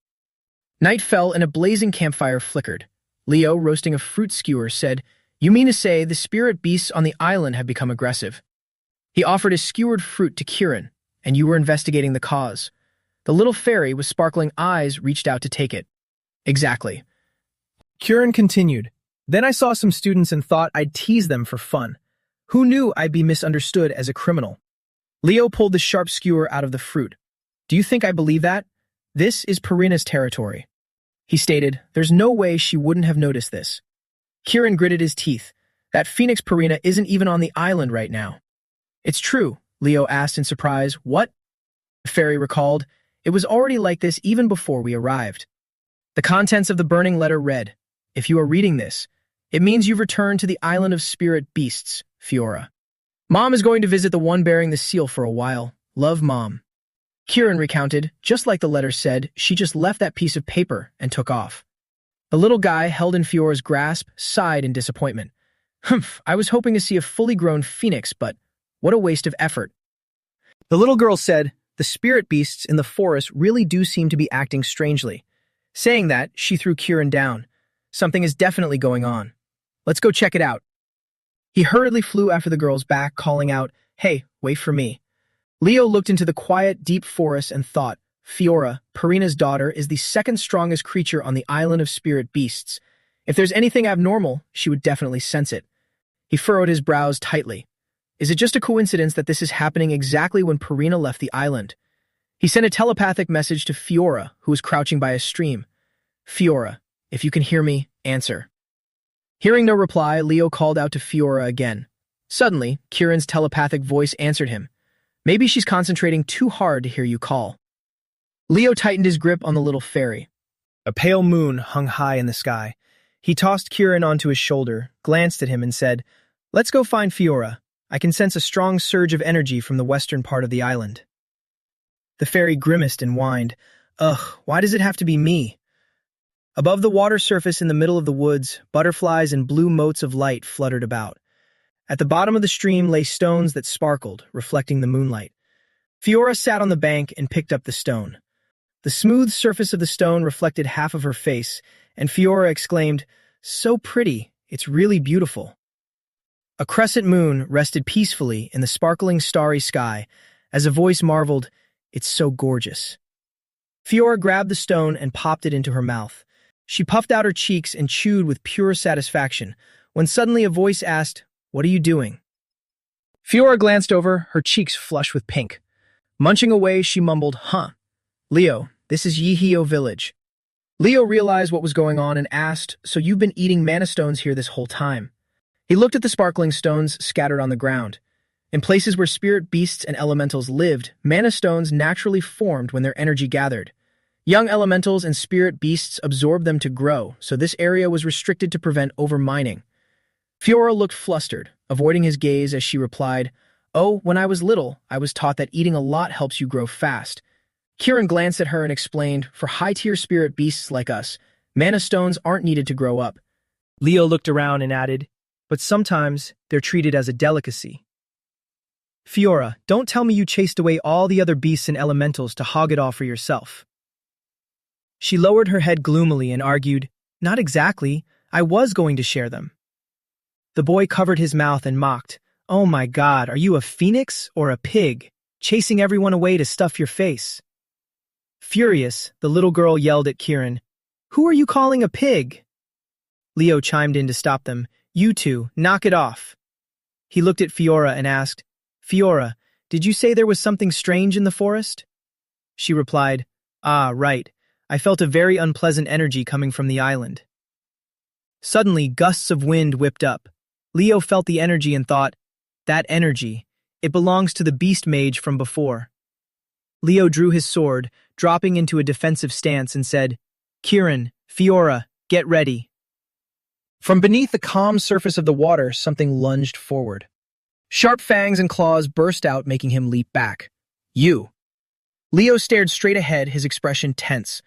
Night fell and a blazing campfire flickered. Leo, roasting a fruit skewer, said, "You mean to say the spirit beasts on the island have become aggressive?" He offered his skewered fruit to Kieran, and you were investigating the cause. The little fairy with sparkling eyes reached out to take it. "Exactly." Kieran continued, "Then I saw some students and thought I'd tease them for fun. Who knew I'd be misunderstood as a criminal?" Leo pulled the sharp skewer out of the fruit. "Do you think I believe that? This is Purina's territory." He stated, "There's no way she wouldn't have noticed this." Kieran gritted his teeth. "That Phoenix Purina isn't even on the island right now." "It's true," Leo asked in surprise. "What?" The fairy recalled, "It was already like this even before we arrived." The contents of the burning letter read, "If you are reading this, it means you've returned to the island of spirit beasts, Fiora. Mom is going to visit the one bearing the seal for a while. Love, Mom." Kieran recounted, just like the letter said, she just left that piece of paper and took off. The little guy, held in Fiora's grasp, sighed in disappointment. "Humph, I was hoping to see a fully grown phoenix, but what a waste of effort." The little girl said, "The spirit beasts in the forest really do seem to be acting strangely." Saying that, she threw Kieran down. "Something is definitely going on. Let's go check it out." He hurriedly flew after the girl's back, calling out, "Hey, wait for me." Leo looked into the quiet, deep forest and thought, Fiora, Purina's daughter, is the second strongest creature on the island of spirit beasts. If there's anything abnormal, she would definitely sense it. He furrowed his brows tightly. Is it just a coincidence that this is happening exactly when Purina left the island? He sent a telepathic message to Fiora, who was crouching by a stream. "Fiora, if you can hear me, answer." Hearing no reply, Leo called out to Fiora again. Suddenly, Kieran's telepathic voice answered him. "Maybe she's concentrating too hard to hear you call." Leo tightened his grip on the little fairy. A pale moon hung high in the sky. He tossed Kieran onto his shoulder, glanced at him, and said, "Let's go find Fiora. I can sense a strong surge of energy from the western part of the island." The fairy grimaced and whined, "Ugh, why does it have to be me?" Above the water surface in the middle of the woods, butterflies and blue motes of light fluttered about. At the bottom of the stream lay stones that sparkled, reflecting the moonlight. Fiora sat on the bank and picked up the stone. The smooth surface of the stone reflected half of her face, and Fiora exclaimed, "So pretty, it's really beautiful." A crescent moon rested peacefully in the sparkling starry sky, as a voice marveled, "It's so gorgeous." Fiora grabbed the stone and popped it into her mouth. She puffed out her cheeks and chewed with pure satisfaction, when suddenly a voice asked, "What are you doing?" Fiora glanced over, her cheeks flushed with pink. Munching away, she mumbled, "Huh. Leo, this is Yihio village." Leo realized what was going on and asked, "So you've been eating mana stones here this whole time?" He looked at the sparkling stones scattered on the ground. In places where spirit beasts and elementals lived, mana stones naturally formed when their energy gathered. Young elementals and spirit beasts absorbed them to grow, so this area was restricted to prevent overmining. Fiora looked flustered, avoiding his gaze as she replied, "Oh, when I was little, I was taught that eating a lot helps you grow fast." Kieran glanced at her and explained, "For high-tier spirit beasts like us, mana stones aren't needed to grow up. Leo looked around and added, but sometimes they're treated as a delicacy. Fiora, don't tell me you chased away all the other beasts and elementals to hog it all for yourself. She lowered her head gloomily and argued, not exactly, I was going to share them. The boy covered his mouth and mocked, oh my God, are you a phoenix or a pig, chasing everyone away to stuff your face? Furious, the little girl yelled at Kieran, who are you calling a pig? Leo chimed in to stop them, you two, knock it off. He looked at Fiora and asked, Fiora, did you say there was something strange in the forest? She replied, ah, right. I felt a very unpleasant energy coming from the island. Suddenly, gusts of wind whipped up. Leo felt the energy and thought, that energy, it belongs to the beast mage from before. Leo drew his sword, dropping into a defensive stance and said, Kieran, Fiora, get ready. From beneath the calm surface of the water, something lunged forward. Sharp fangs and claws burst out, making him leap back. You. Leo stared straight ahead, his expression tense.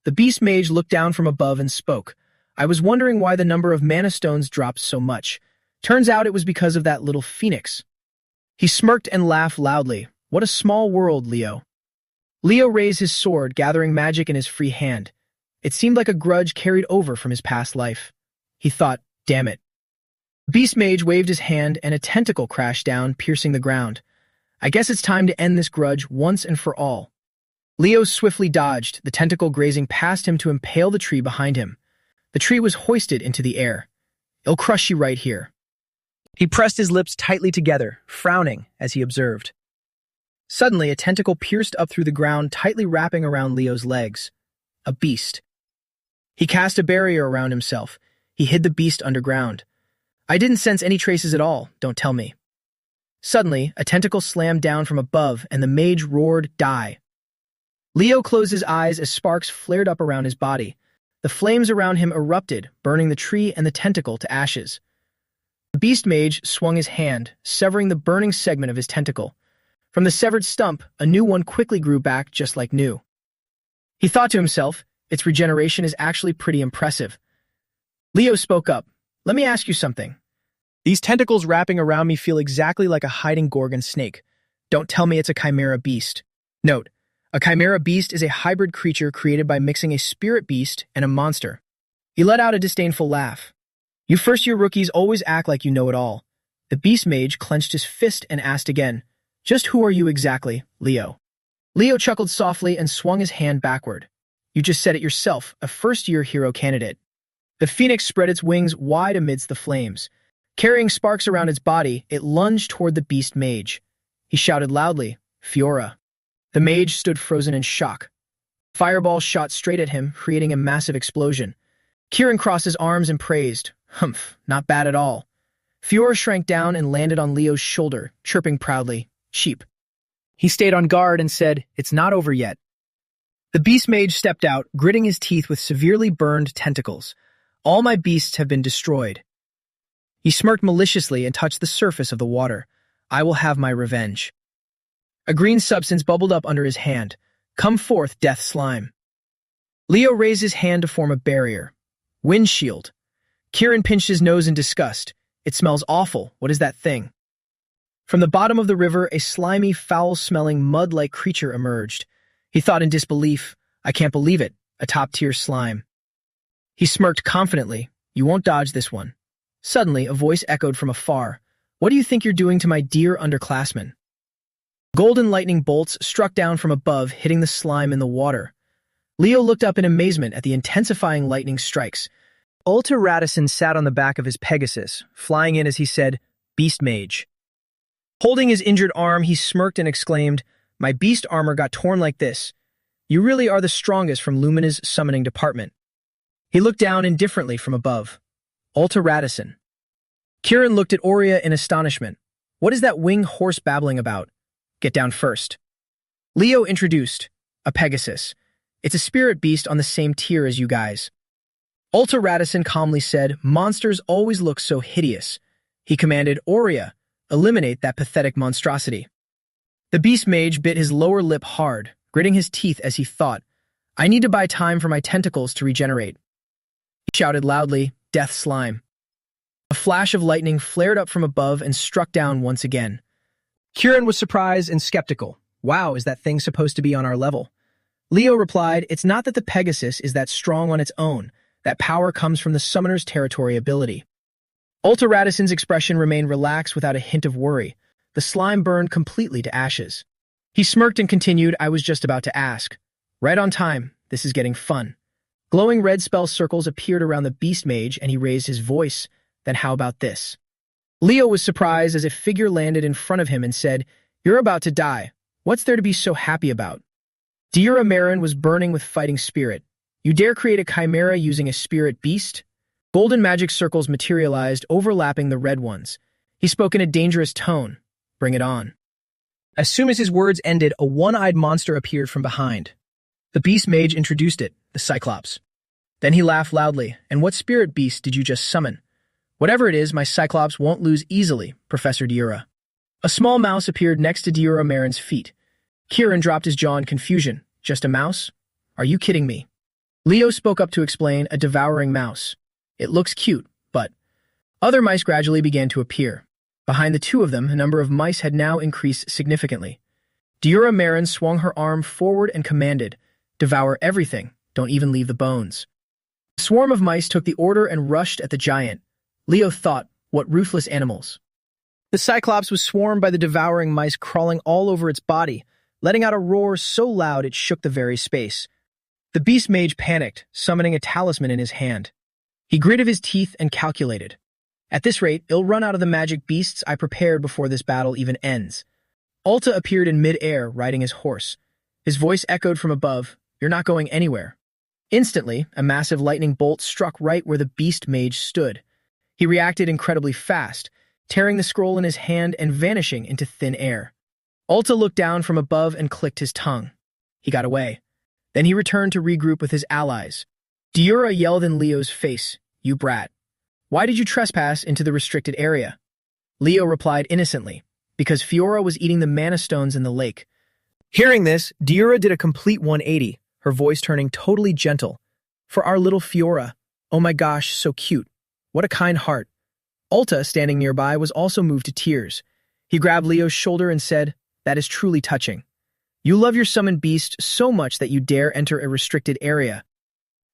The beast mage looked down from above and spoke. I was wondering why the number of mana stones dropped so much. Turns out it was because of that little phoenix. He smirked and laughed loudly. What a small world, Leo. Leo raised his sword, gathering magic in his free hand. It seemed like a grudge carried over from his past life. He thought, damn it. Beast Mage waved his hand and a tentacle crashed down, piercing the ground. I guess it's time to end this grudge once and for all. Leo swiftly dodged, the tentacle grazing past him to impale the tree behind him. The tree was hoisted into the air. It'll crush you right here. He pressed his lips tightly together, frowning as he observed. Suddenly, a tentacle pierced up through the ground, tightly wrapping around Leo's legs. A beast. He cast a barrier around himself. He hid the beast underground. I didn't sense any traces at all, don't tell me. Suddenly, a tentacle slammed down from above, and the mage roared, die. Leo closed his eyes as sparks flared up around his body. The flames around him erupted, burning the tree and the tentacle to ashes. The beast mage swung his hand, severing the burning segment of his tentacle. From the severed stump, a new one quickly grew back just like new. He thought to himself, its regeneration is actually pretty impressive. Leo spoke up. Let me ask you something. These tentacles wrapping around me feel exactly like a hiding Gorgon snake. Don't tell me it's a chimera beast. Note, a chimera beast is a hybrid creature created by mixing a spirit beast and a monster. He let out a disdainful laugh. You first-year rookies always act like you know it all. The beast mage clenched his fist and asked again, just who are you exactly, Leo? Leo chuckled softly and swung his hand backward. You just said it yourself, a first-year hero candidate. The phoenix spread its wings wide amidst the flames. Carrying sparks around its body, it lunged toward the beast mage. He shouted loudly, Fiora. The mage stood frozen in shock. Fireballs shot straight at him, creating a massive explosion. Kieran crossed his arms and praised, humph, not bad at all. Fiora shrank down and landed on Leo's shoulder, chirping proudly, cheap. He stayed on guard and said, it's not over yet. The beast mage stepped out, gritting his teeth with severely burned tentacles. All my beasts have been destroyed. He smirked maliciously and touched the surface of the water. I will have my revenge. A green substance bubbled up under his hand. Come forth, death slime. Leo raised his hand to form a barrier. Windshield. Kieran pinched his nose in disgust. It smells awful. What is that thing? From the bottom of the river, a slimy, foul-smelling, mud-like creature emerged. He thought in disbelief, I can't believe it, a top-tier slime. He smirked confidently. You won't dodge this one. Suddenly, a voice echoed from afar. What do you think you're doing to my dear underclassmen? Golden lightning bolts struck down from above, hitting the slime in the water. Leo looked up in amazement at the intensifying lightning strikes. Ulta Radisson sat on the back of his Pegasus, flying in as he said, Beast Mage. Holding his injured arm, he smirked and exclaimed, my beast armor got torn like this. You really are the strongest from Lumina's summoning department. He looked down indifferently from above. Ulta Radisson. Kieran looked at Aurea in astonishment. What is that winged horse babbling about? Get down first. Leo introduced, a Pegasus. It's a spirit beast on the same tier as you guys. Ulta Radisson calmly said, monsters always look so hideous. He commanded, Aurea, eliminate that pathetic monstrosity. The beast mage bit his lower lip hard, gritting his teeth as he thought, I need to buy time for my tentacles to regenerate. He shouted loudly, death slime. A flash of lightning flared up from above and struck down once again. Kieran was surprised and skeptical. Wow, is that thing supposed to be on our level? Leo replied, it's not that the Pegasus is that strong on its own. That power comes from the summoner's territory ability. Ulta Radisson's expression remained relaxed without a hint of worry. The slime burned completely to ashes. He smirked and continued, I was just about to ask. Right on time, this is getting fun. Glowing red spell circles appeared around the beast mage and he raised his voice. Then how about this? Leo was surprised as a figure landed in front of him and said, you're about to die. What's there to be so happy about? Deira Marin was burning with fighting spirit. You dare create a chimera using a spirit beast? Golden magic circles materialized, overlapping the red ones. He spoke in a dangerous tone. Bring it on. As soon as his words ended, a one-eyed monster appeared from behind. The beast mage introduced it, the Cyclops. Then he laughed loudly. And what spirit beast did you just summon? Whatever it is, my Cyclops won't lose easily, Professor Deira. A small mouse appeared next to Deira Marin's feet. Kieran dropped his jaw in confusion. Just a mouse? Are you kidding me? Leo spoke up to explain, a devouring mouse. It looks cute, but... Other mice gradually began to appear. Behind the two of them, the number of mice had now increased significantly. Deira Marin swung her arm forward and commanded, devour everything, don't even leave the bones. A swarm of mice took the order and rushed at the giant. Leo thought, what ruthless animals. The Cyclops was swarmed by the devouring mice crawling all over its body, letting out a roar so loud it shook the very space. The beast mage panicked, summoning a talisman in his hand. He gritted his teeth and calculated. At this rate, it'll run out of the magic beasts I prepared before this battle even ends. Ulta appeared in mid-air, riding his horse. His voice echoed from above, you're not going anywhere. Instantly, a massive lightning bolt struck right where the beast mage stood. He reacted incredibly fast, tearing the scroll in his hand and vanishing into thin air. Ulta looked down from above and clicked his tongue. He got away. Then he returned to regroup with his allies. Deira yelled in Leo's face, you brat. Why did you trespass into the restricted area? Leo replied innocently, because Fiora was eating the mana stones in the lake. Hearing this, Deira did a complete 180, her voice turning totally gentle. For our little Fiora. Oh my gosh, so cute. What a kind heart. Ulta, standing nearby, was also moved to tears. He grabbed Leo's shoulder and said, that is truly touching. You love your summoned beast so much that you dare enter a restricted area.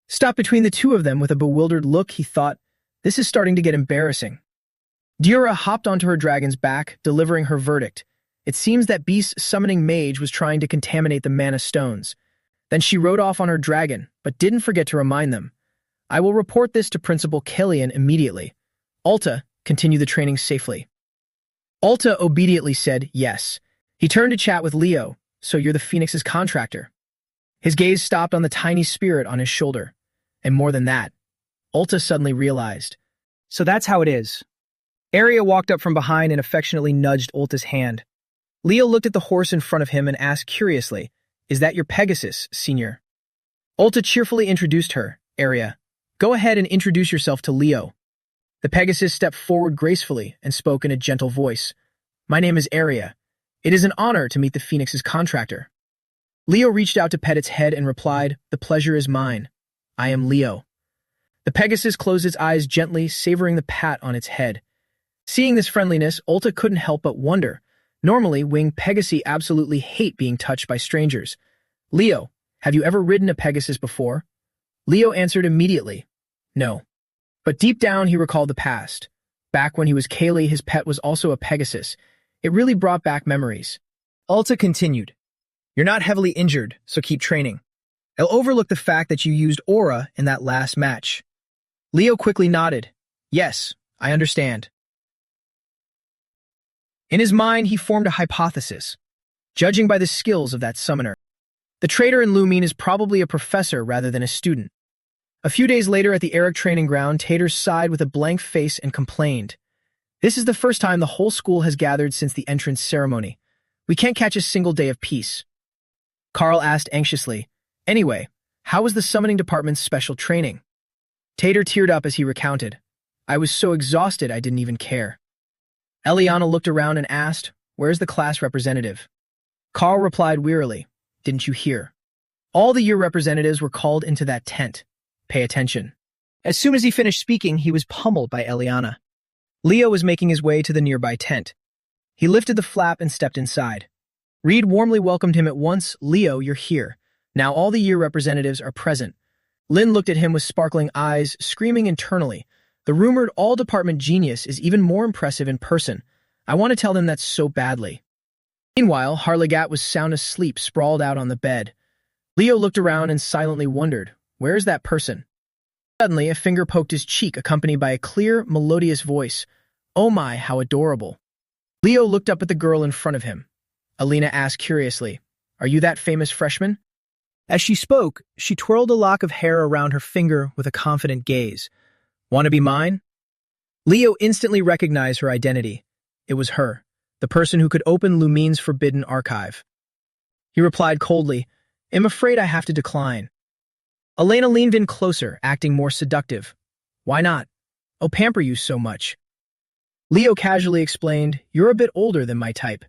Stopped between the two of them with a bewildered look, he thought, this is starting to get embarrassing. Deira hopped onto her dragon's back, delivering her verdict. It seems that beast summoning mage was trying to contaminate the mana stones. Then she rode off on her dragon, but didn't forget to remind them. I will report this to Principal Killian immediately. Ulta, continue the training safely. Ulta obediently said yes. He turned to chat with Leo, so you're the Phoenix's contractor. His gaze stopped on the tiny spirit on his shoulder. And more than that, Ulta suddenly realized. So that's how it is. Arya walked up from behind and affectionately nudged Ulta's hand. Leo looked at the horse in front of him and asked curiously, is that your Pegasus, Senior? Ulta cheerfully introduced her, Arya. Go ahead and introduce yourself to Leo. The Pegasus stepped forward gracefully and spoke in a gentle voice. My name is Arya. It is an honor to meet the Phoenix's contractor. Leo reached out to pet its head and replied, the pleasure is mine. I am Leo. The Pegasus closed its eyes gently, savoring the pat on its head. Seeing this friendliness, Ulta couldn't help but wonder. Normally, winged Pegasi absolutely hate being touched by strangers. Leo, have you ever ridden a Pegasus before? Leo answered immediately, no. But deep down, he recalled the past. Back when he was Kaylee, his pet was also a Pegasus. It really brought back memories. Ulta continued, you're not heavily injured, so keep training. I'll overlook the fact that you used Aura in that last match. Leo quickly nodded. Yes, I understand. In his mind, he formed a hypothesis. Judging by the skills of that summoner, the traitor in Lumine is probably a professor rather than a student. A few days later at the Eric training ground, Tater sighed with a blank face and complained. This is the first time the whole school has gathered since the entrance ceremony. We can't catch a single day of peace. Carl asked anxiously, anyway, how was the summoning department's special training? Tater teared up as he recounted. I was so exhausted I didn't even care. Eliana looked around and asked, where's the class representative? Carl replied wearily, didn't you hear? All the year representatives were called into that tent. Pay attention. As soon as he finished speaking, he was pummeled by Eliana. Leo was making his way to the nearby tent. He lifted the flap and stepped inside. Reed warmly welcomed him at once. "Leo, you're here. Now all the year representatives are present." Lin looked at him with sparkling eyes, screaming internally. "The rumored all-department genius is even more impressive in person. I want to tell them that so badly." Meanwhile, Harlegat was sound asleep, sprawled out on the bed. Leo looked around and silently wondered, where is that person? Suddenly, a finger poked his cheek, accompanied by a clear, melodious voice. "Oh my, how adorable." Leo looked up at the girl in front of him. Alina asked curiously, "Are you that famous freshman?" As she spoke, she twirled a lock of hair around her finger with a confident gaze. "Want to be mine?" Leo instantly recognized her identity. It was her, the person who could open Lumine's forbidden archive. He replied coldly, "I'm afraid I have to decline." Elena leaned in closer, acting more seductive. "Why not? I'll pamper you so much." Leo casually explained, "You're a bit older than my type."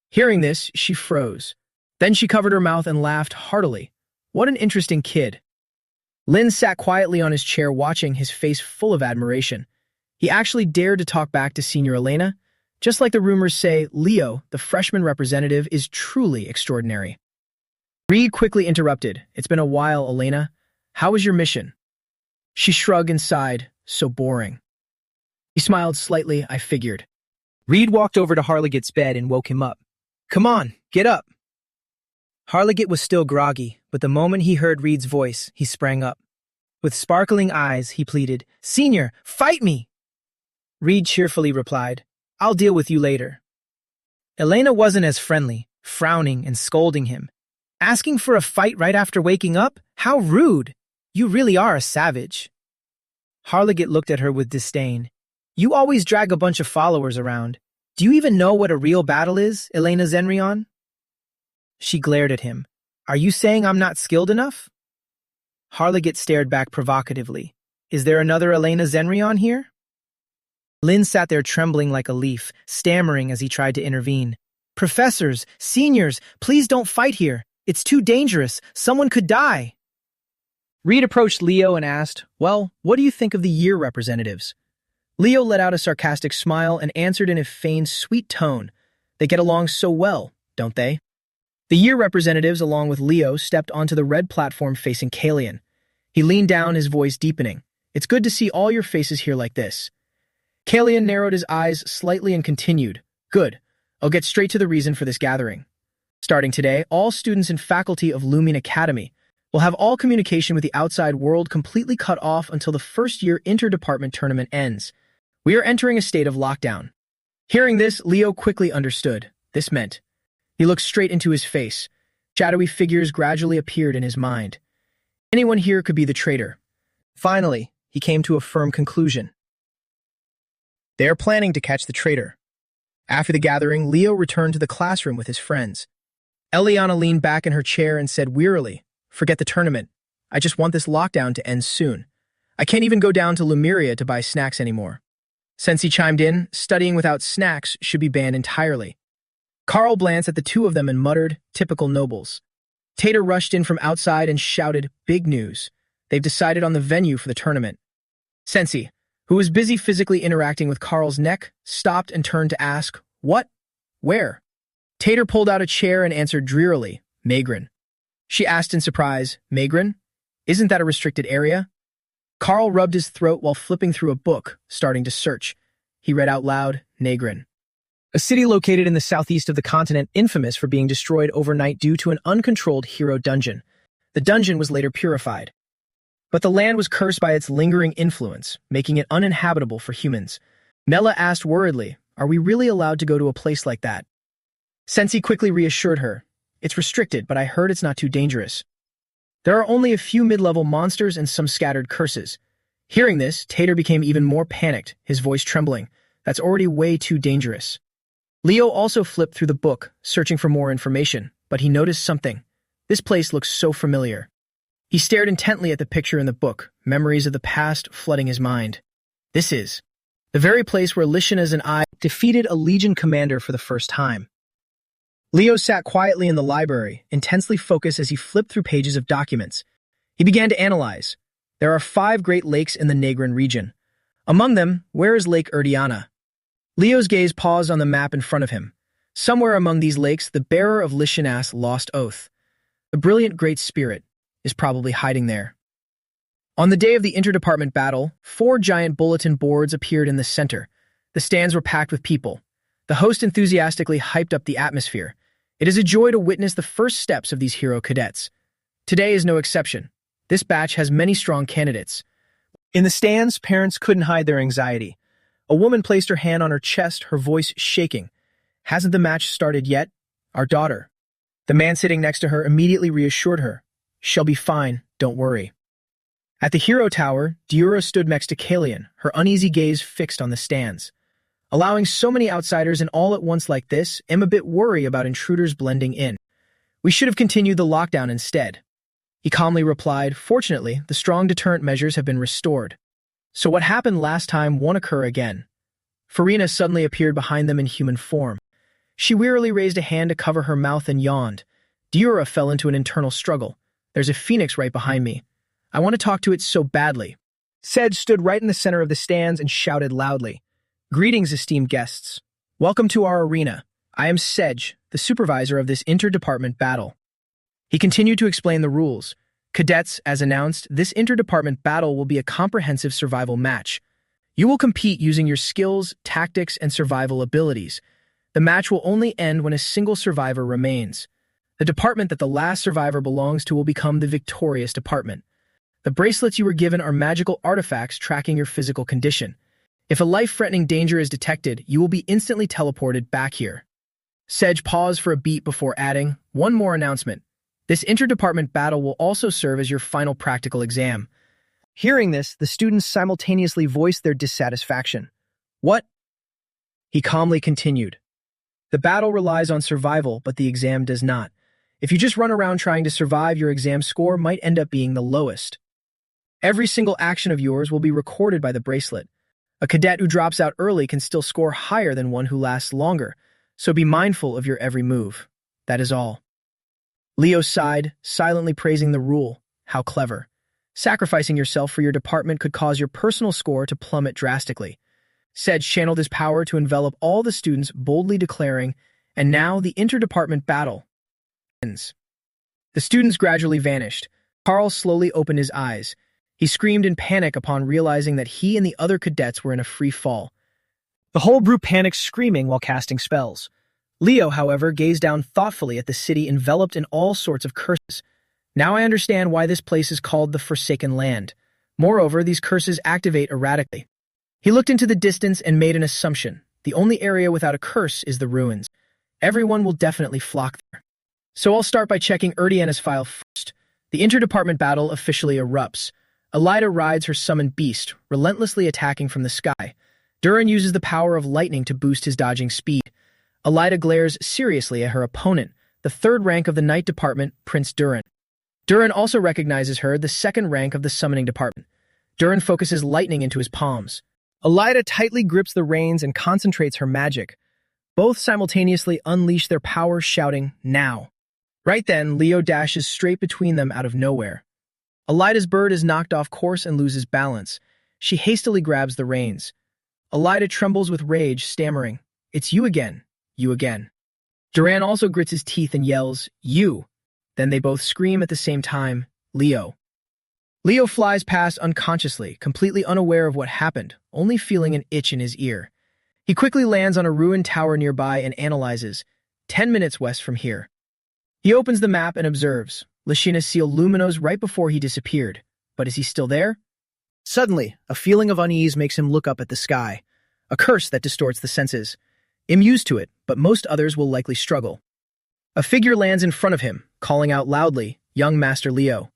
Hearing this, she froze. Then she covered her mouth and laughed heartily. What an interesting kid. Lin sat quietly on his chair watching, his face full of admiration. He actually dared to talk back to Senior Elena. Just like the rumors say, Leo, the freshman representative, is truly extraordinary. Reed quickly interrupted. "It's been a while, Elena. How was your mission?" She shrugged and sighed. "So boring." He smiled slightly, "I figured." Reed walked over to Harlegat's bed and woke him up. "Come on, get up." Harlegat was still groggy, but the moment he heard Reed's voice, he sprang up. With sparkling eyes, he pleaded, "Senior, fight me!" Reed cheerfully replied, "I'll deal with you later." Elena wasn't as friendly, frowning and scolding him. "Asking for a fight right after waking up? How rude! You really are a savage." Harlegat looked at her with disdain. "You always drag a bunch of followers around. Do you even know what a real battle is, Elena Zenrion?" She glared at him. "Are you saying I'm not skilled enough?" Harlegat stared back provocatively. "Is there another Elena Zenrion here?" Lin sat there trembling like a leaf, stammering as he tried to intervene. "Professors, seniors, please don't fight here. It's too dangerous. Someone could die." Reed approached Leo and asked, "Well, what do you think of the year representatives?" Leo let out a sarcastic smile and answered in a feigned, sweet tone. "They get along so well, don't they?" The year representatives, along with Leo, stepped onto the red platform facing Kalian. He leaned down, his voice deepening. "It's good to see all your faces here like this." Kalian narrowed his eyes slightly and continued, "Good. I'll get straight to the reason for this gathering. Starting today, all students and faculty of Lumine Academy will have all communication with the outside world completely cut off until the first-year interdepartment tournament ends. We are entering a state of lockdown." Hearing this, Leo quickly understood. This meant. He looked straight into his face. Shadowy figures gradually appeared in his mind. Anyone here could be the traitor. Finally, he came to a firm conclusion. They are planning to catch the traitor. After the gathering, Leo returned to the classroom with his friends. Eliana leaned back in her chair and said wearily, "Forget the tournament. I just want this lockdown to end soon. I can't even go down to Lumeria to buy snacks anymore." Sensei chimed in, "Studying without snacks should be banned entirely." Carl glanced at the two of them and muttered, "Typical nobles." Tater rushed in from outside and shouted, "Big news. They've decided on the venue for the tournament." Sensei, who was busy physically interacting with Carl's neck, stopped and turned to ask, "What? Where?" Tater pulled out a chair and answered drearily, "Magrin." She asked in surprise, "Magrin? Isn't that a restricted area?" Carl rubbed his throat while flipping through a book, starting to search. He read out loud, "Nagrin. A city located in the southeast of the continent infamous for being destroyed overnight due to an uncontrolled hero dungeon. The dungeon was later purified. But the land was cursed by its lingering influence, making it uninhabitable for humans. Mela asked worriedly, "Are we really allowed to go to a place like that?" Sensei quickly reassured her, "It's restricted, but I heard it's not too dangerous. There are only a few mid-level monsters and some scattered curses." Hearing this, Tater became even more panicked, his voice trembling. "That's already way too dangerous." Leo also flipped through the book, searching for more information, but he noticed something. This place looks so familiar. He stared intently at the picture in the book, memories of the past flooding his mind. This is the very place where Lishana's and I defeated a Legion commander for the first time. Leo sat quietly in the library, intensely focused as he flipped through pages of documents. He began to analyze. There are 5 great lakes in the Negrin region. Among them, where is Lake Erdiana? Leo's gaze paused on the map in front of him. Somewhere among these lakes, the bearer of Lishinas' lost oath, the brilliant Great Spirit, is probably hiding there. On the day of the interdepartment battle, 4 giant bulletin boards appeared in the center. The stands were packed with people. The host enthusiastically hyped up the atmosphere. It is a joy to witness the first steps of these hero cadets. Today is no exception. This batch has many strong candidates. In the stands, parents couldn't hide their anxiety. A woman placed her hand on her chest, her voice shaking. "Hasn't the match started yet? Our daughter." The man sitting next to her immediately reassured her. "She'll be fine, don't worry." At the hero tower, Diura stood next to Kalian, her uneasy gaze fixed on the stands. Allowing so many outsiders in all at once like this, I'm a bit worried about intruders blending in. We should have continued the lockdown instead. He calmly replied, "Fortunately, the strong deterrent measures have been restored. So what happened last time won't occur again." Farina suddenly appeared behind them in human form. She wearily raised a hand to cover her mouth and yawned. Diura fell into an internal struggle. "There's a phoenix right behind me. I want to talk to it so badly." Sedge stood right in the center of the stands and shouted loudly, "Greetings, esteemed guests. Welcome to our arena. I am Sedge, the supervisor of this interdepartment battle." He continued to explain the rules. "Cadets, as announced, this interdepartment battle will be a comprehensive survival match. You will compete using your skills, tactics, and survival abilities. The match will only end when a single survivor remains. The department that the last survivor belongs to will become the victorious department. The bracelets you were given are magical artifacts tracking your physical condition. If a life-threatening danger is detected, you will be instantly teleported back here." Sedge paused for a beat before adding, "One more announcement. This interdepartment battle will also serve as your final practical exam." Hearing this, the students simultaneously voiced their dissatisfaction. "What?" He calmly continued. "The battle relies on survival, but the exam does not. If you just run around trying to survive, your exam score might end up being the lowest. Every single action of yours will be recorded by the bracelet. A cadet who drops out early can still score higher than one who lasts longer, so be mindful of your every move. That is all." Leo sighed, silently praising the rule. How clever. Sacrificing yourself for your department could cause your personal score to plummet drastically. Sedge channeled his power to envelop all the students, boldly declaring, "And now the interdepartment battle ends." The students gradually vanished. Carl slowly opened his eyes. He screamed in panic upon realizing that he and the other cadets were in a free fall. The whole group panicked, screaming while casting spells. Leo, however, gazed down thoughtfully at the city enveloped in all sorts of curses. "Now I understand why this place is called the Forsaken Land. Moreover, these curses activate erratically." He looked into the distance and made an assumption. The only area without a curse is the ruins. Everyone will definitely flock there. So I'll start by checking Erdiana's file first. The interdepartment battle officially erupts. Elida rides her summoned beast, relentlessly attacking from the sky. Duran uses the power of lightning to boost his dodging speed. Elida glares seriously at her opponent, the 3rd rank of the Night Department, Prince Duran. Duran also recognizes her, the 2nd rank of the Summoning Department. Duran focuses lightning into his palms. Elida tightly grips the reins and concentrates her magic. Both simultaneously unleash their power, shouting, "Now!" Right then, Leo dashes straight between them out of nowhere. Elida's bird is knocked off course and loses balance. She hastily grabs the reins. Elida trembles with rage, stammering, "It's you again, you again." Duran also grits his teeth and yells, "You!" Then they both scream at the same time, "Leo!" Leo flies past unconsciously, completely unaware of what happened, only feeling an itch in his ear. He quickly lands on a ruined tower nearby and analyzes, 10 minutes west from here. He opens the map and observes, Lashina's seal luminos right before he disappeared. But is he still there? Suddenly, a feeling of unease makes him look up at the sky. A curse that distorts the senses. I'm used to it, but most others will likely struggle. A figure lands in front of him, calling out loudly, "Young Master Leo."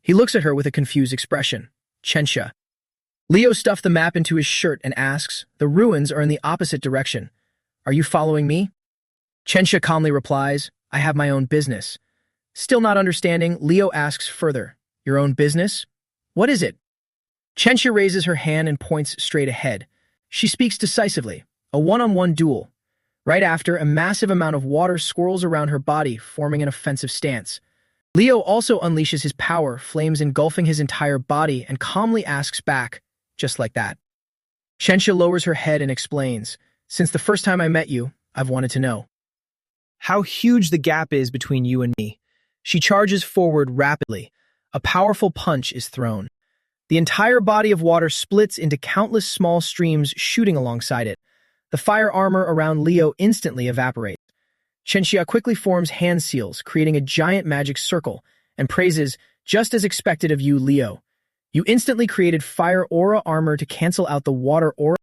He looks at her with a confused expression. Chensha. Leo stuffed the map into his shirt and asks, "The ruins are in the opposite direction. Are you following me?" Chensha calmly replies, "I have my own business." Still not understanding, Leo asks further, "Your own business? What is it?" Chensha raises her hand and points straight ahead. She speaks decisively, a one-on-one duel. Right after, a massive amount of water swirls around her body, forming an offensive stance. Leo also unleashes his power, flames engulfing his entire body, and calmly asks back, just like that. Qianxia lowers her head and explains, "Since the first time I met you, I've wanted to know how huge the gap is between you and me." She charges forward rapidly. A powerful punch is thrown. The entire body of water splits into countless small streams shooting alongside it. The fire armor around Leo instantly evaporates. Qianxia quickly forms hand seals, creating a giant magic circle, and praises, "Just as expected of you, Leo. You instantly created fire aura armor to cancel out the water aura."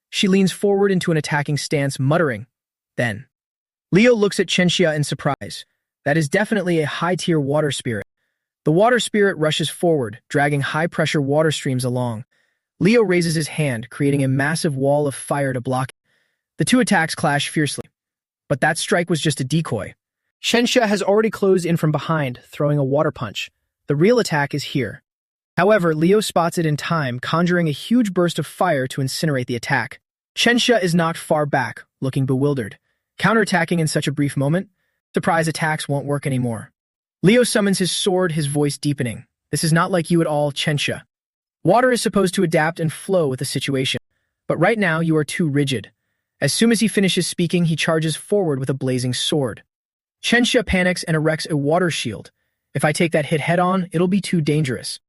She leans forward into an attacking stance, muttering, "Then." Leo looks at Qianxia in surprise. That is definitely a high-tier water spirit. The water spirit rushes forward, dragging high-pressure water streams along. Leo raises his hand, creating a massive wall of fire to block it. The two attacks clash fiercely. But that strike was just a decoy. Qianxia has already closed in from behind, throwing a water punch. The real attack is here. However, Leo spots it in time, conjuring a huge burst of fire to incinerate the attack. Qianxia is knocked far back, looking bewildered. Counterattacking in such a brief moment? Surprise attacks won't work anymore. Leo summons his sword, his voice deepening. "This is not like you at all, Qianxia. Water is supposed to adapt and flow with the situation. But right now, you are too rigid." As soon as he finishes speaking, he charges forward with a blazing sword. Qianxia panics and erects a water shield. "If I take that hit head-on, it'll be too dangerous."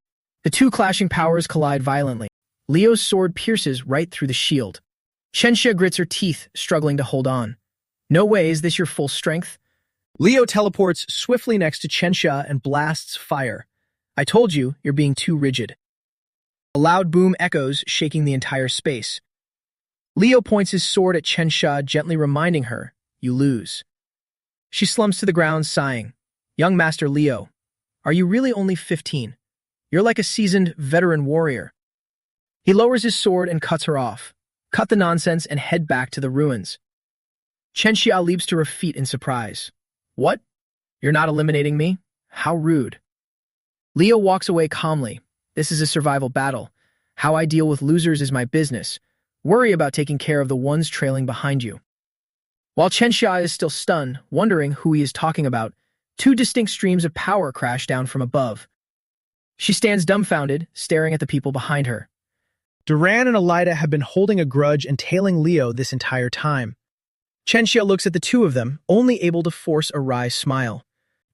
The two clashing powers collide violently. Leo's sword pierces right through the shield. Qianxia grits her teeth, struggling to hold on. "No way, is this your full strength?" Leo teleports swiftly next to Qianxia and blasts fire. "I told you, you're being too rigid." A loud boom echoes, shaking the entire space. Leo points his sword at Qianxia, gently reminding her, "You lose." She slumps to the ground, sighing. "Young Master Leo, are you really only 15? You're like a seasoned, veteran warrior." He lowers his sword and cuts her off. "Cut the nonsense and head back to the ruins." Qianxia leaps to her feet in surprise. "What? You're not eliminating me? How rude." Leo walks away calmly. "This is a survival battle. How I deal with losers is my business. Worry about taking care of the ones trailing behind you." While Qianxia is still stunned, wondering who he is talking about, two distinct streams of power crash down from above. She stands dumbfounded, staring at the people behind her. Duran and Elida have been holding a grudge and tailing Leo this entire time. Qianxia looks at the two of them, only able to force a wry smile.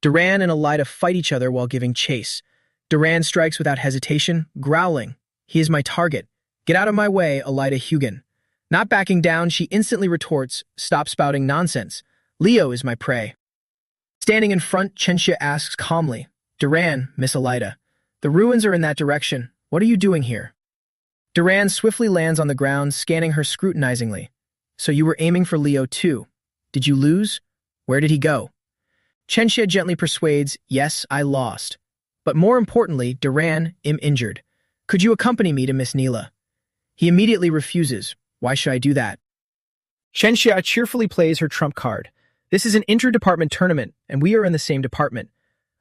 Duran and Elida fight each other while giving chase. Duran strikes without hesitation, growling, "He is my target. Get out of my way, Elida Hugin." Not backing down, she instantly retorts, "Stop spouting nonsense. Leo is my prey." Standing in front, Qianxia asks calmly, "Duran, Miss Elida, the ruins are in that direction. What are you doing here?" Duran swiftly lands on the ground, scanning her scrutinizingly. "So you were aiming for Leo too. Did you lose? Where did he go?" Qianxia gently persuades, "Yes, I lost. But more importantly, Duran, am injured. Could you accompany me to Miss Neela?" He immediately refuses. "Why should I do that?" Qianxia cheerfully plays her trump card. "This is an inter-department tournament, and we are in the same department.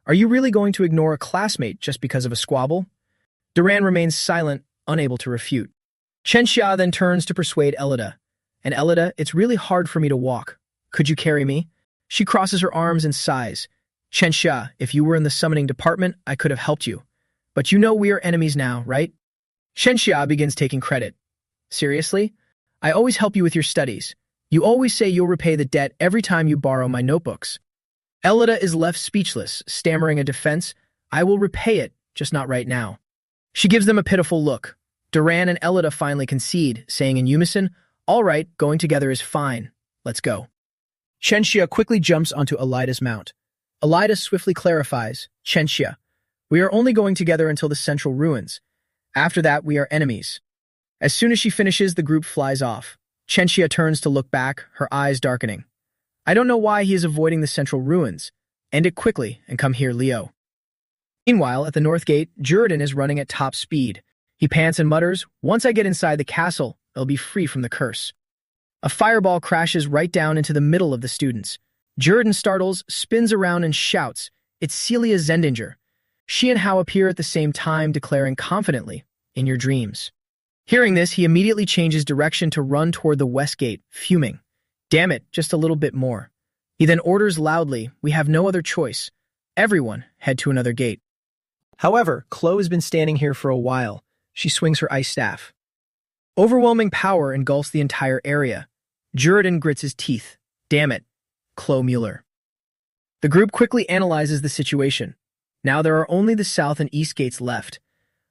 Are you really going to ignore a classmate just because of a squabble?" Duran remains silent, unable to refute. Qianxia then turns to persuade Elida. "And Elida, it's really hard for me to walk. Could you carry me?" She crosses her arms and sighs. "Qianxia, if you were in the summoning department, I could have helped you. But you know we are enemies now, right?" Qianxia begins taking credit. "Seriously? I always help you with your studies. You always say you'll repay the debt every time you borrow my notebooks." Elida is left speechless, stammering a defense. "I will repay it, just not right now." She gives them a pitiful look. Duran and Elida finally concede, saying in unison, "All right, going together is fine. Let's go." Qianxia quickly jumps onto Elida's mount. Elida swiftly clarifies, "Qianxia, we are only going together until the central ruins. After that, we are enemies." As soon as she finishes, the group flies off. Qianxia turns to look back, her eyes darkening. "I don't know why he is avoiding the central ruins. End it quickly and come here, Leo." Meanwhile, at the north gate, Juridan is running at top speed. He pants and mutters, "Once I get inside the castle, I'll be free from the curse." A fireball crashes right down into the middle of the students. Juridan startles, spins around and shouts, "It's Celia Zendinger." She and Hao appear at the same time, declaring confidently, "In your dreams." Hearing this, he immediately changes direction to run toward the west gate, fuming. "Damn it, just a little bit more." He then orders loudly, "We have no other choice. Everyone head to another gate. However, Chloe has been standing here for a while. She swings her ice staff. Overwhelming power engulfs the entire area. Juridan grits his teeth. Damn it, Chloe Mueller. The group quickly analyzes the situation. Now there are only the south and east gates left.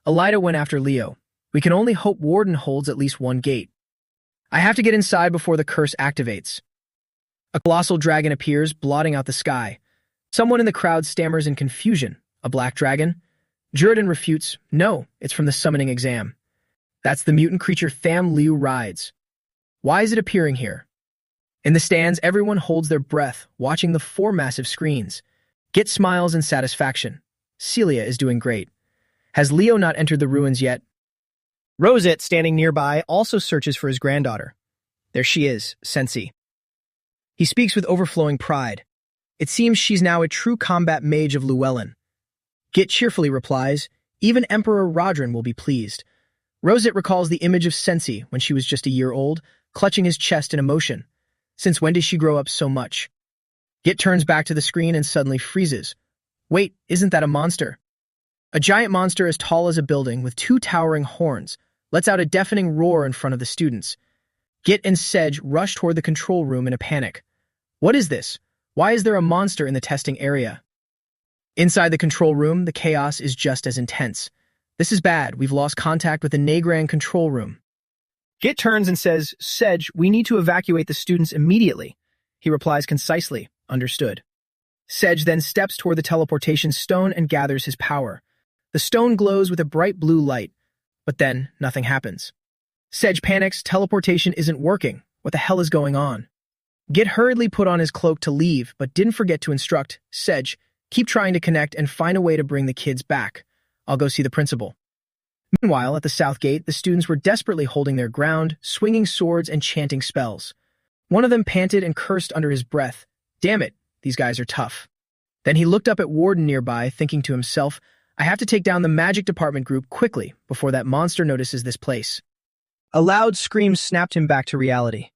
Elida went after Leo. We can only hope Warden holds at least one gate. I have to get inside before the curse activates. A colossal dragon appears, blotting out the sky. Someone in the crowd stammers in confusion. A black dragon? Juridan refutes, no, it's from the summoning exam. That's the mutant creature Tham Liu rides. Why is it appearing here? In the stands, everyone holds their breath, watching the 4 massive screens. Git smiles in satisfaction. Celia is doing great. Has Leo not entered the ruins yet? Rosette, standing nearby, also searches for his granddaughter. There she is, Sensi. He speaks with overflowing pride. It seems she's now a true combat mage of Llewellyn. Git cheerfully replies, even Emperor Rodrin will be pleased. Rosette recalls the image of Sensi when she was just a year old, clutching his chest in emotion. Since when did she grow up so much? Git turns back to the screen and suddenly freezes. Wait, isn't that a monster? A giant monster as tall as a building with 2 towering horns lets out a deafening roar in front of the students. Git and Sedge rush toward the control room in a panic. What is this? Why is there a monster in the testing area? Inside the control room, the chaos is just as intense. This is bad. We've lost contact with the Negran control room. Git turns and says, Sedge, we need to evacuate the students immediately. He replies concisely, understood. Sedge then steps toward the teleportation stone and gathers his power. The stone glows with a bright blue light, but then nothing happens. Sedge panics, teleportation isn't working. What the hell is going on? Git hurriedly put on his cloak to leave, but didn't forget to instruct, Sedge, keep trying to connect and find a way to bring the kids back. I'll go see the principal. Meanwhile, at the south gate, the students were desperately holding their ground, swinging swords and chanting spells. One of them panted and cursed under his breath. Damn it, these guys are tough. Then he looked up at Warden nearby, thinking to himself, I have to take down the magic department group quickly before that monster notices this place. A loud scream snapped him back to reality.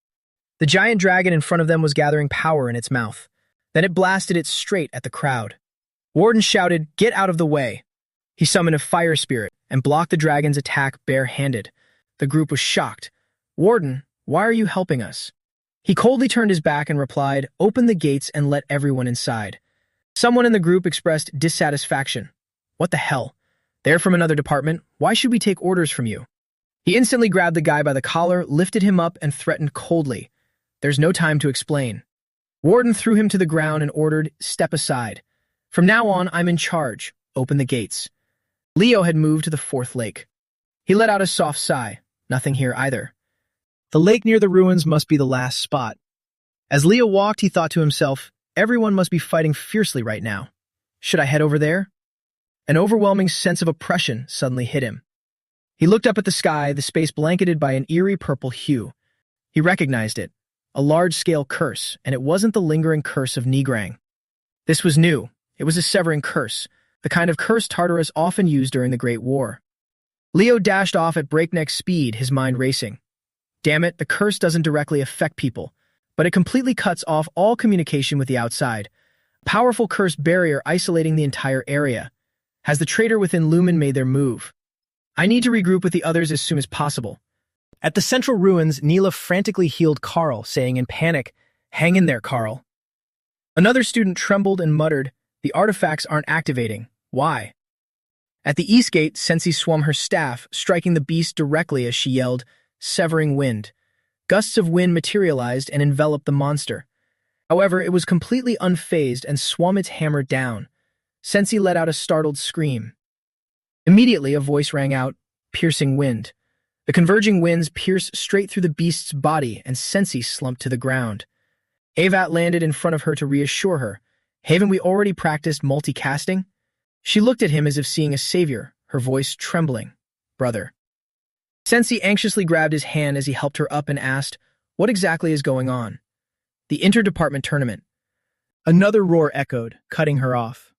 The giant dragon in front of them was gathering power in its mouth. Then it blasted it straight at the crowd. Warden shouted, get out of the way. He summoned a fire spirit and blocked the dragon's attack bare-handed. The group was shocked. Warden, why are you helping us? He coldly turned his back and replied, open the gates and let everyone inside. Someone in the group expressed dissatisfaction. What the hell? They're from another department. Why should we take orders from you? He instantly grabbed the guy by the collar, lifted him up, and threatened coldly. There's no time to explain. Warden threw him to the ground and ordered, step aside. From now on, I'm in charge. Open the gates. Leo had moved to the 4th lake. He let out a soft sigh. Nothing here either. The lake near the ruins must be the last spot. As Leo walked, he thought to himself, everyone must be fighting fiercely right now. Should I head over there? An overwhelming sense of oppression suddenly hit him. He looked up at the sky, the space blanketed by an eerie purple hue. He recognized it, a large-scale curse, and it wasn't the lingering curse of Nigrang. This was new. It was a severing curse, the kind of curse Tartarus often used during the Great War. Leo dashed off at breakneck speed, his mind racing. Damn it, the curse doesn't directly affect people, but it completely cuts off all communication with the outside. A powerful curse barrier isolating the entire area. Has the traitor within Lumen made their move? I need to regroup with the others as soon as possible. At the central ruins, Neela frantically healed Carl, saying in panic, hang in there, Carl. Another student trembled and muttered, the artifacts aren't activating. Why? At the east gate, Sensi swung her staff, striking the beast directly as she yelled, severing wind. Gusts of wind materialized and enveloped the monster. However, it was completely unfazed and swung its hammer down. Sensi let out a startled scream. Immediately, a voice rang out, piercing wind. The converging winds pierced straight through the beast's body, and Sensi slumped to the ground. Avat landed in front of her to reassure her. Haven't we already practiced multicasting? She looked at him as if seeing a savior, her voice trembling. Brother. Sensi anxiously grabbed his hand as he helped her up and asked, what exactly is going on? The interdepartment tournament. Another roar echoed, cutting her off.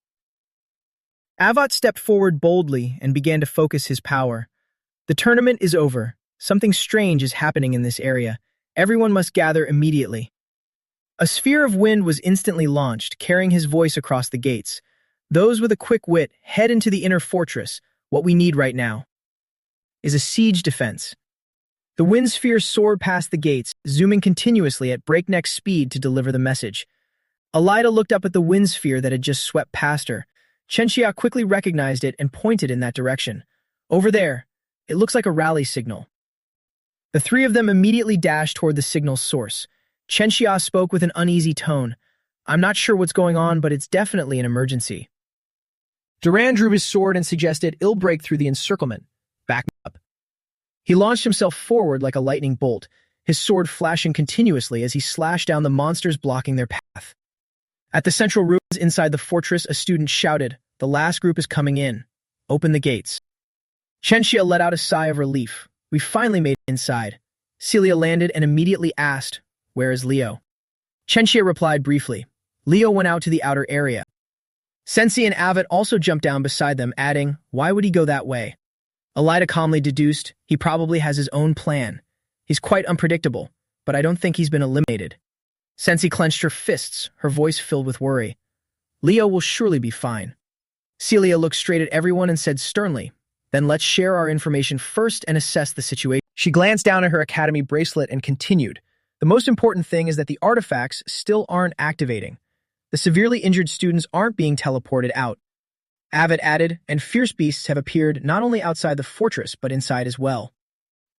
Avat stepped forward boldly and began to focus his power. The tournament is over. Something strange is happening in this area. Everyone must gather immediately. A sphere of wind was instantly launched, carrying his voice across the gates. Those with a quick wit head into the inner fortress. What we need right now is a siege defense. The wind sphere soared past the gates, zooming continuously at breakneck speed to deliver the message. Alida looked up at the wind sphere that had just swept past her. Chenxia quickly recognized it and pointed in that direction. Over there, it looks like a rally signal. The three of them immediately dashed toward the signal's source. Chenxia spoke with an uneasy tone. I'm not sure what's going on, but it's definitely an emergency. Duran drew his sword and suggested it'll break through the encirclement. Back up. He launched himself forward like a lightning bolt, his sword flashing continuously as he slashed down the monsters blocking their path. At the central ruins inside the fortress, a student shouted, "The last group is coming in. Open the gates." Chenxia let out a sigh of relief. We finally made it inside. Celia landed and immediately asked, "Where is Leo?" Chenxia replied briefly. Leo went out to the outer area. Sensi and Avid also jumped down beside them, adding, "Why would he go that way?" Alida calmly deduced, "He probably has his own plan. He's quite unpredictable, but I don't think he's been eliminated." Sensi clenched her fists, her voice filled with worry. "Leo will surely be fine." Celia looked straight at everyone and said sternly, "Then let's share our information first and assess the situation." She glanced down at her academy bracelet and continued, "The most important thing is that the artifacts still aren't activating. The severely injured students aren't being teleported out." Avid added, "And fierce beasts have appeared not only outside the fortress, but inside as well."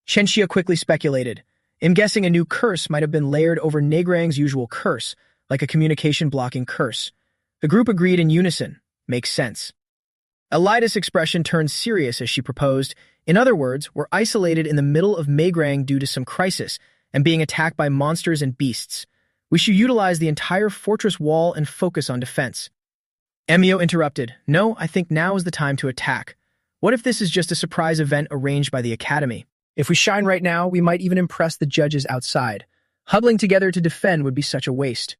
Chenxia quickly speculated, "I'm guessing a new curse might have been layered over Negrang's usual curse, like a communication-blocking curse." The group agreed in unison. Makes sense. Alida's expression turned serious as she proposed, "In other words, we're isolated in the middle of Negrang due to some crisis and being attacked by monsters and beasts. We should utilize the entire fortress wall and focus on defense." Emio interrupted, "No, I think now is the time to attack. What if this is just a surprise event arranged by the Academy? If we shine right now, we might even impress the judges outside. Huddling together to defend would be such a waste."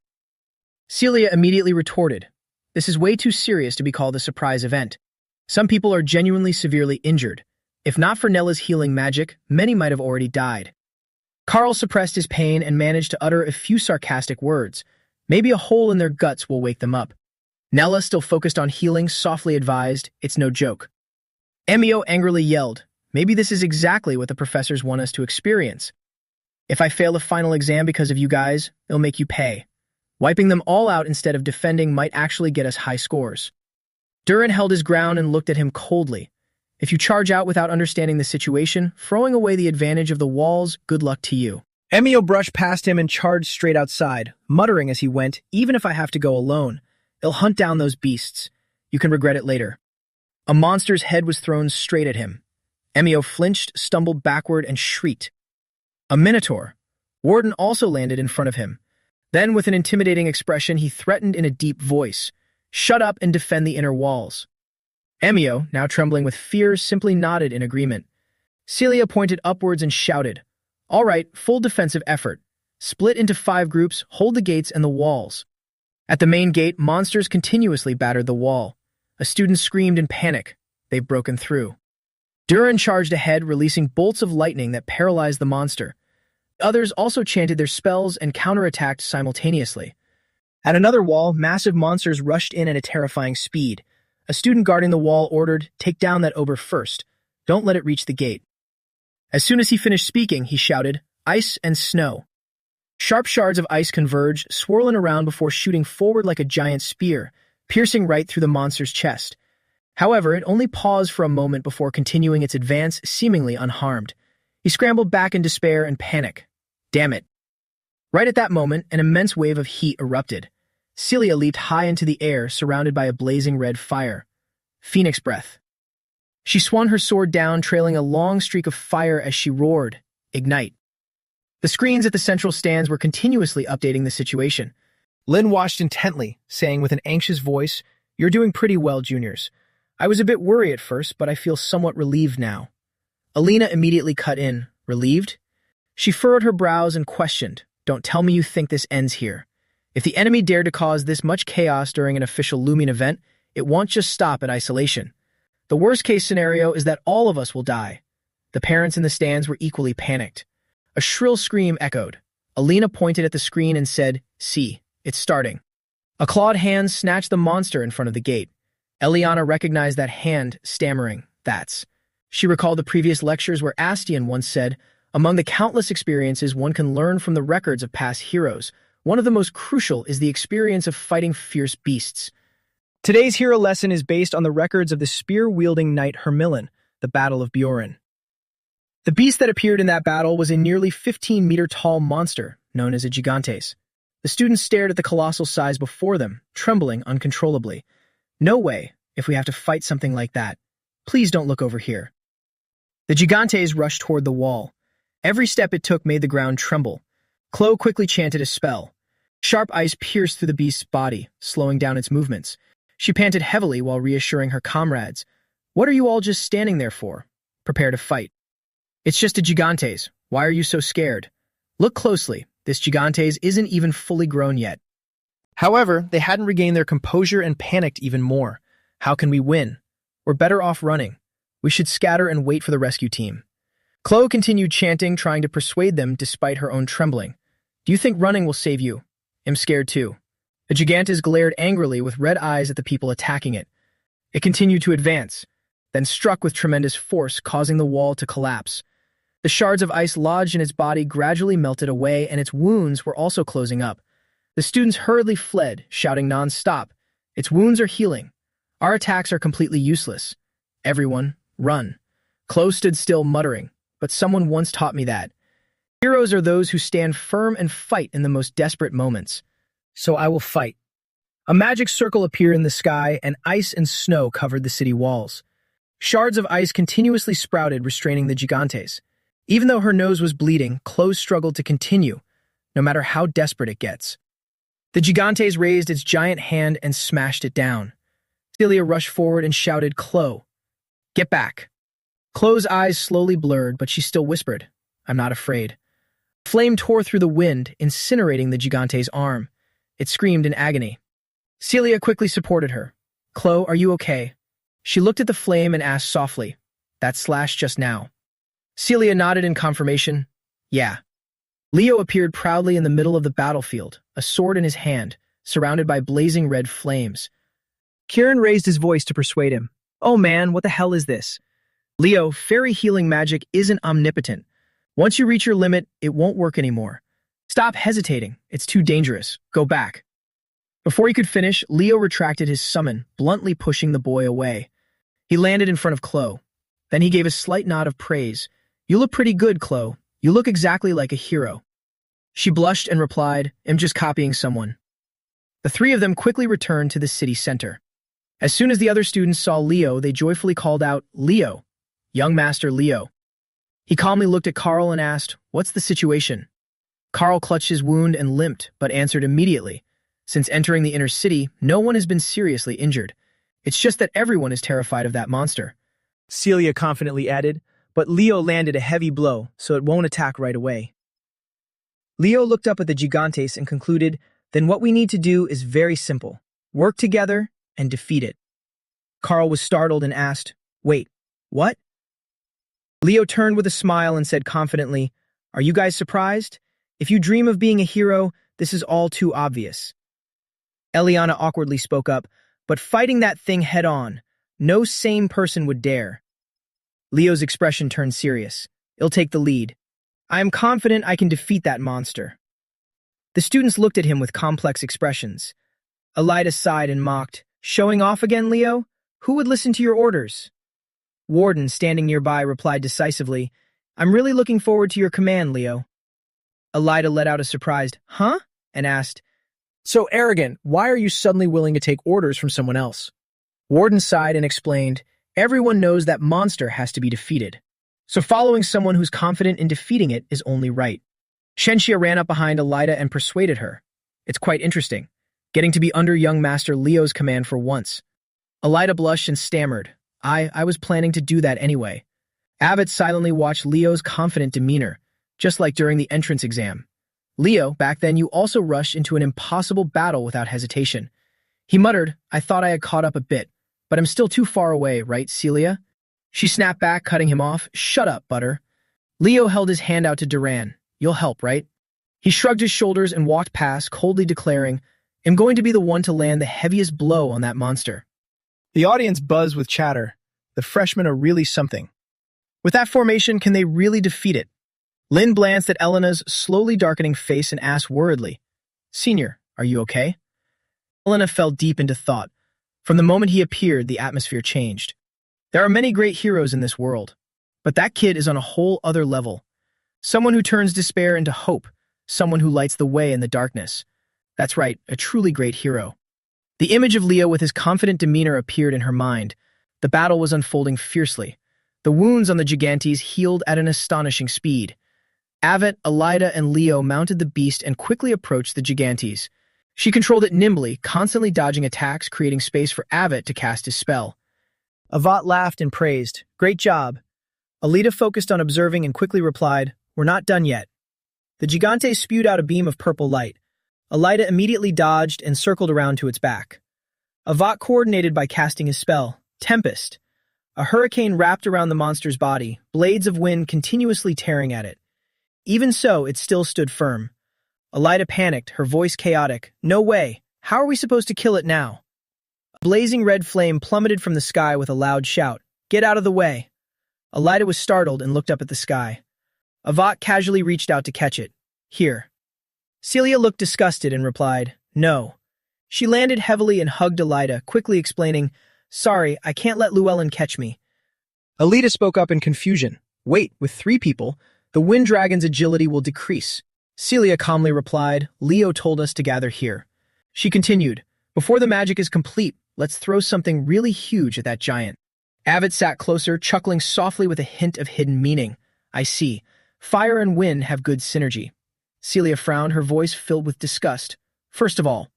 Celia immediately retorted, "This is way too serious to be called a surprise event. Some people are genuinely severely injured. If not for Nella's healing magic, many might have already died." Carl suppressed his pain and managed to utter a few sarcastic words. Maybe a hole in their guts will wake them up. Nella, still focused on healing, softly advised, "It's no joke." Emio angrily yelled, "Maybe this is exactly what the professors want us to experience. If I fail the final exam because of you guys, it'll make you pay. Wiping them all out instead of defending might actually get us high scores." Duran held his ground and looked at him coldly. "If you charge out without understanding the situation, throwing away the advantage of the walls, good luck to you." Emio brushed past him and charged straight outside, muttering as he went, "Even if I have to go alone, I'll hunt down those beasts. You can regret it later." A monster's head was thrown straight at him. Emio flinched, stumbled backward, and shrieked. A minotaur. Warden also landed in front of him. Then, with an intimidating expression, he threatened in a deep voice, "Shut up and defend the inner walls." Emio, now trembling with fear, simply nodded in agreement. Celia pointed upwards and shouted, "All right, full defensive effort. Split into 5 groups, hold the gates and the walls." At the main gate, monsters continuously battered the wall. A student screamed in panic. They've broken through. Duran charged ahead, releasing bolts of lightning that paralyzed the monster. Others also chanted their spells and counterattacked simultaneously. At another wall, massive monsters rushed in at a terrifying speed. A student guarding the wall ordered, "Take down that ogre first. Don't let it reach the gate." As soon as he finished speaking, he shouted, "Ice and snow." Sharp shards of ice converged, swirling around before shooting forward like a giant spear, piercing right through the monster's chest. However, it only paused for a moment before continuing its advance, seemingly unharmed. He scrambled back in despair and panic. Damn it. Right at that moment, an immense wave of heat erupted. Celia leaped high into the air, surrounded by a blazing red fire. Phoenix breath. She swung her sword down, trailing a long streak of fire as she roared, "Ignite." The screens at the central stands were continuously updating the situation. Lin watched intently, saying with an anxious voice, "You're doing pretty well, juniors. I was a bit worried at first, but I feel somewhat relieved now." Alina immediately cut in, "Relieved?" She furrowed her brows and questioned, "Don't tell me you think this ends here. If the enemy dared to cause this much chaos during an official Lumion event, it won't just stop at isolation. The worst-case scenario is that all of us will die." The parents in the stands were equally panicked. A shrill scream echoed. Alina pointed at the screen and said, "See, it's starting." A clawed hand snatched the monster in front of the gate. Eliana recognized that hand, stammering, "That's." She recalled the previous lectures where Astian once said, "Among the countless experiences one can learn from the records of past heroes, one of the most crucial is the experience of fighting fierce beasts." Today's hero lesson is based on the records of the spear-wielding knight Hermillan, the Battle of Bjorn. The beast that appeared in that battle was a nearly 15-meter-tall monster known as a gigantes. The students stared at the colossal size before them, trembling uncontrollably. "No way, if we have to fight something like that. Please don't look over here." The gigantes rushed toward the wall. Every step it took made the ground tremble. Chloe quickly chanted a spell. Sharp ice pierced through the beast's body, slowing down its movements. She panted heavily while reassuring her comrades. "What are you all just standing there for? Prepare to fight." "It's just a gigantes. Why are you so scared? Look closely. This gigantes isn't even fully grown yet." However, they hadn't regained their composure and panicked even more. "How can we win? We're better off running. We should scatter and wait for the rescue team." Chloe continued chanting, trying to persuade them despite her own trembling. "Do you think running will save you? I'm scared too." The gigantes glared angrily with red eyes at the people attacking it. It continued to advance, then struck with tremendous force, causing the wall to collapse. The shards of ice lodged in its body gradually melted away, and its wounds were also closing up. The students hurriedly fled, shouting non-stop, "Its wounds are healing. Our attacks are completely useless. Everyone, run." Chloe stood still, muttering, "But someone once taught me that heroes are those who stand firm and fight in the most desperate moments. So I will fight." A magic circle appeared in the sky, and ice and snow covered the city walls. Shards of ice continuously sprouted, restraining the gigantes. Even though her nose was bleeding, Chloe struggled to continue, no matter how desperate it gets. The gigantes raised its giant hand and smashed it down. Celia rushed forward and shouted, "Chloe, get back." Chloe's eyes slowly blurred, but she still whispered, "I'm not afraid." Flame tore through the wind, incinerating the gigante's arm. It screamed in agony. Celia quickly supported her. "Chloe, are you okay?" She looked at the flame and asked softly, "That slash just now?" Celia nodded in confirmation. "Yeah." Leo appeared proudly in the middle of the battlefield, a sword in his hand, surrounded by blazing red flames. Kieran raised his voice to persuade him. "Oh man, what the hell is this?" "Leo, fairy healing magic isn't omnipotent. Once you reach your limit, it won't work anymore. Stop hesitating. It's too dangerous. Go back." Before he could finish, Leo retracted his summon, bluntly pushing the boy away. He landed in front of Chloe. Then he gave a slight nod of praise. "You look pretty good, Chloe. You look exactly like a hero." She blushed and replied, "I'm just copying someone." The three of them quickly returned to the city center. As soon as the other students saw Leo, they joyfully called out, "Leo, young master Leo." He calmly looked at Carl and asked, "What's the situation?" Carl clutched his wound and limped, but answered immediately, "Since entering the inner city, no one has been seriously injured. It's just that everyone is terrified of that monster." Celia confidently added, "But Leo landed a heavy blow, so it won't attack right away." Leo looked up at the gigantes and concluded, "Then what we need to do is very simple. Work together and defeat it." Carl was startled and asked, "Wait, what?" Leo turned with a smile and said confidently, "Are you guys surprised? If you dream of being a hero, this is all too obvious." Eliana awkwardly spoke up, "But fighting that thing head-on, no sane person would dare." Leo's expression turned serious. "It'll take the lead. I am confident I can defeat that monster." The students looked at him with complex expressions. Elida sighed and mocked, "Showing off again, Leo? Who would listen to your orders?" Warden, standing nearby, replied decisively, "I'm really looking forward to your command, Leo." Elida let out a surprised, "Huh?" and asked, "So arrogant, why are you suddenly willing to take orders from someone else?" Warden sighed and explained, "Everyone knows that monster has to be defeated. So following someone who's confident in defeating it is only right." Shenxia ran up behind Elida and persuaded her. "It's quite interesting, getting to be under young master Leo's command for once." Elida blushed and stammered, I was planning to do that anyway." Abbott silently watched Leo's confident demeanor, just like during the entrance exam. "Leo, back then you also rushed into an impossible battle without hesitation." He muttered, "I thought I had caught up a bit, but I'm still too far away, right, Celia?" She snapped back, cutting him off. "Shut up, Butter." Leo held his hand out to Duran. "You'll help, right?" He shrugged his shoulders and walked past, coldly declaring, "I'm going to be the one to land the heaviest blow on that monster." The audience buzzed with chatter. The freshmen are really something. With that formation, can they really defeat it? Lynn glanced at Elena's slowly darkening face and asked worriedly, "Senior, are you okay?" Elena fell deep into thought. From the moment he appeared, the atmosphere changed. There are many great heroes in this world, but that kid is on a whole other level. Someone who turns despair into hope, someone who lights the way in the darkness. That's right, a truly great hero. The image of Leo with his confident demeanor appeared in her mind. The battle was unfolding fiercely. The wounds on the Gigantes healed at an astonishing speed. Avet, Elida, and Leo mounted the beast and quickly approached the Gigantes. She controlled it nimbly, constantly dodging attacks, creating space for Avet to cast his spell. Avat laughed and praised, "Great job." Elida focused on observing and quickly replied, "We're not done yet." The Gigante spewed out a beam of purple light. Elida immediately dodged and circled around to its back. Avat coordinated by casting his spell, Tempest. A hurricane wrapped around the monster's body, blades of wind continuously tearing at it. Even so, it still stood firm. Elida panicked, her voice chaotic. "No way! How are we supposed to kill it now?" A blazing red flame plummeted from the sky with a loud shout. "Get out of the way!" Elida was startled and looked up at the sky. Avat casually reached out to catch it. "Here." Celia looked disgusted and replied, "No." She landed heavily and hugged Elida, quickly explaining, "Sorry, I can't let Llewellyn catch me." Elida spoke up in confusion. "Wait, with 3 people, the Wind Dragon's agility will decrease." Celia calmly replied, "Leo told us to gather here." She continued, "Before the magic is complete, let's throw something really huge at that giant." Avid sat closer, chuckling softly with a hint of hidden meaning. "I see. Fire and wind have good synergy." Celia frowned, her voice filled with disgust. "First of all,"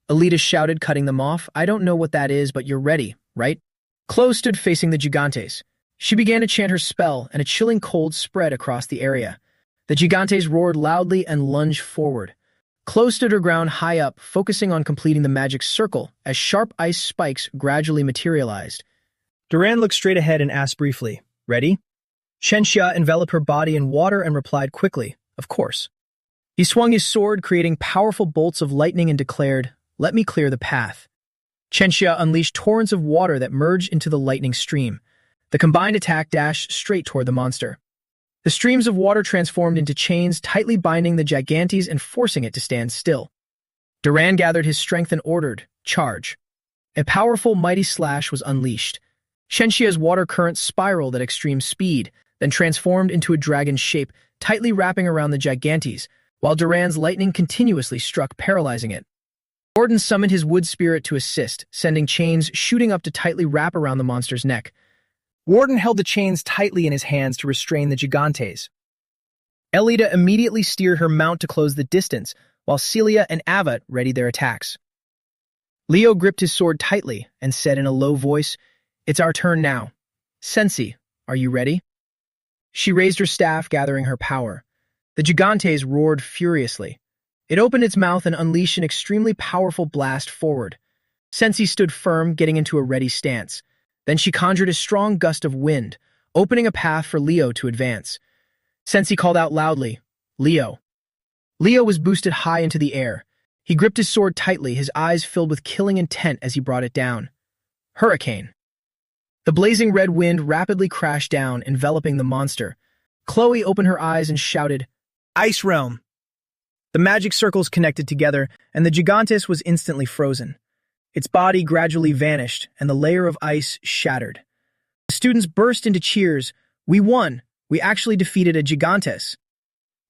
Elida shouted, cutting them off, "I don't know what that is, but you're ready, right?" Chloe stood facing the Gigantes. She began to chant her spell, and a chilling cold spread across the area. The Gigantes roared loudly and lunged forward. Chloe stood her ground high up, focusing on completing the magic circle as sharp ice spikes gradually materialized. Duran looked straight ahead and asked briefly, "Ready?" Shenxia enveloped her body in water and replied quickly, "Of course." He swung his sword, creating powerful bolts of lightning, and declared, "Let me clear the path." Shenxia unleashed torrents of water that merged into the lightning stream. The combined attack dashed straight toward the monster. The streams of water transformed into chains, tightly binding the Gigantes and forcing it to stand still. Duran gathered his strength and ordered, "Charge." A powerful, mighty slash was unleashed. Shenxia's water current spiraled at extreme speed, then transformed into a dragon's shape, tightly wrapping around the Gigantes, while Duran's lightning continuously struck, paralyzing it. Gordon summoned his wood spirit to assist, sending chains shooting up to tightly wrap around the monster's neck. Warden held the chains tightly in his hands to restrain the Gigantes. Elida immediately steered her mount to close the distance, while Celia and Avat readied their attacks. Leo gripped his sword tightly and said in a low voice, "It's our turn now. Sensi, are you ready?" She raised her staff, gathering her power. The Gigantes roared furiously. It opened its mouth and unleashed an extremely powerful blast forward. Sensi stood firm, getting into a ready stance. Then she conjured a strong gust of wind, opening a path for Leo to advance. Sensi called out loudly, "Leo." Leo was boosted high into the air. He gripped his sword tightly, his eyes filled with killing intent as he brought it down. Hurricane. The blazing red wind rapidly crashed down, enveloping the monster. Chloe opened her eyes and shouted, "Ice Realm!" The magic circles connected together, and the Gigantes was instantly frozen. Its body gradually vanished, and the layer of ice shattered. The students burst into cheers. "We won! We actually defeated a Gigantes!"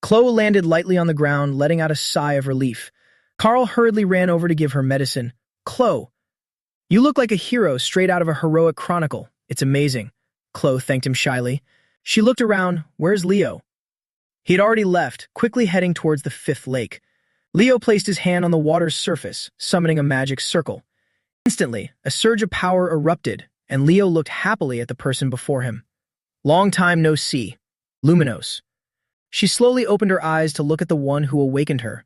Chloe landed lightly on the ground, letting out a sigh of relief. Carl hurriedly ran over to give her medicine. "Chloe, you look like a hero straight out of a heroic chronicle. It's amazing." Chloe thanked him shyly. She looked around. "Where's Leo?" He had already left, quickly heading towards the 5th lake. Leo placed his hand on the water's surface, summoning a magic circle. Instantly, a surge of power erupted, and Leo looked happily at the person before him. "Long time no see. Luminos." She slowly opened her eyes to look at the one who awakened her.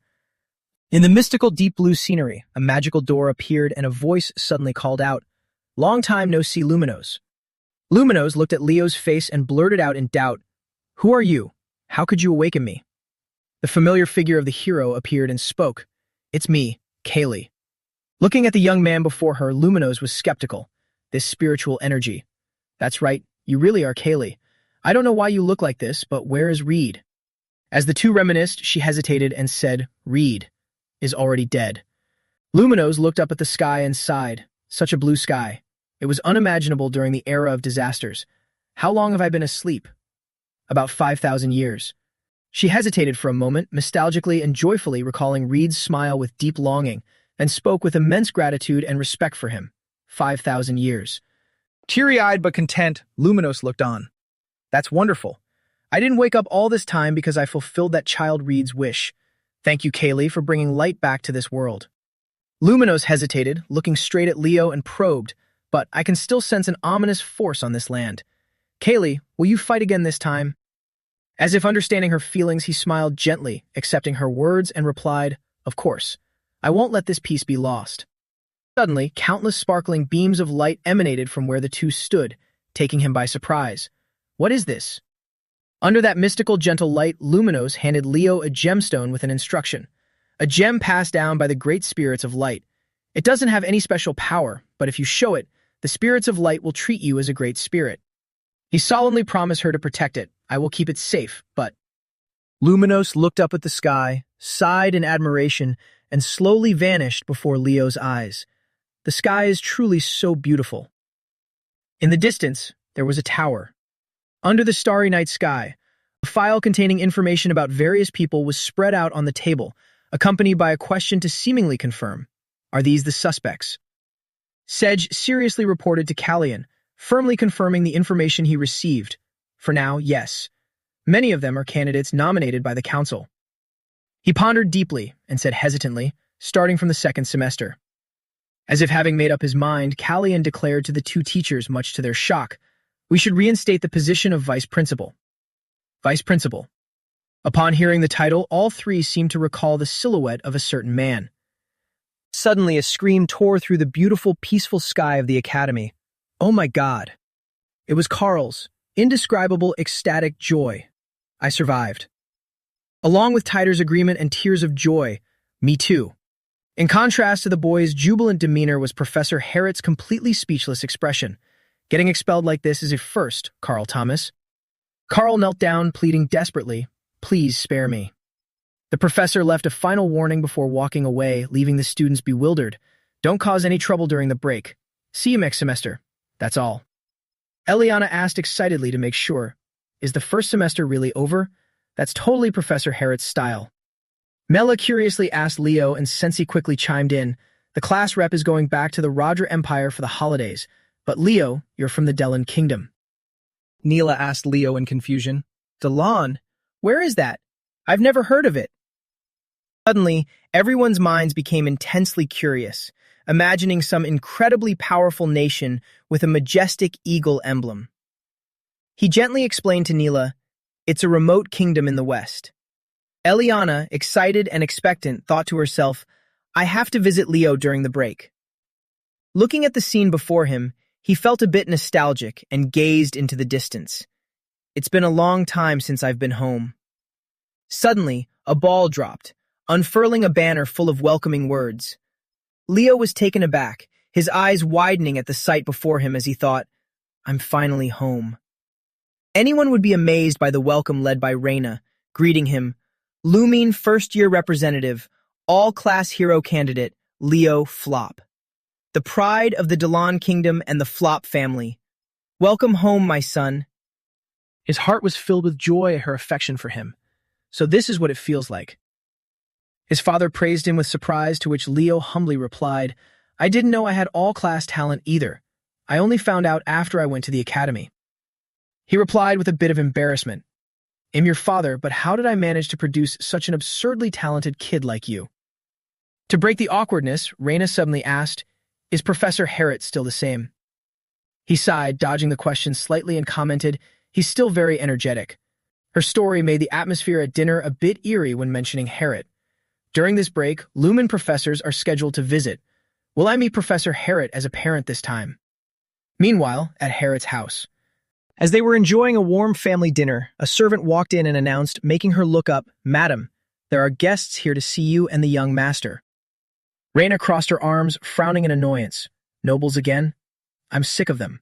In the mystical deep blue scenery, a magical door appeared and a voice suddenly called out, "Long time no see, Luminos." Luminos looked at Leo's face and blurted out in doubt, "Who are you? How could you awaken me?" The familiar figure of the hero appeared and spoke, "It's me, Kaylee." Looking at the young man before her, Luminos was skeptical. this spiritual energy. That's right, you really are Kaylee. I don't know why you look like this, but where is Reed? As the two reminisced, she hesitated and said, Reed is already dead. Luminos looked up at the sky and sighed. Such a blue sky. It was unimaginable during the era of disasters. How long have I been asleep? About 5,000 years. She hesitated for a moment, nostalgically and joyfully recalling Reed's smile with deep longing, and spoke with immense gratitude and respect for him. 5,000 years. Teary-eyed but content, Luminos looked on. That's wonderful. I didn't wake up all this time because I fulfilled that child Reed's wish. Thank you, Kaylee, for bringing light back to this world. Luminos hesitated, looking straight at Leo and probed, but I can still sense an ominous force on this land. Kaylee, will you fight again this time? As if understanding her feelings, he smiled gently, accepting her words, and replied, Of course. I won't let this peace be lost. Suddenly, countless sparkling beams of light emanated from where the two stood, taking him by surprise. What is this? Under that mystical, gentle light, Luminos handed Leo a gemstone with an instruction. A gem passed down by the great spirits of light. It doesn't have any special power, but if you show it, the spirits of light will treat you as a great spirit. He solemnly promised her to protect it. I will keep it safe, but... Luminos looked up at the sky, sighed in admiration, and slowly vanished before Leo's eyes. The sky is truly so beautiful. In the distance, there was a tower. Under the starry night sky, a file containing information about various people was spread out on the table, accompanied by a question to seemingly confirm, are these the suspects? Sedge seriously reported to Callian, firmly confirming the information he received. For now, yes. Many of them are candidates nominated by the council. He pondered deeply and said hesitantly, starting from the second semester. As if having made up his mind, Callian declared to the two teachers, much to their shock, we should reinstate the position of vice principal. Vice principal. Upon hearing the title, all three seemed to recall the silhouette of a certain man. Suddenly, a scream tore through the beautiful, peaceful sky of the academy. Oh my God. It was Carl's indescribable, ecstatic joy. I survived. Along with Tider's agreement and tears of joy, me too. In contrast to the boy's jubilant demeanor was Professor Harriot's completely speechless expression. Getting expelled like this is a first, Carl Thomas. Carl knelt down, pleading desperately, please spare me. The professor left a final warning before walking away, leaving the students bewildered. Don't cause any trouble during the break. See you next semester. That's all. Eliana asked excitedly to make sure. Is the first semester really over? That's totally Professor Harriot's style. Mela curiously asked Leo, and Sensi quickly chimed in. The class rep is going back to the Roger Empire for the holidays. But Leo, you're from the Delan Kingdom. Neela asked Leo in confusion. Delan? Where is that? I've never heard of it. Suddenly, everyone's minds became intensely curious, imagining some incredibly powerful nation with a majestic eagle emblem. He gently explained to Neela, it's a remote kingdom in the west. Eliana, excited and expectant, thought to herself, I have to visit Leo during the break. Looking at the scene before him, he felt a bit nostalgic and gazed into the distance. It's been a long time since I've been home. Suddenly, a ball dropped, unfurling a banner full of welcoming words. Leo was taken aback, his eyes widening at the sight before him as he thought, I'm finally home. Anyone would be amazed by the welcome led by Reina, greeting him, looming first-year representative, all-class hero candidate, Leo Flop. The pride of the Delan Kingdom and the Flop family. Welcome home, my son. His heart was filled with joy at her affection for him. So this is what it feels like. His father praised him with surprise, to which Leo humbly replied, I didn't know I had all-class talent either. I only found out after I went to the academy. He replied with a bit of embarrassment. I'm your father, but how did I manage to produce such an absurdly talented kid like you? To break the awkwardness, Reina suddenly asked, Is Professor Harriot still the same? He sighed, dodging the question slightly, and commented, He's still very energetic. Her story made the atmosphere at dinner a bit eerie when mentioning Harriot. During this break, Lumen professors are scheduled to visit. Will I meet Professor Harriot as a parent this time? Meanwhile, at Harriot's house. As they were enjoying a warm family dinner, a servant walked in and announced, making her look up, Madam, there are guests here to see you and the young master. Reina crossed her arms, frowning in annoyance. Nobles again? I'm sick of them.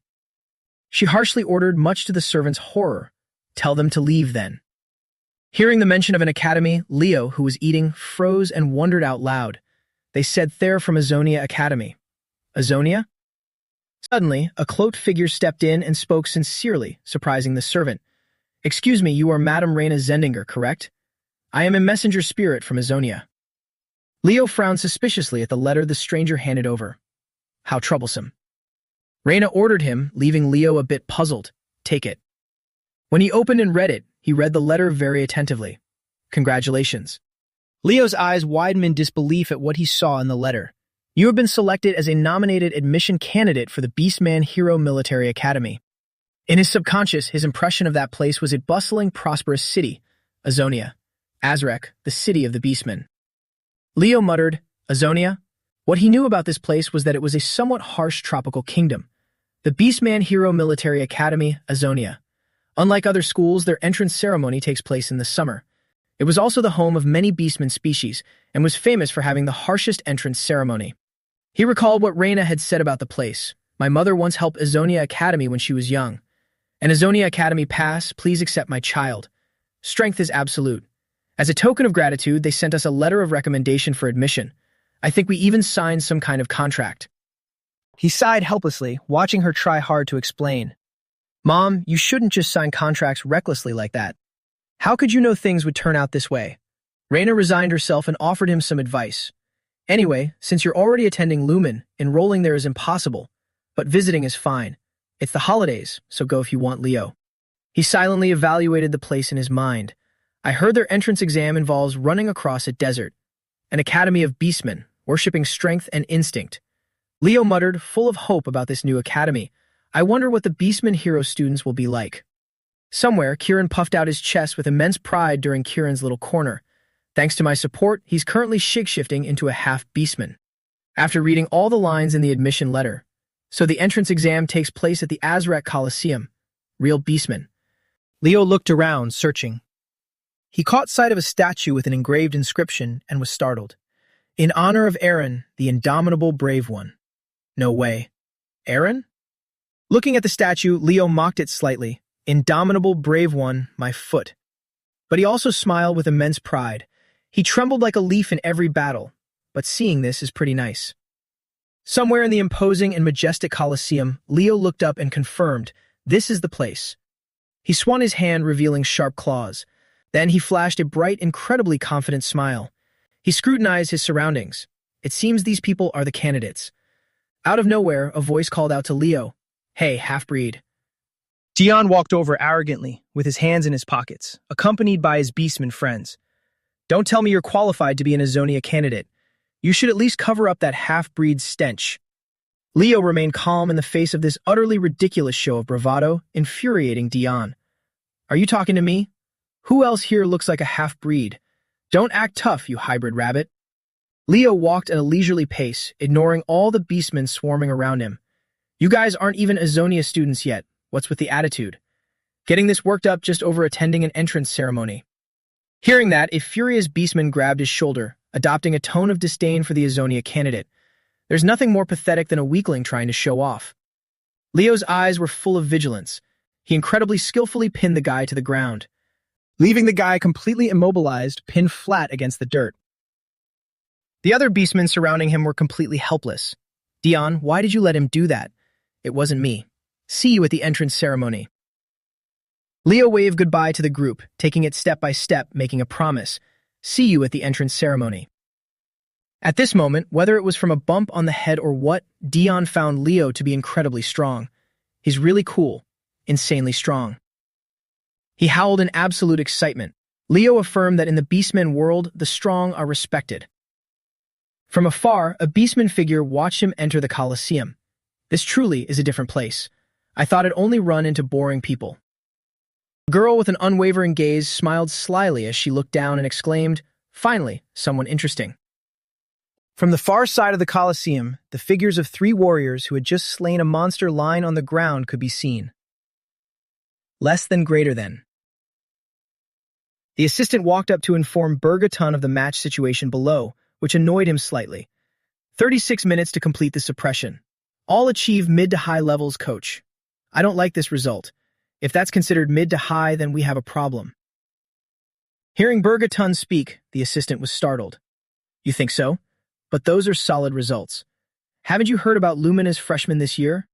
She harshly ordered, much to the servant's horror. Tell them to leave then. Hearing the mention of an academy, Leo, who was eating, froze and wondered out loud. They said they're from Azonia Academy. Azonia? Suddenly, a cloaked figure stepped in and spoke sincerely, surprising the servant. Excuse me, you are Madame Reina Zendinger, correct? I am a messenger spirit from Azonia. Leo frowned suspiciously at the letter the stranger handed over. How troublesome. Reina ordered him, leaving Leo a bit puzzled. Take it. When he opened and read it, he read the letter very attentively. Congratulations. Leo's eyes widened in disbelief at what he saw in the letter. You have been selected as a nominated admission candidate for the Beastman Hero Military Academy. In his subconscious, his impression of that place was a bustling, prosperous city, Azonia. Azrek, the city of the Beastmen. Leo muttered, Azonia? What he knew about this place was that it was a somewhat harsh tropical kingdom. The Beastman Hero Military Academy, Azonia. Unlike other schools, their entrance ceremony takes place in the summer. It was also the home of many Beastman species, and was famous for having the harshest entrance ceremony. He recalled what Reina had said about the place. My mother once helped Azonia Academy when she was young. An Azonia Academy pass, please accept my child. Strength is absolute. As a token of gratitude, they sent us a letter of recommendation for admission. I think we even signed some kind of contract. He sighed helplessly, watching her try hard to explain. Mom, you shouldn't just sign contracts recklessly like that. How could you know things would turn out this way? Reina resigned herself and offered him some advice. Anyway, since you're already attending Lumen, enrolling there is impossible, but visiting is fine. It's the holidays, so go if you want, Leo. He silently evaluated the place in his mind. I heard their entrance exam involves running across a desert. An academy of beastmen, worshipping strength and instinct. Leo muttered, full of hope about this new academy. I wonder what the Beastman Hero students will be like. Somewhere, Kieran puffed out his chest with immense pride during Kieran's little corner. Thanks to my support, he's currently shapeshifting into a half-beastman. After reading all the lines in the admission letter. So the entrance exam takes place at the Azrek Coliseum. Real beastman. Leo looked around, searching. He caught sight of a statue with an engraved inscription and was startled. In honor of Aaron, the indomitable brave one. No way. Aaron? Looking at the statue, Leo mocked it slightly. Indomitable brave one, my foot. But he also smiled with immense pride. He trembled like a leaf in every battle, but seeing this is pretty nice. Somewhere in the imposing and majestic Colosseum, Leo looked up and confirmed, this is the place. He swung his hand, revealing sharp claws. Then he flashed a bright, incredibly confident smile. He scrutinized his surroundings. It seems these people are the candidates. Out of nowhere, a voice called out to Leo, Hey, half-breed. Dion walked over arrogantly, with his hands in his pockets, accompanied by his beastman friends. Don't tell me you're qualified to be an Azonia candidate. You should at least cover up that half-breed stench. Leo remained calm in the face of this utterly ridiculous show of bravado, infuriating Dion. Are you talking to me? Who else here looks like a half-breed? Don't act tough, you hybrid rabbit. Leo walked at a leisurely pace, ignoring all the beastmen swarming around him. You guys aren't even Azonia students yet. What's with the attitude? Getting this worked up just over attending an entrance ceremony. Hearing that, a furious beastman grabbed his shoulder, adopting a tone of disdain for the Azonia candidate. There's nothing more pathetic than a weakling trying to show off. Leo's eyes were full of vigilance. He incredibly skillfully pinned the guy to the ground, leaving the guy completely immobilized, pinned flat against the dirt. The other beastmen surrounding him were completely helpless. Dion, why did you let him do that? It wasn't me. See you at the entrance ceremony. Leo waved goodbye to the group, taking it step by step, making a promise. See you at the entrance ceremony. At this moment, whether it was from a bump on the head or what, Dion found Leo to be incredibly strong. He's really cool, insanely strong. He howled in absolute excitement. Leo affirmed that in the beastman world, the strong are respected. From afar, a beastman figure watched him enter the Colosseum. This truly is a different place. I thought it'd only run into boring people. A girl with an unwavering gaze smiled slyly as she looked down and exclaimed, Finally, someone interesting. From the far side of the Colosseum, the figures of 3 warriors who had just slain a monster lying on the ground could be seen. Less than greater than. The assistant walked up to inform Bergaton of the match situation below, which annoyed him slightly. 36 minutes to complete the suppression. All achieve mid to high levels, coach. I don't like this result. If that's considered mid to high, then we have a problem. Hearing Burgatun speak, the assistant was startled. You think so? But those are solid results. Haven't you heard about Lumina's freshmen this year?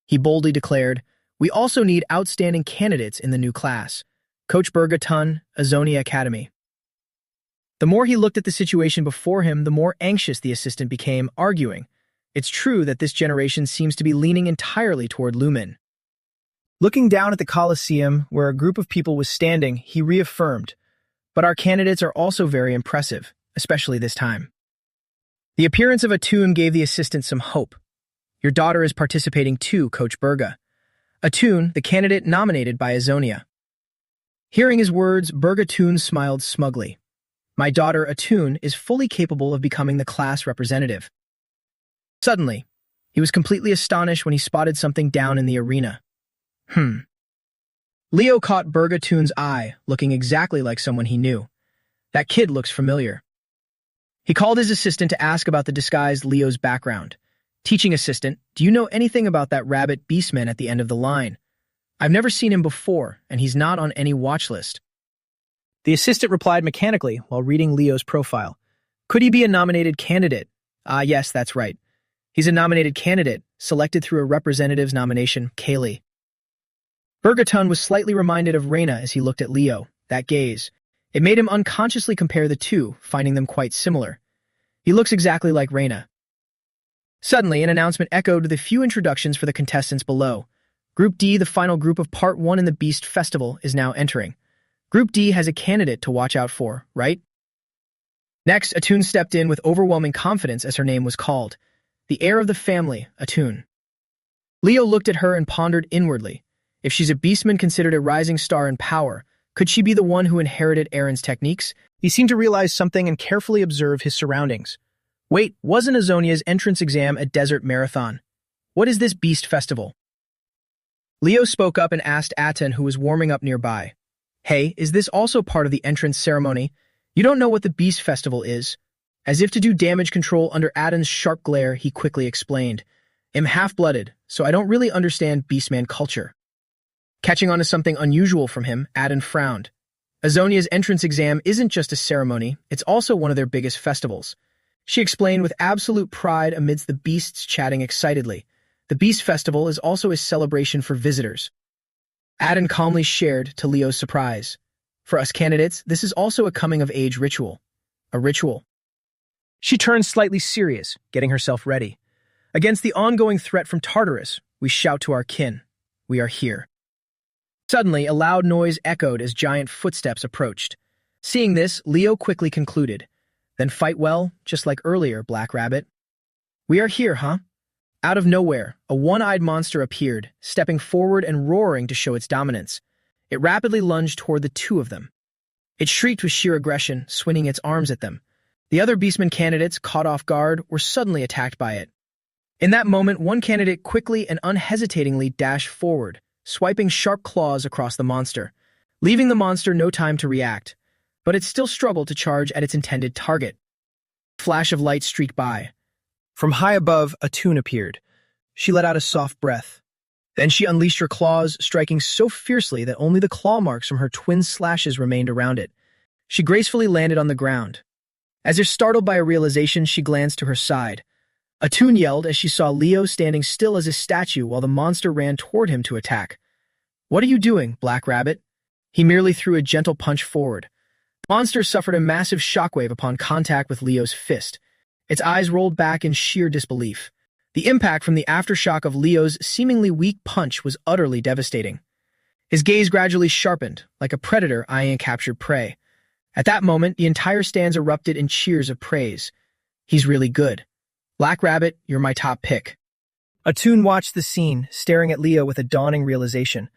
He boldly declared, we also need outstanding candidates in the new class. Coach Burgatun, Azonia Academy. The more he looked at the situation before him, the more anxious the assistant became, arguing, it's true that this generation seems to be leaning entirely toward Lumen. Looking down at the Colosseum, where a group of people was standing, he reaffirmed, but our candidates are also very impressive, especially this time. The appearance of Atun gave the assistant some hope. Your daughter is participating too, Coach Burga. Atun, the candidate nominated by Azonia. Hearing his words, Burgatun smiled smugly. My daughter, Atun, is fully capable of becoming the class representative. Suddenly, he was completely astonished when he spotted something down in the arena. Leo caught Burgatun's eye, looking exactly like someone he knew. That kid looks familiar. He called his assistant to ask about the disguised Leo's background. Teaching assistant, do you know anything about that rabbit beastman at the end of the line? I've never seen him before, and he's not on any watch list. The assistant replied mechanically while reading Leo's profile. Could he be a nominated candidate? Yes, that's right. He's a nominated candidate, selected through a representative's nomination, Kaylee. Burgatun was slightly reminded of Reina as he looked at Leo, that gaze. It made him unconsciously compare the two, finding them quite similar. He looks exactly like Reina. Suddenly, an announcement echoed the few introductions for the contestants below. Group D, the final group of Part 1 in the Beast Festival, is now entering. Group D has a candidate to watch out for, right? Next, Atun stepped in with overwhelming confidence as her name was called. The heir of the family, Atun. Leo looked at her and pondered inwardly. If she's a beastman considered a rising star in power, could she be the one who inherited Aaron's techniques? He seemed to realize something and carefully observe his surroundings. Wait, wasn't Azonia's entrance exam a desert marathon? What is this beast festival? Leo spoke up and asked Aten, who was warming up nearby. Hey, is this also part of the entrance ceremony? You don't know what the beast festival is? As if to do damage control under Aten's sharp glare, he quickly explained. I'm half-blooded, so I don't really understand beastman culture. Catching on to something unusual from him, Aten frowned. Azonia's entrance exam isn't just a ceremony, it's also one of their biggest festivals. She explained with absolute pride amidst the beasts chatting excitedly. The Beast Festival is also a celebration for visitors. Aten calmly shared, to Leo's surprise. For us candidates, this is also a coming-of-age ritual. A ritual. She turned slightly serious, getting herself ready. Against the ongoing threat from Tartarus, we shout to our kin. We are here. Suddenly, a loud noise echoed as giant footsteps approached. Seeing this, Leo quickly concluded. Then fight well, just like earlier, Black Rabbit. We are here, huh? Out of nowhere, a one-eyed monster appeared, stepping forward and roaring to show its dominance. It rapidly lunged toward the two of them. It shrieked with sheer aggression, swinging its arms at them. The other beastman candidates, caught off guard, were suddenly attacked by it. In that moment, one candidate quickly and unhesitatingly dashed forward, swiping sharp claws across the monster, leaving the monster no time to react. But it still struggled to charge at its intended target. A flash of light streaked by. From high above, Atun appeared. She let out a soft breath. Then she unleashed her claws, striking so fiercely that only the claw marks from her twin slashes remained around it. She gracefully landed on the ground. As if startled by a realization, she glanced to her side. Atun yelled as she saw Leo standing still as a statue while the monster ran toward him to attack. What are you doing, Black Rabbit? He merely threw a gentle punch forward. The monster suffered a massive shockwave upon contact with Leo's fist. Its eyes rolled back in sheer disbelief. The impact from the aftershock of Leo's seemingly weak punch was utterly devastating. His gaze gradually sharpened, like a predator eyeing a captured prey. At that moment, the entire stands erupted in cheers of praise. He's really good. Black Rabbit, you're my top pick. Atun watched the scene, staring at Leo with a dawning realization.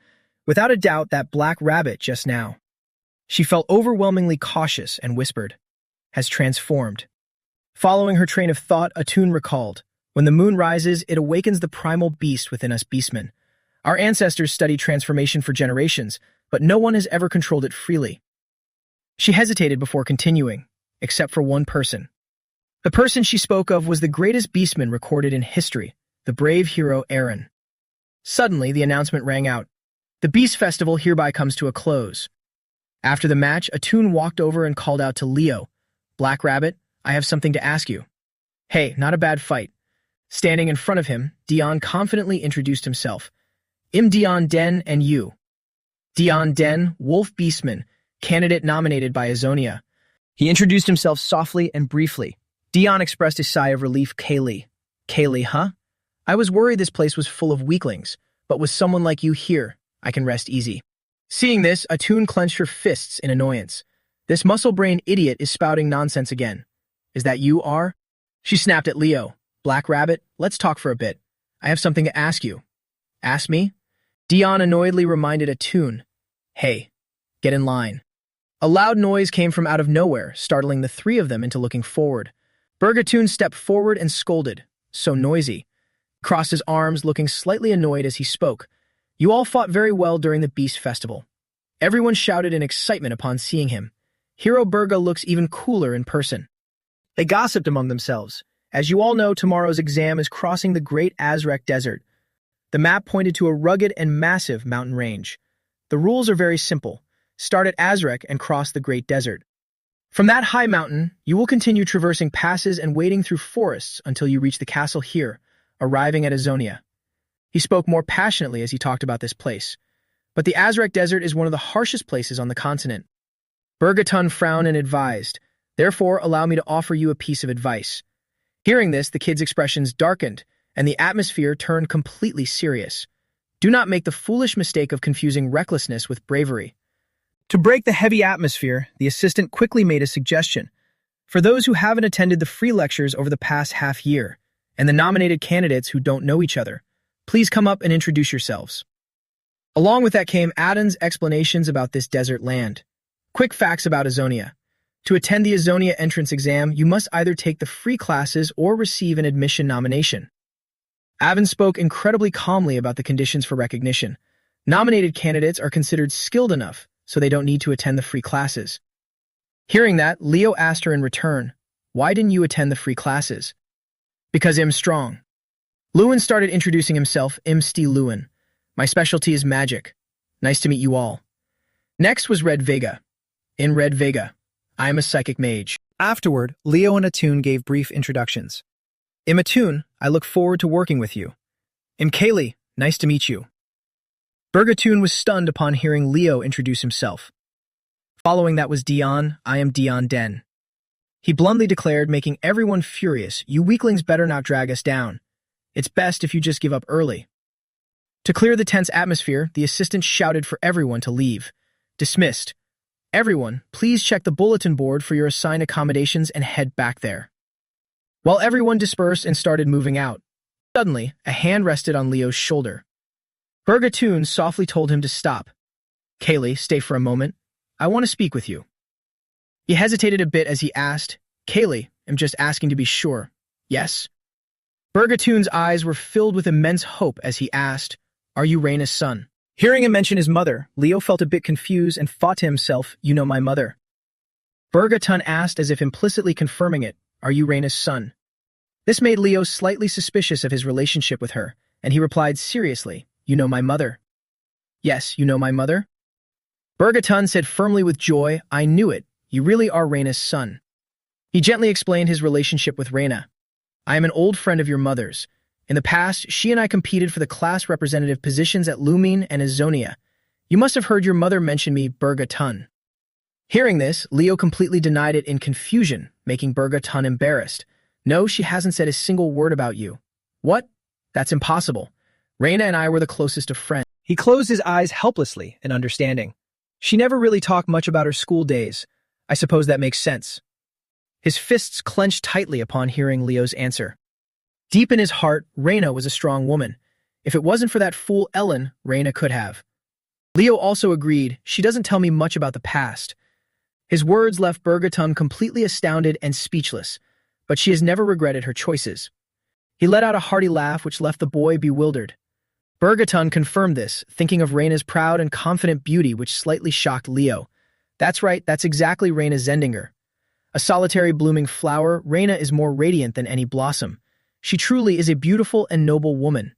Without a doubt, that Black Rabbit just now. She felt overwhelmingly cautious and whispered, has transformed. Following her train of thought, Atun recalled, when the moon rises, it awakens the primal beast within us beastmen. Our ancestors studied transformation for generations, but no one has ever controlled it freely. She hesitated before continuing, except for one person. The person she spoke of was the greatest beastman recorded in history, the brave hero Aaron. Suddenly, the announcement rang out. The Beast Festival hereby comes to a close. After the match, Atun walked over and called out to Leo, Black Rabbit, I have something to ask you. Hey, not a bad fight. Standing in front of him, Dion confidently introduced himself. I'm Dion Den and you. Dion Den, Wolf Beastman, candidate nominated by Azonia. He introduced himself softly and briefly. Dion expressed a sigh of relief. Kaylee. Kaylee, huh? I was worried this place was full of weaklings, but with someone like you here, I can rest easy. Seeing this, Atun clenched her fists in annoyance. This muscle-brained idiot is spouting nonsense again. Is that you, R? She snapped at Leo. Black Rabbit, let's talk for a bit. I have something to ask you. Ask me? Dion annoyedly reminded Atun. Hey, get in line. A loud noise came from out of nowhere, startling the three of them into looking forward. Bergatun stepped forward and scolded. So noisy. Crossed his arms, looking slightly annoyed as he spoke. You all fought very well during the Beast Festival. Everyone shouted in excitement upon seeing him. Hero Burga looks even cooler in person. They gossiped among themselves. As you all know, tomorrow's exam is crossing the Great Azraq Desert. The map pointed to a rugged and massive mountain range. The rules are very simple. Start at Azraq and cross the Great Desert. From that high mountain, you will continue traversing passes and wading through forests until you reach the castle here, arriving at Azonia. He spoke more passionately as he talked about this place. But the Azraq Desert is one of the harshest places on the continent. Bergatun frowned and advised, therefore allow me to offer you a piece of advice. Hearing this, the kid's expressions darkened, and the atmosphere turned completely serious. Do not make the foolish mistake of confusing recklessness with bravery. To break the heavy atmosphere, the assistant quickly made a suggestion. For those who haven't attended the free lectures over the past half year, and the nominated candidates who don't know each other, please come up and introduce yourselves. Along with that came Adan's explanations about this desert land. Quick facts about Azonia. To attend the Azonia entrance exam, you must either take the free classes or receive an admission nomination. Avon spoke incredibly calmly about the conditions for recognition. Nominated candidates are considered skilled enough, so they don't need to attend the free classes. Hearing that, Leo asked her in return, why didn't you attend the free classes? Because I'm strong. Lewin started introducing himself. I'm Steve Lewin. My specialty is magic. Nice to meet you all. Next was Red Vega. In Red Vega, I am a psychic mage. Afterward, Leo and Atun gave brief introductions. I'm Atun, I look forward to working with you. I'm Kaylee, nice to meet you. Bergatun was stunned upon hearing Leo introduce himself. Following that was Dion, I am Dion Den. He bluntly declared, making everyone furious, you weaklings better not drag us down. It's best if you just give up early. To clear the tense atmosphere, the assistant shouted for everyone to leave. Dismissed. Everyone, please check the bulletin board for your assigned accommodations and head back there. While everyone dispersed and started moving out, suddenly, a hand rested on Leo's shoulder. Bergatun softly told him to stop. Kaylee, stay for a moment. I want to speak with you. He hesitated a bit as he asked, Kaylee, I'm just asking to be sure. Yes? Bergatun's eyes were filled with immense hope as he asked, are you Reina's son? Hearing him mention his mother, Leo felt a bit confused and thought to himself, you know my mother. Bergatun asked as if implicitly confirming it, are you Reina's son? This made Leo slightly suspicious of his relationship with her, and he replied seriously, you know my mother. Yes, you know my mother? Bergatun said firmly with joy, I knew it, you really are Reina's son. He gently explained his relationship with Reina. I am an old friend of your mother's. In the past, she and I competed for the class representative positions at Lumine and Azonia. You must have heard your mother mention me, Bergatun. Hearing this, Leo completely denied it in confusion, making Bergatun embarrassed. No, she hasn't said a single word about you. What? That's impossible. Reina and I were the closest of friends. He closed his eyes helplessly in understanding. She never really talked much about her school days. I suppose that makes sense. His fists clenched tightly upon hearing Leo's answer. Deep in his heart, Reina was a strong woman. If it wasn't for that fool Ellen, Reina could have. Leo also agreed, she doesn't tell me much about the past. His words left Bergatun completely astounded and speechless, but she has never regretted her choices. He let out a hearty laugh which left the boy bewildered. Bergatun confirmed this, thinking of Reina's proud and confident beauty which slightly shocked Leo. That's right, that's exactly Reina Zendinger. A solitary blooming flower, Reina is more radiant than any blossom. She truly is a beautiful and noble woman.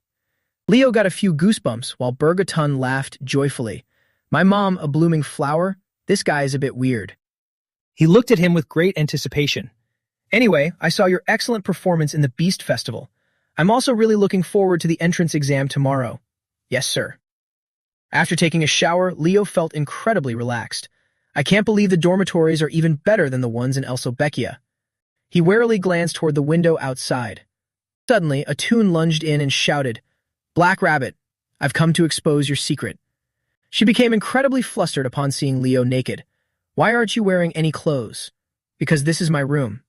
Leo got a few goosebumps while Bergatun laughed joyfully. My mom, a blooming flower? This guy is a bit weird. He looked at him with great anticipation. Anyway, I saw your excellent performance in the Beast Festival. I'm also really looking forward to the entrance exam tomorrow. Yes, sir. After taking a shower, Leo felt incredibly relaxed. I can't believe the dormitories are even better than the ones in Elsobeckia. He warily glanced toward the window outside. Suddenly, Atun lunged in and shouted, "Black Rabbit, I've come to expose your secret." She became incredibly flustered upon seeing Leo naked. "Why aren't you wearing any clothes?" "Because this is my room."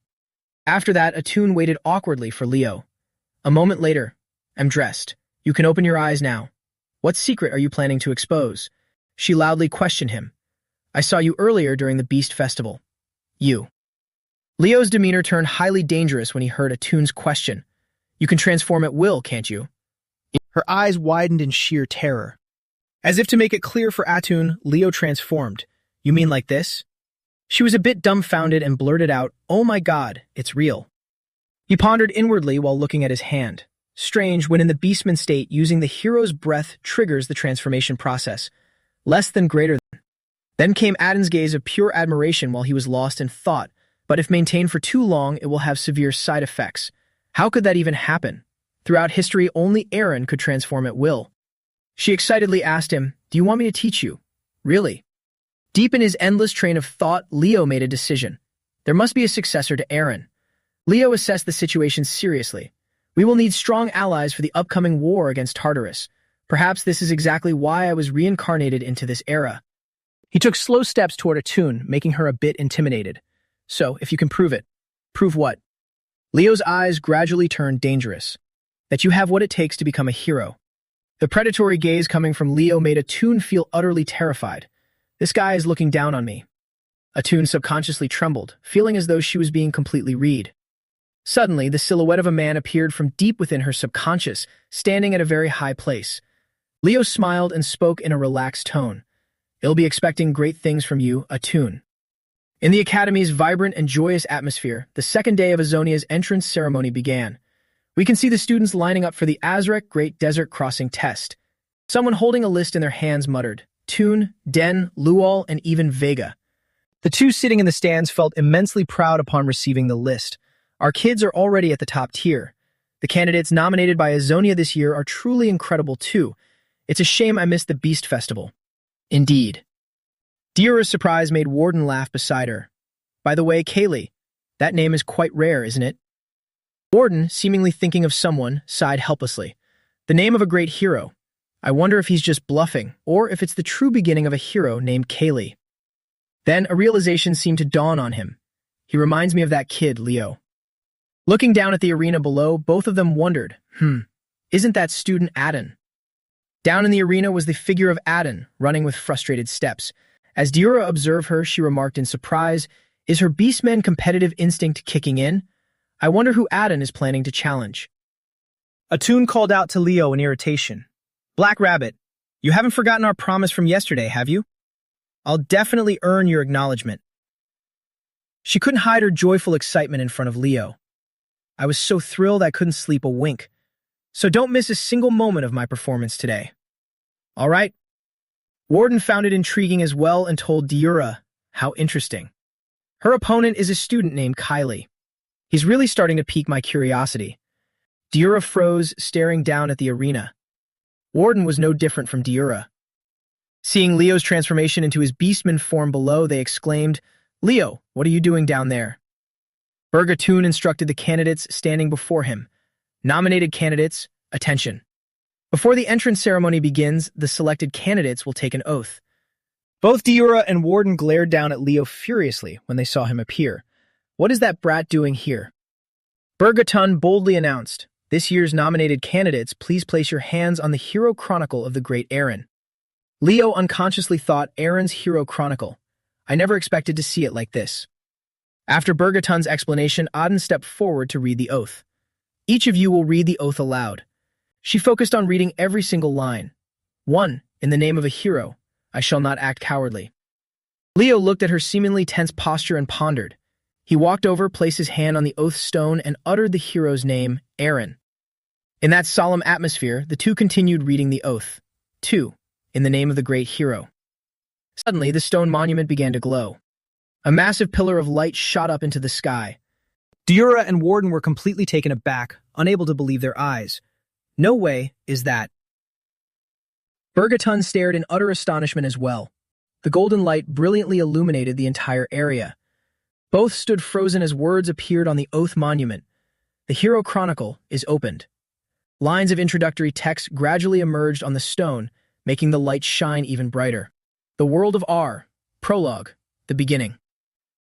After that, Atun waited awkwardly for Leo. A moment later, "I'm dressed. You can open your eyes now. What secret are you planning to expose?" She loudly questioned him. "I saw you earlier during the Beast Festival." "You." Leo's demeanor turned highly dangerous when he heard Atun's question. "You can transform at will, can't you?" Her eyes widened in sheer terror. As if to make it clear for Atun, Leo transformed. "You mean like this?" She was a bit dumbfounded and blurted out, "Oh my god, it's real." He pondered inwardly while looking at his hand. Strange, when in the beastman state, using the hero's breath triggers the transformation process. Less than greater than. Then came Aden's gaze of pure admiration while he was lost in thought, but if maintained for too long, it will have severe side effects. How could that even happen? Throughout history, only Eren could transform at will. She excitedly asked him, "Do you want me to teach you?" "Really?" Deep in his endless train of thought, Leo made a decision. There must be a successor to Eren. Leo assessed the situation seriously. We will need strong allies for the upcoming war against Tartarus. Perhaps this is exactly why I was reincarnated into this era. He took slow steps toward Atun, making her a bit intimidated. "So, if you can prove it." "Prove what?" Leo's eyes gradually turned dangerous. "That you have what it takes to become a hero." The predatory gaze coming from Leo made Atun feel utterly terrified. This guy is looking down on me. Atun subconsciously trembled, feeling as though she was being completely read. Suddenly, the silhouette of a man appeared from deep within her subconscious, standing at a very high place. Leo smiled and spoke in a relaxed tone. "I'll be expecting great things from you, Atun." In the Academy's vibrant and joyous atmosphere, the second day of Azonia's entrance ceremony began. We can see the students lining up for the Azraq Great Desert Crossing test. Someone holding a list in their hands muttered, "Toon, Den, Luol, and even Vega." The two sitting in the stands felt immensely proud upon receiving the list. Our kids are already at the top tier. The candidates nominated by Azonia this year are truly incredible too. It's a shame I missed the Beast Festival. Indeed. Diura's surprise made Warden laugh beside her. "By the way, Kaylee, that name is quite rare, isn't it?" Warden, seemingly thinking of someone, sighed helplessly. "The name of a great hero. I wonder if he's just bluffing, or if it's the true beginning of a hero named Kaylee." Then a realization seemed to dawn on him. "He reminds me of that kid, Leo." Looking down at the arena below, both of them wondered, isn't that student Aden? Down in the arena was the figure of Aden, running with frustrated steps. As Diura observed her, she remarked in surprise, "Is her beastman competitive instinct kicking in? I wonder who Aden is planning to challenge." Atun called out to Leo in irritation. "Black Rabbit, you haven't forgotten our promise from yesterday, have you? I'll definitely earn your acknowledgement." She couldn't hide her joyful excitement in front of Leo. "I was so thrilled I couldn't sleep a wink. So don't miss a single moment of my performance today." "All right." Warden found it intriguing as well and told Diura, "How interesting. Her opponent is a student named Kylie. He's really starting to pique my curiosity." Diura froze, staring down at the arena. Warden was no different from Diura. Seeing Leo's transformation into his beastman form below, they exclaimed, "Leo, what are you doing down there?" Bergatun instructed the candidates standing before him. "Nominated candidates, attention. Before the entrance ceremony begins, the selected candidates will take an oath." Both Diura and Warden glared down at Leo furiously when they saw him appear. "What is that brat doing here?" Bergatun boldly announced, "This year's nominated candidates, please place your hands on the Hero Chronicle of the Great Eren." Leo unconsciously thought, Eren's Hero Chronicle. I never expected to see it like this. After Bergatun's explanation, Aden stepped forward to read the oath. "Each of you will read the oath aloud." She focused on reading every single line. 1. In the name of a hero, I shall not act cowardly. Leo looked at her seemingly tense posture and pondered. He walked over, placed his hand on the oath stone, and uttered the hero's name, Eren. In that solemn atmosphere, the two continued reading the oath. 2. In the name of the great hero. Suddenly, the stone monument began to glow. A massive pillar of light shot up into the sky. Dura and Warden were completely taken aback, unable to believe their eyes. No way is that. Bergatun stared in utter astonishment as well. The golden light brilliantly illuminated the entire area. Both stood frozen as words appeared on the oath monument. The Hero Chronicle is opened. Lines of introductory text gradually emerged on the stone, making the light shine even brighter. The World of R. Prologue. The Beginning.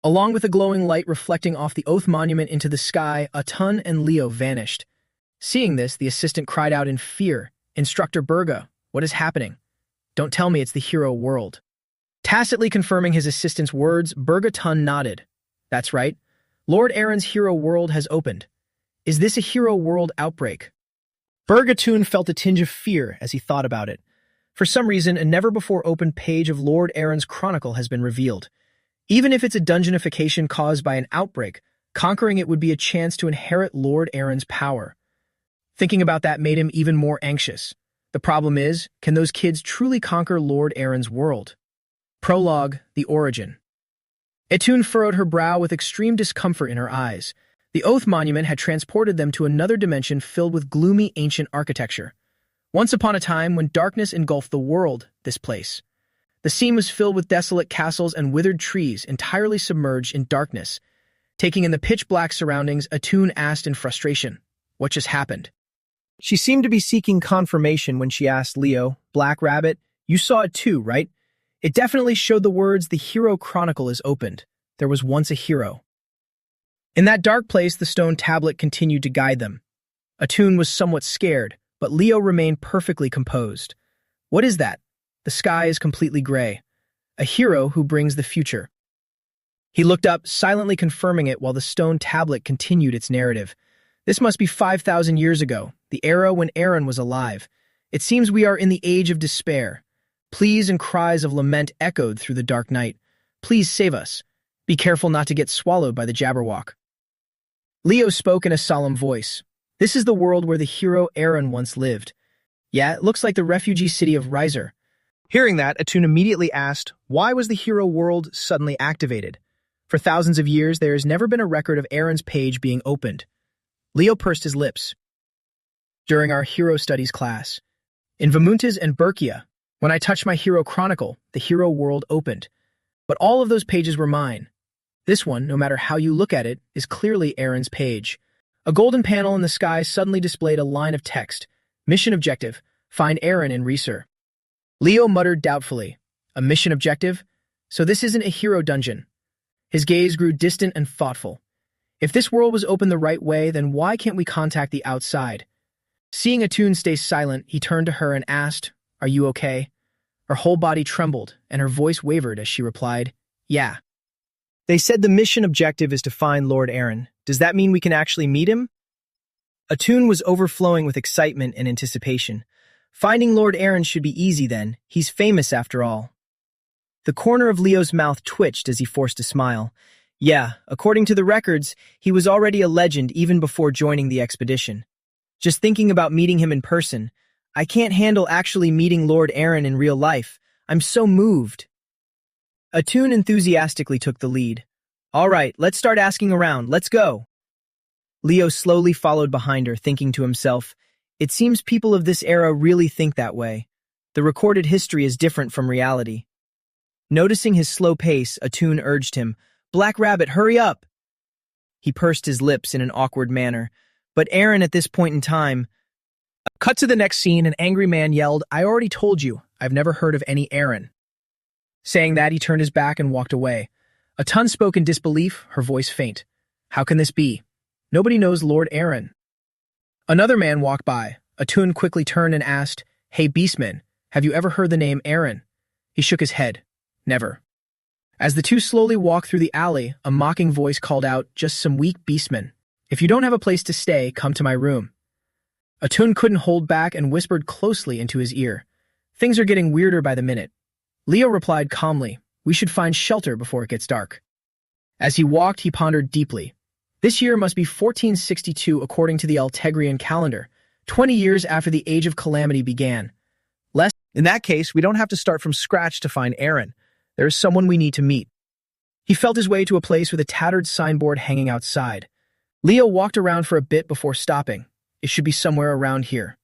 Along with the glowing light reflecting off the oath monument into the sky, Atun and Leo vanished. Seeing this, the assistant cried out in fear, "Instructor Berga, what is happening? Don't tell me it's the hero world." Tacitly confirming his assistant's words, Bergatun nodded. That's right. Lord Eren's hero world has opened. Is this a hero world outbreak? Bergatun felt a tinge of fear as he thought about it. For some reason, a never-before-opened page of Lord Eren's chronicle has been revealed. Even if it's a dungeonification caused by an outbreak, conquering it would be a chance to inherit Lord Eren's power. Thinking about that made him even more anxious. The problem is, can those kids truly conquer Lord Eren's world? Prologue, The Origin. Etun furrowed her brow with extreme discomfort in her eyes. The Oath Monument had transported them to another dimension filled with gloomy ancient architecture. Once upon a time, when darkness engulfed the world, this place. The scene was filled with desolate castles and withered trees entirely submerged in darkness. Taking in the pitch-black surroundings, Etun asked in frustration, "What just happened?" She seemed to be seeking confirmation when she asked Leo, "Black Rabbit, you saw it too, right? It definitely showed the words, 'The Hero Chronicle is opened. There was once a hero.'" In that dark place, the stone tablet continued to guide them. Etun was somewhat scared, but Leo remained perfectly composed. "What is that? The sky is completely gray. A hero who brings the future." He looked up, silently confirming it while the stone tablet continued its narrative. "This must be 5,000 years ago, the era when Eren was alive. It seems we are in the age of despair. Pleas and cries of lament echoed through the dark night. Please save us. Be careful not to get swallowed by the Jabberwock." Leo spoke in a solemn voice. "This is the world where the hero Eren once lived. Yeah, it looks like the refugee city of Riser." Hearing that, Etun immediately asked, why was the hero world suddenly activated? For thousands of years, there has never been a record of Eren's page being opened. Leo pursed his lips. "During our hero studies class, in Vamuntas and Berkia, when I touched my hero chronicle, the hero world opened. But all of those pages were mine. This one, no matter how you look at it, is clearly Eren's page." A golden panel in the sky suddenly displayed a line of text. Mission objective, find Eren in Riser. Leo muttered doubtfully, "A mission objective? So this isn't a hero dungeon." His gaze grew distant and thoughtful. "If this world was open the right way, then why can't we contact the outside?" Seeing Etun stay silent, he turned to her and asked, "Are you okay?" Her whole body trembled, and her voice wavered as she replied, "Yeah." "They said the mission objective is to find Lord Eren. Does that mean we can actually meet him?" Etun was overflowing with excitement and anticipation. Finding Lord Eren should be easy then. He's famous after all. The corner of Leo's mouth twitched as he forced a smile. Yeah, according to the records, he was already a legend even before joining the expedition. Just thinking about meeting him in person, I can't handle actually meeting Lord Eren in real life. I'm so moved. Etun enthusiastically took the lead. "All right, let's start asking around. Let's go." Leo slowly followed behind her, thinking to himself, it seems people of this era really think that way. The recorded history is different from reality. Noticing his slow pace, Etun urged him, "Black Rabbit, hurry up!" He pursed his lips in an awkward manner, but Eren at this point in time... Cut to the next scene, an angry man yelled, "I already told you, I've never heard of any Eren." Saying that, he turned his back and walked away. Etun spoke in disbelief, her voice faint. "How can this be? Nobody knows Lord Eren." Another man walked by. Etun quickly turned and asked, "Hey, Beastman, have you ever heard the name Eren?" He shook his head. "Never." As the two slowly walked through the alley, a mocking voice called out, "Just some weak beastmen. If you don't have a place to stay, come to my room." Etun couldn't hold back and whispered closely into his ear, "Things are getting weirder by the minute." Leo replied calmly, "We should find shelter before it gets dark." As he walked, he pondered deeply. This year must be 1462 according to the Altegrian calendar, 20 years after the Age of Calamity began. In that case, we don't have to start from scratch to find Aaron. There is someone we need to meet. He felt his way to a place with a tattered signboard hanging outside. Leo walked around for a bit before stopping. It should be somewhere around here.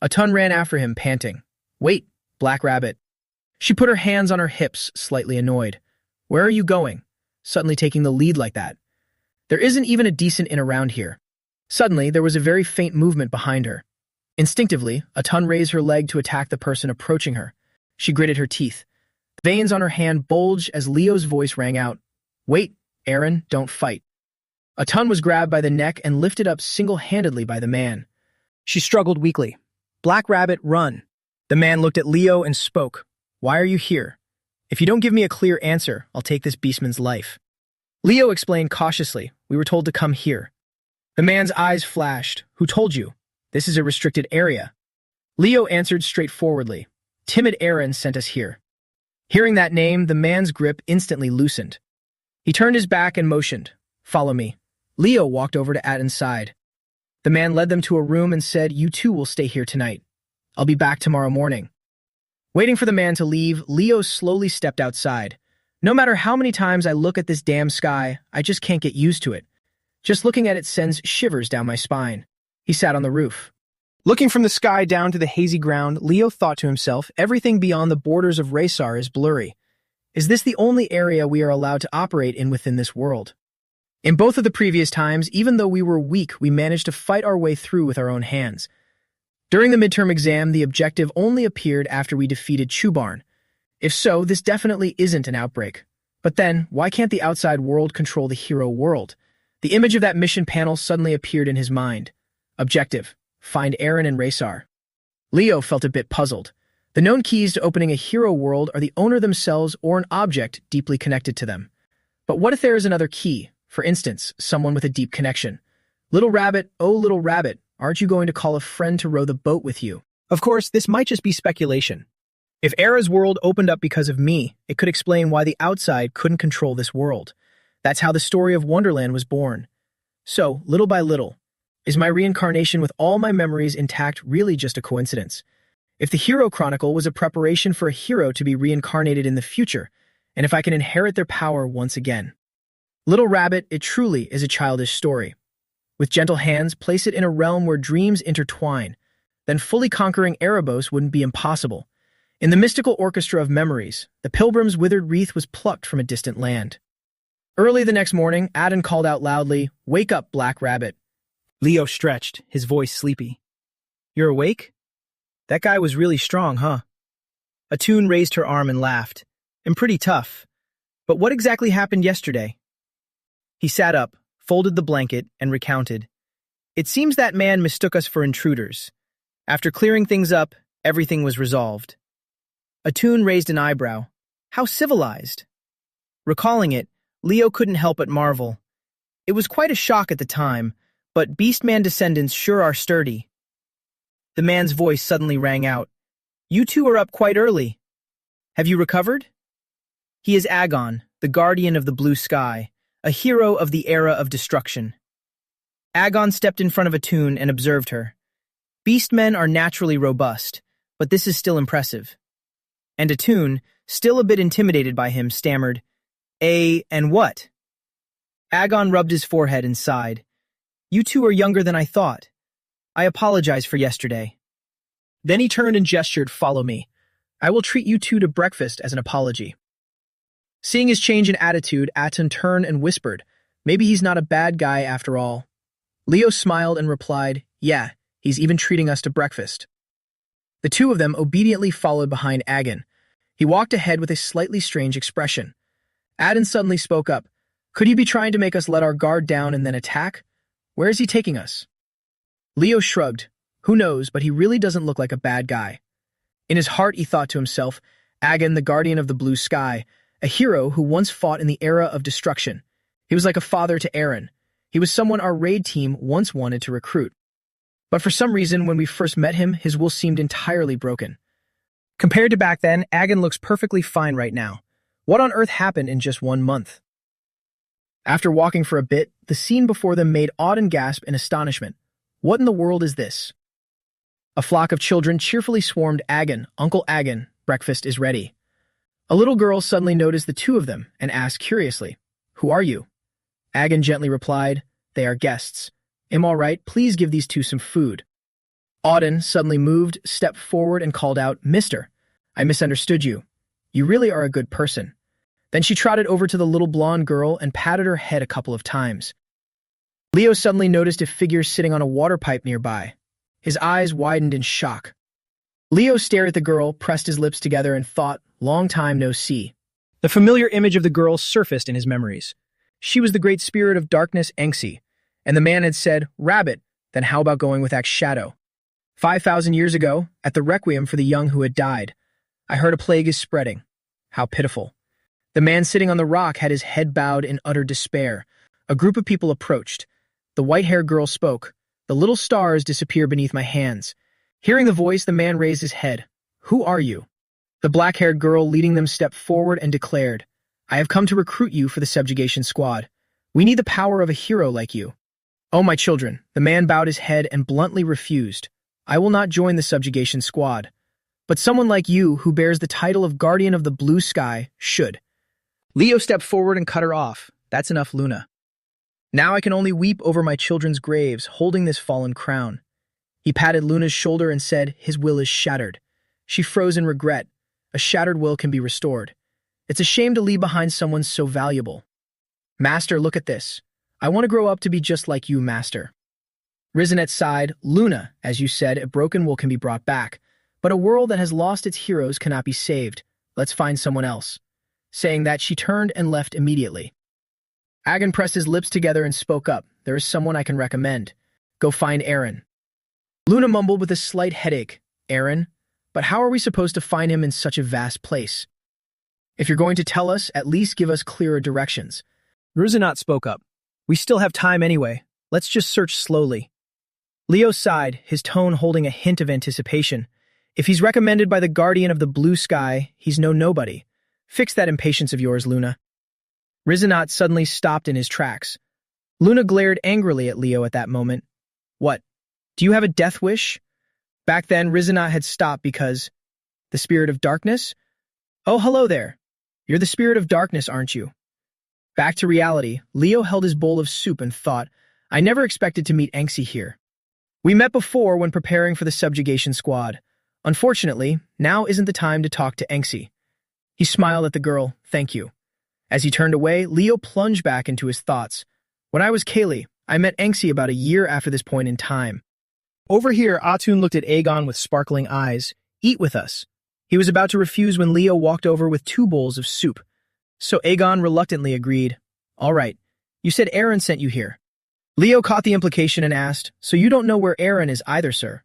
Atun ran after him, panting. Wait, Black Rabbit. She put her hands on her hips, slightly annoyed. Where are you going? Suddenly taking the lead like that. There isn't even a decent inn around here. Suddenly, there was a very faint movement behind her. Instinctively, Atun raised her leg to attack the person approaching her. She gritted her teeth. The veins on her hand bulged as Leo's voice rang out. Wait, Aaron, don't fight. Atun was grabbed by the neck and lifted up single-handedly by the man. She struggled weakly. Black Rabbit, run. The man looked at Leo and spoke. Why are you here? If you don't give me a clear answer, I'll take this beastman's life. Leo explained cautiously. We were told to come here. The man's eyes flashed. Who told you? This is a restricted area. Leo answered straightforwardly. Timid Aaron sent us here. Hearing that name, the man's grip instantly loosened. He turned his back and motioned. Follow me. Leo walked over to Atun's side. The man led them to a room and said, You two will stay here tonight. I'll be back tomorrow morning. Waiting for the man to leave, Leo slowly stepped outside. No matter how many times I look at this damn sky, I just can't get used to it. Just looking at it sends shivers down my spine. He sat on the roof. Looking from the sky down to the hazy ground, Leo thought to himself, everything beyond the borders of Raysar is blurry. Is this the only area we are allowed to operate in within this world? In both of the previous times, even though we were weak, we managed to fight our way through with our own hands. During the midterm exam, the objective only appeared after we defeated Chubarn. If so, this definitely isn't an outbreak. But then, why can't the outside world control the hero world? The image of that mission panel suddenly appeared in his mind. Objective: find Aaron and Raysar. Leo felt a bit puzzled. The known keys to opening a hero world are the owner themselves or an object deeply connected to them. But what if there is another key? For instance, someone with a deep connection. Little Rabbit, oh little Rabbit, aren't you going to call a friend to row the boat with you? Of course, this might just be speculation. If Era's world opened up because of me, it could explain why the outside couldn't control this world. That's how the story of Wonderland was born. So, little by little, is my reincarnation with all my memories intact really just a coincidence? If the Hero Chronicle was a preparation for a hero to be reincarnated in the future, and if I can inherit their power once again. Little Rabbit, it truly is a childish story. With gentle hands, place it in a realm where dreams intertwine. Then fully conquering Erebos wouldn't be impossible. In the mystical orchestra of memories, the pilgrim's withered wreath was plucked from a distant land. Early the next morning, Atun called out loudly, Wake up, Black Rabbit. Leo stretched, his voice sleepy. You're awake? That guy was really strong, huh? Atun raised her arm and laughed. And pretty tough. But what exactly happened yesterday? He sat up, folded the blanket, and recounted. It seems that man mistook us for intruders. After clearing things up, everything was resolved. Atun raised an eyebrow. How civilized. Recalling it, Leo couldn't help but marvel. It was quite a shock at the time, but Beastman descendants sure are sturdy. The man's voice suddenly rang out. You two are up quite early. Have you recovered? He is Agon, the guardian of the blue sky, a hero of the era of destruction. Agon stepped in front of Atun and observed her. Beastmen are naturally robust, but this is still impressive. And Atun, still a bit intimidated by him, stammered, and what? Agon rubbed his forehead and sighed. You two are younger than I thought. I apologize for yesterday. Then he turned and gestured, Follow me. I will treat you two to breakfast as an apology. Seeing his change in attitude, Atun turned and whispered, Maybe he's not a bad guy after all. Leo smiled and replied, Yeah, he's even treating us to breakfast. The two of them obediently followed behind Agon. He walked ahead with a slightly strange expression. Atun suddenly spoke up. Could he be trying to make us let our guard down and then attack? Where is he taking us? Leo shrugged. Who knows, but he really doesn't look like a bad guy. In his heart, he thought to himself, Agon, the guardian of the blue sky, a hero who once fought in the era of destruction. He was like a father to Aaron. He was someone our raid team once wanted to recruit. But for some reason, when we first met him, his will seemed entirely broken. Compared to back then, Agon looks perfectly fine right now. What on earth happened in just 1 month? After walking for a bit, the scene before them made Auden gasp in astonishment. What in the world is this? A flock of children cheerfully swarmed Agon. Uncle Agon, breakfast is ready. A little girl suddenly noticed the two of them and asked curiously, Who are you? Agon gently replied, They are guests. Am all right, please give these two some food. Auden, suddenly moved, stepped forward and called out, Mister, I misunderstood you. You really are a good person. Then she trotted over to the little blonde girl and patted her head a couple of times. Leo suddenly noticed a figure sitting on a water pipe nearby. His eyes widened in shock. Leo stared at the girl, pressed his lips together, and thought, long time no see. The familiar image of the girl surfaced in his memories. She was the great spirit of darkness, Enxi, and the man had said, Rabbit, then how about going with Axe Shadow? 5,000 years ago, at the requiem for the young who had died, I heard a plague is spreading. How pitiful. The man sitting on the rock had his head bowed in utter despair. A group of people approached. The white-haired girl spoke. The little stars disappear beneath my hands. Hearing the voice, the man raised his head. Who are you? The black-haired girl leading them stepped forward and declared, I have come to recruit you for the subjugation squad. We need the power of a hero like you. Oh, my children, the man bowed his head and bluntly refused. I will not join the subjugation squad. But someone like you, who bears the title of Guardian of the Blue Sky, should. Leo stepped forward and cut her off. That's enough, Luna. Now I can only weep over my children's graves, holding this fallen crown. He patted Luna's shoulder and said, His will is shattered. She froze in regret. A shattered will can be restored. It's a shame to leave behind someone so valuable. Master, look at this. I want to grow up to be just like you, Master. Reincarnates sighed, Luna, as you said, a broken will can be brought back, but a world that has lost its heroes cannot be saved. Let's find someone else. Saying that, she turned and left immediately. Agon pressed his lips together and spoke up. There is someone I can recommend. Go find Aaron. Luna mumbled with a slight headache. Aaron? But how are we supposed to find him in such a vast place? If you're going to tell us, at least give us clearer directions. Reincarnates spoke up. We still have time anyway. Let's just search slowly. Leo sighed, his tone holding a hint of anticipation. If he's recommended by the Guardian of the Blue Sky, he's no nobody. Fix that impatience of yours, Luna. Reincarnates suddenly stopped in his tracks. Luna glared angrily at Leo at that moment. What? Do you have a death wish? Back then, Reincarnates had stopped because... The spirit of darkness? Oh, hello there. You're the spirit of darkness, aren't you? Back to reality, Leo held his bowl of soup and thought, I never expected to meet Enxi here. We met before when preparing for the subjugation squad. Unfortunately, now isn't the time to talk to Enxi. He smiled at the girl, thank you. As he turned away, Leo plunged back into his thoughts. When I was Kaylee, I met Enxi about a year after this point in time. Over here, Atun looked at Agon with sparkling eyes. Eat with us. He was about to refuse when Leo walked over with 2 bowls of soup. So Agon reluctantly agreed. All right, you said Aaron sent you here. Leo caught the implication and asked, so you don't know where Aaron is either, sir?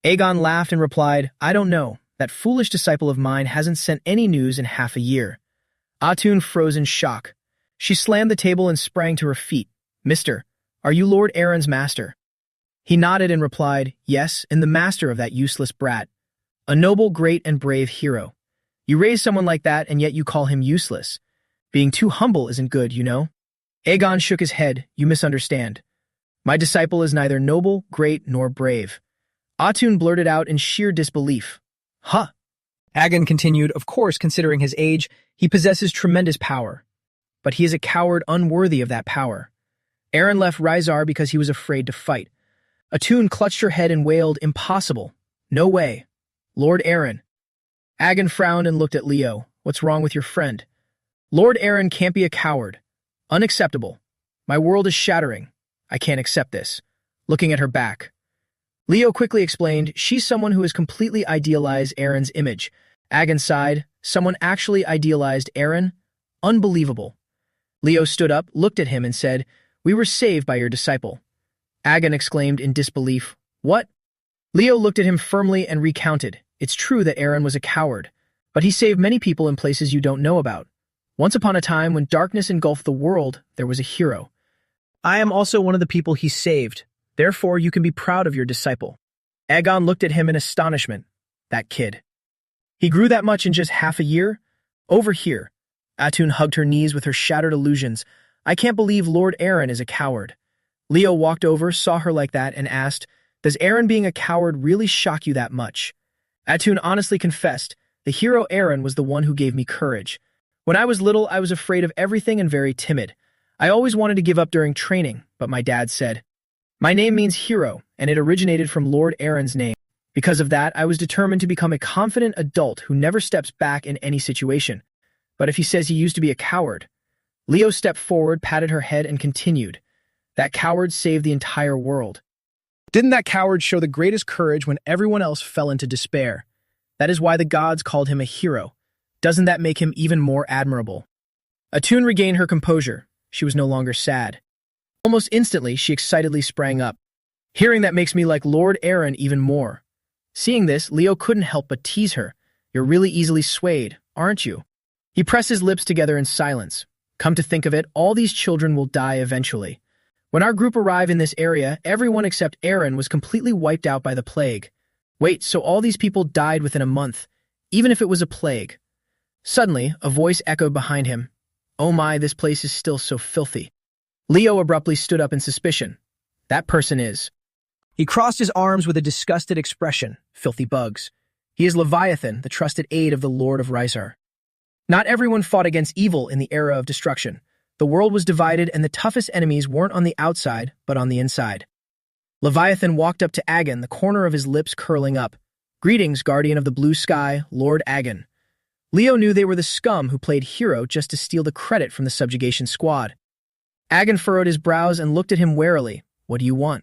Agon laughed and replied, I don't know. That foolish disciple of mine hasn't sent any news in half a year. Atun froze in shock. She slammed the table and sprang to her feet. Mister, are you Lord Aaron's master? He nodded and replied, yes, and the master of that useless brat. A noble, great, and brave hero. You raise someone like that, and yet you call him useless. Being too humble isn't good, you know? Agon shook his head. You misunderstand. My disciple is neither noble, great, nor brave. Atun blurted out in sheer disbelief. Huh. Agon continued, of course, considering his age, he possesses tremendous power. But he is a coward unworthy of that power. Aaron left Rizar because he was afraid to fight. Atun clutched her head and wailed, impossible. No way. Lord Aaron. Agon frowned and looked at Leo. What's wrong with your friend? Lord Aaron can't be a coward. Unacceptable. My world is shattering. I can't accept this. Looking at her back. Leo quickly explained, she's someone who has completely idealized Aaron's image. Agon sighed, someone actually idealized Aaron? Unbelievable. Leo stood up, looked at him and said, we were saved by your disciple. Agon exclaimed in disbelief, what? Leo looked at him firmly and recounted, it's true that Aaron was a coward, but he saved many people in places you don't know about. Once upon a time when darkness engulfed the world, there was a hero. I am also one of the people he saved. Therefore, you can be proud of your disciple. Agon looked at him in astonishment. That kid. He grew that much in just half a year? Over here. Atun hugged her knees with her shattered illusions. I can't believe Lord Aaron is a coward. Leo walked over, saw her like that, and asked, does Aaron being a coward really shock you that much? Atun honestly confessed, the hero Aaron was the one who gave me courage. When I was little, I was afraid of everything and very timid. I always wanted to give up during training, but my dad said, my name means hero, and it originated from Lord Aaron's name. Because of that, I was determined to become a confident adult who never steps back in any situation. But if he says he used to be a coward. Leo stepped forward, patted her head, and continued, that coward saved the entire world. Didn't that coward show the greatest courage when everyone else fell into despair? That is why the gods called him a hero. Doesn't that make him even more admirable? Atun regained her composure. She was no longer sad. Almost instantly, she excitedly sprang up. Hearing that makes me like Lord Aaron even more. Seeing this, Leo couldn't help but tease her. You're really easily swayed, aren't you? He pressed his lips together in silence. Come to think of it, all these children will die eventually. When our group arrived in this area, everyone except Aaron was completely wiped out by the plague. Wait, so all these people died within a month, even if it was a plague. Suddenly, a voice echoed behind him. Oh my, this place is still so filthy. Leo abruptly stood up in suspicion. That person is. He crossed his arms with a disgusted expression. Filthy bugs. He is Leviathan, the trusted aide of the Lord of Rysar. Not everyone fought against evil in the era of destruction. The world was divided, and the toughest enemies weren't on the outside, but on the inside. Leviathan walked up to Agon, the corner of his lips curling up. Greetings, guardian of the blue sky, Lord Agon. Leo knew they were the scum who played hero just to steal the credit from the subjugation squad. Agon furrowed his brows and looked at him warily. What do you want?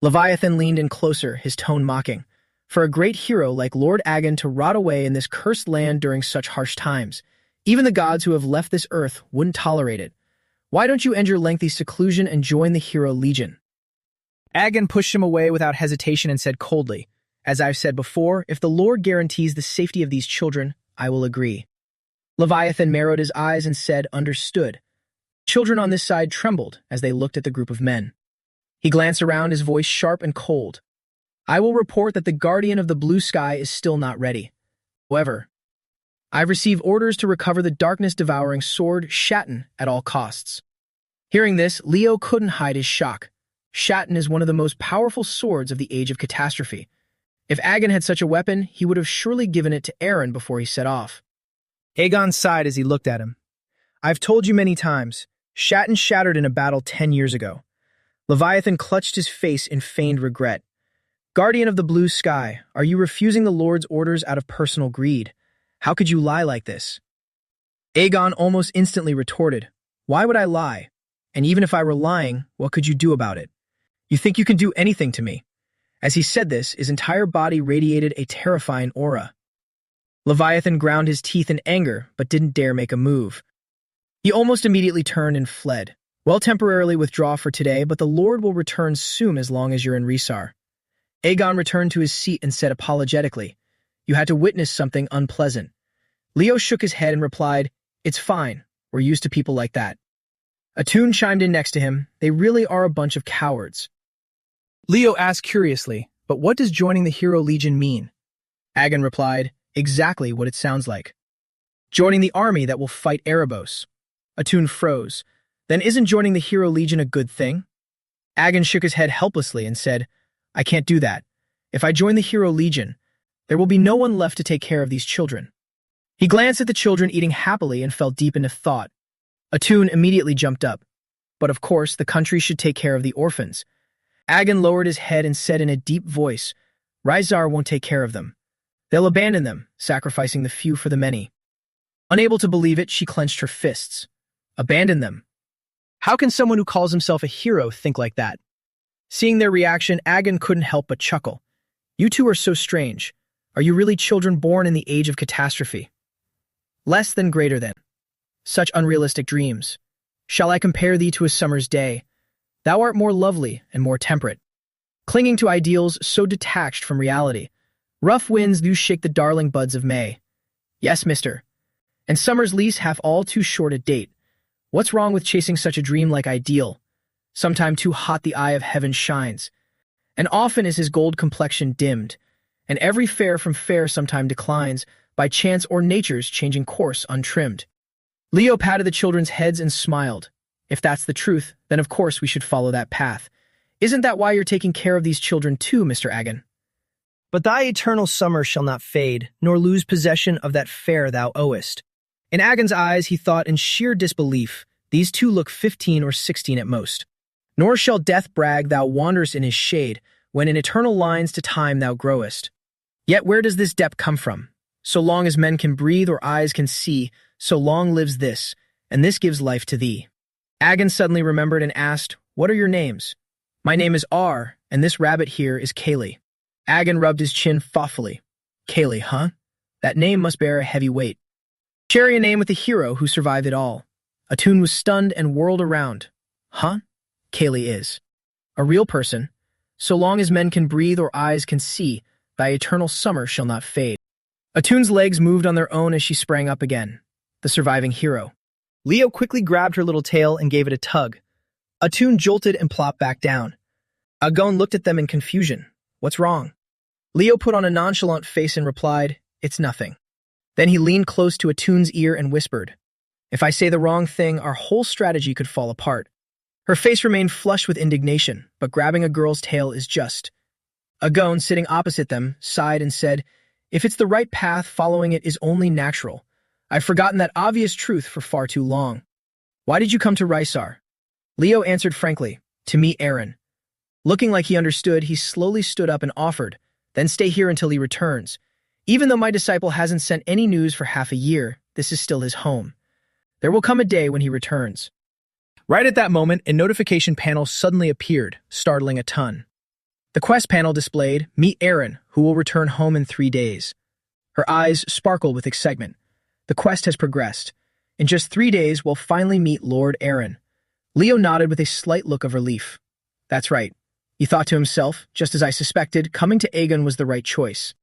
Leviathan leaned in closer, his tone mocking. For a great hero like Lord Agon to rot away in this cursed land during such harsh times, even the gods who have left this earth wouldn't tolerate it. Why don't you end your lengthy seclusion and join the hero legion? Agon pushed him away without hesitation and said coldly, as I've said before, if the Lord guarantees the safety of these children, I will agree. Leviathan narrowed his eyes and said, understood. Children on this side trembled as they looked at the group of men. He glanced around, his voice sharp and cold. I will report that the guardian of the blue sky is still not ready. However, I've received orders to recover the darkness-devouring sword, Shatten, at all costs. Hearing this, Leo couldn't hide his shock. Shatten is one of the most powerful swords of the Age of Catastrophe. If Agon had such a weapon, he would have surely given it to Aaron before he set off. Aegon sighed as he looked at him. I've told you many times, Shatten shattered in a battle 10 years ago. Leviathan clutched his face in feigned regret. Guardian of the blue sky, are you refusing the Lord's orders out of personal greed? How could you lie like this? Aegon almost instantly retorted, why would I lie? And even if I were lying, what could you do about it? You think you can do anything to me? As he said this, his entire body radiated a terrifying aura. Leviathan ground his teeth in anger, but didn't dare make a move. He almost immediately turned and fled. We'll temporarily withdraw for today, but the Lord will return soon as long as you're in Rysar. Aegon returned to his seat and said apologetically, you had to witness something unpleasant. Leo shook his head and replied, it's fine, we're used to people like that. Atun chimed in next to him, they really are a bunch of cowards. Leo asked curiously, but what does joining the Hero Legion mean? Agon replied, exactly what it sounds like. Joining the army that will fight Erebos. Atun froze. Then isn't joining the Hero Legion a good thing? Agon shook his head helplessly and said, I can't do that. If I join the Hero Legion, there will be no one left to take care of these children. He glanced at the children eating happily and fell deep into thought. Atun immediately jumped up. But of course, the country should take care of the orphans. Agon lowered his head and said in a deep voice, Rysar won't take care of them. They'll abandon them, sacrificing the few for the many. Unable to believe it, she clenched her fists. Abandon them. How can someone who calls himself a hero think like that? Seeing their reaction, Agon couldn't help but chuckle. You two are so strange. Are you really children born in the age of catastrophe? Less than greater than. Such unrealistic dreams. Shall I compare thee to a summer's day? Thou art more lovely and more temperate. Clinging to ideals so detached from reality. Rough winds do shake the darling buds of May. Yes, mister. And summer's lease hath all too short a date. What's wrong with chasing such a dream-like ideal? Sometime too hot the eye of heaven shines. And often is his gold complexion dimmed. And every fair from fair sometime declines, by chance or nature's changing course untrimmed. Leo patted the children's heads and smiled. If that's the truth, then of course we should follow that path. Isn't that why you're taking care of these children too, Mr. Agon? But thy eternal summer shall not fade, nor lose possession of that fair thou owest. In Agon's eyes he thought in sheer disbelief, these two look 15 or 16 at most. Nor shall death brag thou wanderest in his shade, when in eternal lines to time thou growest. Yet where does this depth come from? So long as men can breathe or eyes can see, so long lives this, and this gives life to thee. Agon suddenly remembered and asked, What are your names? My name is R, and this rabbit here is Kaylee. Agon rubbed his chin thoughtfully. Kaylee, huh? That name must bear a heavy weight. Share a name with the hero who survived it all. Atun was stunned and whirled around. Huh? Kaylee is. A real person. So long as men can breathe or eyes can see, thy eternal summer shall not fade. Atun's legs moved on their own as she sprang up again. The surviving hero. Leo quickly grabbed her little tail and gave it a tug. Atun jolted and plopped back down. Agon looked at them in confusion. What's wrong? Leo put on a nonchalant face and replied, It's nothing. Then he leaned close to Atun's ear and whispered, If I say the wrong thing, our whole strategy could fall apart. Her face remained flushed with indignation, but grabbing a girl's tail is just. Agon, sitting opposite them, sighed and said, If it's the right path, following it is only natural. I've forgotten that obvious truth for far too long. Why did you come to Rysar? Leo answered frankly, To meet Aaron. Looking like he understood, he slowly stood up and offered, Then stay here until he returns. Even though my disciple hasn't sent any news for half a year, this is still his home. There will come a day when he returns. Right at that moment, a notification panel suddenly appeared, startling a ton. The quest panel displayed, Meet Aaron, who will return home in 3 days. Her eyes sparkled with excitement. The quest has progressed. In just 3 days, we'll finally meet Lord Aaron. Leo nodded with a slight look of relief. That's right. He thought to himself, just as I suspected, coming to Agon was the right choice.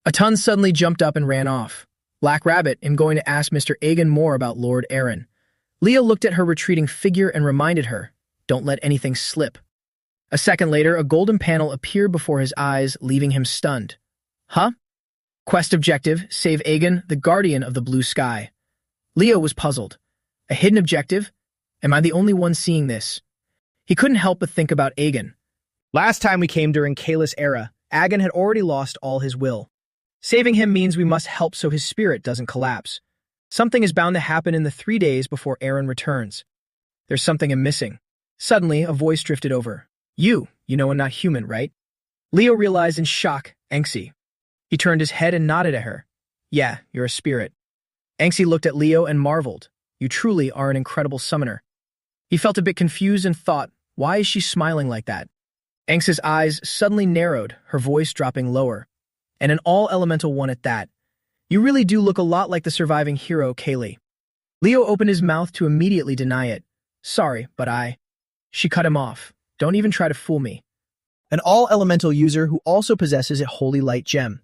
Atun suddenly jumped up and ran off. Black Rabbit, I'm going to ask Mr. Agon more about Lord Aaron. Leo looked at her retreating figure and reminded her, Don't let anything slip. A second later, a golden panel appeared before his eyes, leaving him stunned. Huh? Quest objective, save Agon, the guardian of the blue sky. Leo was puzzled. A hidden objective? Am I the only one seeing this? He couldn't help but think about Agon. Last time we came during Kalis' era, Agon had already lost all his will. Saving him means we must help so his spirit doesn't collapse. Something is bound to happen in the 3 days before Aaron returns. There's something I'm missing. Suddenly, a voice drifted over. You know I'm not human, right? Leo realized in shock, Anxi. He turned his head and nodded at her. Yeah, you're a spirit. Anxi looked at Leo and marveled. You truly are an incredible summoner. He felt a bit confused and thought, why is she smiling like that? Anxi's eyes suddenly narrowed, her voice dropping lower. And an all-elemental one at that. You really do look a lot like the surviving hero, Kaylee. Leo opened his mouth to immediately deny it. Sorry, but She cut him off. Don't even try to fool me. An all-elemental user who also possesses a holy light gem.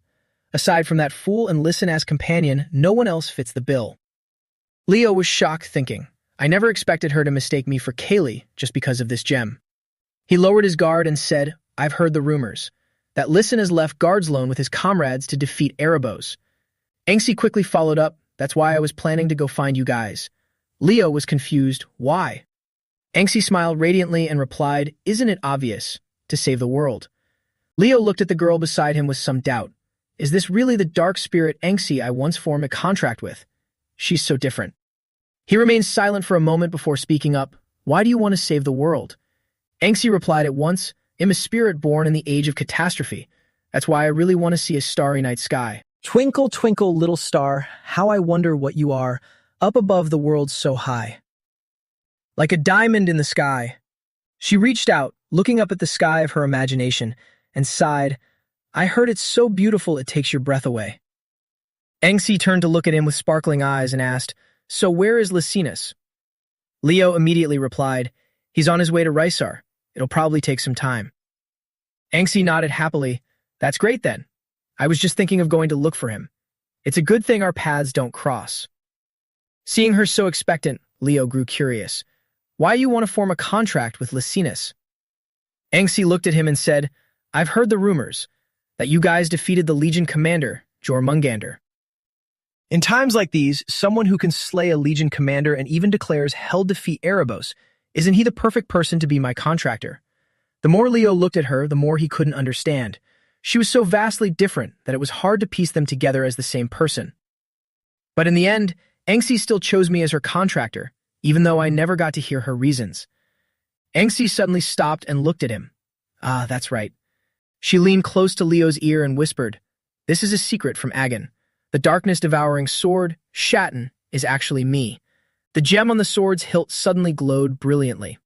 Aside from that fool and listen as companion, no one else fits the bill. Leo was shocked, thinking, I never expected her to mistake me for Kaylee just because of this gem. He lowered his guard and said, I've heard the rumors. That Listen has left guards alone with his comrades to defeat Erebos. Anxi quickly followed up, that's why I was planning to go find you guys. Leo was confused, why? Anxi smiled radiantly and replied, Isn't it obvious? To save the world. Leo looked at the girl beside him with some doubt. Is this really the dark spirit Anxi I once formed a contract with? She's so different. He remained silent for a moment before speaking up. Why do you want to save the world? Anxi replied at once, I'm a spirit born in the age of catastrophe. That's why I really want to see a starry night sky. Twinkle, twinkle, little star, how I wonder what you are, up above the world so high. Like a diamond in the sky. She reached out, looking up at the sky of her imagination, and sighed, I heard it's so beautiful it takes your breath away. Anxi turned to look at him with sparkling eyes and asked, So where is Lysinus? Leo immediately replied, He's on his way to Rysar. It'll probably take some time. Anxi nodded happily. That's great then. I was just thinking of going to look for him. It's a good thing our paths don't cross. Seeing her so expectant, Leo grew curious. Why do you want to form a contract with Lysinus? Anxi looked at him and said, I've heard the rumors that you guys defeated the Legion commander, Jormungandr. In times like these, someone who can slay a legion commander and even declares hell defeat Erebos, isn't he the perfect person to be my contractor? The more Leo looked at her, the more he couldn't understand. She was so vastly different that it was hard to piece them together as the same person. But in the end, Anxi still chose me as her contractor, even though I never got to hear her reasons. Anxi suddenly stopped and looked at him. Ah, that's right. She leaned close to Leo's ear and whispered, "This is a secret from Agon. The darkness-devouring sword, Shatten, is actually me." The gem on the sword's hilt suddenly glowed brilliantly.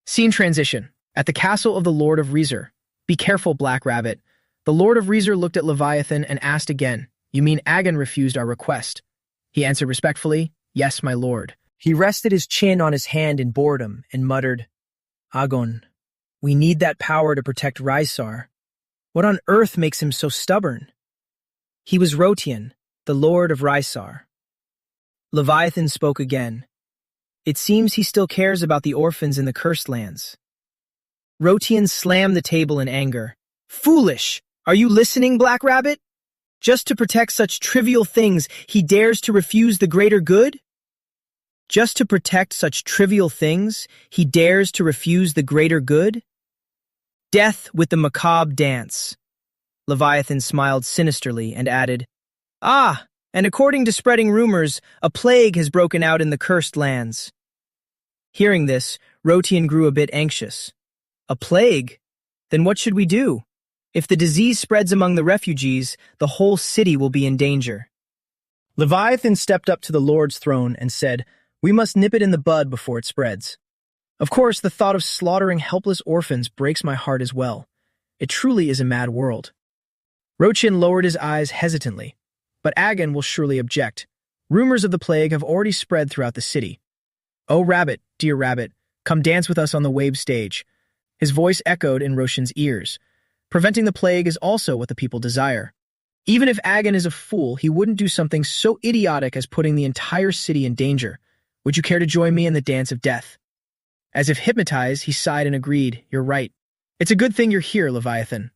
Scene transition. At the castle of the Lord of Reezer. "Be careful, Black Rabbit." The Lord of Reezer looked at Leviathan and asked again, "You mean Agon refused our request?" He answered respectfully, "Yes, my lord." He rested his chin on his hand in boredom and muttered, "Agon, we need that power to protect Rysar. What on earth makes him so stubborn?" He was Rotian, the Lord of Rysar. Leviathan spoke again. "It seems he still cares about the orphans in the cursed lands." Rotian slammed the table in anger. "Foolish! Are you listening, Black Rabbit? Just to protect such trivial things, he dares to refuse the greater good? Just to protect such trivial things, he dares to refuse the greater good? Death with the macabre dance." Leviathan smiled sinisterly and added, "Ah, and according to spreading rumors, a plague has broken out in the cursed lands." Hearing this, Rotian grew a bit anxious. "A plague? Then what should we do? If the disease spreads among the refugees, the whole city will be in danger." Leviathan stepped up to the Lord's throne and said, "We must nip it in the bud before it spreads." Of course, the thought of slaughtering helpless orphans breaks my heart as well. It truly is a mad world. Rochin lowered his eyes hesitantly, but Agon will surely object. Rumors of the plague have already spread throughout the city. "Oh, Rabbit, dear Rabbit, come dance with us on the wave stage." His voice echoed in Roshin's ears. Preventing the plague is also what the people desire. Even if Agon is a fool, he wouldn't do something so idiotic as putting the entire city in danger. "Would you care to join me in the dance of death?" As if hypnotized, he sighed and agreed, "You're right. It's a good thing you're here, Leviathan.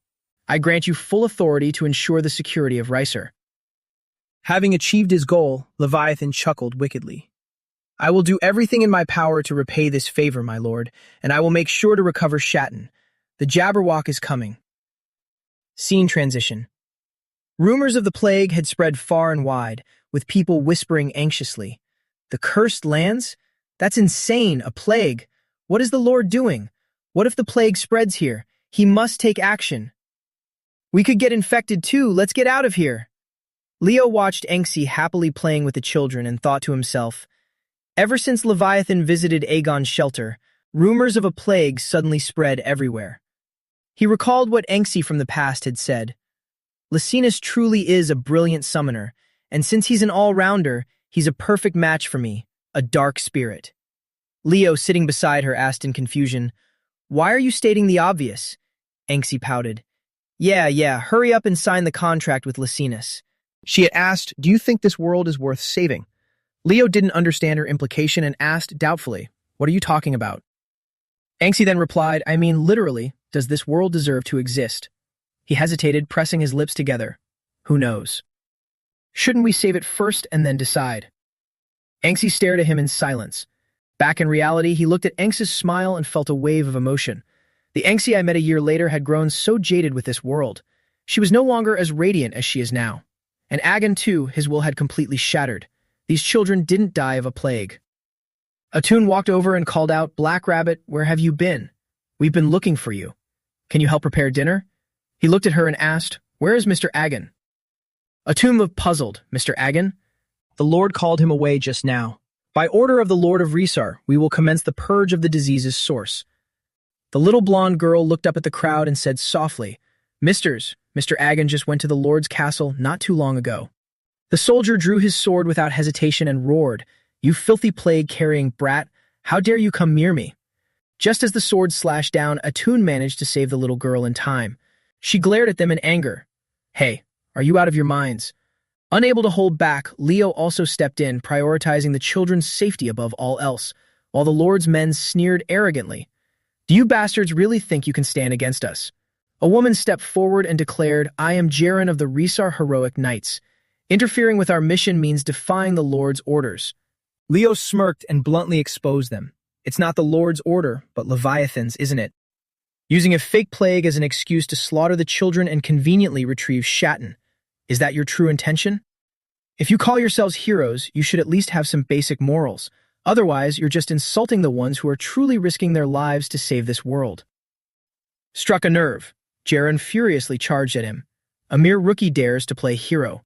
I grant you full authority to ensure the security of Rysar." Having achieved his goal, Leviathan chuckled wickedly. "I will do everything in my power to repay this favor, my lord, and I will make sure to recover Shatten. The Jabberwock is coming." Scene transition. Rumors of the plague had spread far and wide, with people whispering anxiously. "The cursed lands? That's insane, a plague. What is the Lord doing? What if the plague spreads here? He must take action. We could get infected too, let's get out of here." Leo watched Anxi happily playing with the children and thought to himself, ever since Leviathan visited Agon's shelter, rumors of a plague suddenly spread everywhere. He recalled what Anxi from the past had said. Lysinus truly is a brilliant summoner, and since he's an all-rounder, he's a perfect match for me, a dark spirit. Leo, sitting beside her, asked in confusion, "Why are you stating the obvious?" Anxi pouted. Yeah, hurry up and sign the contract with Lysinus." She had asked, "Do you think this world is worth saving?" Leo didn't understand her implication and asked doubtfully, "What are you talking about?" Anxi then replied, "I mean, literally, does this world deserve to exist?" He hesitated, pressing his lips together. "Who knows? Shouldn't we save it first and then decide?" Anxi stared at him in silence. Back in reality, he looked at Anxi's smile and felt a wave of emotion. The Anxi I met a year later had grown so jaded with this world. She was no longer as radiant as she is now. And Agon, too, his will had completely shattered. These children didn't die of a plague. Atun walked over and called out, "Black Rabbit, where have you been? We've been looking for you. Can you help prepare dinner?" He looked at her and asked, "Where is Mr. Agon?" Atun looked puzzled. "Mr. Agon?" "The Lord called him away just now. By order of the Lord of Rysar, we will commence the purge of the disease's source." The little blonde girl looked up at the crowd and said softly, Mr. Agon just went to the Lord's castle not too long ago." The soldier drew his sword without hesitation and roared, "You filthy plague-carrying brat, how dare you come near me?" Just as the sword slashed down, Atun managed to save the little girl in time. She glared at them in anger. "Hey, are you out of your minds?" Unable to hold back, Leo also stepped in, prioritizing the children's safety above all else, while the Lord's men sneered arrogantly. "Do you bastards really think you can stand against us?" A woman stepped forward and declared, "I am Jaren of the Rysar Heroic Knights. Interfering with our mission means defying the Lord's orders. Leo smirked and bluntly exposed them. It's not the Lord's order, but Leviathan's, isn't it? Using a fake plague as an excuse to slaughter the children and conveniently retrieve Shatton. Is that your true intention? If you call yourselves heroes, you should at least have some basic morals. Otherwise, you're just insulting the ones who are truly risking their lives to save this world. Struck a nerve. Jaren furiously charged at him. A mere rookie dares to play hero.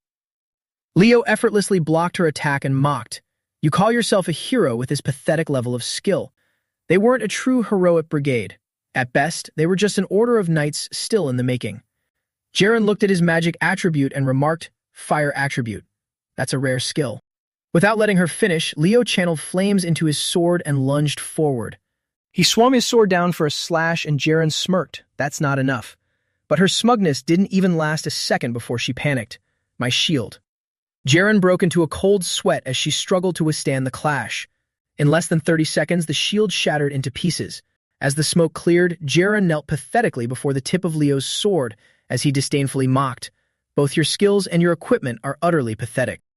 Leo effortlessly blocked her attack and mocked. You call yourself a hero with this pathetic level of skill. They weren't a true heroic brigade. At best, they were just an order of knights still in the making. Jaren looked at his magic attribute and remarked, Fire attribute. That's a rare skill. Without letting her finish, Leo channeled flames into his sword and lunged forward. He swung his sword down for a slash and Jaren smirked. That's not enough. But her smugness didn't even last a second before she panicked. My shield. Jaren broke into a cold sweat as she struggled to withstand the clash. In less than 30 seconds, the shield shattered into pieces. As the smoke cleared, Jaren knelt pathetically before the tip of Leo's sword as he disdainfully mocked. Both your skills and your equipment are utterly pathetic.